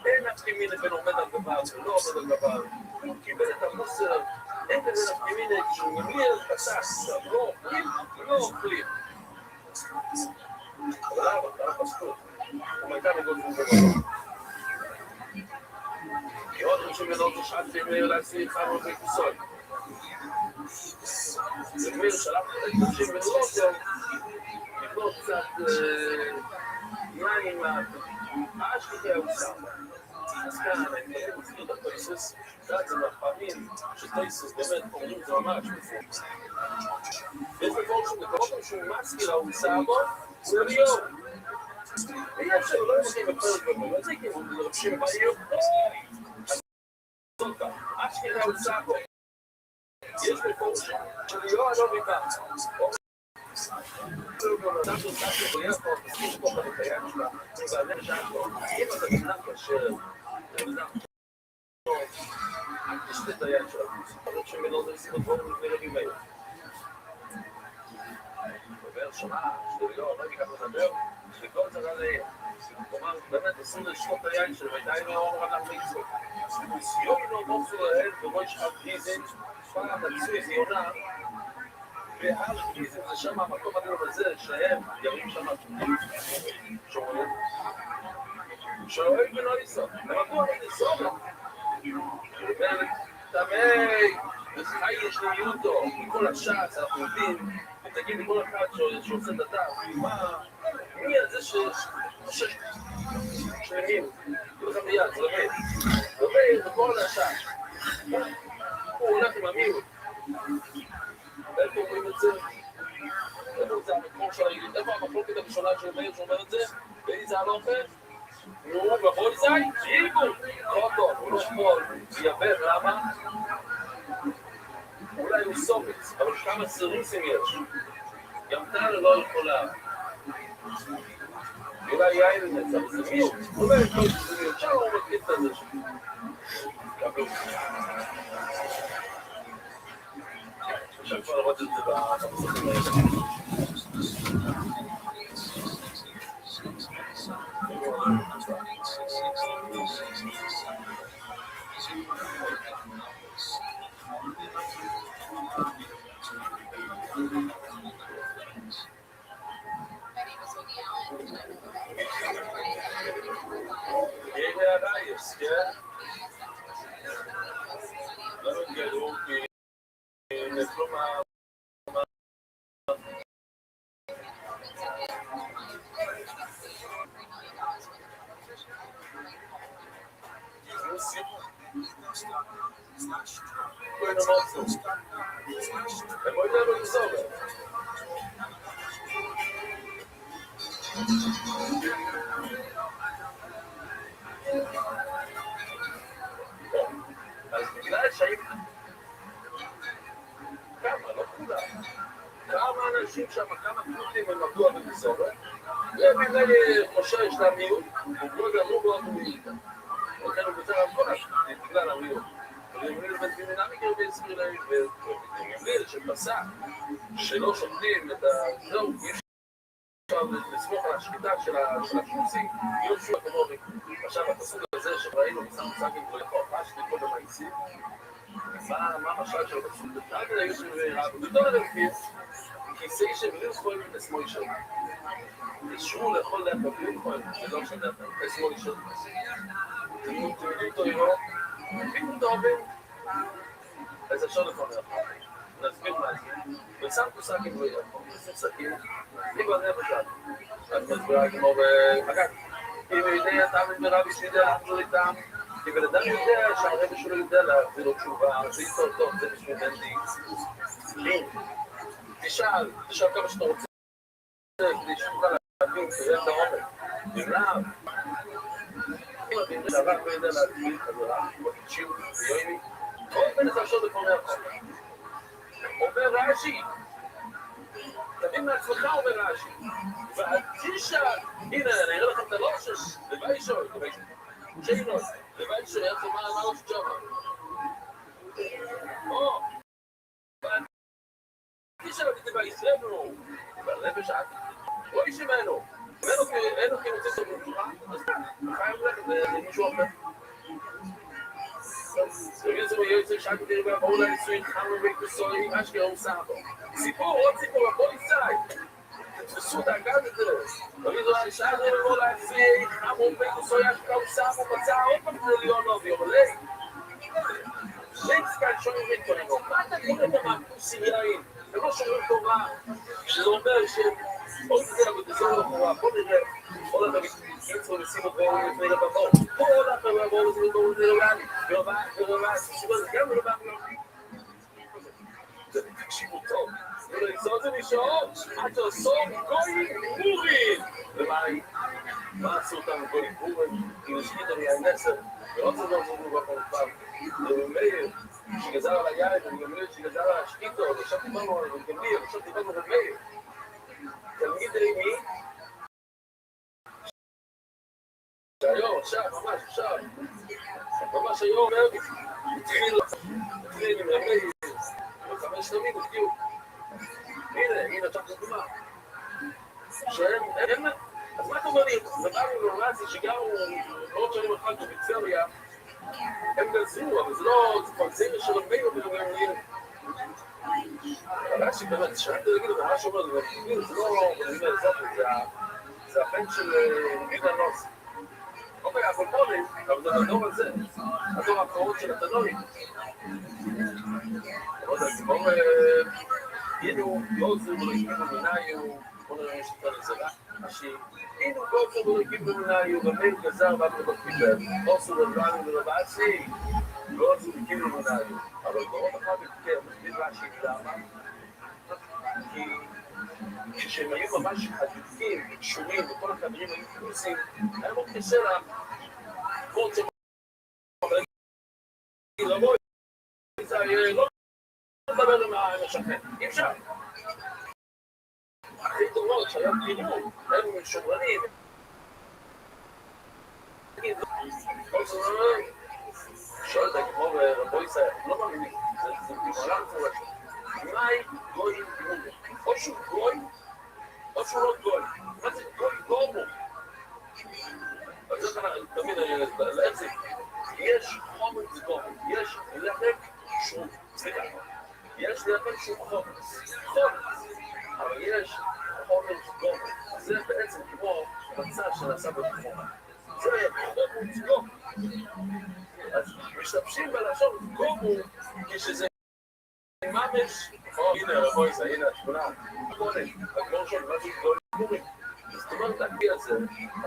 אין נפקימין בין עומד על גביו ולא עומד על גביו, הוא קיבל את המוסר, אין כזה נפקימין כשהוא ממיר את פסס, לא אוכלים. אבל למה פסקות? הוא הייתה מגוד ומגוד. כי עוד ראשים ודאות ששאלתם להציל חמור וכוסוי. ומיר שלח את ראשים ודאות לבנות קצת מים מהאשכי האוסר. אז כאן אני מזכיר את הטויסס, זה מהפעמים שטויסס באמת אומרים זה ממש מפורס. יש בפורשים לקרוא שהוא מזכיר האוסר בו, הוא ליאור. ויהיה אפשר לא יודעים בפרק בו, זה כאילו לרבשים בעיר. אשכי האוסר בו. יש בפורשים שליאור לא ביבה. באמת עשו לשמות היין שלו, והייתה עם האור עליו ליצור. סיום לא מוצאו להן ובוי שחד גיזן, פעם נצוי זיונה, והר גיזן זה שם המקום הגדול הזה, שהם ירים שם שומרים. שואל בנו ליסון, למקום ליסון. תמי, וחי יש ליהודו, מכל השעץ, אנחנו יודעים, ותגיד לכל אחד שעושה את הדף, מי הזה שלמים, לכם ביד, זרמי, זרמי, וכל השעץ. הוא הולך עם המיעוט. איפה אומרים את זה? איפה זה המקום של היליד? איפה המחלוקת הראשונה של מאיר שאומר את זה? ואי זה הלוכה? נו, ובוא זי, שיגו! חוטו, הוא לא שמאל, יבב, למה? אולי הוא סומץ, אבל כמה סירוסים יש. גם טל לא יכולה. אולי יין לנצח, זה מיעוט. אולי יש לו שזה מיעוט, שם הוא מתקיד את הזה שלי. קבל. אפשר כבר לראות את זה במסכים האלה. הנה הרייס, כן? לא נתגלו כי נפלו Bueno, mozo. Me voy a dar un sobre. אז בגלל שהיו כמה, לא כולה, כמה אנשים שם, כמה פלוטים הם עבדו על המסורת, ובגלל חושש למיעוט, לא גמרו בו המועיל. לכן הוא בצר המפורש, בגלל המיעוט. ומבליל בית דינמיקר והסביר להם, ומבליל שפסק שלא שומדים את הזהו, עכשיו לסמוך על השחיטה של השמוסים, יהיו שוב אקונומי. עכשיו, הפסוק הזה שראינו, ניסן מוצגים פה לכל מה שנקוד המייסים, מה המשל של הפסוק? רק להגיד שרב, בתור הרפיס, כיסאי שבליל חולים לשמאל שלו. אישרו לאכול להם בבליל חולים, זה לא שדף, לשמאל שלו. תמידו אותו ירוק, פתאום טובים, אז אפשר לפעמים. נסביר מה זה. ושם כוסקים לא ירוק, כוסקים, ליגו זה בשל. אז מסבירה כמו אגב, אם ידי התאמן ברבי שידע לחזור איתם, כי בן אדם יודע שהרבא שלו יודע להעביר לו תשובה, זה איתו טוב, זה בשביל דנדי. לינק. תשאל כמה שאתה רוצה, כדי שתוכל להבין, תראה את העומק. נמלאב. אם אתה יודע שהרב לא יודע להסביר חזרה, תקשיב, יואימי, כל בן את השוד לפני הכל. אומר רש"י, תבין מעצמך, אומר רש"י, ואל תשאל, הנה, אני אראה לכם את הלושש, לביישו, שיינות, לביישו, היה תאמר מה לא שג'מה. או, ואל תשאל את זה בישראלנו, והלב בשעת, לא איש ממנו, אין לו כי רוצה סוף למשורה, אז חייב ללכת למישהו אחר. ויוצא ויוצא שעת תרבה, באו לניסויים חמו וכוסורים, אשכרה וסבו. סיפור, עוד סיפור, בוא ניסי. תתפסו את האגד הזה. תגידו, השעה זה לבוא להציע, חמו וכוסורים, אשכרה וסבו, מצא עוד פעם מיליון נובי, אבל לי. ליצקן שומעים ותקונים, מה אתה קורא את המעקוסים יין? הם לא שומעים טובה, שזה אומר עוד זה בגזור לחורה, בוא נראה, בוא נראה, קיצור ושימו דברו לפני לבבור, בוא נראה, בוא נראה, בוא נראה, ורבה, סיבה זה גם רבה, תקשיבו טוב, ולעשות זה נשאר, עד הסוף גויים בורים, ומאי, מה עשו אותם גויים בורים, אם השקידו מהנסר, ועוד זה לא זו בכל פעם, ומאיר, שגזר על היין, ומאיר שגזר על השקידו, ושם דיברנו על גמיר, ושם דיברנו על מאיר, תלמיד רימי, שהיום, עכשיו, ממש עכשיו, ממש היום, התחיל עם רמי, וחמש תמיד, בדיוק. הנה, עכשיו דוגמה. שהם, אז מה אתה אומר לי? זמרנו לורנצי שגרו מאוד שנים אחת בביצריה, הם גזרו, אבל זה לא, זה כבר צעיר של רמי, רש"י באמת, שאלתי להגיד לו, מה שאומר, זה לא, זה הבן של יהודה נוס. אוקיי, אבל קודם, אבל זה הדור הזה, הדור האחרון של התנועים. עוד הסיפור, הנה גוזו ולהגיבו מנהיו, בוא נראה שתן לזה רש"י, הנה גוזו ולהגיבו מנהיו, ומאיר גזר ואנחנו בקביבר, עושו לבנו ולבאסי, גוזו ולהגיבו מנהיו. אבל בעוד אחת בקר, מסביר רש"י, למה? כי כשהם היו ממש חדוקים, קשורים, וכל החברים היו כנוסים, היה מאוד קשה לה, כל צבא, אבל לבוא, זה לא לדבר עם השכן, אי אפשר. הכי טובות שהיה פינו, הם שומרנים, כל זמן, שואל את הגמור רבו ישראל, לא מאמינים, זה גמרם מפורשת. מהי גוי גמור? או שהוא גוי, או שהוא לא גוי. מה זה גוי גומו? אז זה תמיד לעצם, יש חומץ גומו, יש לחק שהוא, סליחה, יש לחק שהוא חומץ, אבל יש חומץ גומו. זה בעצם כמו מצב שנעשה בתחומה. זה חומץ גומו. אז משתמשים בלשון גומו כשזה ממש, הנה רבוי זה, הנה התמונה, הגמור של משהו גדול גמורים. זאת אומרת, הכי הזה,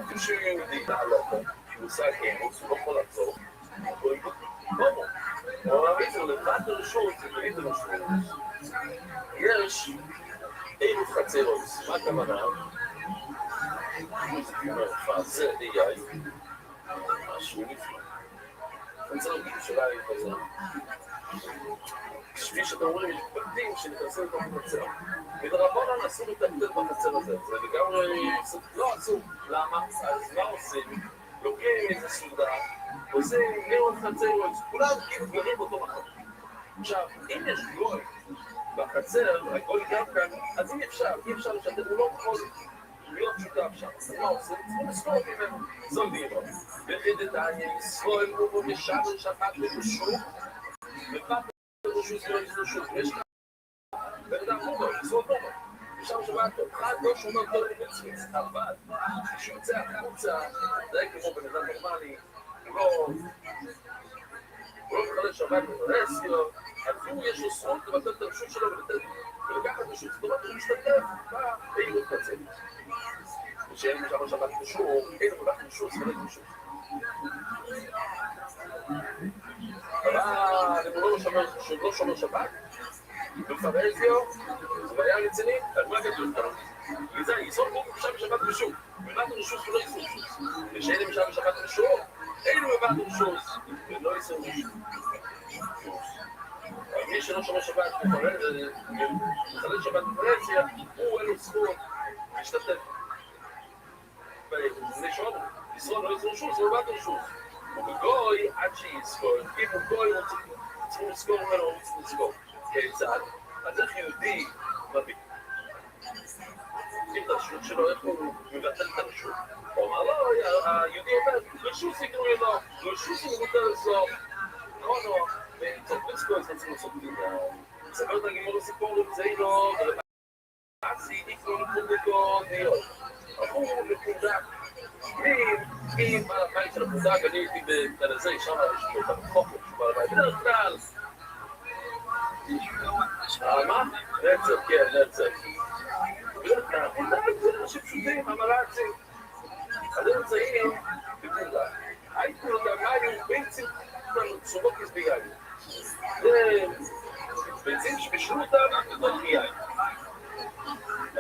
אפילו שהוא יהודי לעלות, שהוא עושה כאימוץ, הוא לא יכול לעצור, הוא יגיד, גומו. אבל המיזו לבד לרשות, זה תמיד לרשות. יש אימוץ חצרוס, מה הכוונה? זה איי, משהו נפלא. אני רוצה להגיד שאולי כזה. בשביל שאתם אומרים, יש בגדים שנכנסים לתוך החצר. ודרבנן אסור לטלטל בחצר הזה. זה לגמרי לא אסור. למה? אז מה עושים? לוקחים איזה סעודה, עושים מירון חצר, כולם כאילו גרים באותו מקום. עכשיו, אם יש גוי בחצר, הגוי גם כאן, אז אי אפשר לשתף, הוא לא יכול להיות שותף שם. אז מה עושים? צריכים לספור ממנו. זו דירו. וחידת העניין, ישראל רובו משם שפט ושוב, ופעם ושוב סביבה לשלושות. יש כאן, ואתה רובו, לסור רובו. ושם שבאת, אחד לא שומע כל מצווץ, אבל כשיוצא החוצה, זה כמו בן אדם נורמלי, לא מחלש שבת ברסקו, אז הוא יש לו זכות לבטל את הרשות שלו ולקחת את הרשות, זאת אומרת, הוא משתתף בפעילות קצת. ושאין שם שבת קשור, אין הוא לך קשור, זה לא קשור. לא שומר שבת, בפרזיו, זה בעיה רצינית, על מה כתוב כאן? וזה, יסוד בו עכשיו בשבת רשות, ובאת רשות ולא יסוד רשות. ושאלה משם בשבת רשות, אילו ובאת רשות, ולא יסוד רשות. מי שלא שומר שבת מחלל שבת בפרזיה, הוא אין לו זכות להשתתף. בני שעות, ישרוד לא יסוד רשות, זה לא באת רשות. ובגוי עד שיזכור, אם הוא גוי צריכים לזכור ממנו, הוא צריך לזכור. כיצד? אז איך יהודי מביא את הרשות שלו, איך הוא מבטל את הרשות? הוא אמר לו, היהודי אומר, רשות סיכוי לו, רשות סיכוי לו, לא, וצריך לזכור, צריך לעשות מדינה. ספר את הגימור לסיפור, נמצאי לו, ולפעסי, נקרוא לפונדקו, ניות. עבור לפונדק. אם הבית של הפונדק, אני הייתי בנזה, שם יש לו את המחוקת, בדרך כלל. מה? נצר, כן, נצר. בדרך כלל, פונדק זה אנשים פשוטים, המלאצים. אז הם נמצאים בפונדק. הייתי לו דרגיים, ביצים, צורות כסביגיים. זה ביצים שבישלו אותם, בתוך יין.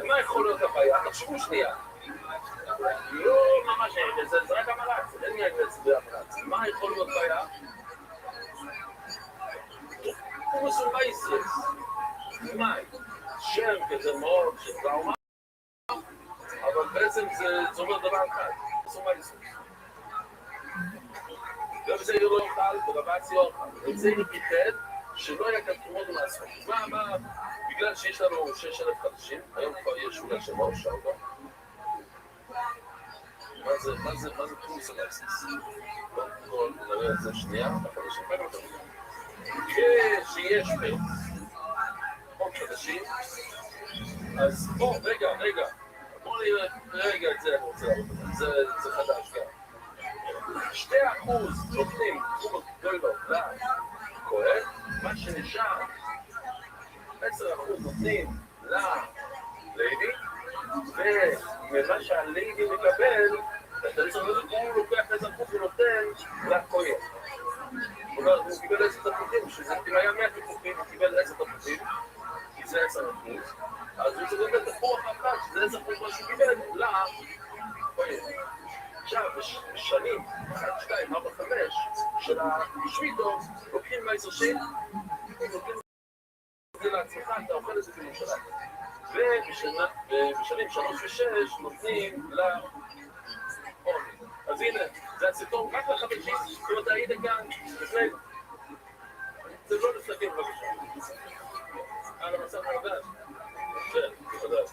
מה יכול להיות הבעיה? תחשבו שנייה. לא ממש אין, זה רק המלאץ, אין לי אגרס בהמלאץ. מה יכול להיות בעיה? הוא מסוים מייסס. מים. שם כזה מאוד של טראומה, אבל בעצם זה אומר דבר אחד. מסוים מייסס. גם זה לא יוכל, וגבץ לא יוכל. את זה נפיחד שלא היה כאן תרומות ומעשרות. מה? בגלל שיש לנו 6,000 חדשים, היום כבר יש אולי 3 4. מה זה תרומוס המייסס? קודם כל, נראה את זה שנייה, החדשים. כשיש עוד חדשים, אז בוא, רגע. בוא נראה, רגע, את זה אני רוצה להראות. זה חדש גם. 2% נותנים תרומות גדולות לכהן, מה שנשאר 10% נותנים ללוי, וממה שהלוי מקבל, אתה צריך לדעת הוא לוקח 10% ונותן לכהן. זאת אומרת, הוא קיבל 10 תפוחים, אם היה 100 תפוחים, הוא קיבל 10 תפוחים, כי זה 10%, אז הוא צריך לתת תפוח אחת, שזה 10% מה שהוא קיבל לכהן. עכשיו, בשנים 1, 2, 4, 5 של השמיטות, לוקחים מהיסושים, נותנים את זה לעצמך, אתה אוכל את זה בירושלים. ובשנים 3 ו-6 נותנים לעוני. אז הנה, זה הסרטון רק לחדשים, אם אתה היית כאן לפני... זה לא לסכם בבקשה. על המצב הרדש. כן, בוודאי.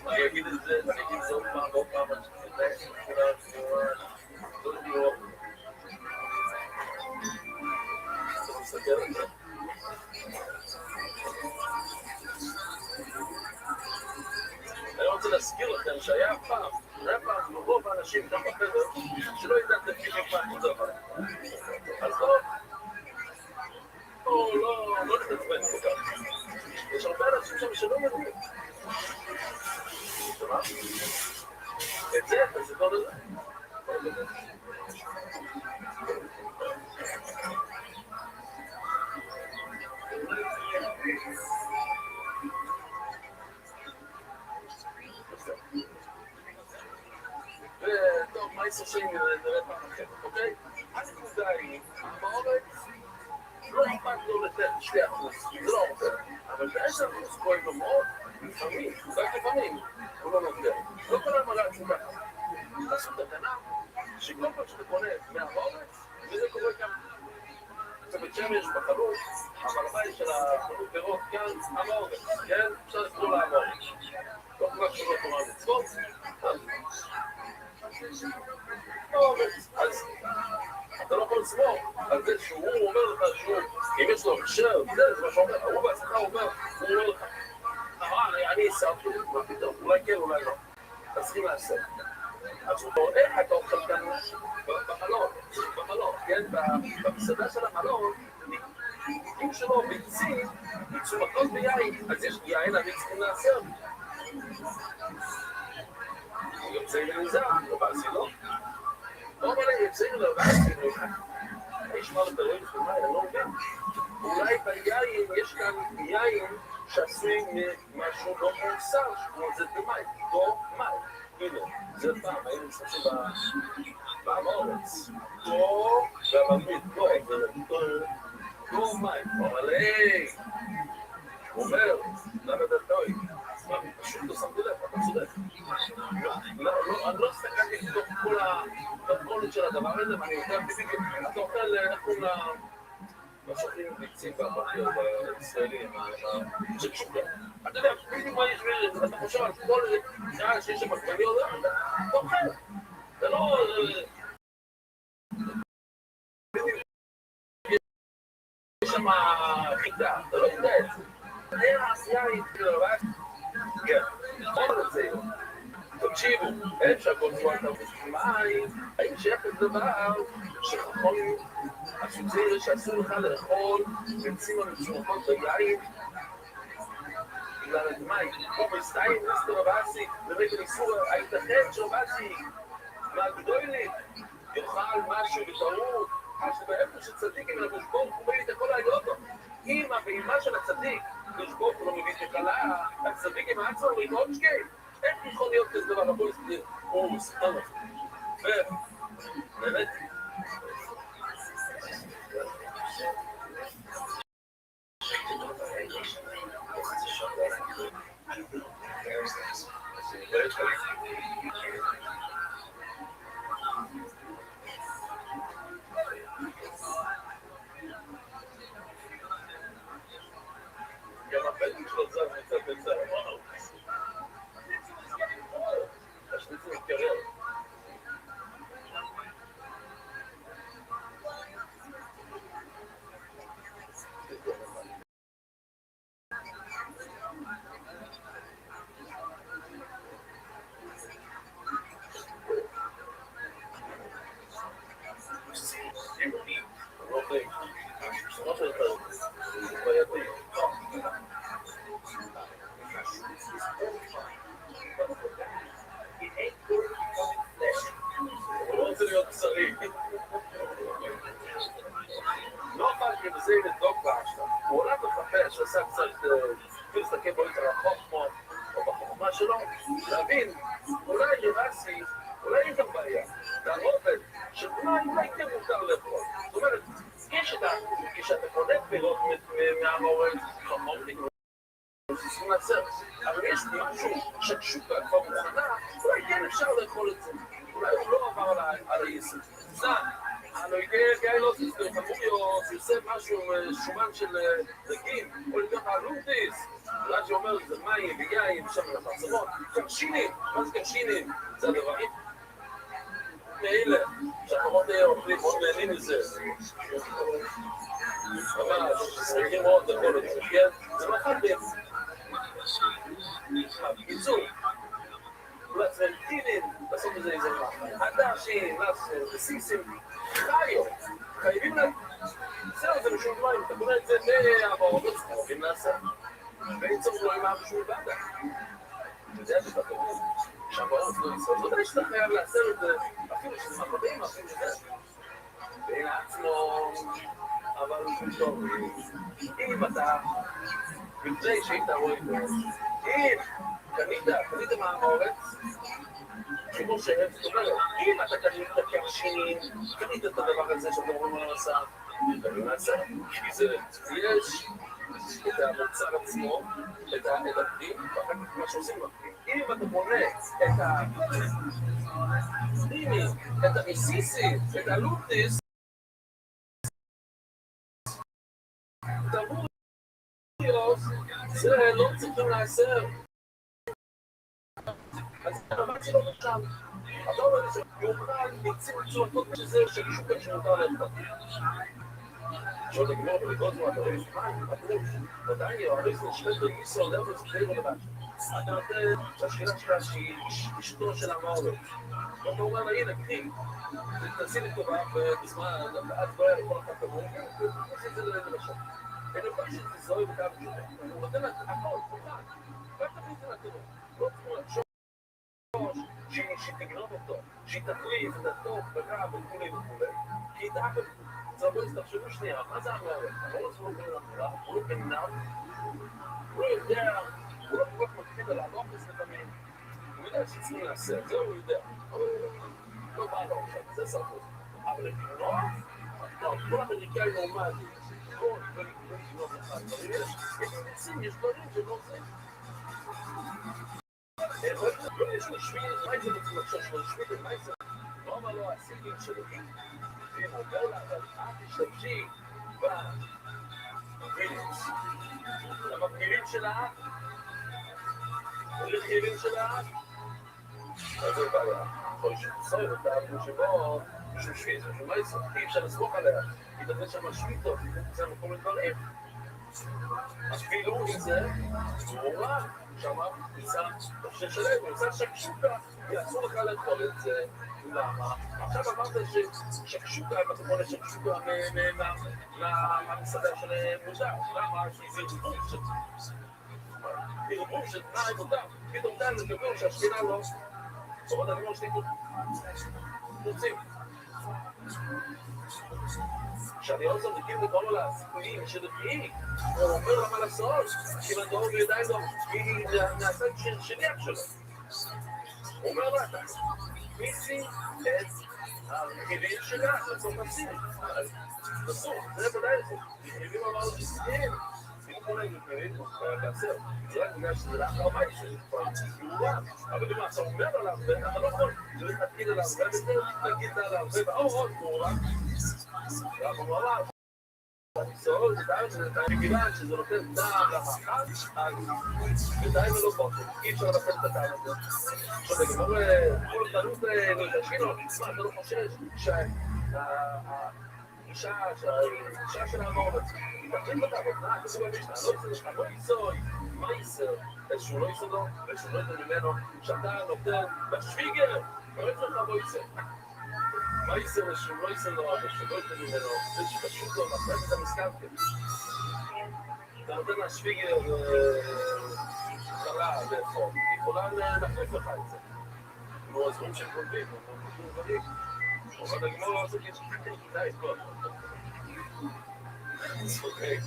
אני אגיד את זה עוד פעם, אני רוצה להזכיר לכם שהיה פעם רוב האנשים גם בחדר שלא ידעתם כיף פעם כל דבר. אז לא נתעצבן כל כך. יש הרבה אנשים שם שלא מבינים. את זה, זה לא לזה. וטוב, מה יסושים נראה פעם אחרת, אוקיי? הנקודה היא, באורץ לא אכפת לו לתת 2%, זה לא הרבה, אבל ב10% כואב לו מאוד, לפעמים, רק לפעמים, הוא לא נותן. לא כל הזמן לעצמו ככה. תעשו תקנה, שכל פעם שאתה קונה מהאורץ, וזה קורה כאן. בבית שמש, בחנות, אבל הבית של החנות פירות כאן, המאורץ, כן? אפשר לקרוא לה המאורץ. לא כל כך שלא תורה מצוות, אז אתה לא יכול לסמוך על זה שהוא אומר לך שהוא, אם יש לו חשר, זה מה שאומר, הוא בעצמך אומר, הוא אומר לך, אני אסרתי, מה פתאום, אולי כן, אולי לא. אתה צריכים לעשות. אז הוא אומר, אתה אוכל כאן במלון, כן? במסעדה של המלון, אם שלו ביצים, יצאו מכות ביין, אז יש יין, אני צריכים לעשות. יוצאים מנזר, לבאסי לא. לא אומר לי, יוצאים לבאסי, יש מה לדברים חמאי, אני לא מבין. אולי ביין, יש כאן יין שעשוי ממשהו לא מוסר, כמו זה במים, דו מים. הנה, זה פעם, היינו משתמשים בארץ. דו, והמנמית, דו מים. אבל היי, הוא אומר, למה אתה טועי? פשוט לא שמתי לב, אתה צודק. אני לא הסתכלתי לתוך כל המתכונת של הדבר הזה, ואני יודע בדיוק, אתה אוכל, איך קוראים לה... מה שאוכלים ביצים בישראלים, שקשוקה. אתה יודע, בדיוק מה יש, אתה חושב על כל שעה שיש שם עגבניות, אתה אוכל. זה לא... יש שם חיטה, אתה לא יודע את זה. אין העשייה היא תלוות, כן, עוד את זה. תקשיבו, אין שהכל זמן מים, האם שייך את דבר שחכמים הסוצרים שאסור לך לאכול ביצים המצורפות ביין בגלל הדמי, כמו בסטיים נסתר הבאסי, לרגע איסור הייתכן שהבאסי מהגדולים יאכל משהו בטעות, שבאיפה שצדיקים על החשבון הוא מביא את הכל היותו. אם הבהימה של הצדיק חשבון הוא לא מביא את הכלה, הצדיקים העצור לראות שקיים. איך יכול להיות כזה דבר? בואו נסתיר, הוא סתם ובאמת גם הפנים שלו זר מצד בצד, וואו השניצים מתקרר הוא לא רוצה להיות בשרי. לא פעם כבזה לדוק באשתה. הוא עולה בחפש, שעשה קצת, להסתכל בו יותר רחוק או בחוכמה שלו, להבין, אולי ירסי, אולי אין גם בעיה. והרובד, שאולי כן מותר לאכול. זאת אומרת, כשאתה קונה פירות מהמורד, חמור לגמרי. אבל יש משהו שקשוקה כבר מוכנה, אולי כן אפשר לאכול את זה. אולי הוא לא עבר על היסוד. זה, הלוא יגיע לא תסתכל, חמוריו, שיעשה משהו שומן של דגים, או לדרך הלומטיס, אולי שאומר זה מים ויין, שם לפרסמות, קרשינים, מה זה קרשינים? זה הדברים מאלה, שהפחות אוכלים מאוד נהנים מזה. ממש, שריחים מאוד לאכול את זה, כן? זה מחלבים. בקיצור, לצרנטינים, לעשות בזה איזה מה. הדשים, לסיסים, חייבים להם. בסדר, זה משום מים, אתה קונה את זה מהמעורבות, חייבים לעשות. ואין צורך לא עם משהו לבדה. אתה יודע שאתה קוראים, שהמעורבות לא יסוד, לא יודע שאתה חייב לעשות את זה, אפילו שזה מחלבים, אפילו שזה. ואין עצמו, אבל טוב, אם אתה, לפני שהיית רואה את זה, אם קנית מהמעורץ, כמו שהם, זאת אומרת, אם אתה קנית קרשינים, קנית את הדבר הזה שאתם אומרים על המסע, קנית מסע, כי זה, יש את המוצר עצמו, את הפנים, ואחר כך מה שעושים בפנים. אם אתה בונה את המיסיסי, את הלומטיס, זה לא צריכים לעשר. אז המאמץ שלו שם. אתה אומר שיוכל ביצים צורפות שזה שקשוקה שמותר לאכול. שעוד הגמור ולגוד מה אתה רואה שמים, עדיין ירריס לשפט בניסו, לא זה די רלוונטי. אתה נותן שהשאלה שלה שהיא אשתו של המעורב. ואתה אומר לה, הנה, קחי, תנסי לטובה בזמן, אז לא היה לכל אחד כמובן, ותנסי את זה ללשון. אין לך שתזרוי וקו פשוטה. הוא נותן לה הכל, כמובן. רק תכניס את זה לתיאור. לא צריכים לחשוב שתגנוב אותו, שהיא תחליף את הטוב בקו וכולי וכולי, כי היא תאכל. אז בואו תחשבו שנייה, מה זה המערכת? המערכת שלו בין המורה, הוא לא בן נב, הוא לא יודע, הוא לא כל כך מקפיד על האופס לפעמים, הוא יודע שצריכים לעשות, זה הוא יודע, אבל לא בא לו עכשיו, זה סרטות. אבל לגנוב, כל אמריקאי נורמלי, כל לגנוב אחד, יש ניסים, יש דברים שלא עושים. יש משמיד, מה זה רוצים לחשוב שלו? משמיד את מייסר, לא אמר לו הסיגים שלו, ואם הוא אומר לה, אבל אל תשתמשי בווילוס, למפגילים של האף, ולחילים של האף, אז זה בעיה, יכול שתסויר אותה, כמו שבו, משום שביז, משום מייסר, אי אפשר לסמוך עליה, היא תדעת שם משמיד טוב, זה מקום לדברים. אפילו עם זה, הוא רע, שמה, ניסה, תפשל שלם, הוא ניסה שקשוקה, יעשו לך לאכול את זה, למה? עכשיו אמרת שקשוקה, אם אתה יכול לשקשוקה מהמסעדה של מודע, למה? כי זה ערבוב של תנאי מודע, פתאום דן לגבור שהשכינה לא, טוב, אני לא שתיקו, רוצים. שאני רוצה להגיד לכל הסיכויים שלפי, הוא אומר לה מה לעשות, אם הדור בידיים לו, היא נעשה שניח שלו. הוא אומר לה, מיסי את המחירים שלה, לעשות נפסים. נסו, זה ודאי זה. מחירים אמרו שסיים, אם כל הם מחירים, לעשר. זה רק בגלל שזה לאחר בית שלי, אבל אם אתה אומר עליו, אתה לא יכול להתחיל עליו, להגיד עליו, ובאורות מורה, ואמרו עליו, הניסורת, זה בגלל שזה נותן טעם למאכל, אז בינתיים ולא בוקר, אי אפשר לתת את הטעם הזה. עכשיו, לגמור כל תלות להשכינו, אתה לא חושש שהאישה של המעונת, היא תחליט אותה, כתוב במשנה, לא יצא לך, לא יצוי, מה ייסר? איזשהו לא ייסר לו, איזשהו לא ייסר ממנו, שאתה נותן בשוויגר, לא יצא לך לא ייסר. מה ייסר איזשהו לא ייסר לו, איזשהו לא ייסר ממנו, איזשהו פשוט לא, מחלק את המסכמתם. אתה נותן לשוויגר חלה לאכול, היא יכולה להחליף לך את זה. נו, אז רואים שהם גונבים, הם גונבים דברים. אבל הגמור לא עושה כאילו די, כל אוקיי.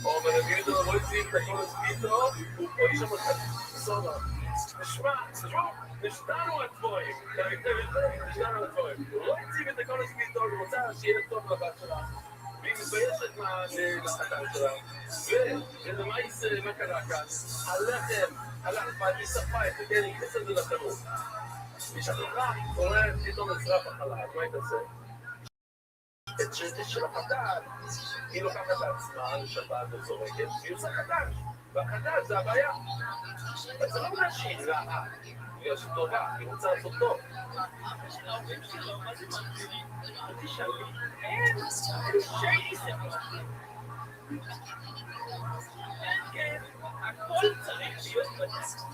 או מנגיד לו, לא יצאים את הכל הספיתו, הוא פה איש המחד סונה. נשמע, נשתנו הדבורים. נשתנו הדבורים. הוא לא יצאים את הכל הספיתו, הוא רוצה שיהיה טוב לבת שלה. והיא מתביישת מהחתן שלה. ולמייס, מה קרה כאן? הלחם, ואני שפה את זה, אני אכנס את זה לחנות. משחררה, קורא פתאום נצרף החלב, מה היא תעשה? את שטש של החתן, היא לוקחת לעצמה לשבת וזורקת, והיא עושה חתן, והחתן זה הבעיה. אז זה לא בגלל שהיא רעה, בגלל שהיא טובה, היא רוצה לעשות טוב. הכל צריך להיות בנס.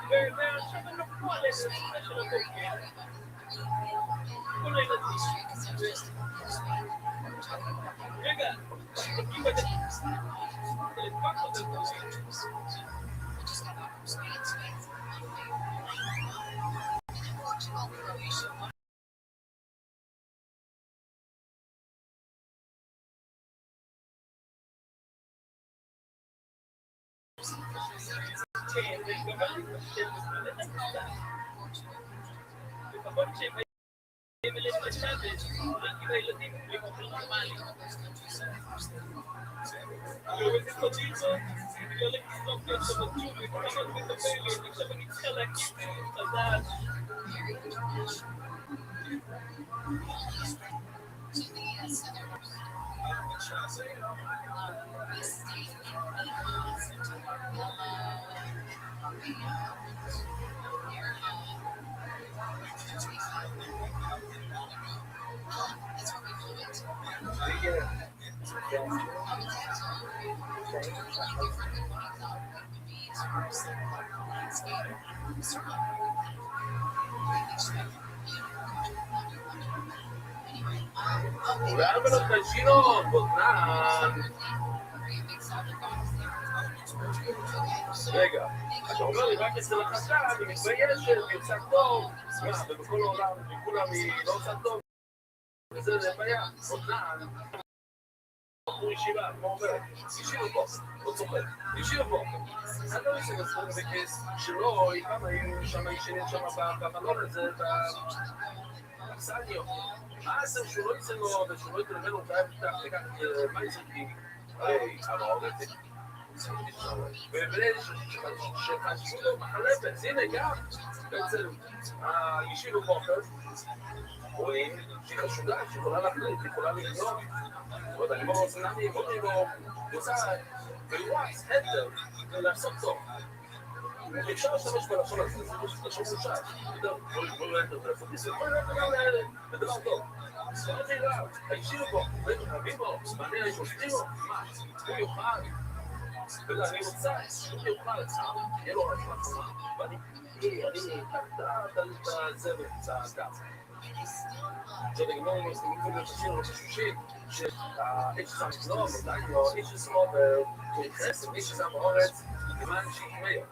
ועכשיו הם נפלו על איזה ספר של הבוקר. כל הילדים. רגע, תקים את זה. לפק עוד את זה. לפחות שהם באים אליהם לשבת, רק עם הילדים, בלי אוכל נורמלי. לא איזה קודים זאת, לא לסלוק להיות שבתשוב, וכמובן מטפלת, עכשיו אני צריכה להקים חדש. Vámonos, Panchino, Botán. רגע, אתה אומר לי רק אצל החשב, היא מתביישת, היא עושה טוב, ובכל העולם, וכולם היא לא עושה טוב, וזה בעיה, אותן, בחור ישיבה, כמו אומרת, ישיבה פה, לא צוחק, ישיבה פה, אני לא יושב לספור בכיס, שלא, כמה היינו שם ישנים שם במלון הזה, באכסניות, אז שהוא לא יצא לו, ושהוא לא יתלמד לו, והיה פתח, לקח מה יצאתי, הרי, אבל זה, שחשבו לו מחלפת, הנה גם, בעצם, הישיבה בוחר, רואים שהיא חשודה, שיכולה להחליט, יכולה לגנוב, ועוד אני לא רוצה להגיד, עוד אני לא רוצה בלוואץ, הדר, ולעשות טוב. אפשר להשתמש בלשון הזה, זה לשון מושג, בואו לא יותר לעשות את זה, בואו לא יותר לדבר טוב. זאת שאלה, הישיבה בו, רבים בו, מעניין שופטים בו, מה? הוא יוכל, ואני רוצה, הוא יוכל, יהיה לו רק לחמה, ואני את זה וצעקה. זאת לגמור עם הסתמכות לששים או לשושים, שהאיש שם לא, ודאי לא, איש ששמו ונכנס, איש ששם באורץ, למען שיתמיה.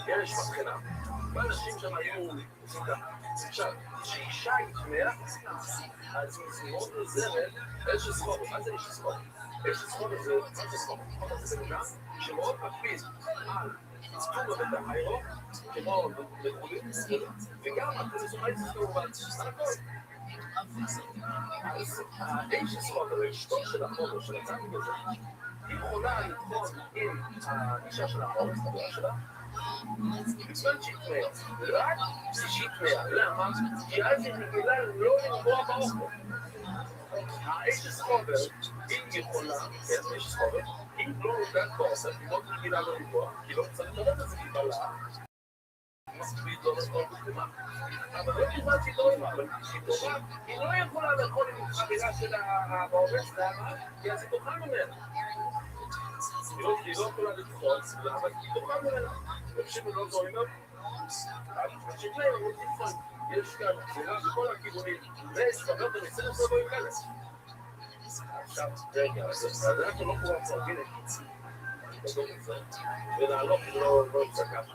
יש מבחינה. ואנשים שם היו עושים ככה. עכשיו, שאישה יתמיה, אז מזמות לזרת, איש ששמו, מה זה איש ששמו? איש ששמו זה, מה זה שמו? זה בנאדם שמאוד מקפיד על צפור בבית החיירו, כמו בית-חולים, וגם הכול זו מייצת כמובן, על הכל. אז האיש ששמו, אשתו של החומר, של הצדיק הזה, היא יכולה לבחון עם האישה של החומר, חברה שלה, בזמן שהתמיה, רק שהתמיה, למה? כי אז היא רגילה לא לנבוע באוכל. האיש הסחובר, היא יכולה, כן, האיש הסחובר, היא לא נוגעת באוכל, היא לא רגילה לא לנבוע, היא לא צריך לדעת את זה כבלה, מספיק לא לכל בקומה, אבל לא כמעט שהיא טובה, אבל שהיא טובה, היא לא יכולה לאכול עם חבילה של הבאורץ, למה? כי אז היא תאכל ממנה. היא לא יכולה לדחות, אבל היא תאכל ממנה. אנשים לא טועים, אנשים לא רוצים לדחות. יש כאן גזירה בכל הכיוונים, ויש חבר בנצר זה לא ייכנס. עכשיו, רגע, אז אנחנו לא קוראים פה, הנה, ונעלוך לא יצא ככה.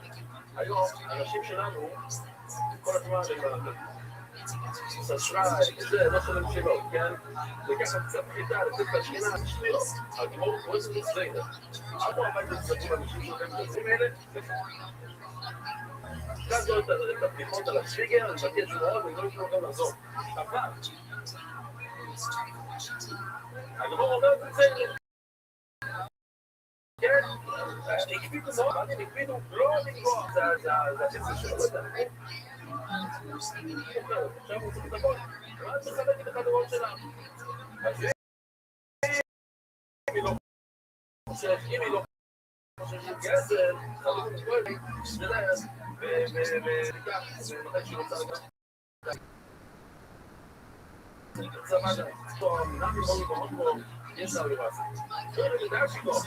היום, אנשים שלנו, כל הזמן הם סשרה, זה לא שלם שלו, כן? וככה קצת חיטה, לתת בשכינה, שנירות. הגמור קורא זה מוצלגת. עבור הבית לצלחים אנשים שלהם דברים האלה, כאן לא את הבדיחות על השפיגר, אני מבקש מאוד, אני לא ישמור גם לעזור. אבל, הגמור אומר את זה, כן? הקפידו מאוד, אני הקפידו לא לגרוע, זה הכסף שלו, לא יודע. עכשיו הוא צריך לדבר, ומה את מחלקת את החדרות שלה? אז אם היא לא חושבת, אם היא לא חושבת גזר, חלקת את כל זה, וניקח, ומתי שהיא רוצה לגמרי. זה מה זה, פה, מנהל מבוא מבוא, יש לה לרעה. זה לדעת שיגור.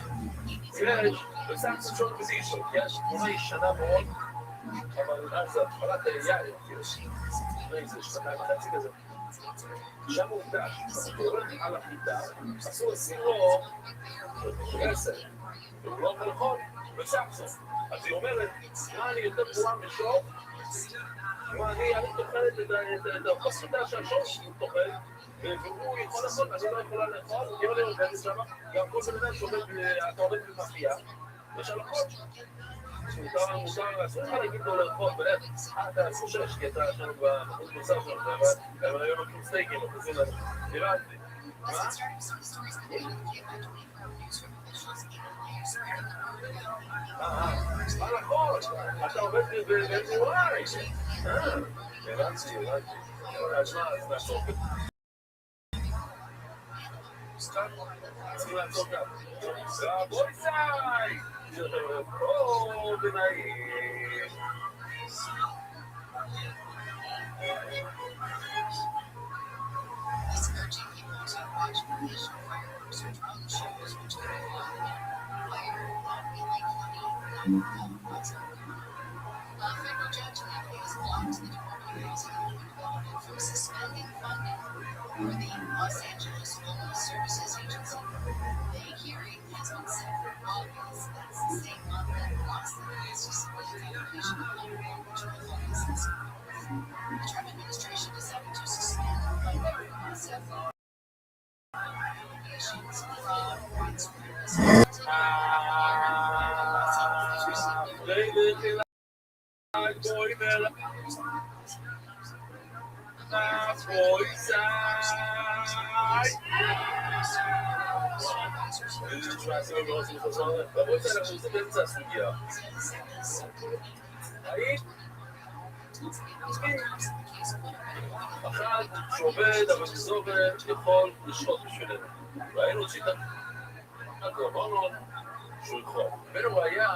יש, בסנקציות שונות בזישו, יש תמונה ישנה מאוד, אבל אז התחלת היער, זה שנתיים וחצי כזה. שם הוא הודע, הוא הולך על החיטה, עשו לשים לו גסר, והוא לא יכול לאכול, וסקסו. אז היא אומרת, מה אני יותר גרועה משור? מה אני תוחלת את האוכלוס חיטה שהשור שלי תוכל, והוא יכול לאכול, אני לא יכולה לאכול, כי לא עובדת שם, גם כל בן אדם שעובד, אתה עובד במאפייה, יש הלכות. מותר, אסור לך להגיד לו לאכול, אתה חושש, כי אתה שם בחוץ נוסף שלך, אבל היום נותנים סטייקים, תשים לנו, נראה את זה. מה נכון? אתה עובד בנוראי. הבנתי. אז מה, אז נעצור כאן. צריכים לעצור כאן. רבוי סי! או בנאים. A federal judge in that case blocked the Department of State from suspending funding for the Los Angeles Homeless Services Agency. The hearing has been set for August. The Trump administration decided to suspend the funding process for allegations of fraud, widespread אחד שעובד, אבל זה יכול לשחוט בשבילנו. ראינו שיטת הגרבונו שהוא יכול. והוא היה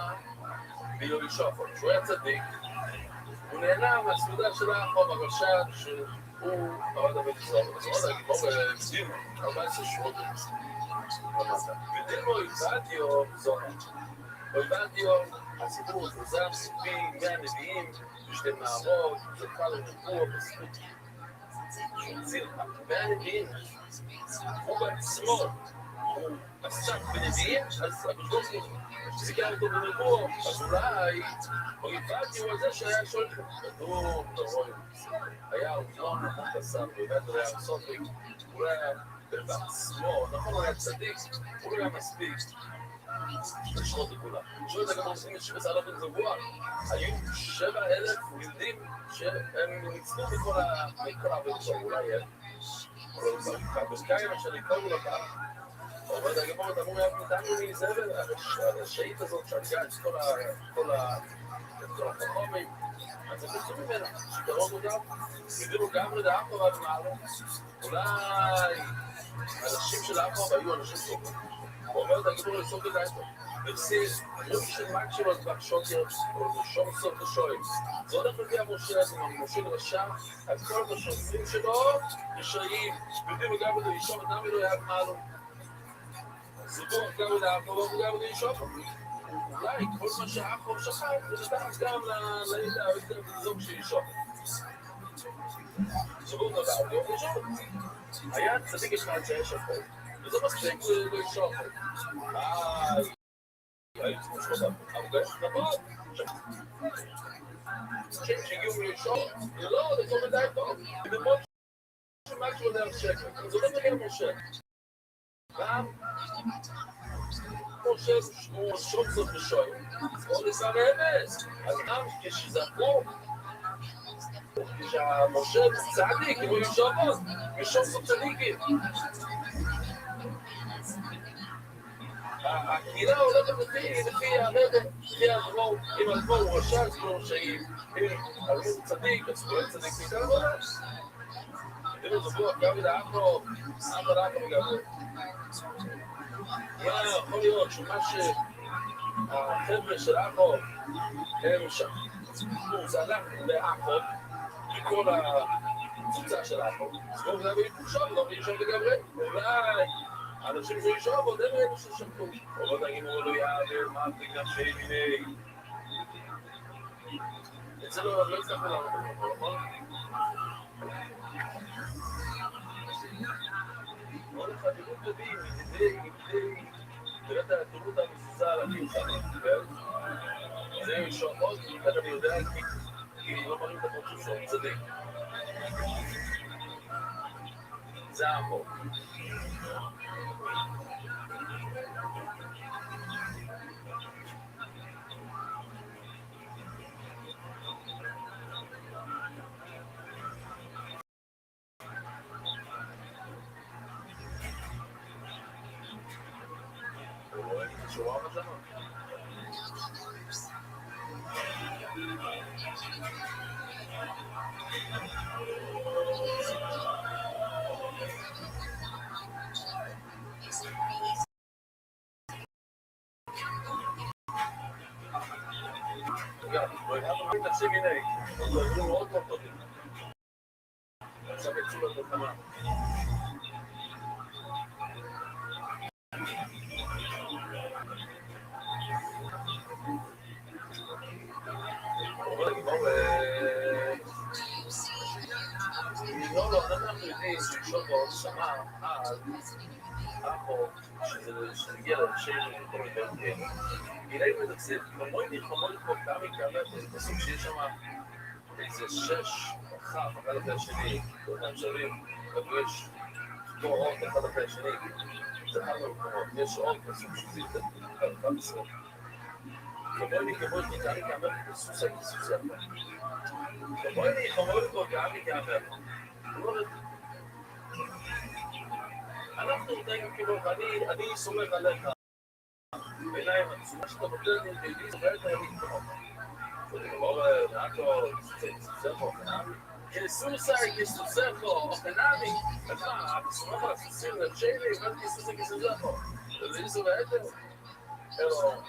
ביולי שופר, שהוא היה צדיק, הוא נהנה מהסעודה של החוב הגרשן שהוא עבד הבית ישראל. זאת אומרת, הגיבור בדין 14 שבועות למטה. ודילמו איבדיו זונה. איבדיו, הסיפור מפורסם, סיפי 100 נביאים, בשתי מערות, זכה לנבוא בזכות שהוא הציל 100 נביאים. הוא בעצמו, הוא עסק בנביאים, אז הקדוש סיכר אותו בנבוא, אז אולי איבדיו על זה שהיה שואל כתוב, תרואי, היה אופנון נכון כסף, באמת הוא היה סופי, הוא היה בעצמו, נכון הוא היה צדיק, הוא לא היה מספיק. לשחוט לכולם. שואלת הגמרא עושים את 7,000 זבוע. היו 7,000 יהודים שהם ניצלו מכל העבוד שלו. אולי הם. אבל בקיים אשר לקרוא לכך, אבל הגמרא אמרו נתנו לי זבל, הרשעית הזאת שהרגה את כל החכמים, אז הם יצאו ממנה, שקרוב אותם, ידעו גם לדעת תורה במעלה. אולי האנשים של האחרוב היו אנשים טובים. הוא אומר את הגיבור לסוף לדעתו. ורסיס, רוב של מקשיב אז בקשוקר, או שום סוף לשואל. זה הולך לפי המשה, אז משה לרשע, אז כל השופטים שלו ישרים, יודעים וגם את הישום, אדם ולא יהיה מעלו. זוגו גם את האחרוב וגם את הישום. אולי כל מה שהאחרוב שכח, זה נתן גם לידע, ולזוג של ישום. זוגו דבר, יום ראשון. היה צדיק אחד שהיה שפט. וזה מספיק לישום. היו צריכים לשחוט הרבה, נכון? שהגיעו לישום, לא, זה לא מדי טוב. במות שמשהו עולה על שקל, זה לא מגיע משה. גם משה הוא שום סוף לשוי. או לסע רמז. אז גם כשזכו, כשהמשה צדיק, הוא ישום עוד, ישום סוף צדיקים. הקהילה הולכת לפי הרדם, לפי הדבור, אם הדבור הוא רשע, אז כולו רשעים, אם הדבור צדיק, אז כולו צדיק, מכאן עבודה. תראו, זה בוח, גם לדעתו, אבא דעתו וגם הוא. מה יכול להיות שמה שהחבר'ה של אבו, הם שם, זה הלך לאחוד, לכל הקבוצה של אבו, אז בואו נביא שם, לא נביא שם לגמרי, אולי אנשים שישוב, עוד הם אלו ששמתו. עוד הגימור לא יעבר, מה תגנב שאין מיני. את זה לא הצלחנו לענות אותו, נכון? עוד אחד, תראו תביאים, תראה את התירות המסוסה על הקים שם, זה ישוב עוד, כי אני יודע, כי לא מראים את הפרצוף שהוא צדיק. זה המון. תקשיב הנה, זה מאוד מאוד טובים. עכשיו יצאו לתוכנה. בוא נגיד, לא, אנחנו יודעים שאישון מאוד שמע על החוק שזה הגיע לאנשי וכל מיני דברים כאלה. גילי מדקסים, חמוידי פה כמי בסוג שיש שם איזה 6 אחד אחרי השני, באותם שווים, ויש תורות אחד אחרי השני, זה אחד מהמקומות, יש עוד בסוג שזה יותר כמה בסוף. חמוידי כמי כאמר בסוסה כסוסה. חמוידי פה כמי כאמר. אנחנו יודעים כאילו, אני סומך עליך. בעיניים, התשומה שאתה נותן לי, אני סומך עליך להתקומות. che su sai che sto servo canali ma sono la funzione del cielo ma che sto che sto servo le so vedete però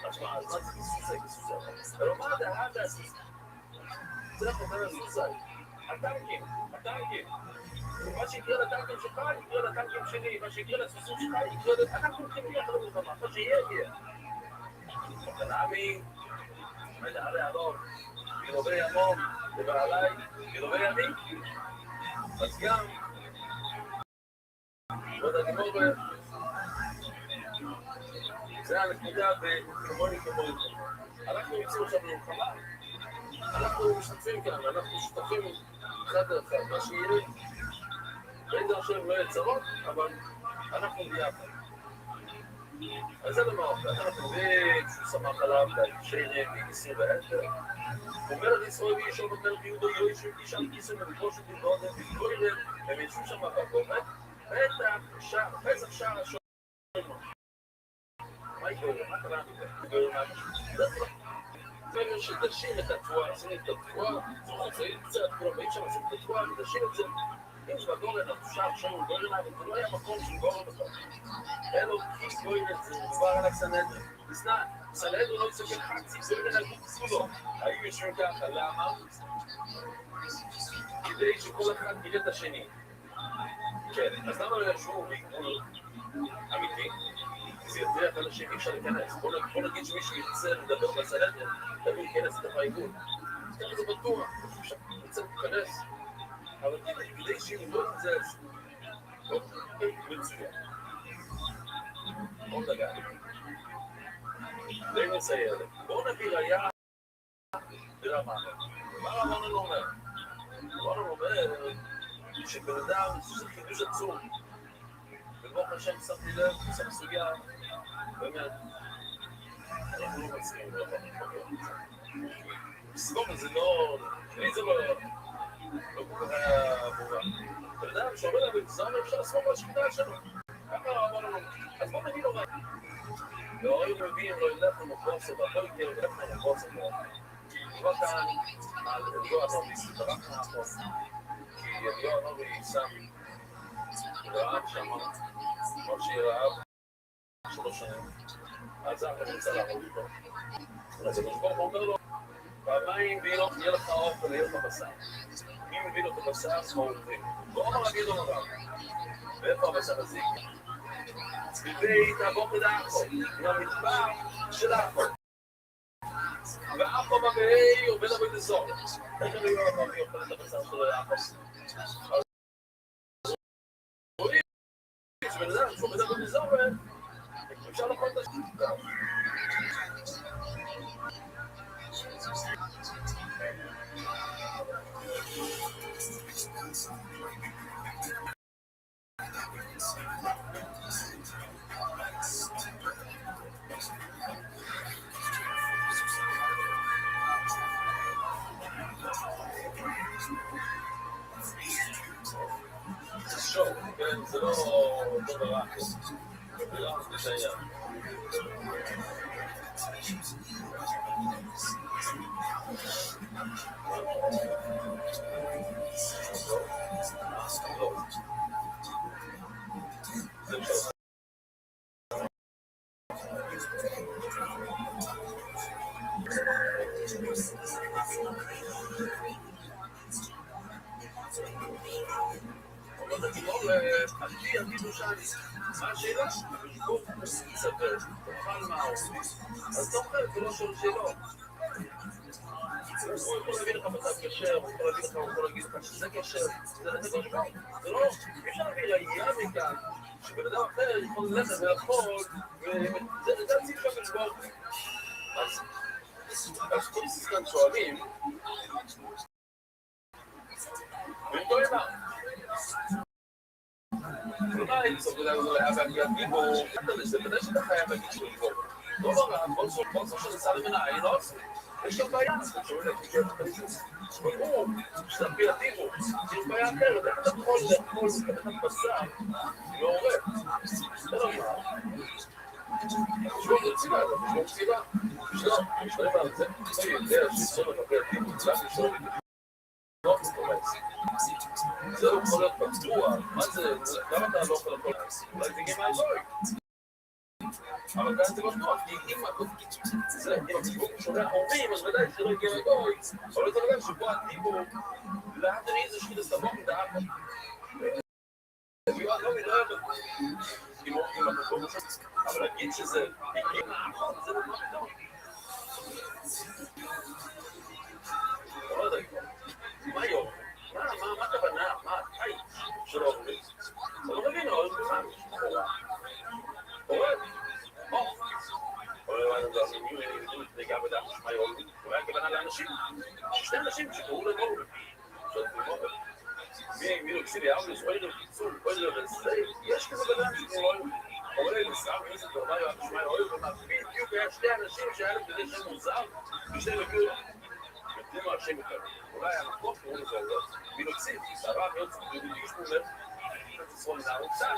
però ma da hada servo per su sai attacchi ma ci chiede tanto ci fai chiede tanto ci nei ma ci chiede su ci fai chiede attacchi che mi ha fatto ma poi è canali ma da allora que lo vea Mom, de Baralay, que lo vea a mí, אז גם, לא יודע לגמור, זה הנקודה וכמוני. אנחנו יוצאים עכשיו למלחמה, אנחנו משתתפים כאן, אנחנו שותפים אחד לאחד, מה שיהיה, באיזה עכשיו לא יהיה צרות, אבל אנחנו ביחד. אז זה דבר, אנחנו יודעים שהוא שמח עליו, שני גיסים ועשר, הוא אומר על ישראל וישוב אומר ביהודו יוישו תשאל גיסים ובקושו בלבוד הם ישבו שם בקומת פסח שער השור מה יקרה? מה קרה? זה שתשים את התבואה, עושים את התבואה זה קצת קרובים שם, עושים את התבואה ותשים את זה אם זה בגורן, התושב שם הוא גורן אבל זה לא היה מקום של גורן בכלל אלו כיס גורן זה מדובר על הסנדר סנדר לא יסגר חצי גורן על כולו היו יושבים ככה, למה? כדי שכל אחד יראה את השני כן, אז למה לא ישבו בעיגול אמיתי? זה יותר אחד לשני אפשר להיכנס בוא נגיד שמישהו ירצה לדבר בסנדר תביא להיכנס לתוך העיגול ככה זה בטוח אפשר להיכנס אבל כדי שימדוד את זה מצוין עוד דגה די מצייר בואו נביא ראייה ברמה מה רמונן אומר? רמונן אומר שבן אדם זה חידוש עצום וברוך השם שמתי לב שם סוגיה באמת אנחנו לא מצליחים סגור זה לא לי זה לא כל כך היה ברורה. בן אדם שאומר לה בגזר אפשר לסמוך על השכינה שלנו. ככה אמר לנו, אז בוא נגיד לו רעי. לא היו מביאים, לא ילך למחוסר, והכל יקרה ילך למחוסר. כי כבר כאן, על אליו הנובי, סתרק מהחוק. כי אליו הנובי שם רעב שם, כמו שהיא רעב 3 שנים. אז זה אנחנו נמצא לעבוד איתו. אז המשבור אומר לו, פעמיים בינו, יהיה לך אוכל, יהיה לך בשר. מי מביא לו את הבשר? מה הוא מביא? בוא אמר להגיד לו רב. ואיפה הבשר הזה? צביבי תעבור בדאחו, עם המדבר של האחו. והאחו בגאי עובד עבוד לזור. איך אני לא אמר לי אוכל את הבשר שלו לאחו? רואים, שבן אדם שעובד עבוד לזור, אפשר לכל את השביתה. שוב, כן, זה לא דבר אחר. זה לא מסייע. מה השאלה? בגוף מסתבר, תאכל מה עושים אז תאכל, זה לא שואל שאלות הוא יכול להביא לך מצב קשר, הוא יכול להביא לך, הוא יכול להגיד לך שזה קשר, זה הקדוש ברוך הוא. זה לא, אי אפשר להביא ראייה מכאן, שבן אדם אחר יכול ללכת ולאכול, וזה הציב של הקדוש ברוך הוא. אז כל סיסקן שואלים, והם טועים מה? אולי בסוף זה היה בהגיע בו, זה בדי שאתה חייב להגיד שהוא יבוא. לא ברע, כל סוף שנצא למנה, אני לא עושה. יש גם בעיה, שאומרים להגיד את הליצוס. ברור, שאתה פילטיבו, יש בעיה אחרת, איך אתה יכול לאכול את הבשר, לא עורב. זה לא מה. תשמור ציבה, תשמור ציבה. לא, משתרים על זה, אני יודע שיצור את הפילטיבו, צריך לשאול את זה. לא מתקומץ. זה לא יכול להיות פצוע, מה זה, למה אתה לא יכול לכל זה? אולי תגיע מהזוי. אבל כאן זה לא טוב, כי אם הציבור שומע הורים, אז ודאי שלא יגיע לגוי, אבל זה ודאי שבו הטיבור, להדרי איזה שכי לסמוך את האחר. ויואד לא מתאר עם המקום הזה, אבל להגיד שזה הגיע מהאחר, זה לא טוב. לא יודע, מה יום? מה הכוונה? מה הטייט של ההורים? זה לא מבין, אבל זה בכלל הורד. זה גם בדעת משמעי הורים. אולי הכוונה לאנשים. שני אנשים שקראו להם הורים. מי לא קסילי אבלס, אוי לו קיצול, אוי לו וזה, יש כזה בדעת שקראו הורים. אבל אין לסער איזה דרמי משמעי הורים, ומבין בדיוק היה שני אנשים שהיה להם כדי שם מוזר, ושני לגיעו. זה מה השם יותר. אולי המקום קראו לזה הורים. מי לא קסילי, הרב מאוד צפוי בדיוק שמומר, תצפון נערוצה.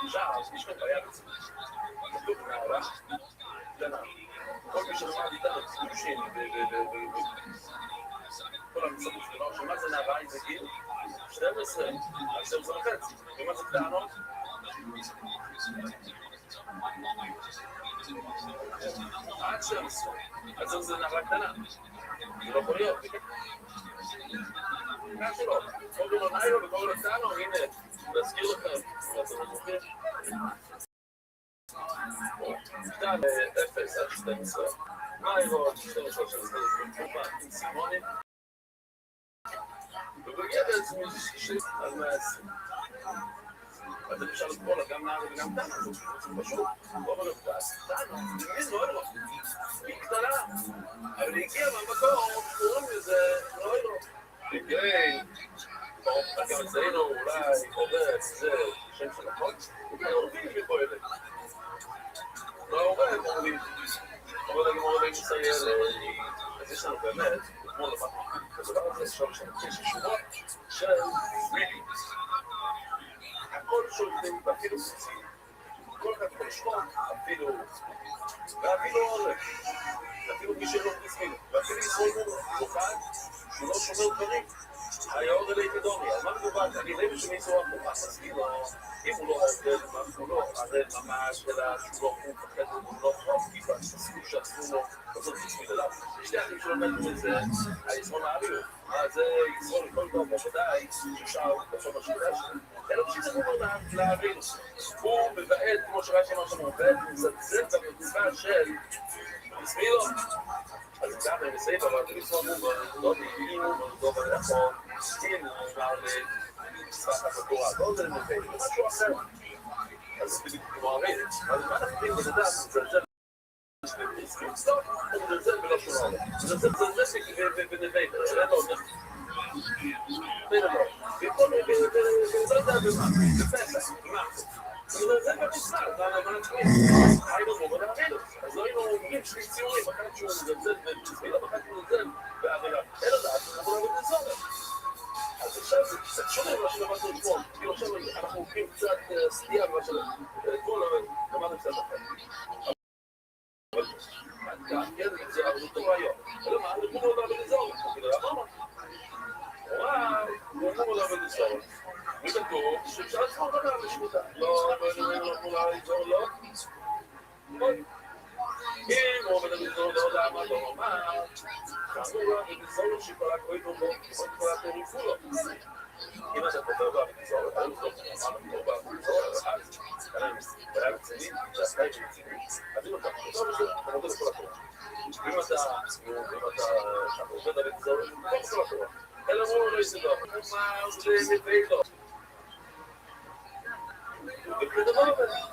עכשיו, יש כאן בעיה בצפון. כתוב נערה, קטנה. כל מי שלמד איתה בציושים, כל המצבים שלנו, שמה זה נערה, איזה גיל? 12, עד 12 וחצי. ומה זה קטנות? עד 12. עד 12 זה נערה קטנה. זה לא יכול להיות. מה שלא? קוראים לו ניילו וקוראים לו קטנו, הנה, להזכיר לכם. קטן 0 עד 12. ניילו, 12 עד 12. עם סימונים. ובגיע בעצם על 120. אז אפשר לקרוא לה גם נער וגם קטנה. זה פשוט. לא אומר לך, קטנו, תמיד לא אלו. היא קטנה. אבל היא הגיעה מהמקום, קוראים לזה, לא אלו. בגלל, גם אצלנו אולי עובד, זה שם של החוץ, וכאן עורבים בפועלת. לא עורב, עורבים. אבל גם עורבים מצייר, אז יש לנו באמת, כמו לבד, הדבר הזה שם שיש שורות של רידינגס. הכל שולטים, ואפילו סוצים, כל אחד כל שכון, ואפילו עורב, ואפילו מי שלא תסמיד, ואפילו ישראל מוכן, שהוא לא שומר דברים. היה עוד אלי כדורי, על מה מדובר? אני רואה שמישהו המוכן מסכים לו, אם הוא לא עובד, משהו לא, הרי ממש, אלא שהוא לא מפחד, הוא לא חוב, כי בסיכוי שעשו לו, בסוף תסמיד אליו. שתי אחים שלא נתנו את זה, הישרון האריות. זה ישרון לכל טוב, בוודאי, שאפשר בסוף השאלה שלו. אלא פשוט זה מובן להבין. הוא מבעד, כמו שראיתי מה שאתה מבעד, הוא מזלזל במצווה של תסמילו. אז גם הם מסייב, אבל אתם ישרון מובן, לא נהיים, לא בלחון, סכים, נאמר לצוות התורה, לא זה למבין, זה משהו אחר. אז בדיוק כמו הרי, אז מה אנחנו יודעים בנדע, הוא מזלזל סטופ, הוא מזלזל בלא שום עולם. הוא מזלזל בנבית, זה לא אומר. בין לא. במקום, לא יודע במה, בפסח, מה? הוא מזלזל במצווה, זה הנאמן עצמי. היינו בו ונאמינו. אז לא היינו אומרים שני ציורים, אחת שהוא מזלזל במצווה, אחת שהוא מזלזל בעבירה. אין לדעת, אנחנו לא מבין זורת. אז עכשיו זה קצת שונה ממה שלמדנו אתמול. כאילו עכשיו אנחנו הולכים קצת סטייה ממה שלמדנו, אבל למדנו קצת אחר. אבל כן, זה אותו רעיון. אלא מה? אנחנו לא עולה בנזורת. כאילו, אמרנו. וואו, הוא אמור עולה בנזורת. וכתוב שאפשר לצמור בנה בשמותה. לא, לא אמור לעזור לו. אם הוא עומד בנזורת, לא יודע מה, לא מה. כאמור, בנזורת שכל הכוי בו, כל הכוי כולו. אם אתה כותב בה בנזורת, אני לא כותב בה בנזורת, אז היה רציני, שעשתה את רציני, אז אם אתה כותב בזה, אתה מודה לכל הכוי. ואם אתה ist doch.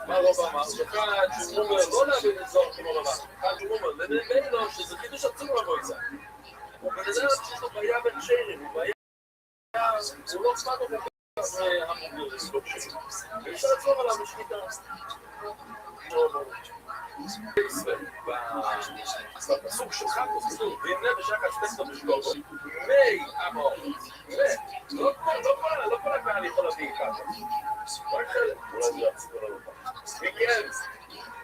מה רוב אמר? שכאן שומר לא להבין את זאת כמו רבה. כאן שומר, לבין לו שזה חידוש עצום למועצה. הוא בן אדם שיש לו בעיה בין שיירים, הוא בעיה, הוא לא אכפת לו ככה המוגר לסלוק שלי. ואפשר לצלום עליו בשליטה. בפסוק שלך כתוב, וימנה בשקע ספקטו בשגוגו, מי אמור, לא כל הקהל יכול להביא ככה. רק חלק, אולי זה יחזיק עליו אותה. מכם,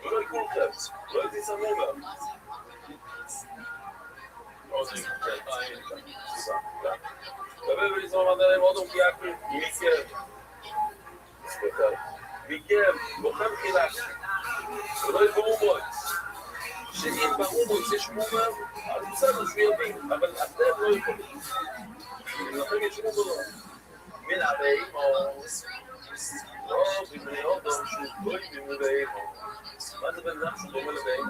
ולא יקולכם, לא יזיס המומר. עוד נקרא, דבר ולזרום עדיין עוד ומגיעקי, מכם, בוחם חילק, ולא יבואו מועץ. שאם באומויץ יש מומר, אז בסדר שמירבים, אבל אתם לא יכולים. אם לכם יש מומר, מן הבאים או... לא, בבני אודום שהוא גוי ממובעים. מה זה בן אדם שהוא דומה לבאים?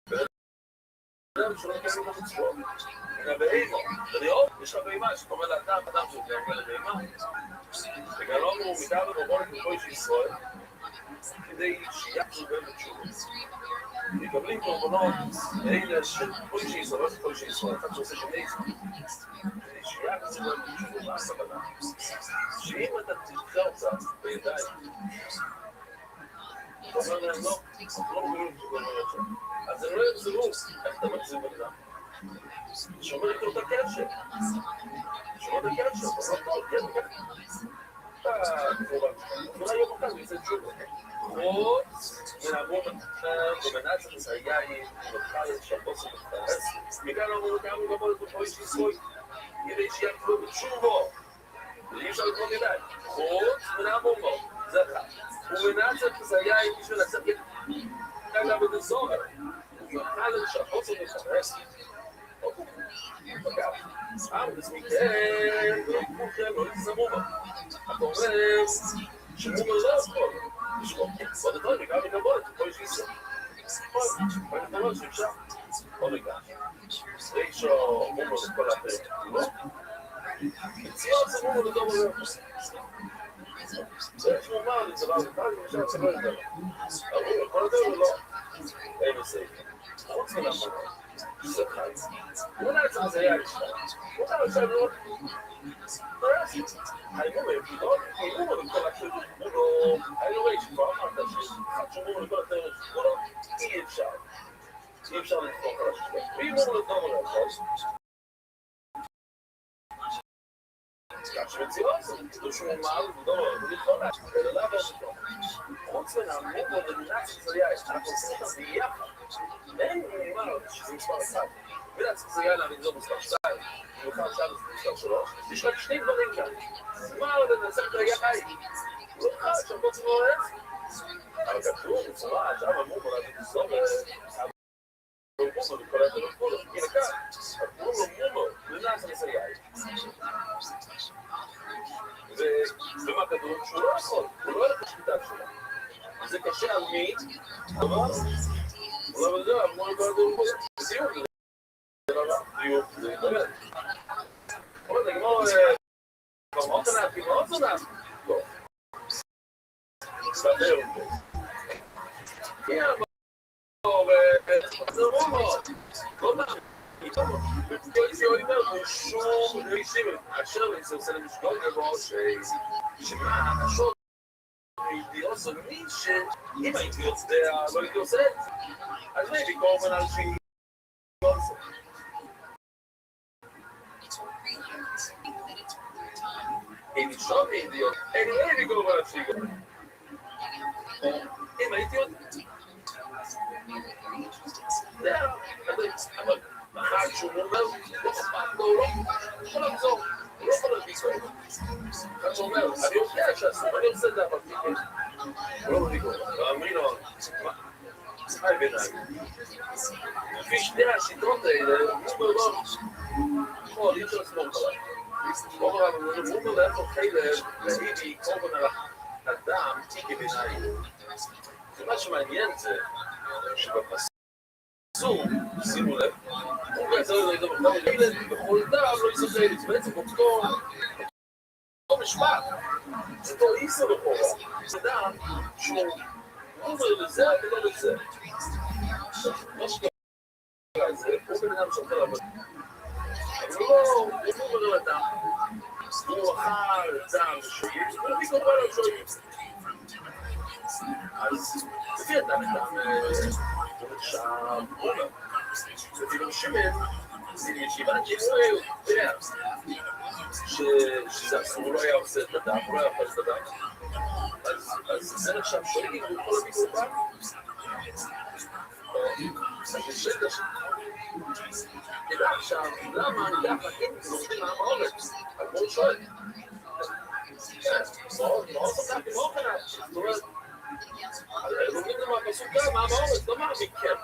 בן אדם שלא מקבל את עצמו. מן הבאים, בני אודום, יש לך בימה, שאתה אומר לאדם, אדם שהוא דומה לבימה. וגלום הוא מתאר ורובון כגוי של ישראל, כדי שיחזו בהם בתשובה. מקבלים קורבנות אלה של כל שישראל, לא של כל שישראל, אחד שעושה של איזה. שיחזו בהם בתשובה, מה הסבנה? שאם אתה תדחה אותה בידיים, אתה אומר להם לא, לא מבינים את הקורבנות שם. אז הם לא יחזרו, איך אתה מחזיר בנדם? שומר איתו את הקשר. שומר את הקשר, אבל לא טוב, כן, כן. אולי יום אחד הוא יצא תשובה. חוץ ונעבור במנצח היין, ובחר את שבוס ובחרס. מכאן אמרו גם לגמור את אותו איש לסוי, כדי שיחזרו בתשובו. ואי אפשר לקרוא ידיים. חוץ ונעבור בו, זה אחד. ומנצח היין בשביל לצאת גם את הסוהר. ובחר את שבוס ובחרס. אגב, אז מכן, לא יקחוכם, לא יצטמו בה. אתה אומר שמומר לא יכול. עוד יותר, וגם לגבות, כל שיסו. אבל אתה אומר שאפשר. עוד רגע. ראשו מומר לכל הפרק. לא? מציאות זה מומר לדום עליו. יש מומר לצבא וקל, למשל צבא לדבר. אבל כל הדבר לא. אין עושה. חוץ מלאחר. זה חייץ. ונעצר זה היה לשכה. ואתה עכשיו לא... לא יעשי. האמור יפתות, האמור לכל הכתוב. האמור כבר אמרת שחשומור לכל התאר שכולו, אי אפשר. אי אפשר לתפוק על השכות. ואמור לדום על השכות. כך שמציאות זה קדוש ומעל ודום על ולכל השכות. אלא לאו השכות. חוץ ונעמור ולמנצח זה היה, אנחנו עושים אותם ביחד. אין נאמר שזה מספר אחד. ולהצליח זה היה להבין זו מספר 2, ובכלל שם זה מספר 3. יש רק שני דברים כאן. מה עוד נעשה את רגע חי? לא אחד, שם לא צבוע עץ. אבל כתוב, בצורה, שם אמור להגיד לסוף, אבל מומו לכל היתר וכולו. הנה כאן, אמרו לו מומו, לנעשה לסייעי. ומה כתוב? שהוא לא יכול, הוא לא הולך לשליטה שלה. זה קשה על מי? אבל אבל זה, אמרו לכל היתר וכולו. בסיום, זה יתאבד. אבל נגמור... כבר מאוד ענפי, מאוד ענפי. לא. סתר אותו. הנה בוא, זה מומו. לא נעמי. איזה אולי אומר, הוא שום רישים. אשר זה עושה למשגול גבוה שמה השוט הידיעות זו מי שאם הייתי יודע, לא הייתי עושה את זה. אז מי ביקור מנהל שהיא לא עושה. אין לי שום אידיוט, אין לי גורם על השיגו. אם הייתי עוד... אבל אחד שהוא אומר, לא אכפת לו, הוא לא יכול לחזור, הוא לא יכול להביא גורם. אחד שאומר, אני יודע שעשו, אני עושה את זה, אבל הוא לא מביא גורם. ואמרי לו, חי ביניים. לפי שני השיטות האלה, הוא לא... נכון, אי אפשר לסמוך עליו. אומר אבל הוא אומר לאיפה חילב להידי קורבן על אדם תיקי ביניים. ומה שמעניין זה שבפסוק, שימו לב, הוא ילד בכל דם לא יסתכל, זה בעצם אותו משפט, אותו איסו לכאורה, זה דם שהוא אומר לזה ולא לזה. מה שקרה זה, הוא בן אדם שאומר אבל הוא אומר לאדם, הוא אכל דם שויים, הוא פתאום בא לו שויים. אז לפי אדם שם, רונה, ופתאום שמן, זה ישיבה כאילו, אתה יודע, שזה אסור, הוא לא היה עושה את הדם, הוא לא היה אוכל את הדם. אז זה נחשב שויים, הוא יכול להביא קורבן. אז זה שטח שם. תדע עכשיו, למה אני ככה, כן, זוכרים לעם האורץ? אז בואו שואל. מאוד חזק, מאוד חזק. זאת אומרת, לומדים למה הפסוק גם, מה האורץ, לא מה מכם.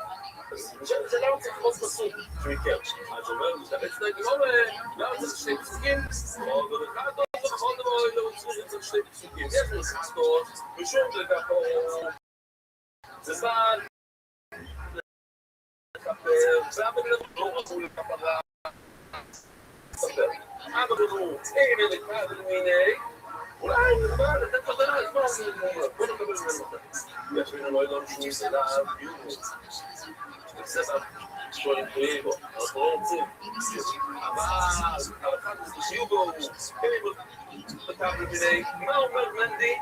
זה למה צריך עוד פסוק מכם. אז הוא אומר, מתאבץ את הגמור, למה צריך שני פסוקים? מאוד אחד טוב, מאוד לא צריך שני פסוקים. יש לנו ספסטות, ושום זה ככה, זה זמן, ואבן לא רצו לכפרה. אבן הוא, הנה לכאן, הנה, אולי נקבע לתת חזרה, אז בוא נקבל ממנו אותה. יש לנו לא ידענו שהוא מסעדה, בסדר, שואלים תלויים בו, אנחנו לא רוצים. אבל אחד שיהיו בו, כתב למיני, מה אומר מנדי?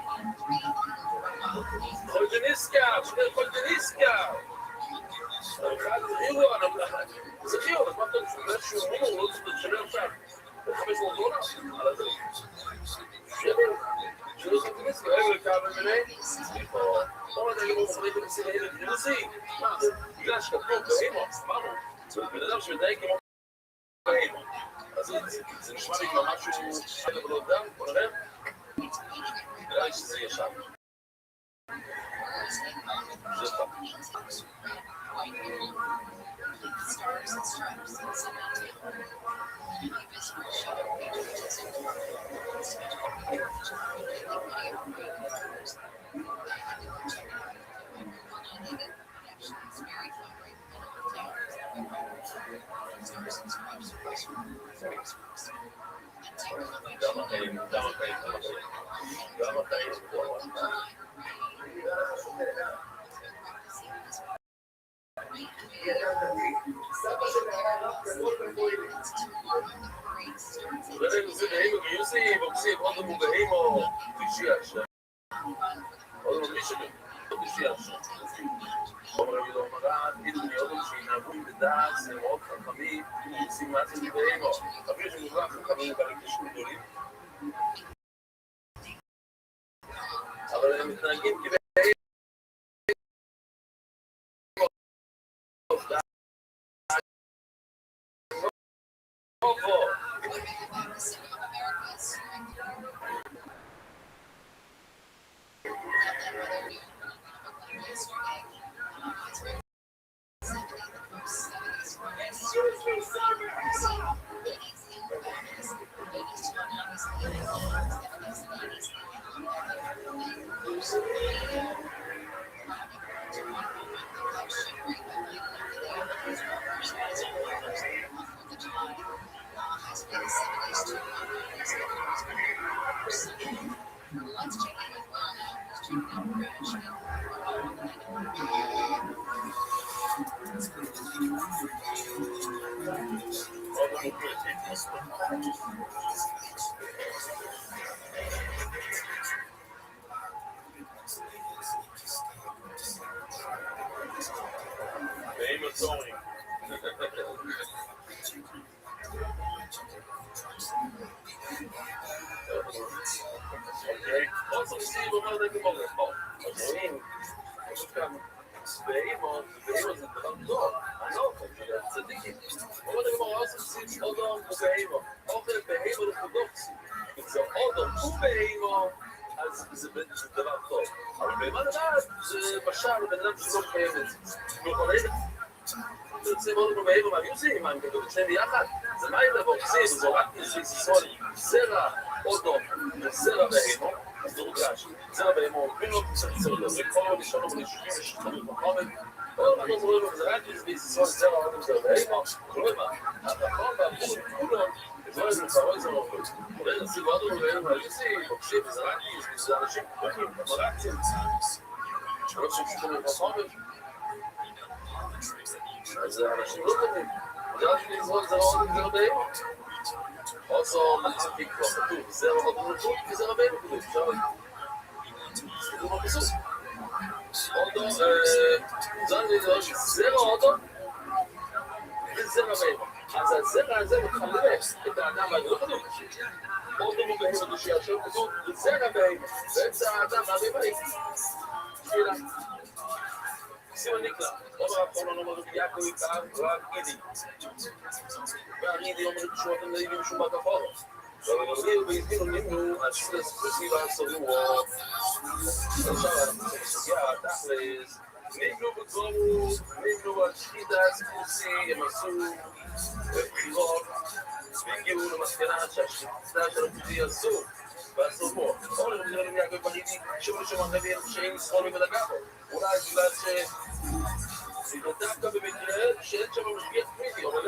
חולדניסקה, שני חולדניסקה. אחד זכירו, זכירו, אז מה אתה אומר שהוא מור, לא צריך לשלם עכשיו. $500 על הזה. שלא חולדניסקה, רגע לכתב למיני, בואו נדע למה מוכנים בנסיעה ילד גיוסי. מה, בגלל שכתוב באימו, אמרנו, בן אדם שמדייק כמו באימו. אז זה נשמע לי כבר משהו שחד לבלות דם, בוא נראה. נראה לי שזה יהיה שם. זה טוב. זה באימו גיוסי, בוקסים, עוד לא באימו, תשעי עכשיו. עוד לא מישהו, תשעי עכשיו. אומר רבי לא מרד, תגידו לי עוד לא שינהגו בדעת, זה מאוד חכמים, עושים מה זה באימו. אפילו שמובח חכמים כאלה כשהם גדולים. אבל הם מתנהגים כבאימו. זה דבר טוב, אבל בהמה לדעת זה בשל לבן אדם שלא מקיים את זה. אנחנו יכולים לצאת מאוד כמו בהמה מהגיוסים, מה הם כתוב את שניהם ביחד? זה מה אם לבוא כסים, זה רק ניסוי, זרע, אודו, זרע בהמה, אז זה רוגש, זרע בהמה, לא בסדר, זה כל עוד ישנו בנשובים ושחררים בחומד, אנחנו רואים את זה רק בישראל, זה רעיון זה ואימו, רואים מה, החום והפור כולו, זה לא איזה צרוי זה לא כולל הסיבות ולאלה מהליסי, בוקשים, זה רק זה אנשים פתוחים, אמרקצים, שלא שחררים בחומד, אז אנשים לא טובים, זה רק לזרוק זה רעיון זה ואימו. Also, מצחיק כבר כתוב, זה רעיון זה וזה רעיון כתוב, אפשר כתוב בפסוק. אותו, זרע אותו, וזה רבינו. אז הזרע הזה מחלץ את האדם והגדול. אותו מבהים הדושי השם כתוב, זה רבינו, באמצע האדם והרבינו. שאלה. סימן נקרא, אומר האחרון אומר יעקב יקר, רק אידי. והרידי אומר תשועות הם נהיבים שום בתחור. והמגרדים והזמינו נמנו עד שספוסי והסורו. עכשיו אנחנו בסוגיה, תכלס, נמנו בגורו, נמנו על שחידה ספוסי, הם עשו בחירות, והגיעו למסקנה שהשחידה של הפוסי אסור, ואסור פה. כל אחד מדברים יעקב ברידי, שוב ושוב הרבים שאין לסחול ובדגה בו. אולי בגלל זה דווקא במקרה שאין שם משגיח פנימי, אבל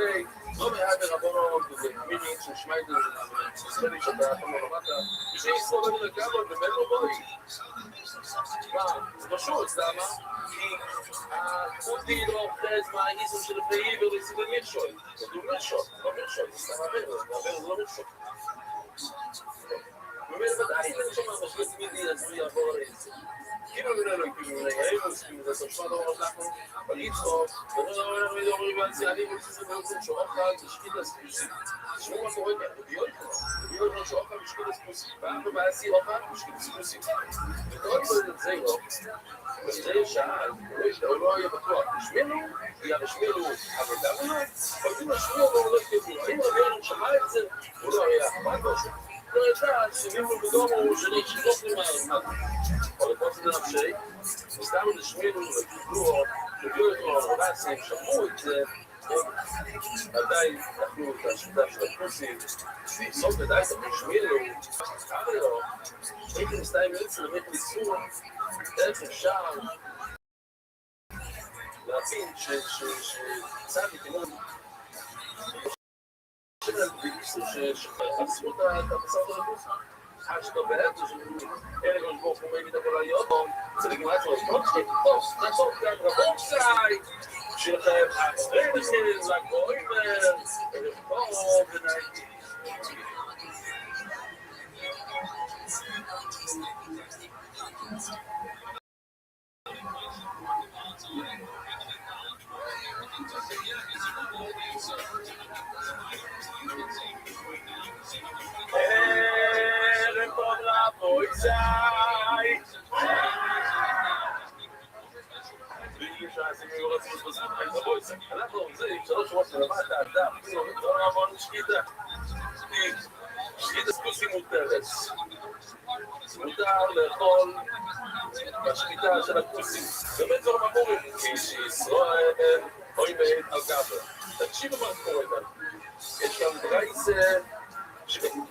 לא מעט ברבונות ובמיני ששמע את זה וספני שאתה אתם לא למדת בשביל ישראל בנו לגמרי ובנו בואי מה? זה פשוט, למה? כי החוטי לא אוחז מהאיסון של לפני עיבר לסיבל מרשוי כתוב מרשוי, לא מרשוי, זה סתם עבר, זה לא מרשוי ובוודאי זה שם המשגיח פנימי אז הוא יעבור על העצם כאילו מן אלוהים, כאילו מן האלוהים, כאילו זה סופשמה לא אנחנו, אבל יצחוק, ונראה אומרים והציאנים ולסיסים ולצים שאוכל ושקיד לספוסים. תשמעו מה קורה כאן, בדיוק כמו שאוכל ושקיד לספוסים. ואנחנו בעשי אוכל ושקיד לספוסים. וכל זה לא, וזה שאל, הוא לא יהיה בטוח, תשמעו, יהיה בשמעו, אבל גם לא, אבל אם השמעו לא יתקבלו, אם רבינו שמע את זה, הוא לא היה אכפת לו, לא ידע, שמימו בדומו שאני שתוק למעלה. אבל פה זה נפשי, וסתם לשמינו וקיבלו, הביאו את האורנסים, שמעו את זה, עדיין אנחנו את השביתה של הפוסים, בסוף עדיין אנחנו שמינו, אבל לא, הייתי מסתיים אצל למד ניסור, איך אפשר להבין שצד לכיוון שעשו את המסעות הלבוס, עד שאתה בעצם שאלה גם שבוך ומי מידה כל העליות בו, זה לגימת שלוש פרוצ'קים, טוב, נעצור כאן רבוקסאי, שלכם אקסטרניסים, לגוימר, ולפור, ונאי. ערב טוב לבויסאי אנחנו עוזרים שלוש שורות למטה אדם לא נעבוד שקידה שקידה ספוסי מותרת מותר לאכול בשקידה של הכוסים באמת זו מבורים כי שישראל אוי מעט על גבר תקשיבו מה קורה כאן יש כאן דרייס כתוב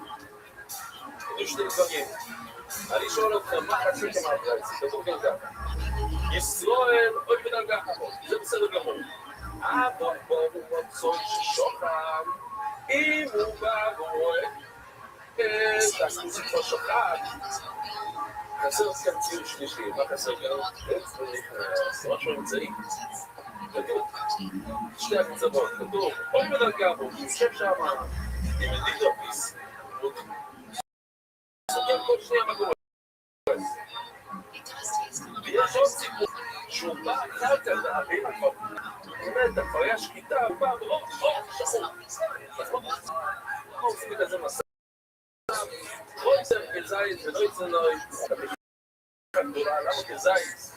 שתי דברים אני שואל אתכם מה חציתם על דרייס כתוב כאן ככה ישראל אוי בדרגה אחת זה בסדר גמור אבל בואו רצון ששוחם אם הוא בא ורואה תעשו סיפור שוחד חסר כאן ציור שלישי מה חסר כאן? זה משהו אמצעי כתוב שתי הקצוות כתוב אוי בדרגה בו הוא יושב שם עם אדידופיס סוכר כל שנייה מה קורה ויש עוד סיפור שהוא בא קלקל להבין הכל באמת, כבר היה שקיטה, פעם, שחור אז מה עושים כזה מסע? לא יצא כזית ולא יצא נוי גדולה, למה כזית?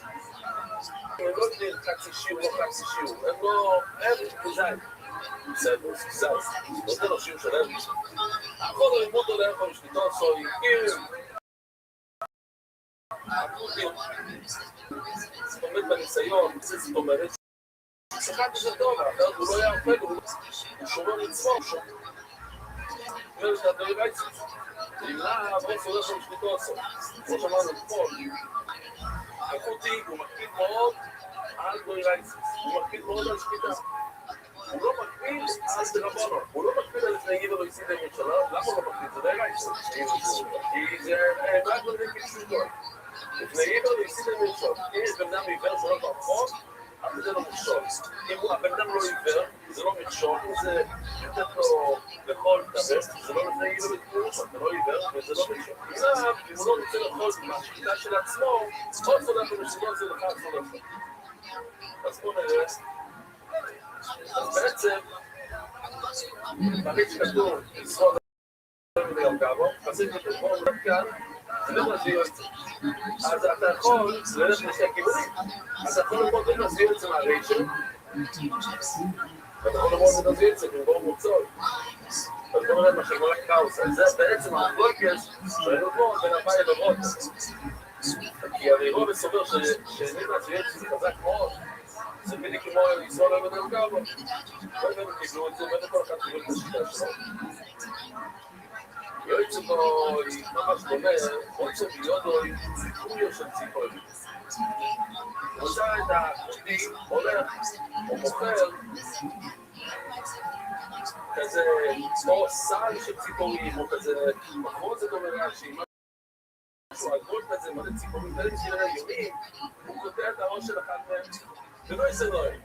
הם לא יודעים חצי שיעור, לא חצי שיעור הם לא, הם כזית בסדר, כזית, לא זה לא שיעור שלהם הכל לימוד עולה יכול לשליטות סוי זאת אומרת בניסיון, זאת אומרת שחד זה טוב, אחרת הוא לא היה הרבה, הוא שומר לצמור, הוא אומר שאתה לא יבייצי נמנע, אבל הוא הולך לשליטו עשו כמו שאמרנו אתמול איכותי, הוא מקפיד מאוד על גוירייסיס, הוא מקפיד מאוד על שפיטה. הוא לא מקפיד על דרבנו, הוא לא מקפיד על לפני עיבר ויסיד הממשלה. למה הוא לא מקפיד? זה די רייס. כי זה רק לא נקפיד שום. לפני עיבר ויסיד הממשלה. אם יש בן אדם עיוור שלא תרחוב, אף זה לא מכשול. אם הבן אדם לא עיוור, זה לא מכשול, אם זה לתת לו לאכול את הבס, זה לא לפני עיבר ויסיד הממשלה, זה לא עיוור, וזה לא מכשול. אם הוא לא רוצה לאכול מהשחיטה של עצמו, עוד סודק ומשודות זה לך סודק. אז בוא נראה. אז בעצם, תמיד שכתוב, לשרוד ליום גבו, חסים כתוב, בואו נראה כאן, זה לא להזביר את זה. אז אתה יכול ללכת לשתי כיוונים. אז אתה יכול ללמוד להזביר את זה מהריישן, ואתה יכול ללמוד להזביר את זה במקום מוצאות. אז בואו נראה מה שגורם כאוס. אז זה בעצם המחלוקת שהיינו פה בין אביי לרוט. כי הרי רוב סובר שנית להזביר את זה חזק מאוד. זה בדיוק כמו לנסוע לבד על גבו. לא הם קיבלו את זה, ואין כל אחד קיבל את השיטה שלו. יועץ בו היא ממש דומה, חוצה מיודוי, קוריו של ציפוי. רוצה את הכלי, הולך, או מוכר, כזה, כמו סל של ציפורים, או כזה, מחרות זה דומה שהיא משהו עגול כזה, מלא ציפורים, ואין שירי יורים, הוא קוטע את הראש של אחד מהם, ולא יעשה נוי,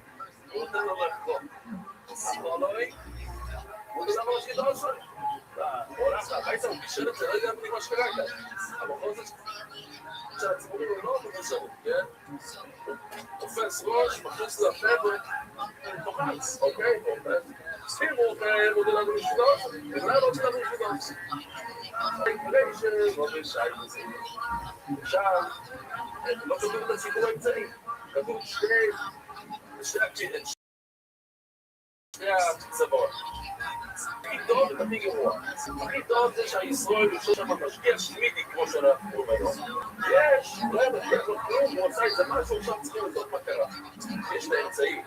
הוא נותן לו לחקור. אחר נוי, הוא נותן לו ראשית ראש נוי. הוא הולך הביתה, הוא פישר את זה, לא יודע בלי מה שקרה כאן. המחור זה שהציבורים הם לא מבושרים, כן? הוא תופס ראש, מכניס לפה ותוחץ, אוקיי? אם הוא מודל לנו משודות, בגלל לא שלנו משודות. כדי שלא בשי וזה. עכשיו, לא כתוב את הסיפור האמצעי, כתוב שתי הצוות. הכי טוב והכי גרוע. הכי טוב זה שהישראל יושב שם משקיע שמידי כמו שאנחנו רואים היום. יש, לא היה משקיע לו כלום, הוא עושה איזה משהו, עכשיו צריכים לעשות מה קרה. יש את האמצעי,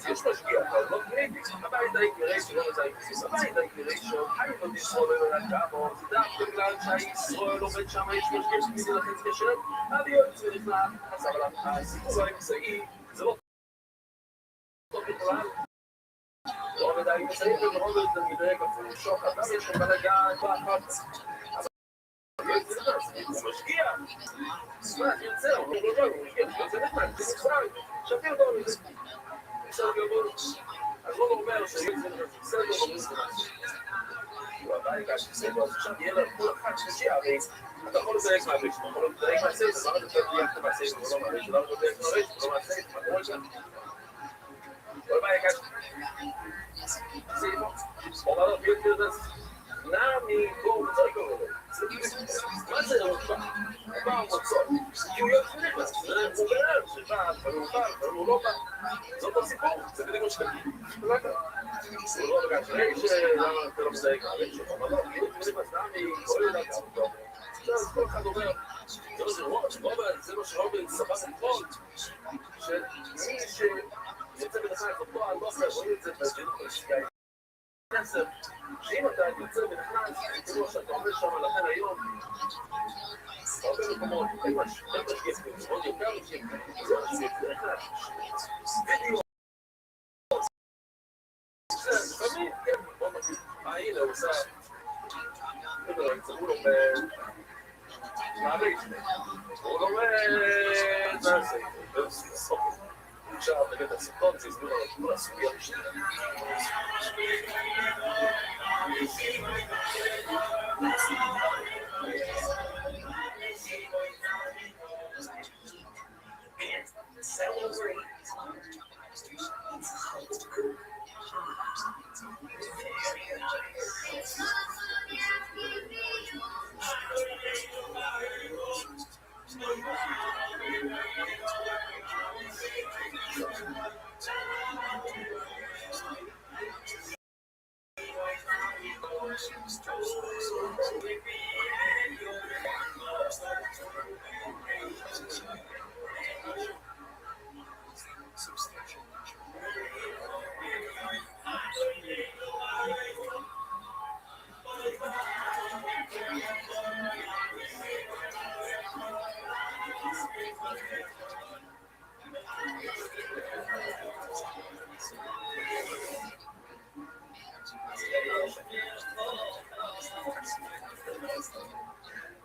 יש משקיע, אבל לא תמידי. הבית העיקרי שלא נמצא עם הבית העיקרי שהיום לא תשרוד על הכמה, זה דווקא בגלל שהישראל עובד שם, יש משקיע שמידי לכן זה קשר, אבל יוצא נכנס, אבל הסיפור האמצעי זה לא טוב בכלל. לא עובד על מצעים ולרוב את זה מדרג אפילו שוק, אבל יש לו בלגן באחת. אבל הוא משקיע. מה, יוצא, הוא משקיע, זה נחמד, זה נצחק. שפיר אותו מזה. בסדר גמור. אז הוא אומר שיוצא בסדר גמור. הוא הבית בסדר, אז עכשיו יהיה לה כל אחד שלישי, הרי אתה יכול לדייק מהרשת, אתה יכול לדייק מהסדר, למה אתה תדייק מהסדר, ולא מהרשת, למה אתה תדייק מהרשת, ולא מהסדר, מה קורה כאן? כל בעיה כאן. אומר לו, ביות כרדס, נעמי, בואו, מצוי קורא. מה זה רמפה? רמפה ומצוי. כי הוא יוצא נכנס, הוא בערב שבא, הוא בא, הוא לא בא. זאת הסיפור, זה בדיוק שכתוב. הוא לא לגעת רייש, למה אתה לא מזהה רייש? הוא אומר לו, ביות כרדס, נעמי, כל ילד אותו. אז כל אחד אומר, זה מה שרובין סבב אתמול, שמי שיוצא בדחה את אותו הנוסע, רואים את זה בג'ינוק המשקיעי. שאם אתה יוצא ונכנס, כמו שאתה עומד שם לכן היום, אתה עובד מקומות, אין משקיע, מאוד יקר משקיע, זה משקיע, זה נכנס. בדיוק. זה לפעמים, כן, בוא נגיד, הנה הוא עושה, הוא לומד, מעריך, הוא לומד, נעשה, אוקיי. עכשיו נגד הסרטון, זה הסביר על כל הסוגיה בשביל.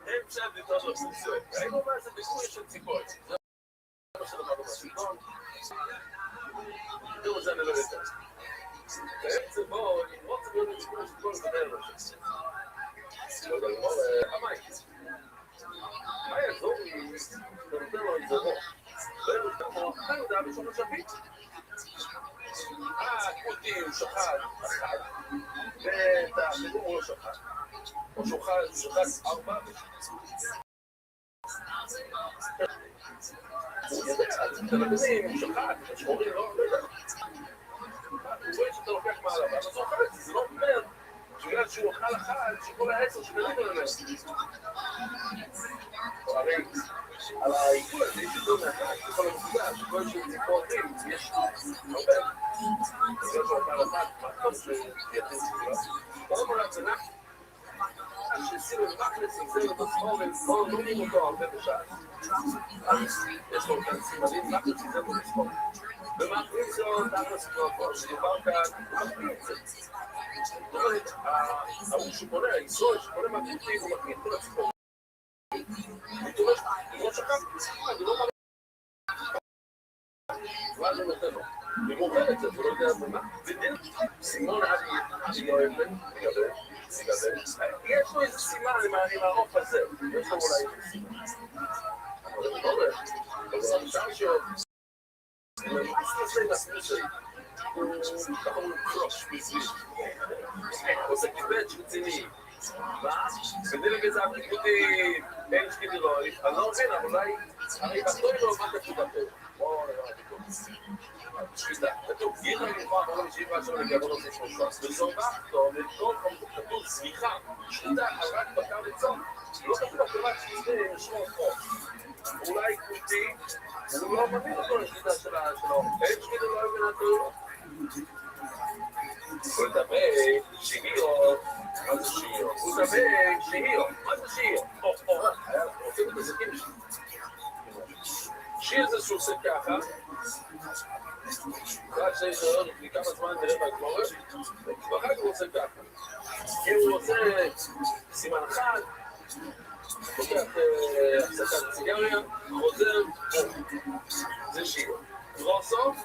הם שם לתת לו סיסוי. היינו מה זה ביקוי של ציפוי. זה מה שלמדנו בשלטון. תראו, זה אני לא יודע. בעצם בואו, אם רוצים להיות ביקוי של כל זה בערב השם. לא יודע, כמו המים. מה יעזור לי? נותן לו את זה בו. בערב כמו, אתה יודע, בשום השבית. כותי הוא שחד אחד, ואת החיבור הוא לא שחד. או שוחד 4 הוא יודע, תלמידים הוא שחד, שחורים לא יודע. הוא רואה שאתה לוקח מעלה, אבל זה אוכל את זה, זה לא אומר שבגלל שהוא אוכל אחד, שכל ה10 שקלים עליהם. הרי על העיכול הזה יש יותר מאחד, שכל המקודש, שכל שציפורים, יש הרבה. בגלל שהוא אוכל אחד, מה שיתן סביבה. קודם כל הצנח, שסירו למחלס, יגזר את עצמו, ולספור לא נראים אותו הרבה בשעה. יש לו כאן סימנים, מחלס יגזר אותו לספור. ומחליט זאת, אחלה סיפור, שדובר כאן, מחליט את זה. זאת אומרת, ההוא שקונה, היסוד שקונה מהקריטים, הוא מחליט כל הסיפור. זאת אומרת, הוא לא שכב, אני לא מראה. ואז הוא נותן לו. ומוכר את זה, הוא לא יודע מה. ודין, סימון אני לא אוהב, לגבי. יש לו איזה סימן עם העוף הזה, יש לו אולי איזה סימן. אבל אני לא אומר, אבל עכשיו שהוא... הוא ככה הוא קרוש מסביב. הוא עושה קיבץ' רציני. מה? בדיוק איזה אבטיקותי אין שקידי לו, אני לא מבין, אבל אולי... הרי בתוי לא עובד לתשובתו. בואו נראה אבטיקותי. שקידה, כתוב, גירה יוכל בעולם ישיבה שם לגבור עושה שלושה. וזורבחתו, וכל כתוב, סליחה, שקידה, רק בקר וצום. לא כתוב בתורת שקידה, נשמור חוק. אולי קוטי, הוא לא מבין אותו לשקידה שלו. אין שקידה לא יבין אותו. הוא לדבר שהיו, מה זה שהיו? הוא לדבר שהיו, מה זה שהיו? רוצים את הזקים שלי. שיר זה שהוא עושה ככה, רק שיש לו לפני כמה זמן נראה מהגמורת, ואחר כך הוא עושה ככה. אם הוא עושה סימן אחד, לוקח הפסקת סיגריה, חוזר, זה שיר. לא סוף,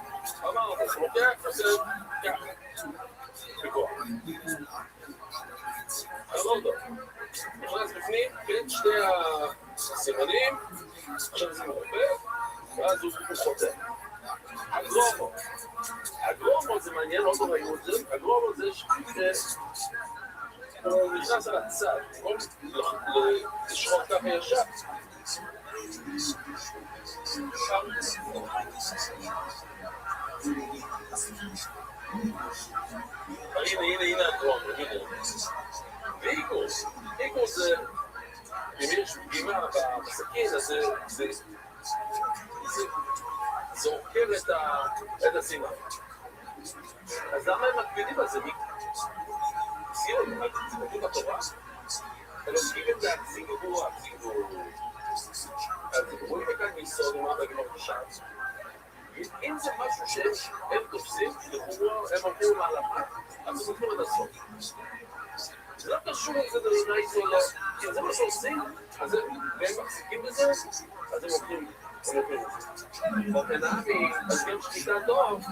אמרנו, הוא לוקח, חוזר, ככה. בכוח. אמרנו, נכנס בפנים, כן, שתי הסימנים, עכשיו זה מרפא, ואז הוא חוזר. הגרומו זה מעניין, לא ראינו את זה, הגרומו זה הוא נכנס על הצד, במקום לשחוט ככה ישר. הנה הגרומו, ואיקוס זה, אם יש פגימה בסכין, אז זה עוקר את הסימן. אז למה הם מקפידים על זה? סיום, זה כתוב בתורה. הם עוסקים את זה, הציגו, רואים כאן מיסוד, מה בגמר בשם. אם זה משהו שהם תופסים, הם הולכים למהלכה, אז הם הולכים עד הסוף. זה לא קשור אם זה נייס או לא, כי זה מה שעושים, והם מחזיקים בזה, אז הם הולכים. ובנאמי, אז גם שקיטה טוב,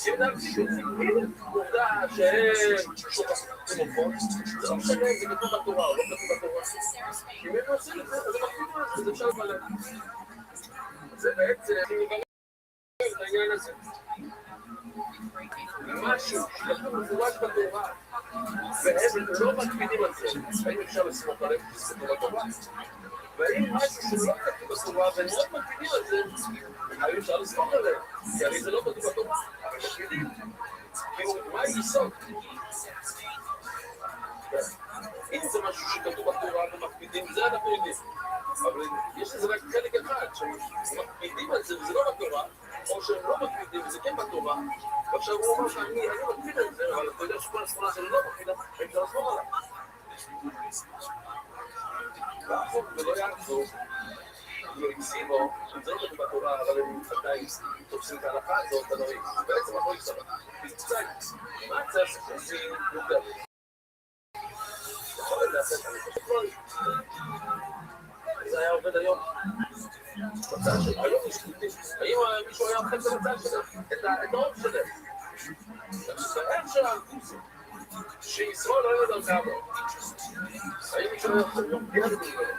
אם נאמי הנה, עובדה שהם שותפים עופות, זה לא משנה, זה כתוב בתורה, או לא כתוב בתורה. אם הם עושים את זה, אז הם מחזיקים את זה, זה אפשר לבלע. זה בעצם, אני מבלע את העניין הזה. משהו שכתוב מפורש בתורה, והם לא מקפידים על זה, האם אפשר לסמוך עליהם כתוב בתורה? ואם משהו שלא כתוב בתורה, והם מאוד מקפידים על זה, האם אפשר לסמוך עליהם? כי הרי זה לא כתוב בתורה, אבל מקפידים. כאילו, מה היסוד? אם זה משהו שכתוב בתורה ומקפידים, זה אנחנו יודעים. אבל יש לזה רק חלק אחד, שמקפידים על זה וזה לא בתורה, או שהם לא מקפידים וזה כן בתורה, ועכשיו הוא אומר שאני מקפיד על זה, אבל אתה יודע שכל השכונה שלנו לא מקפידה, ואפשר לסמוך עליו. ואחר ולא יעצור, לא הקסימו, זה לא כתוב בתורה, אבל הם עדיין תופסים את ההלכה הזאת, בעצם הכל יסתבר. קצת, מה זה עושים יותר? יכול לעשות, אני חושב לא. זה היה עובד היום. בצד שלו, היום יש חוטים. האם מישהו היה אוכל בצד שלו? את האור שלהם. איך שלנו, שישרוד לא יודע כמה. האם מישהו היה אוכל יום פגיעה בגלל?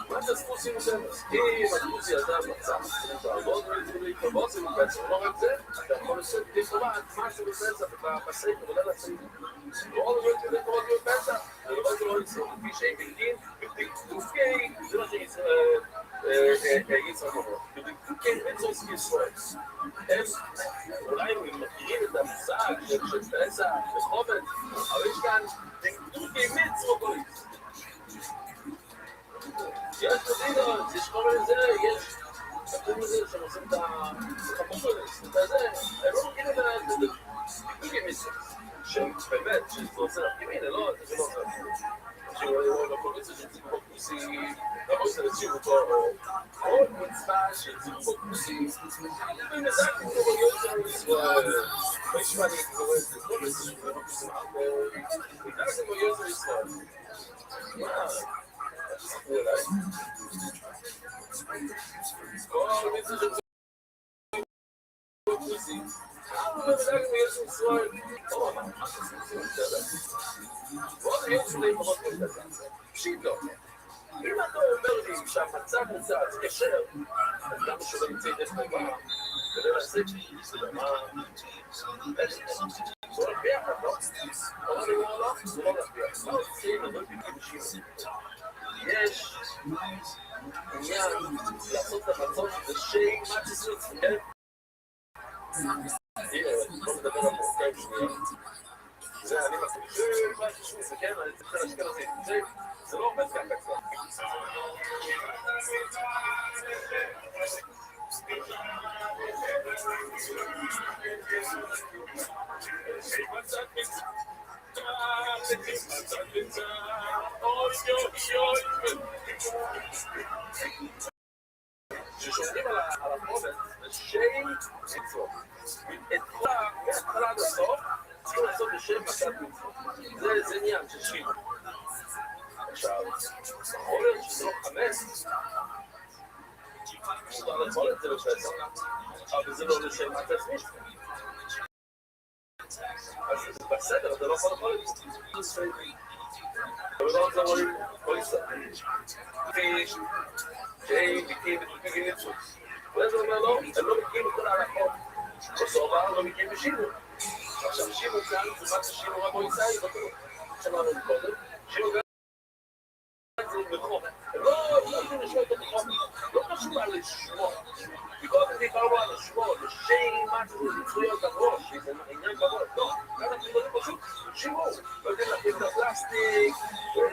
מה זה ספוסים יותר? אם הספוסי אדם מצא, תעבוד ולהתקבות, זה בעצם לא רק זה, אתה יכול לעשות לכאורה את מה שבפסח, בסייף, אבל לא לצייף. לא רק כדי לקרוא להיות פסח, אני לא זה לא יצרוך, כפי שהם בלגין, בדקדוקי, זה מה שיצרוך אומר. בדקדוקי אין זו עסקי ישראל. הם אולי מכירים את המושג של פסח, בחובד, אבל יש כאן דקדוקי מצרוקולית. יש מדינות, יש כל מיני זה, יש תקום לזה שהם עושים את החפופלס, את זה, הם לא מכירים את הדקדוקים מצרים, שהם באמת, שזה עושה להפגימים, לא, זה לא עושה שהוא לכל מצרים שציבו פה כוסי, לא עושה לציבו פה עוד מצווה שציבו פה כוסי, ומזקתי כמו ביותר ישראל, וישמע לי קורא את זה, כל מצרים שציבו פה כוסי מערכו, ודאגתי ביותר ישראל. מה? תספרו אליי. כל מצרים שציבו פה כוסי, ודאגתי ביותר ישראל. מה תספרו ועוד היום שלי פחות כזה. פשיט לא. אם אתה אומר לי שהמצב מוצא, אז קשר, אז למה שלא ימצא את הסביבה? כדי לעשות מה? זה לא ביחד, לא? אבל אני אומר לא, זה לא ביחד. מה עושים? אני לא בדיוק בשביל. יש עניין לעשות את המצב שזה שי מצ'סוויץ, כן? בוא נדבר על מורכב שנייה. זה אני מסכים, מה ששמי זה כן, אני צריך להשכר את זה, זה לא עובד ככה כבר. כששומעים על החובד, זה שי מצוות. את כל ההתחלה עד הסוף, צריכים לעשות בשם מצד מצוות. זה עניין של שירה. עכשיו, יכול להיות שזה לא חמש, מותר לאכול את זה בפסח, אבל זה לא לשם מצד מצוות. אז בסדר, אתה לא יכול לאכול את זה. אבל לא זה רואים, כל ישראל. פיש, שי, ביקים, ותוקים מצוות. ואז הוא אומר לא, הם לא מגיעים את כל ההלכות. בסוף לא מגיעים בשימור. עכשיו שימור כאן, זה מה ששימור רבו ישראל, שמענו קודם, שימור כאן זה בחוק. לא יכולים לשמוע אותו בחוק, לא חשוב על לשמוע. מקודם דיברנו על לשמוע, לשם מה שזה לצרויות הראש, זה עניין בראש, לא, כאן אנחנו מדברים פשוט שימור. לא יודעים להכין את הפלסטיק,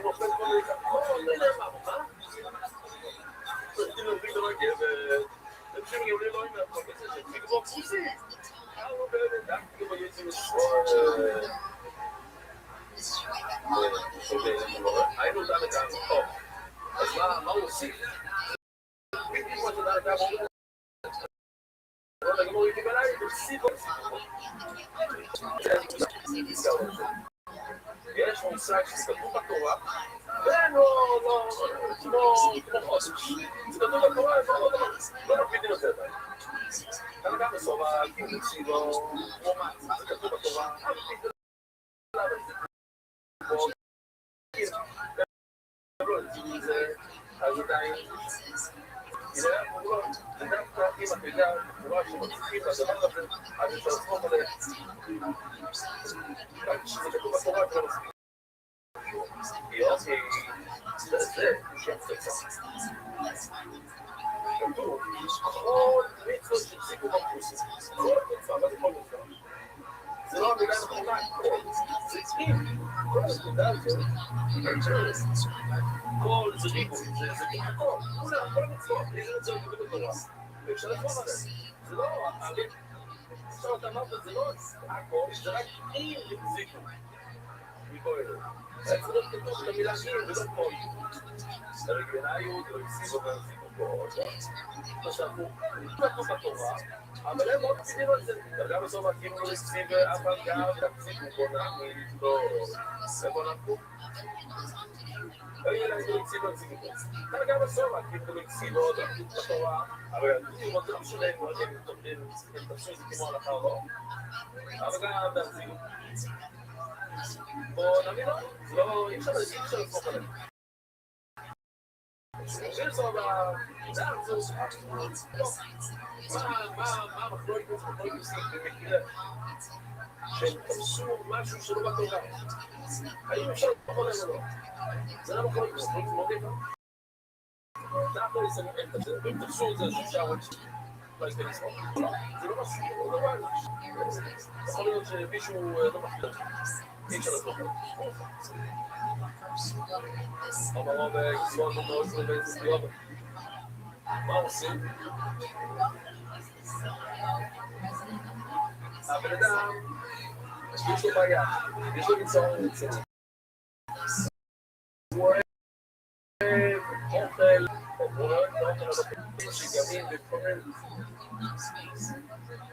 נופל כל מיני כחול, לא יודע מה. צריכים להביא את הרגב, אנשים יולי לא עם הפרקציה של תגבור כוסי. אנחנו באמת דקנו ביוצאים לשמור. היינו אותם את העמוד. אז מה הוא עושים? כמו שדע את העמוד. אבל הגמור איתי בלילה, תוסיפו. יש מושג שכתוב בתורה, כמו חודש. זה כתוב בתורה, לא מבינים את זה. כאן גם בסוף, הקיבוצי לא רומן, זה כתוב בתורה, אז עדיין, זה דווקא אם אתה יודע, תורה שמוצאים לדבר הזה, אז יש לעצמות עליהם. שזה כתוב בתורה, זה לא מספיק. יופי, זה שם ספר. כתוב, כל מצוות שהפסיקו בפוסים, כל מצווה, מה זה כל מצווה? זה לא המילה נכונה, זה אם, כל הנקודה הזאת, כל זה ריבו, זה הכל, כל המצוות, איזה מצוות כתוב בתורה, ואפשר לחשוב עליהם, זה לא, עכשיו אתה אמרת, זה לא הכל, זה רק אם הפסיקו. מקודם. היה צריך כתוב את המילה גיר ולא כמו הרגלנאיות והקסיבו והקסיבו פה. חשבנו, כתוב בתורה, אבל הם לא מקציבים על זה. גם בסוף הקימו לא הקציב אבל גם תקציבו בונה מלא. איפה אנחנו? היו להם לא הקציבו על זה מפה. גם בסוף הקימו לא הקציבו עוד בתורה, אבל הקימו לא שלהם, הם תפשו את זה כמו הלכה או לא. אבל גם בהחזירו. בואו נבין לו, לא, אי אפשר לסמוך עליהם. יש לו מה המחלוקת במקרה שהם תפסו משהו שלא בתורה? האם אפשר לסמוך עליהם או לא? זה לא מחלוקת, זה לא מודיע. אנחנו נסמוך את זה, והם תפסו את זה שאפשר לא יסתכל לסמוך. זה לא משהו, זה לא בעיה. יכול להיות שמישהו לא מחלוק. אי אפשר לסמוך עליהם. אמרו בישראל מאוד ובאיזה סיוב. מה עושים? הבן אדם, יש לו בעיה, יש לו ניצור. הוא אוהב אוכל, הוא אוהב אוכל שגמים וכולל.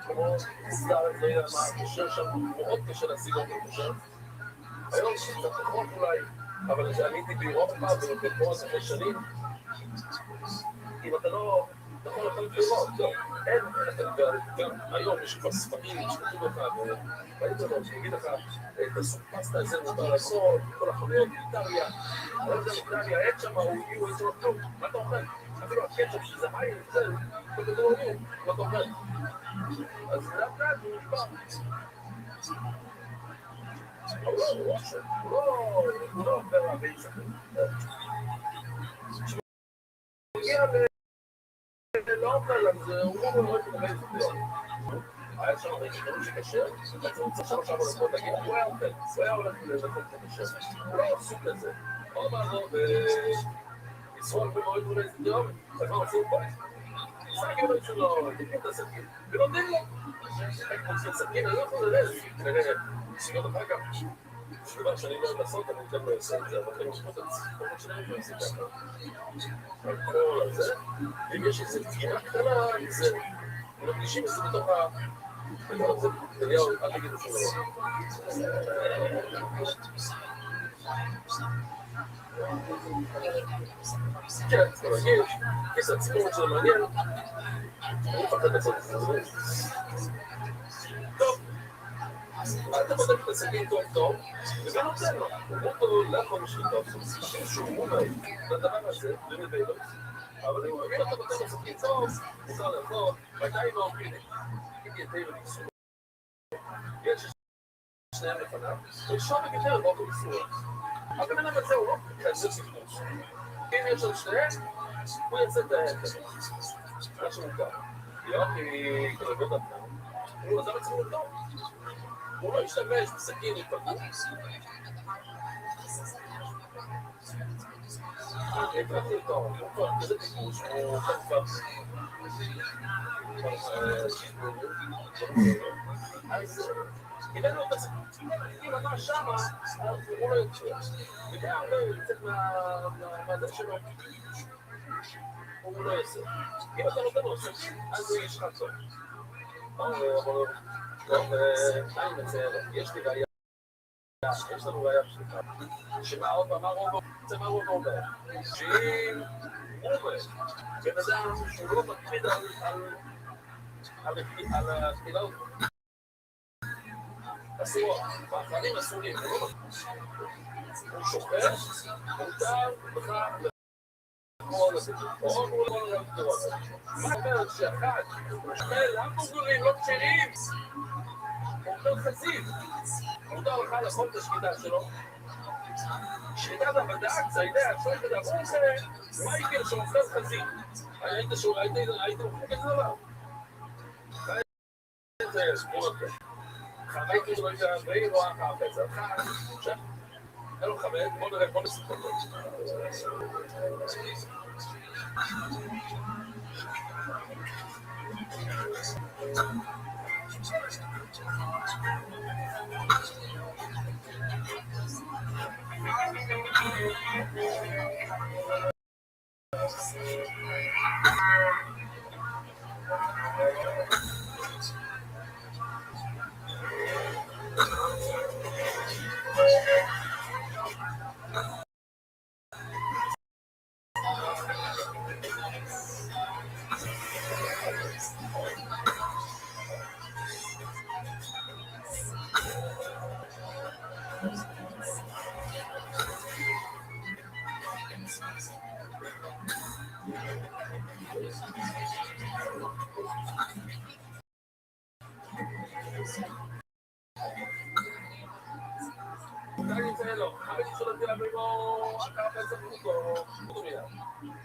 כמו סתם, לא יודע מה, קשה שם, מאוד קשה להשיג אוכל קשה. היום קצת פחות אולי, אבל כשעליתי באירופה ובפה זה שנים, אם אתה לא יכול לכל פירות, אין, גם היום יש כבר ספרים שכתוב לך, והיית לו, שיגיד לך, את הסוג פסטה הזה מותר לעשות, כל החנויות באיטליה, אבל זה באיטליה, אין שם, הוא יהיו איזה כלום, מה אתה אוכל? אפילו הקטע שזה מים, זה, כל לא יהיו, מה אתה אוכל? אז זה לאט הוא נשבר. הוא לא עובר הרבה יצחקים. כשמגיע לא עובר, אז הוא לא עובר הרבה יצחקים. היה שם הרבה יצחקים שקשה, אז הוא צריך שם לכל תגיד, הוא היה עובר, הוא היה הולך לבטל את הקשה. הוא לא עסוק לזה. עוד מעבר, וישראל במועד אולי זה דיום, אז מה עושים פה? סגים לא שלו, תקנים את הסגים, ולומדים לו. איך מוצאים סגים, אני לא יכול ללז, כנראה. שיגות אחר כך, שדבר שאני לא אוהב לעשות, אני אתן לו לעשות את זה, אבל אני משפוט את הסיפורת שלהם לא עושים ככה. על כל זה, אם יש איזו תקינה קטנה, זה, מרגישים את זה בתוך ה... בתוך זה, דניאל, אל תגיד את זה לא. כן, זה רגיל, כיס הסיפורת שזה מעניין, אני מפחד לעשות את זה. טוב. אתה בודק את הסגים טוב טוב, וזה נותן לו. הוא אותו לא יכול בשביל טוב, שהוא מומי לדבר הזה, למבלות. אבל אם הוא מבין אותו בתור הסגים טוב, מותר לעבור, מתי לא אומרים, אם ידי ולקסור. יש שניהם לפניו, ושום מגדר באותו לסור. הבן אדם הזה הוא לא כזה סיפוש. אם יש עוד שניהם, הוא יצא את ההתקדם. מה שמוכר. לא כי כרגות הפנם, הוא עזר עצמו טוב. הוא לא ישתמש בסכין התפגעו. התרחתי אותו, הוא כבר כזה טיפוש, הוא כבר אז הבאנו את הסכין. אם אתה שמה, אז הוא לא יוצא. וגם לא יוצא מהמעזר שלו. הוא לא יוצא. אם אתה נותן לו סכין, אז הוא יש לך טוב. אני מציין, יש לי ראייה, יש לנו ראייה פשוטה, שמה עוד אמר רובו, זה מה רובו אומר, שאם רובו, בן אדם שהוא לא מקפיד על התפילות, אסור, מאכלים אסורים, הוא שוחר, מותר בכלל, או הוא לא לבדות. מה אומרת שאחד, המבוגרים לא כשרים, הוא אומר חזיב, מותר לך לאכול את השחיטה שלו. שחיטת הבדק, זה יודע, שואל את הדבר הזה, מה יקר שהוא אוכל חזיב? היית אוכל כזה דבר? זה ישבור אותי. חמק יש לו איזה אברהים או אחר פצע. עכשיו, אין לו חמק, בוא נראה, בוא נסיפור אותו.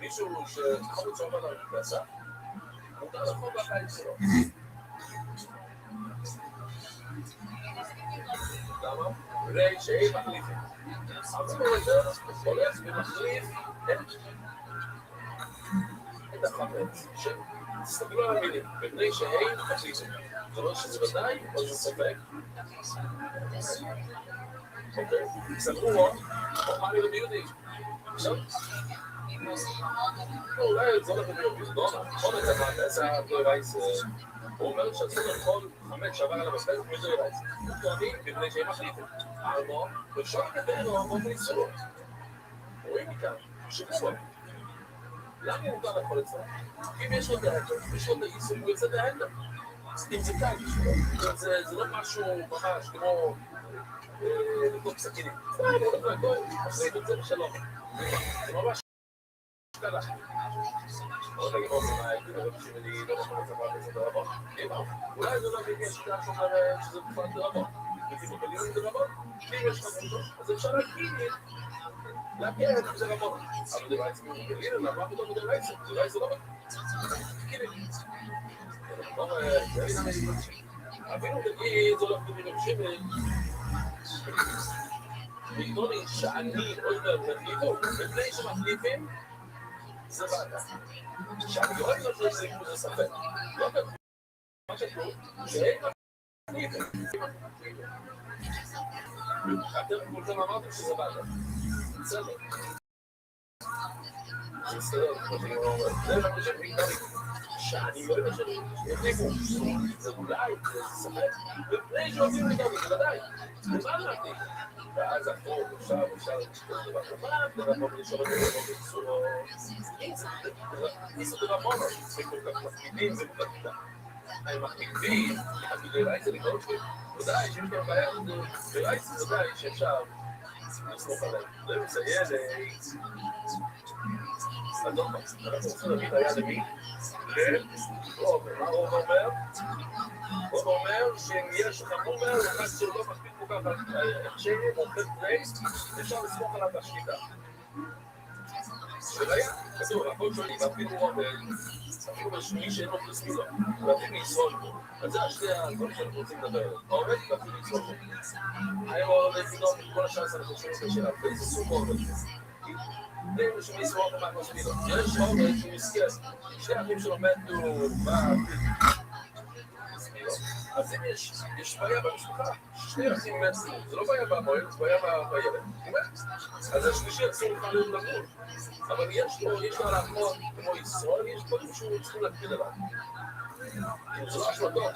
מישהו שחמוד שעומד על המפלסה, מותר לחום בבית שלו. למה? בגלל שהם מחליפים. הספורטר הולך ומחליף את החמץ. תסתכלו על המילים, בגלל שהם מחליפים. זה אומר שזה ודאי או זה ספק? אוקיי, סגרו עוד, חוכמה לי לביודי. עכשיו? אולי זה הולך להיות בזדונה, עוד את המהנדס הדוי רייס, הוא אומר שאסור לכל חמץ שעבר על המספק ודוי רייס. הוא טוענים בגלל שהם מחליפים. אבל אפשר לדבר באופן איסור. רואים מכאן, שכסות. למה הוא מותר לאכול את זה? אם יש לו דהנדר, יש לו איסור, הוא יוצא דהנדר. אם זה קל בשבילו, זה לא משהו ממש כמו לבדוק סכינים. זה לא הולך להכל, עושים את זה בשלום. זה ממש קל לך. עוד נגיד עוד זמן, הייתי לראות שלי לא נכון לצבא לזה דרבות. אולי זה לא מבין שיטה שאומרת שזה בכלל דרבות. וטיפות בליון דרבות. אם יש לך מותו, אז אפשר להגיע את זה רבות. אבל דבר עצמי, בליון, למה פתאום בדבר עצמי? אולי זה לא רבות. אפילו נגיד, זה הולך במילים שמן, לקרוא לי שאני עוד מחליפו, לפני שמחליפים, זה בעדה. שאני אוהב לא שזה יקרו זה ספק. לא כתוב, מה שכתוב, שהם מחליפים. אתם כולכם אמרתם שזה בעדה. בסדר. בסדר, כמו שאני אומר, זה מה שאני אומר. שאני לא יודע שאני יחליפו, זה אולי, זה ספק, לפני שעושים לי דברים, זה ודאי, זה מה אמרתי? ואז אחרות, אפשר לשתות דבר כמובן, ונבוא ולשאול את זה בצורה, ניסו דבר מונו, זה כל כך מקפידים, זה כל כך מידה. הם מקפידים, בגלל זה לגרום שלי, ודאי, שיש להם בעיה, בגלל זה ודאי שאפשר לסמוך עליהם. זה מסייע אדומה, אנחנו רוצים להגיד היה למי? רוב, מה רוב אומר? רוב אומר שאם יש לך מומר, אחד שלא מספיק כל כך הכשרים או חלטרייס, אפשר לסמוך עליו בשליטה. שראיה, כתוב, הכל שלי, ואפילו רוב, אפילו בשמי שאינו פלסמי לו, ואפילו יסרול בו. אז זה השתי הדברים שאנחנו רוצים לדבר עליהם. העובד ואפילו יסרול בו. היום העובד פתאום, כל השעה אנחנו שומעים בשאלה, ואיזה סוג העובד? זה שהוא יסרול בו מה שלי לו. יש עובד שהוא יסכיר, שתי אחים שלו מתו, אז אם יש בעיה במשפחה, שני אחים מתו, זה לא בעיה במועד, זה בעיה בילד. אז השלישי אסור לך להיות לגור. אבל יש לו להחמוד כמו ישראל, יש דברים שהוא צריכים להקפיד עליו. אם זה לא השלטות,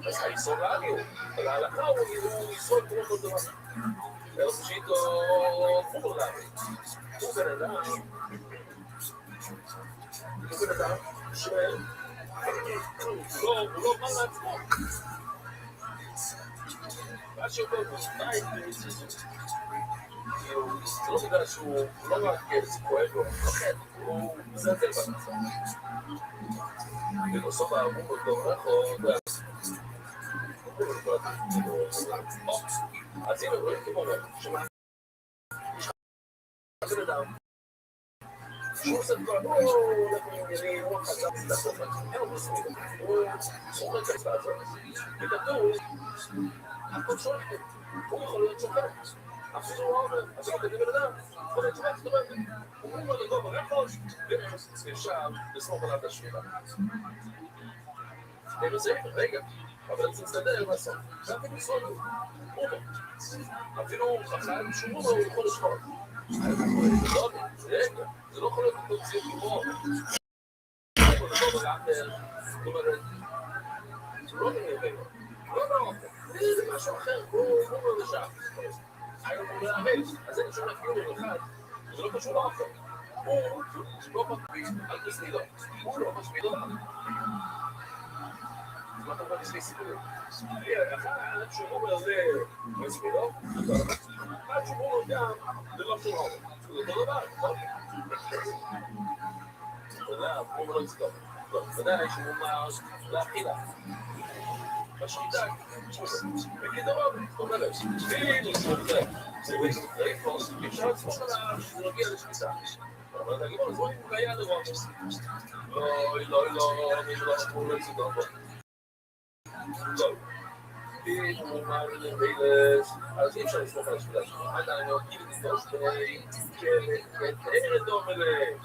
אז הישראל להגיעו, אבל ההלכה הוא ישראל כמו כל דבר. אלא פשיטו חובר להגיע. הוא בן אדם שהוא לא בא לעצמו. מה שאומר בבית, זה לא בגלל שהוא לא רק כואב לו, הוא מזלזל במצב. ובסוף הוא בדורך או אז הנה רואים כמו אומר, שמה? יש לך בן אדם שהוא עושה דבר, הוא הולך מעניינים, הוא חזר לסוף, אין לו מסמיד, הוא שומר כסף לעזור. וכתוב, הכל שולח, הוא יכול להיות שופט. אפילו הוא אומר, אפילו כדי בן אדם, יכול להיות שופט, זאת אומרת, הוא אומר לגוב הרחוש, ואפשר לסמוך עליו את השבילה. וזה, רגע, אבל זה מסתדר בסוף. ואפילו סוד הוא. אפילו חכם שהוא הוא יכול לשחוט. זה לא יכול להיות אותו ציון כמו. זאת אומרת, זה לא נהיה ביום. לא, זה משהו אחר, הוא לא נשאר. היום הוא להרץ, אז אין שום אפילו אחד, זה לא קשור לאוכל. הוא לא מקביל, אל תסני לו. הוא לא משמיד אותך. אז מה אתה אומר לשני סיפורים? אחד שהוא אומר זה משמיד לו, אחד שהוא אומר גם זה לא שום אוכל. זה אותו דבר, נכון? אתה יודע, הוא לא יצטור. אתה יודע, שהוא אומר לאכילה. בשחיטה, בגדרות, זאת אומרת, זה רייפוס, אפשר לצפות עליו שזה נגיע לשחיטה. אבל אתה גיבור, אז רואים הוא קיים לראות. לא, הוא לא יצטור בו. לא. הוא אומר אז אי אפשר לסמוך על השחיטה שלו. עדיין לא, כאילו תתוש כאלה דום אלה,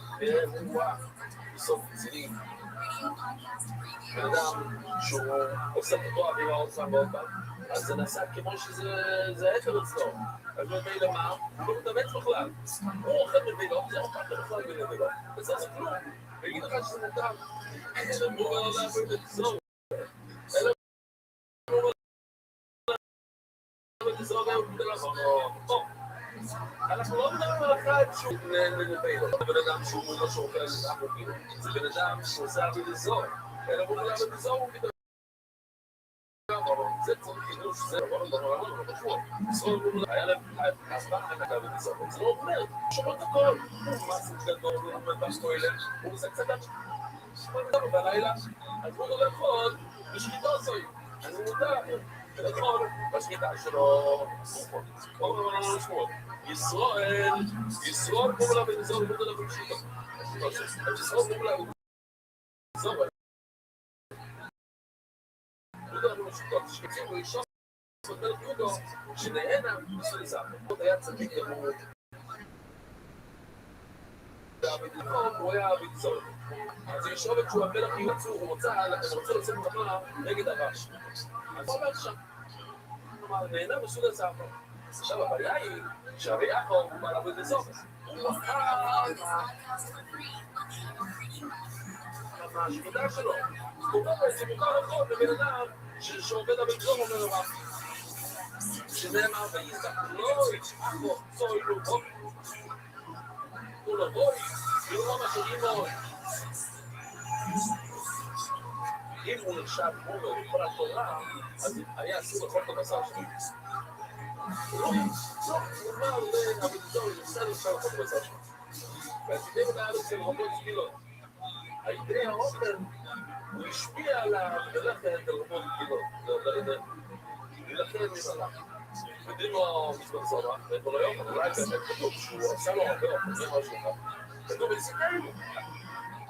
בסוף צילים. בן אדם שהוא עושה אותו אווירה עוד פעם ועוד פעם, אז זה נעשה כמו שזה העצר אצלו. אז במילה מה? הוא לא מתאמץ בכלל. הוא אוכל במילות, זה אוכל בכלל במילות. וזה זה כלום. ויגיד לך שזה מותר. זה אמור לעבוד את זה. אלא אמור לעבוד את זה. אנחנו לא מדברים על אחד שהוא במילות. זה בן אדם שהוא לא שאוכל את זה. זה בן אדם שעושה עבוד את זה. אלא הוא לא עבוד את זה. זה צריך חידוש, זה לא קשור. היה להם הסברה הנקה בניסות. זה לא אומר, שומע את הכל. הוא מסת גדול, הוא עומד בסטוילר, הוא עושה קצת בלילה. אז הוא לא יכול, בשחיטה עשוי. אז הוא מודע, ולכל, בשחיטה שלו, ישראל מולה בניסות, הוא מודע בשחיטה. ישראל מולה בניסות. שקיצור ראשון סותר יהודו שנהנה מסויסה. היה צדיק למות. הוא היה בצורת. אז ישוב את שהוא המלך יוצאו, הוא רוצה לצאת מלחמה נגד הרש. אז הוא אומר שם. כלומר, נהנה מסויסה. עכשיו הבעיה היא שהרי יחו הוא בא לעבוד לזאת. הוא השחיטה שלו. הוא אומר שמותר לכל בבן אדם שעובד הבלזור אומר לו שנאמר ויסק לא יצחקו צוי לו בו הוא לא בוי ולא מה שאימו אם הוא נחשב כמו בכל התורה אז היה אסור לכל את הבשר שלו הוא אומר לבלזור יוצא לכל את הבשר שלו והצידם בארץ של רבות סבילות הידי האופן הוא השפיע עליו ולכן תלמוד גדולות, ולכן נבלה. יודעים לו מספר סבא, ואיפה לא יוכל, אולי באמת כתוב שהוא עשה לו הרבה אופן, זה משהו אחד. כתוב בסיכנו,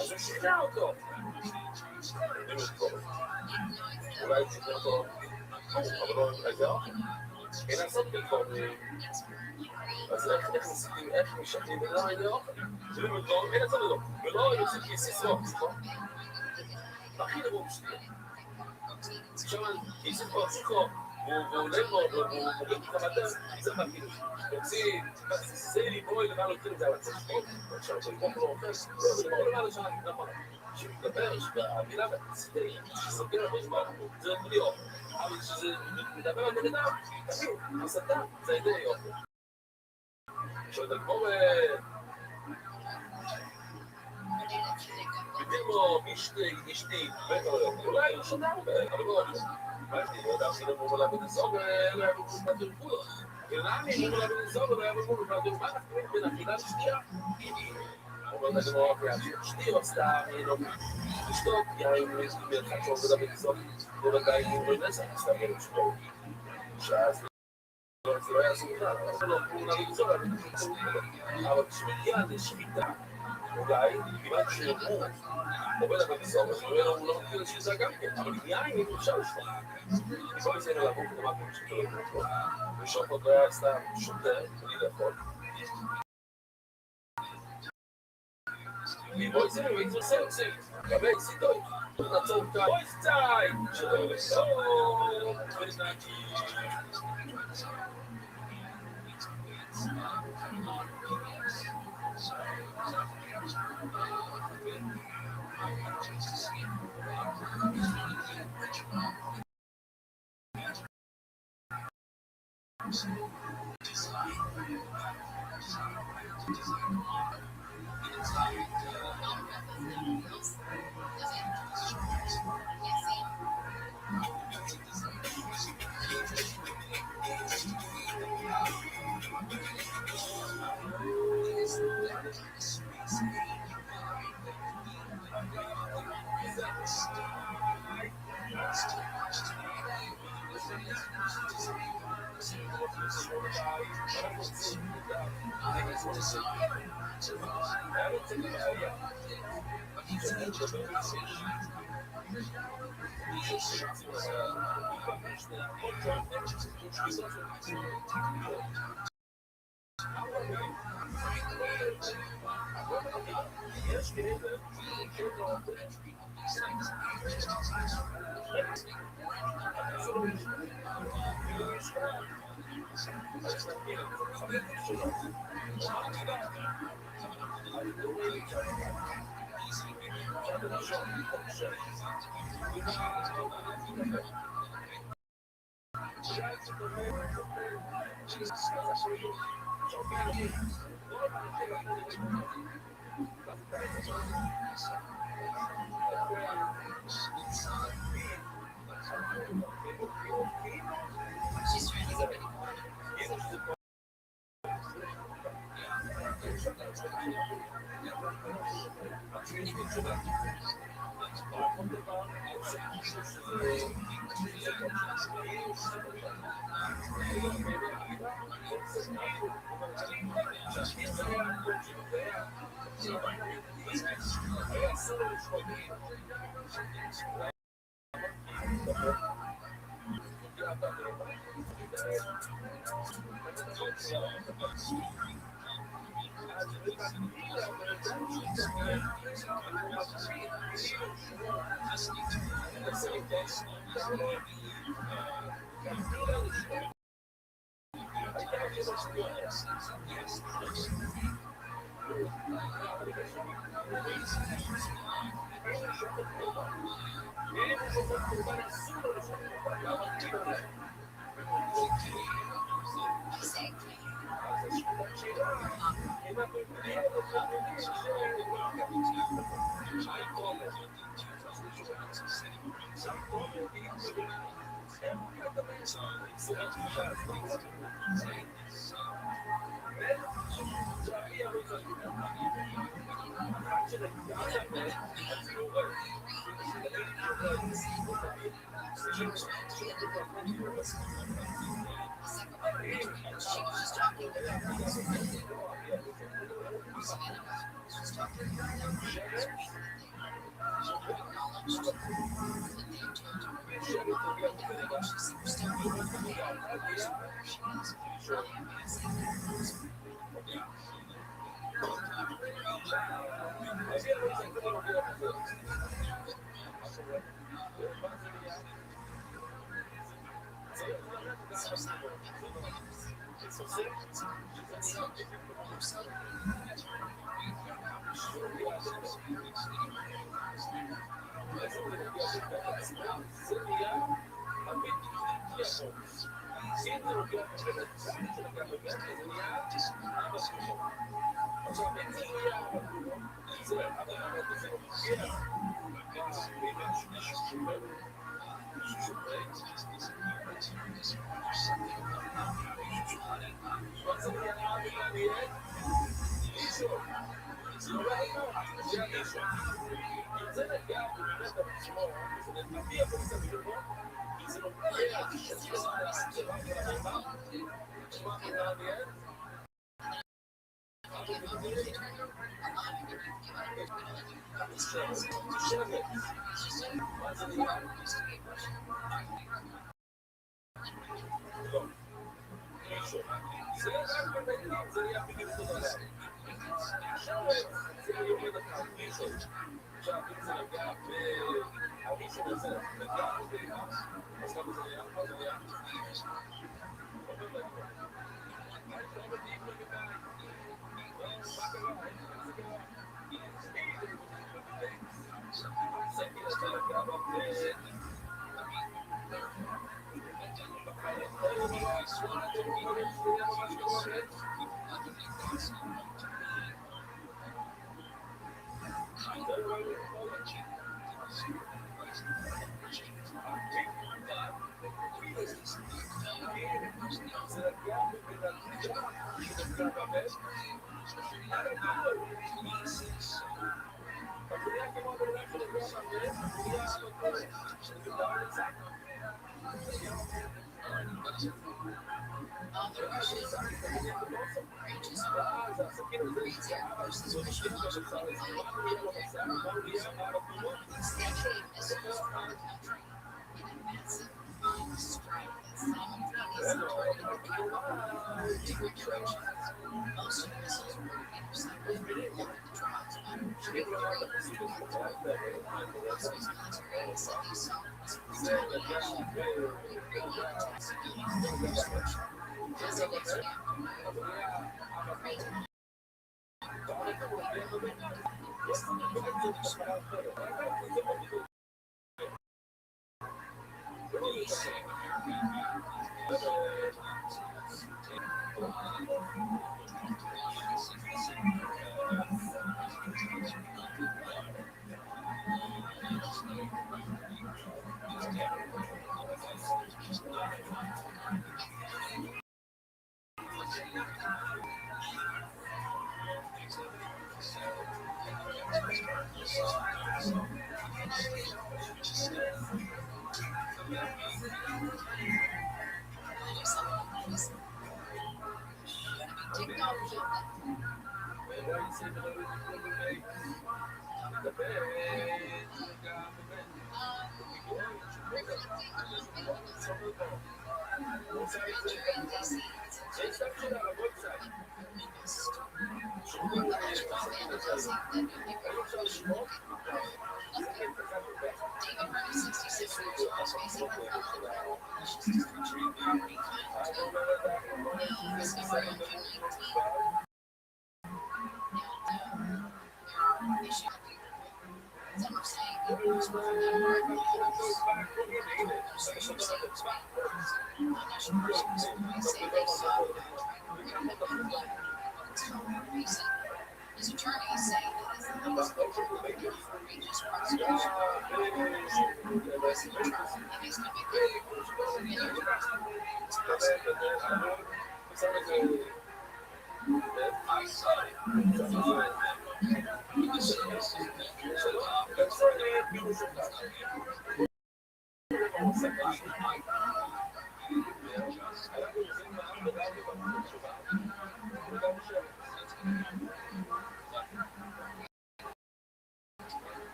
אז הוא שכנע אותו. יודעים לתקור. אולי הוא שכנע אותו, אבל לא איזה אופן. אין לעשות בתקור. אז איך משכנים בלמה איזה אופן? יודעים לתקור, אין לעשות אותו. ולא יוצאים כיסיס רוב, נכון? הכי נבוא בשביל. עכשיו, יצא כבר צריכו, והוא עולה לו, והוא מוגד את המדע, זה מגיע. יוציא, זה לי בואי למה לא תחיל את זה על הצד שפות, עכשיו, כשאני פה לא אוכל, זה לא למה לשם, נכון. שמדבר, שהמילה בסיטי, שסוגר הרבה שבא, זה בלי אוכל. אבל כשזה מדבר על בן אדם, תמיד, הסתה, זה ידי אוכל. עכשיו, אתה כמו בדימו אשתי וקוראים, אולי הוא שונה הרבה, אבל לא הרבה. ואני לא יודע אם הוא מולה בנסוג, אלא הוא מולה בנסוג. ולמה הוא מולה בנסוג, אלא הוא מולה בנסוג. מה אנחנו רואים בין אכילה לשתייה? הוא אומר, אני לא אוהב שתי או סתם, לשתות, יין, מלחת שעובדה בנסוג, ובדי הוא בנסוג, סתם ילד שלו. שאז זה לא היה סוג אחד, אבל לא מולה בנסוג, אבל כשמגיע לשחיטה, אולי, כיוון שהוא עובד על המסור, הוא לא מכיר שזה גם כן, אבל יין אם אפשר לשתות. בכל זה נראה לעבור כמה כמו שאתה לא יכול. ושוק עוד לא היה סתם שוטר, בלי לאכול. Boys Heroes or Sensei. Cabecito. Boys time. Oh, 2019.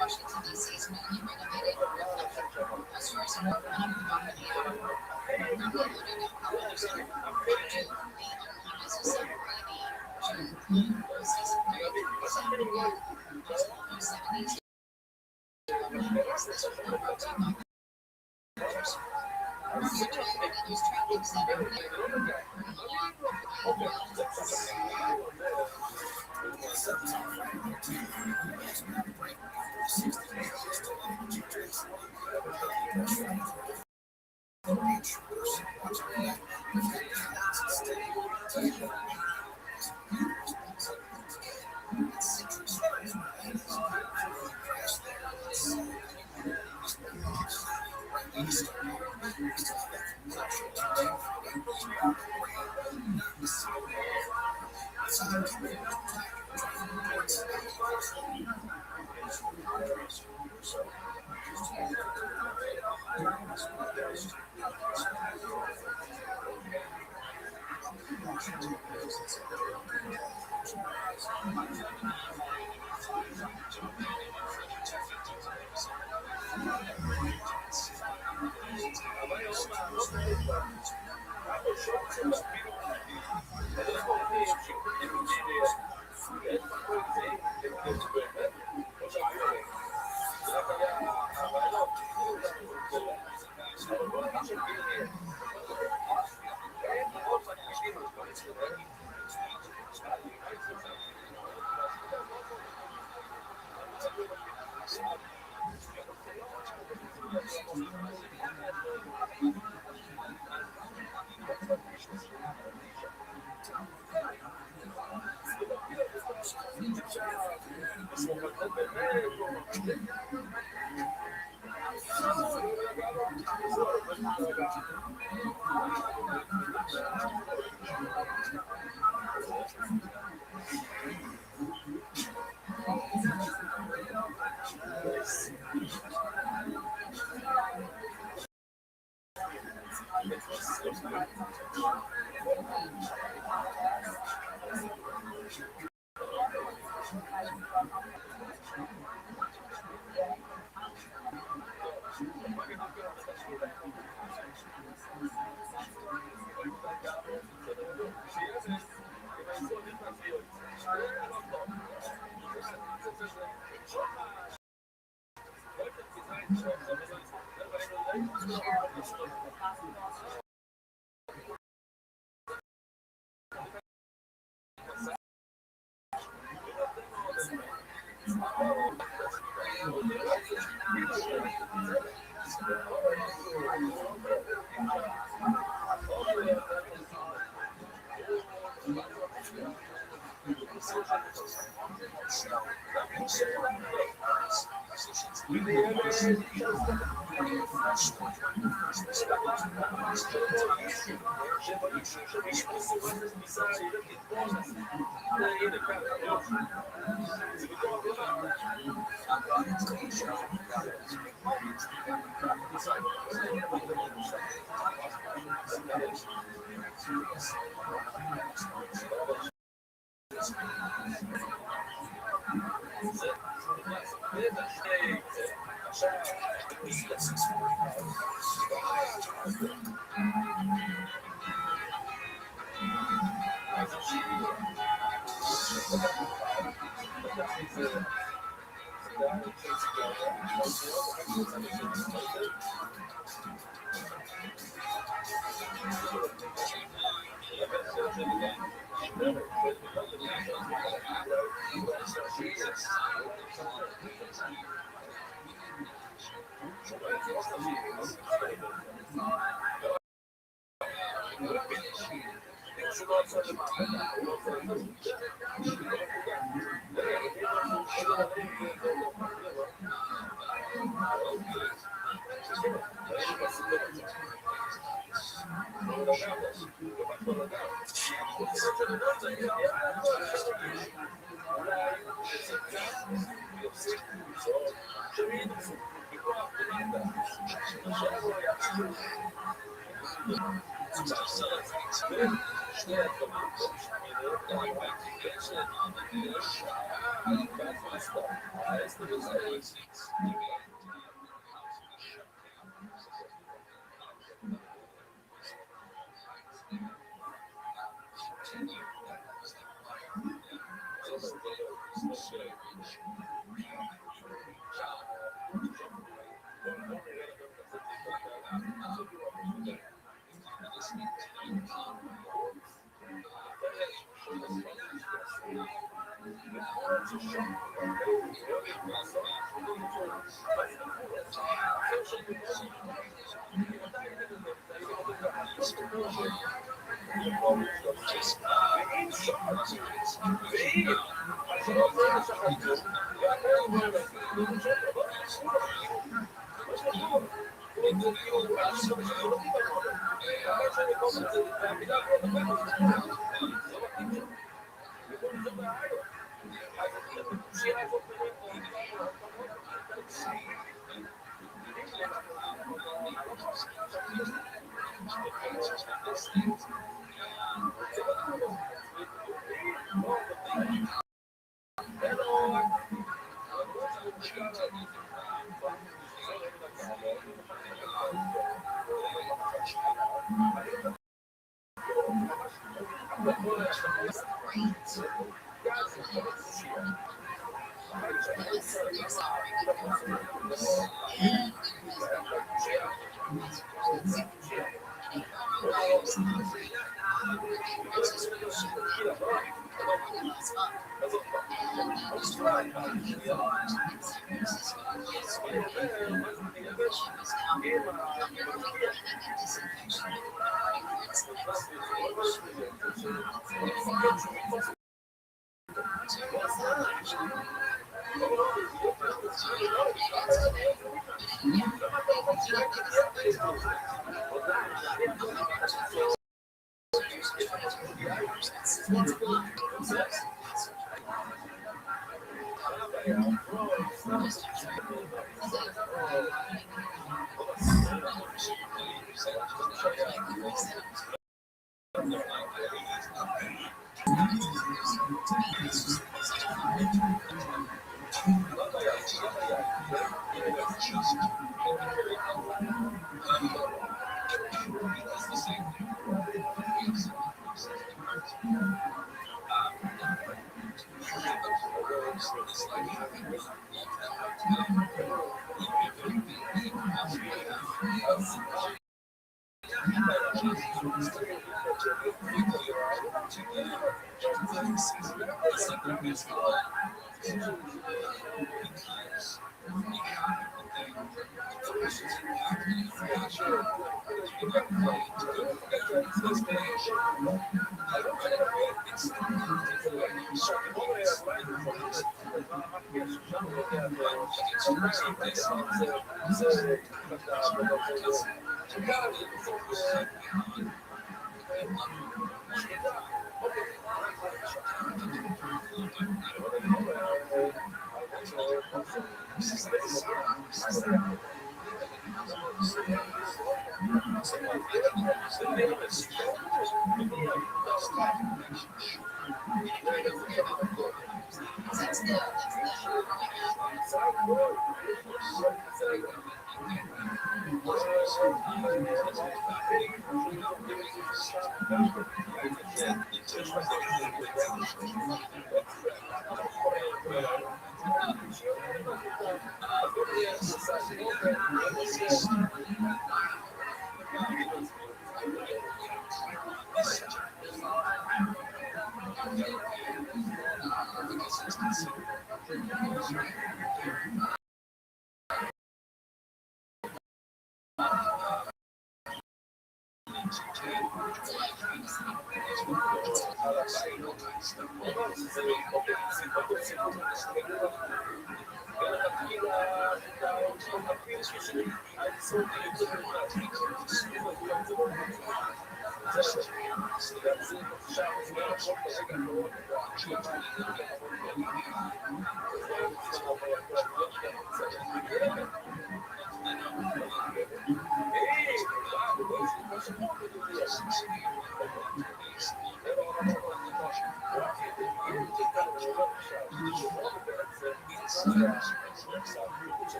Washington, D.C. is newly renovated. As far as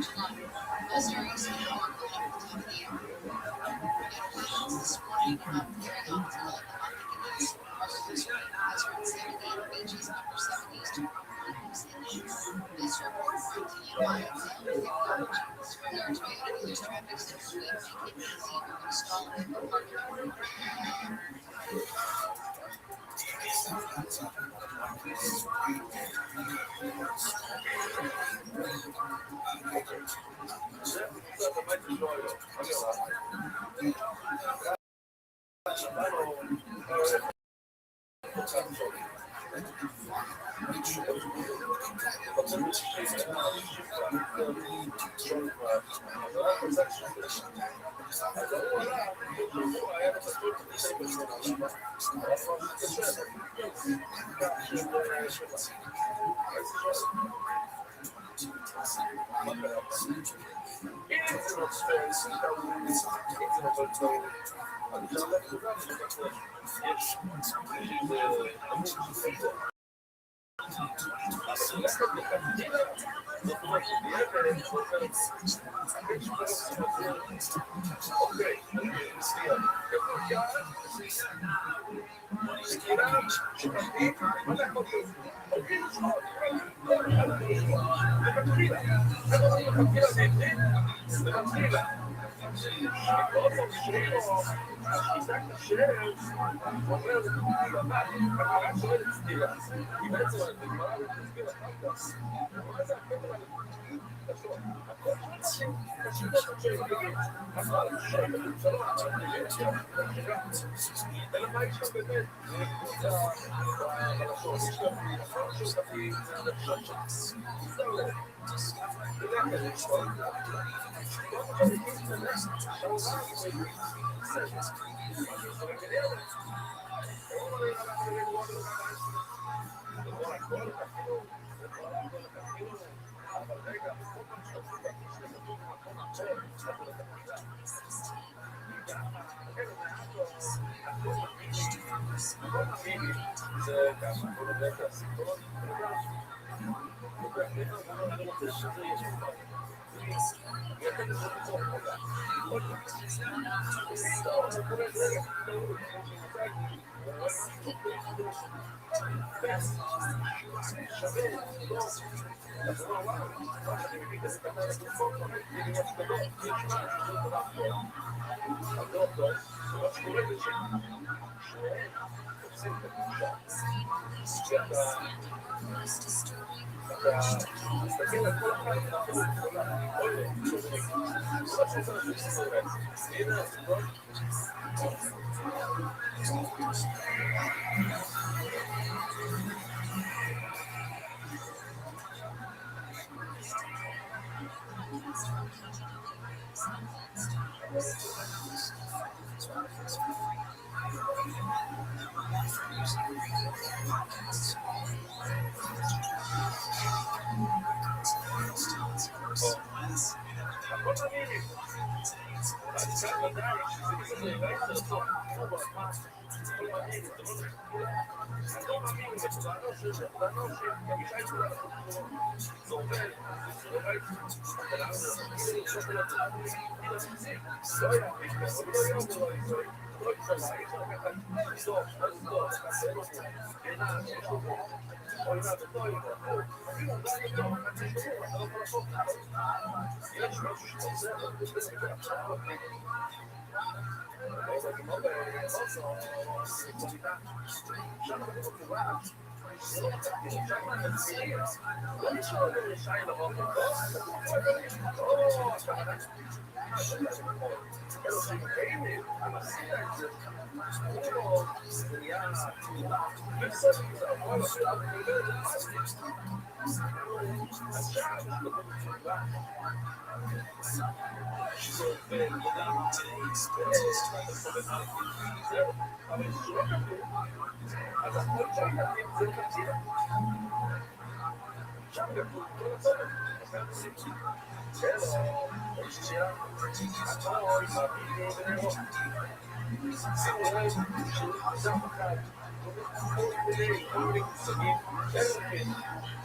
July. Those areas of the world will have the time of the year. Officials this morning are carrying on until the market conditions. Most of this rain has around 78 beaches, upper 70s to around 90s inches. This report brought to you by Exam Technology. There are Toyota dealers traffic centers we make it easy to install vehicle parking.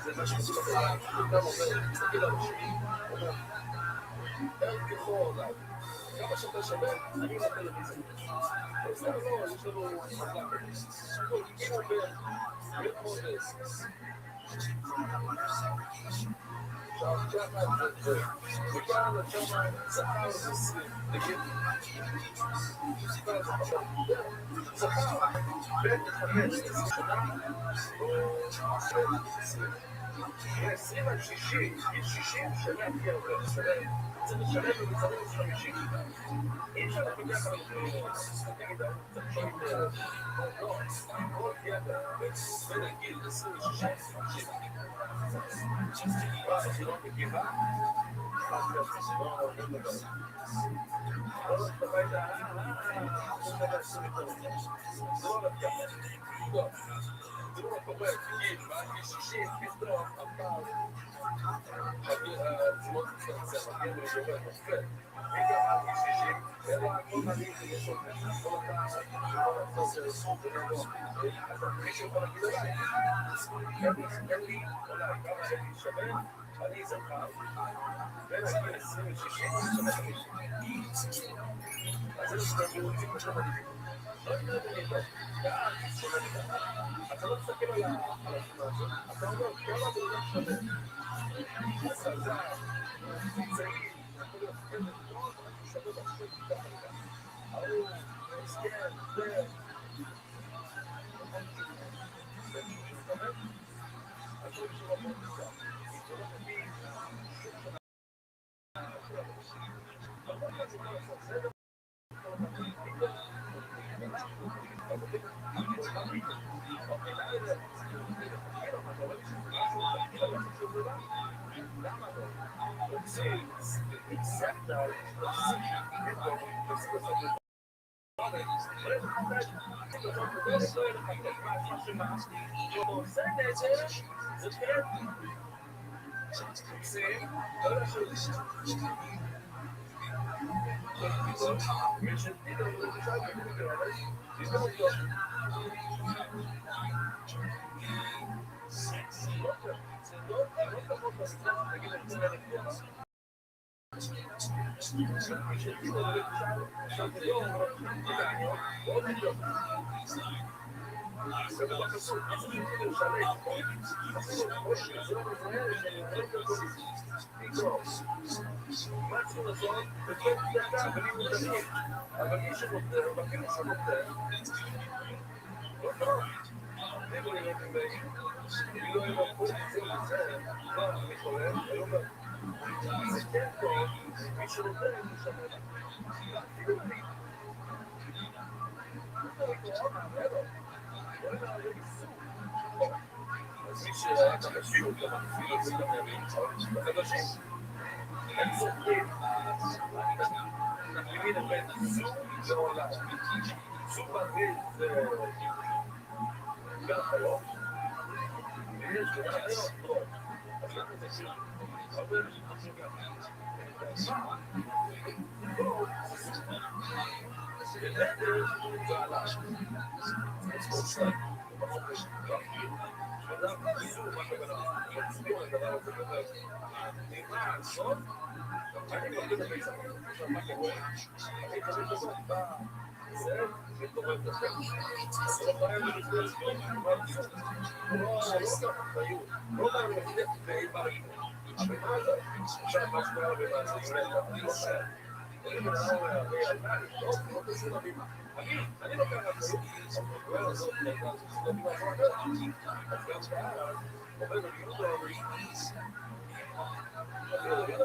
זה מה שכתוב בתורה, אתה אומר, תסתכל על השני, אומר, גם ככל, כמה שאתה שווה, אני רואה טלוויזיה. אז סתם לא, יש לנו מחלק, שכל הגיעו בין חודש. עכשיו ככה, וכאן עכשיו שכר זה נגיד, שכר בין 15 שנה, ו-20 עד 60, גיל 60 שנה הכי הרבה, צריך לשלם במצבים 50. אי אפשר לפתח על תגיד, צריך לשלם לא, כל ידע בין הגיל 26 ו-50. אז היא לא מגיבה, אז היא לא מגיבה. לא הולכת הביתה, זה לא 20 זה לא הולך ככה. לא. זה לא קורה, תגיד, בגיל 60, פתאום, הפעם, התזמות מצטרצה, מגיע ולשובר, נופל. וגם על גיל 60, אלא כל מנהיג יש עוד כל אתה חוסר סכום ונבוא. אז מישהו יכול להגיד אליי, אין לי, אולי, כמה אין לי שווה, אני זכר, בין הגיל 20 ו-60, שווה 50. אז זה לא שאתם רוצים לשם מנהיג. לא יודע בניתו, ואז שווה לי. אתה לא תסתכל על השמה הזאת, אתה אומר, כל הבריאות שווה. אז זה צעיר, יכול להיות כזה טוב, שווה בחשוב ככה וככה. ההוא, מסכן, זה... זה מישהו מתכוון? אז זה מישהו לא מתכוון. זה לא תמיד, שום שנה. אבל לא צריך לעשות סדר. אבל מי שמותר, ואפילו שמותר, לא טוב. אני לא נראה ממני, אני לא אוהב פה, זה וזה, מה, אני חולה, אני אומר, זה כן טוב, מי שנותר, אני שמונה. אפילו לי. אז מי שהיה את המשיעות, גם אפילו את זה גם ימים, בחדשים, הם זוכרים, נקלימים לבין זום ועולם. זום בעברית זה גם חיות, ויש גם חיות פה. אז למה זה שיר? הרבה אנשים חושבים גם. מה? פה זה זום. ונדר זה עלה. אז כל שתיים, בחופש גם. וגם זום, מה כוונה? להצביע על הדבר הזה גדול. מה לעשות? אני כבר לדבר קצת, עכשיו מה קורה? אני חושב לזאת, בא, זה, מתעורר את השם. אז לא חייב לבטל סביב, לא ככה אחריות, לא חייב לבטל בעיביים. אבל מה זה? עכשיו מה שקורה במה זה יורד, אני לא חייב. אני מנסה להביא על מה, לא קשור לבימה. אני לא קרה אחריות, אבל לא לעשות, אני לא בימה אחרת. אז גם כאן, עובד בגינות העולים. אני לא יודע,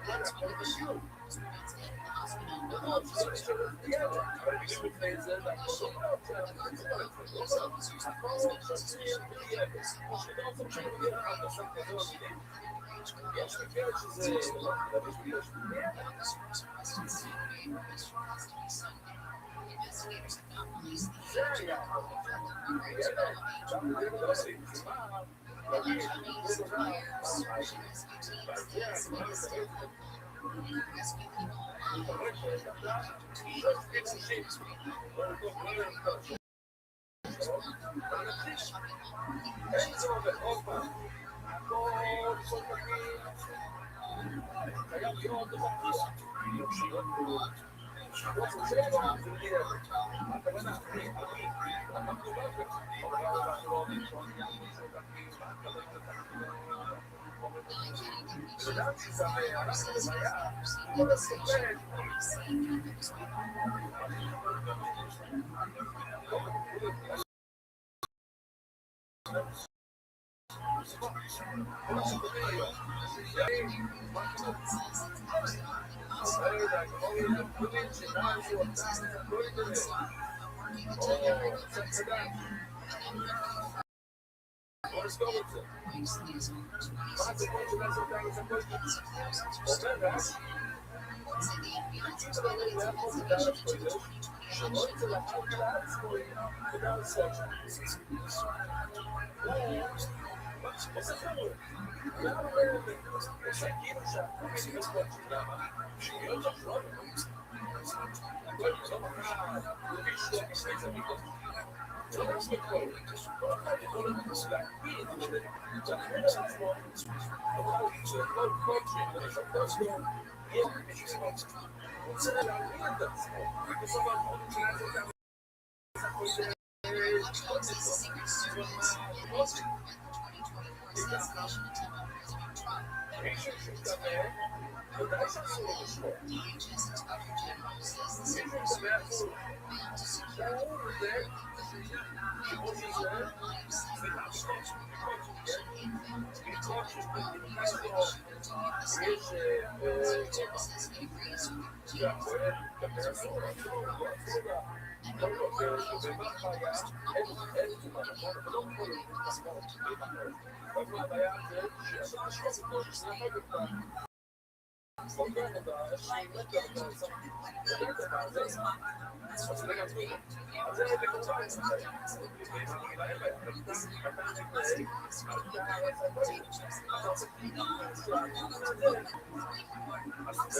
That's when he was shot. He was in the hospital. The guards arrested police officers and harassment suspicion.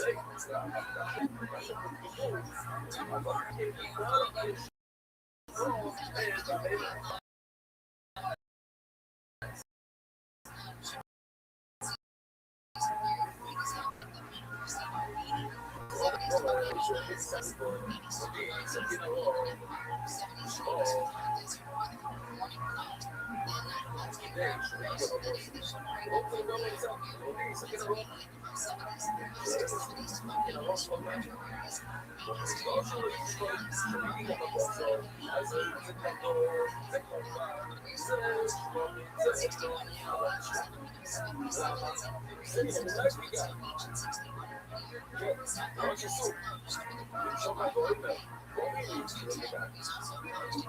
Investigators have not released the age of the programs the Chinese fires, rescue people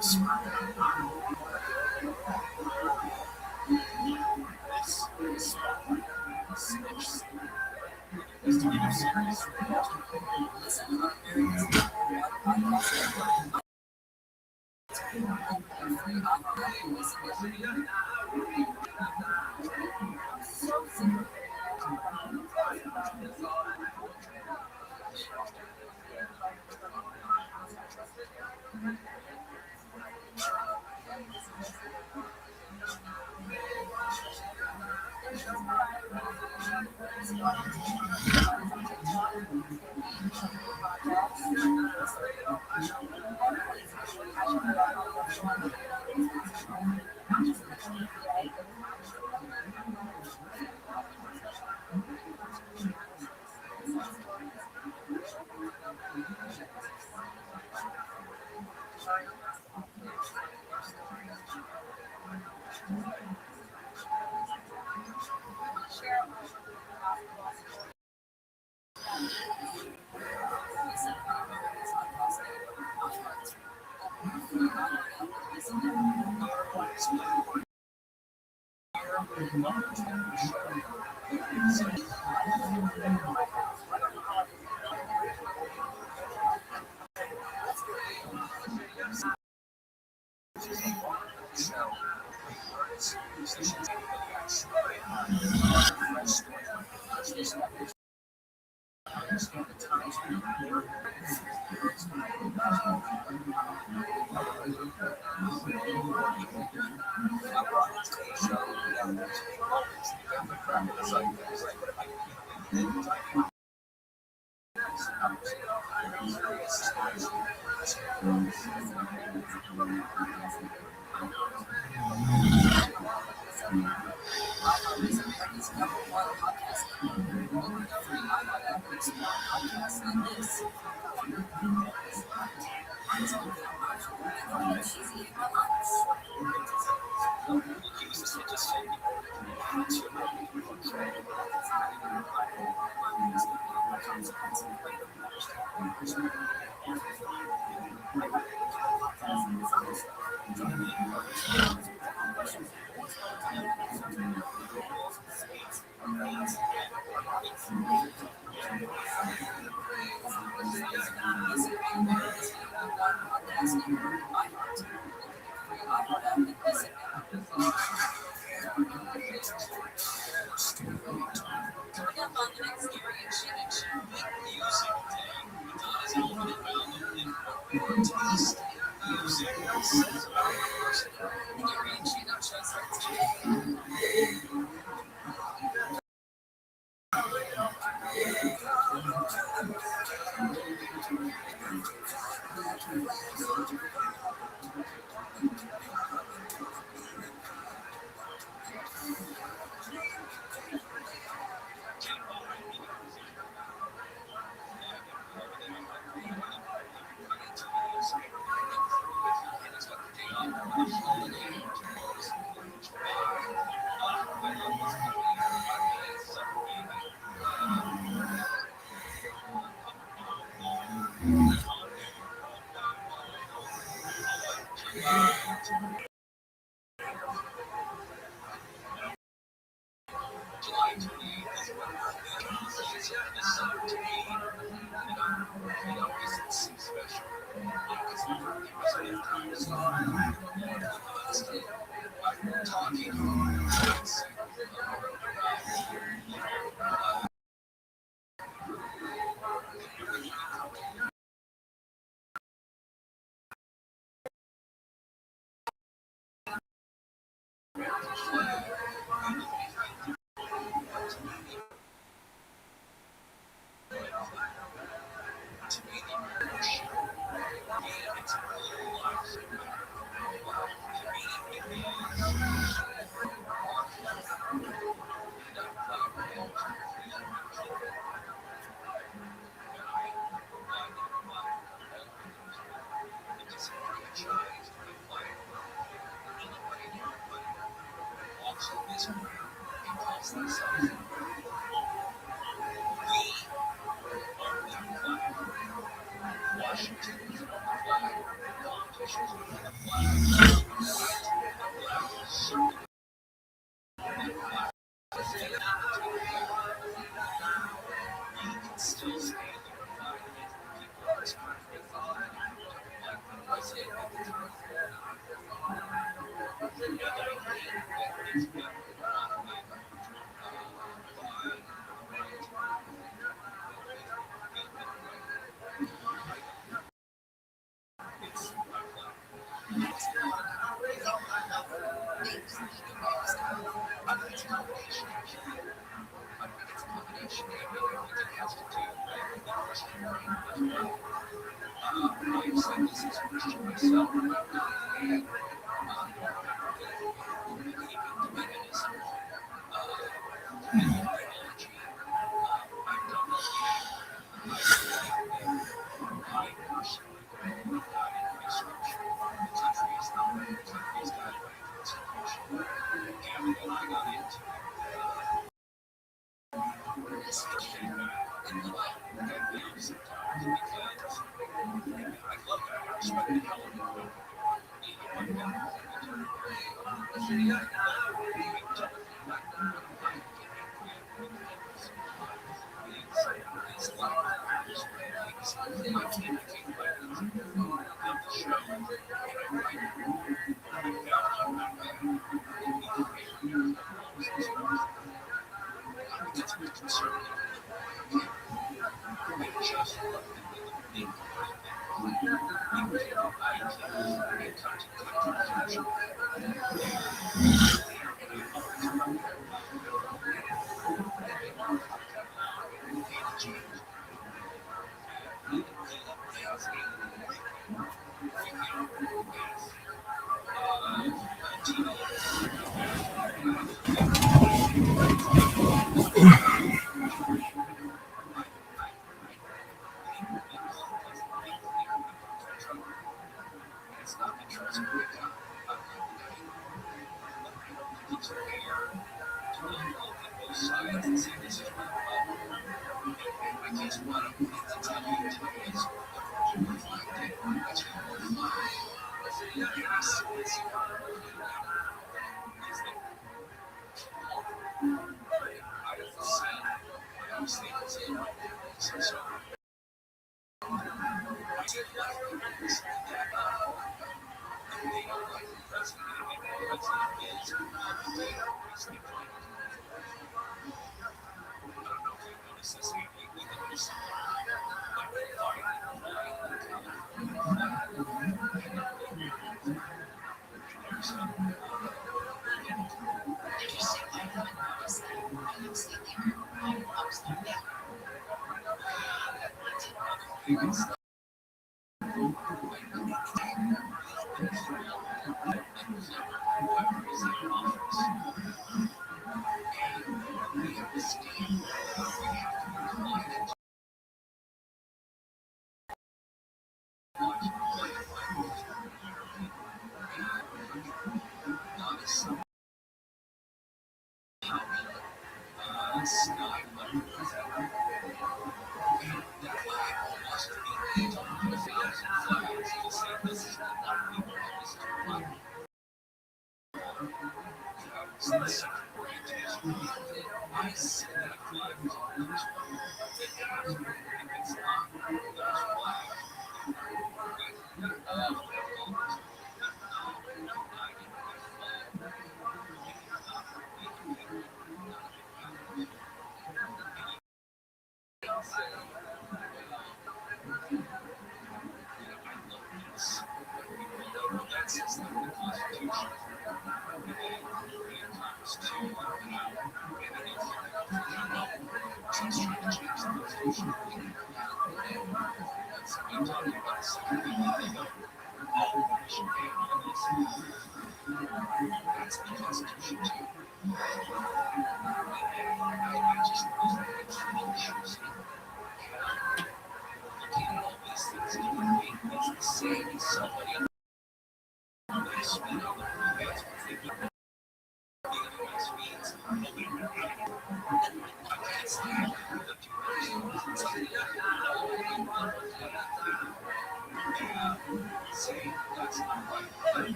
house.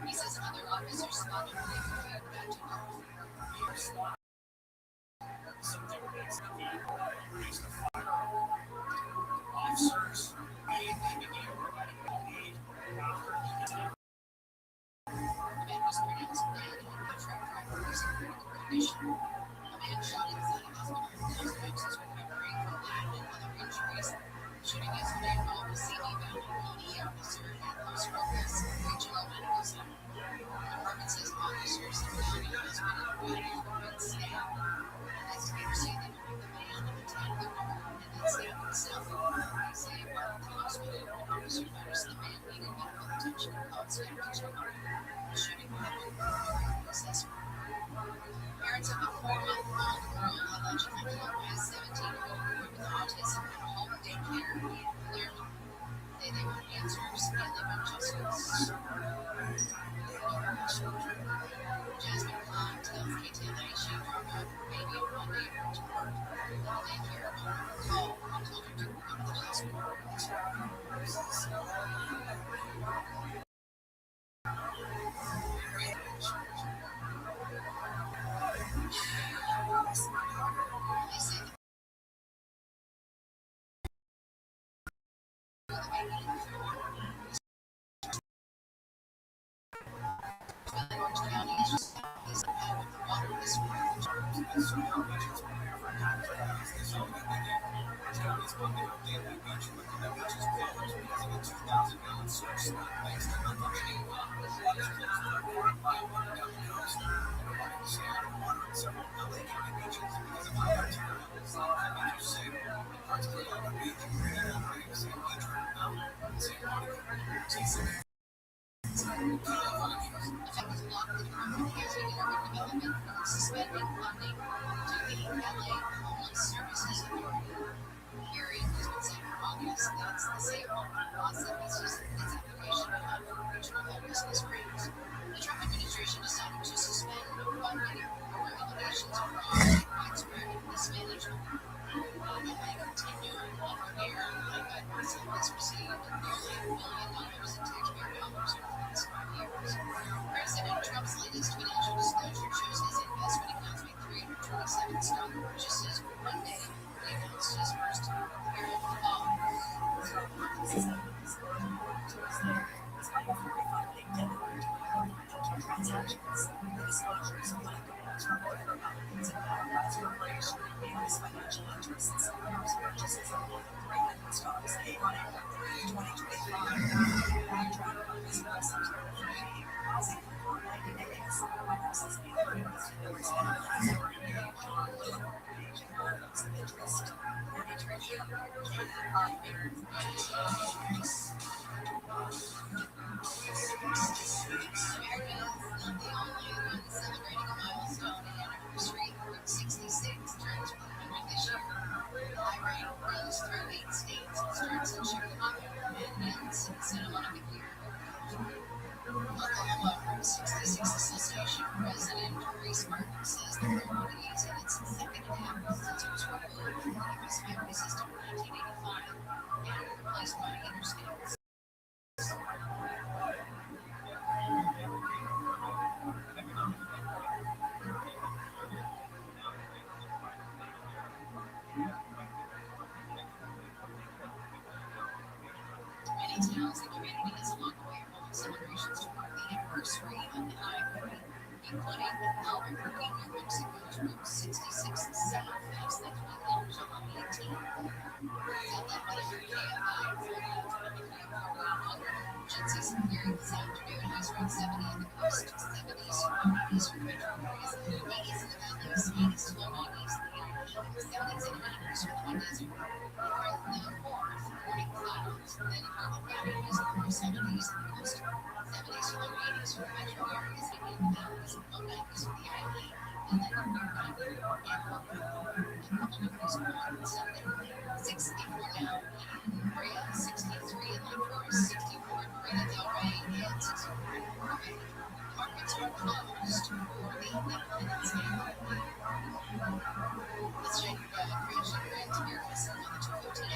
He says other officers spotted him back to officers the man was pronounced dead and the truck driver was in critical condition. A man shot inside a hospital. Those folks is recovering from that and other injuries. Shooting yesterday involved a CD-bound Pawnee officer at Los Robles Regional Medical Center. The department says officers have found a husband and wife who have been stabbed. Investigators say they believe the man attacked the woman and then stabbed himself. They say while at the hospital, an officer noticed the man needed medical attention and called staff to respond. The shooting happened during an assessment. Parents of a 4-month-old girl allegedly killed by a 17-year-old boy with autism at a home daycare in Clearly. They want answers and live on justice. Jasmine Klein tells KTLA she drove her baby on Monday to work. The daycare owner called and told her to go to the hospital. Suspending funding to the LA Homeless Services Authority. Hearing has been set for August. That's the same law submits its application on regional homelessness rates. The Trump administration decided to suspend funding over allegations of fraud and widespread mismanagement. It may continue on from here. Guidance has received nearly $1 billion in taxpayer dollars over the past 5 years. President Trump's latest financial disclosure shows his investment accounts make 327 stock purchases for one day. He announced his first year of law. Transactions, the disclosures of financial interests, purchases of brand stocks, A1 Association President Reese Martin says the priority is in its second half since it was removed from the U.S. highway system in 1985 and replaced by interstates. Many towns and communities along the way are holding celebrations to mark the anniversary of the I-40, including Albuquerque, New Mexico's Route 66 South Fast that begins on 18. Agencies are clearing this afternoon. Ice Route 70 on the coast, 70s from eastern metro areas, 80s in the valleys, 80s to low 90s in the Irish, 70s and 90s from the high desert. North, morning clouds, then Harlan County is in the low 70s in the coast, 70s to low 80s from the metro areas, 80 in the valleys, low 90s from the IE, and then up near Concord and Walker. A couple degrees warmer on Sunday. 64 now in Brea, 63 in Lake Forest, 64 in Marina Del Rey, and 64 in Oregon. Markets are closed for the Independence Day. Let's check creation grants here for some on the 215.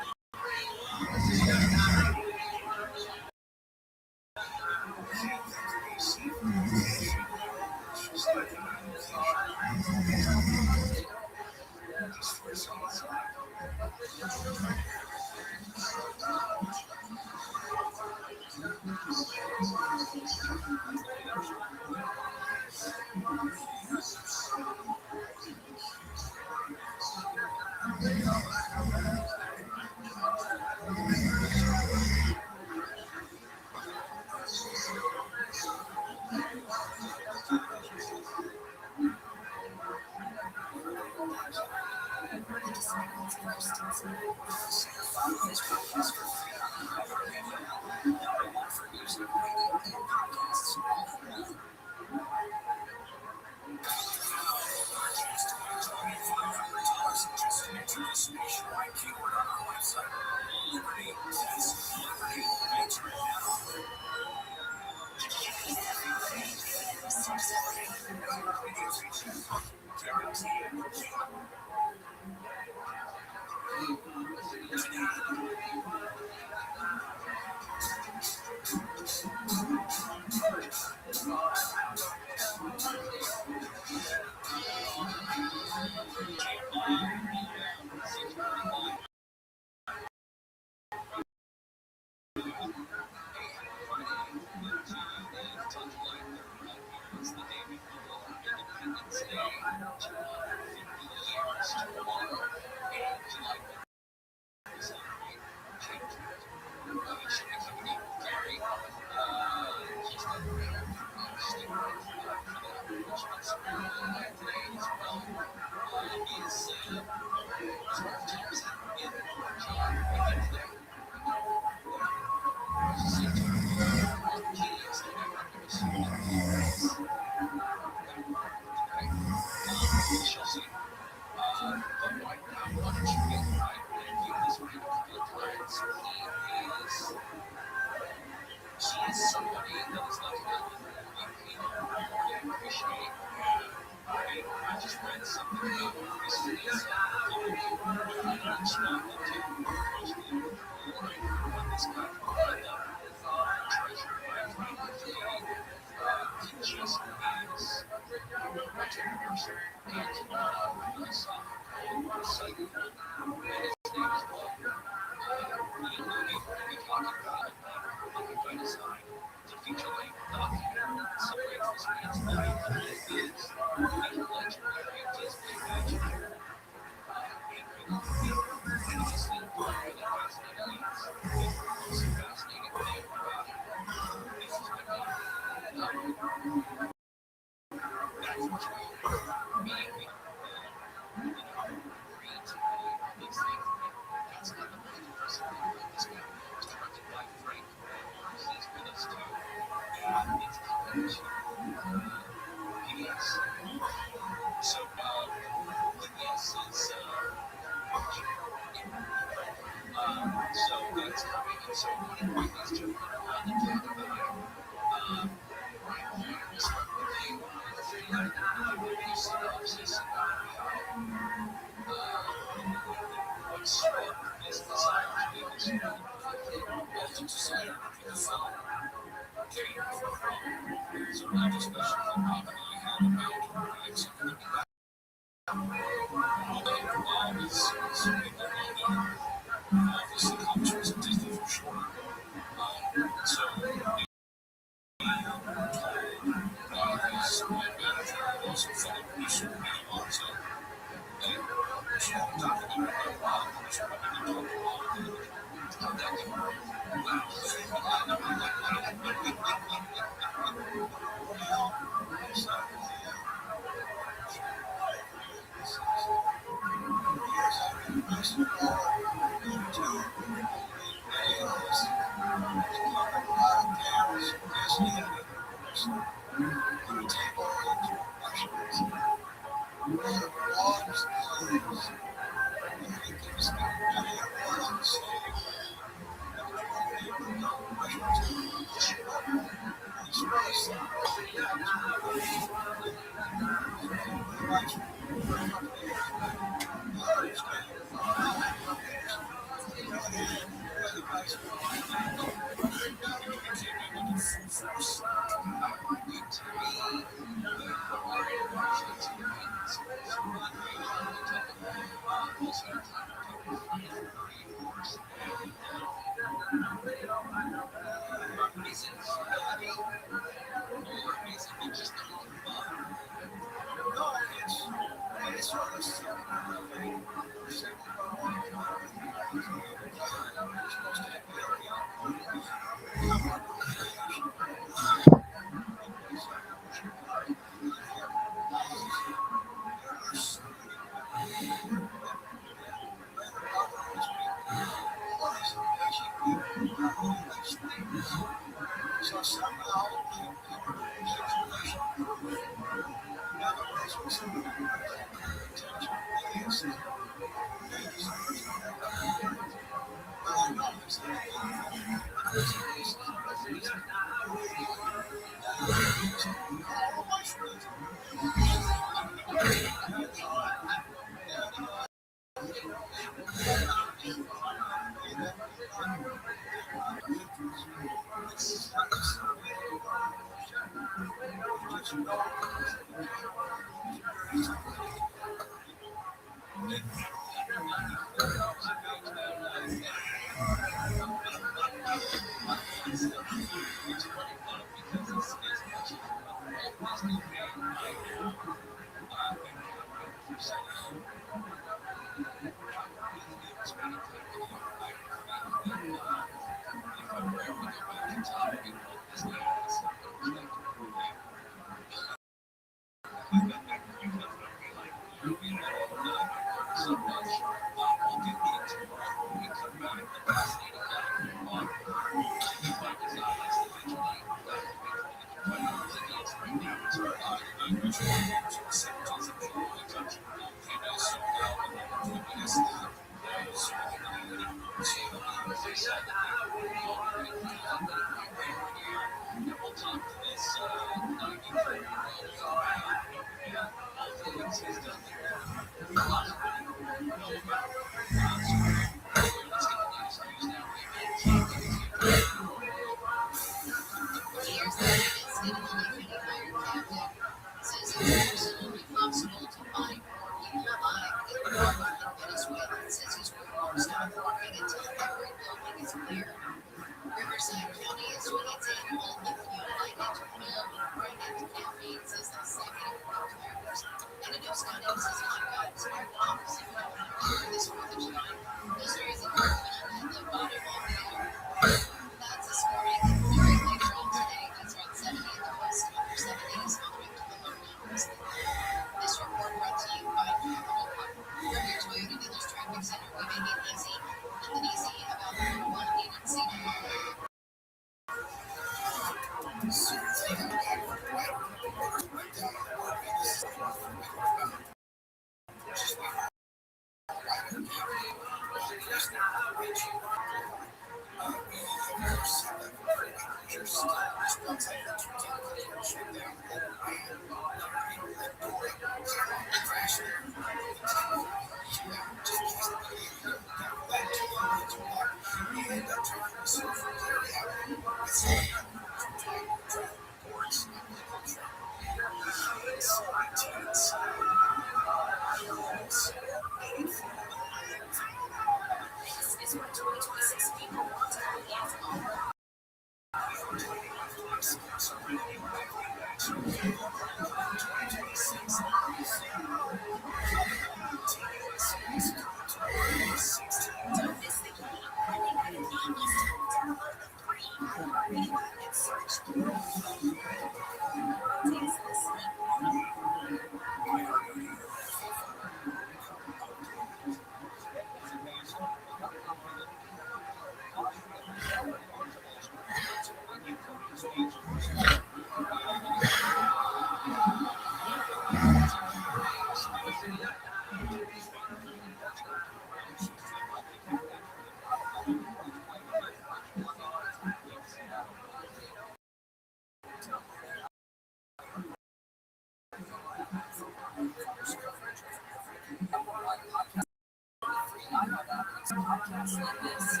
Podcasts like this,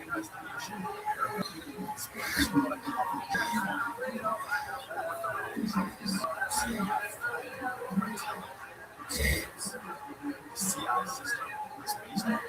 investigation. CI system is based on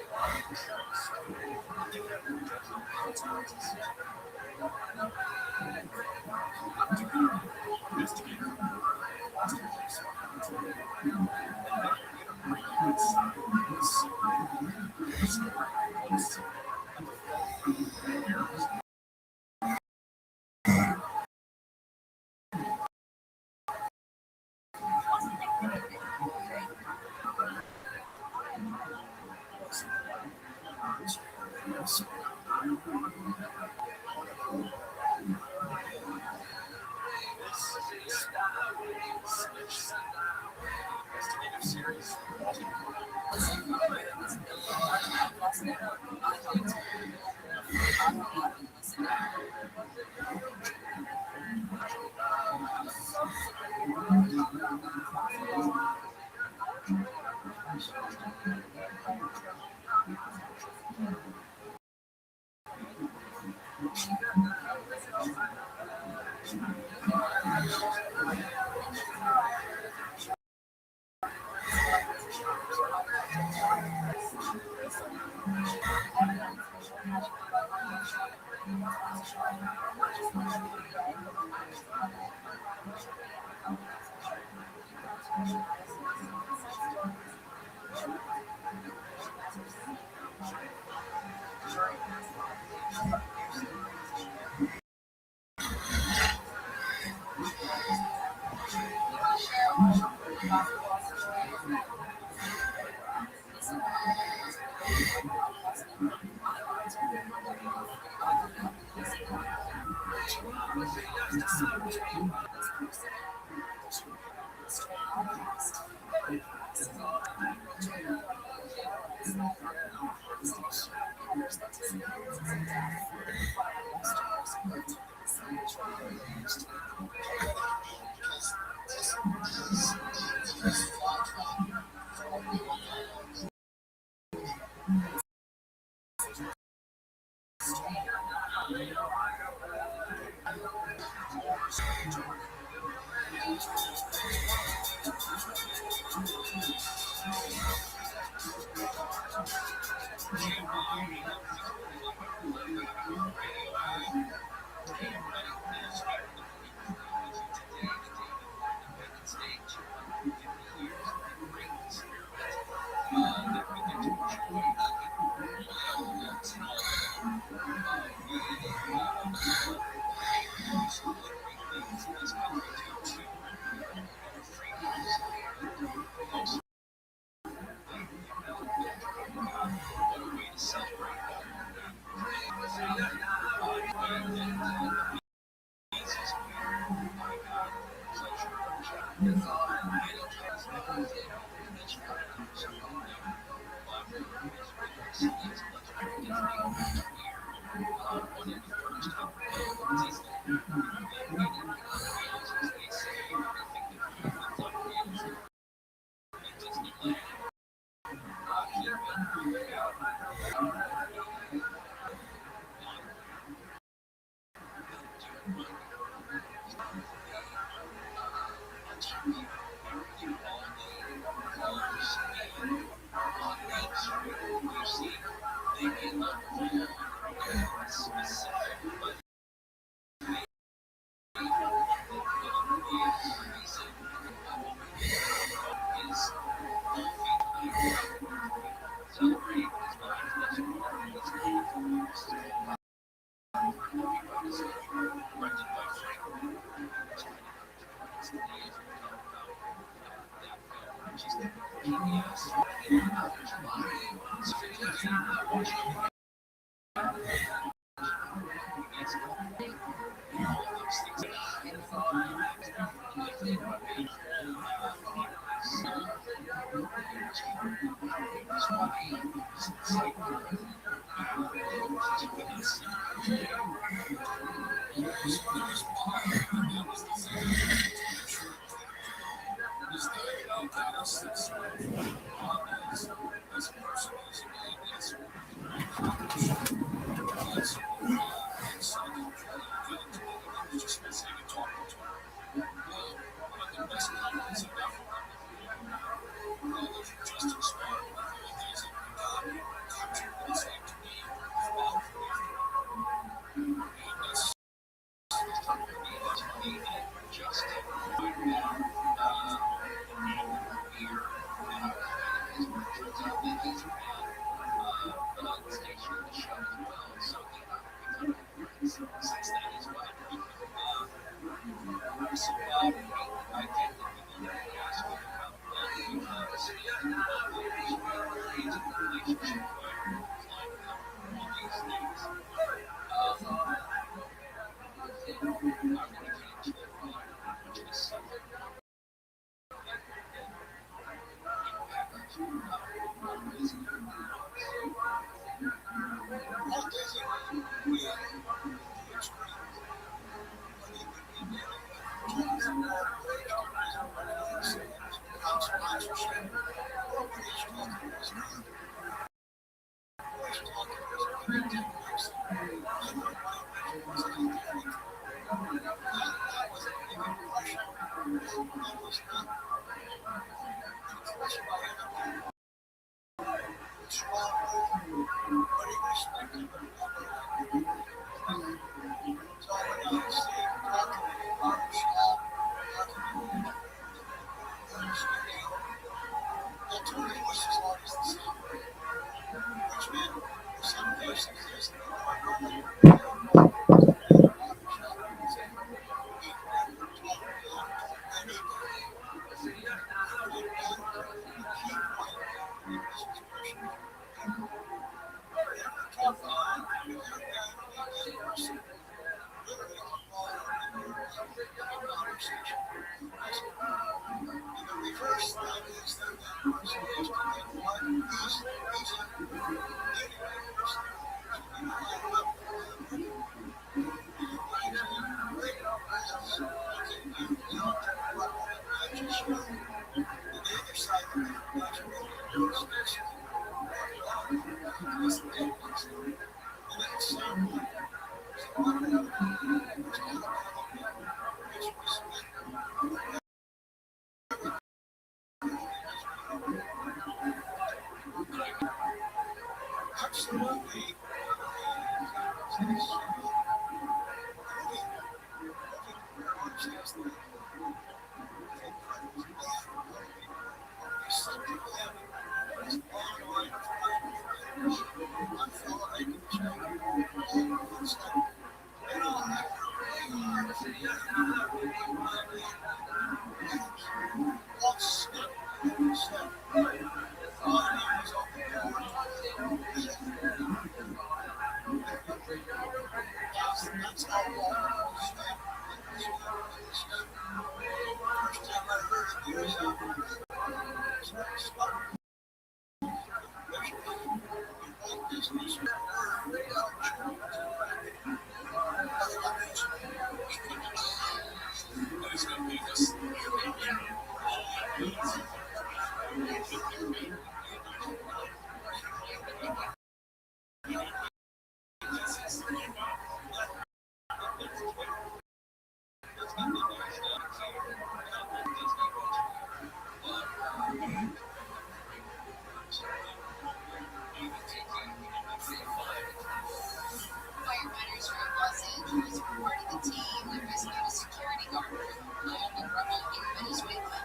Firefighters from Los Angeles reported the team that rescued a security guard from Miami rubble in Venezuela.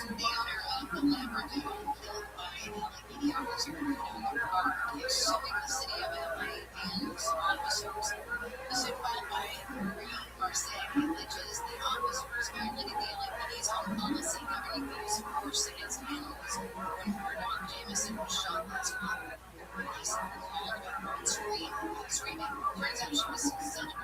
The owner of the Lamborghini killed by an LAPD officer in New York is suing the city of LA and officers. The suit filed by Marie Marseille alleges the officers violated the LAPD's own policy governing the use of force against animals when Murdoch Jameson was shot last month. Police called about Redemption was such